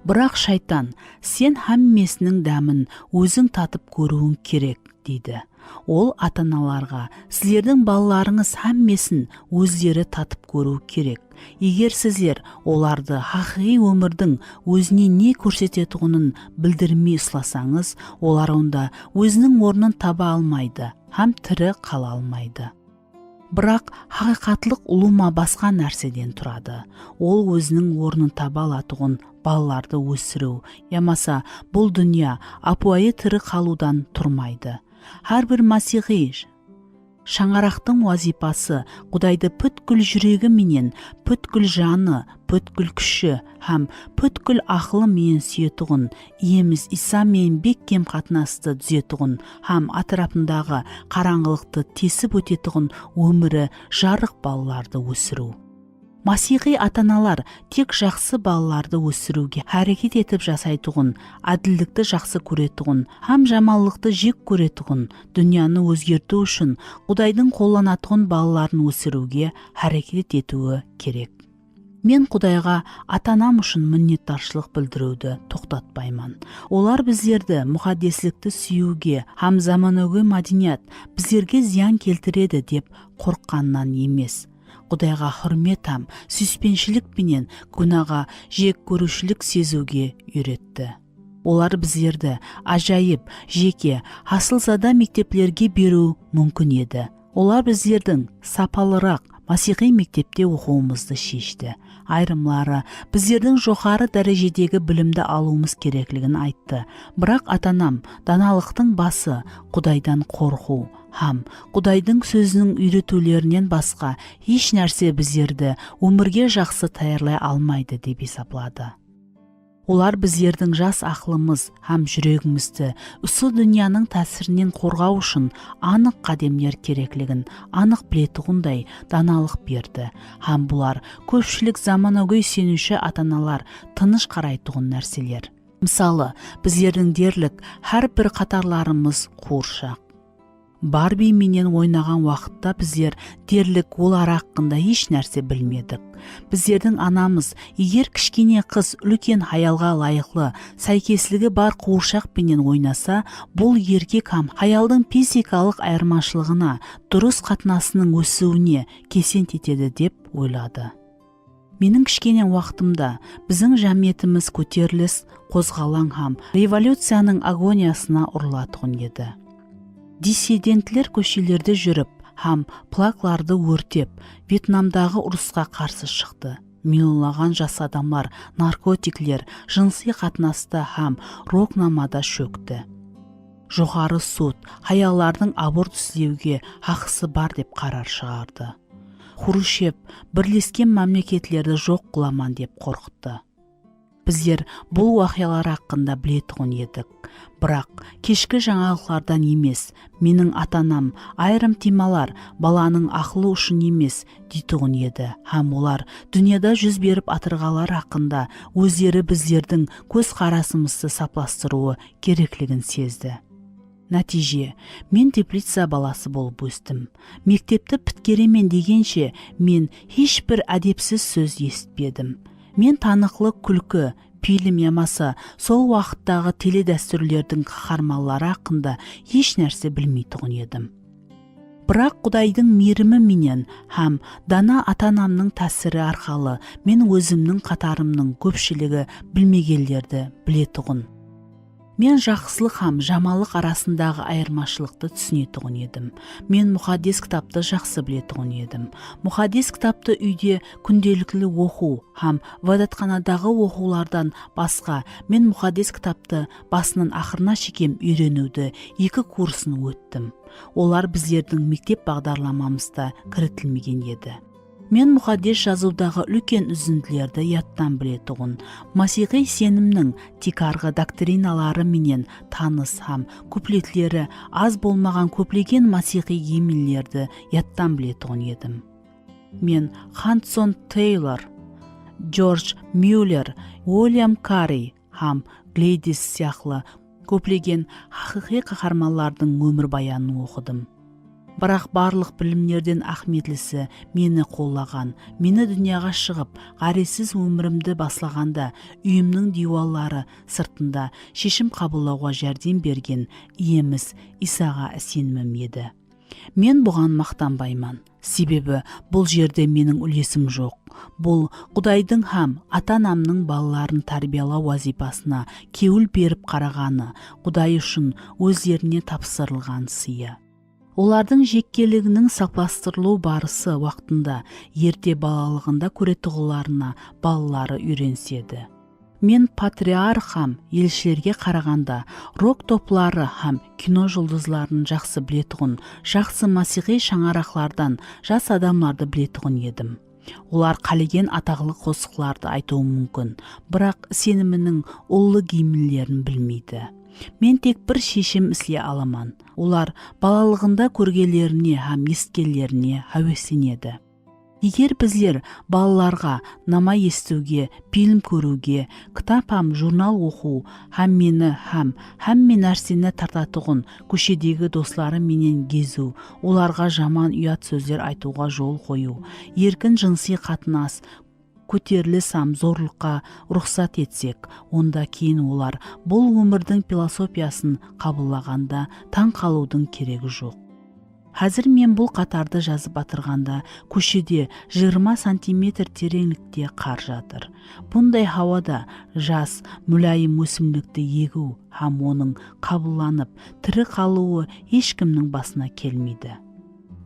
Бірақ шайтан, сен әммесінің дәмін өзің татып көруің керек, дейді. Ол ата-аналарға, сіздердің балаларыңыз әммесін өздері татып көру керек. Егер сіздер оларды хақиқи өмірдің өзіне не көрсететұғынын білдірмей ұсласаңыз, олар онда өзінің орнын таба алмайды, һәм тірі қала алмайды. Бірақ хақиқатлық ұлыма басқа нәрседен тұрады. Ол өзінің орнын таба алатұғын балаларды өсіру, ямаса бұл дүния апуайы тірі қалудан тұрмайды. Әрбір масиғи Шаңарақтың вазипасы Құдайды бүткіл жүрегі менен, бүткіл жаны, бүткіл күші һәм бүткіл ақылы менен сүйетұғын, иеміз Иса менен бек кем қатынасты түзетұғын һәм атырапындағы қараңғылықты тесіп өтетұғын өмірі жарық балаларды өсіру. Масихи атаналар тек жақсы балаларды өсіруге әрекет етіп жасайтұғын, әділдікті жақсы көретұғын, һәм жаманлықты жек көретұғын, дүнияны өзгерту үшін Құдайдың қолданатұғын балаларын өсіруге әрекет етуі керек. Мен Құдайға атанам үшін миннеттаршылық білдіруді тоқтатпаймын. Олар біздерді мұқаддеслікті сүюге, һәм заманауи мәдениет біздерге зиян келтіреді деп қорыққаннан емес. Құдайға хүрмет һәм сүйіспеншілік пенен күнәға жек көрушілік сезуге үйретті. Олар біздерді ажайып, жеке, асылзада мектеплерге беру мүмкін еді. Олар біздердің сапалырақ Масихи мектепте оқуымызды шешті. Айрымлары біздердің жоғары дәрежедегі білімді алуымыз керектігін айтты. Бірақ атанам даналықтың басы Құдайдан қорқу һәм Құдайдың сөзінің үйретулерінен басқа еш нәрсе біздерді өмірге жақсы таярлай алмайды деп есаплады. Олар біздердің жас ақылымыз һәм жүрегімізді осы дүнияның тәсірінен қорғау үшін анық қадамдар керектігін анық білетұғындай даналық берді. Һәм бұлар көпшілік заманауи сенуші атаналар тыныш қарайтұғын нәрселер. Мысалы, біздердің дерлік әрбір қатарларымыз қуыршақ. Барби менен ойнаған уақытта біздер дерлік олар хақында еш нәрсе білмедік. Біздердің анамыз егер кішкене қыз үлкен хаялға лайықлы сәйкеслігі бар қуыршақ пенен ойнаса, бұл еркек һәм хаялдың физикалық айырмашылығына, дұрыс қатынасының өсуіне кесен етеді деп ойлады. Менің кішкене уақытымда біздің жәмиетіміз көтеріліс, қозғалаң һәм революцияның агониясына ұрылатұғын еді. Диссидентлер көшелерде жүріп, һәм плакларды өртеп, Вьетнамдағы ұрысқа қарсы шықты. Миллионлаған жас адамдар наркотиклер, жынси қатынаста һәм рокнамада шөкті. Жоғары суд хаялардың аборт істеуге хақысы бар деп қарар шығарды. Хрущев бірлескен мемлекеттерді жоқ қыламан деп қорқытты. Біздер бұл уақиғалар хақында білетұғын едік. Бірақ кешкі жаңалықтардан емес, менің атанам айрым темалар баланың ақылы үшін емес дейтұғын еді. Һәм олар дүнияда жүз беріп атырғалар хақында өздері біздердің көз қарасымызды сапластыруы керектігін сезді. Нәтиже, мен теплица баласы болып өстім. Мектепті біткеремен дегенше мен ешбір әдепсіз сөз естіпедім. Мен танықлы күлкі, фильм ямаса сол уақыттағы теледәстүрлердің қаһарманлары хақында еш нәрсе білмейтұғын едім. Бірақ Құдайдың мейірімі менен һәм дана атанамның тәсірі арқалы мен өзімнің қатарымның көпшілігі білмегендерді білетұғын. Мен жақсылық һәм жаманлық арасындағы айырмашылықты түсінетұғын едім. Мен мұқаддес кітапты жақсы білетұғын едім. Мұқаддес кітапты үйде күнделікті оқу һәм ғибадатханадағы оқулардан басқа мен мұқаддес кітапты басынан ақырына шейін үйренуді 2 курсын өттім. Олар біздердің мектеп бағдарламамызда кірітілмеген еді. Мен мұқаддес жазудағы үлкен үзінділерді яттан білетұғын. Масихи сенімнің текарғы доктриналары менен таныс һәм куплетлері аз болмаған көплеген масихи емелерді яттан білетұғын едім. Мен Хадсон Тейлор, Джордж Мюллер, Уильям Карри һәм Глэдис сияқты көплеген хақиқи қаһармандардың өмір баянын оқыдым. Бірақ барлық білімдерден ахметлісі мені қоллаған, мені дүнияға шығып, ғаресіз өмірімді баслағанда үйімнің диуаллары сыртында шешім қабылдауға жәрдем берген иеміз Исаға сенімім еді. Мен бұған мақтанбаймын, себебі бұл жерде менің үлесім жоқ. Бұл Құдайдың һәм ата-анамның балаларын тәрбиелау вазипасына кеуіл беріп қарағаны, Құдай үшін өздеріне тапсырылған сыйы. Олардың жеккелігінің сапластырылу барысы уақытында ерте балалығында көретұғыларына балалары үйренседі. Мен патриарх һәм елшілерге қарағанда рок топлары һәм кино жұлдызларын жақсы білетұғын, жақсы масихи шаңарақлардан жас адамларды білетұғын едім. Олар қалеген атағылы қосықларды айтуы мүмкін, бірақ сенімінің ұлы гимнілерін білмейді. Мен тек бір шешім ісіле аламан. Олар балалығында көргелеріне һәм ескелеріне әуестенеді. Егер біздер балаларға намай естуге, фильм көруге, кітап һәм журнал оқу һәм мені һәм нәрсені тартатұғын көшедегі достары менен кезу, оларға жаман ұят сөздер айтуға жол қою, еркін жынси қатынас, көтеріліс һәм зорлыққа рұқсат етсек, онда кейін олар бұл өмірдің философиясын қабылдағанда таң қалудың керегі жоқ. Қазір мен бұл қатарды жазып батырғанда көшеде 20 сантиметр тереңлікте қар жатыр. Бұндай хауада жас, мүлайым өсімлікті егу һәм оның қабыланып, тірі қалуы ешкімнің басына келмейді.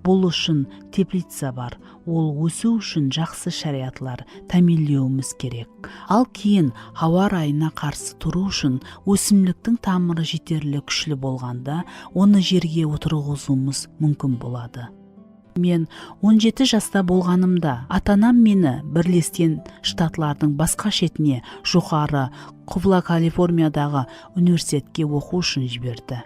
Бұл үшін теплица бар, ол өсу үшін жақсы шариатлар тәмелеуіміз керек. Ал кейін ауа райына қарсы тұру үшін өсімліктің тамыры жетерлік күшлі болғанда, оны жерге отырғызуымыз мүмкін болады. Мен 17 жаста болғанымда ата-анам мені Бірлескен Штатлардың басқа шетіне жоғары Құбыла Калифорниядағы университетке оқу үшін жіберді.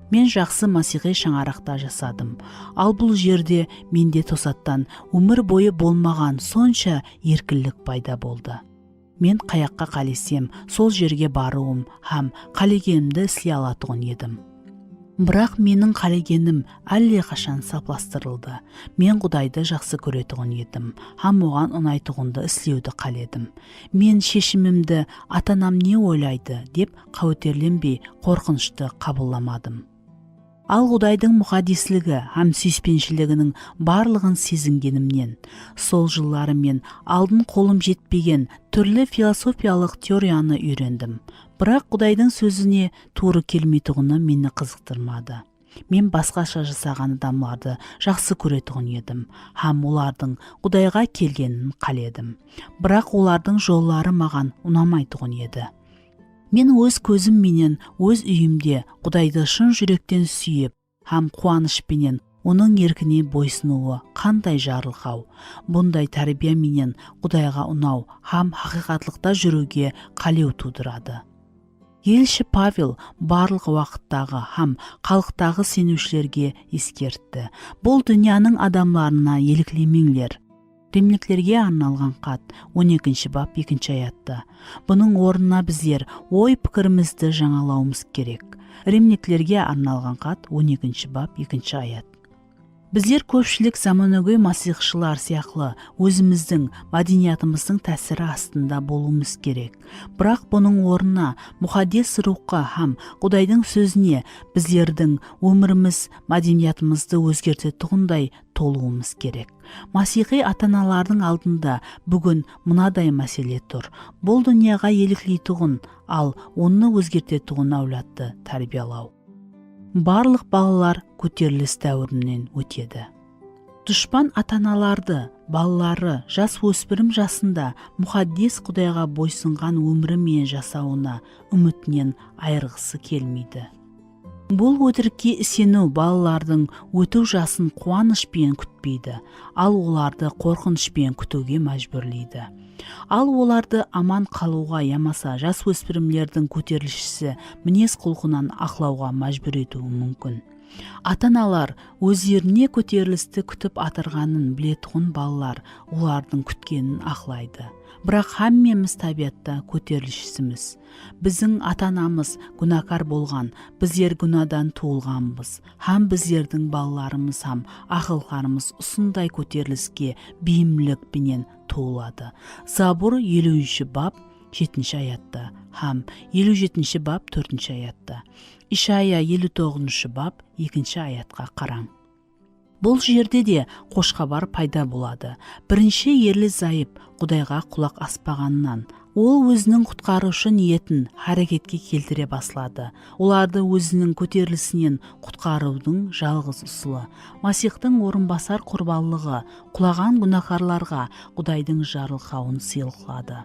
Мен жақсы масихи шаңарақта жасадым. Ал бұл жерде менде тосаттан өмір бойы болмаған сонша еркінлік пайда болды. Мен қаяққа қалесем, сол жерге баруым һәм қалегенімді істей алатұғын едім. Бірақ менің қалегенім әлде қашан сапластырылды. Мен Құдайды жақсы көретұғын едім, һәм оған ұнайтұғынды істеуді қаледім. Мен шешімімді ата-анам не ойлайды деп қауітерленбей қорқынышты қабылламадым. Ал Құдайдың мұқаддислігі һәм сүйіспеншілігінің барлығын сезінгенімнен, сол жыллары мен алдын қолым жетпеген түрлі философиялық теорияны үйрендім. Бірақ Құдайдың сөзіне туры келмейтұғыны мені қызықтырмады. Мен басқаша жасаған адамларды жақсы көретұғын едім, һәм олардың Құдайға келгенін қаледім. Бірақ олардың жоллары маған ұнамайтұғын еді. Мен өз көзім менен өз үйімде Құдайды шын жүректен сүйіп, һәм қуанышпенен оның еркіне бойсынуы қандай жарылқау. Бұндай тәрбие менен Құдайға ұнау һәм хақиқатлықта жүруге қалеу тудырады. Елші Павел барлық уақыттағы һәм халықтағы сенушілерге ескертті. Бұл дүнияның адамларына еліклемеңлер. Римліктерге арналған хат 12 бап 2 аятта. Бұның орнына біздер ой пікірімізді жаңалауымыз керек. Римліктерге арналған хат 12 бап 2 аят. Біздер көпшілік заманауи масихшылар сияқты өзіміздің мәдениетіміздің тәсірі астында болуымыз керек. Бірақ бұның орнына мұқаддес рухқа һәм Құдайдың сөзіне біздердің өміріміз, мәдениетімізді өзгертетұғындай толуымыз керек. Масихи ата-аналардың алдында бүгін мынадай мәселе тұр. Бұл дүнияға еліклейтұғын, ал оны өзгертетұғын әулетті тәрбиелау. Барлық балалар көтеріліс дәуірінен өтеді. Дұшпан ата-аналарды, балалары жас өспірім жасында мұқаддес Құдайға бойсынған өмірі мен жасауына үмітінен айырғысы келмейді. Бұл өтірікке сену балалардың өту жасын қуанышпен күтпейді, ал оларды қорқынышпен күтуге мәжбүрлейді. Ал оларды аман қалуға ямаса жас өспірімлердің көтерілісшісі мінез құлқынан ақлауға мәжбүр етуі мүмкін. Ата-аналар өздеріне көтерілісті күтіп атырғанын білетұғын балалар олардың күткенін ақлайды. Бірақ һәммеміз табиатта көтерілісшіміз. Біздің ата-анамыз күнәкар болған, біздер күнәдан туылғанбыз. Һәм біздердің балаларымыз һәм ақылқарымыз ұсындай көтеріліске бейімлікпенен туылады. Забур 50 бап 7 аятта һәм 57 бап 4 аятта. Ишая 59 бап 2 аятқа қараң. Бұл жерде де қошқабар пайда болады. Бірінші ерлі зайып Құдайға құлақ аспағаннан, ол өзінің құтқарушы ниетін әрекетке келтіре басылады. Оларды өзінің көтерілісінен құтқарудың жалғыз ұсылы. Масихтың орынбасар құрбанлығы құлаған күнәһарларға Құдайдың жарылқауын сыйлады.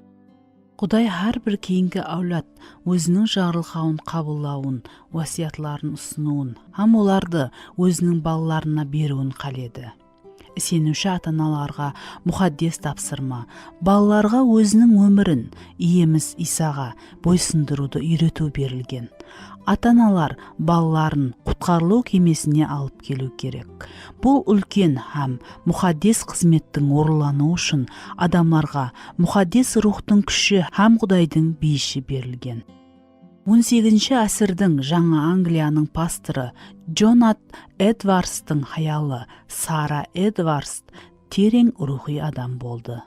Құдай әрбір кейінгі әулет өзінің жарылқауын қабылдауын, уасиятларын ұсынуын, һәм оларды өзінің балаларына беруін қаледі. Сенуші ата-аналарға мұқаддес тапсырма, балаларға өзінің өмірін иеміз Исаға бойсындыруды үйрету берілген. Ата-аналар балаларын құтқарылу кемесіне алып келу керек. Бұл үлкен һәм мұқаддес қызметтің орындалуы үшін адамларға мұқаддес рухтың күші һәм Құдайдың бейіші берілген. 18-ші ғасырдың жаңа Англияның пасторы Джонат Эдвардстың хаялы Сара Эдвардс терең рухи адам болды.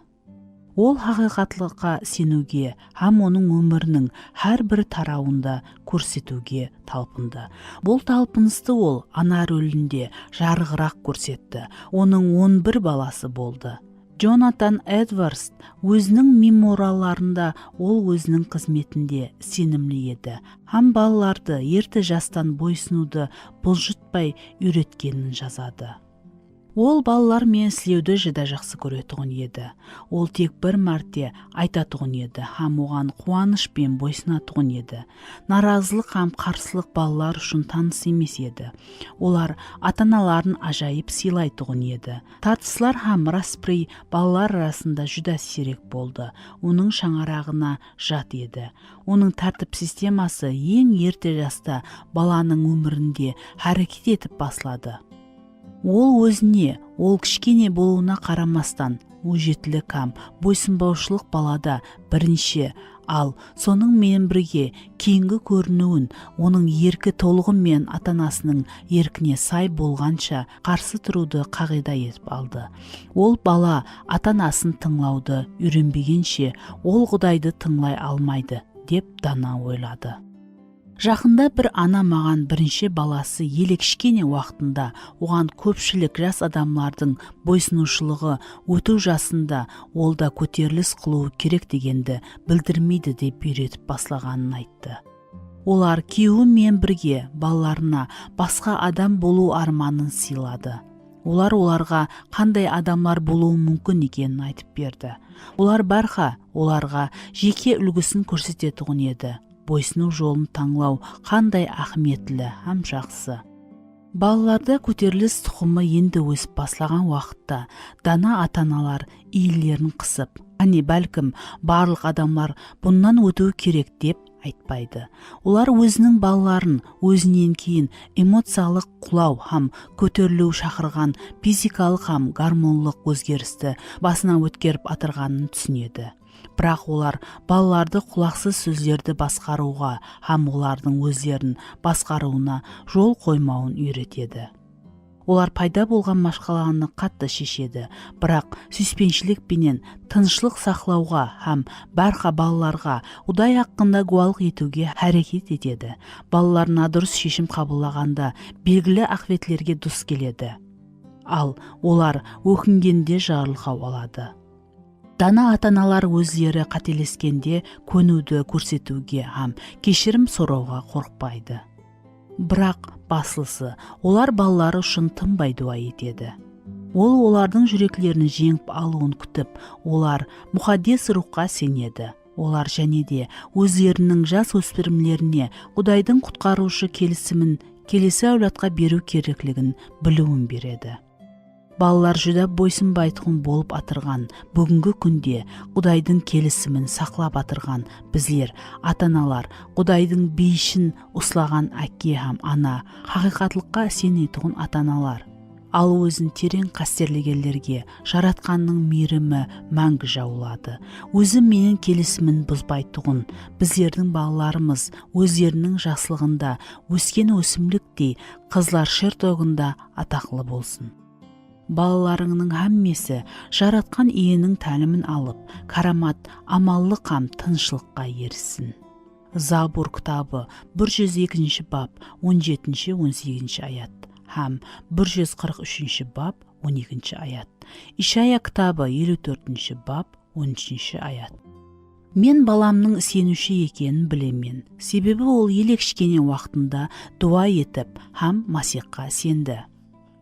Ол хақиқатлыққа сенуге һәм оның өмірінің әрбір тарауында көрсетуге талпынды. Бұл талпынысты ол ана рөлінде жарығырақ көрсетті. Оның 11 баласы болды. Джонатан Эдвардс өзінің мемуарларында ол өзінің қызметінде сенімді еді. Һәм балаларды ерте жастан бойсынуды бұлжытпай үйреткенін жазады. Ол балалар мен сілеуді жіді жақсы көретұғын еді. Ол тек бір мәрте айтатұғын еді, һәм оған қуанышпен бойсынатұғын еді. Наразылық һәм қарсылық балалар үшін таныс емес еді. Олар ата-аналарын ажайып сыйлайтұғын еді. Тартыстар һәм распри балалар арасында жүдә сирек болды. Оның шаңырағына жат еді. Оның тәртіп системасы ең ерте жаста баланың өмірінде әрекет етіп басылады. Ол өзіне, ол кішкене болуына қарамастан, өжеттілік һәм бойсынбаушылық балада бірінші, ал соның мен бірге кейінгі көрінуін оның еркі толығымен ата-анасының еркіне сай болғанша қарсы тұруды қағида етіп алды. Ол бала ата-анасын тыңлауды үйренбегенше ол Құдайды тыңлай алмайды деп дана ойлады. Жақында бір ана маған бірінші баласы еле кішкене уақытында оған көпшілік жас адамлардың бойсынушылығы өту жасында ол да көтеріліс қылуы керек дегенді білдірмейді деп үйретіп баслағанын айтты. Олар күйеуімен бірге балаларына басқа адам болу арманын сыйлады. Оларға қандай адамлар болуы мүмкін екенін айтып берді. Олар оларға жеке үлгісін көрсететұғын еді. Бойсыну жолын таңлау қандай ахметлі һәм жақсы. Балаларда көтеріліс тұқымы енді өсіп баслаған уақытта дана ата-аналар иілерін қысып, бәлкім барлық адамлар бұннан өту керек деп айтпайды. Олар өзінің балаларын өзінен кейін эмоциялық құлау һәм көтерілу шақырған физикалық һәм гормондық өзгерісті басына өткеріп атырғанын түсінеді. Бірақ олар балаларды құлақсыз сөздерді басқаруға һәм олардың өздерін басқаруына жол қоймауын үйретеді. Олар пайда болған машқаланы қатты шешеді, бірақ сүйіспеншілік пенен тыныштық сақлауға һәм барша балаларға Құдай хақында гуалық етуге әрекет етеді. Балаларына дұрыс шешім қабылдағанда белгілі ақветлерге дұс келеді. Ал олар өкінгенде жарылқау алады. Дана ата-аналар өздері қателескенде көнуді көрсетуге һәм кешірім сұрауға қорықпайды. Бірақ басылысы, олар балалары үшін тынбай дуа етеді. Ол олардың жүректерін жеңіп алуын күтіп, олар мұқаддес рухқа сенеді. Олар және де өздерінің жас өспірімлеріне Құдайдың құтқарушы келісімін келесі әулетқа беру керектігін білуін береді. Балалар жүдә бойсынбайтұғын болып атырған бүгінгі күнде Құдайдың келісімін сақлап атырған біздер, ата-аналар, Құдайдың бейішін ұслаған әке һәм ана, хақиқатлыққа сенетұғын ата-аналар. Ал өзін терең қастерлегендерге жаратқанның мейірімі мәңгі жауылады. Өзі менің келісімін бұзбайтұғын, біздердің балаларымыз өздерінің жақсылығында өскен өсімліктей қызлар шертогында атақлы болсын. Балаларыңның әммесі жаратқан иенің тәлімін алып, карамат, амаллық һәм тыншылыққа ерсін. Забур кітабы 102 бап 17-18 аят һәм 143 бап 12 аят. Ишая кітабы 54 бап 13 аят. Мен баламның сенуші екенін білемен, себебі ол еле кішкене уақытында дуа етіп һәм Масихқа сенді.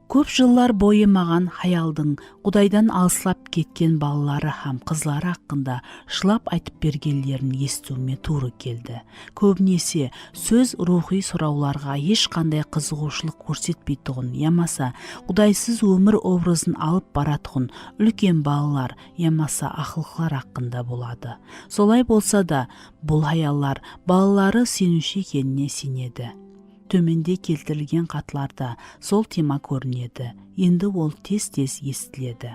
Көп жыллар бойы маған хаялдың Құдайдан алыслап кеткен балалары һәм қызлары хақында жылап айтып бергенлерін естуіме туры келді. Көбінесе сөз рухи сұрауларға ешқандай қызығушылық көрсетпейтұғын, ямаса Құдайсыз өмір образын алып баратұғын үлкен балалар, ямаса ақылқылар хақында болады. Солай болса да, бұл хаяллар балалары сенуші екеніне сенеді. Төменде келтірілген қатларда сол тема көрінеді. Енді ол тез-тез естіледі.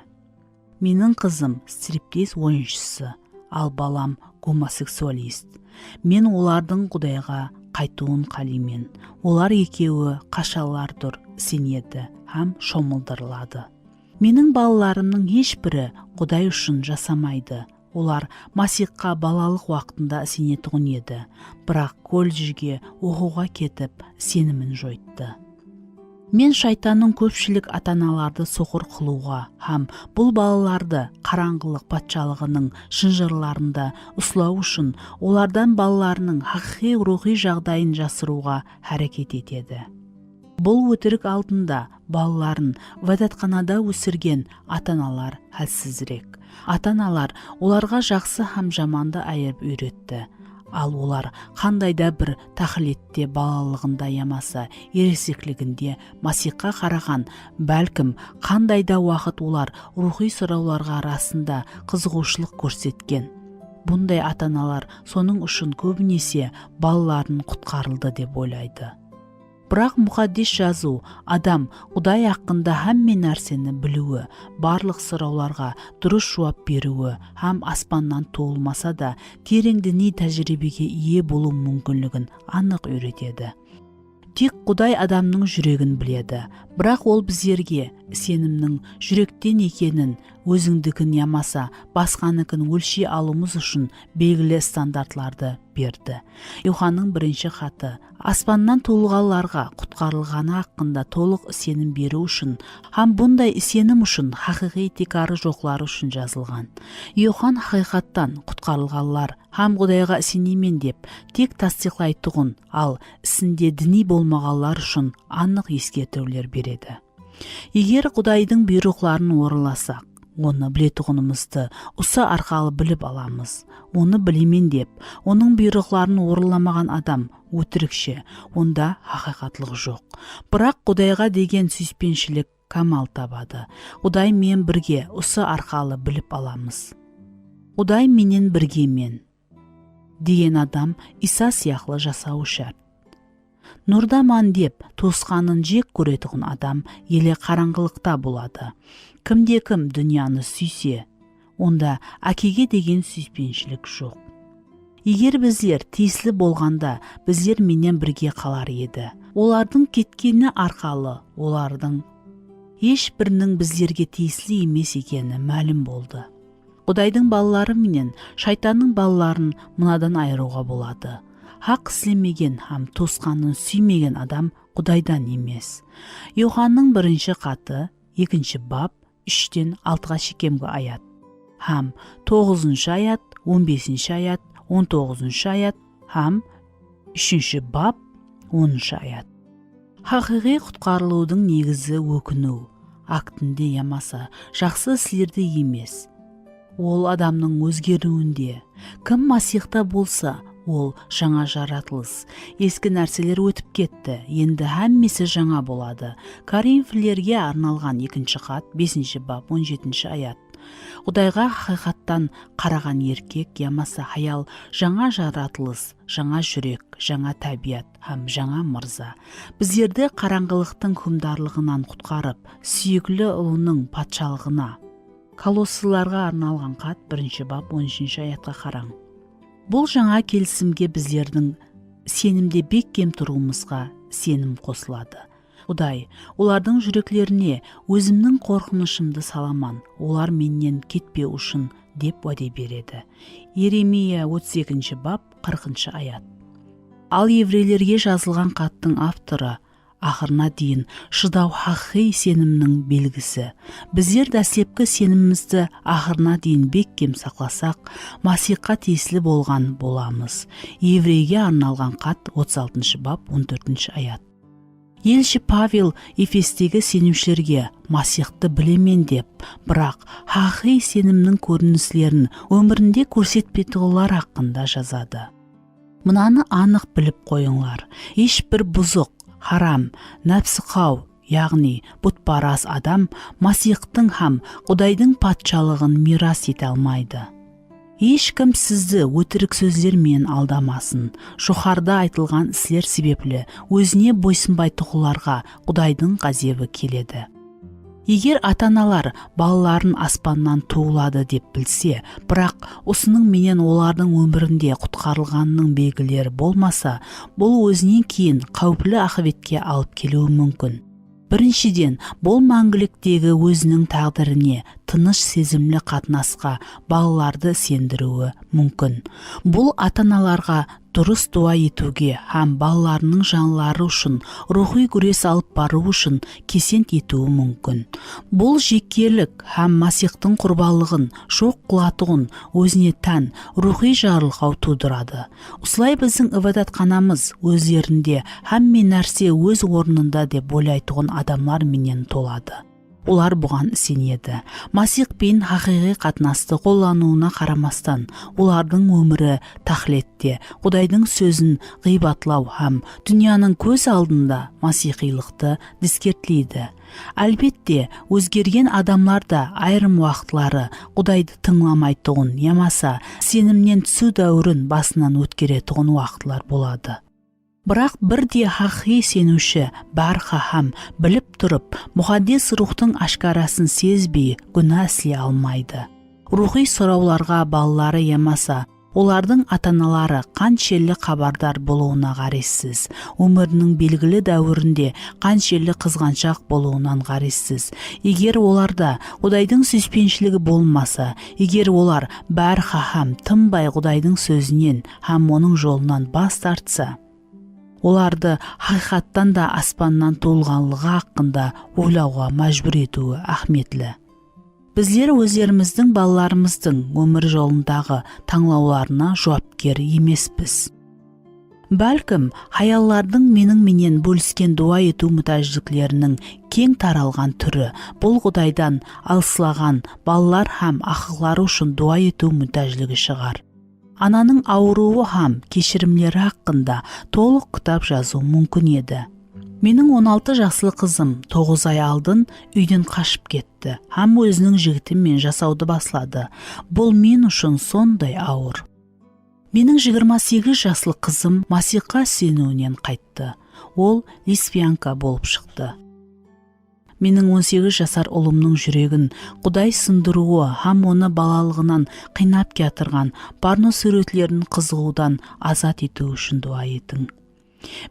Менің қызым стриптиз ойыншысы, ал балам гомосексуалист. Мен олардың Құдайға қайтуын қалеймін. Олар екеуі қашалардыр сенеді һәм шомылдырылады. Менің балаларымның ешбірі Құдай үшін жасамайды. Олар Масихқа балалық уақытында сенетұғын еді, бірақ колледжге оқуға кетіп сенімін жойытты. Мен шайтанның көпшілік ата-аналарды соқыр қылуға һәм бұл балаларды қараңғылық патшалығының шынжырларында ұстау үшін олардан балаларының хақиқи рухи жағдайын жасыруға әрекет етеді. Бұл өтірік алдында балаларын вадатханада өсірген ата-аналар әлсізірек. Ата-аналар оларға жақсы һәм жаманды айырып үйретті. Ал олар қандайда бір тақылетте балалығында ямаса ересектігінде Масихқа қараған, бәлкім қандайда уақыт олар рухи сұрауларға арасында қызығушылық көрсеткен. Бұндай ата-аналар соның үшін көбінесе балаларын құтқарылды деп ойлайды. Бірақ мұқаддес жазу адам Құдай хақында һәмме нәрсені білуі, барлық сұрауларға дұрыс жауап беруі һәм аспаннан туылмаса да терең діни тәжірибеге ие болу мүмкіндігін анық үйретеді. Тек Құдай адамның жүрегін біледі, бірақ ол біздерге сенімнің жүректен екенін, өзіңдікін ямаса басқаныкін өлшей алуымыз үшін белгілі стандартларды берді. Иоанның 1 хаты аспаннан туылғанларға құтқарылғаны хақында толық сенім беру үшін һәм бұндай сенім үшін хақиқи текары жоқлары үшін жазылған. Иоанн хақиқаттан құтқарылғанлар һәм Құдайға сенемен деп тек тасдиқлайтұғын, ал ісінде діни болмағанлар үшін анық ескертулер береді. Егер Құдайдың бұйрықтарын орындасақ, оны білетұғынымызды осы арқалы біліп аламыз. Оны білемен деп, оның бұйрықтарын орындамаған адам өтірікші, онда хақиқатлық жоқ. Бірақ Құдайға деген сүйіспеншілік камал табады. Құдай мен бірге осы арқалы біліп аламыз. Құдай менен бірге мен деген адам Иса сияқлы жасауы шарт. Нұрдаман деп туысқанын жек көретұғын адам еле қараңғылықта болады. Кімде-кім дүнияны сүйсе, онда әкеге деген сүйіспеншілік жоқ. Егер біздер тиесілі болғанда, біздер менен бірге қалар еді. Олардың кеткені арқалы, олардың ешбірінің біздерге тиесілі емес екені мәлім болды. Құдайдың балалары менен шайтанның балаларын мынадан айыруға болады. Хақ істемеген һәм туысқанын сүймеген адам Құдайдан емес. Иоанның 1 хаты 2 бап 3-6 шекемгі аят. Һәм 9 аят, 15 аят, 19 аят, һәм 3 бап 10 аят. Хақиқи құтқарылудың негізі өкіну, актінде ямаса жақсы істерді емес. Ол адамның өзгеруінде. Кім Масихта болса, ол жаңа жаратылыс. Ескі нәрселер өтіп кетті, енді әммесі жаңа болады. Коринфилерге арналған 2 хат 5 бап 17 аят. Құдайға хақиқаттан қараған еркек ямаса хаял жаңа жаратылыс, жаңа жүрек, жаңа табиат һәм жаңа мырза. Біздерді қараңғылықтың хүмдарлығынан құтқарып, сүйіклі ұлының патшалығына. Колоссыларға арналған хат 1 бап 13 аятқа қараң. Бұл жаңа келісімге біздердің сенімде бекем тұруымызға сенім қосылады. Құдай, олардың жүреклеріне өзімнің қорқынышымды саламан, олар менен кетпеу үшін деп уәде береді. Иеремия 32 бап 40 аят. Ал еврейлерге жазылған хаттың авторы ақырына дейін шыдау хақиқи сенімнің белгісі. Біздер дәслепкі сенімімізді ақырына дейін бекем сақласақ, Масихқа тиесілі болған боламыз. Еврейге арналған хат 36 бап 14 аят. Елші Павел Ефестегі сенімшілерге Масихты білемен деп, бірақ хақи сенімнің көрініслерін өмірінде көрсетпейтұғылар хақында жазады. Мынаны анық біліп қойыңлар. Ешбір бұзық, харам, нәпсіқау, яғни бұтпарас адам Масихтың хам Құдайдың патшалығын мирас ете алмайды. Ешкім сізді өтірік сөздермен алдамасын. Жоғарыда айтылған ісілер себеплі өзіне бойсынбайтұғыларға Құдайдың ғазабы келеді. Егер ата-аналар балаларын аспаннан туылады деп білсе, бірақ осының менен олардың өмірінде құтқарылғанның белгілері болмаса, бұл өзінен кейін қауіплі ақыбетке алып келуі мүмкін. Біріншіден, бұл мәңгіліктегі өзінің тағдыріне тыныш сезімлі қатынасқа балаларды сендіруі мүмкін. Бұл ата-аналарға дұрыс дуа етуге һәм балаларының жанлары үшін рухи күрес алып бару үшін кесент етуі мүмкін. Бұл жекелік һәм Масихтың құрбалығын жоқ қылатуын өзіне тән рухи жарылқау тудырады. Осылай біздің ибадатханамыз өздерінде һәмме нәрсе өз орнында деп ойлайтұғын адамлар менен толады. Олар бұған сенеді. Масихпен хақиқи қатынасты қолдануына қарамастан, олардың өмірі тахлетте, Құдайдың сөзін ғибатлау һәм дүнияның көз алдында масихилықты дискертлейді. Әлбетте, өзгерген адамларда айрым уақытлары Құдайды тыңламайтұғын, ямаса сенімнен түсу дәуірін басынан өткеретұғын уақытлар болады. Бірақ бірде хақи сенуші бәрқа һәм біліп тұрып, мұқаддес рухтың ашқарасын сезбей күнә істей алмайды. Рухи сұрауларға балалары ямаса, олардың ата-аналары қаншелі хабардар болуына ғаризсіз, өмірінің белгілі дәуірінде қаншелі қызғаншақ болуынан ғаризсіз. Егер оларда Құдайдың сүйіспеншілігі болмаса, егер олар бәрқа һәм тынбай Құдайдың сөзінен һәм оның жолынан бас тартса, оларды хақиқаттан да аспаннан туылғанлығы хақында ойлауға мәжбүр етуі ахметлі. Біздер өздеріміздің балаларымыздың өмір жолындағы таңлауларына жауапкер емеспіз. Бәлкім, хаяллардың менен бөліскен дуа ету мұтаждіклерінің кең таралған түрі бұл Құдайдан алсылаған балалар һәм ақылары үшін дуа ету мұтаждігі шығар. Ананың ауруы һәм кешірімлері хақында толық кітап жазу мүмкін еді. Менің 16 жаслы қызым 9 ай алдын үйден қашып кетті, һәм өзінің жігітімен жасауды баслады. Бұл мен үшін сондай ауыр. Менің 28 жаслы қызым Масихқа сенуінен қайтты. Ол лесбиянка болып шықты. Менің 18 жасар ұлымның жүрегін Құдай сындыруы һәм оны балалығынан қинап кетірген порно суретлерін қызығудан азат ету үшін дуа етің.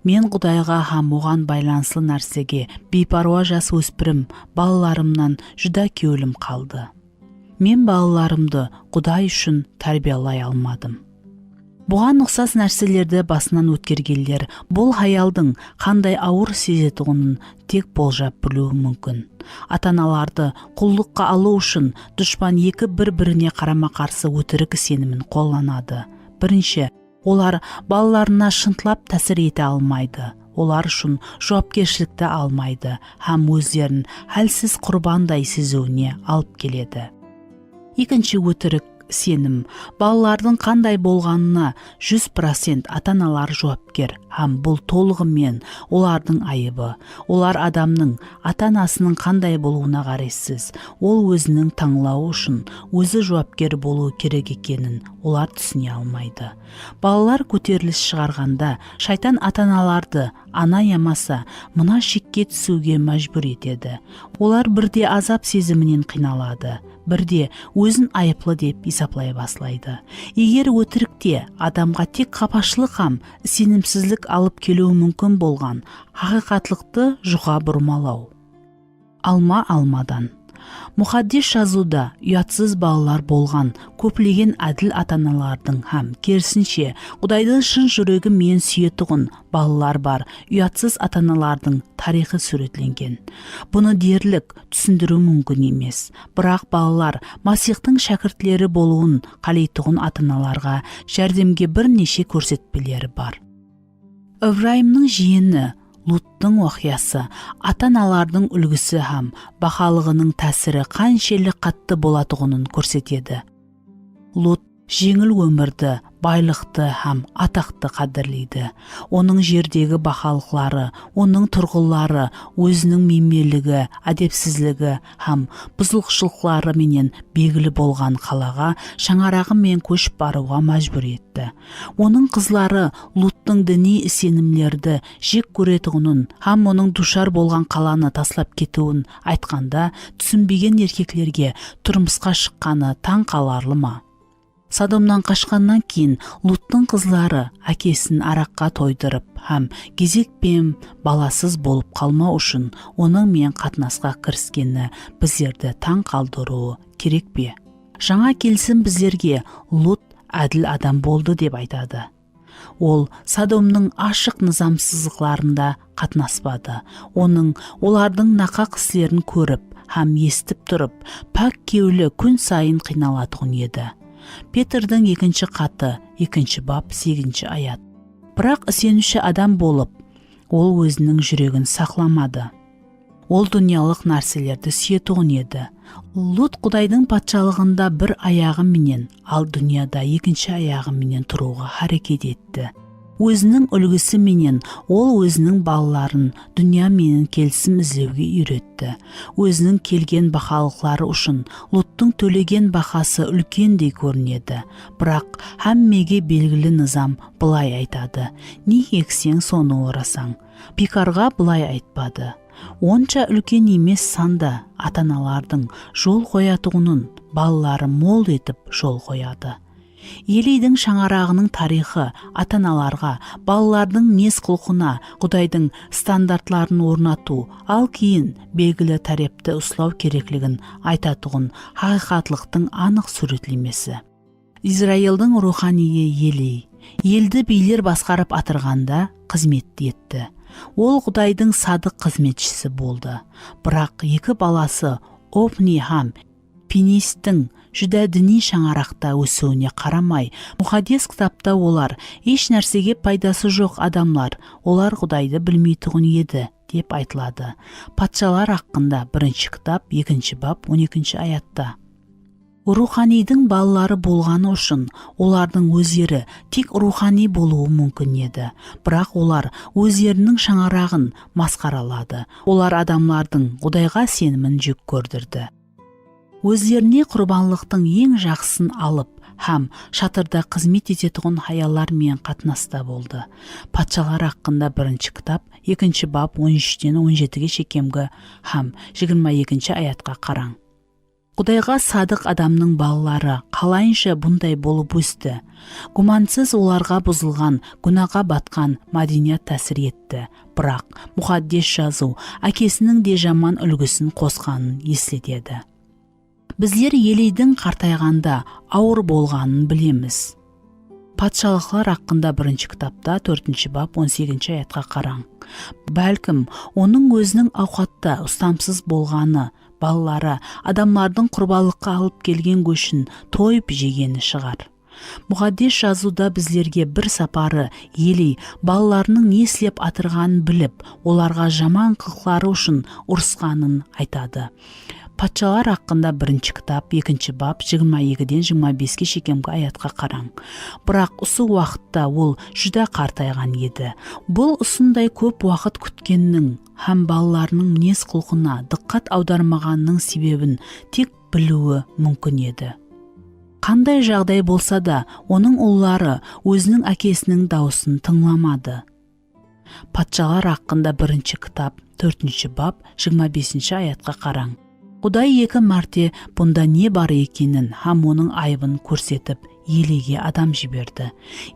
Мен Құдайға һәм оған байланысты нәрсеге бейпаруа жас өспірім балаларымнан жүдә кеулім қалды. Мен балаларымды Құдай үшін тәрбиялай алмадым. Бұған ұқсас нәрселерді басынан өткергендер бұл хаялдың қандай ауыр сезетуінің тек болжап білуі мүмкін. Ата-аналарды құлдыққа алу үшін дұшпан екі бір-біріне қарама-қарсы өтірік сенімін қолданады. Бірінші, олар балаларына шынтылап тәсір ете алмайды. Олар үшін жауапкершілікті алмайды һәм өздерін әлсіз құрбандай сезуіне алып келеді. Екінші өтірік сенім балалардың қандай болғанына 100% ата-аналар жауапкер һәм бұл толығымен олардың айыбы. Олар адамның ата-анасының қандай болуына қарайсыз. Ол өзінің таңлауы үшін өзі жауапкер болуы керек екенін олар түсіне алмайды. Балалар көтеріліс шығарғанда шайтан ата-аналарды ана ямаса мына шекке түсуге мәжбүр етеді. Олар бірде азап сезімінен қиналады, бірде өзін айыплы деп есаплай баслайды. Егер өтірікте адамға тек қапашылық һәм сенімсізлік алып келуі мүмкін болған хақиқатлықты жұға бұрмалау. Алма алмадан. Мұқаддес жазуда ұятсыз балалар болған көплеген әділ ата-аналардың һәм керісінше Құдайдың шын жүрегі мен сүйетұғын балалар бар ұятсыз ата-аналардың тарихы суретленген. Бұны дерлік түсіндіру мүмкін емес, бірақ балалар Масихтың шәкіртлері болуын қалейтұғын ата-аналарға жәрдемге бірнеше көрсетпелері бар. Ыбрайымның жиені Луттың оқиясы ата-аналардың үлгісі һәм бақалығының тәсірі қаншелік қатты болатығынын көрсетеді. Лут жеңіл өмірді, байлықты һәм атақты қадірлейді. Оның жердегі бақалықлары, оның тұрғылары өзінің менмелігі, әдепсізлігі һәм бұзылықшылықтары менен белгілі болған қалаға шаңырағымен көшіп баруға мәжбүр етті. Оның қызлары Луттың діни сенімлерді жек көретұғынын һәм оның душар болған қаланы таслап кетуін айтқанда, түсінбеген еркеклерге тұрмысқа шыққаны таң қаларлы ма? Содомнан қашқаннан кейін Луттың қызлары әкесін араққа тойдырып һәм кезекпен баласыз болып қалмау үшін оның мен қатынасқа кіріскені біздерді таң қалдыруы керек пе? Жаңа келісім біздерге Лут әділ адам болды деп айтады. Ол Содомның ашық низамсыздықтарында қатынаспады. Олардың нақақ істерін көріп һәм естіп тұрып, пәк кеулі күн сайын қиналатұғын еді. Петрдің 2 хаты 2 бап 8 аят. Бірақ сенуші адам болып, ол өзінің жүрегін сақламады. Ол дүниялық нәрселерді сүйетұғын еді. Лут Құдайдың патшалығында бір аяғы менен, ал дүнияда 2 аяғы менен тұруға харекет етті. Өзінің үлгісі менен ол өзінің балаларын дүния менен келісім іздеуге үйретті. Өзінің келген бақалықлары үшін Луттың төлеген бақасы үлкендей көрінеді. Бірақ һәммеге белгілі низам былай айтады: не ексең, соны орасаң. Пикарға былай айтпады: онша үлкен емес санда ата-аналардың жол қоятұғынын балалары мол етіп жол қояды. Елейдің шаңырағының тарихы ата-аналарға балалардың мінез-құлқына Құдайдың стандартларын орнату, ал кейін белгілі тәрепті ұслау керектігін айтатұғын хақиқатлықтың анық суретлемесі. Израилдің руханийі Елей елді билер басқарып атырғанда қызмет етті. Ол Құдайдың садық қызметшісі болды. Бірақ 2 баласы Офни һәм Финистің жүдә діни шаңарақта өсуіне қарамай, мұқаддес кітапта олар еш нәрсеге пайдасы жоқ адамлар, олар Құдайды білмейтұғын еді деп айтылады. Патшалар хақында 1 кітап 2 бап 12 аятта. Руханийдің балалары болғаны үшін олардың өздері тек рухани болуы мүмкін еді. Бірақ олар өздерінің шаңарағын масқаралады. Олар адамлардың Құдайға сенімін жүк көрдірді. Өздеріне құрбанлықтың ең жақсысын алып, һәм шатырда қызмет ететұғын хаялармен қатынаста болды. Патшалар хақында 1 кітап 2 бап 13-17 шекемгі һәм 22 аятқа қараң. Құдайға садық адамның балалары қалайынша бұндай болып өсті. Гумансыз оларға бұзылған, күнәға батқан мәдениет тәсір етті. Бірақ мұқаддес жазу әкесінің де жаман үлгісін қосқанын естетеді. Біздер Елейдің қартайғанда ауыр болғанын білеміз. Патшалықлар хақында 1 кітапта 4 бап 18 аятқа қараң. Бәлкім, оның өзінің ауқатта ұстамсыз болғаны, балалары адамлардың құрбалыққа алып келген көшін тойып жегені шығар. Мұқаддес жазуда біздерге бір сапары Елей балаларының не істеп атырғанын біліп, оларға жаман қылықтары үшін ұрысқанын айтады. Патшалар хақында 1 кітап 2 бап 22-25 шекемгі аятқа қараң. Бірақ осы уақытта ол жүдә қартайған еді. Бұл ұсындай көп уақыт күткеннің һәм балаларының мінез құлқына диққат аудармағанның себебін тек білуі мүмкін еді. Қандай жағдай болса да, оның ұллары өзінің әкесінің дауысын тыңламады. Патшалар хақында 1 кітап 4 бап 25 аятқа қараң. Құдай 2 мәрте бұнда не бар екенін һәм оның айыбын көрсетіп, Елейге адам жіберді.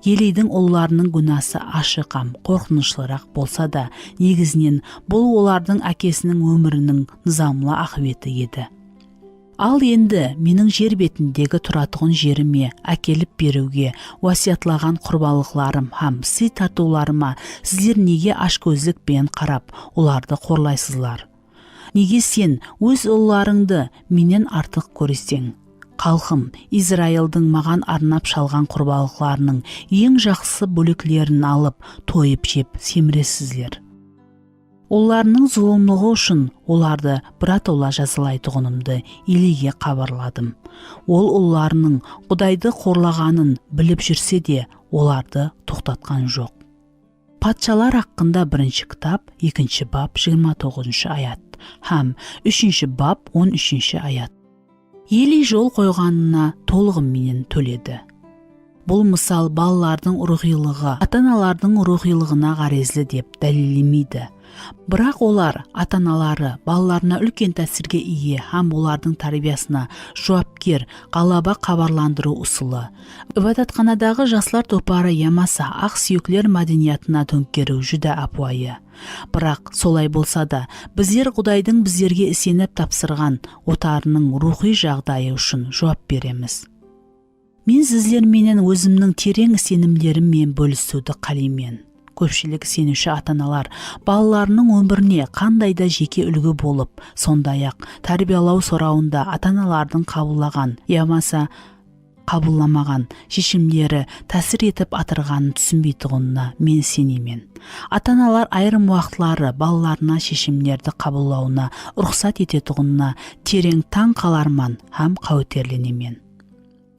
Елейдің ұлларының күнәсі ашық һәм қорқынышлырақ болса да, негізінен бұл олардың әкесінің өмірінің низамлы ақыветі еді. Ал енді менің жер бетіндегі тұратұғын жеріме әкеліп беруге уасиятлаған құрбалықларым һәм сый тартуларыма сіздер неге ашкөздікпен қарап, оларды қорлайсызлар? Неге сен өз ұлларыңды менен артық көресең? Қалқым, Израилдің маған арнап шалған құрбалықларының ең жақсы бөліклерін алып, тойып жеп семіресізлер. Оларның зұлымлығы үшін оларды біратола жазалайтұғынымды Илиге қабарладым. Ол оларының Құдайды қорлағанын біліп жүрсе де, оларды тоқтатқан жоқ. Патшалар хақында 1 кітап 2 бап 29 аят һәм 3 бап 13 аят. Или жол қойғанына толығыменен төледі. Бұл мысал балалардың рухилығы ата-аналардың рухилығына ғарезлі деп дәлелдемейді. Бірақ олар ата-аналары балаларына үлкен тәсірге ие һәм олардың тәрбиесіне жауапкер қалаба хабарландыру ұсылы. Ибадатханадағы жастар топары ямаса ақ сүйеклер мәдениетіне төңкеру жүдә апуайы. Бірақ солай болса да, біздер Құдайдың біздерге сеніп тапсырған отарының рухи жағдайы үшін жауап береміз. Мен сіздерменен өзімнің терең сенімдеріммен бөлісуді қалаймын. Көпшілік сенуші ата-аналар балаларының өміріне қандай да жеке үлгі болып, сондай-ақ тәрбиелау сұрауында ата-аналардың қабылдаған, ямаса қабылдамаған шешімдері тәсір етіп атырғанын түсінбейтұғынына мен сенемін. Ата-аналар айрым уақытлары балаларына шешімдерді қабылдауына рұқсат ететұғынына терең таң қаларман һәм қаутерленемен.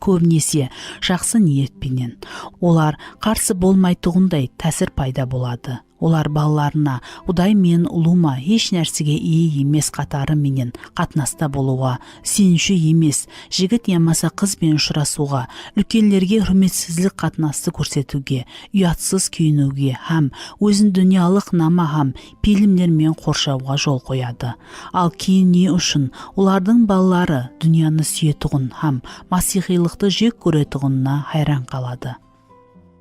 Көбінесе жақсы ниетпенен. Олар қарсы болмайтұғындай тәсір пайда болады. Олар балаларына Құдай мен ұлыма еш нәрсеге ие емес қатары менен қатынаста болуға, сенуші емес, жігіт ямаса қызбен ұшырасуға, үлкенлерге хұрметсіздік қатынасты көрсетуге, ұятсыз күйінуге һәм өзін дүниялық нама һәм пилімдермен қоршауға жол қояды. Ал кейін не үшін олардың балалары дүнияны сүйетұғын һәм масихилықты жек көретұғынына хайран қалады.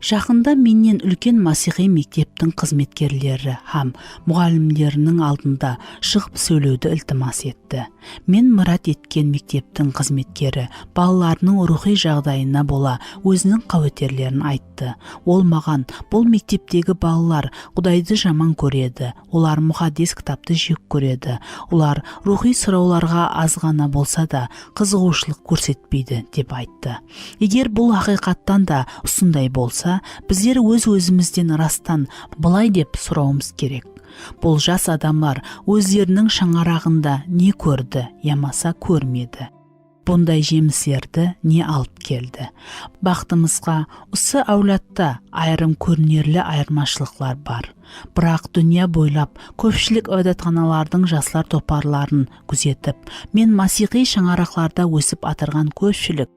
Жақында менен үлкен масихи мектептің қызметкерлері һәм мұғалімдерінің алдында шығып сөйлеуді iltimos етті. Мен мұрат еткен мектептің қызметкері балаларының рухи жағдайына бола өзінің қауетерлерін айтты. Ол маған бұл мектептегі балалар Құдайды жаман көреді, олар мұхаддис кітапты жек көреді, олар рухи сұрауларға аз ғана болса да қызығушылық көрсетпейді деп айтты. Егер бұл ақиқаттан да осындай болса, біздер өз-өзімізден растан былай деп сұрауымыз керек. Бұл жас адамдар өздерінің шаңырағында не көрді, ямаса көрмеді. Бұндай жемістерді не алып келді. Бақтымызға осы әулатта айрым көрнерлі айырмашылықтар бар. Бірақ дүния бойлап көпшілік ибадатханалардың жастар топарларын күзетіп, мен масихи шаңырақтарда өсіп атырған көпшілік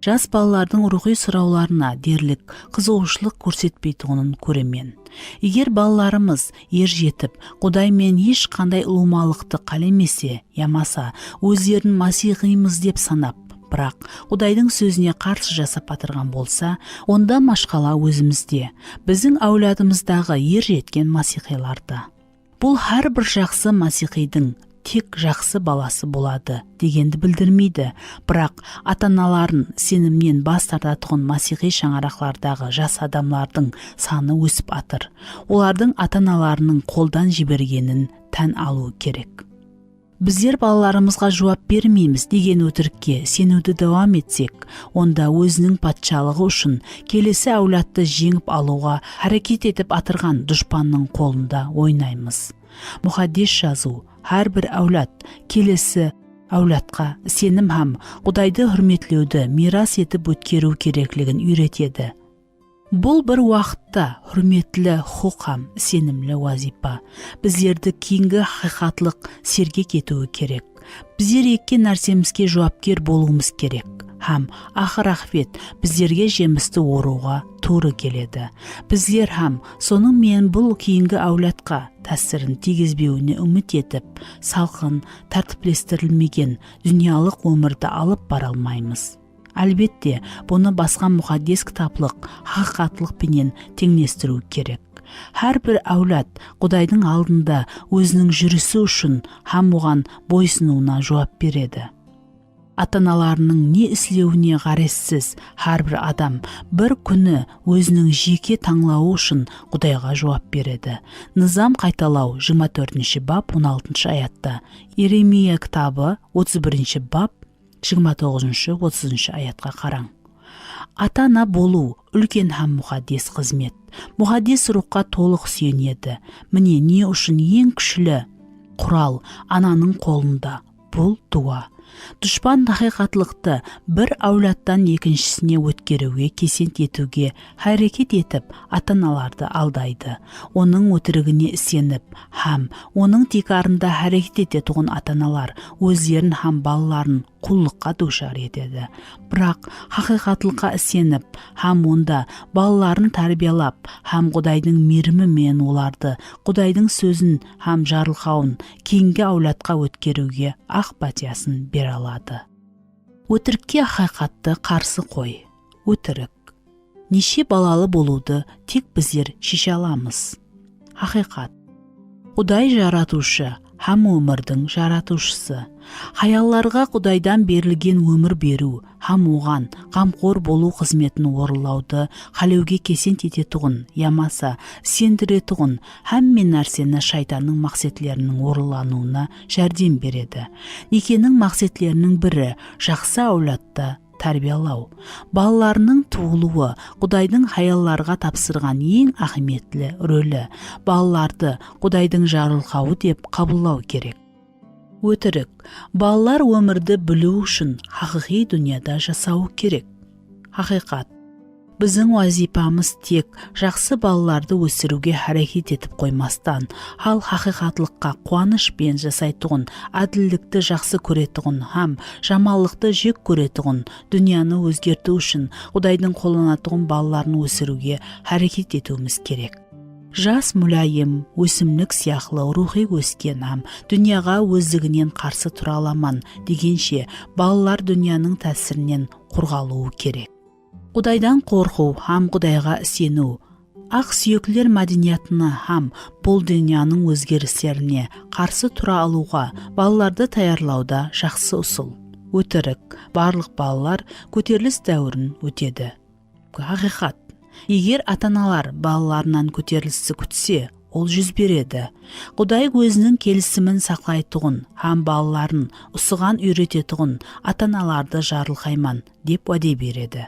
жас балалардың рухи сұрауларына дерлік қызығушылық көрсетпейтұғынын көремен. Егер балаларымыз ер жетіп, Құдаймен ешқандай ұлымалықты қалемесе, ямаса өздерін масихимыз деп санап, бірақ Құдайдың сөзіне қарсы жасап атырған болса, онда машқала өзімізде, біздің әулетіміздағы ер жеткен масихиларда. Бұл әрбір жақсы масихидің тек жақсы баласы болады дегенді білдірмейді, бірақ ата-аналарын сенімнен бас тартатұғын масихи шаңырақтардағы жас адамлардың саны өсіп атыр. Олардың ата-аналарының қолдан жібергенін тән алу керек. Біздер балаларымызға жауап бермейміз деген өтірікке сенуді давам етсек, онда өзінің патшалығы үшін келесі әулетті жеңіп алуға әрекет етіп атырған дұшпанның қолында ойнаймыз. Мұхаддис жазу әрбір әулет келесі әулетқа сенім һәм Құдайды хүрметлеуді мирас етіп өткеру керектігін үйретеді. Бұл бір уақытта хүрметлі хуқ һәм сенімлі вазипа. Біздерді кейінгі хақиқатлық сергек етуі керек. Біздер еккен нәрсемізге жауапкер болуымыз керек. Һәм ақыр ақбет біздерге жемісті оруға туры келеді. Біздер һәм соның мен бұл кейінгі әулетқа тәсірін тигізбеуіне үміт етіп, салқын, тәртіптестірілмеген дүниялық өмірді алып бара алмаймыз. Әлбетте, бұны басқа мұқаддес кітаплық, хақиқатлық пенен теңдестіру керек. Әрбір әулет Құдайдың алдында өзінің жүрісі үшін һәм оған бойсынуына жауап береді. Ата-аналарының не істеуіне ғарезсіз әрбір адам бір күні өзінің жеке таңлауы үшін Құдайға жауап береді. Низам қайталау 24 бап 16 аятта, Иеремия кітабы 31 бап 29-30 аятқа қараң. Ата-ана болу үлкен һәм мұқаддес қызмет. Мұқаддес рухқа толық сүйенеді. Міне не үшін ең күшілі құрал ананың қолында. Бұл дуа. Дұшпан хақиқатлықты бір әулеттен екіншісіне өткеруге, кесент етуге әрекет етіп, ата-аналарды алдайды. Оның өтірігіне сеніп, һәм оның текарында әрекет ететін ата-аналар өздерін һәм балаларын құллыққа душар етеді. Бірақ хақиқатлыққа сеніп, һәм онда балаларын тәрбиялап, һәм Құдайдың мейірімімен оларды Құдайдың сөзін һәм жарылқауын кейінгі әулетқа өткеруге ақ батиясын бере алады. Өтірікке хақиқатты қарсы қой. Өтірік. Неше балалы болуды тек біздер шеше аламыз. Хақиқат. Құдай жаратушы һәм өмірдің жаратушысы. Хаялларға Құдайдан берілген өмір беру һәм оған қамқор болу қызметін орындауды халеуге кесент ететұғын, ямаса сендіретұғын һәммен нәрсені шайтанның мақсетлерінің орынлануына жәрдем береді. Некенің мақсетлерінің бірі жақсы әулетті тәрбиялау. Балаларының туылуы Құдайдың хаялларға тапсырған ең ахметлі рөлі. Балаларды Құдайдың жарылқауы деп қабылдау керек. Өтірік. Балалар өмірді білу үшін хақиқи дүнияда жасау керек. Хақиқат. Біздің вазипамыз тек жақсы балаларды өсіруге әрекет етіп қоймастан, ал хақиқатлыққа қуанышпен жасайтұғын, әділдікті жақсы көретұғын, һәм жамаллықты жек көретұғын, дүнияны өзгерту үшін Құдайдың қолданатұғын балаларын өсіруге әрекет етуіміз керек. Жас мүлайым, өсімлік сияқлы рухи өскен һәм дүнияға өздігінен қарсы тұра аламан дегенше балалар дүнияның тәсірінен қорғалуы керек. Құдайдан қорқу һәм Құдайға сену, ақ сүйеклер мәдениетіне һәм бұл дүнияның өзгерістеріне қарсы тұра алуға балаларды таярлауда жақсы ұсыл. Өтірік. Барлық балалар көтеріліс дәуірін өтеді. Хақиқат. Егер ата-аналар балаларынан көтерілісті күтсе, ол жүз береді. Құдай өзінің келісімін сақлайтұғын һәм балаларын ұсыған үйрететұғын ата-аналарды жарылқайман деп уәде береді.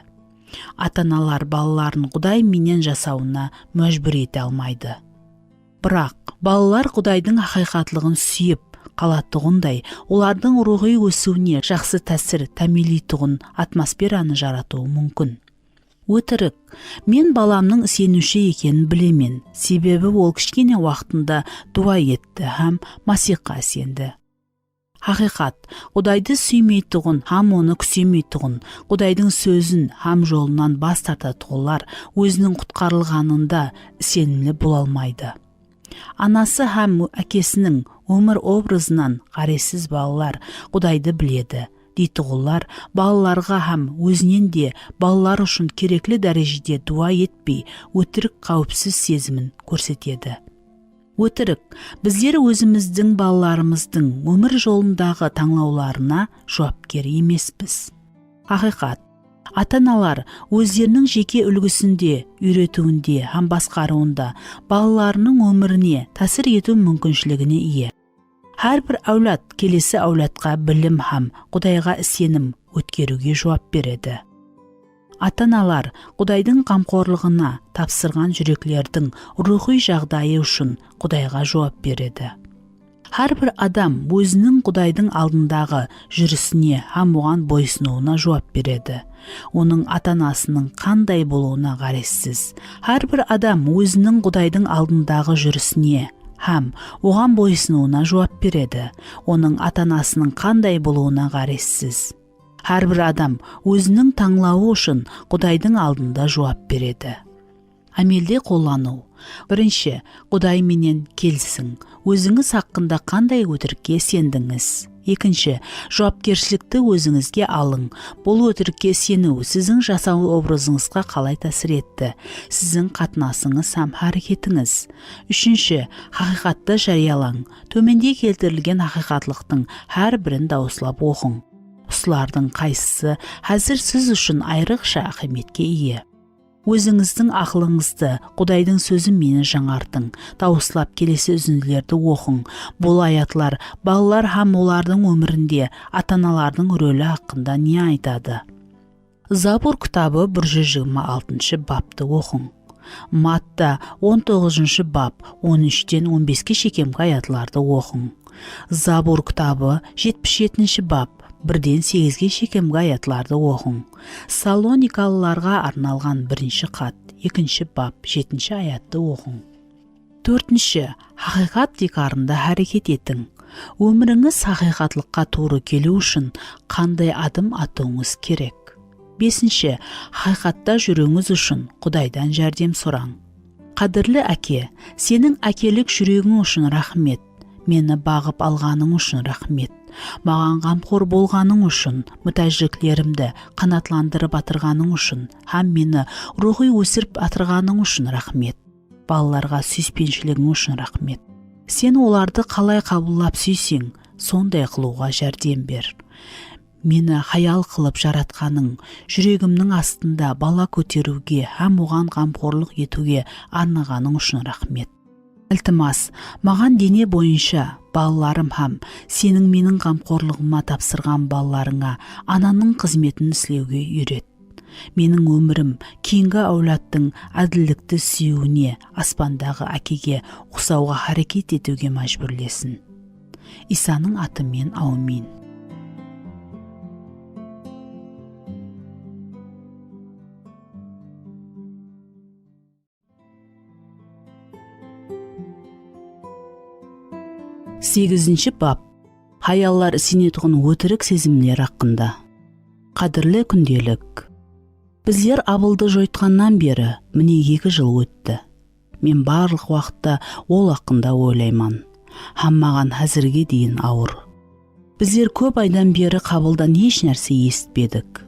Ата-аналар балаларын Құдай менен жасауына мәжбүр ете алмайды. Бірақ балалар Құдайдың хақиқатлығын сүйіп қалатұғындай, олардың рухи өсуіне жақсы тәсір тәмелейтұғын атмосфераны жаратуы мүмкін. Өтірік. Мен баламның сенуші екенін білемен, себебі ол кішкене уақытында дуа етті һәм Масихқа сенді. Хақиқат. Құдайды сүймейтұғын һәм оны күсемейтұғын, Құдайдың сөзін һәм жолынан бас тартатұғылар өзінің құтқарылғанында сенімлі бола алмайды. Анасы һәм әкесінің өмір образынан қаресіз балалар Құдайды біледі. Дейтұғылар балаларға һәм өзінен де балалар үшін кереклі дәрежеде дуа етпей, өтірік қауіпсіз сезімін көрсетеді. Өтірік. Біздер өзіміздің балаларымыздың өмір жолындағы таңлауларына жауапкер емеспіз. Хақиқат. Ата-аналар өздерінің жеке үлгісінде, үйретуінде һәм басқаруында балаларының өміріне тәсір ету мүмкіншілігіне ие. Әрбір әулет келесі әулетқа білім һәм Құдайға сенім өткеруге жауап береді. Ата-аналар Құдайдың қамқорлығына тапсырған жүреклердің рухи жағдайы үшін Құдайға жауап береді. Әрбір адам өзінің Құдайдың алдындағы жүрісіне һәм оған бойсынуына жауап береді. Оның ата-анасының қандай болуына қарессіз. Әрбір адам өзінің Құдайдың алдындағы жүрісіне һәм оған бойсынуына жауап береді. Оның ата-анасының қандай болуына қарессіз. Әрбір адам өзінің таңлауы үшін Құдайдың алдында жауап береді. Амелде қолдану. Бірінші, Құдай менен келсің. Өзіңіз хақында қандай өтірікке сендіңіз? Екінші, жауапкершілікті өзіңізге алың. Бұл өтірікке сену сіздің жасау образыңызға қалай тәсір етті? Сіздің қатынасыңыз һәм әрекетіңіз. Үшінші, хақиқатты жариялаң. Төменде келтірілген хақиқатлықтың әр бірін дауыслап оқың. Осылардың қайсысы әзір сіз үшін айрықша ахметке ие. Өзіңіздің ақылыңызды Құдайдың сөзімен жаңартың. Дауыслап келесі үзінділерді оқың. Бұл аятлар балалар һәм олардың өмірінде ата-аналардың рөлі хақында не айтады? Забур кітабы 126 бапты оқың. Матта 19 бап 13-тен 15-ке шекемгі аятларды оқың. Забур кітабы 77 бап 1-ден 8-ге шекемгі аятларды оқың. Салоникалыларға арналған 1-ші хат 2-ші бап 7-ші аятты оқың. 4-ші, хақиқат дикарында әрекет етің. Өміріңіз хақиқатлыққа туры келу үшін қандай адым атуыңыз керек? 5-ші, хақиқатта жүруіңіз үшін Құдайдан жәрдем сұраң. Қадірлі әке, сенің әкелік жүрегің үшін рахмет. Мені бағып алғаның үшін рахмет. Маған қамқор болғаның үшін, мүтәждіклерімді қанатландырып атырғаның үшін, һәм мені рухи өсіріп атырғаның үшін рахмет. Балаларға сүйіспеншілігің үшін рахмет. Сен оларды қалай қабылдап сүйсең, сондай қылуға жәрдем бер. Мені хаял қылып жаратқаның, жүрегімнің астында бала көтеруге һәм оған қамқорлық етуге арнағаның үшін рахмет. Ілтимас, маған дене бойынша балаларым һәм сенің менің қамқорлығыма тапсырған балаларыңа ананың қызметін істеуге үйрет. Менің өмірім кейінгі әулеттің әділдікті сүюіне, аспандағы әкеге ұқсауға харекет етуге мәжбүрлесін. Исаның атымен аумин. Сегізінші бап. Хаяллар сенетұғын өтірік сезімлер хақында. Қадірлі күнделік. Біздер абылды жойтқаннан бері міне 2 жыл өтті. Мен барлық уақытта ол хақында ойлайман. Һәм маған әзірге дейін ауыр. Біздер көп айдан бері қабылдан еш нәрсе естіпедік.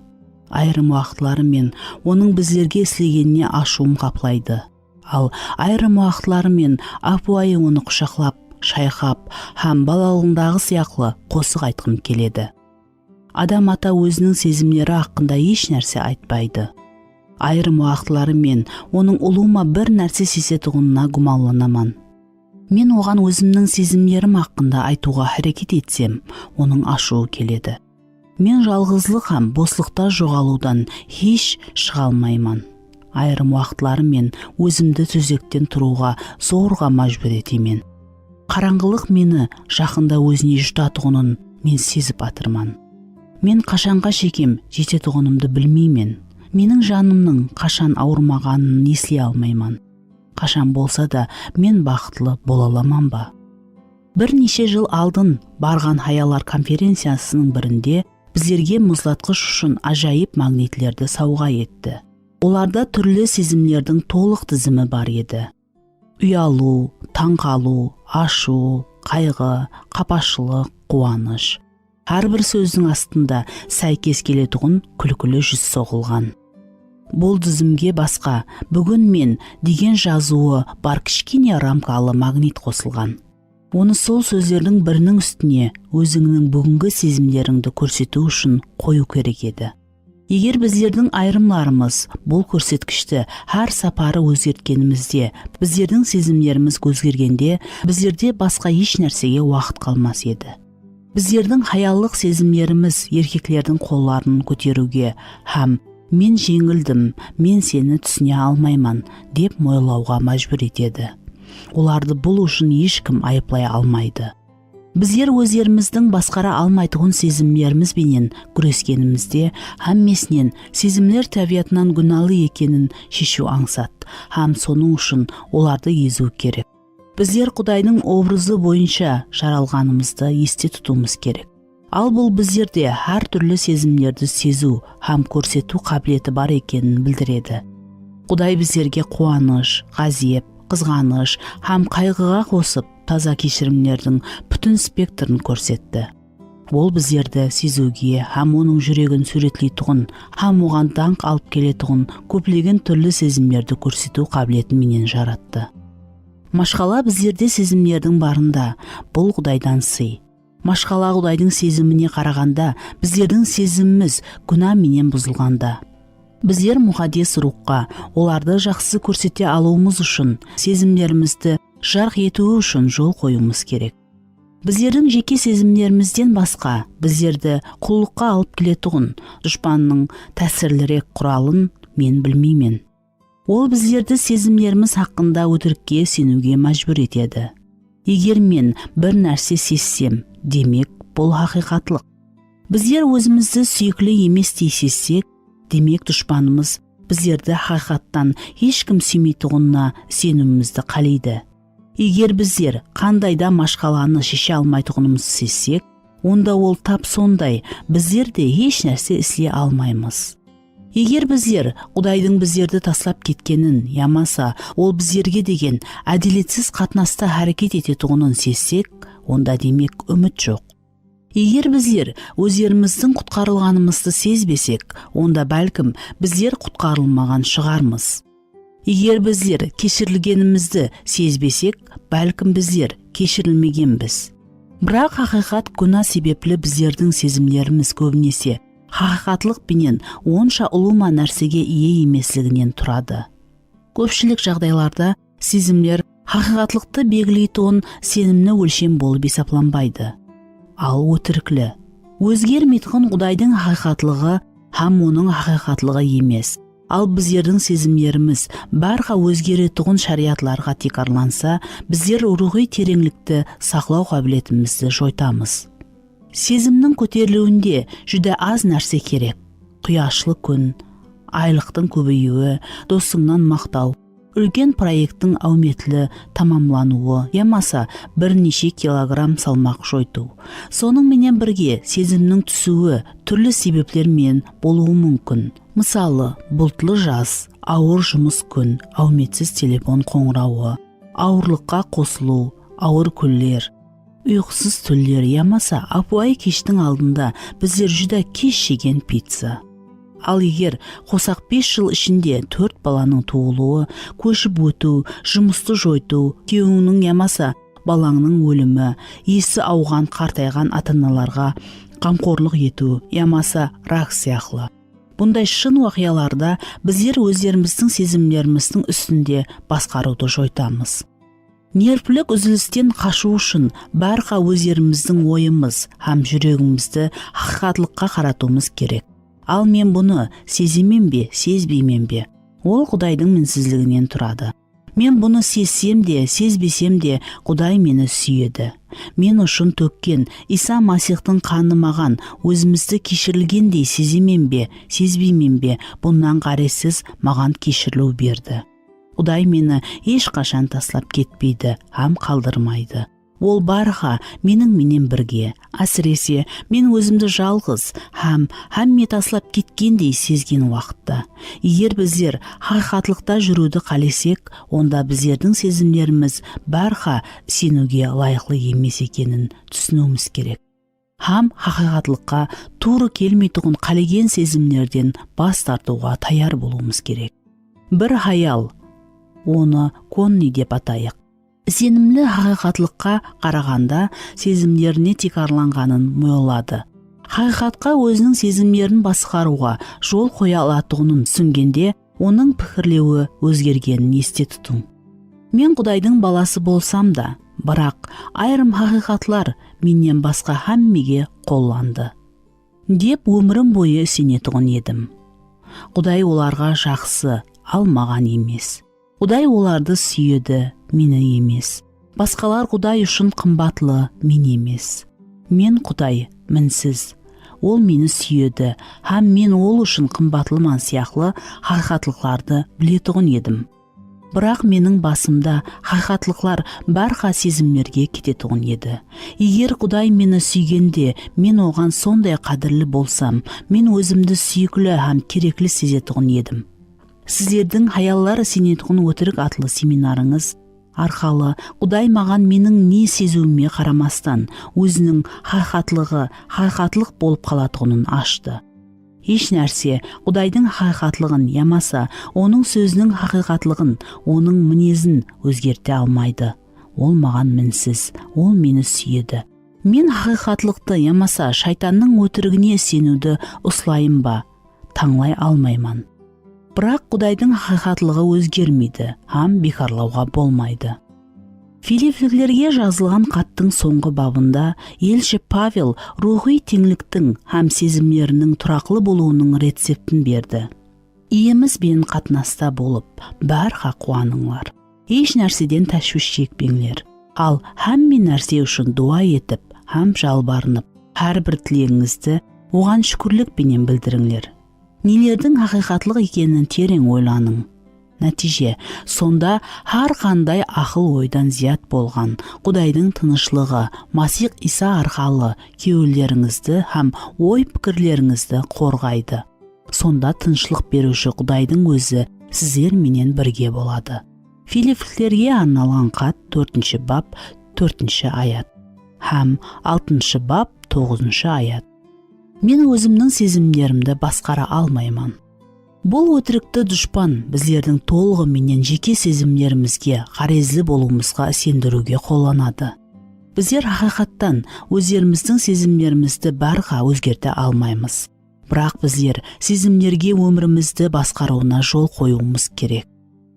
Айрым уақытлары мен оның біздерге істегеніне ашуым қаплайды. Ал айрым уақытлары мен апуайы оны құшақлап, шайқап, һәм балалығындағы сияқлы қосық айтқым келеді. Адам ата өзінің сезімдері хақында еш нәрсе айтпайды. Айрым уақытлары мен оның ұлуыма бір нәрсе сезетұғынына гумалланаман. Мен оған өзімнің сезімдерім хақында айтуға әрекет етсем, оның ашуы келеді. Мен жалғызлық һәм босылықта жоғалудан еш шыға алмайман. Айрым уақытлары мен өзімді төсектен тұруға зорға мәжбүр етемен. Қараңғылық мені жақында өзіне жұтатұғынын мен сезіп атырман. Мен қашанға шекем жететұғынымды білмеймен. Менің жанымның қашан ауырмағанын еслей алмайман. Қашан болса да мен бақытлы бола аламан ба? Бірнеше жыл алдын барған хаялар конференциясының бірінде біздерге мұзлатқыш үшін ажайып магнитлерді сауға етті. Оларда түрлі сезімлердің толық тізімі бар еді. Ұялу, таңқалу, ашу, қайғы, қапашылық, қуаныш. Әрбір сөздің астында сәйкес келетұғын күлкілі жүз соғылған. Бұл тізімге басқа бүгін мен деген жазуы бар кішкене рамкалы магнит қосылған. Оны сол сөздердің бірінің үстіне өзіңнің бүгінгі сезімдеріңді көрсету үшін қою керек еді. Егер біздердің айрымларымыз бұл көрсеткішті әр сапары өзгерткенімізде, біздердің сезімдеріміз өзгергенде, біздерде басқа еш нәрсеге уақыт қалмас еді. Біздердің хаяллық сезімдеріміз еркеклердің қолларын көтеруге һәм мен жеңілдім, мен сені түсіне алмайман деп мойлауға мәжбүр етеді. Оларды бұл үшін ешкім айыплай алмайды. Біздер өздеріміздің басқара алмайтығын сезімдерімізбенен күрескенімізде, һәммесінен сезімлер табиғатынан күнәлі екенін шешу аңсат, һәм соның үшін оларды езу керек. Біздер Құдайдың образы бойынша жаралғанымызды есте тұтуымыз керек. Ал бұл біздерде әр түрлі сезімдерді сезу һәм көрсету қабілеті бар екенін білдіреді. Құдай біздерге қуаныш, ғазеп, қызғаныш һәм қайғыға қосып таза кешірімдердің бүтін спектрін көрсетті. Ол біздерді сезуге һәм оның жүрегін суретлейтұғын һәм оған даңқ алып келетұғын көплеген түрлі сезімдерді көрсету қабілетіменен жаратты. Машқала біздерде сезімдердің барында, бұл Құдайдан сый. Машқала Құдайдың сезіміне қарағанда, біздердің сезіміміз күнәменен бұзылғанда. Біздер мұқаддес рухқа, оларды жақсы көрсете алуымыз үшін, сезімдерімізді жарқ етуі үшін жол қоюымыз керек. Біздердің жеке сезімдерімізден басқа біздерді құллыққа алып келетұғын дұшпанның тәсірлірек құралын мен білмеймін. Ол біздерді сезімдеріміз хақында өтірікке сенуге мәжбүр етеді. Егер мен бір нәрсе сезсем, демек бұл хақиқатлық. Біздер өзімізді сүйіклі емес дей сезсек, демек дұшпанымыз біздерді хақиқаттан ешкім сүймейтұғынына сенуімізді қалайды. Егер біздер қандайда машқаланы шеше алмайтұғынымызды сезсек, онда ол тап сондай, біздер де еш нәрсе істей алмаймыз. Егер біздер Құдайдың біздерді таслап кеткенін, ямаса ол біздерге деген әділетсіз қатынаста әрекет ететұғынын сезсек, онда демек үміт жоқ. Егер біздер өздеріміздің құтқарылғанымызды сезбесек, онда бәлкім біздер құтқарылмаған шығармыз. Егер біздер кешірілгенімізді сезбесек, бәлкім біздер кешірілмегенбіз. Бірақ хақиқат күнә себеплі біздердің сезімдеріміз көбінесе хақиқатлық пенен онша ұлыма нәрсеге ие емеслігінен тұрады. Көпшілік жағдайларда сезімдер хақиқатлықты белгілейтұғын сенімні өлшем болып есептелінбайды. Ал өтіріклі, өзгермейтұғын Құдайдың хақиқатлығы һәм оның хақиқатлығы емес. Ал біздердің сезімдеріміз барға өзгеретұғын шариатларға текарланса, біздер рухи тереңлікті сақлау қабілетімізді жойтамыз. Сезімнің көтерілуінде жүдә аз нәрсе керек. Құяшлы күн, айлықтың көбеюі, досыңнан мақтау, үлкен проекттің әуметлі тамамлануы, ямаса бірнеше килограмм салмақ жойту. Соның менен бірге сезімнің түсуі түрлі себептермен болуы мүмкін. Мысалы, бұлтлы жаз, ауыр жұмыс күн, әуметсіз телефон қоңырауы, ауырлыққа қосылу, ауыр күллер, ұйқысыз түрлер, ямаса апуай кештің алдында біздер жүдә кеш жеген пицца. Ал егер қосақ 5 жыл ішінде 4 баланың туылуы, көшіп өту, жұмысты жойту, күйеуіңнің ямаса балаңның өлімі, есі ауған қартайған ата-аналарға қамқорлық ету, ямаса рак сияқлы. Бұндай шын уақияларда біздер өздеріміздің сезімдеріміздің үстінде басқаруды жойтамыз. Нервлік үзілістен қашу үшін барға өздеріміздің ойымыз һәм жүрегімізді хақиқатлыққа қаратуымыз керек. Ал мен бұны сеземен бе, сезбеймен бе? Ол Құдайдың мінсізлігінен тұрады. Мен бұны сезсем де, сезбесем де, Құдай мені сүйеді. Мен үшін төккен Иса Масихтың қаны маған өзімізді кешірілгендей сеземен бе, сезбеймен бе, бұннан қаресіз маған кешірілу берді. Құдай мені ешқашан таслап кетпейді, һәм қалдырмайды. Ол барға менен бірге, әсіресе мен өзімді жалғыз һәм мен таслап кеткендей сезген уақытта. Егер біздер хақиқатлықта жүруді қалесек, онда біздердің сезімдеріміз барға сенуге лайықлы емес екенін түсінуіміз керек. Һәм хақиқатлыққа туры келмейтұғын қалеген сезімдерден бас тартуға таяр болуымыз керек. Бір хаял, оны конни деп атайық. Сенімлі хақиқатлыққа қарағанда сезімдеріне текарланғанын мойылады. Хақиқатқа өзінің сезімдерін басқаруға жол қоя алатұғынын түсінгенде, оның пікірлеуі өзгергенін есте тұтың. Мен Құдайдың баласы болсам да, бірақ айрым хақиқатлар менен басқа һәммеге қолланды деп өмірім бойы сенетұғын едім. Құдай оларға жақсы, ал маған емес. Құдай оларды сүйеді, мені емес. Басқалар Құдай үшін қымбатлы, мен емес. Мен Құдай мінсіз. Ол мені сүйеді, һәм мен ол үшін қымбатлыман сияқлы хақиқатлықтарды білетұғын едім. Бірақ менің басымда хақиқатлықлар барға сезімлерге кететұғын еді. Егер Құдай мені сүйгенде, мен оған сондай қадірлі болсам, мен өзімді сүйіклі һәм кереклі сезетұғын едім. Сіздердің хаяллар сенетұғын өтірік атлы семинарыңыз арқалы Құдай маған менің не сезуіме қарамастан өзінің хақиқатлық болып қалатұғынын ашты. Еш нәрсе Құдайдың хақиқатлығын ямаса оның сөзінің хақиқатлығын, оның мінезін өзгерте алмайды. Ол маған мінсіз, ол мені сүйеді. Мен хақиқатлықты ямаса шайтанның өтірігіне сенуді ұслайым ба, таңлай алмайман. Бірақ Құдайдың хақиқатлығы өзгермейді, һәм бекарлауға болмайды. Филиппийлерге жазылған хаттың соңғы бабында елші Павел рухи теңліктің һәм сезімлерінің тұрақлы болуының рецептін берді. Иемізбен қатынаста болып, бәрға қуаныңлар. Еш нәрседен тәшвиш шекпеңлер. Ал һәмме нәрсе үшін дуа етіп, һәм жалбарынып, әрбір тілегіңізді оған шүкірлікпенен білдіріңлер. Нелердің хақиқатлық екенін терең ойланың. Нәтиже, сонда har қандай ақыл ойдан зият болған Құдайдың тынышлығы Масих Иса арқалы кеулеріңізді һәм ой пікірлеріңізді қорғайды. Сонда тынышлық беруші Құдайдың өзі сіздер менен бірге болады. Филиппийлерге арналған хат 4 бап 4 аят һәм 6 бап 9 аят. Мен өзімнің сезімдерімді басқара алмаймын. Бұл өтірікті дұшпан біздердің толығыменен жеке сезімдерімізге қарезлі болуымызға сендіруге қолданады. Біздер хақиқаттан өздеріміздің сезімдерімізді барға өзгерте алмаймыз. Бірақ біздер сезімдерге өмірімізді басқаруына жол қоюымыз керек.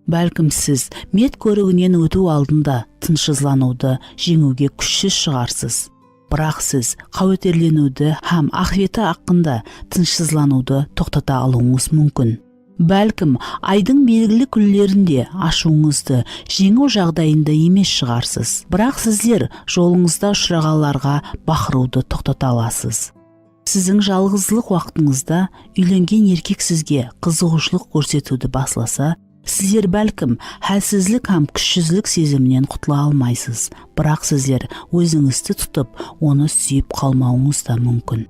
Бәлкім сіз мед көрігінен өту алдында тыншсызлануды жеңуге күшсіз шығарсыз. Бірақ сіз қауітерленуді һәм ақиреті ақында тыншсызлануды тоқтата алуыңыз мүмкін. Бәлкім айдың белгілі күндерінде ашуыңызды жеңу жағдайында емес шығарсыз. Бірақ сіздер жолыңызда ұшырағандарға бақыруды тоқтата аласыз. Сіздің жалғыздылық уақытыңызда үйленген еркек сізге қызығушылық көрсетуді басласа, сіздер бәлкім хәлсізлік һәм күшсізлік сезімінен құтыла алмайсыз. Бірақ сіздер өзіңізді тұтып, оны сүйіп қалмауыңыз да мүмкін.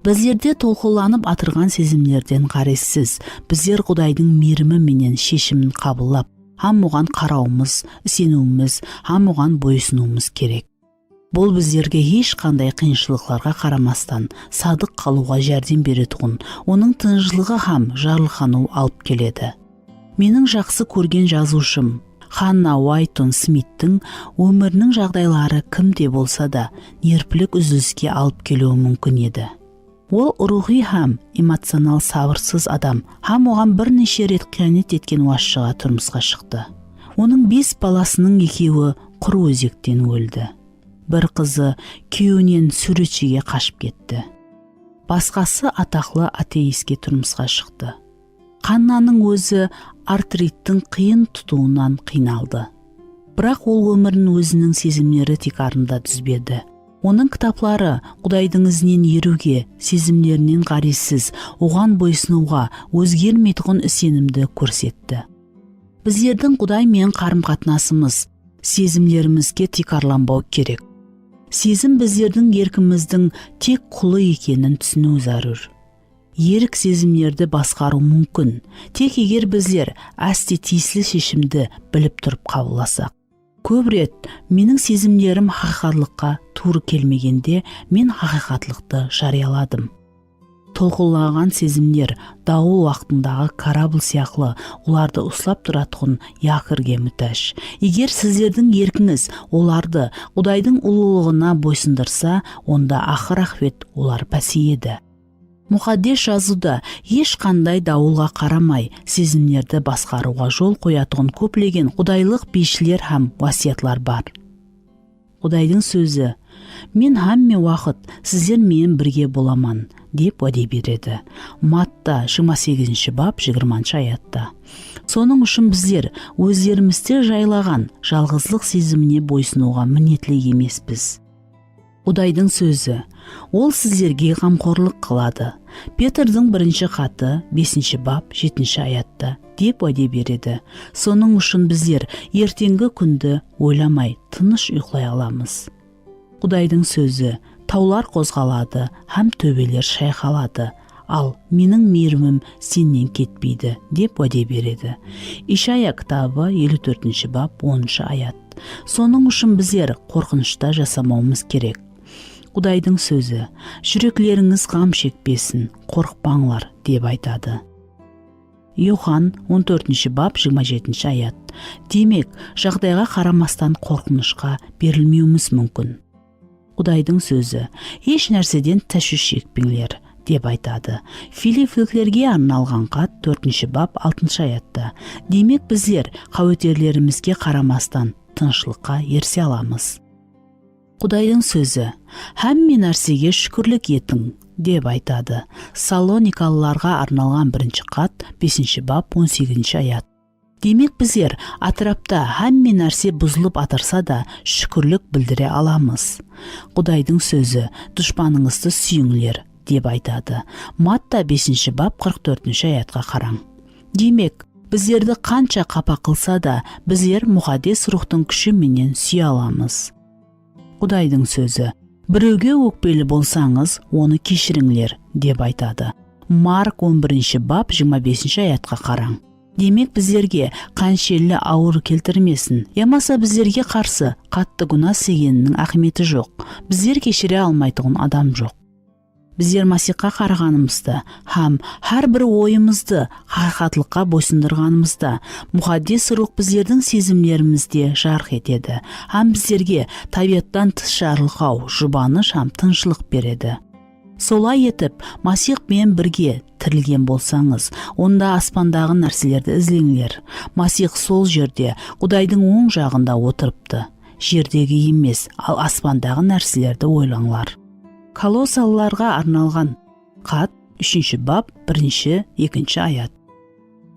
Біздерде толқыланып атырған сезімдерден қарайсыз. Біздер Құдайдың мейірімі менен шешімін қабылдап, һәм оған қарауымыз, сенуіміз, һәм оған бойсынуымыз керек. Бұл біздерге ешқандай қиыншылықтарға қарамастан садық қалуға жәрдем беретұғын, оның тыныштығы һәм жарылқану алып келеді. Менің жақсы көрген жазушым Ханна Уайтон Смиттің өмірінің жағдайлары кімде болса да нерпілік үзіліске алып келуі мүмкін еді. Ол рухи һәм эмоционал сабырсыз адам, һәм оған бірнеше рет қиянат еткен уашшыға тұрмысқа шықты. Оның 5 баласының 2-і құр өзектен өлді. Бір қызы күйеуінен суретшіге қашып кетті. Басқасы атақлы атеистке тұрмысқа шықты. Ханнаның өзі артриттің қиын тұтуынан қиналды. Бірақ ол өмірін өзінің сезімдері текарында түзбеді. Оның кітаплары Құдайдың ізінен еруге, сезімдерінен қарайсыз, оған бойсынуға, өзгермейтұғын сенімді көрсетті. Біздердің Құдаймен қарым-қатынасымыз сезімдерімізге текарланбау керек. Сезім біздердің еркіміздің тек құлы екенін түсіну зарur. Ерік сезімдерді басқару мүмкін, тек егер біздер әсте тиісті шешімді біліп тұрып қабылдасақ. Көп рет менің сезімдерім хақиқатлыққа тура келмегенде мен хақиқатлықты жарияладым. Толқылаған сезімдер дауыл уақытындағы корабль сияқлы, оларды ұстап тұратұғын якорьге мұқтаж. Егер сіздердің еркіңіз оларды Құдайдың ұлылығына бойсындырса, онда ақыр-ақыбет олар пәсиеді. Мұқаддес жазуда ешқандай дауылға қарамай сезімдерді басқаруға жол қоятұғын көплеген құдайлық бейшілер һәм уасиятлар бар. Құдайдың сөзі: «Мен һәмме уақыт сіздер менен бірге боламан» деп уәде береді. Матта 28 бап 20 аятта. Соның үшін біздер өздерімізде жайлаған жалғыздылық сезіміне бойсынуға міндетті емеспіз. Құдайдың сөзі: «Ол сіздерге қамқорлық қылады». Петрдің 1 хаты 5 бап 7 аятта деп уәде береді. Соның үшін біздер ертеңгі күнді ойламай тыныш ұйықлай аламыз. Құдайдың сөзі: «Таулар қозғалады, һәм төбелер шайқалады, ал менің мейірімім сенен кетпейді» деп уәде береді. Ишая кітабы 54 бап 10 аят. Соның үшін біздер қорқынышта жасамауымыз керек. Құдайдың сөзі: «Жүректеріңіз ғам шекпесін, қорықпаңлар» деп айтады. Йохан 14 бап 27 аят. Демек, жағдайға қарамастан қорқынышқа берілмеуіміз мүмкін. Құдайдың сөзі: «Еш нәрседен тәшвиш шекпеңлер» деп айтады. Филиппийлерге арналған хат 4 бап 6 аятта. Демек, біздер қауіптерлерімізге қарамастан тынычлыкка ерсе аламыз. Кудайдын сөзү: «Хамме нерсеге шүкүрлүк этиң» деп айтады. Салоникалыларга арналган 1-кат 5-бап 18 аят. Демек bizler атрапта хамме нерсе бузулуп атырса да шүкүрлүк билдире аламыз. Кудайдын сөзү: «Душманыңызды сүйүңүлөр» деп айтады. Матта 5-бап 44 аятка караң. Демек, bizlerди канча капа кылса да, bizler мукаддес рухтун күчү менен сүйө аламыз. Кудайдын сөзү: «Бирөөгө өкпелүү болсаңыз, оны кечириңлер» деп айтады. Марк 11-бап 25 аятка караң. Демек, bizlerге канча эле ауыр келтирмесин, ямаса bizlerге каршы катты гунаа сегенинин акымети жок. Bizler кечире алмайтыгын адам жок. Bizler Масихка караганыбызда һәм һәр бир оюмузду hakikatlыкка бойсундурганыбызда мукаддес рух bizlerдин сезимлерибизде жарк этеди һәм bizlerге табияттан тыш жарылкау, жубаныш һәм тынччылык береді. Солай етіп, Масих менен бирге тирилген болсаңыз, онда аспандагы нерселерди излеңилер. Масих сол жерде, Кудайдын оң жагында отурупты. Жердеги эмес, ал аспандагы нерселерди ойлаңлар. Колоссалларга арналган кат 3-бап 1-2 аят.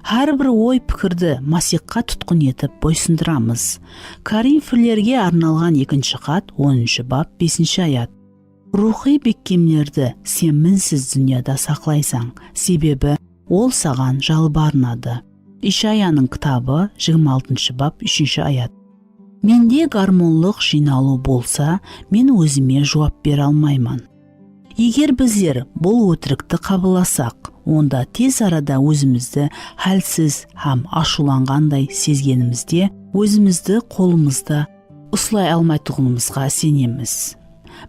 Һәр бир ой пикирди Масихка туткун этип бойсундурамыз. Коринфилерге арналган 2-кат 10-бап 5 аят. Рухий бекемлерди сен минсиз дүйнөдө саклайсаң, себеби ол саган жалбарынады. Ишаянын китабы 26-бап 3 аят. Менде гармонлук жыйналуу болса, мен өзүмө жооп бере алмайман. Эгер bizler бул өтірікті кабыласак, онда тез арада өзүмүздү халсиз һәм ашулангандай сезгенибизде, өзүмүздү колумузда услай алмайтыгыбызга сенемиз.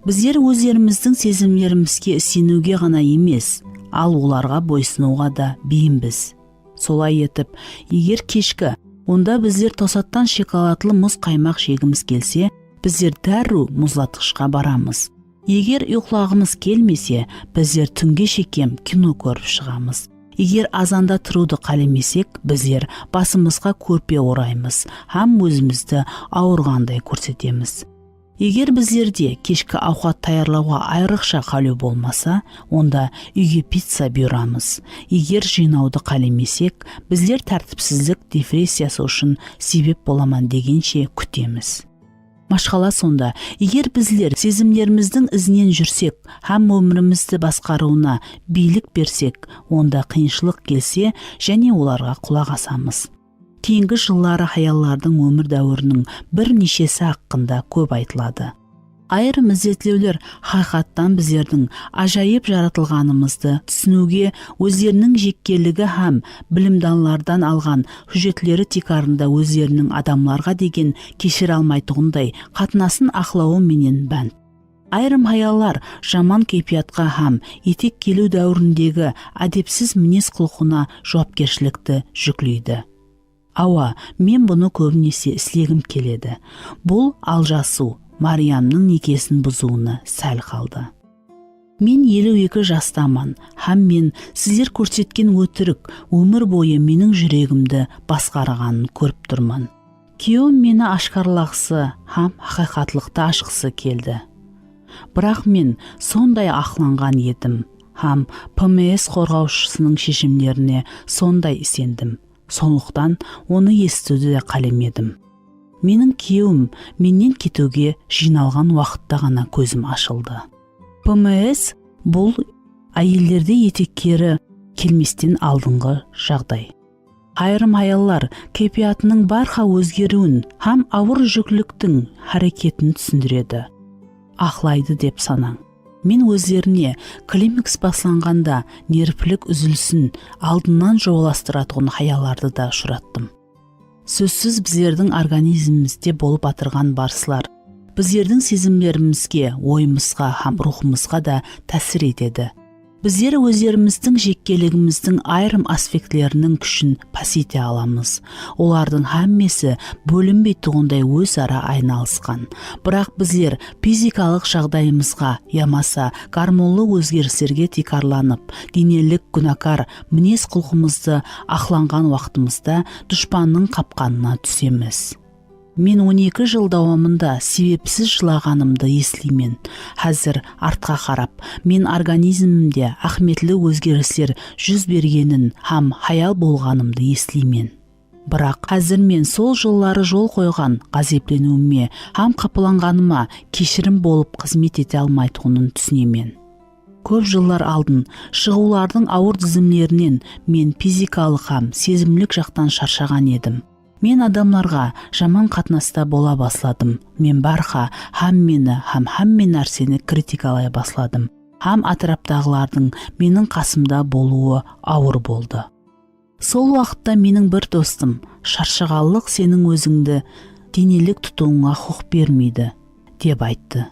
Bizler өзлерimizdin сезимлерибизге сенүүгө гана эмес, ал уларга бойсунууга да бейимбиз. Солай этип, эгер кечки онда bizler тосаттан шоколадлы муз каймак жегimiz келсе, bizler дару музлаткычка барамыз. Эгер уйкулагыбыз келмесе, bizler түнгө шекем кино көрүп чыгабыз. Эгер азанда турууду каалемесек, bizler басымызга көрпе орайбыз һәм өзүбүздү ауыргандай көрсөтөбүз. Эгер bizlerде кечки аукат даярлауга айрыкча калуу болмаса, онда үйгө пицца буйрамыз. Эгер жыйнауду каалемесек, bizler тартипсиздик депрессиясы үчүн себеп боламан дегенче күтөбүз. Машкала сонда, эгер bizler сезимлерибиздин изинен жүрсек һәм өмүрүбүздү баскарууна бийлик берсек, онда кыйынчылык келсе, және уларга кулак асамыз. Кейинги жыллары хаяллардын өмүр дәүрүнүн бир нечеси хакында көп айтылады. Айрым иззетлөөлөр hakikattан bizlerдин ажайып жаратылганыбызды түшүнүүгө, өзлеринин жеккелиги һәм билимданлардан алган хүжөтлөрү тикарында өзлеринин адамларга деген кечире алмайтыгындай катнасын аклауы менен банд. Айрым хаяллар жаман кейпиятка һәм этек келүү дәүрүндөгү адепсиз минез кулкуна жоопкерчиликти жүклөйдү. Ава, мен буну көбүнесе ислегим келеді. Бул алжасуу, Мариямдын некесин бузууну сәл калды. Мен 52 жастаман, һәм мен сиздер көрсөткөн өтүрүк өмүр бою менин жүрөгүмдү баскарганын көрүп турман. Күйөөм мени ашкарлагысы һәм hakikatlыкты ачкысы келди. Бирок мен сондай акланган едим һәм ПМС коргоочусунун шешимлерине сондай сендим. Сондуктан оны эстүүдү да каалемедим. Менин күйөөм менден кетүүгө жыйналган убакытта гана көзүм ачылды. ПМС бул айылдерде этеккери келместен алдыңғы жагдай. Айрым аяллар кейпиятынын барха өзгөрүүн һәм ауыр жүктүктүн харакетин түшүндүрөдү. Аклайды деп санаң. Мен өзлерине климакс башланганда нервлик үзүлүсүн алдынан жоболастыратыгын хаялларды да ұшыраттым. Сөзсүз bizlerдин организмибизде болуп атырган барсылар bizlerдин сезимлерибизге, оюмузга һәм рухумузга да таасир этеди. Bizler өзлерimizdin жеккелигимиздин айрым аспектлеринин күчүн пасите аламыз. Олардын хаммеси бөлүнбөй тургандай өз ара айналышкан. Бирок bizler физикалык жагдайыбызга ямаса гормондуу өзгөрүштөргө тикарланып, денелик күнәкар минез кулкумузду акланган убактыбызда душмандын капканына түсөбүз. Мен 12 жыл давамында себепсіз жылағанымды естілеймен. Қазір артқа қарап, мен организмімде ахметлі өзгерістер жүз бергенін, хам хаял болғанымды естілеймен. Бірақ қазір мен сол жыллары жол қойған ғазепленуіме, хам қапыланғаныма кешірім болып қызмет ете алмайтұғынын түсінемен. Көп жыллар алдын шығулардың ауыр тізімлерінен мен физикалық хам сезімлік жақтан шаршаған едім. Мен адамларға жаман қатынаста бола басладым. Мен барха хам мені, хам нәрсені критикалай басладым. Хам атыраптағылардың менің қасымда болуы ауыр болды. Сол уақытта менің бір достым, шаршағалық сенің өзіңді денелік тұтуыңа құқ бермейді, деп айтты.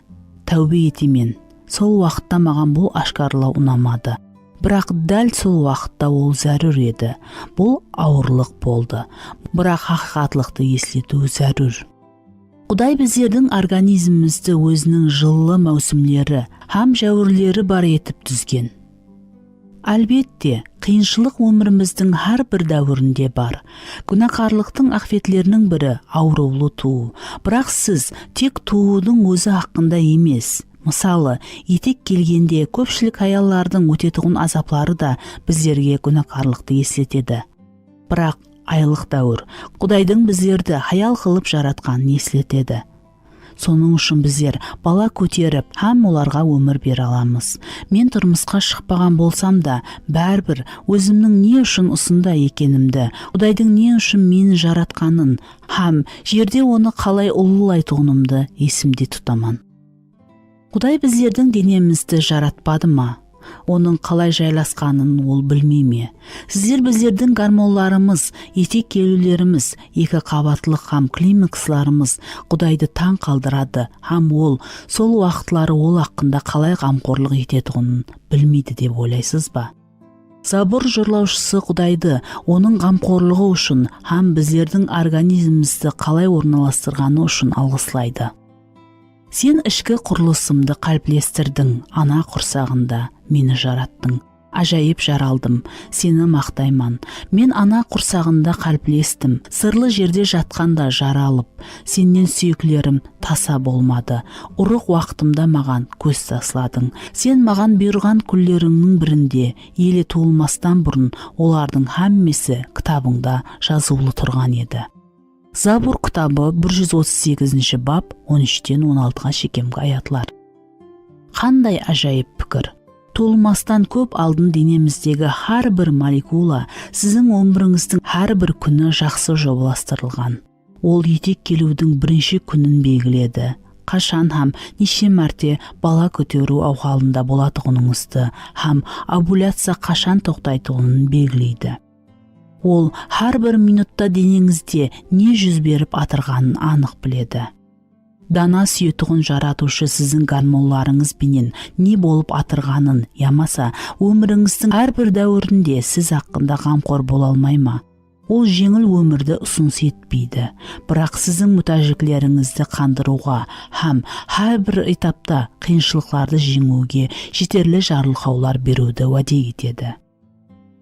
Тәубе етемен. Сол уақытта маған бұл ашқарылау ұнамады. Бірақ дәл сол уақытта ол зәрүр еді. Бұл ауырлық болды. Бірақ хақиқатлықты еслету зәрүр. Құдай біздердің организмімізді өзінің жылы маусымлері, хам жәуірлері бар етіп түзген. Әлбетте, қиыншылық өміріміздің әр бір дәуірінде бар. Күнәқарлықтың ақветлерінің бірі аурулы туу. Бірақ сіз тек туудың өзі хақында емес. Мысалы, етек келгенде көпшілік аяллардың өтетіғын азаплары да біздерге күнәқарлықты еслетеді. Бірақ айлық дәуір, Құдайдың біздерді хаял қылып жаратқанын еслетеді. Соның үшін біздер бала көтеріп, хам оларға өмір бере аламыз. Мен тұрмысқа шықпаған болсам да, бәрбір өзімнің не үшін ұсында екенімді, Құдайдың не үшін мені жаратқанын, хам жерде оны қалай ұлылайтуғынымды есімде тұтаман. Құдай біздердің денемізді жаратпады ма? Оның қалай жайласқанын ол білмей ме? Сіздер біздердің гормонларымыз, етек келулеріміз, екі қабатлық хам климаксларымыз Құдайды таң қалдырады, хам ол сол уақытлары ол хақында қалай қамқорлық ететұғынын білмейді деп ойлайсыз ба? Забур жырлаушысы Құдайды оның қамқорлығы үшін, хам біздердің организмімізді қалай орналастырғаны үшін алғыслайды. Сен ішкі құрылысымды қалыплестірдің, ана құрсағында мені жараттың. Ажайып жаралдым, сені мақтайман. Мен ана құрсағында қалыплестім, сырлы жерде жатқанда жаралып. Сеннен сүйекілерім таса болмады. Ұрық уақытымда маған көз тасладың. Сен маған бұйырған күллеріңнің бірінде, елі туылмастан бұрын олардың хаммесі кітабыңда жазулы тұрған еді. Забур кітабы 138 бап 13-16 шекемгі аятлар. Қандай ажайып пікір. Туылмастан көп алдын денеміздегі әр бір молекула сіздің өміріңіздің әр бір күні жақсы жобаластырылған. Ол етек келудің бірінші күнін белгіледі. Қашан хам неше мәрте бала көтеру ауқалында болатығыныңызды, хам овуляция қашан тоқтайтығынын белгілейді. Ол әр бір минутта денеңізде не жүз беріп атырғанын анық біледі. Дана сүйетіғын жаратушы сіздің гормонларыңыз бенен не болып атырғанын, ямаса өміріңіздің әр бір дәуірінде сіз хақында қамқор бола алмай ма? Ол жеңіл өмірді ұсыныс етпейді, бірақ сіздің мүтәжіклеріңізді қандыруға, хам әр бір этапта қиыншылықтарды жеңуге жетерлі жарылқаулар беруді уәде етеді.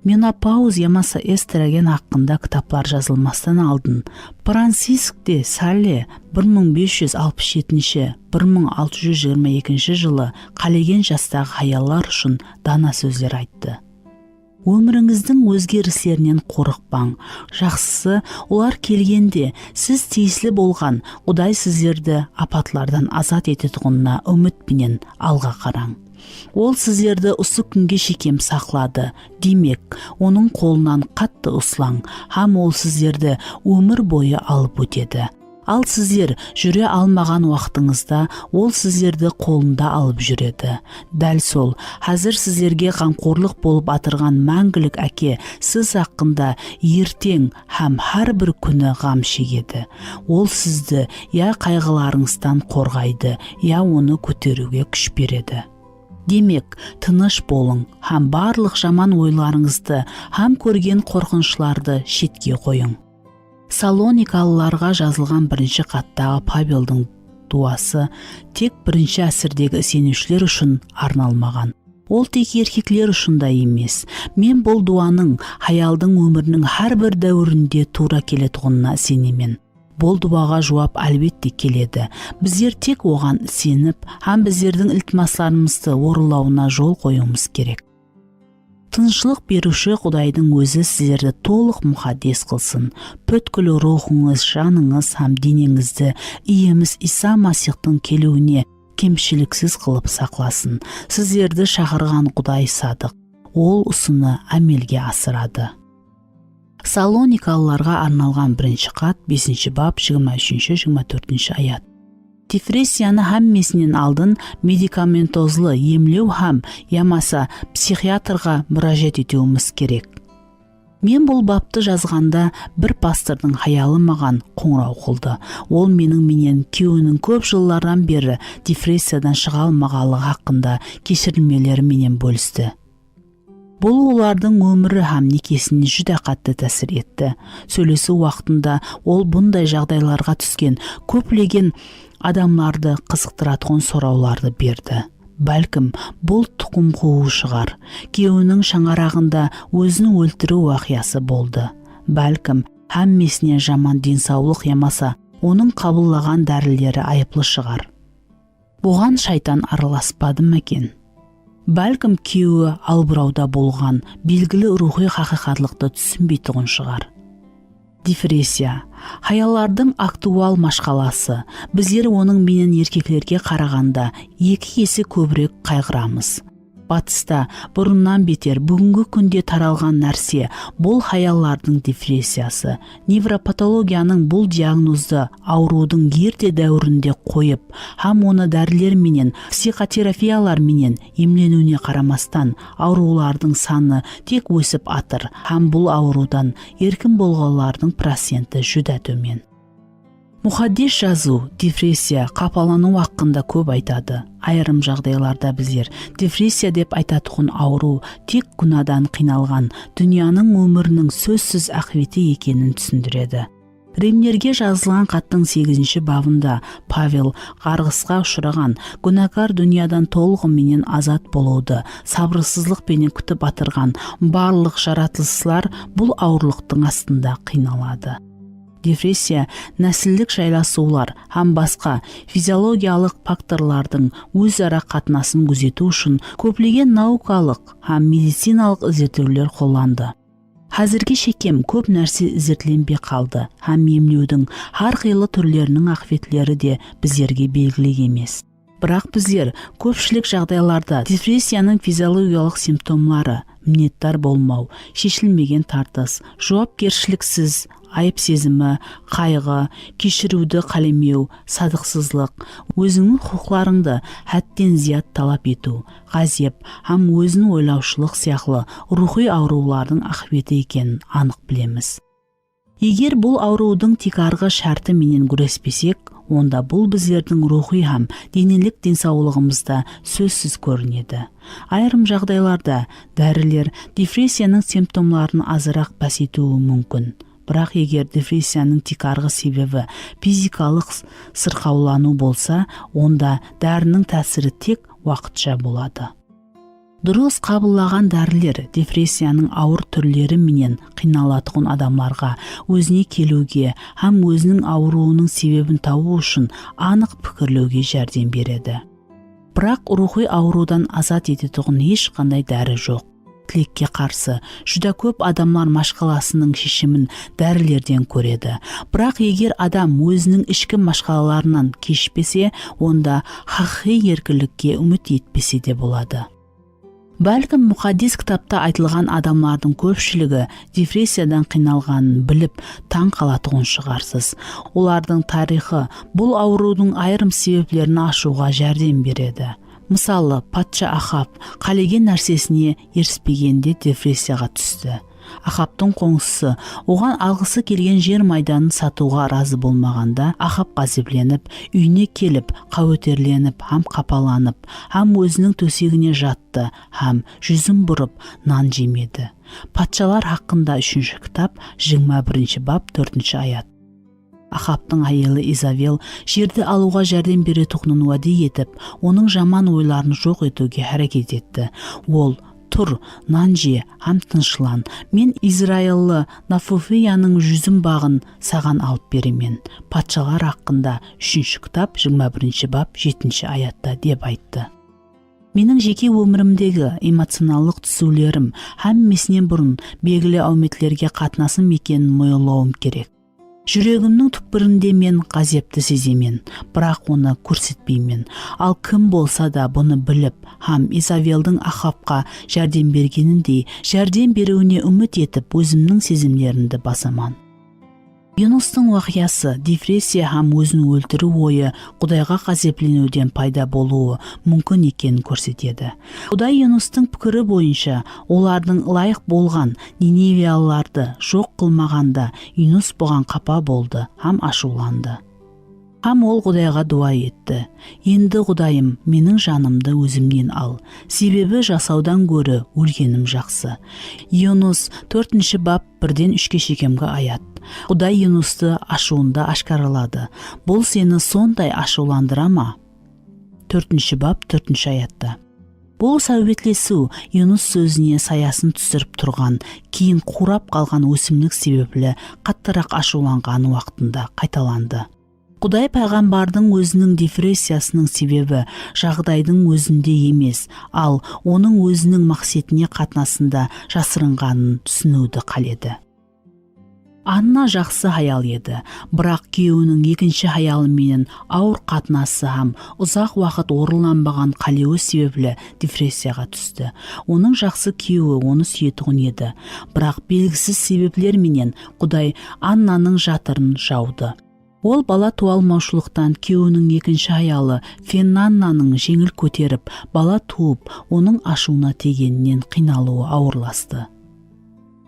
Менопауз ямаса эстроген хақында кітаплар жазылмастан алдын Франциск де Сале 1567-1622 жылы қалеген жастағы хаялар үшін дана сөздер айтты. Өміріңіздің өзгерістерінен қорықпаң. Жақсысы, олар келгенде сіз тиесілі болған Құдай сіздерді апатлардан азат ететұғынына үмітпенен алға қараң. Ол сіздерді осы күнге шекем сақлады. Демек, оның қолынан қатты ұслаң, хам ол сіздерді өмір бойы алып өтеді. Ал сіздер жүре алмаған уақытыңызда ол сіздерді қолында алып жүреді. Дәл сол, қазір сіздерге қамқорлық болып атырған мәңгілік әке сіз хақында ертең һәм әр бір күні ғам шегеді. Ол сізді я қайғыларыңыздан қорғайды, я оны көтеруге күш береді. Демек, тыныш болың, һәм барлық жаман ойларыңызды, һәм көрген қорқынышларды шетке қойың. Салоникалыларға жазылған бірінші хаттағы Павелдің дуасы тек бірінші әсірдегі сенушілер үшін арналмаған. Ол тек еркеклер үшін да емес. Мен бұл дуаның хаялдың өмірінің әр бір дәуірінде тура келетұғынына сенемен. Бұл дубаға жауап әлбетте келеді. Біздер тек оған сеніп, һәм біздердің илтимасларымызды орындауына жол қоюымыз керек. Тыныштық беруші Құдайдың өзі сіздерді толық мұқаддес қылсын. Бүткіл рухыңыз, жаныңыз һәм денеңізді иеміз Иса Масихтың келуіне кемшіліксіз қылып сақласын. Сіздерді шақырған Құдай садық. Ол ұсыны әмелге асырады. Салоникалыларға арналған 1 хат 5 бап 23-24 аят. Депрессияны һәммесінен алдын медикаментозлы емлеу һәм ямаса психиатрға mürajaat етуіміз керек. Мен бұл бапты жазғанда бір пастордың хаялы маған қоңырау қылды. Ол менен күйеуінің көп жылдардан бері депрессиядан шыға алмағандығы хақында кешірілмелері менен бөлісті. Бұл олардың өмірі һәм некесіне жүдә қатты тәсір етті. Сөйлесу уақытында ол бұндай жағдайларға түскен көплеген адамларды қызықтыратын сұрауларды берді. Бәлкім, бұл тұқым қуу шығар. Күйеуінің шаңырағында өзін өлтіру уақиясы болды. Бәлкім, һәммесіне жаман денсаулық ямаса, оның қабылдаған дәрілері айыплы шығар. Бұған шайтан араласпады ма екен? Бәлкім, күйеуі албырауда болған, белгілі рухи хақиқатлықты түсінбейтұғын шығар. Депрессия – хаялардың актуал машқаласы. Біздер оның менен еркеклерге қарағанда 2 есе көбірек қайғырамыз. Батыста бұрыннан бетер бүгінгі күнде таралған нәрсе бұл хаялардың депрессиясы. Невропатологияның бұл диагнозды аурудың ерте дәуірінде қойып, һәм оны дәрілер менен, психотерапиялар менен емленуіне қарамастан, аурулардың саны тек өсіп атыр, һәм бұл аурудан еркін болғанлардың проценті жүдә төмен. Мұхаддис жазу депрессия қапалану хақында көп айтады. Айрым жағдайларда біздер депрессия деп айтатұғын ауру тек күнәдан қиналған дүнияның өмірінің сөзсіз ақветі екенін түсіндіреді. Римлерге жазылған хаттың 8 бабында Павел қарғысқа ұшыраған күнәкар дүниядан толығыменен азат болуды сабырсыздықпен күтіп атырған барлық жаратылыстар бұл ауырлықтың астында қиналады. Депрессия нәсілдік жайласулар һәм басқа физиологиялық факторлардың өзара қатынасын күзету үшін көптеген наукалық һәм медициналық зерттеулер қолданды. Қазірге шекем көп нәрсе зерттелінбей қалды һәм емлеудің әрқилы түрлерінің ақветлері де біздерге белгілі емес. Бірақ біздер көпшілік жағдайларда депрессияның физиологиялық симптомлары мінеттар болмау, шешілмеген тартыс, жауапкершіліксіз айып сезімі, қайғы, кешіруді қалемеу, садықсызлық, өзіңнің құқыларыңды хәттен зият талап ету, ғазеп, һәм өзін ойлаушылық сияқты рухи аурулардың ақветі екенін анық білеміз. Егер бұл аурудың тек арғы шарты менен күреспесек, онда бұл біздердің рухи һәм денелік денсаулығымызда сөзсіз көрінеді. Айрым жағдайларда дәрілер депрессияның симптомларын азырақ пәсетуі мүмкін. Бірақ егер депрессияның тек арғы себебі физикалық сырқаулану болса, онда дәрінің тәсірі тек уақытша болады. Дұрыс қабылдаған дәрілер депрессияның ауыр түрлері менен қиналатын адамларға өзіне келуге һәм өзінің ауруының себебін табу үшін анық пікірлеуге жәрдем береді. Бірақ рухи аурудан азат ететін ешқандай дәрі жоқ. Тілекке қарсы жүдә көп адамлар машқаласының шешімін дәрілерден көреді. Бірақ егер адам өзінің ішкі машқалаларынан кешпесе, онда хақи еркілікке үміт етпесе де болады. Бәлкім мұқаддис кітапта айтылған адамлардың көпшілігі депрессиядан қиналғанын біліп таң қалатұғын шығарсыз. Олардың тарихы бұл аурудың айрым себеплерін ашуға жәрдем береді. Мысалы, патша Ахаб қалеген нәрсесіне еріспегенде депрессияға түсті. Ахабтың қоңсысы оған алғысы келген жер майданын сатуға разы болмағанда, Ахаб ғазепленіп, үйіне келіп, қауөтерленіп, һәм қапаланып, һәм өзінің төсегіне жатты, һәм жүзін бұрып, нан жемеді. Патшалар хақында 3 кітап, 21 бап 4 аят. Ахабтың әйелі Изавел жерді алуға жәрдем беретұғынын уәде етіп, оның жаман ойларын жоқ етуге әрекет етті. Ол Тұр, нан же, һәм тынышлан. Мен Израиллы Нафуфияның жүзім бағын саған алып беремен. Патшалар хақында 3 кітап 21 бап 7 аятта деп айтты. Менің жеке өмірімдегі эмоционалдық түсулерім һәммесінен бұрын белгілі әуметлерге қатынасым екенін мойындауым керек. Жүрегімнің түкпірінде мен ғазепті сеземен, бірақ оны көрсетпеймін. Ал кім болса да бұны біліп, һәм Изавелдің Ахавқа жәрдем бергеніндей, жәрдем беруіне үміт етіп, өзімнің сезімдерімді басаман. Юнустың уақиясы, депрессия һәм өзін өлтіру ойы Құдайға ғазепленуден пайда болуы мүмкін екенін көрсетеді. Құдай Юнустың пікірі бойынша, олардың лайық болған Ниневияларды жоқ қылмағанда, Юнус бұған қапа болды һәм ашуланды. Һәм ол Құдайға дуа етті. Енді Құдайым, менің жанымды өзімнен ал. Себебі жасаудан гөрі өлгенім жақсы. Юнус 4 бап 1-3 шекемгі аят. Құдай Юнусты ашуында ашқаралады. Бұл сені сондай ашуландыра ма? 4 бап 4 аятта. Бұл сәуетлесу Юнус сөзіне саясын түсіріп тұрған, кейін қурап қалған өсімлік себеплі қаттырақ ашуланған уақытында қайталанды. Құдай пайғамбардың өзінің депрессиясының себебі жағдайдың өзінде емес, ал оның өзінің мақсатіне қатынасында жасырынғанын түсінуді қаледі. Анна жақсы аял еді, бірақ күйеуінің екінші аялыменен ауыр қатынасы һәм ұзақ уақыт орынланбаған қалеуі себеплі депрессияға түсті. Оның жақсы күйеуі оны сүйетұғын еді, бірақ белгісіз себеплерменен Құдай Аннаның жатырын жауды. Ол бала туалмаушылықтан күйеуінің екінші аялы Феннаннаның жеңіл көтеріп, бала туып, оның ашуына тегеннен қиналуы ауырласты.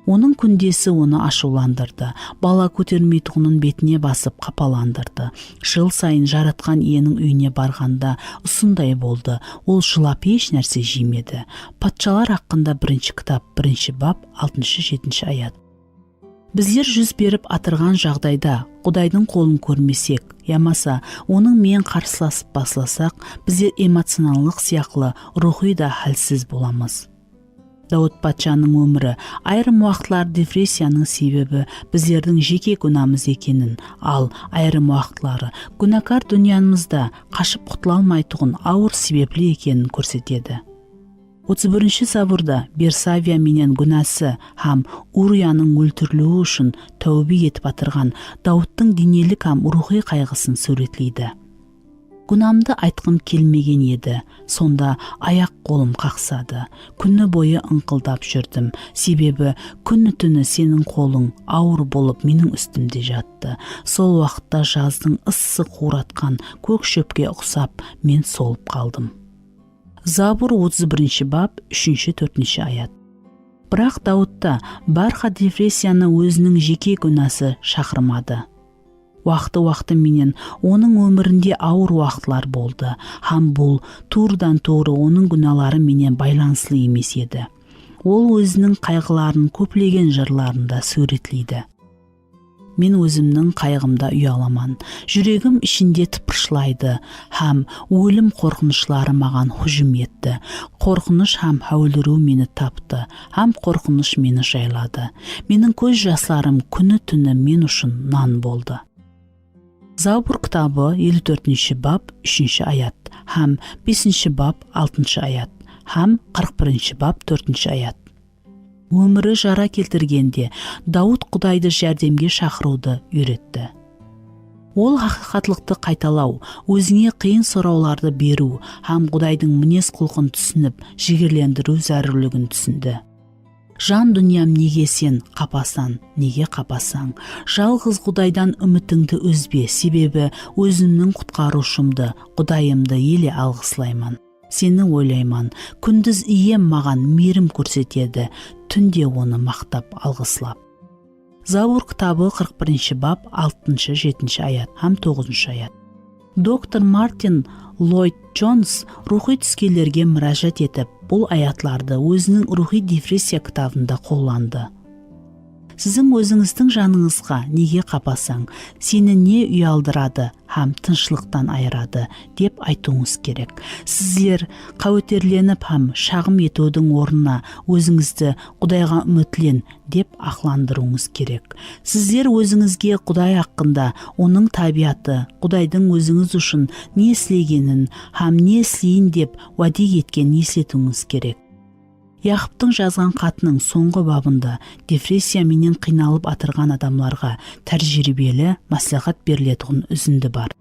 Оның күндесі оны ашуландырды, бала көтермейтұғының бетіне басып қапаландырды. Жыл сайын жаратқан иенің үйіне барғанда ұсындай болды, ол жылап еш нәрсе жемеді. Патшалар хақында 1 кітап 1 бап 6-7 аят. Біздер жүз беріп атырған жағдайда Құдайдың қолын көрмесек, ямаса оның мен қарсыласып басыласақ, біздер эмоционалдық сияқлы рухи да хәлсіз боламыз. Дауд патшаның өмірі айрым уақытлар депрессияның себебі біздердің жеке күнәміз екенін, ал айрым уақытлары күнәкар дүниямызда қашып құтыла алмайтұғын ауыр себеплі екенін көрсетеді. 31 Забурда Берсавия менен күнәсі һәм Урияның өлтірілуі үшін тәубе етіп атырған Дауыттың денелік һәм рухи қайғысын сөретлейді. Күнәмді айтқым келмеген еді, сонда аяқ қолым қақсады. Күні бойы ыңқылдап жүрдім, себебі күні түні сенің қолың ауыр болып менің үстімде жатты. Сол уақытта жаздың ыссы қуратқан көк шөпке ұқсап мен солып қалдым. Забур 31 бап 3-4 аят. Бірақ Дауытта барха депрессияны өзінің жеке күнәсі шақырмады. Уақыты менен оның өмірінде ауыр уақытлар болды, һәм бұл турдан-туры оның күнәлары менен байланыслы емес еді. Ол өзінің қайғыларын көплеген жырларында сөретлейді. Мен өзімнің қайғымда ұяламан, жүрегім ішінде тыпыршылайды, һәм өлім қорқынышлары маған хұжым етті. Қорқыныш һәм әуліру мені тапты, һәм қорқыныш мені жайлады. Менің көз жасларым күні түні мен үшін нан болды. Забур кітабы 54 бап 3 аят, һәм 5 бап 6 аят, һәм 41 бап 4 аят. Өмірі жара келтіргенде Дауд Құдайды жәрдемге шақыруды үйретті. Ол хақиқатлықты қайталау, өзіңе қиын сұрауларды беру, һәм Құдайдың мінез құлқын түсініп, жігерлендіру зәрулігін түсінді. Жан дүниям, неге сен қапасан, неге қапасаң? Жалғыз Құдайдан үмітіңді үзбе, себебі өзімнің құтқарушымды, Құдайымды еле алғыслаймын. Сені ойлайман, күндіз ием маған мейірім көрсетеді, түнде оны мақтап алғыслап. Забур кітабы 41 бап 6-7 аят, һәм 9 аят. Доктор Мартин Ллойд Джонс рухи түскелерге мұражат етіп, бұл аятларды өзінің рухи депрессия кітабында қолданды. Сіздің өзіңіздің жаныңызға неге қапасаң, сені не ұялдырады һәм тыныштықтан айырады деп айтуыңыз керек. Сіздер қауітерленіп һәм шағым етудің орнына өзіңізді Құдайға үмітлен деп ақылдандыруыңыз керек. Сіздер өзіңізге Құдай хақында, оның табиғаты, Құдайдың өзіңіз үшін не істегенін һәм не істейін деп уәде еткенін есетуіңіз керек. Яқыптың жазған хатының соңғы бабында депрессиямен қиналып атырған адамларға тәжірибелі маслихат берілетін үзінді бар.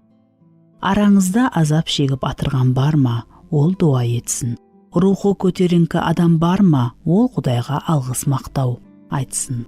Араңызда азап шегіп атырған бар ма, ол дуа етсін. Рухы көтеріңкі адам бар ма, ол Құдайға алғыс мақтау айтсын.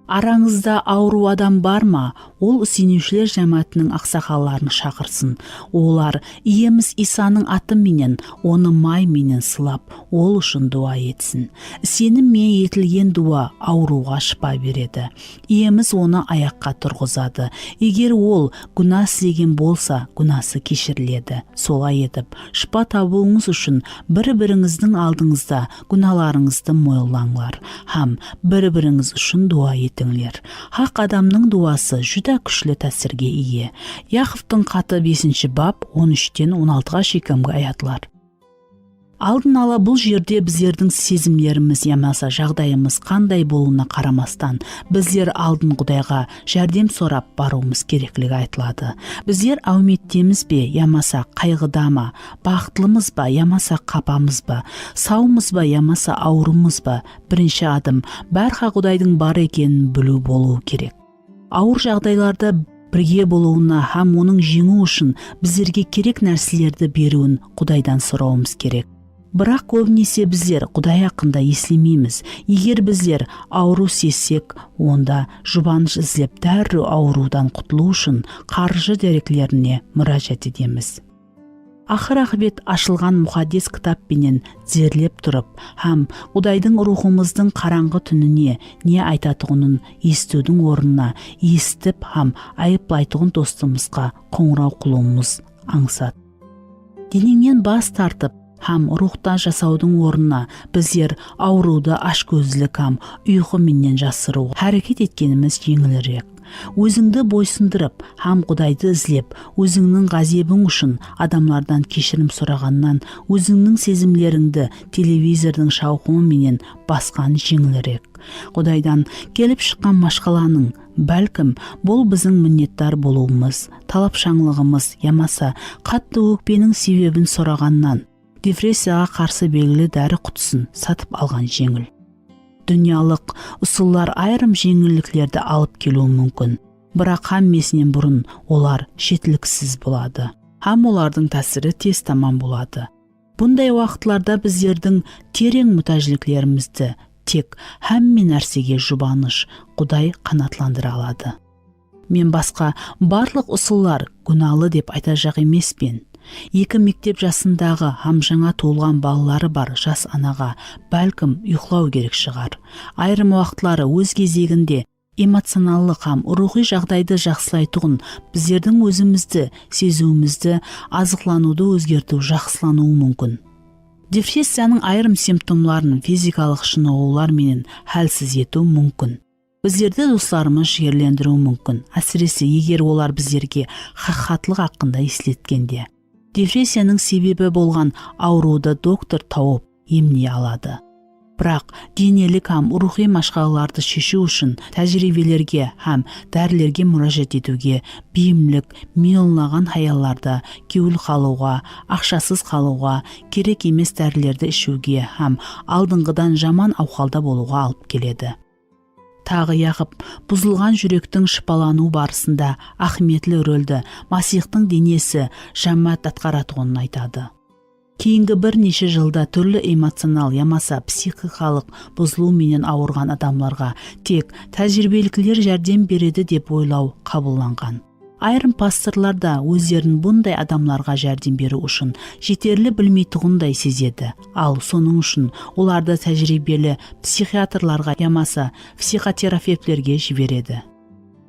Араңызда ауру адам бар ма, ол сенушілер жамаатының ақсақалларын шақырсын. Олар иеміз Исаның атыменен оны майменен сылап, ол үшін дуа етсін. Сеніммен етілген дуа ауруға шипа береді. Иеміз оны аяққа тұрғызады. Егер ол күнә істеген болса, күнәсі кешіріледі. Солай етіп, шипа табуыңыз үшін бір-біріңіздің алдыңызда күнәларыңызды мойылаңлар һәм бір-біріңіз үшін дуа етіңлер. Хақ адамның дуасы жүдә күшлі тәсірге ие. Яқыптың хаты 5 бап 13-16 шекемгі аятлар. Алдын ала бұл жерде біздердің сезімлеріміз ямаса жағдайымыз қандай болуына қарамастан, біздер алдын Құдайға жәрдем сорап баруымыз керектігі айтылады. Біздер әуметтеміз бе, ямаса қайғыда ма, бақытлымыз ба, ямаса қапамыз ба, саумыз ба, ямаса аурумыз ба, бірінші адым бәрқа Құдайдың бар екенін білу болуы керек. Ауыр жағдайларда бірге болуына һәм оның жеңу үшін біздерге керек нәрселерді беруін Құдайдан сұрауымыз керек. Бірақ көбінесе біздер Құдай хақында еслемейміз. Егер біздер ауру сезсек, онда жұбаныш іздеп дәру аурудан құтылу үшін қаржы деректеріне müracaat етеміз. Ақыр ақыбет ашылған мұхаддис кітаппенен зерлеп тұрып, һәм Құдайдың рухымыздың қараңғы түніне не айтатығының естудің орнына естіп һәм айыплайтығын достымызға қоңырау қылуымыз аңсат. Денеңнен бас тартып, һәм рухта жасаудың орнына біздер ауруды ашкөзділік һәм ұйқыменен жасыру әрекет еткеніміз жеңілірек. Өзіңді бойсындырып, һәм Құдайды іздеп, өзіңнің ғазебің үшін адамлардан кешірім сұрағаннан, өзіңнің сезімлеріңді телевизордың шауқымыменен басқан жеңілірек. Құдайдан келіп шыққан машқаланың, бәлкім, бұл біздің міннеттар болуымыз, талапшаңлығымыз, ямаса қатты өкпенің себебін сұрағаннан, депрессияға қарсы белгілі дәрі құтысын сатып алған жеңіл. Дүниялық ұсыллар айрым жеңілдіктерді алып келуі мүмкін, бірақ хаммесінен бұрын олар жетіліксіз болады. Һәм олардың тәсірі тез тамам болады. Бұндай уақытларда біздердің терең мұқтаждықларымызды тек һәмме нәрсеге жұбаныш Құдай қанатландыра алады. Мен басқа барлық ұсыллар күнәлі деп айтажақ емеспен. 2 мектеп жасындағы һәм жаңа туылған балалары бар жас анаға бәлкім ұйықтау керек шығар. Айрым уақытлары өз кезегінде эмоционалдық һәм рухи жағдайды жақсылайтуын біздердің өзімізді, сезуімізді, азықлануды өзгерту жақсылануы мүмкін. Депрессияның айрым симптомларын физикалық шынығулар менен хәлсіз ету мүмкін. Біздерді достарымыз жігерлендіру мүмкін, әсіресе егер олар біздерге хақатлық хақында естілеткенде. Депрессияның себебі болған ауруды доктор тауып емдей алады. Бірақ денелік һәм рухи машқаларды шешу үшін тәжірибелерге һәм дәрілерге müracaat етуге, бейімлік, миллионлаған хаялларда кеуіл қалуға, ақшасыз қалуға, керек емес дәрілерді ішуге һәм алдыңғыдан жаман ауқалда болуға алып келеді. Тағы Яқып бұзылған жүректің шипалану барысында ахметлі рөлді Масихтың денесі жамаат атқаратығын айтады. Кейінгі бірнеше жылда түрлі эмоционал ямаса психикалық бұзылу менен ауырған адамларға тек тәжірибелікілер жәрдем береді деп ойлау қабылданған. Айрым пасторлар да өздерін бұндай адамларға жәрдем беру үшін жетерлі білмейтұғындай сезеді. Ал соның үшін оларды тәжірибелі психиатрларға ямаса психотерапевтлерге жібереді.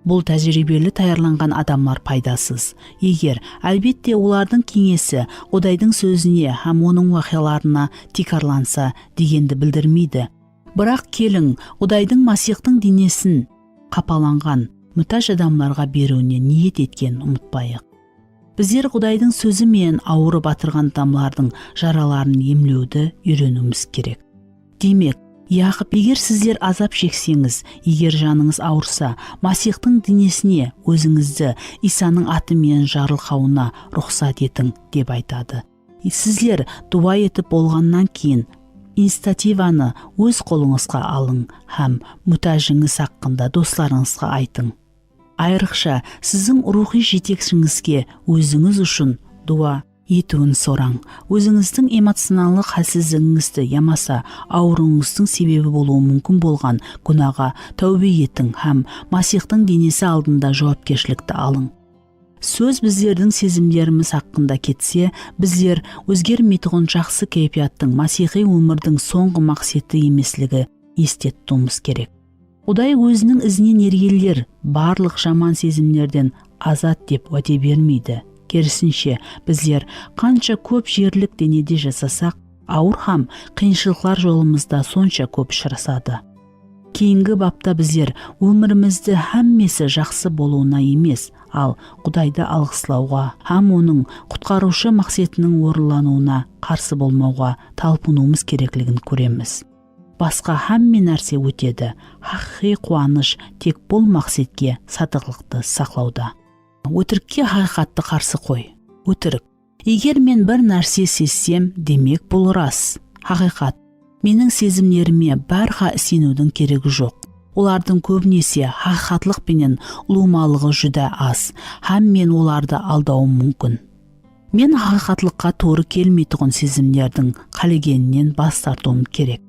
Бұл тәжірибелі таярланған адамлар пайдасыз. Егер әлбетте олардың кеңесі Құдайдың сөзіне һәм оның уақиғаларына текарланса дегенді білдірмейді. Бірақ келің Құдайдың Масихтың денесін қапаланған, мұқтаж адамдарға беруіне ниет еткенін ұмытпайық. Біздер Құдайдың сөзі мен ауырып батырған адамдардың жараларын емлеуді үйренуіміз керек. Демек, Яқып, егер сіздер азап шексеңіз, егер жаныңыз ауырса, Масихтың денесіне өзіңізді Исаның атымен жарылқауына рұқсат етің деп айтады. Сіздер дуа етіп болғаннан кейін инициативаны өз қолыңызға алың һәм мұқтажыңыз хақында достарыңызға айтың. Айрықша сіздің рухи жетекшіңізге өзіңіз үшін дуа етуін сораң. Өзіңіздің эмоционалдық халсіздігіңізді ямаса ауруыңыздың себебі болуы мүмкін болған күнәға тәубе етің һәм Масихтың денесі алдында жауапкершілікті алың. Сөз біздердің сезімдеріміз хақында кетсе, біздер өзгермейтұғын жақсы кейпияттың Масихи өмірдің соңғы мақсеті емеслігі естетуіміз керек. Құдай өзінің ізінен ергелер барлық жаман сезімдерден азат деп уәде бермейді. Керісінше, біздер қанша көп жерлік денеде жасасақ, ауыр һәм қиыншылықтар жолымызда сонша көп ұшырасады. Кейінгі бапта біздер өмірімізді һәммесі жақсы болуына емес, ал Құдайды алғыслауға һәм оның құтқарушы мақсатының орындалуына қарсы болмауға талпынуымыз керектігін көреміз. Басқа һәмме нәрсе өтеді. Хақиқи қуаныш тек бұл мақсатке садықты сақлауда. Өтірікке хақиқатты қарсы қой. Өтірік. Егер мен бір нәрсе сезсем, демек бұл рас. Хақиқат. Менің сезімдеріме барға сенудің керегі жоқ. Олардың көбінесе хақиқатлық пенен ұлумалығы жүдә аз, һәм мен оларды алдауым мүмкін. Мен хақиқатлыққа торы келмейтұғын сезімдердің қалегенінен бас тартуым керек.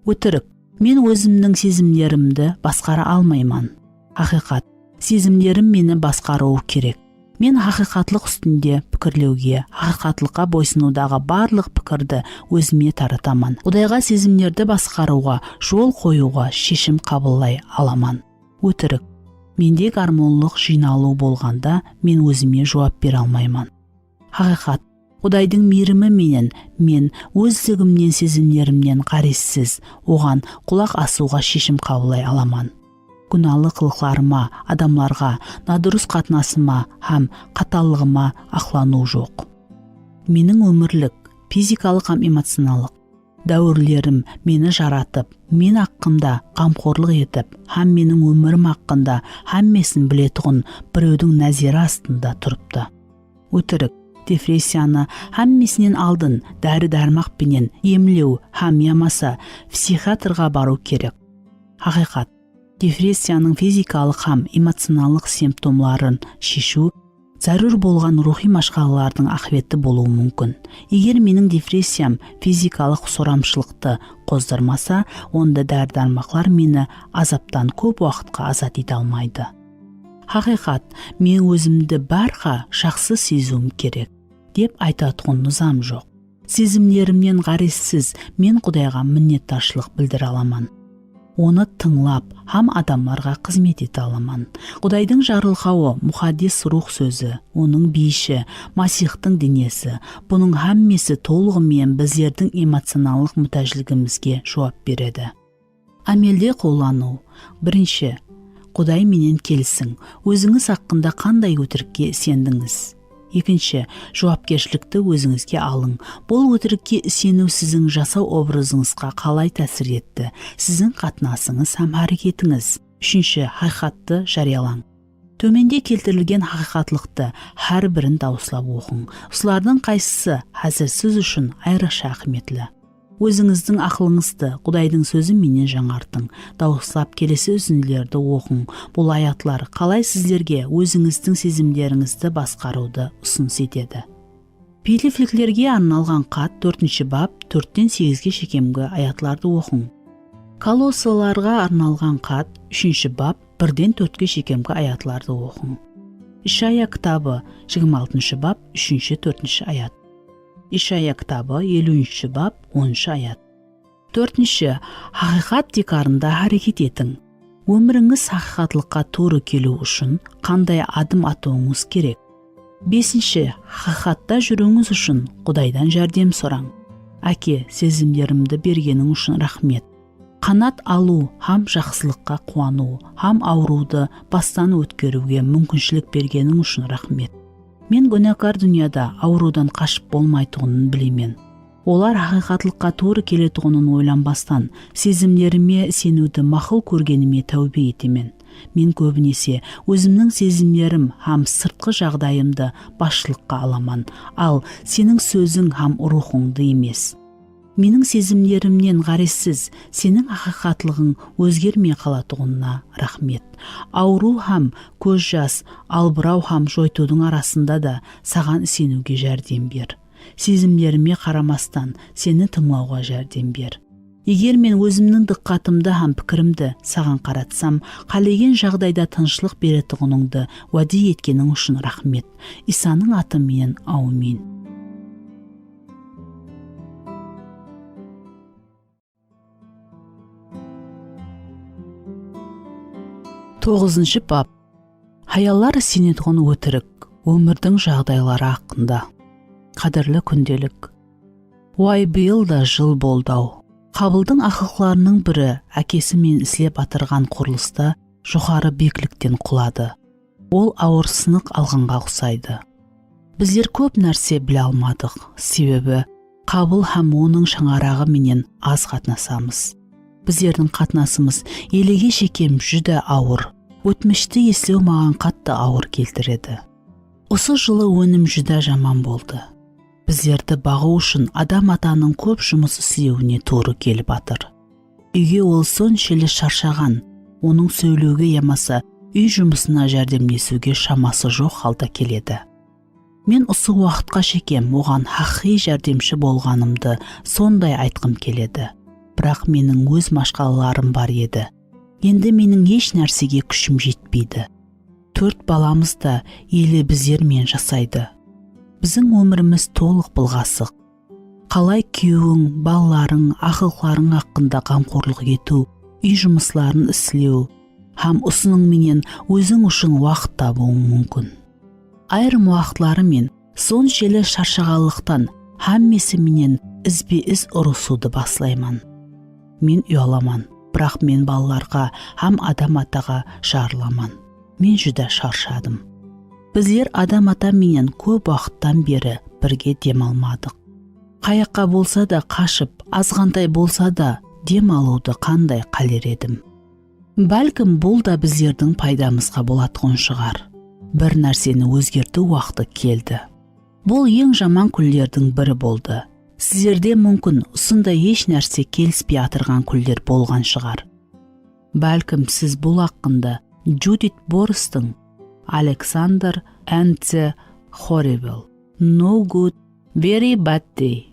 Өтірік. Мен өзімнің сезімдерімді басқара алмаймын. Хақиқат. Сезімдерім мені басқаруы керек. Мен хақиқатлық үстінде пікірлеуге, хақиқатлыққа бойсынудағы барлық пікірді өзіме таратамын. Құдайға сезімдерді басқаруға, жол қоюға шешім қабылдай аламын. Өтірік. Менде гармонлық жиналу болғанда мен өзіме жауап бере алмаймын. Хақиқат. Құдайдың мейірімі менен мен өздігімнен сезімдерімнен қарессіз оған құлақ асуға шешім қабылдай аламын. Күнәлі қылықтарыма, адамларға, надұрыс қатынасыма һәм қаталлығыма ақлану жоқ. Менің өмірлік, физикалық һәм эмоционалдық дәуірлерім мені жаратып, мен хақымда қамқорлық етіп, һәм менің өмірім хақында һәммесін білетұғын біреудің нәзері астында тұрыпты. Өтірік. Депрессияны һәммесінен алдын дәрі-дәрмақ пенен емлеу һәм ямаса психиатрға бару керек. Хақиқат. Депрессияның физикалық һәм эмоционалдық симптомларын шешу зарur болған рухи машғалалардың ақыветі болуы мүмкін. Егер менің депрессиям физикалық сорамшылықты қоздырмаса, онда дәрі-дәрмақлар мені азаптан көп уақытқа азат ете алмайды. Хақиқат, мен өзімді барға жақсы сезуім керек деп айтатұғын нызам жоқ. Сезімдерімнен ғарезсіз мен Құдайға міннетташылық білдіре аламын. Оны тыңлап, һәм адамларға қызмет ете аламын. Құдайдың жарылқауы, мұхаддис рух сөзі, оның бейші, Масихтың денесі, бұның һәммесі толығымен біздердің эмоционалдық мұқтажлығымызге жауап береді. Амелде қолдану. Бірінші, Құдай менен келсін. Өзіңіз хақында қандай өтірікке сендіңіз? Екінші, жауапкершілікті өзіңізге алың. Бұл өтірікке сену сіздің жасау образыңызға қалай тәсір етті? Сіздің қатынасыңыз һәм әрекетіңіз. Үшінші, хақиқатты жариялаң. Төменде келтірілген хақиқатлықты әр бірін дауыслап оқың. Осылардың қайсысы әзір сіз үшін айрықша қымбатлы? Өзіңіздің ақылыңызды Құдайдың сөзі менен жаңартың. Дауыслап келесі үзінділерді оқың. Бұл аятлар қалай сіздерге өзіңіздің сезімдеріңізді басқаруды ұсыныс етеді. Филиппилерге арналған хат 4 бап 4-8 шекемгі аятларды оқың. Колоссаларға арналған хат 3 бап 1-4 шекемгі аятларды оқың. Ишая кітабы 26 бап 3-4 аят. Ишая кітабы 50 бап 10 аят. 4. Хақиқат дикарында әрекет етің. Өміріңіз хақиқатлыққа торы келу үшін қандай адым атуыңыз керек? 5. Хақиқатта жүруіңіз үшін Құдайдан жәрдем сұраң. Әке, сезімдерімді бергенің үшін рахмет. Қанат алу һәм жақсылыққа қуану, һәм ауруды бастан өткеруге мүмкіншілік бергенің үшін рахмет. Мен гүнәкар дүнияда аурудан қашып болмайтығынын білемен. Олар хақиқатлыққа туыры келетұғынын ойланбастан, сезімдеріме сенуді мақұл көргеніме тәубе етемен. Мен көбінесе өзімнің сезімдерім һәм сыртқы жағдайымды басшылыққа аламан, ал сенің сөзің һәм рухыңды емес. Менің сезімдерімнен ғаресіз, сенің хақиқатлығың өзгермей қалатұғынына рахмет. Ауру һәм көз жас, албырау һәм жойтудың арасында да саған сенуге жәрдем бер. Сезімдеріме қарамастан сені тыңлауға жәрдем бер. Егер мен өзімнің диққатымды һәм пікірімді саған қаратсам, қалеген жағдайда тыныштық беретұғыныңды уәде еткенің үшін рахмет. Исаның атымен аумин. 9 бап. Хаялар сенетұғын өтірік, өмірдің жағдайлары ақында. Қадірлі күнделік. Уай, биыл да жыл болдау. Қабылдың ақылқларының бірі әкесі мен ісілеп атырған құрылыста жоғары бекіліктен құлады. Ол ауыр сынық алғанға ұқсайды. Біздер көп нәрсе біле алмадық, себебі қабыл һәм оның шаңарағы менен аз қатынасамыз. Біздердің қатынасымыз елеге шекем жүді ауыр, өтмішті еслеу маған қатты ауыр келтіреді. Осы жылы өнім жүді жаман болды. Біздерді бағу үшін адам атаның көп жұмыс істеуіне туыры келіп атыр. Үйге ол соншелі шаршаған, оның сөйлеуге ямаса үй жұмысына жәрдемдесуге шамасы жоқ халда келеді. Мен осы уақытқа шекем оған хақи жәрдемші болғанымды сондай айтқым келеді. Бірақ менің өз машқалаларым бар еді. Енді менің еш нәрсеге күшім жетпейді. 4 баламыз да елі біздермен жасайды. Біздің өміріміз толық былғасық. Қалай күйеуің, балаларың, ақылқларың хақында қамқорлық ету, үй жұмысларын істеу, һәм ұсының менен өзің үшін уақыт табуың мүмкін. Айрым уақытлары мен соншелі шаршағалықтан һәммесі менен ізбе-із ұрысуды баслайман. Мен ұяламан, бірақ мен балаларға һәм адам атаға жарыламан. Мен жүдә шаршадым. Біздер адам ата менен көп уақыттан бері бірге дем алмадық. Қаяққа болса да қашып, азғантай болса да дем алуды қандай қалер едім. Бәлкім бұл да біздердің пайдамызға болатұғын шығар. Бір нәрсені өзгерту уақыты келді. Бұл ең жаман күлдердің бірі болды. Сіздерде мүмкін ұсында еш нәрсе келіспей атырған күлдер болған шығар. Бәлкім сіз бұл ақында Джудит Борстың Alexander and the Horrible, No Good, Very Bad Day.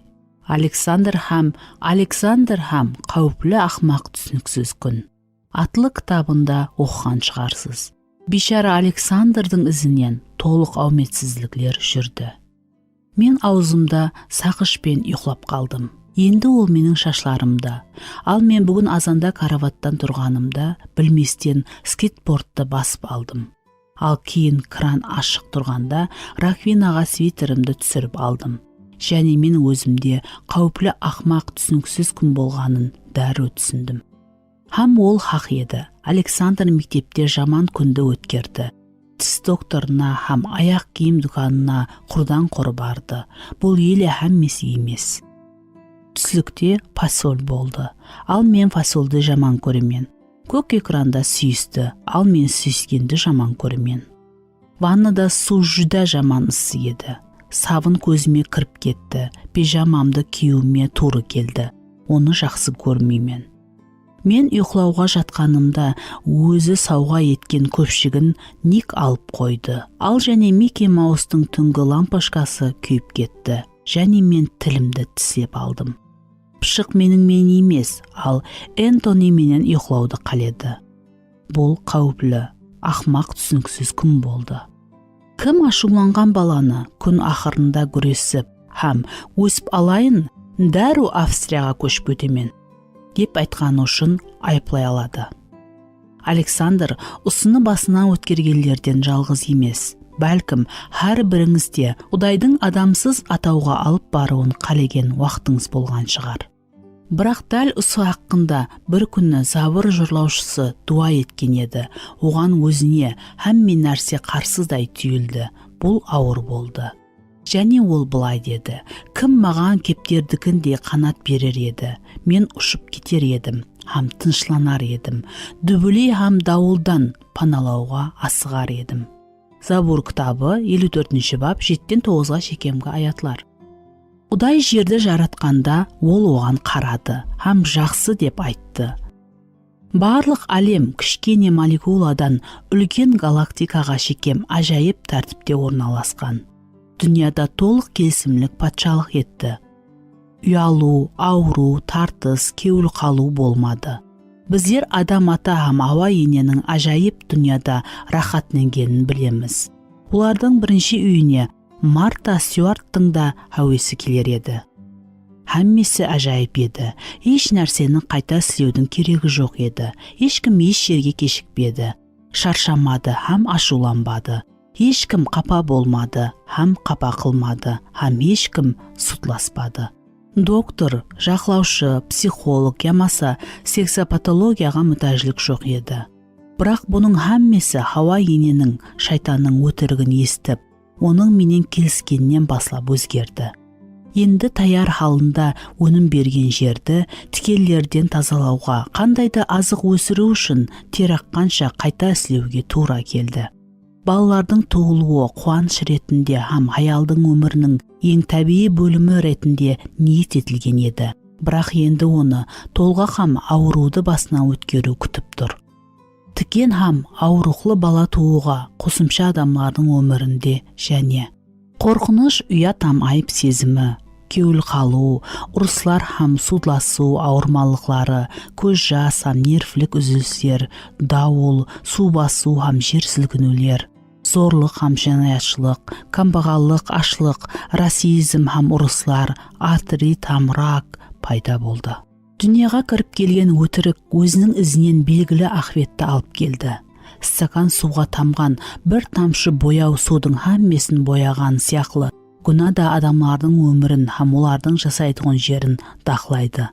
Александр һәм қауіплі ақмақ түсініксіз күн. Атлы кітабында оқыған шығарсыз. Бишара Александрдың ізінен толық ауметсізліклер жүрді. Мен аузымда сақышпен ұйқылап қалдым. Енді ол менің шашларымда. Ал мен бүгін азанда караваттан тұрғанымда білместен скейтбордты басып алдым. Ал кейін кран ашық тұрғанда раквинаға свитерімді түсіріп алдым. Және мен өзімде қауіплі ақмақ түсініксіз күн болғанын дәрі түсіндім. Һәм ол хақ еді. Александр мектепте жаман күнді өткерді. Тіс докторына һәм аяқ киім дүканына құрдан құры барды. Бұл елі һәммесі емес. Түслікте фасол болды. Ал мен фасолды жаман көремен. Көк экранда сүйісті, ал мен сүйіскенді жаман көремен. Ваннада су жүдә жаман ысы еді. Сабын көзіме кіріп кетті. Пижамамды киюіме туры келді. Оны жақсы көрмеймен. Мен ұйқылауға жатқанымда өзі сауға еткен көпшігін Ник алып қойды. Ал және Микки Маустың түнгі лампашкасы күйіп кетті. Және мен тілімді тісеп алдым. Пшық менің мен емес, ал Энтони менен ұйқылауды қаледі. Бұл қауіплі, ақмақ түсініксіз күн болды. Кім ашуланған баланы күн ақырында күресіп, һәм өсіп алайын, дәру Австрияға көшіп өтемен, деп айтқан үшін айыплай алады. Александр ұсыны басынан өткергендерден жалғыз емес. Бәлкім, әр біріңізде Құдайдың адамсыз атауға алып баруын қалеген уақытыңыз болған шығар. Бірақ дәл осы хақында бір күні Забыр жырлаушысы дуа еткен еді. Оған өзіне һәмме нәрсе қарсыздай түйілді. Бұл ауыр болды. Және ол былай деді: кім маған кептердікіндей қанат берер еді? Мен ұшып кетер едім, һәм тынышланар едім. Дүбілей һәм дауылдан паналауға асығар едім. Забур кітабы 54 бап 7-9 шекемгі аятлар. Құдай жерді жаратқанда ол оған қарады, һәм жақсы деп айтты. Барлық әлем кішкене молекуладан үлкен галактикаға шекем ажайып тәртіпте орналасқан. Дүнияда толық келісімлік патшалық етті. Ұялу, ауру, тартыс, кеуіл қалу болмады. Біздер адам ата һәм Ауа ененің ажайып дүнияда рахатленгенін білеміз. Олардың бірінші үйіне Марта Стюарттың да әуесі келер еді. Һәммесі ажайып еді. Еш нәрсені қайта істеудің керегі жоқ еді. Ешкім еш жерге кешікпеді. Шаршамады һәм ашуланбады. Ешкім қапа болмады һәм қапа қылмады, һәм ешкім сұтласпады. Доктор, жақлаушы, психолог ямаса сексопатологияға мұқтажлық жоқ еді. Бірақ бұның һәммесі Хауа ененің шайтанның өтірігін естіп, оның менен келіскеннен баслап өзгерді. Енді таяр халында өнім берген жерді тікелерден тазалауға, қандайда азық өсіру үшін тер аққанша қайта істеуге тура келді. Балалардың туылуы қуаныш ретінде һәм аялдың өмірінің ең табиғи бөлімі ретінде ниет етілген еді. Бірақ енді оны толғақ һәм ауруды басына өткеру күтіп тұр. Тікен һәм аурухлы бала тууға қосымша адамлардың өмірінде және қорқыныш, ұят һәм айып сезімі, кеуіл қалу, ұрыслар һәм судласу ауырмалықлары, көз жас һәм нервлік үзілістер, дауыл, су басу һәм жер сілкінулер, зорлық һәм жинаятшылық, кambағаллық, ашлық, расизм һәм ұрыслар, артрит һәм рак пайда болды. Дүнияға кіріп келген өтірік өзінің ізінен белгілі ақветті алып келді. Стакан суға тамған бір тамшы бояу судың һәммесін бояған сияқлы, күнә да адамлардың өмірін һәм олардың жасайтын жерін дақлайды.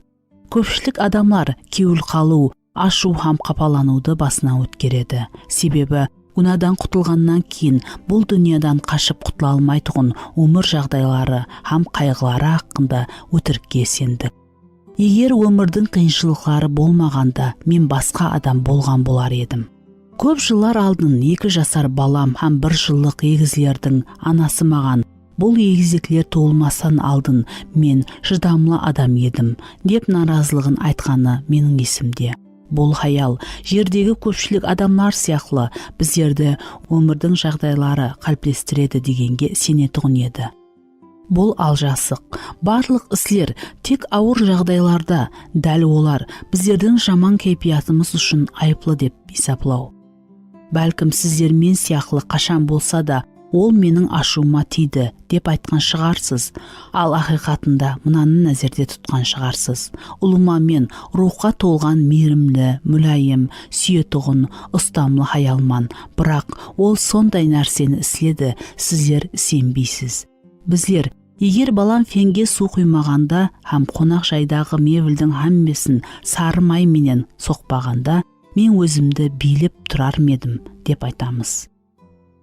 Көпшілік адамлар кеуіл қалу, ашу һәм қапалануды басына өткереді. Себебі күнәдан құтылғаннан кейін бұл дүниядан қашып құтыла алмайтұғын өмір жағдайлары һәм қайғылары хақында өтірікке сендік. Егер өмірдің қиыншылықтары болмағанда, мен басқа адам болған болар едім. Көп жылдар алдын 2 жасар балам һәм 1 жылдық егізлердің анасы маған: бұл егізектер туылмастан алдын мен шыдамлы адам едім деп наразылығын айтқаны менің есімде. Бұл хаял жердегі көпшілік адамлар сияқлы біздерді өмірдің жағдайлары қалыптастырады дегенге сенетұғын еді. Бұл алжасық. Барлық іслер тек ауыр жағдайларда, дәл олар біздердің жаман кейпиятымыз үшін айыплы деп есаплау. Бәлкім сіздер мен сияқлы қашан болса да, ол менің ашуыма тиді деп айтқан шығарсыз, ал ақиқатында мынаны назерде тұтқан шығарсыз: ұлыма мен рухқа толған мейірімді, мүлайым, сүйетұғын, ұстамлы хаялман, бірақ ол сондай нәрсені істеді, сіздер сенбейсіз. Біздер, егер балам фенге су құймағанда һәм қонақ жайдағы мебелдің һәммесін сары май менен соқпағанда, мен өзімді билеп тұрар медім деп айтамыз.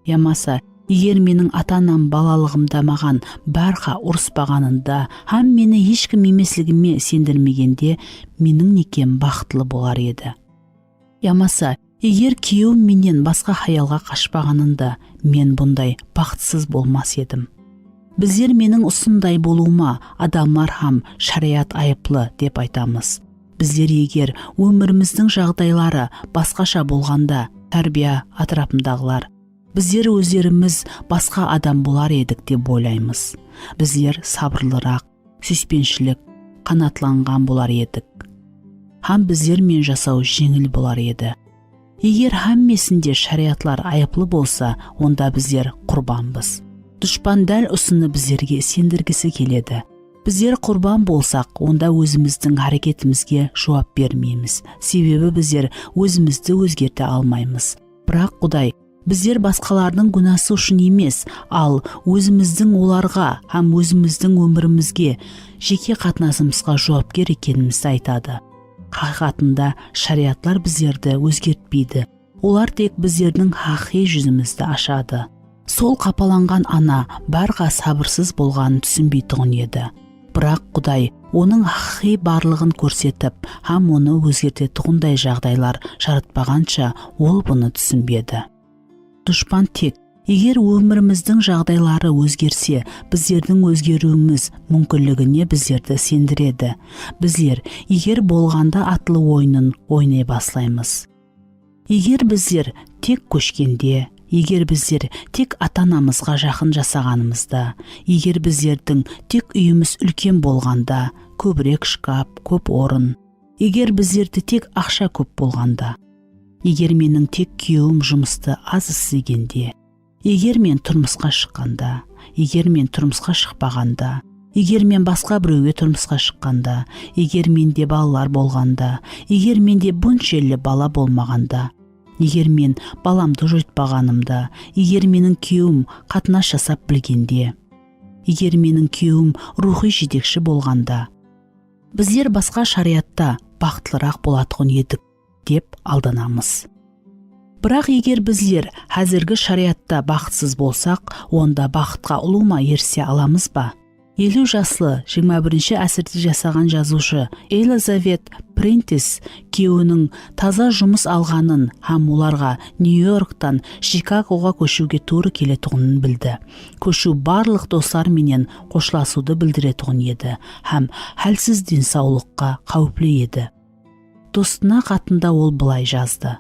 Ямаса, егер менің ата-анам балалығымда маған бәрқа ұрыспағанында һәм мені ешкім емеслігіме сендірмегенде, менің некем бақытлы болар еді. Ямаса, егер күйеуім менен басқа хаялға қашпағанында, мен бұндай бақытсыз болмас едім. Біздер менің ұсындай болуыма адамлар һәм шариат айыплы деп айтамыз. Біздер егер өміріміздің жағдайлары басқаша болғанда, тәрбия атрапындағылар, біздер өздеріміз басқа адам болар едік деп ойлаймыз. Біздер сабырлырақ, сүйіспеншілік, қанатланған болар едік. Һәм біздермен жасау жеңіл болар еді. Егер һәммесінде шариатлар айыплы болса, онда біздер құрбанбыз. Дұшпан дәл осыны біздерге сендіргісі келеді. Біздер құрбан болсақ, онда өзіміздің әрекетімізге жауап бермейміз. Себебі біздер өзімізді өзгерте алмаймыз. Бірақ Құдай біздер басқалардың күнәсі үшін емес, ал өзіміздің оларға һәм өзіміздің өмірімізге жеке қатынасымызға жауапкер екенімізді айтады. Хақиқатында шариғатлар біздерді өзгертпейді. Олар тек біздердің хақи жүзімізді ашады. Сол қапаланған ана барға сабырсыз болғанын түсінбейтұғын еді. Бірақ Құдай оның хақи барлығын көрсетіп, һәм оны өзгертетұғындай жағдайлар жаратпағанша ол бұны түсінбеді. Дұшпан тек, егер өміріміздің жағдайлары өзгерсе, біздердің өзгеруіміз мүмкінлігіне біздерді сендіреді. Біздер егер болғанда атлы ойынын ойнай баслаймыз. Егер біздер тек көшкенде, егер біздер тек ата-анамызға жақын жасағанымызда, егер біздердің тек үйіміз үлкен болғанда, көбірек шкаф, көп орын, егер біздерді тек ақша көп болғанда, егер менің тек күйеуім жұмысты аз істегенде, егер мен тұрмысқа шыққанда, егер мен тұрмысқа шықпағанда, егер мен басқа біреуге тұрмысқа шыққанда, егер менде балалар болғанда, егер менде бұншелі бала болмағанда, егер мен баламды жойтпағанымда, егер менің күйеуім қатынас жасап білгенде, егер менің күйеуім рухи жетекші болғанда, біздер басқа шариатта бақытлырақ болатұғын едік деп алданамыз. Бірақ егер біздер әзіргі шариатта бақытсыз болсақ, онда бақытқа ұлыма ерсе аламыз ба? 50 жаслы 21-ші әсірде жасаған жазушы Элизабет Прентис күйеуінің таза жұмыс алғанын һәм оларға Нью-Йорктан Шикагоға көшуге тура келетұғынын білді. Көшу барлық достар менен қошласуды білдіретұғын еді һәм хәлсіз денсаулыққа қауіплі еді. Достына хатында ол былай жазды: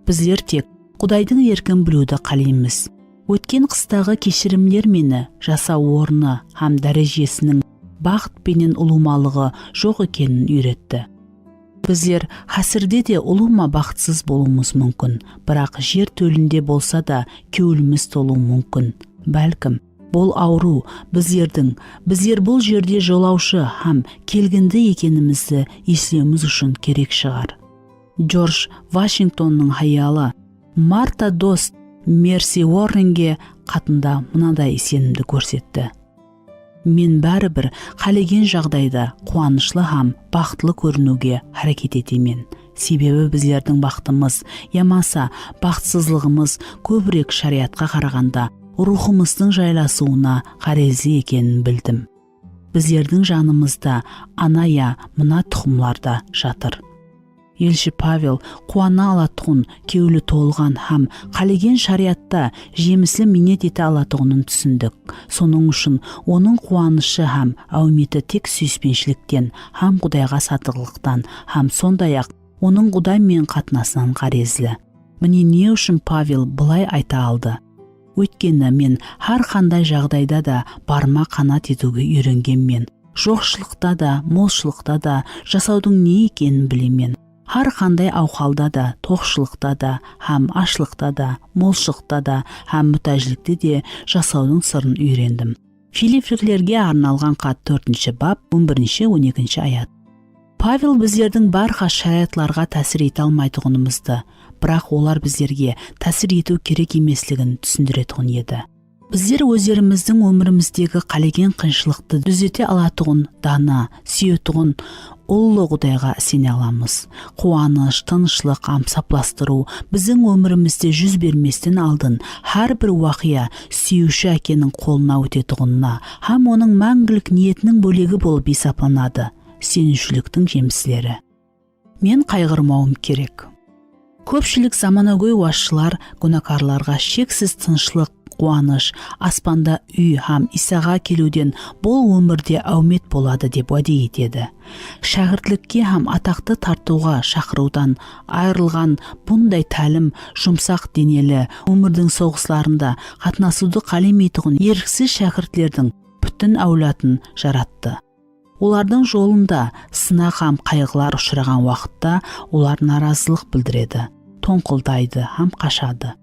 Біздер тек Құдайдың еркін білуді қалаймыз. Өткен қыстағы кешірімдер мені жасау орны һәм дәрежесінің бақыт пенен ұлымалығы жоқ екенін үйретті. Біздер хәсірде де ұлыма бақытсыз болуымыз мүмкін, бірақ жер төлінде болса да көңіліміз толу мүмкін. Бәлкім, бұл ауру біздер бұл жерде жолаушы һәм келгінді екенімізді еслеуіміз үшін керек шығар. Джордж Вашингтонның хаялы Марта Дост Мерси Уорренге қатында мынадай сенімді көрсетті: Мен бәрібір қалеген жағдайда қуанышлы һәм бақытлы көрінуге әрекет етемен. Себебі біздердің бақытымыз, ямаса бақытсызлығымыз көбірек шариатқа қарағанда рухымыздың жайласуына қарезі екенін білдім. Біздердің жанымызда аная мына тұқымларда жатыр. Елші Павел қуана алатұғын кеулі толған һәм қалеген шариатта жемісі минет ете алатұғынын түсіндік. Соның үшін оның қуанышы һәм әуметі тек сүйіспеншіліктен һәм Құдайға сатылықтан һәм сондай-ақ оның Құдаймен қатынасынан қарезлі. Міне не үшін Павел былай айта алды: Өйткені мен har қандай жағдайда да барма қанат етуге үйренгенмен, жоқшылықта да, молшылықта да жасаудың не екенін білемен. Har қандай ауқалда да, тоқшылықта да, һәм ашлықта да, молшылықта да, һәм мүтәжілікте де жасаудың сырын үйрендім. Филиппийлерге арналған хат 4-ші бап 11-12 аят. Павел біздердің барға шариатларға тәсір ете алмайтұғынымызды, бірақ олар біздерге тәсір ету керек емеслігін түсіндіретұғын еді. Біздер өздеріміздің өміріміздегі қалеген қиыншылықты түзете алатұғын, дана, сүйетұғын ұлы Құдайға сене аламыз. Қуаныш, тынышлық, амсапластыру біздің өмірімізде жүз берместен алдын әрбір уақия сүйуші әкенің қолына өтетұғынына һәм оның мәңгілік ниетінің бөлегі болып есапланады. Сенушіліктің жеміслері. Мен қайғырмауым керек. Көпшілік заманауи уазшылар күнәкарларға шексіз тынышлық, қуаныш, аспанда үй һәм Исаға келуден бұл өмірде әумет болады деп уәде етеді. Шәкіртлікке һәм атақты тартуға шақырудан айырылған бұндай тәлім жұмсақ денелі өмірдің соғысларында қатынасуды қалемейтұғын еріксіз шәкіртлердің бүтін әулатын жаратты. Олардың жолында сынақ һәм қайғылар ұшыраған уақытта олар наразылық білдіреді, тоңқылдайды һәм қашады.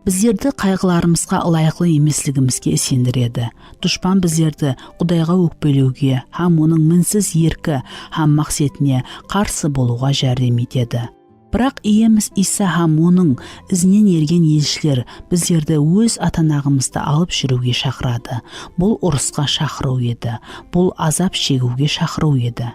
Біздерді қайғыларымызға лайықлы емеслігімізге сендіреді. Дұшпан біздерді Құдайға өкпелеуге һәм оның мінсіз еркі һәм мақсатіне қарсы болуға жәрдем етеді. Бірақ иеміз Иса һәм оның ізінен ерген елшілер біздерді өз атанағымызды алып жүруге шақырады. Бұл ұрысқа шақыру еді. Бұл азап шегуге шақыру еді.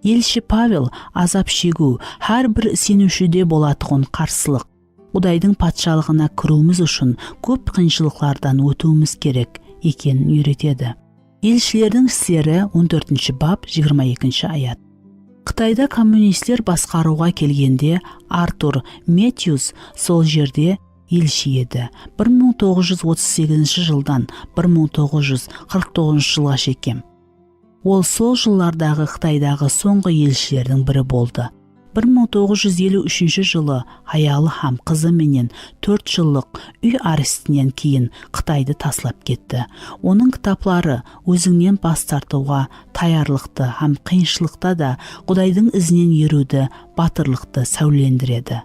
Елші Павел азап шегу әрбір сенушіде болатұғын қарсылық. Құдайдың патшалығына кіруіміз үшін көп қиыншылықтардан өтуіміз керек екенін үйретеді. Елшілердің істері 14 бап 22 аят. Қытайда коммунистер басқаруға келгенде Артур Мэтьюс сол жерде елші еді. 1938 жылдан 1949 жылға шеккен. Ол сол жыллардағы Қытайдағы соңғы елшілердің бірі болды. 1953 жылы аялы һәм қызы менен 4 жыллық үй арестінен кейін Қытайды таслап кетті. Оның кітаплары өзіңнен бас тартуға таярлықты һәм қиыншылықта да Құдайдың ізінен еруді, батырлықты сәулелендіреді.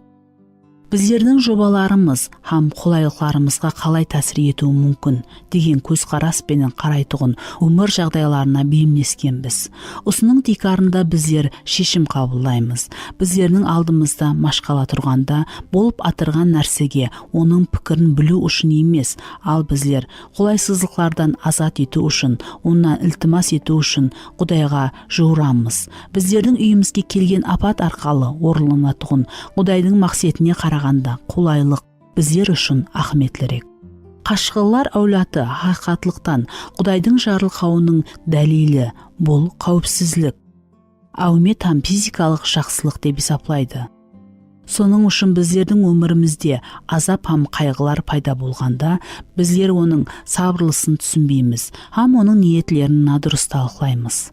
Біздердің жобаларымыз һәм қолайлықларымызға қалай тәсір етуі мүмкін деген көзқараспенен қарайтұғын өмір жағдайларына бейімдескенбіз. Осының тикарында біздер шешім қабылдаймыз. Біздердің алдымызда машқала тұрғанда болып атырған нәрсеге оның пікірін білу үшін емес, ал біздер қолайсыздықтардан азат ету үшін, оннан ілтимас ету үшін Құдайға жуырамыз. Біздердің үйімізге келген апат арқалы орылынатұғын Құдайдың мақсатіне қарағанда қолайлық біздер үшін ахметлірек. Қашқылар әулаты хақиқатлықтан Құдайдың жарылқауының дәлелі бұл қауіпсізлік. Әумет һәм физикалық жақсылық деп есептейді. Соның үшін біздердің өмірімізде азап һәм қайғылар пайда болғанда, біздер оның сабырлысын түсінбейміз, һәм оның ниетлерін надұрыс талқылаймыз.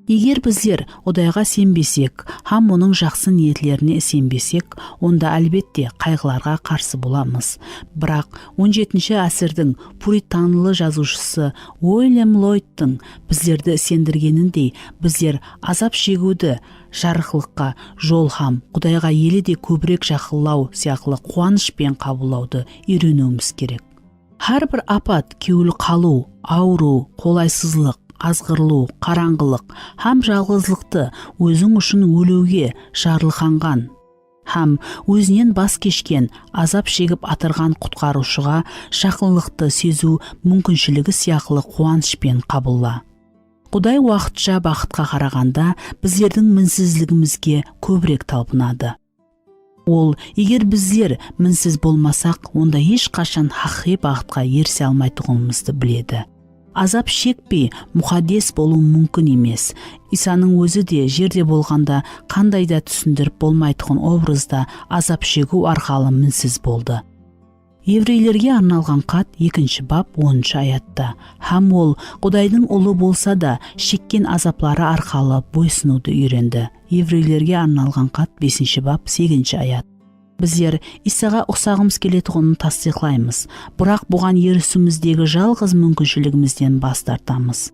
Егер біздер Құдайға сенбесек, һәм оның жақсы ниетлеріне сенбесек, онда әлбетте қайғыларға қарсы боламыз. Бірақ 17-ші ғасырдың пуританлы жазушысы Уильям Ллойдтың біздерді сендіргеніндей, біздер азап шегуді жарықлыққа жол һәм Құдайға елі көбірек жақындау сияқты қуанышпен қабылдауды үйренуіміз керек. Әрбір апат, кеулі қалу, ауру, қолайсыздық, азғырлу, қараңғылық һәм жалғызлықты өзің үшін өлуге жарылқанған һәм өзінен бас кешкен, азап шегіп атырған құтқарушыға жақынлықты сезу мүмкіншілігі сияқты қуанышпен қабылда. Құдай уақытша бақытқа қарағанда біздердің мінсізлігімізге көбірек талпынады. Ол, егер біздер мінсіз болмасақ, онда ешқашан хақи бақытқа ерсе алмайтұғымызды біледі. Азап шекпей мұқаддес болу мүмкін емес. Исаның өзі де жерде болғанда қандай да түсіндіріп болмайтұғын образда азап шегу арқалы мінсіз болды. Еврейлерге арналған хат 2 бап 10 аятта. Һәм ол Құдайдың ұлы болса да шеккен азаплары арқалы бойсынуды үйренді. Еврейлерге арналған хат 5 бап 8 аят. Біздер Исаға ұқсағымыз келетұғынын тасдиқлаймыз, бірақ бұған ерісіміздегі жалғыз мүмкіншілігімізден бас тартамыз.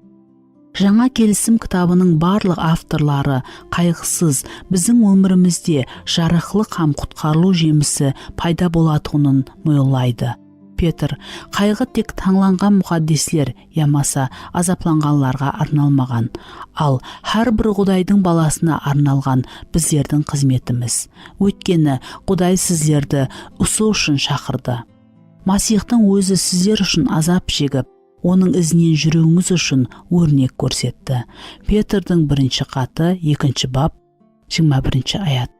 Жаңа келісім кітабының барлық авторлары қайғысыз біздің өмірімізде жарықлық һәм құтқарылу жемісі пайда болатұғынын мойылайды. Петр, қайғы тек таңланған мұқаддеслер, ямаса азапланғанларға арналмаған, ал әрбір Құдайдың баласына арналған біздердің қызметіміз. Өйткені Құдай сіздерді ұсу үшін шақырды. Масихтың өзі сіздер үшін азап шегіп, оның ізінен жүруіңіз үшін өрнек көрсетті. Петрдің 1 хаты 2 бап 21 аят.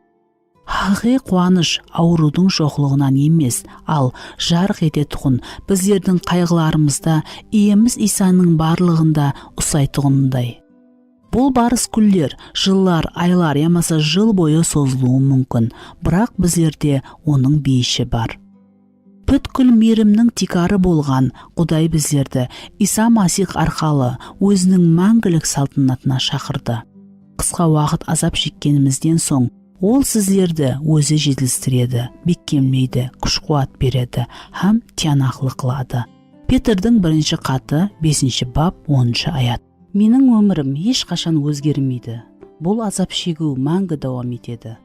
Хақи қуаныш аурудың жоқлығынан емес, ал жарық ететұғын біздердің қайғыларымызда иеміз Исаның барлығында ұсайтұғындай. Бұл барыс күлдер, жыллар, айлар, ямаса жыл бойы созылуы мүмкін, бірақ біздерде оның бейіші бар. Бүткіл мейірімнің тикары болған Құдай біздерді Иса Масих арқалы өзінің мәңгілік салтанатына шақырды. Қысқа уақыт азап шеккенімізден соң, ол сіздерді өзі жетілістіреді, бекемлейді, күш-қуат береді, һәм тиянақлық қылады. Петрдің 1 хаты 5 бап 10 аят. Менің өмірім ешқашан өзгермейді. Бұл азап шегу мәңгі дауам етеді.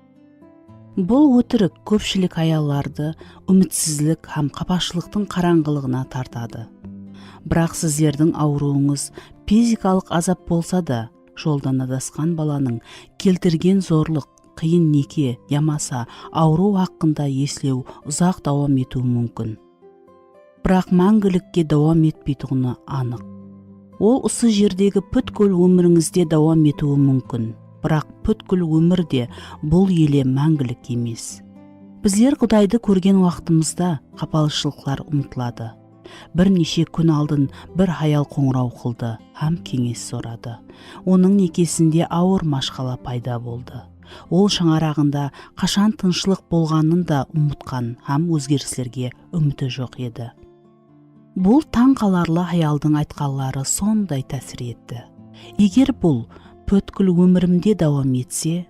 Бұл өтірік көпшілік аялларды үмітсізлік һәм қапашылықтың қараңғылығына тартады. Бірақ сіздердің ауруыңыз физикалық азап болса да, жолдан адасқан баланың келтірген зорлық, қиын неке ямаса ауру хақында еслеу ұзақ давам етуі мүмкін. Бірақ мәңгілікке давам етпейтіні анық. Ол осы жердегі бүткіл өміріңізде давам етуі мүмкін. Бірақ бүткіл өмірде бұл еле мәңгілік емес. Біздер Құдайды көрген уақытымызда қапалшылықтар ұмытылады. Бірнеше күн алдын бір аял қоңырау қылды, һәм кеңес сұрады. Оның некесінде ауыр машқала пайда болды. Ол шаңырағында қашан тыншылық болғанын да ұмытқан, һәм өзгерістерге үміті жоқ еді. Бұл таң қаларлы аялдың айтқанлары сондай тәсір етті. Егер бұл бүткіл өмірімде давам етсе,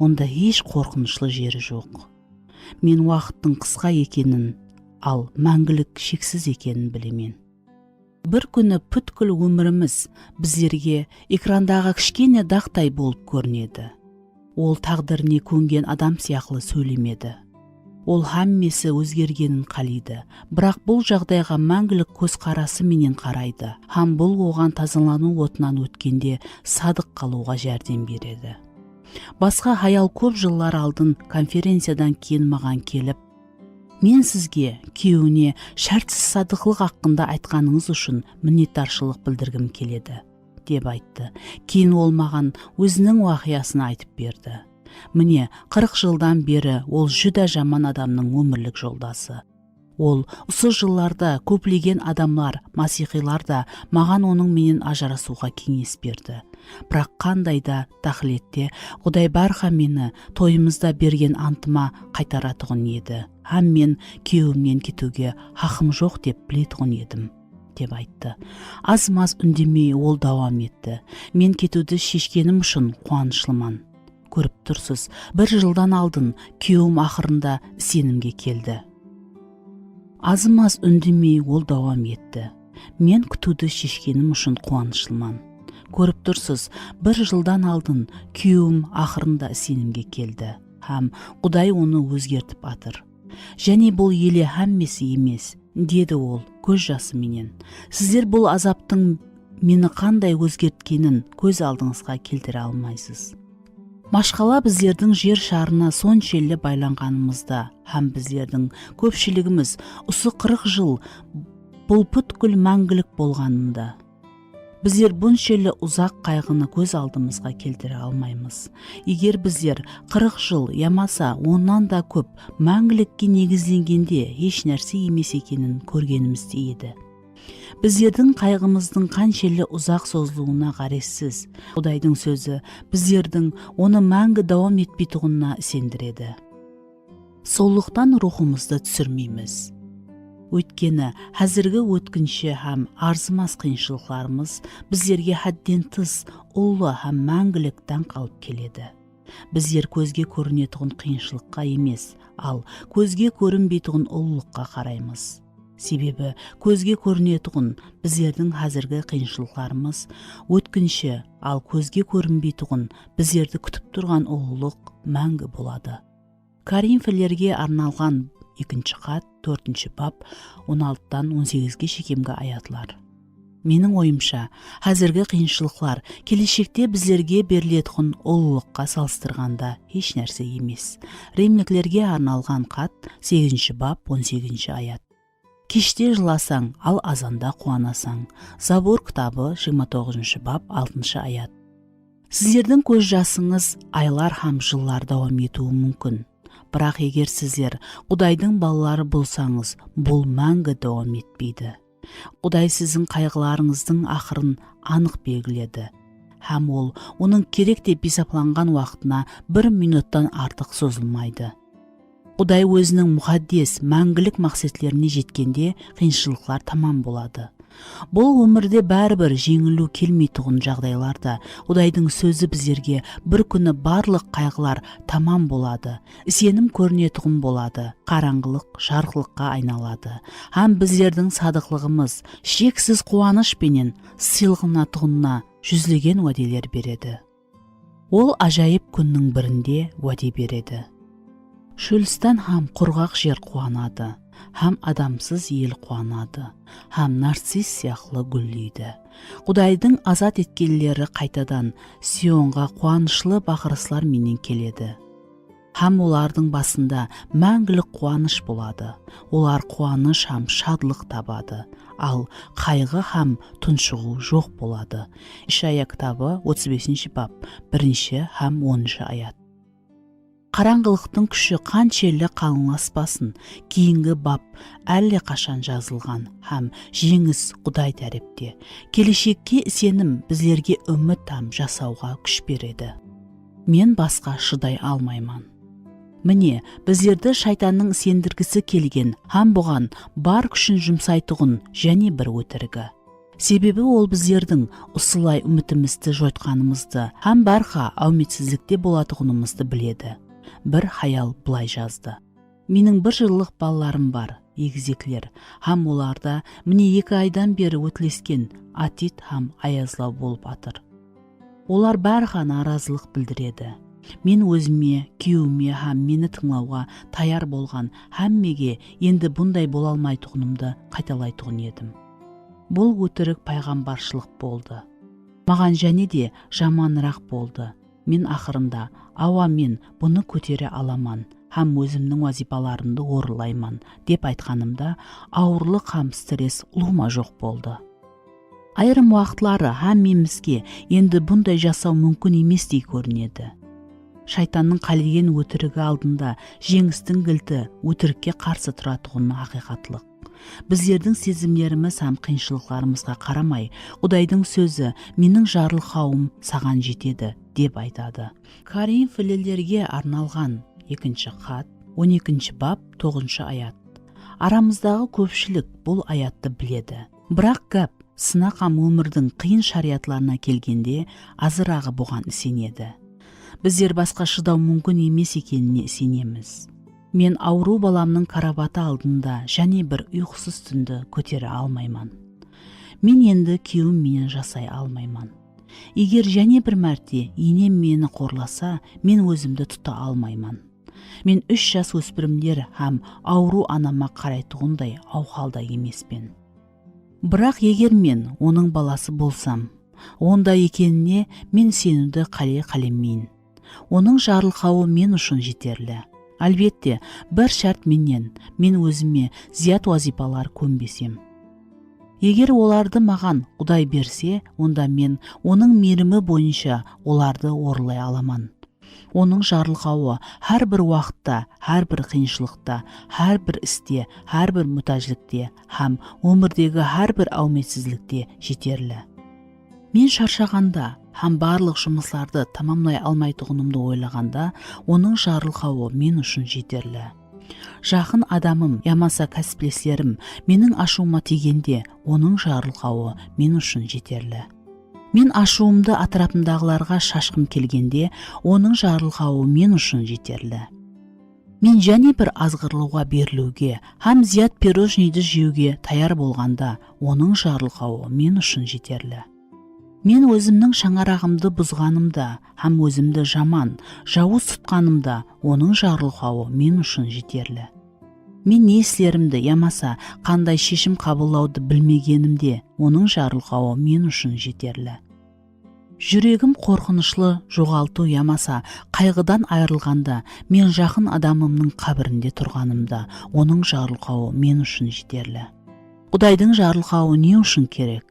онда еш қорқынышлы жері жоқ. Мен уақыттың қысқа екенін, ал мәңгілік шексіз екенін білемен. Бір күні бүткіл өміріміз біздерге экрандағы кішкене дақтай болып көрінеді. Ол тағдыріне көнген адам сияқты сөйлемеді. Ол һәммесі өзгергенін қалайды, бірақ бұл жағдайға мәңгілік көзқарасы менен қарайды, һәм бұл оған тазалану отынан өткенде садық қалуға жәрдем береді. Басқа аял көп жылдар алдын конференциядан кейін маған келіп, мен сізге күйеуіне шартсыз садықлық хақында айтқаныңыз үшін міннеттаршылық білдіргім келеді, деп айтты. Кейін ол маған өзінің уақиясын айтып берді. Міне, 40 жылдан бері ол жүдә жаман адамның өмірлік жолдасы. Ол осы жылларда көплеген адамлар, масихилар да маған оның менен ажырасуға кеңес берді. Бірақ қандай да тақлетте Құдай барха мені тойымызда берген антыма қайтаратұғын еді. Һәм мен күйеуімнен кетуге хақым жоқ деп білетұғын едім, деп айтты. Аз-маз үндемей ол давам етті. Мен кетуді шешкенім үшін қуанышлыман. Көріп тұрсыз, 1 жылдан алдын күйеуім ақырында сенімге келді. Аз-маз үндемей ол давам етті. Мен күтуді шешкенім үшін қуанышлыман. Көріп тұрсыз, 1 жылдан алдын күйеуім ақырында сенімге келді. Һәм Құдай оны өзгертіп атыр. Және бұл еле һәммесі емес, деді ол көз жасы менен. Сіздер бұл азаптың мені қандай өзгерткенін көз алдыңызға келтіре алмайсыз. Машқала біздердің жер шарына соншелі байланғанымызда, һәм біздердің көпшілігіміз осы 40 жыл бұл бүткіл мәңгілік болғанында. Біздер бұншелі ұзақ қайғыны көз алдымызға келтіре алмаймыз. Егер біздер 40 жыл ямаса оннан да көп мәңгілікке негізленгенде еш нәрсе емес екенін көргенімізде еді. Біздердің қайғымыздың қаншелі ұзақ созылуына қарайсыз. Құдайдың сөзі біздердің оны мәңгі давам етпейтұғына сендіреді. Солықтан рухымызды түсірмейміз. Өйткені әзіргі өткінші һәм арзымас қиыншылықтарымыз біздерге хадден тыс ұлы һәм мәңгілік таң қалып келеді. Біздер көзге көрінетұғын қиыншылыққа емес, ал көзге көрінбейтұғын ұлылыққа қараймыз. Себебі көзге көрінетұғын біздердің әзіргі қиыншылықтарымыз өткінші, ал көзге көрінбейтұғын біздерді күтіп тұрған ұлылық мәңгі болады. Коринфилерге арналған 2 хат 4 бап 16-тан 18-ге шекемгі аятлар. Менің ойымша, әзіргі қиыншылықтар келешекте біздерге берілетұғын ұлылыққа салыстырғанда еш нәрсе емес. Римліктерге арналған хат 8 бап 18 аят. Кеште жыласаң, ал азанда қуанасаң. Забур кітабы 29 бап 6 аят. Сіздердің көз жасыңыз айлар һәм жыллар давам етуі мүмкін. Бірақ егер сіздер Құдайдың балалары болсаңыз, бұл мәңгі давам етпейді. Құдай сіздің қайғыларыңыздың ақырын анық белгіледі. Һәм ол оның керек деп есептелген уақытына 1 минуттан артық созылмайды. Құдай өзінің мұқаддес мәңгілік мақсатларына жеткенде қиыншылықтар тамам болады. Бұл өмірде бәрібір жеңілу келмейтұғын жағдайларда Құдайдың сөзі біздерге бір күні барлық қайғылар тамам болады, сенім көрінетұғын болады, қараңғылық жарқылыққа айналады. Һәм біздердің садықлығымыз шексіз қуаныш пенен сыйлығынатұғынына жүзлеген уәделер береді. Ол ажайып күннің бірінде уәде береді. Шөлістен һәм құрғақ жер қуанады. һәм адамсыз ел қуанады, һәм нарцисс сияқлы гүллейді. Құдайдың азат еткелері қайтадан Сионға қуанышлы бақырысылар менен келеді. Һәм олардың басында мәңгілік қуаныш болады. Олар қуаныш һәм шадлық табады, ал қайғы һәм тұншығу жоқ болады. Ишая кітабы 35 бап 1 һәм 10 аят. Қараңғылықтың күші қаншелі қалыңласпасын, кейінгі бап әлі қашан жазылған һәм жеңіс Құдай тәріпте. Келешекке сенім біздерге үміт һәм жасауға күш береді. Мен басқа шыдай алмаймын. Міне, біздерді шайтанның сендіргісі келген һәм бұған бар күшін жұмсайтұғын және бір өтірігі. Себебі ол біздердің ұсылай үмітімізді жойтқанымызды һәм барха әуметсіздікте болатұғынымызды біледі. Бір хаял бұлай жазды. Менің 1 жыллық балаларым бар, егізеклер, һәм оларда міне 2 айдан бері өтілескен атит һәм аязлау болып атыр. Олар барха наразылық білдіреді. Мен өзіме, күйеуіме һәм мені тыңлауға таяр болған һәммеге енді бұндай бола алмайтұғынымды қайталайтұғын едім. Бұл өтірік пайғамбаршылық болды. Маған және де жаманырақ болды. Мен ақырында, ауа мен бұны көтере аламан, һәм өзімнің вазипаларымды орындаймын деп айтқанымда, ауырлық һәм стресс ұлыма жоқ болды. Айрым уақытлары һәм мемізге енді бұндай жасау мүмкін еместей көрінеді. Шайтанның қалеген өтірігі алдында жеңістің кілті өтірікке қарсы тұратұғыны ақиқатлық. Біздердің сезімдеріміз һәм қиыншылықтарымызға қарамай, Құдайдың сөзі менің жарылқауым саған жетеді деп айтады. Коринф филелерге арналған 2 хат 12 бап 9 аят. Арамыздағы көпшілік бұл аятты біледі. Бірақ гәп сынақам өмірдің қиын шариатларына келгенде азырағы бұған сенеді. Біздер басқа шыдау мүмкін емес екеніне сенеміз. Мен ауру баламның карабаты алдында және бір ұйқысыз түнді көтере алмаймын. Мен енді күйеуім менен жасай алмаймын. Егер және бір мәрте енем мені қорласа, мен өзімді тұта алмаймын. Мен 3 жас өспірімдер һәм ауру анама қарайтұғындай ауқалда емеспен. Бірақ егер мен оның баласы болсам, онда екеніне мен сенуді қалемейін. Оның жарылқауы мен үшін жетерлі. Әлбетте, бір шарт мен өзіме зият вазипалар көнбесем. Егер оларды маған Құдай берсе, онда мен оның мерімі бойынша оларды орылай аламан. Оның жарылқауы әр бір уақытта, әр бір қиыншылықта, әр бір істе, әр бір мұтажлікте һәм өмірдегі әр бір әуметсіздікте жетерлі. Мен шаршағанда һәм барлық жұмысларды тамамлай алмайтұғынымды ойлағанда, оның жарылқауы мен үшін жетерлі. Жақын адамым, ямаса кәсіплеслерім менің ашуыма тигенде, оның жарылқауы мен үшін жетерлі. Мен ашуымды атрапымдағыларға шашқым келгенде, оның жарылқауы мен үшін жетерлі. Мен және бір азғырлауға берілуге, һәм зият пирожныйды жеуге таяр болғанда, оның жарылқауы мен үшін жетерлі. Мен өзімнің шаңарағымды бұзғанымда, һәм өзімді жаман, жауыз тұтқанымда, оның жарылқауы мен үшін жетерлі. Мен не істерімді, ямаса қандай шешім қабылдауды білмегенімде, оның жарылқауы мен үшін жетерлі. Жүрегім қорқынышлы жоғалту ямаса қайғыдан айырылғанда, мен жақын адамымның қабірінде тұрғанымда, оның жарылқауы мен үшін жетерлі. Құдайдың жарылқауы не үшін керек?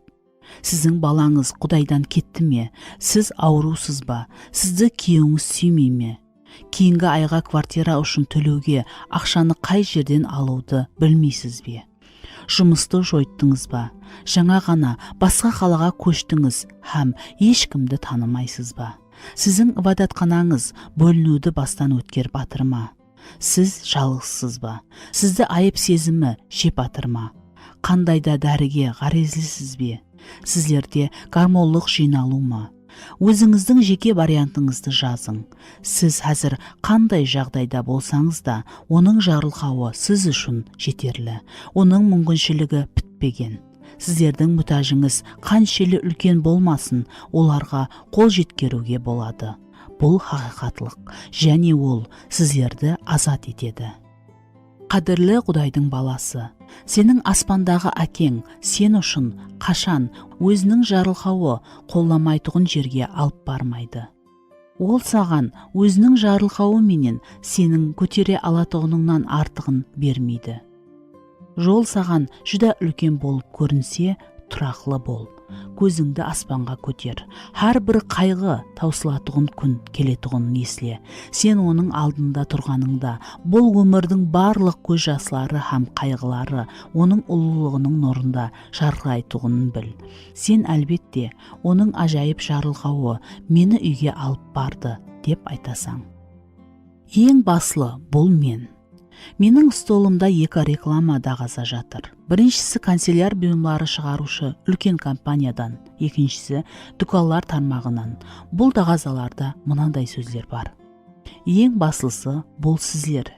Сіздің балаңыз Құдайдан кетті ме? Сіз аурусыз ба? Сізді күйеуіңіз сүймей ме? Кейінгі айға квартира үшін төлеуге ақшаны қай жерден алуды білмейсіз бе? Жұмысты жойттыңыз ба? Жаңа ғана басқа қалаға көштіңіз һәм ешкімді танымайсыз ба? Сіздің ибадатханаңыз бөлінуді бастан өткеріп атыр ма? Сіз жалғызсыз ба? Сізді айып сезімі жеп атыр ма? Қандайда дәріге ғарезлісіз бе? Сізлерде гормонлық жиналу ма? Өзіңіздің жеке вариантыңызды жазың. Сіз әзір қандай жағдайда болсаңыз да, оның жарылқауы сіз үшін жетерлі. Оның мүмкіншілігі бітпеген. Сіздердің мұтажыңыз қаншелі үлкен болмасын, оларға қол жеткеруге болады. Бұл хақиқатлық, және ол сіздерді азат етеді. Қадірлі Құдайдың баласы, сенің аспандағы әкең сен үшін қашан өзінің жарылқауы қолламайтұғын жерге алып бармайды. Ол саған өзінің жарылқауы менен сенің көтере алатұғыныңнан артығын бермейді. Жол саған жүдә үлкен болып көрінсе, тұрақлы бол. Көзіңді аспанға көтер. Har бір қайғы таусылатұғын күн келетұғын есле. Сен оның алдында тұрғаныңда, бұл өмірдің барлық көз жаслары һәм қайғылары оның ұлылығының нұрында жарқырайтұғынын біл. Сен әлбетте оның ажайып жарылқауы мені үйге алып барды деп айтасаң. Ең баслы бұл мен. Менің столымда екі реклама дағаза жатыр. Біріншісі канцеляр бұйымдары шығарушы үлкен компаниядан, екіншісі дүкаллар тармағынан. Бұл дағазаларда мынандай сөздер бар. Ең баслысы бұл сіздер.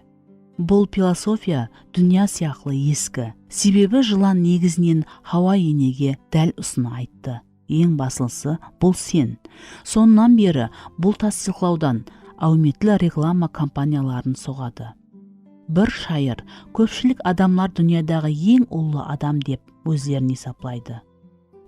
Бұл философия дүния сияқлы ескі. Себебі жылан негізінен Хауа енеге дәл ұсына айтты. Ең баслысы бұл сен. Соннан бері бұл тасдиқлаудан әуметлі реклама компанияларын соғады. Бір шайыр, көпшілік адамлар дүниядағы ең ұлы адам деп өздерін есаплайды.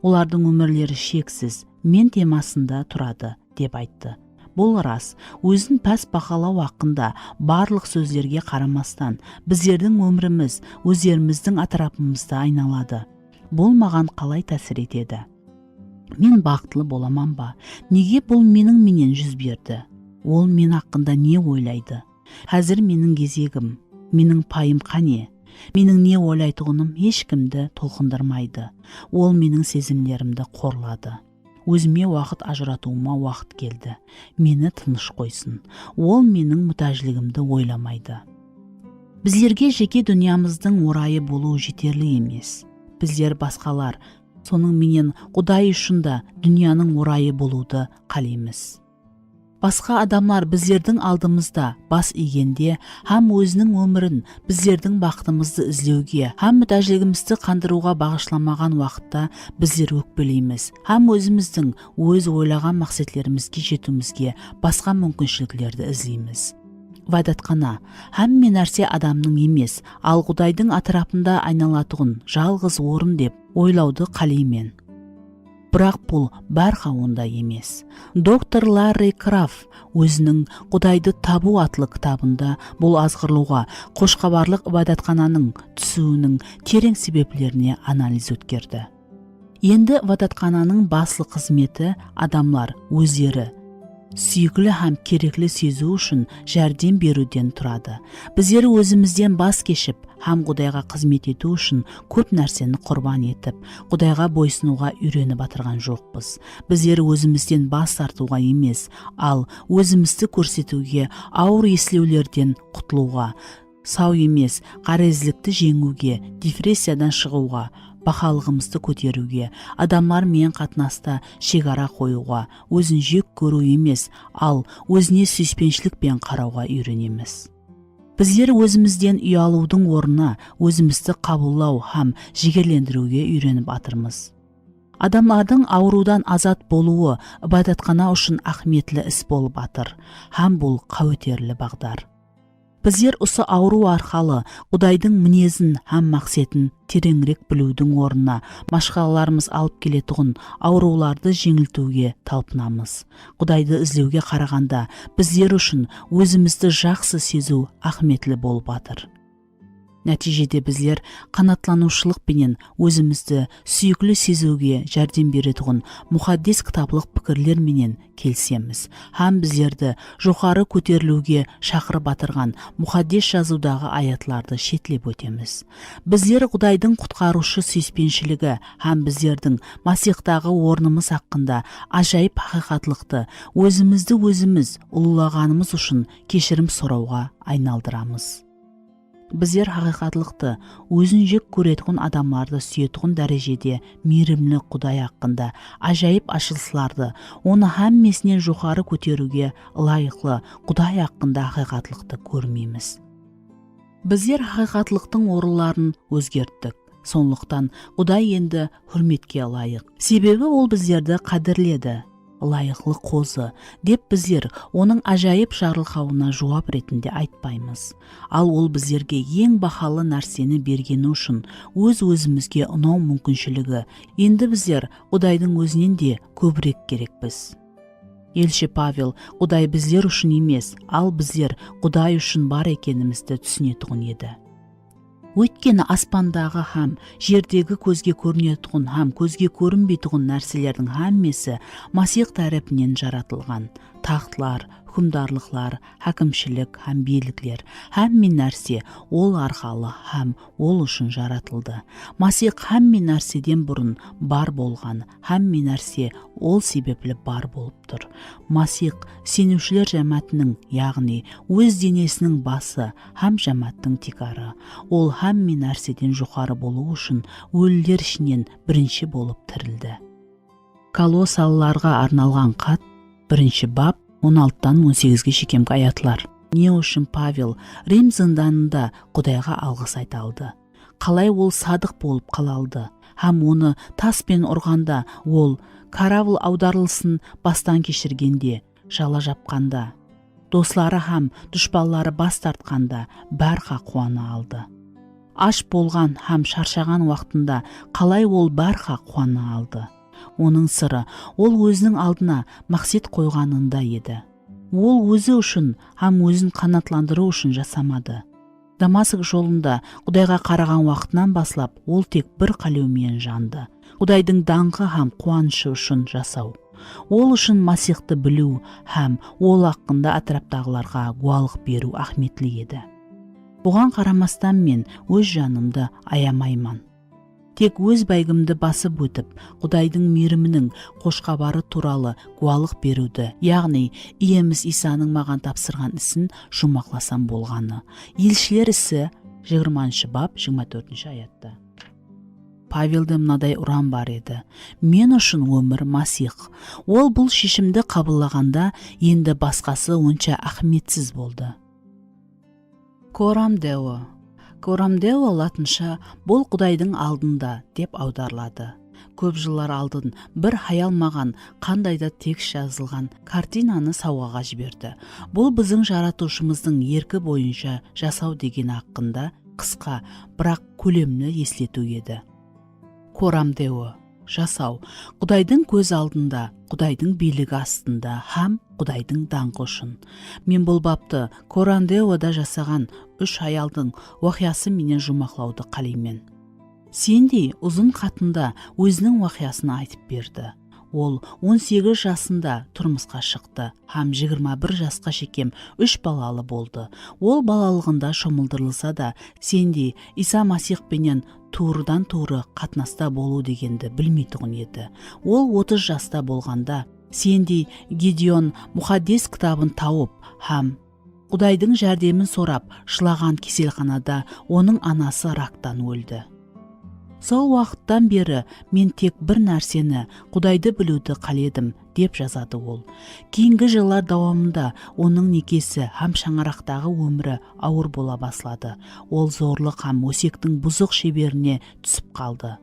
Олардың өмірлері шексіз, мен темасында тұрады деп айтты. Бұл рас, өзін пәс бақалау ақында барлық сөздерге қарамастан, біздердің өміріміз өздеріміздің атырапымызда айналады. Бұл маған қалай тәсір етеді? Мен бақытлы боламан ба? Неге бұл менен жүз берді? Ол мен ақында не ойлайды? Қазір менің кезегім. Менің пайым қане? Менің не ойлайтұғыным ешкімді толқындырмайды. Ол менің сезімлерімді қорлады. Өзіме уақыт ажыратуыма уақыт келді. Мені тыныш қойсын. Ол менің мұтажлігімді ойламайды. Біздерге жеке дүниямыздың орайы болу жетерлік емес. Біздер басқалар, соның менен Құдай үшін да дүнияның орайы болуды қалаймыз. Басқа адамлар біздердің алдымызда бас игенде, һәм өзінің өмірін біздердің бақытымызды іздеуге, һәм мүтәжлігімізді қандыруға бағышламаған уақытта біздер өкпелейміз, һәм өзіміздің өз ойлаған мақсатларымызға жетуімізге басқа мүмкіншіліктерді іздейміз. Вайдатқана, һәмме нәрсе адамның емес, ал Құдайдың атырапында айналатұғын жалғыз орын деп ойлауды қалеймен. Бірақ бұл бәрқа онда емес. Доктор Ларри Краф өзінің Құдайды табу атлы кітабында бұл азғырлуға қошқабарлық ибадатхананың түсуінің терең себеплеріне анализ өткерді. Енді ибадатхананың баслы қызметі адамлар өздері сүйіклі һәм кереклі сезу үшін жәрдем беруден тұрады. Біздер өзімізден бас кешіп, һәм Құдайға қызмет ету үшін көп нәрсені құрбан етіп, Құдайға бойсынуға үйреніп батырған жоқпыз. Біздер өзімізден бас тартуға емес, ал өзімізді көрсетуге, ауыр еслеулерден құтылуға, сау емес, қарезлікті жеңуге, депрессиядан шығуға, бақалығымызды көтеруге, адамлар мен қатынаста шекара қоюға, өзін жек көру емес, ал өзіне сүйіспеншілікпен қарауға үйренеміз. Біздер өзімізден ұялудың орнына өзімізді қабылдау һәм жігерлендіруге үйреніп атырмыз. Адамлардың аурудан азат болуы ибадатхана үшін ахметлі іс болып атыр, һәм бұл қауетерлі бағдар. Біздер осы ауру арқалы Құдайдың мінезін һәм мақсетін тереңірек білудің орнына машқаларымыз алып келетұғын ауруларды жеңілтуге талпынамыз. Құдайды іздеуге қарағанда біздер үшін өзімізді жақсы сезу ахметлі болып атыр. Нәтижеде біздер қанатланушылық пенен өзімізді сүйіклі сезуге жәрдем беретұғын мұхаддис кітаплық пікірлер менен келсеміз, һәм біздерді жоғары көтерілуге шақырып батырған мұхаддис жазудағы аятларды шетлеп өтеміз. Біздер Құдайдың құтқарушы сүйіспеншілігі һәм біздердің Масихтағы орнымыз хақында ажайып хақиқатлықты өзімізді өзіміз ұлылағанымыз үшін кешірім сұрауға айналдырамыз. Біздер хақиқатлықты өзін жек көретұғын адамларды сүйетұғын дәрежеде мейірімлі Құдай хақында ажайып ашылсыларды, оны һәммесінен жоғары көтеруге лайықлы Құдай хақында хақиқатлықты көрмейміз. Біздер хақиқатлықтың орынларын өзгерттік. Сондықтан Құдай енді хүрметке лайық. Себебі ол біздерді қадірледі. ылайықлы қозы деп біздер оның ажайып жарылқауына жауап ретінде айтпаймыз. Ал ол біздерге ең бақалы нәрсені бергені үшін өз-өзімізге ұнау мүмкіншілігі. Енді біздер Құдайдың өзінен де көбірек керекпіз. Елші Павел Құдай біздер үшін емес, ал біздер Құдай үшін бар екенімізді түсінетұғын еді. Өйткені аспандағы һәм жердегі көзге көрінетұғын һәм көзге көрінбейтұғын нәрселердің һәммесі Масих тарапынан жаратылған. Тақтылар, хүмдарлықлар, хакімшілік һәм биліктер, һәмме нәрсе ол арқалы һәм ол үшін жаратылды. Масих һәмме нәрседен бұрын бар болған, һәмме нәрсе ол себеплі бар болып тұр. Масих сенушілер жаматының, яғни өз денесінің басы һәм жаматтың тикары. Ол һәмме нәрседен жоғары болу үшін өлілер ішінен бірінші болып тірілді. Колоссалыларға арналған хат 1 бап 16-18 шекемгі аятылар. Не үшін Павел Рим зынданында Құдайға алғыс айта алды? Қалай ол садық болып қала алды? Һәм оны таспен ұрғанда, ол каравыл аударылысын бастан кешіргенде, жала жапқанда, достары һәм дұшпаллары бас тартқанда бәрқа қуана алды. Аш болған һәм шаршаған уақытында қалай ол бәрқа қуана алды? Оның сыры, ол өзінің алдына мақсат қойғанында еді. Ол өзі үшін һәм өзін қанатландыру үшін жасамады. Дамаск жолында Құдайға қараған уақытынан баслап, ол тек бір қалаумен жанды. Құдайдың даңқы һәм қуанышы үшін жасау. Ол үшін Масихты білу һәм ол хақында атраптағыларға гуалық беру ахметлі еді. Бұған қарамастан мен өз жанымды аямаймын. Тек өз бәйгімді басып өтіп, Құдайдың мейірімінің қошқабары туралы гуалық беруді, яғни иеміз Исаның маған тапсырған ісін жұмақласам болғаны. Елшілер ісі 20 бап 24 аятта. Павелді мынадай ұран бар еді. Мен үшін өмір Масих. Ол бұл шешімді қабылдағанда енді басқасы онша ахметсіз болды. Корам Део. Корамдео латынша бұл Құдайдың алдында деп аударылады. Көп жылдар алдын бір хаял маған қандайда текст жазылған картинаны сауғаға жіберді. Бұл біздің жаратушымыздың еркі бойынша жасау деген хақында қысқа, бірақ көлемді еслету еді. Корамдео жасау Құдайдың көз алдында, Құдайдың билігі астында һәм Құдайдың даңқы үшін. Мен бұл бапты Корандеода жасаған 3 аялдың уақиясы менен жұмақлауды қалеймен. Сендей ұзын хатында өзінің уақиясын айтып берді. Ол 18 жасында тұрмысқа шықты һәм 21 жасқа шекем 3 балалы болды. Ол балалығында шомылдырылса да, сендей Иса Масихпенен туырдан туыры қатынаста болу дегенді білмейтұғын еді. Ол 30 жаста болғанда, сендей Гедеон Мұхаддес кітабын тауып һәм Құдайдың жәрдемін сорап шылаған кеселханада оның анасы рактан өлді. Сол уақыттан бері мен тек бір нәрсені, Құдайды білуді қаледім, деп жазады ол. Кейінгі жылдар давамында оның некесі һәм шаңырақтағы өмірі ауыр бола басылады. Ол зорлық һәм өсектің бұзық шеберіне түсіп қалды.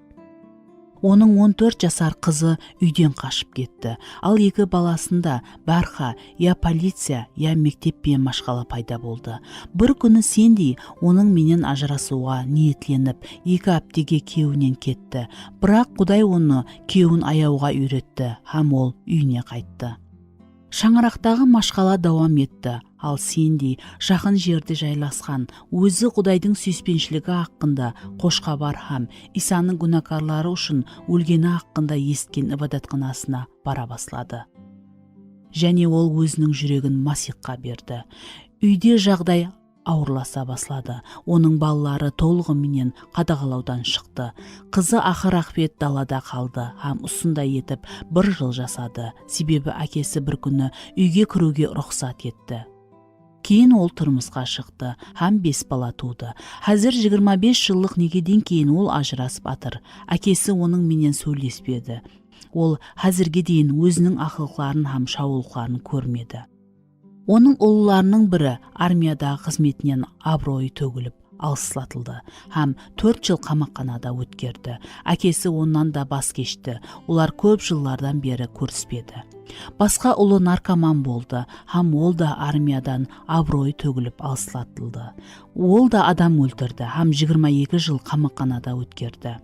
Оның 14 жасар қызы үйден қашып кетті. Ал 2 баласында Барха, я полиция, я мектеппен машқала пайда болды. Бір күні сендей оның менен ажырасуға ниетленіп, 2 аптеге күйеуінен кетті. Бірақ Құдай оны күйеуін аяуға үйретті, һәм ол үйіне қайтты. Шаңырақтағы машқала давам етті, ал сендей жақын жерде жайласқан өзі Құдайдың сүйіспеншілігі хақында қошқабар һәм Исаның күнәкарлары үшін өлгені хақында есткен ибадатханасына бара бастады. Және ол өзінің жүрегін Масихқа берді. Үйде жағдай ауырласа баслады. Оның балалары толығыменен қадағалаудан шықты. Қызы ақыр ақбет далада қалды һәм ұсындай етіп 1 жыл жасады. Себебі әкесі бір күні үйге кіруге рұқсат етті. Кейін ол тұрмысқа шықты һәм 5 бала туды. Қазір 25 жылдық некеден кейін ол ажырасып атыр. Әкесі оның менен сөйлеспеді. Ол қазірге дейін өзінің ақылқларын һәм шаулықтарын көрмеді. Оның ұлыларының бірі армиядағы қызметінен абыройы төгіліп алыстатылды һәм 4 жыл қамақханада өткерді. Әкесі оннан да бас кешті. Олар көп жылдардан бері көріспеді. Басқа ұлы наркоман болды, һәм ол да армиядан абырой төгіліп алыстатылды. Ол да адам өлтірді, һәм 22 жыл қамақханада өткерді.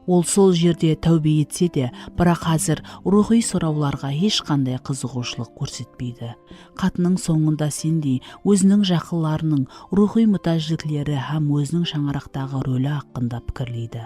Ол сол жерде тәубе етсе де, бірақ қазір рухи сұрауларға ешқандай қызығушылық көрсетпейді. Қатының соңында сендей өзінің жақынларының рухи мұқтаждіклері һәм өзінің шаңырақтағы рөлі хақында пікірлейді.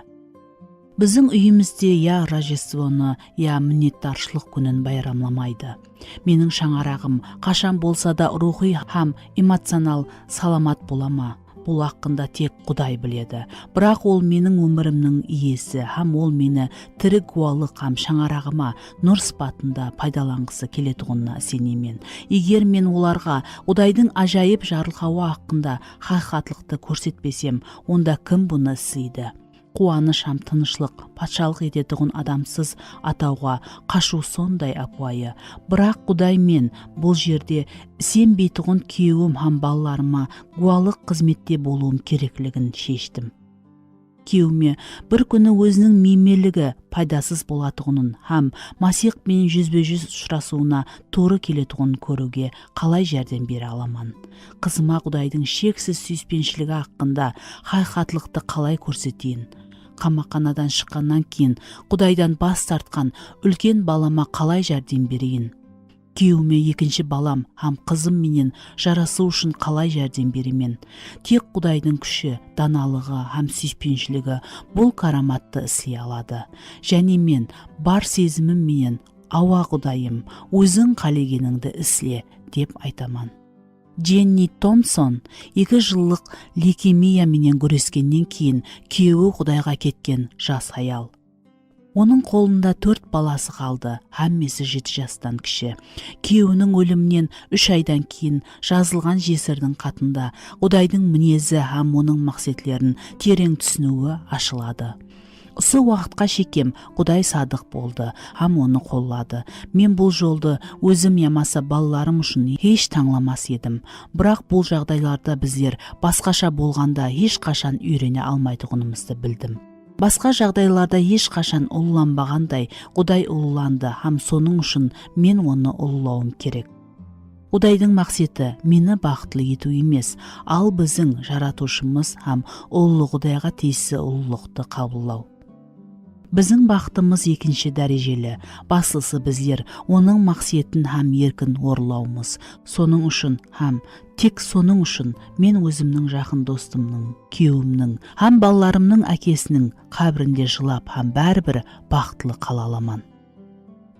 Біздің үйімізде я Рождествоны, я міннеттаршылық күнін байрамламайды. Менің шаңырағым қашан болса да рухи һәм эмоционал саламат бола ма? Бұл хақында тек Құдай біледі. Бірақ ол менің өмірімнің иесі, һәм ол мені тірі куәлік һәм шаңырағыма нұр сипатында пайдаланғысы келетұғынына сенемін. Егер мен оларға Құдайдың ажайып жарылқауы хақында хақиқаттылықты көрсетпесем, онда кім бұны істейді? Қуаныш һәм тынышлық патшалық ететұғын адамсыз атауға қашу сондай апуайы. Бірақ Құдай мен бұл жерде сенбейтұғын күйеуім һәм балаларыма гуалық қызметте болуым керектігін шештім. Күйеуіме бір күні өзінің меймелігі пайдасыз болатұғынын һәм Масихпен жүзбе-жүз ұшырасуына тура келетұғын көруге қалай жәрдем бере аламан? Қызыма Құдайдың шексіз сүйіспеншілігі хақында хақиқаттылықты қалай көрсетейін? Қамақханадан шыққаннан кейін Құдайдан бас тартқан үлкен балама қалай жәрдем берейін? Күйеуіме екінші балам һәм қызым менен жарасу үшін қалай жәрдем беремен? Тек Құдайдың күші, даналығы һәм сүйіспеншілігі бұл караматты істей алады. Және мен бар сезімім менен, ауа Құдайым, өзің қалегеніңді істе деп айтаман. Дженни Томпсон 2 жыллық лейкемия менен күрескеннен кейін күйеуі Құдайға кеткен жас аял. Оның қолында 4 баласы қалды, һәммесі 7 жастан кіші. Күйеуінің өлімінен 3 айдан кейін жазылған жесірдің хатында Құдайдың мінезі һәм оның мақсатларын терең түсінуі ашылады. Осы уақытқа шекем Құдай садық болды, һәм оны қоллады. Мен бұл жолды өзім ямаса балаларым үшін еш таңламас едім. Бірақ бұл жағдайларда біздер басқаша болғанда ешқашан үйрене алмайтұғынымызды білдім. Басқа жағдайларда ешқашан ұлыланбағандай Құдай ұлыланды, һәм соның үшін мен оны ұлылауым керек. Құдайдың мақсаты мені бақытлы ету емес, ал біздің жаратушымыз һәм ұлы Құдайға тиісті ұлылықты қабылдау. Біздің бақытымыз екінші дәрежелі, бастысы біздер оның мақсатын һәм еркін орындауымыз. Соның үшін һәм тек соның үшін мен өзімнің жақын достымның, күйеуімнің һәм балаларымның әкесінің қабірінде жылап һәм бәрібір бақытлы қала аламан.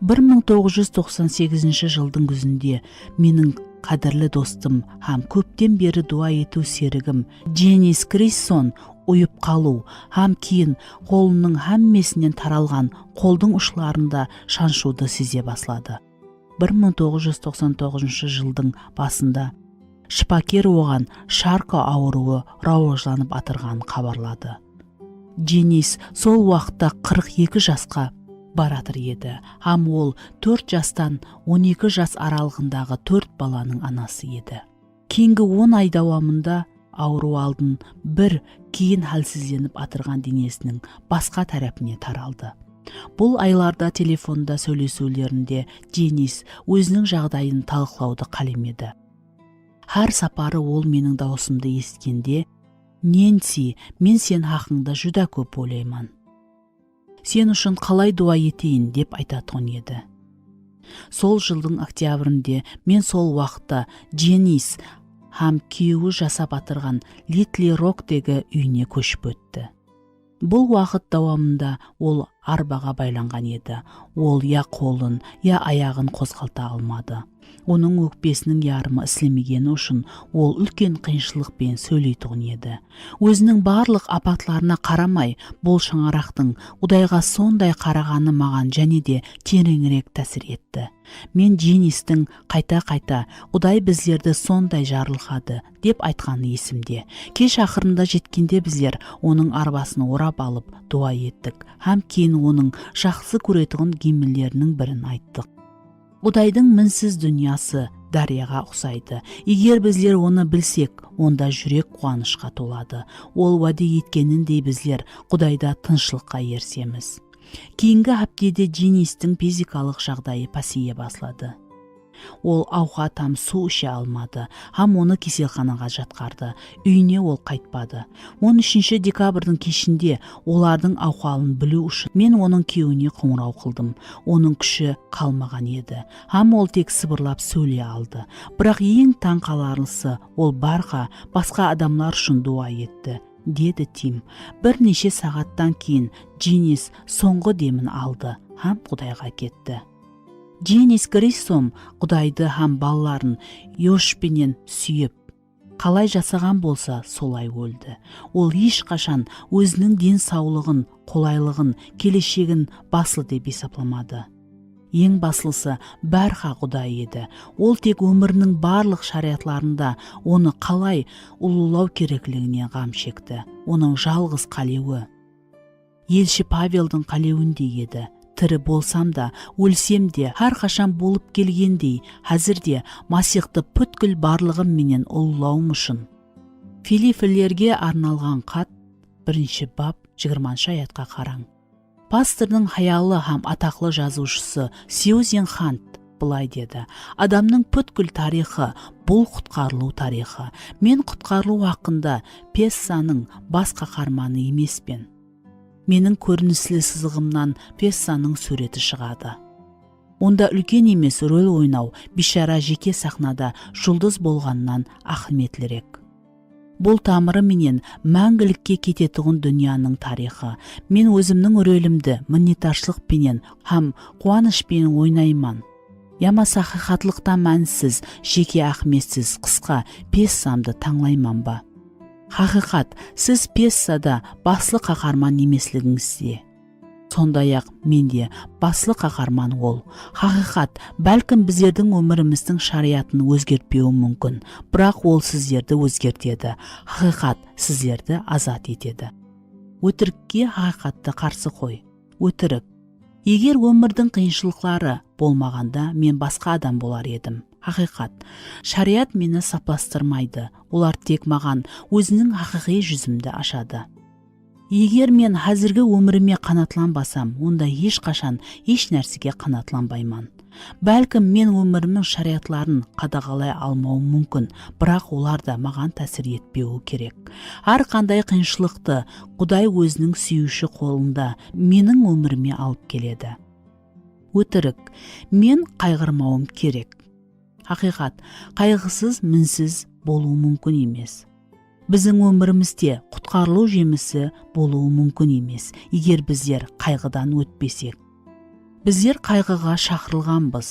1998 жылдың күзінде менің қадірлі достым һәм көптен бері дуа ету серігім Дженнис Криссон ұйып қалу һәм кейін қолының һәммесінен таралған қолдың ұшларында шаншуды сезе баслады. 1999 жылдың басында шпакер оған шарко ауруы рауажланып атырған қабарлады. Дженнис сол уақытта 42 жасқа баратыр еді, һәм ол 4 жастан 12 жас аралығындағы 4 баланың анасы еді. Кейінгі 10 ай давамында ауру алдын бір кейін хәлсізденіп атырған денесінің басқа тарапіне таралды. Бұл айларда телефонда сөйлесулерінде Дженнис өзінің жағдайын талқылауды қалемеді. Әр сапары ол менің дауысымды естігенде, «Нэнси, мен сен хақыңда жүда көп ойлайман. Сен үшін қалай дуа етейін» деп айтатын еді. Сол жылдың октябрінде мен сол уақытта Дженнис һәм күйеуі жасап атырған Литли Роктегі үйіне көшіп өтті. Бұл уақыт давамында ол арбаға байланған еді. Ол я қолын, я аяғын қозғалта алмады. Оның өкпесінің ярымы істемегені үшін ол үлкен қиыншылықпен сөйлейтұғын еді. Өзінің барлық апатларына қарамай, бұл шаңырақтың Құдайға сондай қарағаны маған және де тереңірек тәсір етті. Мен Дженнистің қайта-қайта «Құдай біздерді сондай жарылқады» деп айтқаны есімде. Кеш ақырында жеткенде біздер оның арбасын орап алып дуа еттік, һәм кейін оның жақсы көретұғын киімлерінің бірін айттық. Құдайдың мінсіз дүниясы дарияға ұқсайды. Егер біздер оны білсек, онда жүрек қуанышқа толады. Ол уәде еткеніндей біздер Құдайда тыныштыққа ерсеміз. Кейінгі аптеде Денистің физикалық жағдайы пәсейе басылады. Ол ауға там су іше алмады, оны кеселханаға жатқарды. Үйіне ол қайтпады. 13 декабрьдің кешінде олардың ауқалын білу үшін мен оның күйеуіне қоңырау қылдым. Оның күші қалмаған еді. Ол тек сыбырлап сөйлей алды. Бірақ ең таң қаларлысы, ол барға басқа адамдар үшін дуа етті, деді Тим. Бірнеше сағаттан кейін Денис соңғы демін алды, Құдайға кетті. Денис Грейсом Құдайды балаларын Йошпенен сүйіп, қалай жасаған болса солай өлді. Ол ешқашан өзінің денсаулығын, қолайлығын, келешегін басыл деп есапламады. Ең басылысы бәрха Құдай еді. Ол тек өмірінің барлық шариғатларында оны қалай ұлылау керектігіне ғам шекті. Оның жалғыз қалеуі елші Павелдің қалеуіндей еді. Тірі болсам да, өлсем де, әрқашан болып келгендей, әзірде Масихты бүткіл барлығым менен ұлылауым үшін. Филиппілерге арналған хат 1 бап 20 аятқа қараң. Пастордың хаялы атақлы жазушысы Сьюзен Хант былай деді: адамның бүткіл тарихы бұл құтқарылу тарихы. Мен құтқарылу хақында пьесаның бас қаһарманы емеспен. Менің көрініслі сызығымнан пьесаның суреті шығады. Онда үлкен емес рөл ойнау бишара жеке сахнада жұлдыз болғаннан ахметлірек. Бұл тамыры менен мәңгілікке кететұғын дүнияның тарихы. Мен өзімнің рөлімді мінетаршылық пенен қуаныш пенен ойнайман. Ямаса хақиқатлықтан мәнсіз, жеке ахметсіз қысқа пьесамды таңлайман ба? Хақиқат, сіз пьесада баслы қаһарман емеслігіңізде. Сондай-ақ менде баслы қаһарман ол. Хақиқат, бәлкім біздердің өміріміздің шариатын өзгертпеуі мүмкін, бірақ ол сіздерді өзгертеді. Хақиқат сіздерді азат етеді. Өтірікке хақиқатты қарсы қой. Өтірік. Егер өмірдің қиыншылықтары болмағанда, мен басқа адам болар едім. Хақиқат, шариат мені сапластырмайды, олар тек маған өзінің хақиқи жүзімді ашады. Егер мен қазіргі өміріме қанатланбасам, онда ешқашан еш нәрсеге қанатланбайман. Бәлкім мен өмірімнің шариатларын қадағалай алмауым мүмкін, бірақ олар да маған тәсір етпеуі керек. Әрқандай қиыншылықты Құдай өзінің сүйуші қолында менің өміріме алып келеді. Өтірік, мен қайғырмауым керек. Хақиқат, қайғысыз, мінсіз болуы мүмкін емес. Біздің өмірімізде құтқарылу жемісі болуы мүмкін емес, егер біздер қайғыдан өтпесек. Біздер қайғыға шақырылғанбыз.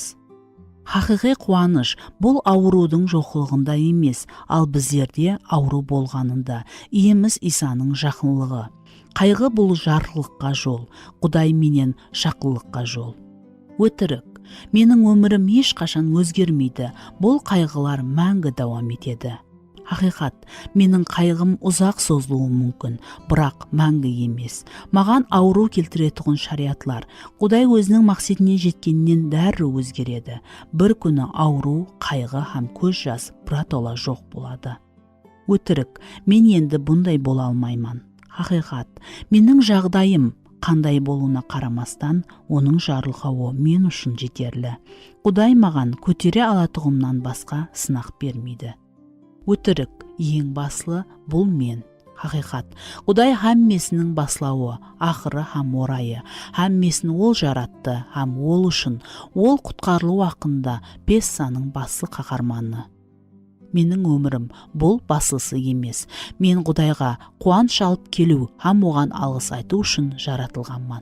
Хақиқи қуаныш бұл аурудың жоқлығында емес, ал біздерде ауру болғанында. Иеміз Исаның жақынлығы. Қайғы бұл жарқылыққа жол, Құдай менен шақылыққа жол. Өтірік, менің өмірім ешқашан өзгермейді, бұл қайғылар мәңгі давам етеді. Хақиқат, менің қайғым ұзақ созылуы мүмкін, бірақ мәңгі емес. Маған ауру келтіретұғын шариатлар, Құдай өзінің мақсатіне жеткеннен дәрі өзгереді. Бір күні ауру, қайғы көз жас біртола жоқ болады. Өтірік, мен енді бұндай бола алмайман. Хақиқат, менің жағдайым қандай болуына қарамастан, оның жарылқауы мен үшін жетерлі. Құдай маған көтере алатұғымнан басқа сынақ бермейді. Өтірік, ең баслы бұл мен. Хақиқат, Құдай хаммесінің баслауы, ақыры орайы, хаммесін ол жаратты, ол үшін, ол құтқарылу ақында пьесаның баслы қаһарманы. Менің өмірім бұл басылысы емес. Мен Құдайға қуаныш алып келу, оған алғыс айту үшін жаратылғанман.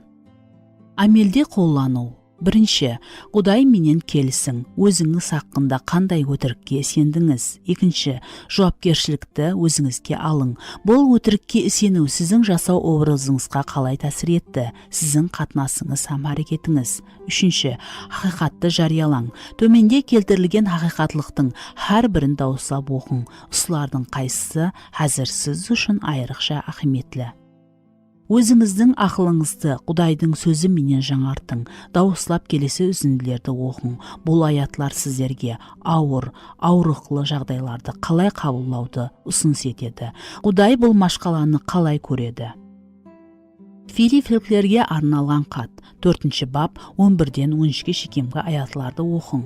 Амелде қоллану. Бірінші, Құдай менен келісің, өзіңіз хақында қандай өтірікке сендіңіз. Екінші, жауапкершілікті өзіңізге алың. Бұл өтірікке сену сіздің жасау образыңызға қалай тәсір етті, сіздің қатынасыңыз әрекетіңіз. Үшінші, хақиқатты жариялаң. Төменде келтірілген хақиқатлықтың әр бірін дауыслап оқың. Осылардың қайсысы әзір сіз үшін айрықша ахметлі. Өзіңіздің ақылыңызды Құдайдың сөзі менен жаңартың, дауыслап келесі үзінділерді оқың. Бұл аятлар сіздерге ауырықлы жағдайларды қалай қабылдауды ұсыныс етеді. Құдай бұл машқаланы қалай көреді? Филиппилерге арналған хат 4 бап 11-13 шекемгі аятларды оқың.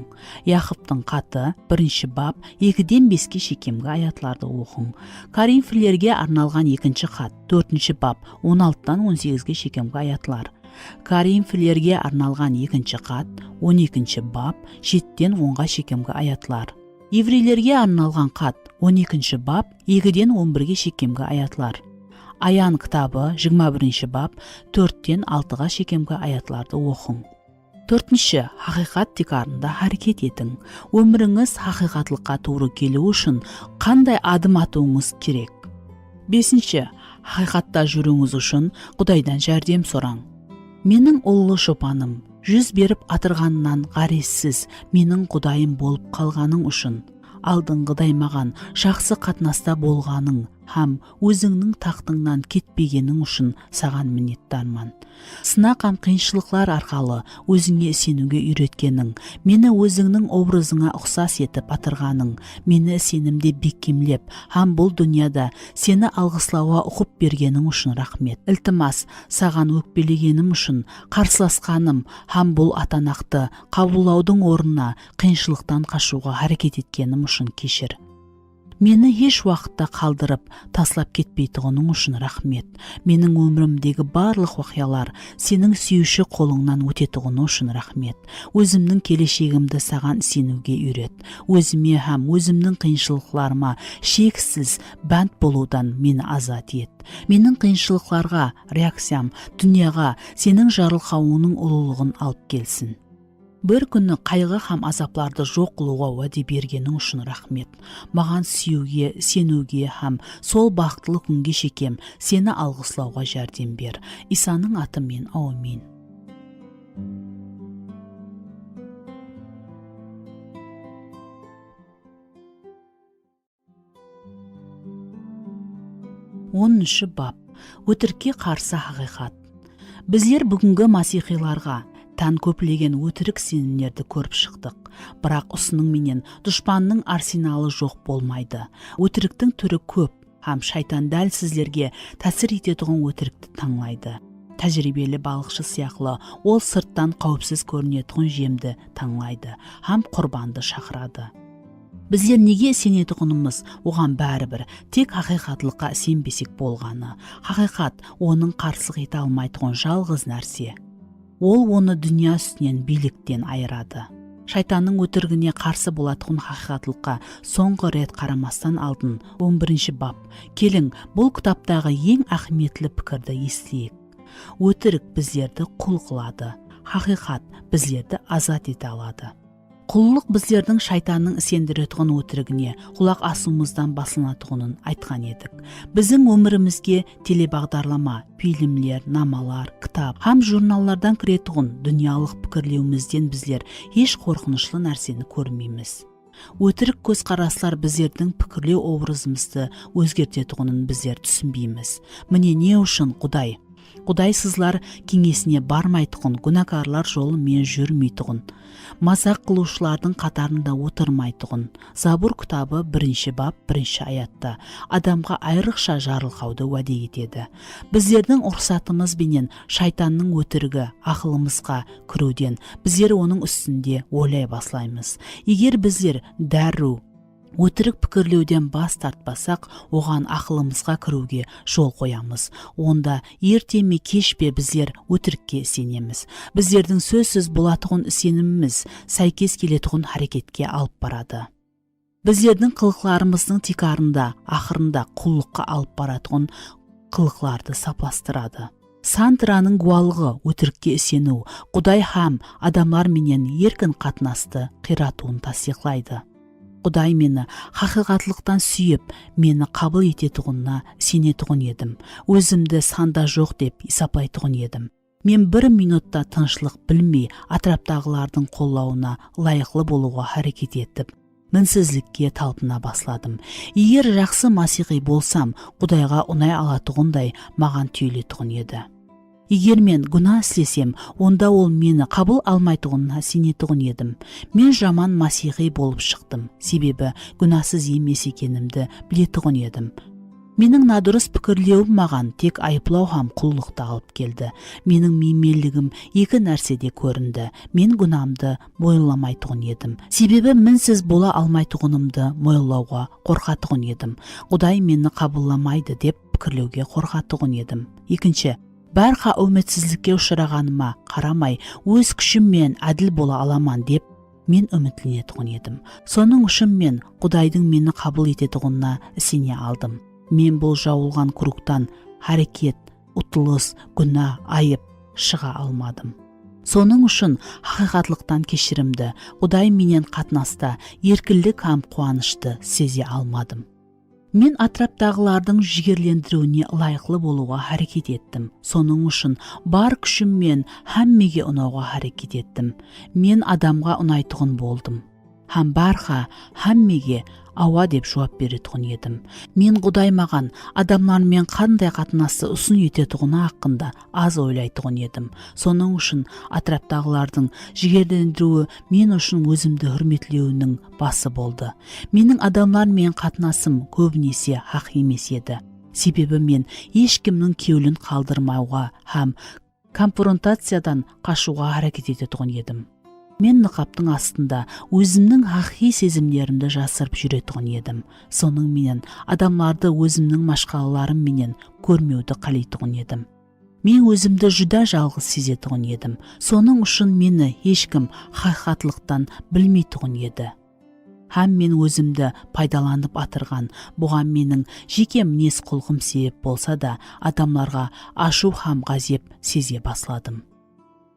Яқыптың хаты 1 бап 2-5 шекемгі аятларды оқың. Коринфилерге арналған 2 хат 4 бап 16-18 шекемгі аятлар. Коринфилерге арналған 2 хат 12 бап 7-10 шекемгі аятлар. Еврейлерге арналған хат 12 бап 2-11 шекемгі аятлар. Аян кітабы 21 бап 4-6 шекемгі аятларды оқың. 4. Хақиқат тикарында харекет етің. Өміріңіз хақиқатлыққа туыры келу үшін қандай адым атуыңыз керек? 5. Хақиқатта жүруіңіз үшін Құдайдан жәрдем сұраң. Менің ұлы шопаным, жүз беріп атырғаннан ғаресіз менің Құдайым болып қалғаның үшін, алдыңғыдай маған жақсы қатынаста болғаның һәм өзіңнің тақтыңнан кетпегенің үшін саған миннеттармын. Сынақ һәм қиыншылықтар арқалы өзіңе сенуге үйреткенің, мені өзіңнің образыңа ұқсас етіп атырғаның, мені сенімде бекемлеп һәм бұл дүнияда сені алғыслауға ұқып бергенің үшін рахмет. Ілтимас, саған өкпелегенім үшін, қарсыласқаным һәм бұл атанақты қабылдаудың орнына қиыншылықтан қашуға харекет еткенім үшін кешір. Мені еш уақытта қалдырып, таслап кетпейтұғының үшін рахмет. Менің өмірімдегі барлық уақиялар сенің сүйуші қолыңнан өтетұғыны үшін рахмет. Өзімнің келешегімді саған сенуге үйрет. Өзіме һәм өзімнің қиыншылықтарыма шексіз бәнт болудан мені азат ет. Менің қиыншылықтарға реакциям дүнияға сенің жарылқауыңның ұлылығын алып келсін. Бір күні қайғы һәм азапларды жоқ қылуға уәде бергенің үшін рахмет. Маған сүюге, сенуге һәм сол бақытлы күнге шекем сені алғыслауға жәрдем бер. Исаның атымен, аумин. Оныншы бап. Өтірікке қарсы хақиқат. Біздер бүгінгі масихиларға тән көплеген өтірік сенімдерді көріп шықтық. Бірақ ұсының менен дұшпанның арсеналы жоқ болмайды. Өтіріктің түрі көп, һәм шайтан дәл сіздерге тәсір ететұғын өтірікті таңлайды. Тәжірибелі балықшы сияқлы ол сырттан қауіпсіз көрінетұғын жемді таңлайды, һәм құрбанды шақырады. Біздер неге сенетұғынымыз оған бәрібір, тек хақиқатлыққа сенбесек болғаны. Хақиқат оның қарсылық ете алмайтұғын жалғыз нәрсе. Ол оны дүния үстінен биліктен айырады. Шайтанның өтірігіне қарсы болатұғын хақиқатлыққа соңғы рет қарамастан алдын 11 бап. Келің, бұл кітаптағы ең ахметлі пікірді естейік. Өтірік біздерді құл қылады, хақиқат біздерді азат ете алады. Құллық біздердің шайтанның сендіретұғын өтірігіне құлақ асуымыздан басылатұғынын айтқан едік. Біздің өмірімізге телебағдарлама, фильмлер, намалар, кітап, һәм журналдардан кіретұғын дүниялық пікірлеуімізден біздер еш қорқынышлы нәрсені көрмейміз. Өтірік көзқараслар біздердің пікірлеу образымызды өзгертетұғынын біздер түсінбейміз. Міне не үшін Құдай сызлар кеңесіне бармайтұғын, күнәкарлар жолы мен жүрмейтұғын, мазақ қылушылардың қатарында отырмайтұғын. Забур кітабы 1 бап 1 аятта адамға айрықша жарылқауды уәде етеді. Біздердің ұрсатымыз бенен шайтанның өтірігі ақылымызға кіруден біздер оның үстінде ойлай баслаймыз. Егер біздер дәру өтірік пікірлеуден бас тартпасақ, оған ақылымызға кіруге жол қоямыз. Онда ерте ме кеш пе біздер өтірікке сенеміз. Біздердің сөзсіз болатұғын сеніміміз сәйкес келетұғын харекетке алып барады. Біздердің қылықларымыздың тикарында, ақырында құллыққа алып баратұғын қылықларды сапластырады. Сантыраның гуалығы өтірікке сену, Құдай һәм адамлар менен еркін қатынасты қиратуын тасиқлайды. Құдай мені хақиқатлықтан сүйіп, мені қабыл ететұғынна сенетұғын едім. Өзімді санда жоқ деп исаплайтұғын едім. Мен 1 минутта тыншылық білмей, атраптағылардың қоллауына лайықлы болуға харекет етіп, мінсізлікке талпына басладым. Егер жақсы масихи болсам, Құдайға ұнай алатұғындай маған түйілетұғын еді. Егер мен гүнә істесем, онда ол мені қабыл алмайтұғынына сенетұғын едім. Мен жаман масихи болып шықтым, себебі гүнәсіз емес екенімді білетұғын едім. Менің надұрыс пікірлеуім маған тек айыплау һәм құллықты алып келді. Менің менмендігім екі нәрседе көрінді. Мен күнәмді мойынламайтұғын едім. Себебі мінсіз бола алмайтұғынымды мойынлауға қорқатұғын едім. Құдай мені қабылламайды деп пікірлеуге қорқатұғын едім. Екінші, бәрқа үмітсіздікке ұшырағаныма қарамай, өз күшіммен әділ бола аламан деп мен үмітленетұғын едім. Соның үшін мен Құдайдың мені қабыл ететұғынына сене алдым. Мен бұл жауылған кругтан харекет, ұтылыс, күнә, айып шыға алмадым. Соның үшін хақиқатлықтан кешірімді, Құдай менен қатынаста еркіндік һәм қуанышты сезе алмадым. Мен атраптағылардың жігерлендіруіне лайықлы болуға харекет еттім. Соның үшін бар күшіммен һәммеге ұнауға харекет еттім. Мен адамға ұнайтұғын болдым. Һәм барға һәммеге ауа деп жауап беретұғын едім. Мен Құдай маған адамлармен қандай қатынасты ұсын ететұғыны хақында аз ойлайтұғын едім. Соның үшін атраптағылардың жігерлендіруі мен үшін өзімді хүрметлеуінің басы болды. Менің адамлармен қатынасым көбінесе хақ емес еді. Себебі мен ешкімнің кеуілін қалдырмауға һәм конфронтациядан қашуға харекет ететұғын едім. Мен нықаптың астында өзімнің хақи сезімдерімді жасырып жүретұғын едім. Соның менен адамларды өзімнің машқалаларым менен көрмеуді қалейтұғын едім. Мен өзімді жүда жалғыз сезетұғын едім. Соның үшін мені ешкім хақиқатлықтан білмейтұғын еді. Һәм мен өзімді пайдаланып атырған, бұған менің жеке мінез құлқым себеп болса да, адамларға ашу һәм ғазеп сезе басладым.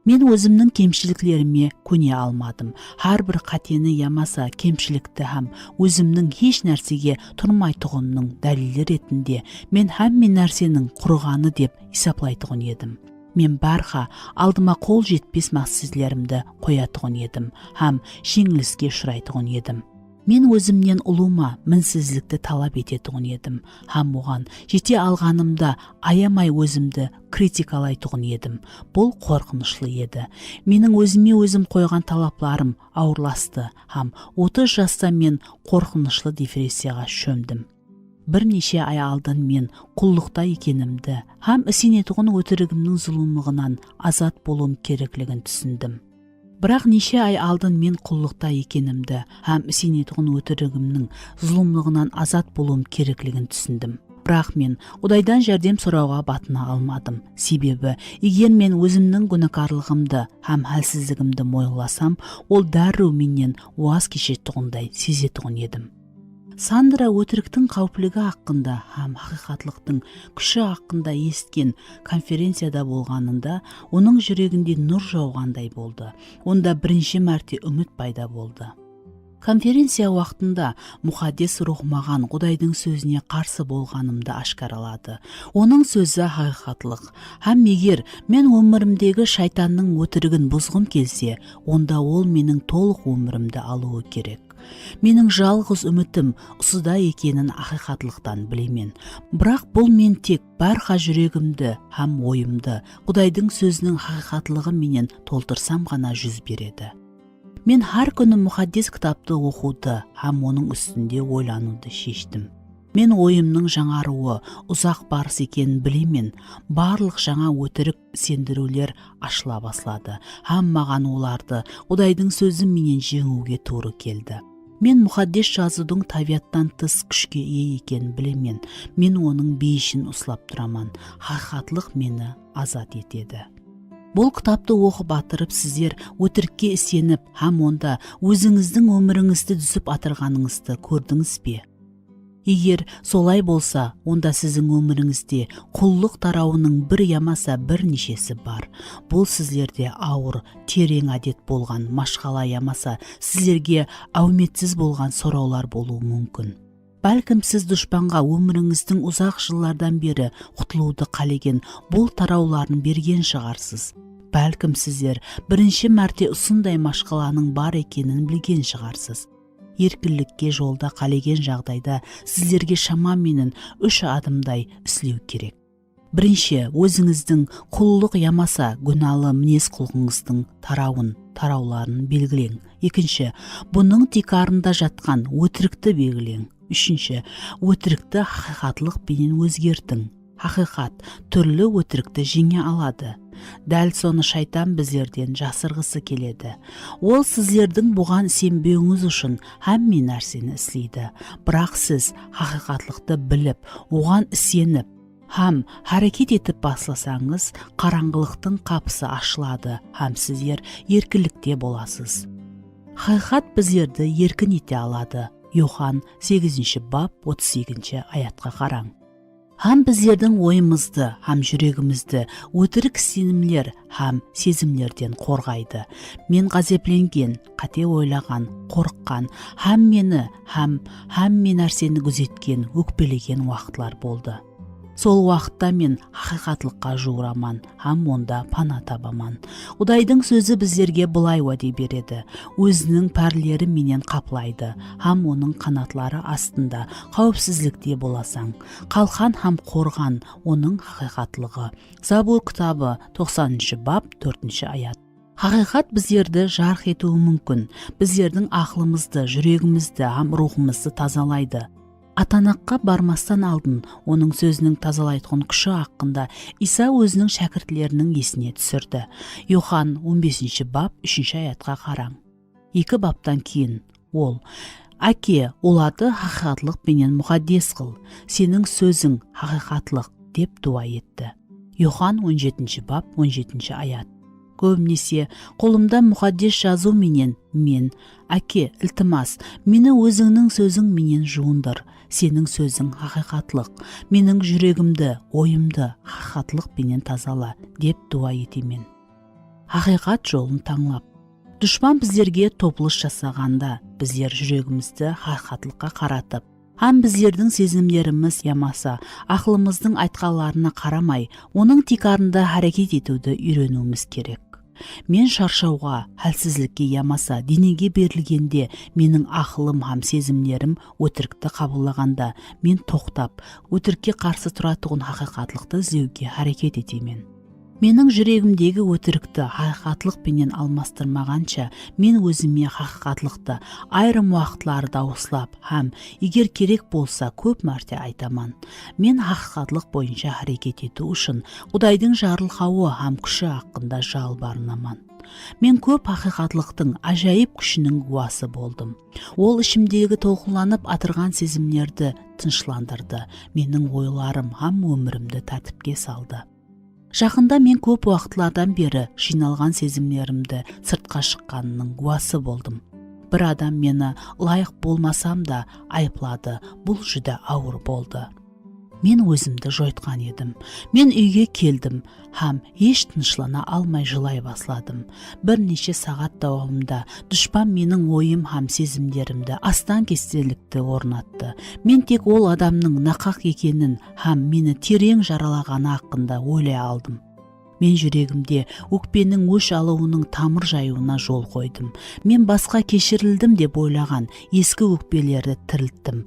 Мен өзімнің кемшіліктеріме көне алмадым. Әрбір қатені ямаса кемшілікті һәм өзімнің еш нәрсеге тұрмайтұғынның дәлелі ретінде мен һәмме нәрсенің құрғаны деп есаплайтұғын едім. Мен барға алдыма қол жетпес мақсатларымды қоятұғын едім һәм жеңіліске ұшырайтұғын едім. Мен өзімнен ұлыма мінсізлікті талап ететұғын едім, һәм оған жете алғанымда аямай өзімді критикалайтұғын едім. Бұл қорқынышлы еді. Менің өзіме өзім қойған талапларым ауырласты, һәм 30 жаста мен қорқынышлы депрессияға шөмдім. Бірнеше ай алдын мен құллықта екенімді, һәм сенетұғын өтірігімнің зұлымлығынан азат болуым керектігін түсіндім. Бірақ неше ай алдын мен құллықта екенімді, һәм сенетұғын өтірігімнің зұлымлығынан азат болуым керектігін түсіндім. Бірақ мен Құдайдан жәрдем сұрауға батына алмадым. Себебі, егер мен өзімнің күнәкарлығымды һәм әлсіздігімді мойындасам, ол дәру менен уаз кешетұғындай сезетұғын едім. Сандра өтіріктің қауіптілігі хақында һәм хақиқатлықтың күші хақында есткен конференцияда болғанында, оның жүрегінде нұр жауғандай болды. Онда бірінші мәрте үміт пайда болды. Конференция уақытында мұқаддес рух маған Құдайдың сөзіне қарсы болғанымды ашқаралады. Оның сөзі хақиқатлық. Һәм егер мен өмірімдегі шайтанның өтірігін бұзғым келсе, онда ол менің толық өмірімді алуы керек. Менің жалғыз үмітім ұсыда екенін ақиқатлықтан білемен. Бірақ бұл мен тек бәрқа жүрегімді һәм ойымды Құдайдың сөзінің хақиқатлығы менен толтырсам ғана жүз береді. Мен har күні мұқаддес кітапты оқуды һәм оның үстінде ойлануды шештім. Мен ойымның жаңаруы ұзақ барыс екенін білемен, барлық жаңа өтірік сендірулер ашыла баслады, һәм маған оларды Құдайдың сөзі менен жеңуге тура келді. Мен мұқаддес жазудың табиғаттан тыс күшке ие екенін білемен, мен оның бейішін ұслап тұраман, хақиқатлық мені азат етеді. Бұл кітапты оқып атырып сіздер өтірікке сеніп, һәм онда өзіңіздің өміріңізді дүзіп атырғаныңызды көрдіңіз бе? Егер солай болса, онда сіздің өміріңізде құллық тарауының бір ямаса бірнешесі бар. Бұл сіздерде ауыр, терең әдет болған машқала ямаса сіздерге әуметсіз болған сұраулар болуы мүмкін. Бәлкім сіз дұшпанға өміріңіздің ұзақ жылдардан бері құтылуды қалеген бұл тарауларын берген шығарсыз. Бәлкім сіздер бірінші мәрте ұсындай машқаланың бар екенін білген шығарсыз. Еркінлікке жолда қалеген жағдайда сіздерге шамаменен 3 адымдай үслеу керек. Бірінші, өзіңіздің құллық ямаса гүналы мінез құлқыңыздың тарауларын белгілең. Екінші, бұның тикарында жатқан өтірікті белгілең. Үшінші, өтірікті хақиқатлық менен өзгертің. Хақиқат түрлі өтірікті жеңе алады. Дәл соны шайтан біздерден жасырғысы келеді. Ол сіздердің бұған сенбеуіңіз үшін әмме нәрсені істейді. Бірақ сіз хақиқатлықты біліп, оған сеніп, әрекет етіп басласаңыз, қараңғылықтың қапысы ашылады, сіздер еркіндікте боласыз. Хақиқат біздерді еркін ете алады. Йохан 8 бап 38 аятқа қараң. Біздердің ойымызды, жүрегімізді өтірік сенімлер, сезімлерден қорғайды. Мен ғазепленген, қате ойлаған, қорыққан, мен нәрсені күзеткен, өкпелеген уақытлар болды. Сол уақытта мен хақиқатлыққа жуыраман, онда пана табаман. Құдайдың сөзі біздерге былай уәде береді. Өзінің пәрлері менен қаплайды, оның қанатлары астында қауіпсіздікте боласаң. Қалқан қорған оның хақиқатлығы. Забур кітабы 90 бап 4 аят. Хақиқат біздерді жарқ етуі мүмкін. Біздердің ақылымызды, жүрегімізді, рухымызды тазалайды. Атанаққа бармастан алдын оның сөзінің тазалайтын күші хақында Иса өзінің шәкіртлерінің есіне түсірді. Йохан 15 бап 3 аятқа қараң. 2 баптан кейін ол: «Әке, оларды хақиқатлық менен мұқаддес қыл, сенің сөзің хақиқатлық» деп дуа етті. Йохан 17 бап 17 аят. Көбінесе қолымда мұқаддес жазу менен мен: «Әке, ілтимас, мені өзіңнің сөзің менен жуындыр, сенің сөзің хақиқатлық, менің жүрегімді, ойымды хақиқатлық менен тазала» деп дуа етемен. Хақиқат жолын таңлап, дұшпан біздерге топлыш жасағанда, біздер жүрегімізді хақиқатлыққа қаратып, біздердің сезімдеріміз ямаса, ақылымыздың айтқанларына қарамай, оның тикарында әрекет етуді үйренуіміз керек. Мен шаршауға, әлсізлікке ямаса, денеге берілгенде, менің ақылым сезімдерім өтірікті қабылдағанда, мен тоқтап, өтірікке қарсы тұратығын хақиқатлықты іздеуге әрекет етемен. Менің жүрегімдегі өтірікті хақиқатлық пенен алмастырмағанша, мен өзіме хақиқатлықты айрым уақытлары дауыслап, егер керек болса көп мәрте айтаман. Мен хақиқатлық бойынша әрекет ету үшін Құдайдың жарылқауы күші хақында жалбарынаман. Мен көп хақиқатлықтың ажайып күшінің куәсі болдым. Ол ішімдегі толқынланып атырған сезімдерді тыныштандырды. Менің ойларым өмірімді тәртіпке салды. Жақында мен көп уақытлардан бері жиналған сезімдерімді сыртқа шыққанының куәсі болдым. Бір адам мені лайық болмасам да айыплады. Бұл жүдә ауыр болды. Мен өзімді жойтқан едім. Мен үйге келдім, еш тынышлана алмай жылай басладым. Бірнеше сағат давамында дұшпан менің ойым сезімдерімді астан кестелікті орнатты. Мен тек ол адамның нақақ екенін, мені терең жаралағаны хақында ойлай алдым. Мен жүрегімде өкпенің өш алуының тамыр жаюына жол қойдым. Мен басқа кешірілдім деп ойлаған ескі өкпелерді тірілттім.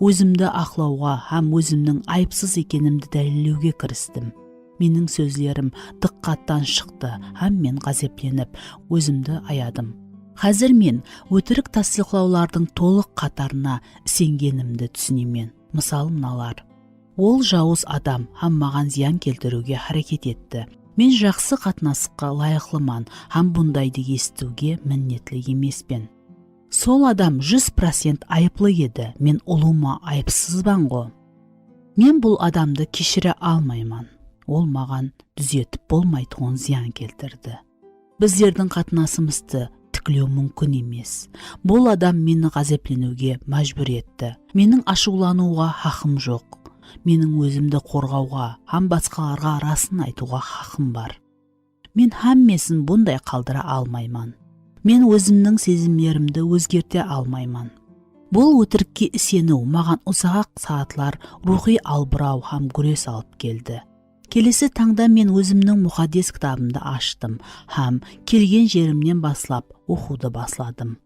Өзімді ақлауға, өзімнің айыпсыз екенімді дәлелдеуге кірістім. Менің сөздерім диққаттан шықты, мен ғазепленіп, өзімді аядым. Қазір мен өтірік тасдиқлаулардың толық қатарына сенгенімді түсінемен. Мысал мыналар. Ол жауыз адам маған зиян келтіруге әрекет етті. Мен жақсы қатынасқа лайықлыман, бұндайды естуге міннетлі емеспен. Сол адам 100% айыплы еді, мен ұлыма айыпсызбан ғой. Мен бұл адамды кешіре алмайман. Ол маған дүзетіп болмайтын зиян келтірді. Біздердің қатынасымызды тіклеу мүмкін емес. Бұл адам мені ғазепленуге мәжбүр етті. Менің ашулануға хақым жоқ. Менің өзімді қорғауға, басқаларға расын айтуға хақым бар. Мен мәммесін бұндай қалдыра алмайман. Мен өзімнің сезімдерімді өзгерте алмайман. Бұл өтірікке сену маған ұзақ сағатлар рухи албырау күрес алып келді. Келесі таңда мен өзімнің мұқаддес кітабымды аштым, келген жерімнен баслап оқуды басладым.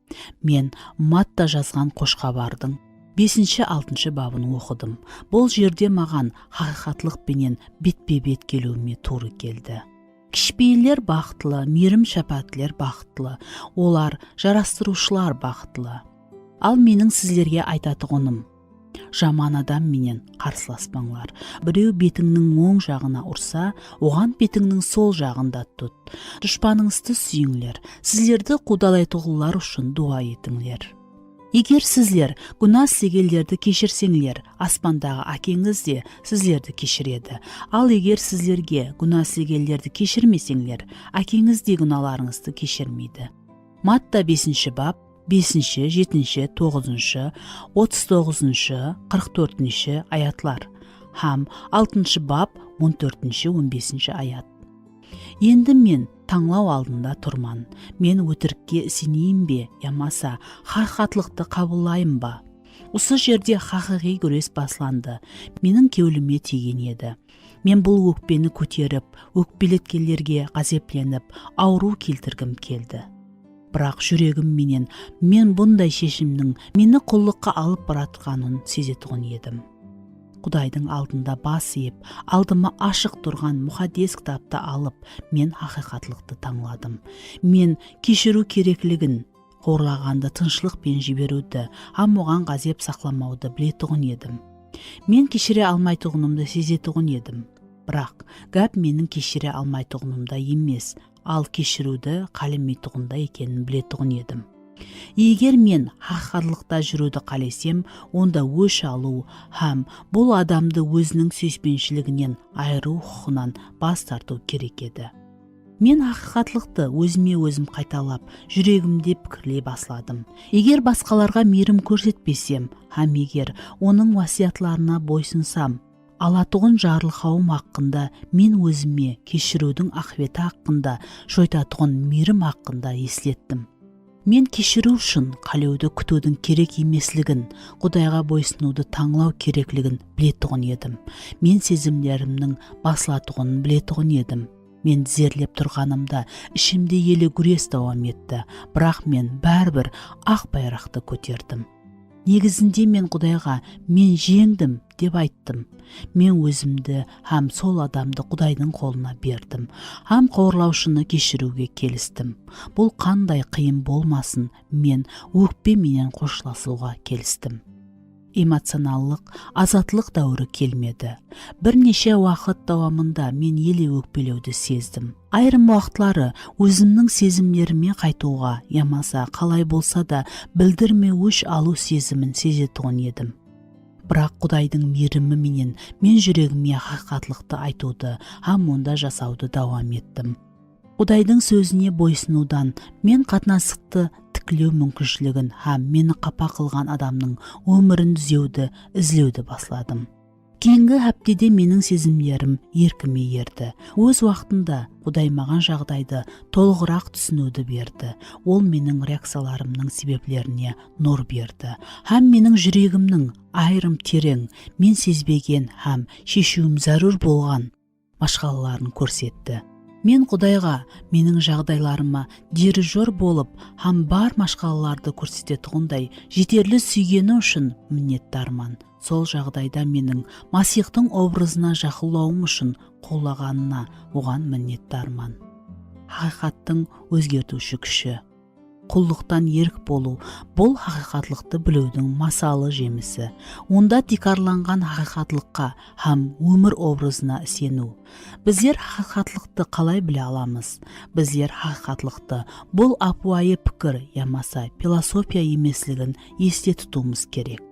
Мен Матта жазған қошқабардың 5-6 бабын оқыдым. Бұл жерде маған хақиқатлық пенен бетпе-бет келуіме туры келді. Кішпейілер бақытлы, мейірім шапатлер бақытлы, олар жарастырушылар бақытлы. Ал менің сіздерге айтатығыным, жаман адам менен қарсыласпаңлар. Біреу бетіңнің оң жағына ұрса, оған бетіңнің сол жағында тұт. Дұшпаныңызды сүйіңлер, сіздерді қудалайтығылар үшін дуа етіңлер. Егер сіздер күнә істегендерді кешірсеңлер, аспандағы әкеңіз де сіздерді кешіреді. Ал егер сіздерге күнә істегендерді кешірмесеңлер, әкеңіз де күнәларыңызды кешірмейді. Матта 5 бап 5, 7, 9, 39, 44 аятлар. Хам 6 бап 14, 15 аят. Енді мен таңлау алдында тұрман. Мен өтірікке сенейін бе, ямаса хақиқатлықты қабылдайын ба? Осы жерде хақиқи күрес басланды. Менің кеуіліме тиген еді. Мен бұл өкпені көтеріп, өкпелеткендерге ғазепленіп, ауру келтіргім келді. Бірақ жүрегім менен мен бұндай шешімнің мені құллыққа алып баратқанын сезетұғын едім. Құдайдың алдында бас иіп, алдыма ашық тұрған мұхаддес кітапты алып, мен хақиқатлықты таңладым. Мен кешіру керектігін, қорлағанды тыншылықпен жіберуді, оған ғазеп сақламауды білетұғын едім. Мен кешіре алмайтұғынымды сезетұғын едім. Бірақ гәп менің кешіре алмайтұғынымда емес, ал кешіруді қалемейтұғында екенін білетұғын едім. Егер мен хақиқатлықта жүруді қалесем, онда өш алу һәм бұл адамды өзінің сүйіспеншілігінен айыру құқынан бас тарту керек еді. Мен хақиқатлықты өзіме өзім қайталап, жүрегімде пікірлей басладым. Егер басқаларға мейірім көрсетпесем, һәм егер оның уасиятларына бойсынсам, алатұғын жарылқауым хақында мен өзіме кешірудің ақыветі хақында, шойтатұғын мейірім хақында естеттім. Мен кешіру үшін қалеуді күтудің керек емеслігін, Құдайға бойсынуды таңлау керектігін білетұғын едім. Мен сезімдерімнің басылатұғын білетұғын едім. Мен зерлеп тұрғанымда ішімде елі күрес давам етті, бірақ мен бәрібір ақ байрақты көтердім. Негізінде мен Құдайға мен жеңдім деп айттым. Мен өзімді һәм сол адамды Құдайдың қолына бердім. Һәм қорлаушыны кешіруге келістім. Бұл қандай қиын болмасын, мен өкпе менен қошласуға келістім. Эмоционаллық, азатлық дәуірі келмеді. Бірнеше уақыт давамында мен еле өкпелеуді сездім. Айрым уақытлары өзімнің сезімдеріме қайтуға, ямаса қалай болса да білдірме өш алу сезімін сезетұғын едім. Бірақ Құдайдың мейірімі менен мен жүрегіме хақиқатлықты айтуды, һәм онда жасауды давам еттім. Құдайдың сөзіне бойсынудан мен қатынастықты тікілеу мүмкіншілігін һәм мені қапа қылған адамның өмірін түзеуді, ізлеуді басладым. Кейінгі әптеде менің сезімдерім еркіме ерді. Өз уақытында Құдай маған жағдайды толығырақ түсінуді берді. Ол менің реакцияларымның себеплеріне нұр берді. Һәм менің жүрегімнің айрым терең, мен сезбеген һәм шешуім зәрур болған машқалаларын көрсетті. Мен Құдайға менің жағдайларыма дирижер болып, һәм бар машқалаларды көрсететұғындай жетерлі сүйгені үшін міннеттарман. Сол жағдайда менің Масихтың образына жақылауым үшін қолағанына оған міннеттарман. Хақиқаттың өзгертуші күші. Құллықтан ерік болу, бұл хақиқатлықты білудің масалы жемісі. Онда тикарланған хақиқатлыққа һәм өмір образына сену. Біздер хақиқатлықты қалай біле аламыз? Біздер хақиқатлықты бұл апуайы пікір, ямаса философия емеслігін есте тұтуымыз керек.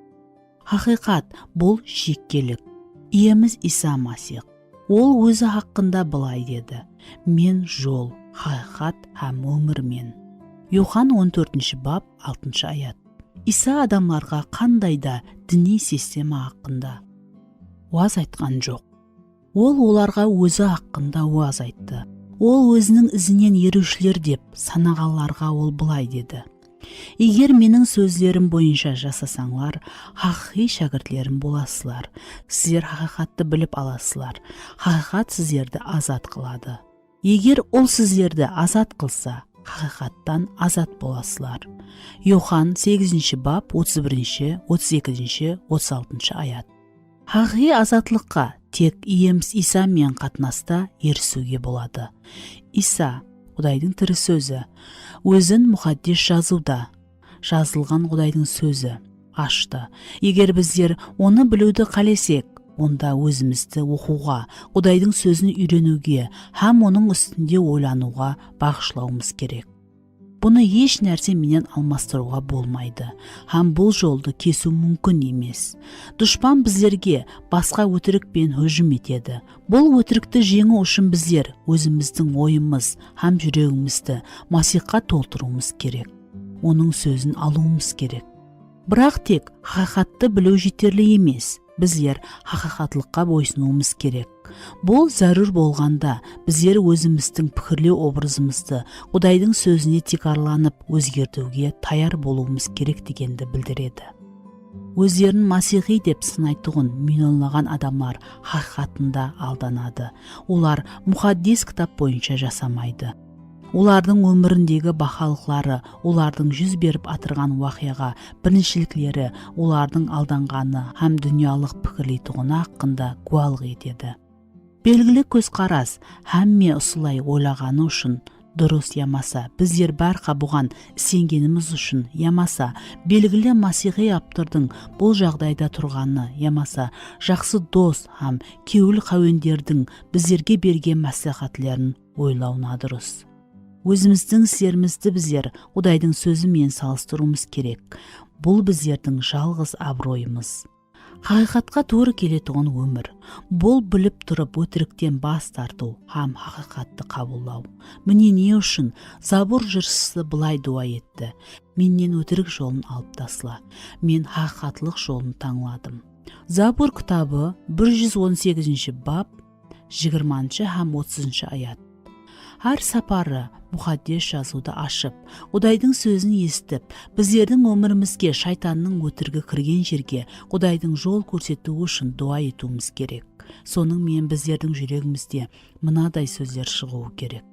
Хақиқат бұл шеккелік. Иеміз Иса Масих. Ол өзі хақында былай деді: мен жол, хақиқат һәм өмірмен. Йохан 14 бап 6 аят. Иса адамларға қандай да діни система хақында уаз айтқан жоқ. Ол оларға өзі хақында уаз айтты. Ол өзінің ізінен ерушілер деп санағаларға ол былай деді: егер менің сөздерім бойынша жасасаңлар, хақиқи шәкіртлерім боласылар. Сіздер хақиқатты біліп аласылар. Хақиқат сіздерді азат қылады. Егер ол сіздерді азат қылса, хақиқаттан азат боласылар. Йохан 8 бап 31, 32, 36 аят. Хақиқи азатлыққа тек иеміз Исамен қатынаста ерісуге болады. Иса, Құдайдың тірі сөзі, өзін мұхаддис жазуда: жазылған Құдайдың сөзі ашты. Егер біздер оны білуді қалесек, онда өзімізді оқуға, Құдайдың сөзін үйренуге һәм оның үстінде ойлануға бағышлауымыз керек. Бұны еш нәрсе менен алмастыруға болмайды, һәм бұл жолды кесу мүмкін емес. Дұшпан біздерге басқа өтірікпен hüжім етеді. Бұл өтірікті жеңу үшін біздер өзіміздің ойымыз һәм жүрегімізді Масихқа толтыруымыз керек. Оның сөзін алуымыз керек. Бірақ тек хақиқатты білу жетерлік емес. Біздер хақиқаттылыққа бойсынуымыз керек. Бұл зарур болғанда біздер өзіміздің пікірлеу образымызды Құдайдың сөзіне текарланып өзгертуге таяр болуымыз керек дегенді білдіреді. Өздерін Масихи деп сынайтұғын миллионлаған адамдар хақиқатында алданады. Олар мұқаддес кітап бойынша жасамайды. Олардың өміріндегі бақалықлары, олардың жүз беріп атырған уақиға біріншіліклері, олардың алданғаны һәм дүниялық пікірлейтұғыны хақында куәлік етеді. Белгілі көзқарас һәмме ұсылай ойлағаны үшін дұрыс ямаса, біздер бәрқа бұған сенгеніміз үшін ямаса, белгілі Масихи автордың бұл жағдайда тұрғаны ямаса, жақсы дос һәм кеуіл қауендердің біздерге берген мәслихатларын ойлауына дұрыс. Өзіміздің істерімізді біздер Құдайдың сөзімен салыстыруымыз керек. Бұл біздердің жалғыз абыройымыз. Хақиқатқа тура келетұғын өмір. Бұл біліп тұрып өтіріктен бас тарту һәм хақиқатты қабылдау. Міне не үшін Забур жыршысы былай дуа етті: менен өтірік жолын алып тасла. Мен хақиқатлық жолын таңладым. Забур кітабы 118 бап 20 һәм 30 аят. Әр сапары мұқаддес жазуды ашып, Құдайдың сөзін естіп, біздердің өмірімізге шайтанның өтірігі кірген жерге Құдайдың жол көрсетуі үшін дуа етуіміз керек. Соның мен біздердің жүрегімізде мынадай сөздер шығуы керек.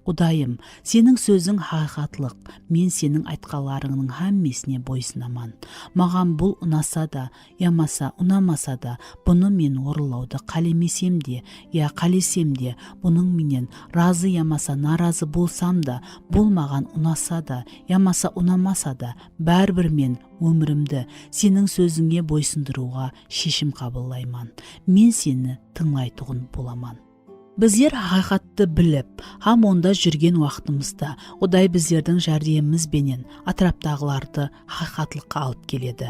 Құдайым, сенің сөзің хақиқатлық, мен сенің айтқаларыңның һәммесіне бойсынаман. Маған бұл ұнаса да, ямаса, ұнамаса да, бұны мен орындауды қалемесем де, я қалесем де, бұның менен разы ямаса наразы болсам да, бұл маған ұнаса да, ямаса, ұнамаса да, бәрібір мен өмірімді сенің сөзіңе бойсындыруға шешім қабылдайман. Мен сені тыңлайтұғын боламан. Біздер хақиқатты біліп, һәм онда жүрген уақытымызда Құдай біздердің жәрдемімізбенен атраптағыларды хақиқатлыққа алып келеді.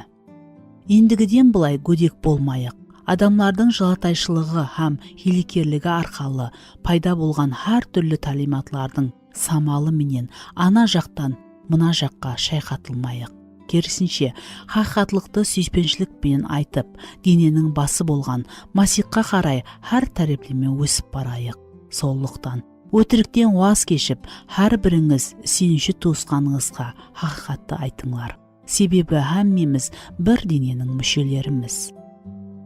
Ендігіден бұлай көдек болмайық. Адамлардың жалатайшылығы һәм хилекерлігі арқалы пайда болған һәр түрлі талиматлардың самалы менен ана жақтан мына жаққа шайқатылмайық. Керісінше, хақиқатлықты сүйіспеншілікпен айтып, дененің басы болған Масихқа қарай һәр тәріплеме өсіп барайық. Соллықтан, өтіріктен уаз кешіп, һәр біріңіз сенуші туысқаныңызға хақиқатты айтыңлар. Себебі һәммеміз бір дененің мүшелеріміз.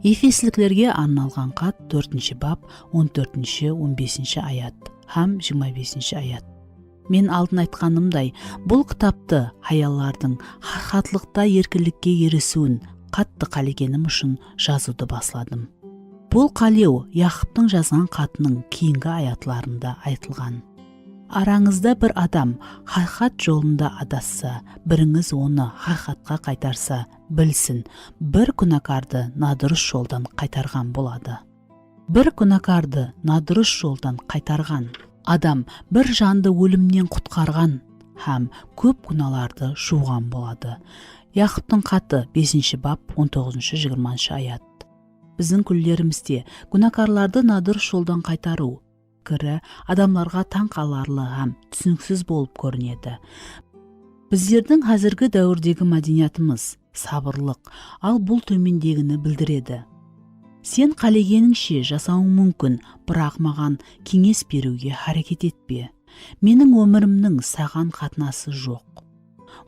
Ефесліктерге арналған хат 4 бап 14-15 аят һәм 25 аят. Мен алдын айтқанымдай, бұл кітапты хаялардың хақиқатлықта еркіндікке ерісуін қатты қалегенім үшін жазуды басладым. Бұл қалеу Яқыптың жазған хатының кейінгі аятларында айтылған. Араңызда бір адам хақиқат жолында адасса, біріңіз оны хақиқатқа қайтарса, білсін, бір күнәкарды надұрыс жолдан қайтарған болады. Бір күнәкарды надұрыс жолдан қайтарған адам бір жанды өлімнен құтқарған һәм көп күнәларды жуған болады. Яқыптың хаты 5 бап 19-20 аят. Біздің күллерімізде күнәкарларды надұрыс жолдан қайтару пікірі адамларға таң қаларлы һәм түсініксіз болып көрінеді. Біздердің қазіргі дәуірдегі мәдениетіміз сабырлық, ал бұл төмендегіні білдіреді. Сен қалегеніңше жасауың мүмкін, бірақ маған кеңес беруге харекет етпе. Менің өмірімнің саған қатынасы жоқ.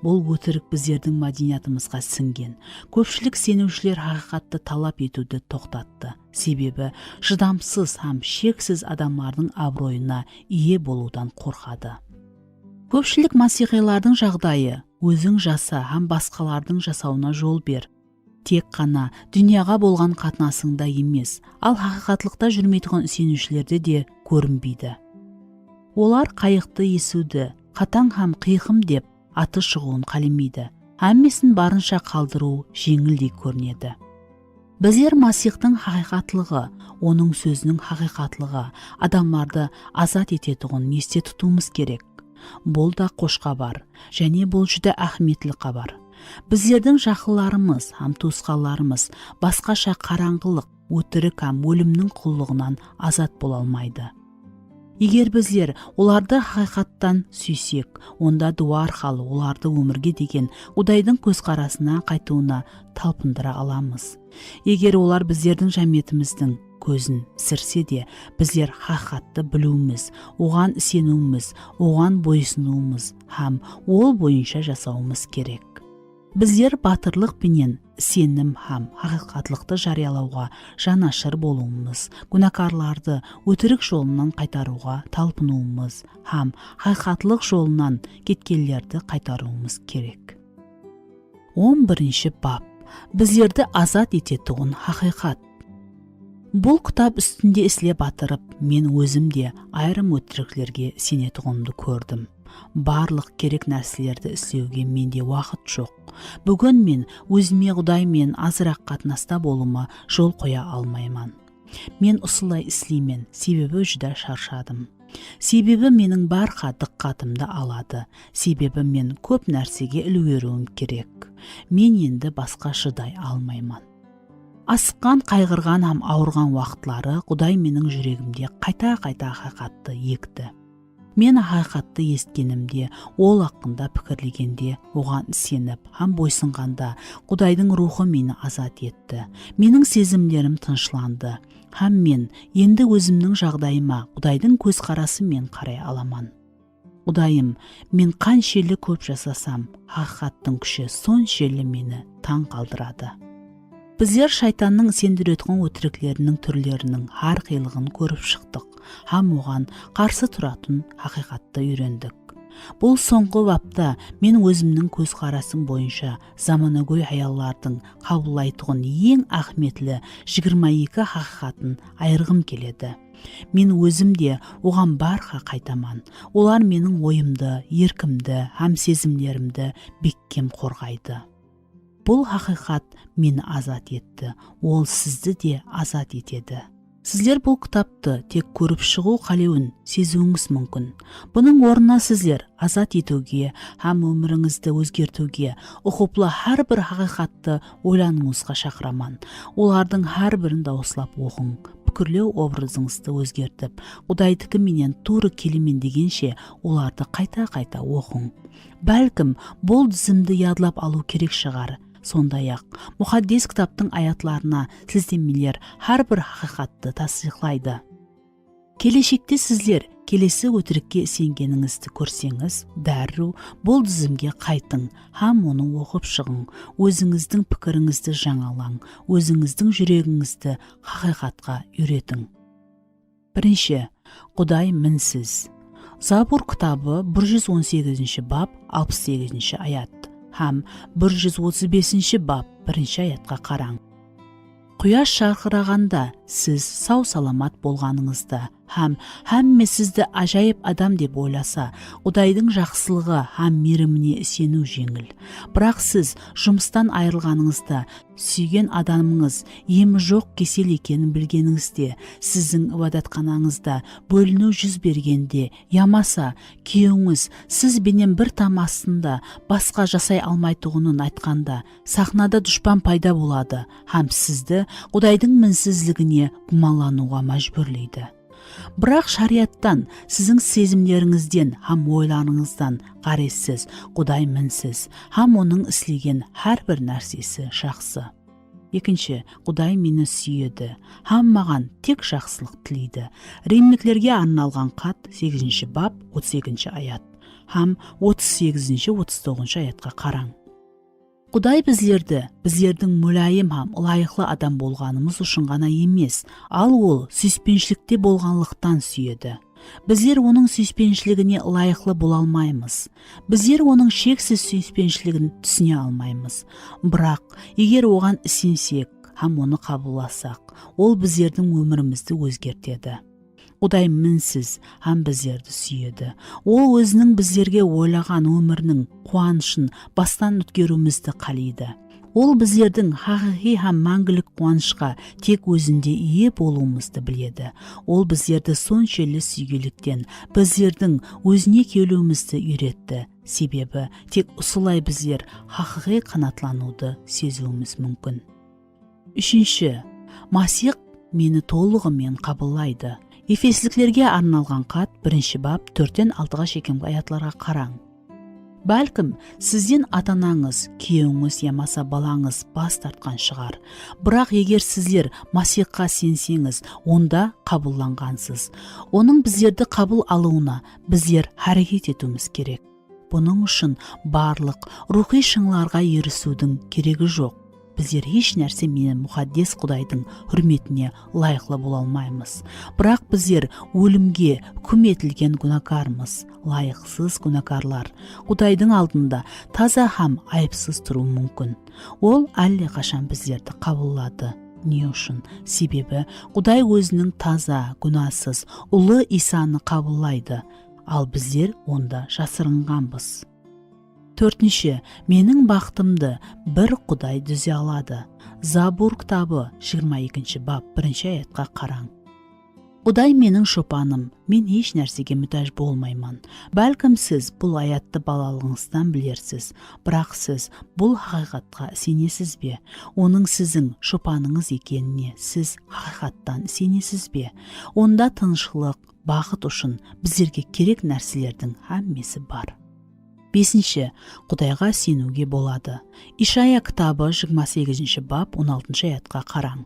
Бұл өтірік біздердің мәдениетімізге сіңген. Көпшілік сенушілер хақиқатты талап етуді тоқтатты. Себебі шыдамсыз һәм шексіз адамдардың абыройына ие болудан қорқады. Көпшілік масихилардың жағдайы өзің жаса һәм басқалардың жасауына жол бер. Тек қана дүнияға болған қатынасыңда емес, ал хақиқатлықта жүрмейтін сенушілерде де көрінбейді. Олар қайықты есуді, қатаң һәм қиқым деп аты шығуын қалемейді. әммесін барынша қалдыру жеңілдей көрінеді. Біздер Масихтың хақиқатлығы, оның сөзінің хақиқатлығы адамдарды азат ететұғын есте тұтуымыз керек. Бұл да қош хабар, және бұл жүдә әхметлі хабар. Біздердің жақыларымыз, туысқандарымыз басқаша қараңғылық, өтірік өлімнің құллығынан азат бола алмайды. Егер біздер оларды хақиқаттан сүйсек, онда дуа арқылы оларды өмірге деген Құдайдың көзқарасына қайтуына талпындыра аламыз. Егер олар біздердің жәметіміздің көзін сірсе де, біздер хақиқатты білуіміз, оған сенуіміз, оған бойсынуымыз ол бойынша жасауымыз керек. Біздер батырлық пенен сенім хақиқатлықты жариялауға жанашыр болуымыз, күнәкарларды өтірік жолынан қайтаруға талпынуымыз, хақиқатлық жолынан кеткендерді қайтаруымыз керек. 11 бап. Біздерді азат ететұғын хақиқат. Бұл кітап үстінде ісіле батырып, мен өзім де айрым өтіріктерге сенетұғымды көрдім. Барлық керек нәрселерді істеуге менде уақыт жоқ. Бүгін мен өзіме Құдаймен азырақ қатынаста болуыма жол қоя алмаймын. Мен осылай істеймін, себебі жүдә шаршадым. Себебі менің барқа диққатымды алады. Себебі мен көп нәрсеге үлгеруім керек. Мен енді басқа шыдай алмаймын. Асыққан, қайғырған ауырған уақытлары Құдай менің жүрегімде қайта-қайта хақиқатты екті. Мен хақиқатты есткенімде, ол хақында пікірлегенде, оған сеніп, бойсынғанда, Құдайдың рухы мені азат етті. Менің сезімдерім тынышланды. Мен енді өзімнің жағдайыма Құдайдың көзқарасымен қарай аламан. Құдайым, мен қаншелі көп жасасам, хақиқаттың күші соншелі мені таң қалдырады. Біздер шайтанның сендіреткен өтіріктерінің түрлерінің әрқилығын көріп шықтық. Оған қарсы тұратын хақиқатты үйрендік. Бұл соңғы бапта мен өзімнің көзқарасым бойынша заманауи аяллардың қабылдайтұғын ең ахметлі 22 хақиқатын айырғым келеді. Мен өзім де оған барға қайтаман. Олар менің ойымды, еркімді, сезімдерімді беккем қорғайды. Бұл хақиқат мені азат етті, ол сізді де азат етеді. Сіздер бұл кітапты тек көріп шығу қалеуін сезуіңіз мүмкін. Бұның орнына сіздер азат етуге, өміріңізді өзгертуге, ұқыплы әрбір хақиқатты ойлануыңызға шақыраман. Олардың әрбірін дауыслап оқың. Пікірлеу образыңызды өзгертіп, Құдайдікі менен туры келемен дегенше оларды қайта-қайта оқың. Бәлкім, бұл тізімді ядылап алу керек шығар. Сондай-ақ, мұқаддес кітаптың аятларына сілтемелер әрбір хақиқатты тасдиқлайды. Келешекте сіздер келесі өтірікке сенгеніңізді көрсеңіз, дәру бұл тізімге қайтың, оны оқып шығың, өзіңіздің пікіріңізді жаңалаң, өзіңіздің жүрегіңізді хақиқатқа үйретің. 1. Құдай мінсіз. Забур кітабы 118 бап 68 аят. 135 бап 1 аятқа қараң. Құяш жарқырағанда сіз сау саламат болғаныңызда, әмме сізді ажайып адам деп ойласа, Құдайдың жақсылығы мейіріміне сену жеңіл. Бірақ сіз жұмыстан айырылғаныңызда, сүйген адамыңыз емі жоқ кесел екенін білгеніңізде, сіздің ибадатханаңызда бөліну жүз бергенде, ямаса күйеуіңіз сіз бенен бір там астында басқа жасай алмайтұғынын айтқанда, сахнада дұшпан пайда болады, сізді Құдайдың мінсізлігіне күмәндануға мәжбүрлейді. Бірақ шариаттан, сіздің сезімдеріңізден, ойларыңыздан қарайсыз, Құдай мінсіз, оның істеген әрбір нәрсесі жақсы. 2. Құдай мені сүйеді, маған тек жақсылық тілейді. Римліктерге арналған хат 8 бап 32 аят, 38-39 аятқа қараң. Құдай біздердің мүлайым лайықлы адам болғанымыз үшін ғана емес, ол сүйіспеншілікте болғанлықтан сүйеді. Біздер оның сүйіспеншілігіне лайықлы бола алмаймыз. Біздер оның шексіз сүйіспеншілігін түсіне алмаймыз. Бірақ, егер оған сенсек, оны қабылдасақ, ол біздердің өмірімізді өзгертеді. Құдай мінсіз һәм біздерді сүйеді. Ол өзінің біздерге ойлаған өмірінің қуанышын бастан өткеруімізді қалайды. Ол біздердің хақиқи һәм мәңгілік қуанышқа тек өзінде ие болуымызды біледі. Ол біздерді соншелі сүйгеліктен біздердің өзіне келуімізді үйретті. Себебі тек осылай біздер хақиқи қанатлануды сезуіміз мүмкін. Үшінші, Масих мені толығымен қабылдайды. Ефесліктерге арналған хат 1 бап 4-6 шекем аятларға қараң. Бәлкім, сізден ата-анаңыз, күйеуіңіз ямаса балаңыз бас тартқан шығар. Бірақ егер сіздер Масихқа сенсеңіз, онда қабылданғансыз. Оның біздерді қабыл алуына біздер әрекет етуіміз керек. Бұның үшін барлық рухи шыңларға ерісудің керегі жоқ. Біздер еш нәрсе менен мұқаддес Құдайдың хүрметіне лайықлы бола алмаймыз. Бірақ біздер өлімге күм етілген күнәкармыз, лайықсыз күнәкарлар. Құдайдың алдында таза һәм айыпсыз тұру мүмкін. Ол әлде қашан біздерді қабылдады. Не үшін? Себебі Құдай өзінің таза, күнәсіз, ұлы Исаны қабылдайды, ал біздер онда жасырынғанбыз. Төртінші, менің бақытымды бір Құдай түзе алады. Забур кітабы 22 бап 1 аятқа қараң. Құдай менің шопаным, мен еш нәрсеге мұқтаж болмаймын. Бәлкім сіз бұл аятты балалығыңыздан білерсіз, бірақ сіз бұл хақиқатқа сенесіз бе? Оның сіздің шопаныңыз екеніне сіз хақиқаттан сенесіз бе? Онда тыныштық, бақыт үшін біздерге керек нәрселердің әммесі бар. Бесінші, Құдайға сенуге болады. Ишая кітабы 28 бап 16 аятқа қараң.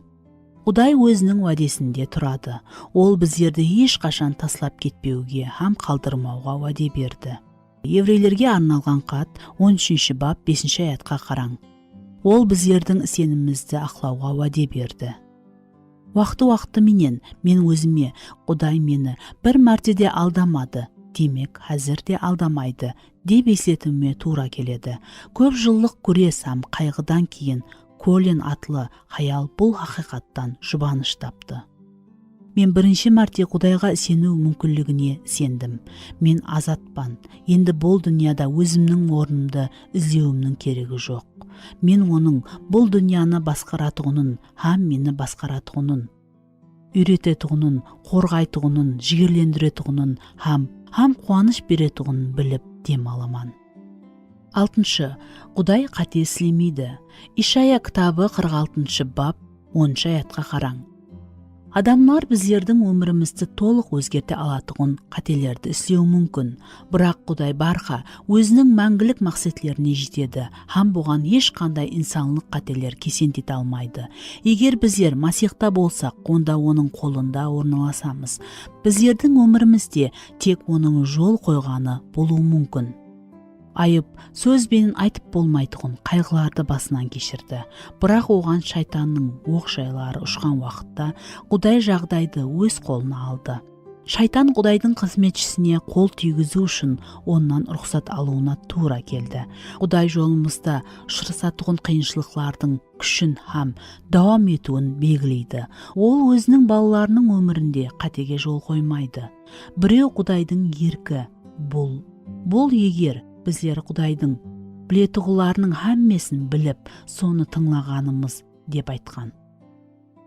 Құдай өзінің уәдесінде тұрады. Ол біздерді ешқашан таслап кетпеуге һәм қалдырмауға уәде берді. Еврейлерге арналған хат 13 бап 5 аятқа қараң. Ол біздердің сенімімізді ақлауға уәде берді. Уақыты менен мен өзіме, Құдай мені бір мәртеде алдамады, демек әзір де алдамайды деп есетіме тура келеді. Көп жылдық көресам қайғыдан кейін Колин атлы хаял бұл хақиқаттан жұбаныш тапты. Мен бірінші мәрте Құдайға сену мүмкіндігіне сендім. Мен азатпан. Енді бұл дүнияда өзімнің орнымды іздеуімнің керегі жоқ. Мен оның бұл дүнияны басқаратұғынын һәм мені басқаратұғынын, үйрететұғынын, қорғайтұғынын, жігерлендіретұғынын һәм қуаныш беретұғынын біліп дем аламан. Алтыншы, Құдай қате сілемейді. Ишая кітабы 46 бап 10 аятқа қараң. Адамлар біздердің өмірімізді толық өзгерте алатұғын қателерді істеуі мүмкін, бірақ Құдай барха өзінің мәңгілік мақсатларына жетеді, һәм бұған ешқандай инсанлық қателер кесентете алмайды. Егер біздер Масихта болсақ, онда оның қолында орналасамыз. Біздердің өмірімізде тек оның жол қойғаны болуы мүмкін. Айып сөзбен айтып болмайтұғын қайғыларды басынан кешірді. Бірақ оған шайтанның оқшайлары ұшқан уақытта Құдай жағдайды өз қолына алды. Шайтан Құдайдың қызметшісіне қол түйгізу үшін оннан рұқсат алуына тура келді. Құдай жолымызда ұшырасатұғын қиыншылықтардың күшін һәм дауам етуін белгілейді. Ол өзінің балаларының өмірінде қатеге жол қоймайды. Біреу Құдайдың еркі бұл егер біздер Құдайдың білетұғыларының әммесін біліп, соны тыңлағанымыз деп айтқан.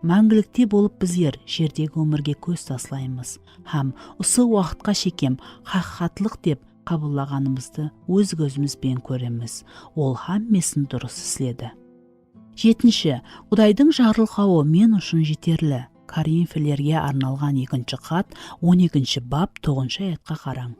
Мәңгілікте болып біздер жердегі өмірге көз таслаймыз, һәм осы уақытқа шекем хақиқатлық деп қабылдағанымызды өз көзімізбен көреміз. Ол әммесін дұрыс істеді. Жетінші, Құдайдың жарылқауы мен үшін жетерлі. Коринфилерге арналған 2 хат 12 бап 9 аятқа қараң.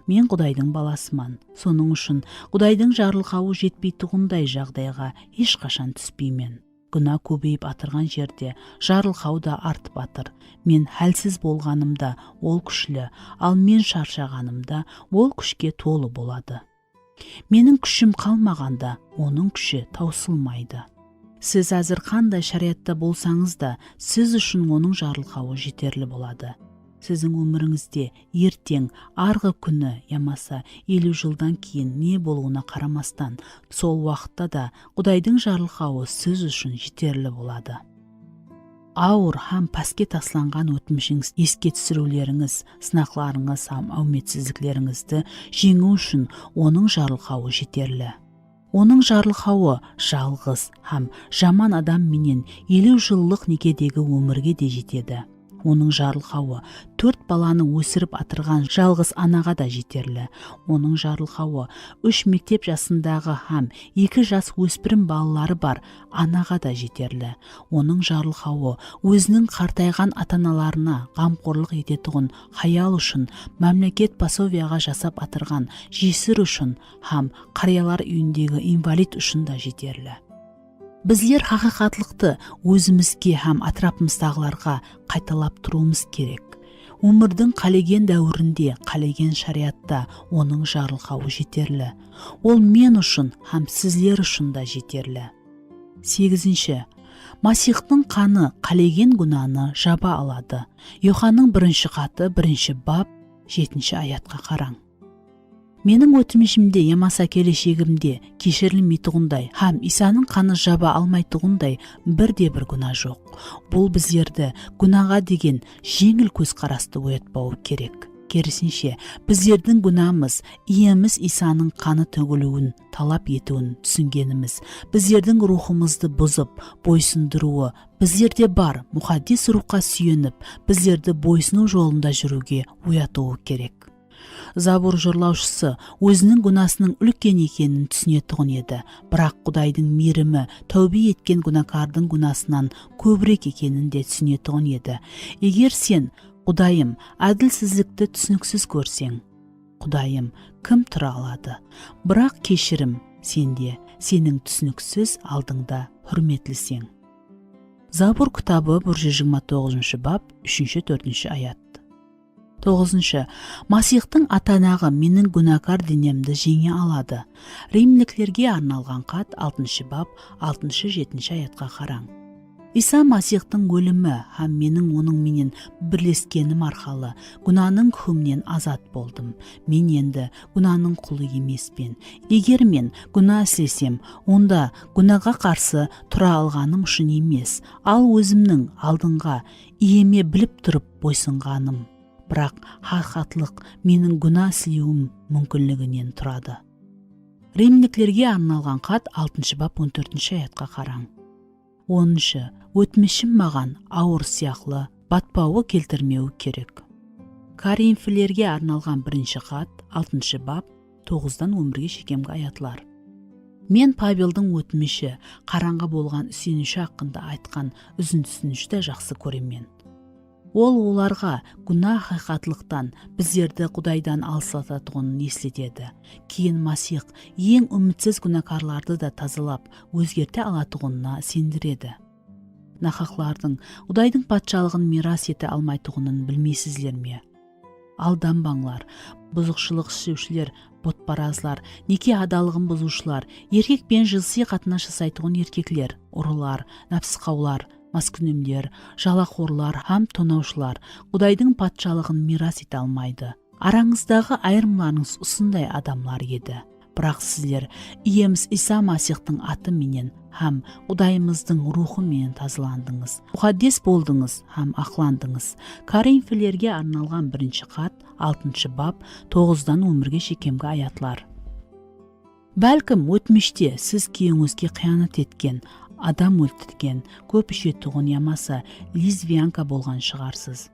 Мен Құдайдың баласыман. Соның үшін Құдайдың жарылқауы жетпейтұғындай жағдайға ешқашан түспеймен. Күнә көбейіп атырған жерде жарылқау да артып атыр. Мен хәлсіз болғанымда ол күшлі, ал мен шаршағанымда ол күшке толы болады. Менің күшім қалмағанда оның күші таусылмайды. Сіз әзір қандай шариатта болсаңыз да, сіз үшін оның жарылқауы жетерлі болады. Сіздің өміріңізде ертең, арғы күні ямаса 50 жылдан кейін не болуына қарамастан, сол уақытта да Құдайдың жарылқауы сіз үшін жетерлі болады. ауыр һәм пәске тасланған өтмішіңіз еске түсірулеріңіз, сынақларыңыз һәм әуметсіздіктеріңізді жеңу үшін оның жарылқауы жетерлі. Оның жарылқауы жалғыз һәм жаман адам менен 50 жыллық некедегі өмірге де жетеді. Оның жарылқауы 4 баланы өсіріп атырған жалғыз анаға да жетерлі. Оның жарылқауы 3 мектеп жасындағы һәм 2 жас өспірім балалары бар анаға да жетерлі. Оның жарылқауы өзінің қартайған ата-аналарына қамқорлық ететұғын хаял үшін мемлекет пособияға жасап атырған жесір үшін һәм қариялар үйіндегі инвалид үшін да жетерлі. Біздер хақиқатлықты өзімізге һәм атрапымыздағыларға қайталап тұруымыз керек. Өмірдің қалеген дәуірінде, қалеген шариатта оның жарылқауы жетерлі. Ол мен үшін һәм сізлер үшін да жетерлі. 8. Масихтың қаны қалеген күнәні жаба алады. Йоханның 1 хаты 1 бап 7 аятқа қараң. Менің өтінішімде ямаса келешегімде кешірілмейтұғындай һәм Исаның қаны жаба алмайтұғындай бірде-бір күнә жоқ. Бұл біздерді күнәға деген жеңіл көзқарасты оятпауы керек. Керісінше, біздердің күнәміз иеміз Исаның қаны төгілуін талап етуін түсінгеніміз, біздердің рухымызды бұзып, бойсындыруы біздерде бар. Мұхаддис рухқа сүйеніп, біздерді бойсыну жолында жүруге оятуы керек. Забур жырлаушысы өзінің күнәсінің үлкен екенін түсінетұғын еді, бірақ Құдайдың мейірімі тәубе еткен күнәкардың күнәсынан көбірек екенін де түсінетұғын еді. Егер сен, Құдайым, әділсіздікті түсініксіз көрсең, Құдайым, кім тұра алады? Бірақ кешірім сенде, сенің түсініксіз алдыңда хүрметлісең. Забур кітабы 129 бап 3-4 аят. 9. Масихтың атанағы менің күнәкар денемді жеңе алады. Римліктерге арналған хат 6 бап 6-7 аятқа қараң. Иса Масихтың өлімі һәм менің оның менен бірлескенім арқалы күнәнің хүмінен азат болдым. Мен енді күнәнің құлы емеспен. Егер мен күнә істесем, онда күнәға қарсы тұра алғаным үшін емес, ал өзімнің алдыңға иеме біліп тұрып бойсынғаным. Бірақ хақиқатлық менің күнә істеуім мүмкінлігінен тұрады. Римліктерге арналған хат 6 бап 14 аятқа қараң. 10. Өтмішім маған ауыр сияқлы батпауы келтірмеуі керек. Коринфилерге арналған 1 хат 6 бап 9-дан 11-ге шекемгі аятлар. Мен Павелдің өтміші қараңғы болған сүйеніші хақында айтқан үзіндісінішті жақсы көремін. Ол оларға күнә хақиқатлықтан біздерді Құдайдан алсататұғынын еслетеді. Кейін Масих ең үмітсіз күнәкарларды да тазалап, өзгерте алатұғынына сендіреді. Нақақлардың Құдайдың патшалығын мирас ете алмайтұғынын білмейсіздер ме? Алданбаңлар, бұзықшылық істеушілер, ботпаразлар, неке адалығын бұзушылар, еркекпен жынси қатынас жасайтұғын еркеклер, ұрылар, нәпсіқаулар, маскүнемдер, жалақорлар һәм тонаушылар Құдайдың патшалығын мирас ете алмайды. Араңыздағы айырымларыңыз осындай адамлар еді. Бірақ сіздер иеміз Иса Масихтың аты менен һәм Құдайымыздың рухы менен тазаландыңыз. Мұхаддис болдыңыз һәм ақландыңыз. Коринфилерге арналған 1 хат 6 бап 9-дан 11-ге шекемгі аятлар. Бәлкім өтміште сіз күйеуіңізге қиянат еткен, адам өлтірген, көп ішетұғын ямаса лесбиянка болған шығарсыз.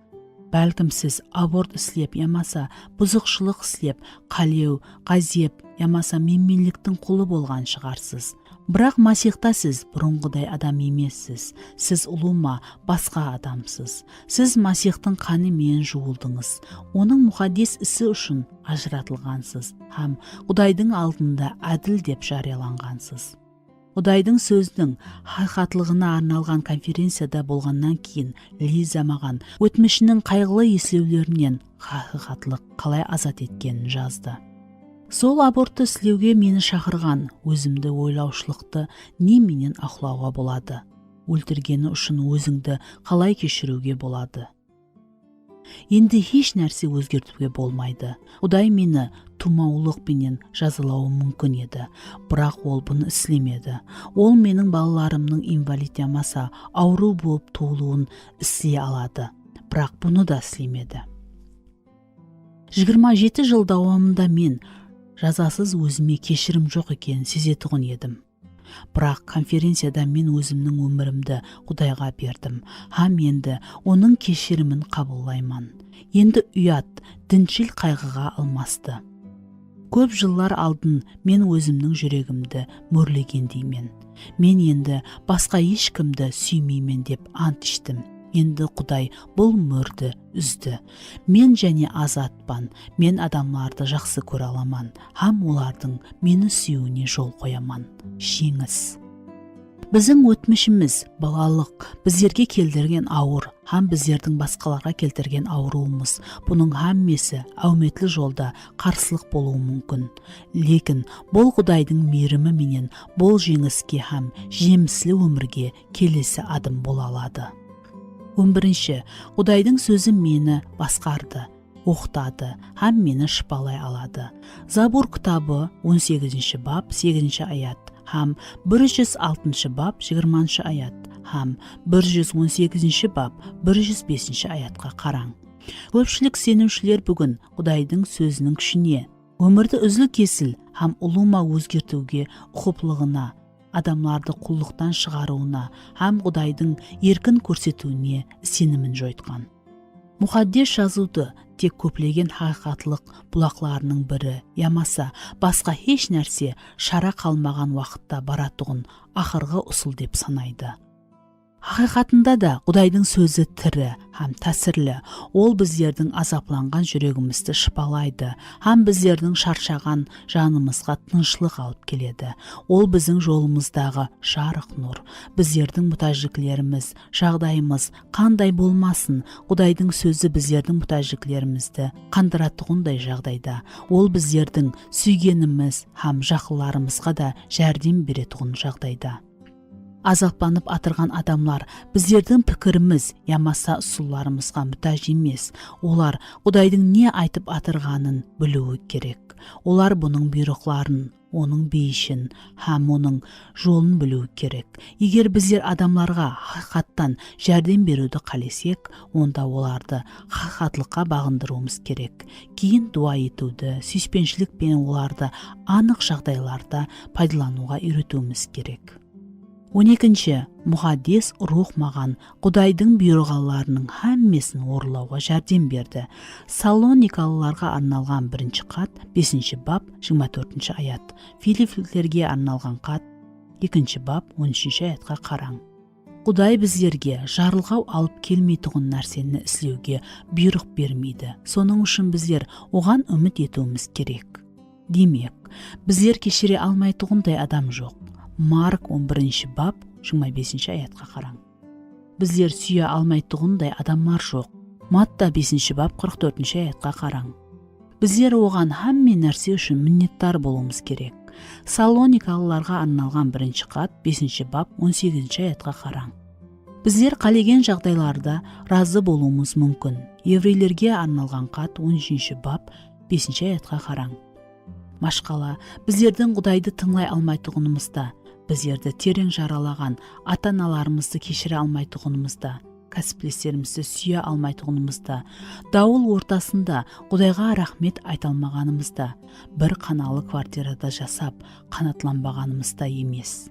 Бәлкім сіз аборт істеп ямаса бұзықшылық істеп, қалеу, ғазеп ямаса менмендіктің құлы болған шығарсыз. Бірақ Масихта сіз бұрынғыдай адам емессіз. Сіз ұлыма басқа адамсыз. Сіз Масихтың қаны мен жуылдыңыз. Оның мұхаддис ісі үшін ажыратылғансыз һәм Құдайдың алдында әділ деп жарияланғансыз. Құдайдың сөздің хақиқатлығына арналған конференцияда болғаннан кейін Лиза маған өтмішінің қайғылы еслеулерінен хақиқатлық қалай азат еткенін жазды. Сол абортты істеуге мені шақырған өзімді ойлаушылықты не менен ақлауға болады? Өлтіргені үшін өзіңді қалай кешіруге болады? Енді еш нәрсе өзгертуге болмайды. Құдай мені тумаулық менен жазалауы мүмкін еді, бірақ ол бұны істемеді. Ол менің балаларымның инвалид ямаса ауру болып туылуын істей алады, бірақ бұны да істемеді. 27 жыл давамында мен жазасыз өзіме кешірім жоқ екенін сезетұғын едім. Бірақ конференцияда мен өзімнің өмірімді Құдайға бердім. Хам енді оның кешірімін қабылдаймын. Енді ұят, діншіл қайғыға алмасты. Көп жылдар алдын мен өзімнің жүрегімді мөрлегендеймен. Мен енді басқа ешкімді сүймеймін деп ант іштім. Енді Құдай бұл мөрді үзді. Мен және азатпан, мен адамларды жақсы көре аламан, хам олардың мені сүюіне жол қояман. Жеңіс. Біздің өтмішіміз балалық біздерге келтірген ауыр, хам біздердің басқаларға келтірген ауруымыз. Бұның хаммесі әуметлі жолда қарсылық болуы мүмкін. Лекін бұл Құдайдың мейірімі менен бұл жеңіске хам жеміслі өмірге келесі адым бола алады. 11. Құдайдың сөзі мені басқарды, оқытады, хам мені шыпалай алады. Забур кітабы 18 бап 8 аят, хам 106 бап 20 аят, хам 118 бап 105 аятқа қараң. Көпшілік сенімшілер бүгін Құдайдың сөзінің күшіне, өмірді үзіл кесіл, хам ұлыма өзгертуге құқылығына, адамларды құлдықтан шығаруына, хам Құдайдың еркін көрсетуіне сенімін жойтқан. Мұхаддес жазуды тек көплеген хақиқатлық бұлақларының бірі, ямаса басқа еш нәрсе шара қалмаған уақытта баратұғын ақырғы ұсыл деп санайды. Хақиқатында да Құдайдың сөзі тірі, хам тәсірлі. Ол біздердің азапланған жүрегімізді шыпалайды, хам біздердің шаршаған жанымызға тыныштық алып келеді. Ол біздің жолымыздағы жарық нұр. Біздердің мұқтаждықлеріміз, жағдайымыз қандай болмасын, Құдайдың сөзі біздердің мұқтаждықлерімізді қандыратұғындай жағдайда. Ол біздердің сүйгеніміз, хам жақыларымызға да жәрдем беретұғын жағдайда. Азапланып атырған адамлар біздердің пікіріміз ямаса ұсуларымызға мұқтаж емес. Олар Құдайдың не айтып атырғанын білуі керек. Олар бұның бұйрықтарын, оның бейішін, хам оның жолын білуі керек. Егер біздер адамларға хақиқаттан жәрдем беруді қалесек, онда оларды хақиқатлыққа бағындыруымыз керек. Кейін дуа етуді, сүйіспеншілікпен оларды анық жағдайларда пайдалануға үйретуіміз керек. 12. Мұхаддес рух маған Құдайдың бұйрығаларының хаммесін орындауға жәрдем берді. Салоникалыларға арналған 1 хат 5 бап 24 аят. Филиппилерге арналған хат 2 бап 13 аятқа қараң. Құдай біздерге жарылғау алып келмейтұғын нәрсені істеуге бұйрық бермейді. Соның үшін біздер оған үміт етуіміз керек. Демек, біздер кешіре алмайтұғындай адам жоқ. Марк 11 бап 25 аятқа қараң. Біздер сүйе алмайтұғындай адамар жоқ. Матта 5 бап 44 аятқа қараң. Біздер оған хамме нәрсе үшін миннеттар болуымыз керек. Салоникалыларға арналған 1 хат 5 бап 18 аятқа қараң. Біздер қалеген жағдайларда разы болуымыз мүмкін. Еврейлерге арналған хат 13 бап 5 аятқа қараң. Машқала, біздердің Құдайды тыңлай алмайтұғынымызда, біздерді терең жаралаған ата-аналарымызды кешіре алмайтұғынымызда, кәсіптестерімізді сүйе алмайтұғынымызда, дауыл ортасында Құдайға рахмет айталмағанымызда, бір қаналы квартирада жасап қанатланбағанымызда емес.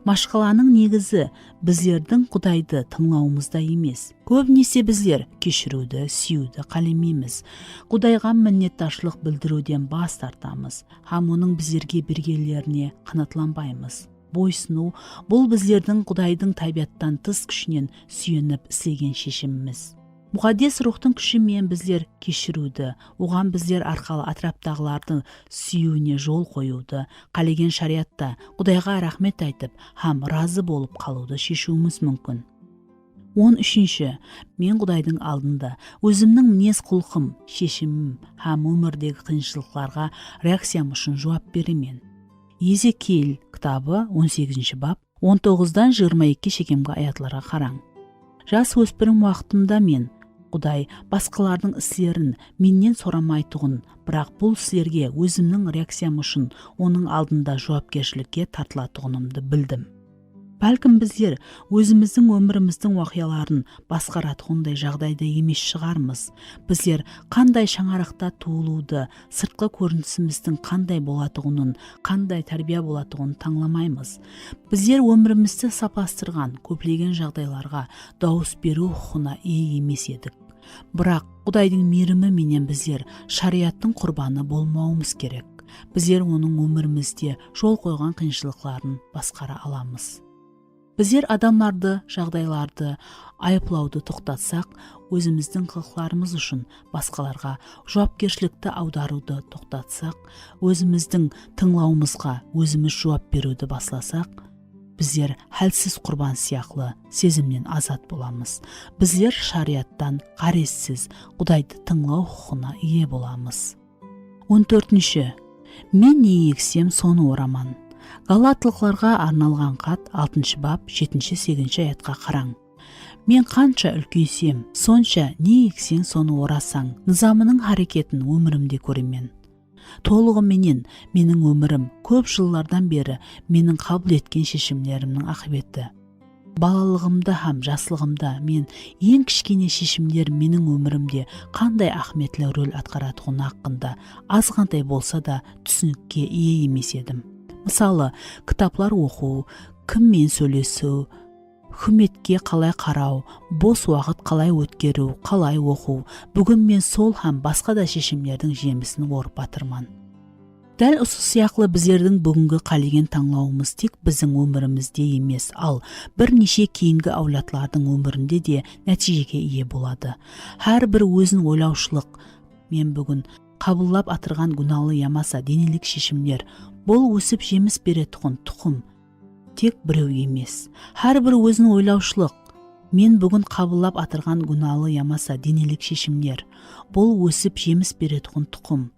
Машқаланың негізі біздердің Құдайды тыңлауымызда емес. Көбінесе біздер кешіруді, сүюді қалемейміз. Құдайға міннетташылық білдіруден бас тартамыз, хам оның біздерге бергенлеріне қанатланбаймыз. Бойсыну бұл біздердің Құдайдың табиғаттан тыс күшінен сүйеніп істеген шешіміміз. Мұқаддес рухтың күшімен біздер кешіруді, оған біздер арқалы атраптағылардың сүюіне жол қоюды, қалеген шариатта Құдайға рахмет айтып, хам разы болып қалуды шешуіміз мүмкін. 13. Мен Құдайдың алдында өзімнің мінез құлқым, шешімім, хам өмірдегі қиыншылықтарға реакциям үшін жауап беремен. Езекиил кітабы 18 бап 19-дан 22 шекемгі аятларға қараң. Жас өспірім уақытымда мен Құдай басқалардың істерін менен сорамайтұғын, бірақ бұл істерге өзімнің реакциям үшін оның алдында жауапкершілікке тартылатұғынымды білдім. Бәлкім біздер өзіміздің өміріміздің уақияларын басқаратұғындай жағдайда емес шығармыз. Біздер қандай шаңарақта туылуды, сыртқы көрінісіміздің қандай болатұғынын, қандай тәрбие болатұғынын таңламаймыз. Біздер өмірімізді сапастырған көплеген жағдайларға дауыс беру құқығына ие емес едік. Бірақ Құдайдың мейірімі менен біздер шариаттың құрбаны болмауымыз керек. Біздер оның өмірімізде жол қойған қиыншылықтарын басқара аламыз. Біздер адамдарды, жағдайларды айыплауды тоқтатсақ, өзіміздің қылықтарымыз үшін басқаларға жауапкершілікті аударуды тоқтатсақ, өзіміздің тыңлауымызға өзіміз жауап беруді басласақ, біздер хәлсіз құрбан сияқлы сезімнен азат боламыз. Біздер шариаттан қарессіз Құдайды тыңлау құқығына ие боламыз. 14. Мен не ексем, соны ораман. Галатлықтарға арналған хат 6 бап 7-8 аятқа қараң. Мен қанша үлкейсем, сонша не ексең, соны орасаң, низамының харекетін өмірімде көремен. Толығыменен менің өмірім көп жыллардан бері менің қабыл еткен шешімдерімнің ақыбеті. Балалығымда һәм жаслығымда мен ең кішкене шешімдер менің өмірімде қандай ахметлі рөл атқаратұғыны хақында азғантай болса да түсінікке ие емес едім. Мысалы, кітаплар оқу, кіммен сөйлесу, хүметке қалай қарау, бос уақыт қалай өткеру, қалай оқу, бүгін мен сол һәм басқа да шешімдердің жемісін орып батырман. Дәл осы сияқлы біздердің бүгінгі қалеген таңлауымыз тек біздің өмірімізде емес, ал бірнеше кейінгі әулетлардың өмірінде де нәтижеге ие болады. Әрбір өзін ойлаушылық, мен бүгін қабылдап атырған гүналы ямаса денелік шешімдер, бұл өсіп жеміс беретұғын тұқым, тек біреу емес. Әрбір өзін ойлаушылық, мен бүгін қабылдап атырған гүналы ямаса денелік шешімдер, бұл өсіп жеміс беретұғын тұқым,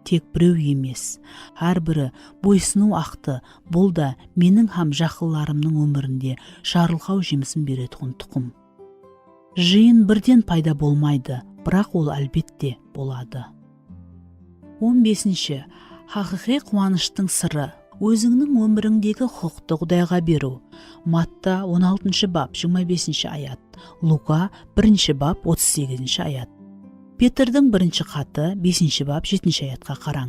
тек біреу емес. Әрбірі бойсыну ақты, бұл да менің һәм жақыларымның өмірінде жарылқау жемісін беретұғын тұқым. Жиын бірден пайда болмайды, бірақ ол әлбетте болады. 15. Хақиқи қуаныштың сыры. Өзіңнің өміріңдегі құқықты Құдайға беру. Матта 16 бап 25 аят. Лука 1 бап 38 аят. Петрдің 1 хаты 5 бап 7 аятқа қараң.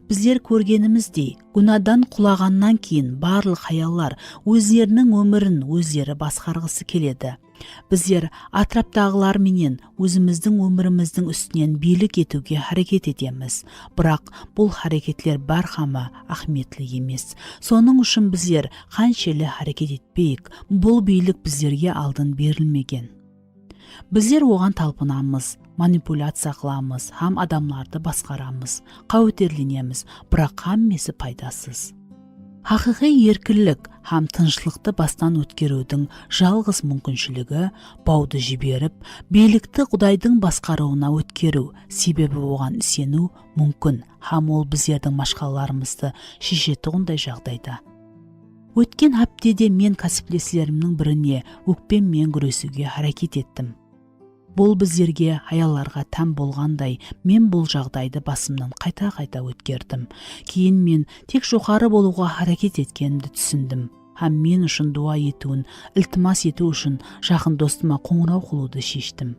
Біздер көргеніміздей, гүнадан құлағаннан кейін барлық хаялар өздерінің өмірін өздері басқарғысы келеді. Біздер атраптағылар менен өзіміздің өміріміздің үстінен билік етуге харекет етеміз. Бірақ бұл харекетлер бәрхама ахметлі емес. Соның үшін біздер қаншелі харекет етпейік, бұл билік біздерге алдын берілмеген. Біздер оған талпынамыз, манипуляция қыламыз, һәм адамларды басқарамыз, қауітерленеміз, бірақ қаммесі пайдасыз. Хақиқи еркінлік һәм тыныштықты бастан өткерудің жалғыз мүмкіншілігі бауды жіберіп, билікті Құдайдың басқаруына өткеру, себебі оған сену мүмкін, һәм ол біздердің машқаларымызды шешетұғындай жағдайда. Өткен аптеде мен кәсіптестерімнің біріне өкпеммен күресуге харекет еттім. Бұл біздерге аяларға тән болғандай, мен бұл жағдайды басымнан қайта-қайта өткердім. Кейін мен тек жоғары болуға харекет еткенімді түсіндім. Һәм мен үшін дуа етуін, ілтимас ету үшін жақын достыма қоңырау қылуды шештім.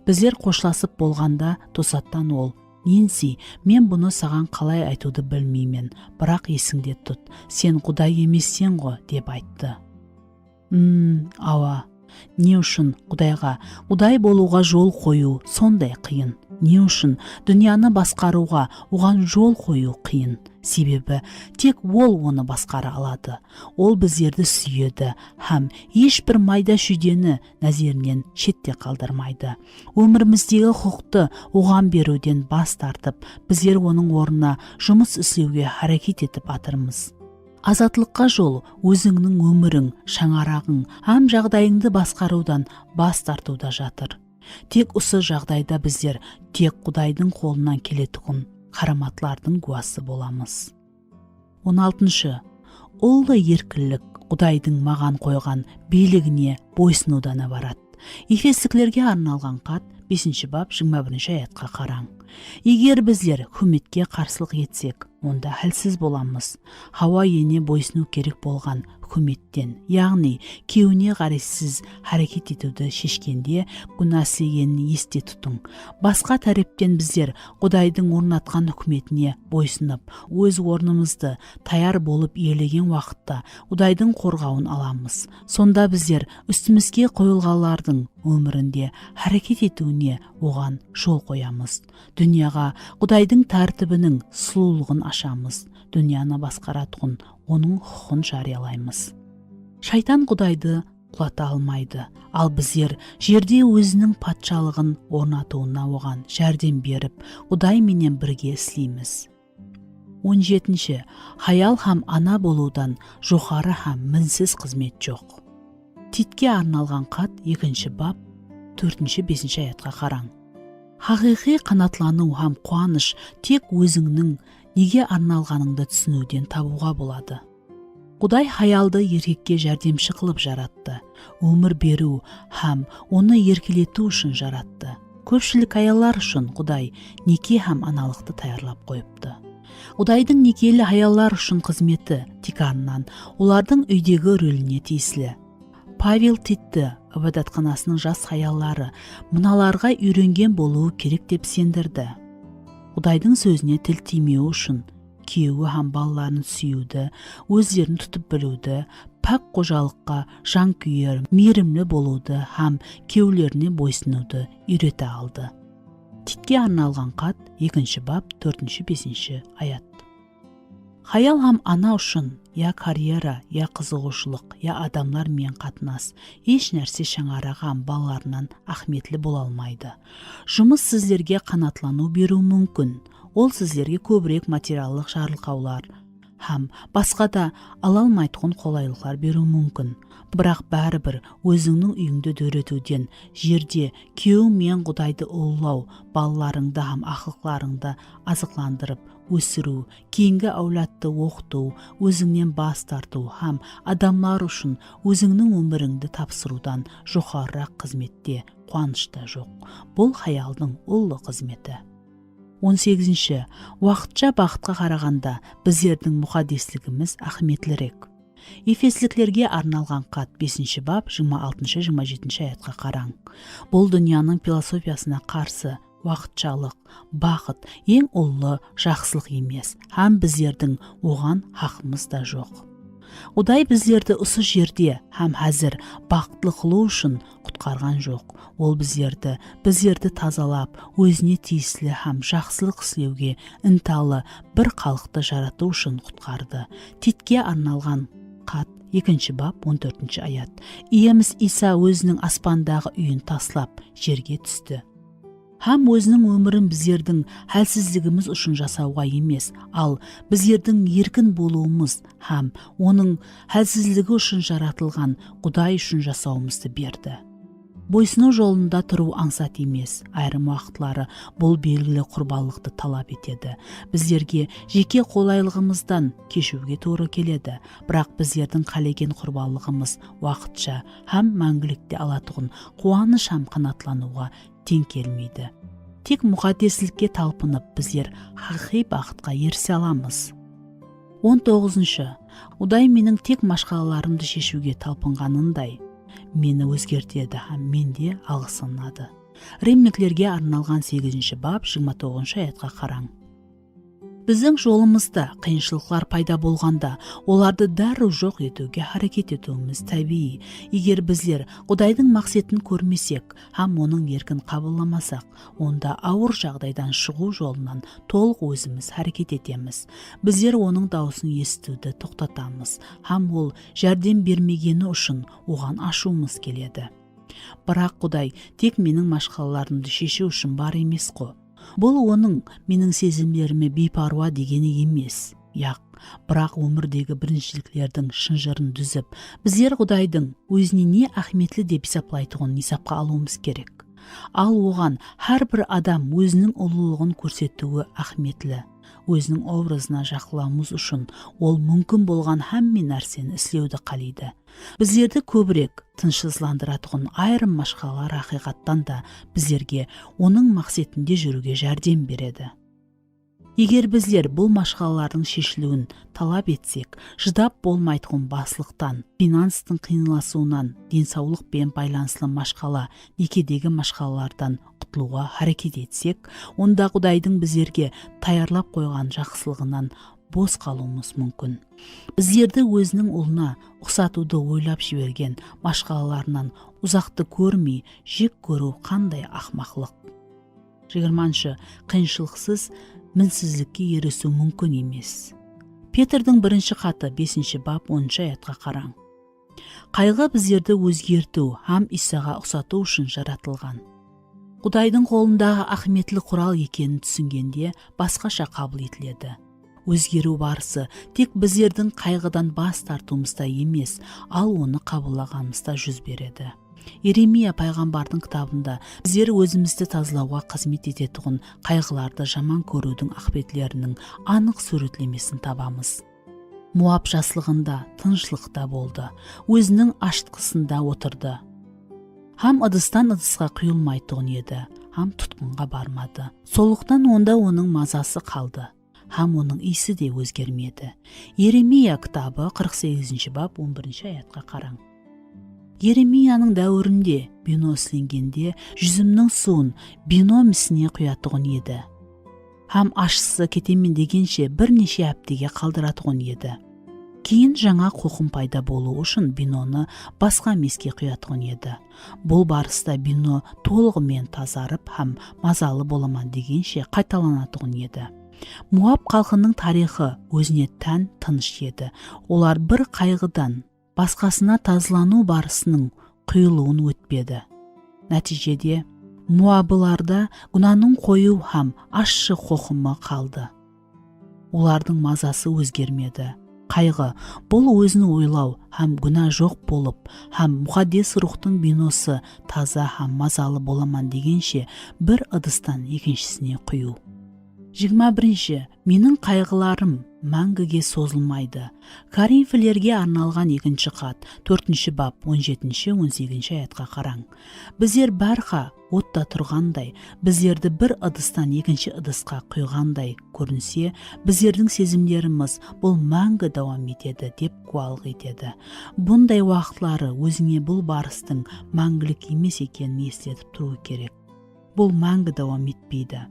Біздер қошласып болғанда тосаттан ол: "Ненси, мен бұны саған қалай айтуды білмеймін, бірақ есіңде тұт, сен Құдай емессен ғой", деп айтты. Ауа. Не үшін Құдайға, Құдай болуға жол қою сондай қиын? Не үшін дүнияны басқаруға оған жол қою қиын? Себебі тек ол оны басқара алады. Ол біздерді сүйеді һәм ешбір майда шүйдені назерінен шетте қалдырмайды. Өміріміздегі құқықты оған беруден бас тартып, біздер оның орнына жұмыс істеуге харекет етіп атырмыз. Азатлыққа жол өзіңнің өмірің, шаңарағың, һәм жағдайыңды басқарудан бас тартуда жатыр. Тек осы жағдайда біздер тек Құдайдың қолынан келетұғын қараматлардың куәсі боламыз. 16. Ұлы еркінлік Құдайдың маған қойған билігіне бойсынудан барады. Ефестіктерге арналған хат 5 бап 21 аятқа қараң. Егер біздер үкіметке қарсылық етсек, онда әлсіз боламыз. Хауа ене бойсыну керек болған үкіметтен, яғни күйеуіне қарайсыз әрекет етуді шешкенде күнә істегенін есте тұтың. Басқа тараптан біздер Құдайдың орнатқан үкіметіне бойсынып, өз орнымызды таяр болып иелеген уақытта Құдайдың қорғауын аламыз. Сонда біздер үстімізге қойылғандардың өмірінде әрекет етуіне оған жол қоямыз. Дүнияға Құдайдың тәртібінің сұлулығын ашамыз. Дүнияны басқаратұғын оның құқын жариялаймыз. Шайтан Құдайды құлата алмайды, ал біздер жерде өзінің патшалығын орнатуына оған жәрдем беріп, Құдай менен бірге істейміз. 17. Хаял һәм ана болудан жоғары һәм мінсіз қызмет жоқ. Титке арналған хат 2 бап 4-5 аятқа қараң. Хақиқи қанатлану һәм қуаныш тек өзіңнің неге арналғаныңды түсінуден табуға болады. Құдай хаялды еркекке жәрдемші қылып жаратты, өмір беру һәм оны еркелету үшін жаратты. Көпшілік аялар үшін Құдай неке һәм аналықты таярлап қойыпты. Құдайдың некелі аялар үшін қызметі тикарынан олардың үйдегі рөліне тиесілі. Павел Титті ібадатханасының жас аялары мыналарға үйренген болуы керек деп сендірді. Құдайдың сөзіне тіл тимеу үшін күйеуі һәм балаларын сүюді, өздерін тұтып білуді, пәк қожалыққа жан күйер, мейірімлі болуды һәм күйеулеріне бойсынуды үйрете алды. Титке арналған хат 2 бап 4-5 аят. Хаял һәм ана үшін я карьера, я қызығушылық, я адамлар мен қатынас еш нәрсе шаңараған балаларынан ахметлі бола алмайды. Жұмыс сіздерге қанатлану беру мүмкін. Ол сіздерге көбірек материалдық жарылқаулар һәм басқа да ала алмайтын қолайлықтар беру мүмкін. Бірақ бәрібір өзіңнің үйіңді дөретуден, жерде күйеу мен Құдайды ұлылау, балаларыңды һәм ақылқларыңды азықландырып өсіру, кейінгі әулетті оқыту, өзіңнен бас тарту һәм адамлар үшін өзіңнің өміріңді тапсырудан жоғарырақ қызметте қуанышта жоқ. Бұл хаялдың ұлы қызметі. 18. Уақытша бақытқа қарағанда біздердің мұқаддеслігіміз ахметлірек. Ефесліктерге арналған хат 5 бап 26-27 аятқа қараң. Бұл дүнияның философиясына қарсы уақытшалық, бақыт ең ұлы жақсылық емес, һәм біздердің оған хақымыз да жоқ. Құдай біздерді осы жерде һәм әзір бақытлы қылу үшін құтқарған жоқ. Ол біздерді тазалап, өзіне тиесілі һәм жақсылық істеуге ынталы бір халықты жарату үшін құтқарды. Титке арналған хат 2 бап 14 аят. Иеміз Иса өзінің аспандағы үйін таслап жерге түсті. Һәм өзінің өмірін біздердің әлсіздігіміз үшін жасауға емес, ал біздердің еркін болуымыз һәм оның әлсіздігі үшін жаратылған Құдай үшін жасауымызды берді. Бойсыну жолында тұру аңсат емес, айрым уақытлары бұл белгілі құрбалықты талап етеді. Біздерге жеке қолайлығымыздан кешуге тура келеді, бірақ біздердің қалеген құрбалығымыз уақытша һәм мәңгілікте алатұғын қуаныш һәм қанатлануға тең келмейді. Тек мұқаддеслікке талпынып біздер хақи бақытқа ерсе аламыз. 19. Құдай менің тек машқалаларымды шешуге талпынғанындай мені өзгертеді һәм менде алғысынады. Римліктерге арналған 8 бап 29 аятқа қараң. Біздің жолымызда қиыншылықтар пайда болғанда, оларды дәру жоқ етуге харекет етуіміз табиғи. Егер біздер Құдайдың мақсатын көрмесек, һәм оның еркін қабылламасақ, онда ауыр жағдайдан шығу жолынан толық өзіміз харекет етеміз. Біздер оның дауысын естуді тоқтатамыз, һәм ол жәрдем бермегені үшін оған ашуымыз келеді. Бірақ Құдай тек менің машқалаларымды шешу үшін бар емес қой. Бұл оның менің сезімдеріме бейпаруа дегені емес. Бірақ өмірдегі біріншіліктердің шынжырын дүзіп, біздер Құдайдың өзіне не ахметлі деп есептейтұғын есепқа алуымыз керек. Ал оған әрбір адам өзінің ұлылығын көрсетуі ахметлі. Өзінің образына жақыламыз үшін ол мүмкін болған һәмме нәрсені істеуді қалайды. Біздерді көбірек тыншсызландыратұғын айрым машқалар ақиқаттан да біздерге оның мақсатында жүруге жәрдем береді. Егер біздер бұл машқалардың шешілуін талап етсек, шыдап болмайтын баслықтан, финанстың қиынласуынан, денсаулықпен байланысты машқала, некедегі машқалардан құтылуға харекет етсек, онда Құдайдың біздерге таярлап қойған жақсылығынан бос қалуымыз мүмкін. Біздерді өзінің ұлына ұқсатуды ойлап жіберген машқалаларынан ұзақты көрмей, жек көру қандай ақмақлық. 20-шы, қиыншылықсыз мінсізлікке ерісу мүмкін емес. Петрдің 1-ші хаты 5-ші бап 10-ші аятқа қараң. Қайғы біздерді өзгерту һәм Исаға ұқсату үшін жаратылған. Құдайдың қолындағы ахметлі құрал екенін түсінгенде басқаша қабыл етіледі. Өзгеру барысы тек біздердің қайғыдан бас тартуымызда емес, ал оны қабылдағанымызда жүз береді. Иеремия пайғамбардың кітабында біздер өзімізді тазалауға қызмет ететұғын қайғыларды жаман көрудің ақбетлерінің анық суретлемесін табамыз. Муап жаслығында тыныштықта болды, өзінің аштықсында отырды. Һәм ыдыстан ыдысқа құйылмайтұғын еді, һәм тұтқынға бармады. Солықтан онда оның мазасы қалды, һәм оның иісі де өзгермеді. Иеремия кітабы 48-ші бап 11-ші аятқа қараң. Иеремияның дәуірінде бино сіленгенде жүзімнің суын бино місіне құятұғын еді. Һәм ашысы кетемен дегенше бірнеше әптеге қалдыратұғын еді. Кейін жаңа қоқым пайда болу үшін биноны басқа меске құятұғын еді. Бұл барыста бино толығымен тазарып һәм мазалы боламан дегенше қайталанатұғын еді. Муап халқының тарихы өзіне тән тыныш еді. Олар бір қайғыдан басқасына тазалану барысының құйылуын өтпеді. Нәтижеде муабыларда гүнаның қою һәм ащы қоқымы қалды. Олардың мазасы өзгермеді. Қайғы бұл өзін ойлау һәм гүна жоқ болып, һәм мұқаддес рухтың биносы таза һәм мазалы боламан дегенше бір ыдыстан екіншісіне құю. 21-ші, менің қайғыларым мәңгіге созылмайды. Коринфилерге арналған 2-ші хат 4-ші бап 17-18-ші аятқа қараң. Біздер бәрха отта тұрғандай, біздерді бір ыдыстан екінші ыдысқа құйғандай көрінсе, біздердің сезімдеріміз бұл мәңгі дауам етеді деп куәлік етеді. Бұндай уақытлары өзіңе бұл барыстың мәңгілік емес екенін естетіп тұру керек. Бұл мәңгі дауам етпейді.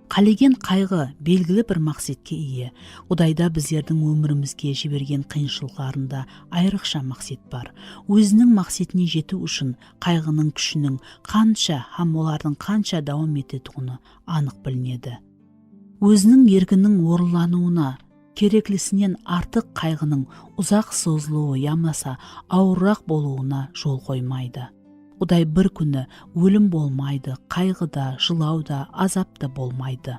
Қалеген қайғы белгілі бір мақсатқа ие. Құдайда біздердің өмірімізге жіберген қиыншылықтарында айрықша мақсат бар. Өзінің мақсатіне жету үшін қайғының күшінің қанша һәм олардың қанша дауам ететұғыны анық білінеді. Өзінің еркінің орынлануына керектісінен артық қайғының ұзақ созылуы ямаса ауыррақ болуына жол қоймайды. Құдай бір күні өлім болмайды, қайғыда, жылауда, азапта болмайды.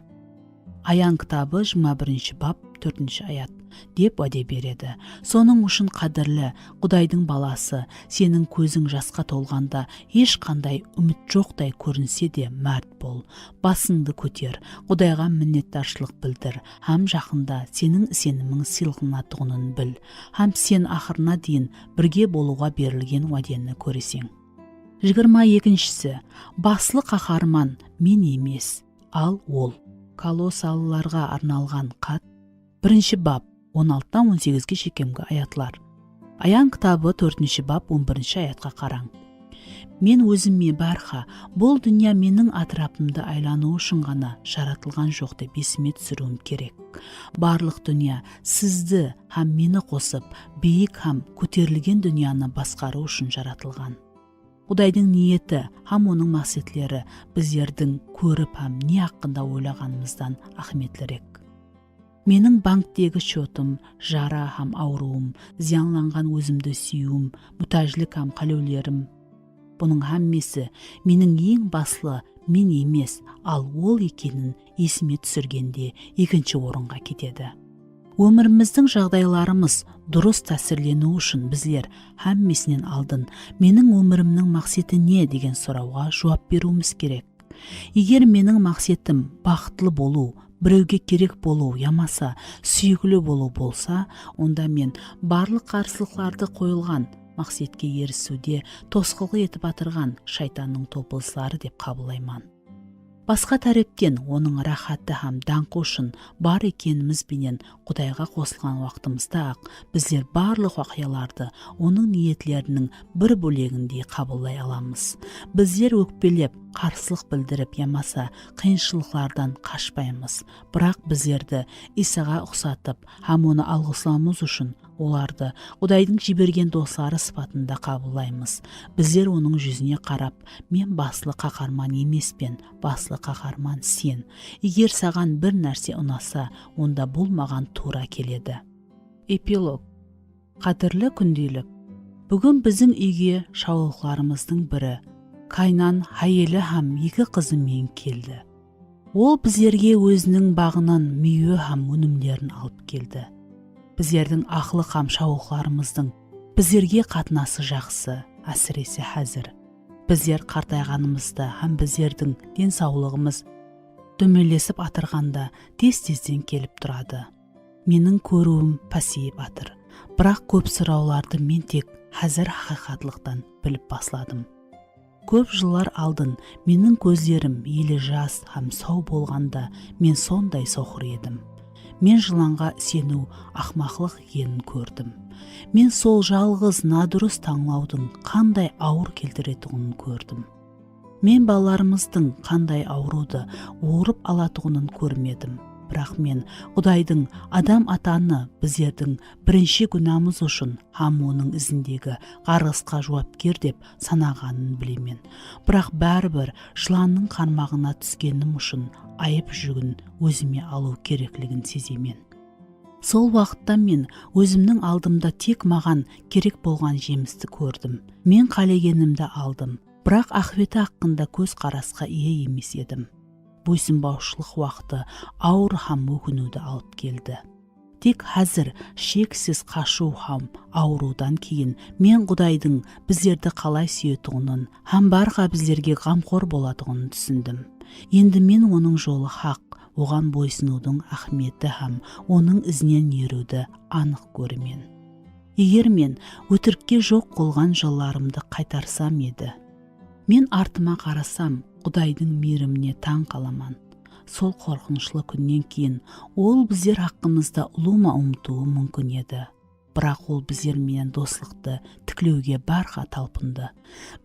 Аян кітабы 21-ші бап 4-ші аят деп уәде береді. Соның үшін қадірлі Құдайдың баласы, сенің көзің жасқа толғанда ешқандай үміт жоқтай көрінсе де мәрт бол. Басыңды көтер, Құдайға міннеттаршылық білдір, һәм жақында сенің сенімің сыйлығынатұғынын біл, һәм сен ақырына дейін бірге болуға берілген уәдені көресің. 22-шісі, баслы қаһарман мен емес, ал ол. Колоссалыларға арналған хат 1-ші бап 16-18-ге шекемгі аятлар. Аян кітабы 4-ші бап 11-ші аятқа қараң. Мен өзіме бәрха, бұл дүния менің атрапымды айлану үшін ғана жаратылған жоқ деп есіме түсіруім керек. Барлық дүния сізді һәм мені қосып, биік һәм көтерілген дүнияны басқару үшін жаратылған. Құдайдың ниеті һәм оның мақсатлары біздердің көріп һәм не хақында ойлағанымыздан ахметлірек. Менің банктегі шотым, жара һәм ауруым, зиянланған өзімді сүюім, мұтажлық һәм қалеулерім. Бұның һәммесі менің ең баслы мен емес, ал ол екенін есіме түсіргенде екінші орынға кетеді. Өміріміздің жағдайларымыз дұрыс тәсірлену үшін біздер һәммесінен алдын менің өмірімнің мақсаты не деген сұрауға жауап беруіміз керек. Егер менің мақсатым бақытлы болу, біреуге керек болу, ямаса сүйгілі болу болса, онда мен барлық қарсылықтарды қойылған мақсатке ерісуде тосқылық етіп атырған шайтанның топлыстары деп қабылдаймын. Басқа тарептен оның рахаты һәм даңқы үшін бар екеніміз бенен Құдайға қосылған уақытымызда ақ біздер барлық уақияларды оның ниетлерінің бір бөлегіндей қабылдай аламыз. Біздер өкпелеп, қарсылық білдіріп ямаса қиыншылықтардан қашпаймыз. Бірақ біздерді Исаға ұқсатып, һәм оны алғысламыз үшін оларды Құдайдың жіберген достары сипатында қабылдаймыз. Біздер оның жүзіне қарап, мен баслы қаһарман емеспен, баслы қаһарман сен. Егер саған бір нәрсе ұнаса, онда бұл маған тура келеді. Эпилог. Қадірлі күнделік. Бүгін біздің үйге шаулықларымыздың бірі, Кайнан әйелі һәм 2 қызымен келді. Ол біздерге өзінің бағынан мүйе һәм өнімдерін алып келді. Біздердің ақылы һәм шаулықларымыздың біздерге қатынасы жақсы, әсіресе әзір. Біздер қартайғанымызда һәм біздердің денсаулығымыз дөмелесіп атырғанда тез-тезден келіп тұрады. Менің көруім пәсейіп атыр. Бірақ көп сұрауларды мен тек әзір хақиқатлықтан біліп басладым. Көп жылдар алдын менің көздерім елі жас һәм сау болғанда мен сондай соқыр едім. Мен жыланға сену ақмақлық екенін көрдім. Мен сол жалғыз надұрыс таңлаудың қандай ауыр келтіретінін көрдім. Мен балаларымыздың қандай ауруды орып алатынын көрмедім. Бірақ мен Құдайдың адам атаны біздердің бірінші күнәміз үшін һәм оның ізіндегі қарғысқа жауапкер деп санағанын білемен. Бірақ бәрібір жыланның қармағына түскенім үшін айып жүгін өзіме алу керектігін сеземен. Сол уақытта мен өзімнің алдымда тек маған керек болған жемісті көрдім. Мен қалегенімді алдым, бірақ ақветі ақында көз қарасқа ие емес едім. Бойсынбаушылық уақыты ауыр һәм өкінуді алып келді. Тек әзір шексіз қашу һәм аурудан кейін мен Құдайдың біздерді қалай сүйетінін һәм барға біздерге ғамқор болатынын түсіндім. Енді мен оның жолы хақ, оған бойсынудың ахметі һәм оның ізінен еруді анық көремен. Егер мен өтірікке жоқ қылған жолдарымды қайтарсам еді, мен артыма қарасам, Құдайдың мейіріміне таң қаламан. Сол қорқынышлы күннен кейін ол біздер хақымызда ұлыма ұмтуы мүмкін еді. Бірақ ол біздер менен достықты тіклеуге барға талпынды.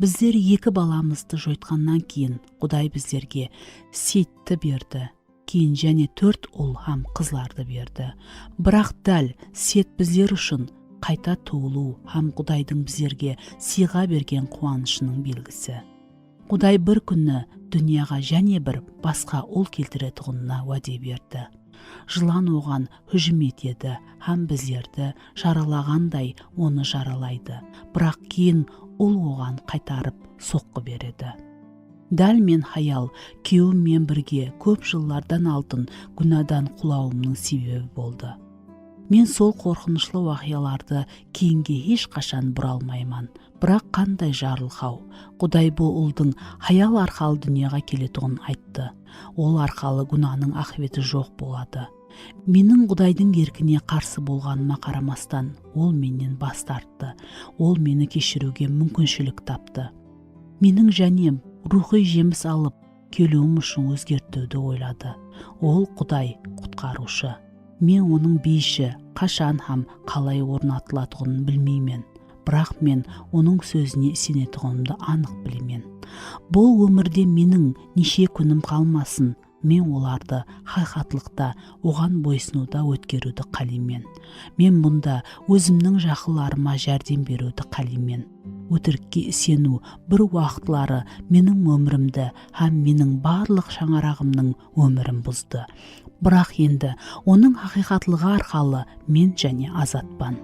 Біздер 2 баламызды жойтқаннан кейін Құдай біздерге Сетті берді. Кейін және 4 ұл һәм қызларды берді. Бірақ дәл Сет біздер үшін қайта туылу һәм Құдайдың біздерге сыйға берген қуанышының белгісі. Құдай бір күні дүнияға және бір басқа ұл келтіретініне уәде берді. Жылан оған hüжім етеді һәм біздерді жаралағандай оны жаралайды. Бірақ кейін ұл оған қайтарып соққы береді. Дәл мен хаял күйеуіммен бірге көп жылдардан алдын күнәдан құлауымның себебі болды. Мен сол қорқынышлы уақияларды кейінге ешқашан бұралмайман. Бірақ қандай жарылқау. Құдай бұл ұлдың хаял арқалы дүнияға келетінін айтты. Ол арқалы күнәнің ақветі жоқ болады. Менің Құдайдың еркіне қарсы болғаныма қарамастан, ол менен бас тартты. Ол мені кешіруге мүмкіншілік тапты. Менің жәнем рухи жеміс алып, келуім үшін өзгертуді ойлады. Ол Құдай құтқарушы. Мен оның бейші қашан һәм қалай орнатылатынын білмеймен. Бірақ мен оның сөзіне сенетінімді анық білемен. Бұл өмірде менің неше күнім қалмасын, мен оларды хақиқатлықта оған бойсынуда өткеруді қалеймен. Мен бұнда өзімнің жақыларыма жәрдем беруді қалеймен. Өтірікке сену бір уақытлары менің өмірімді һәм менің барлық шаңырағымның өмірін бұзды. Бірақ енді оның хақиқатлығы арқалы мен және азатпан.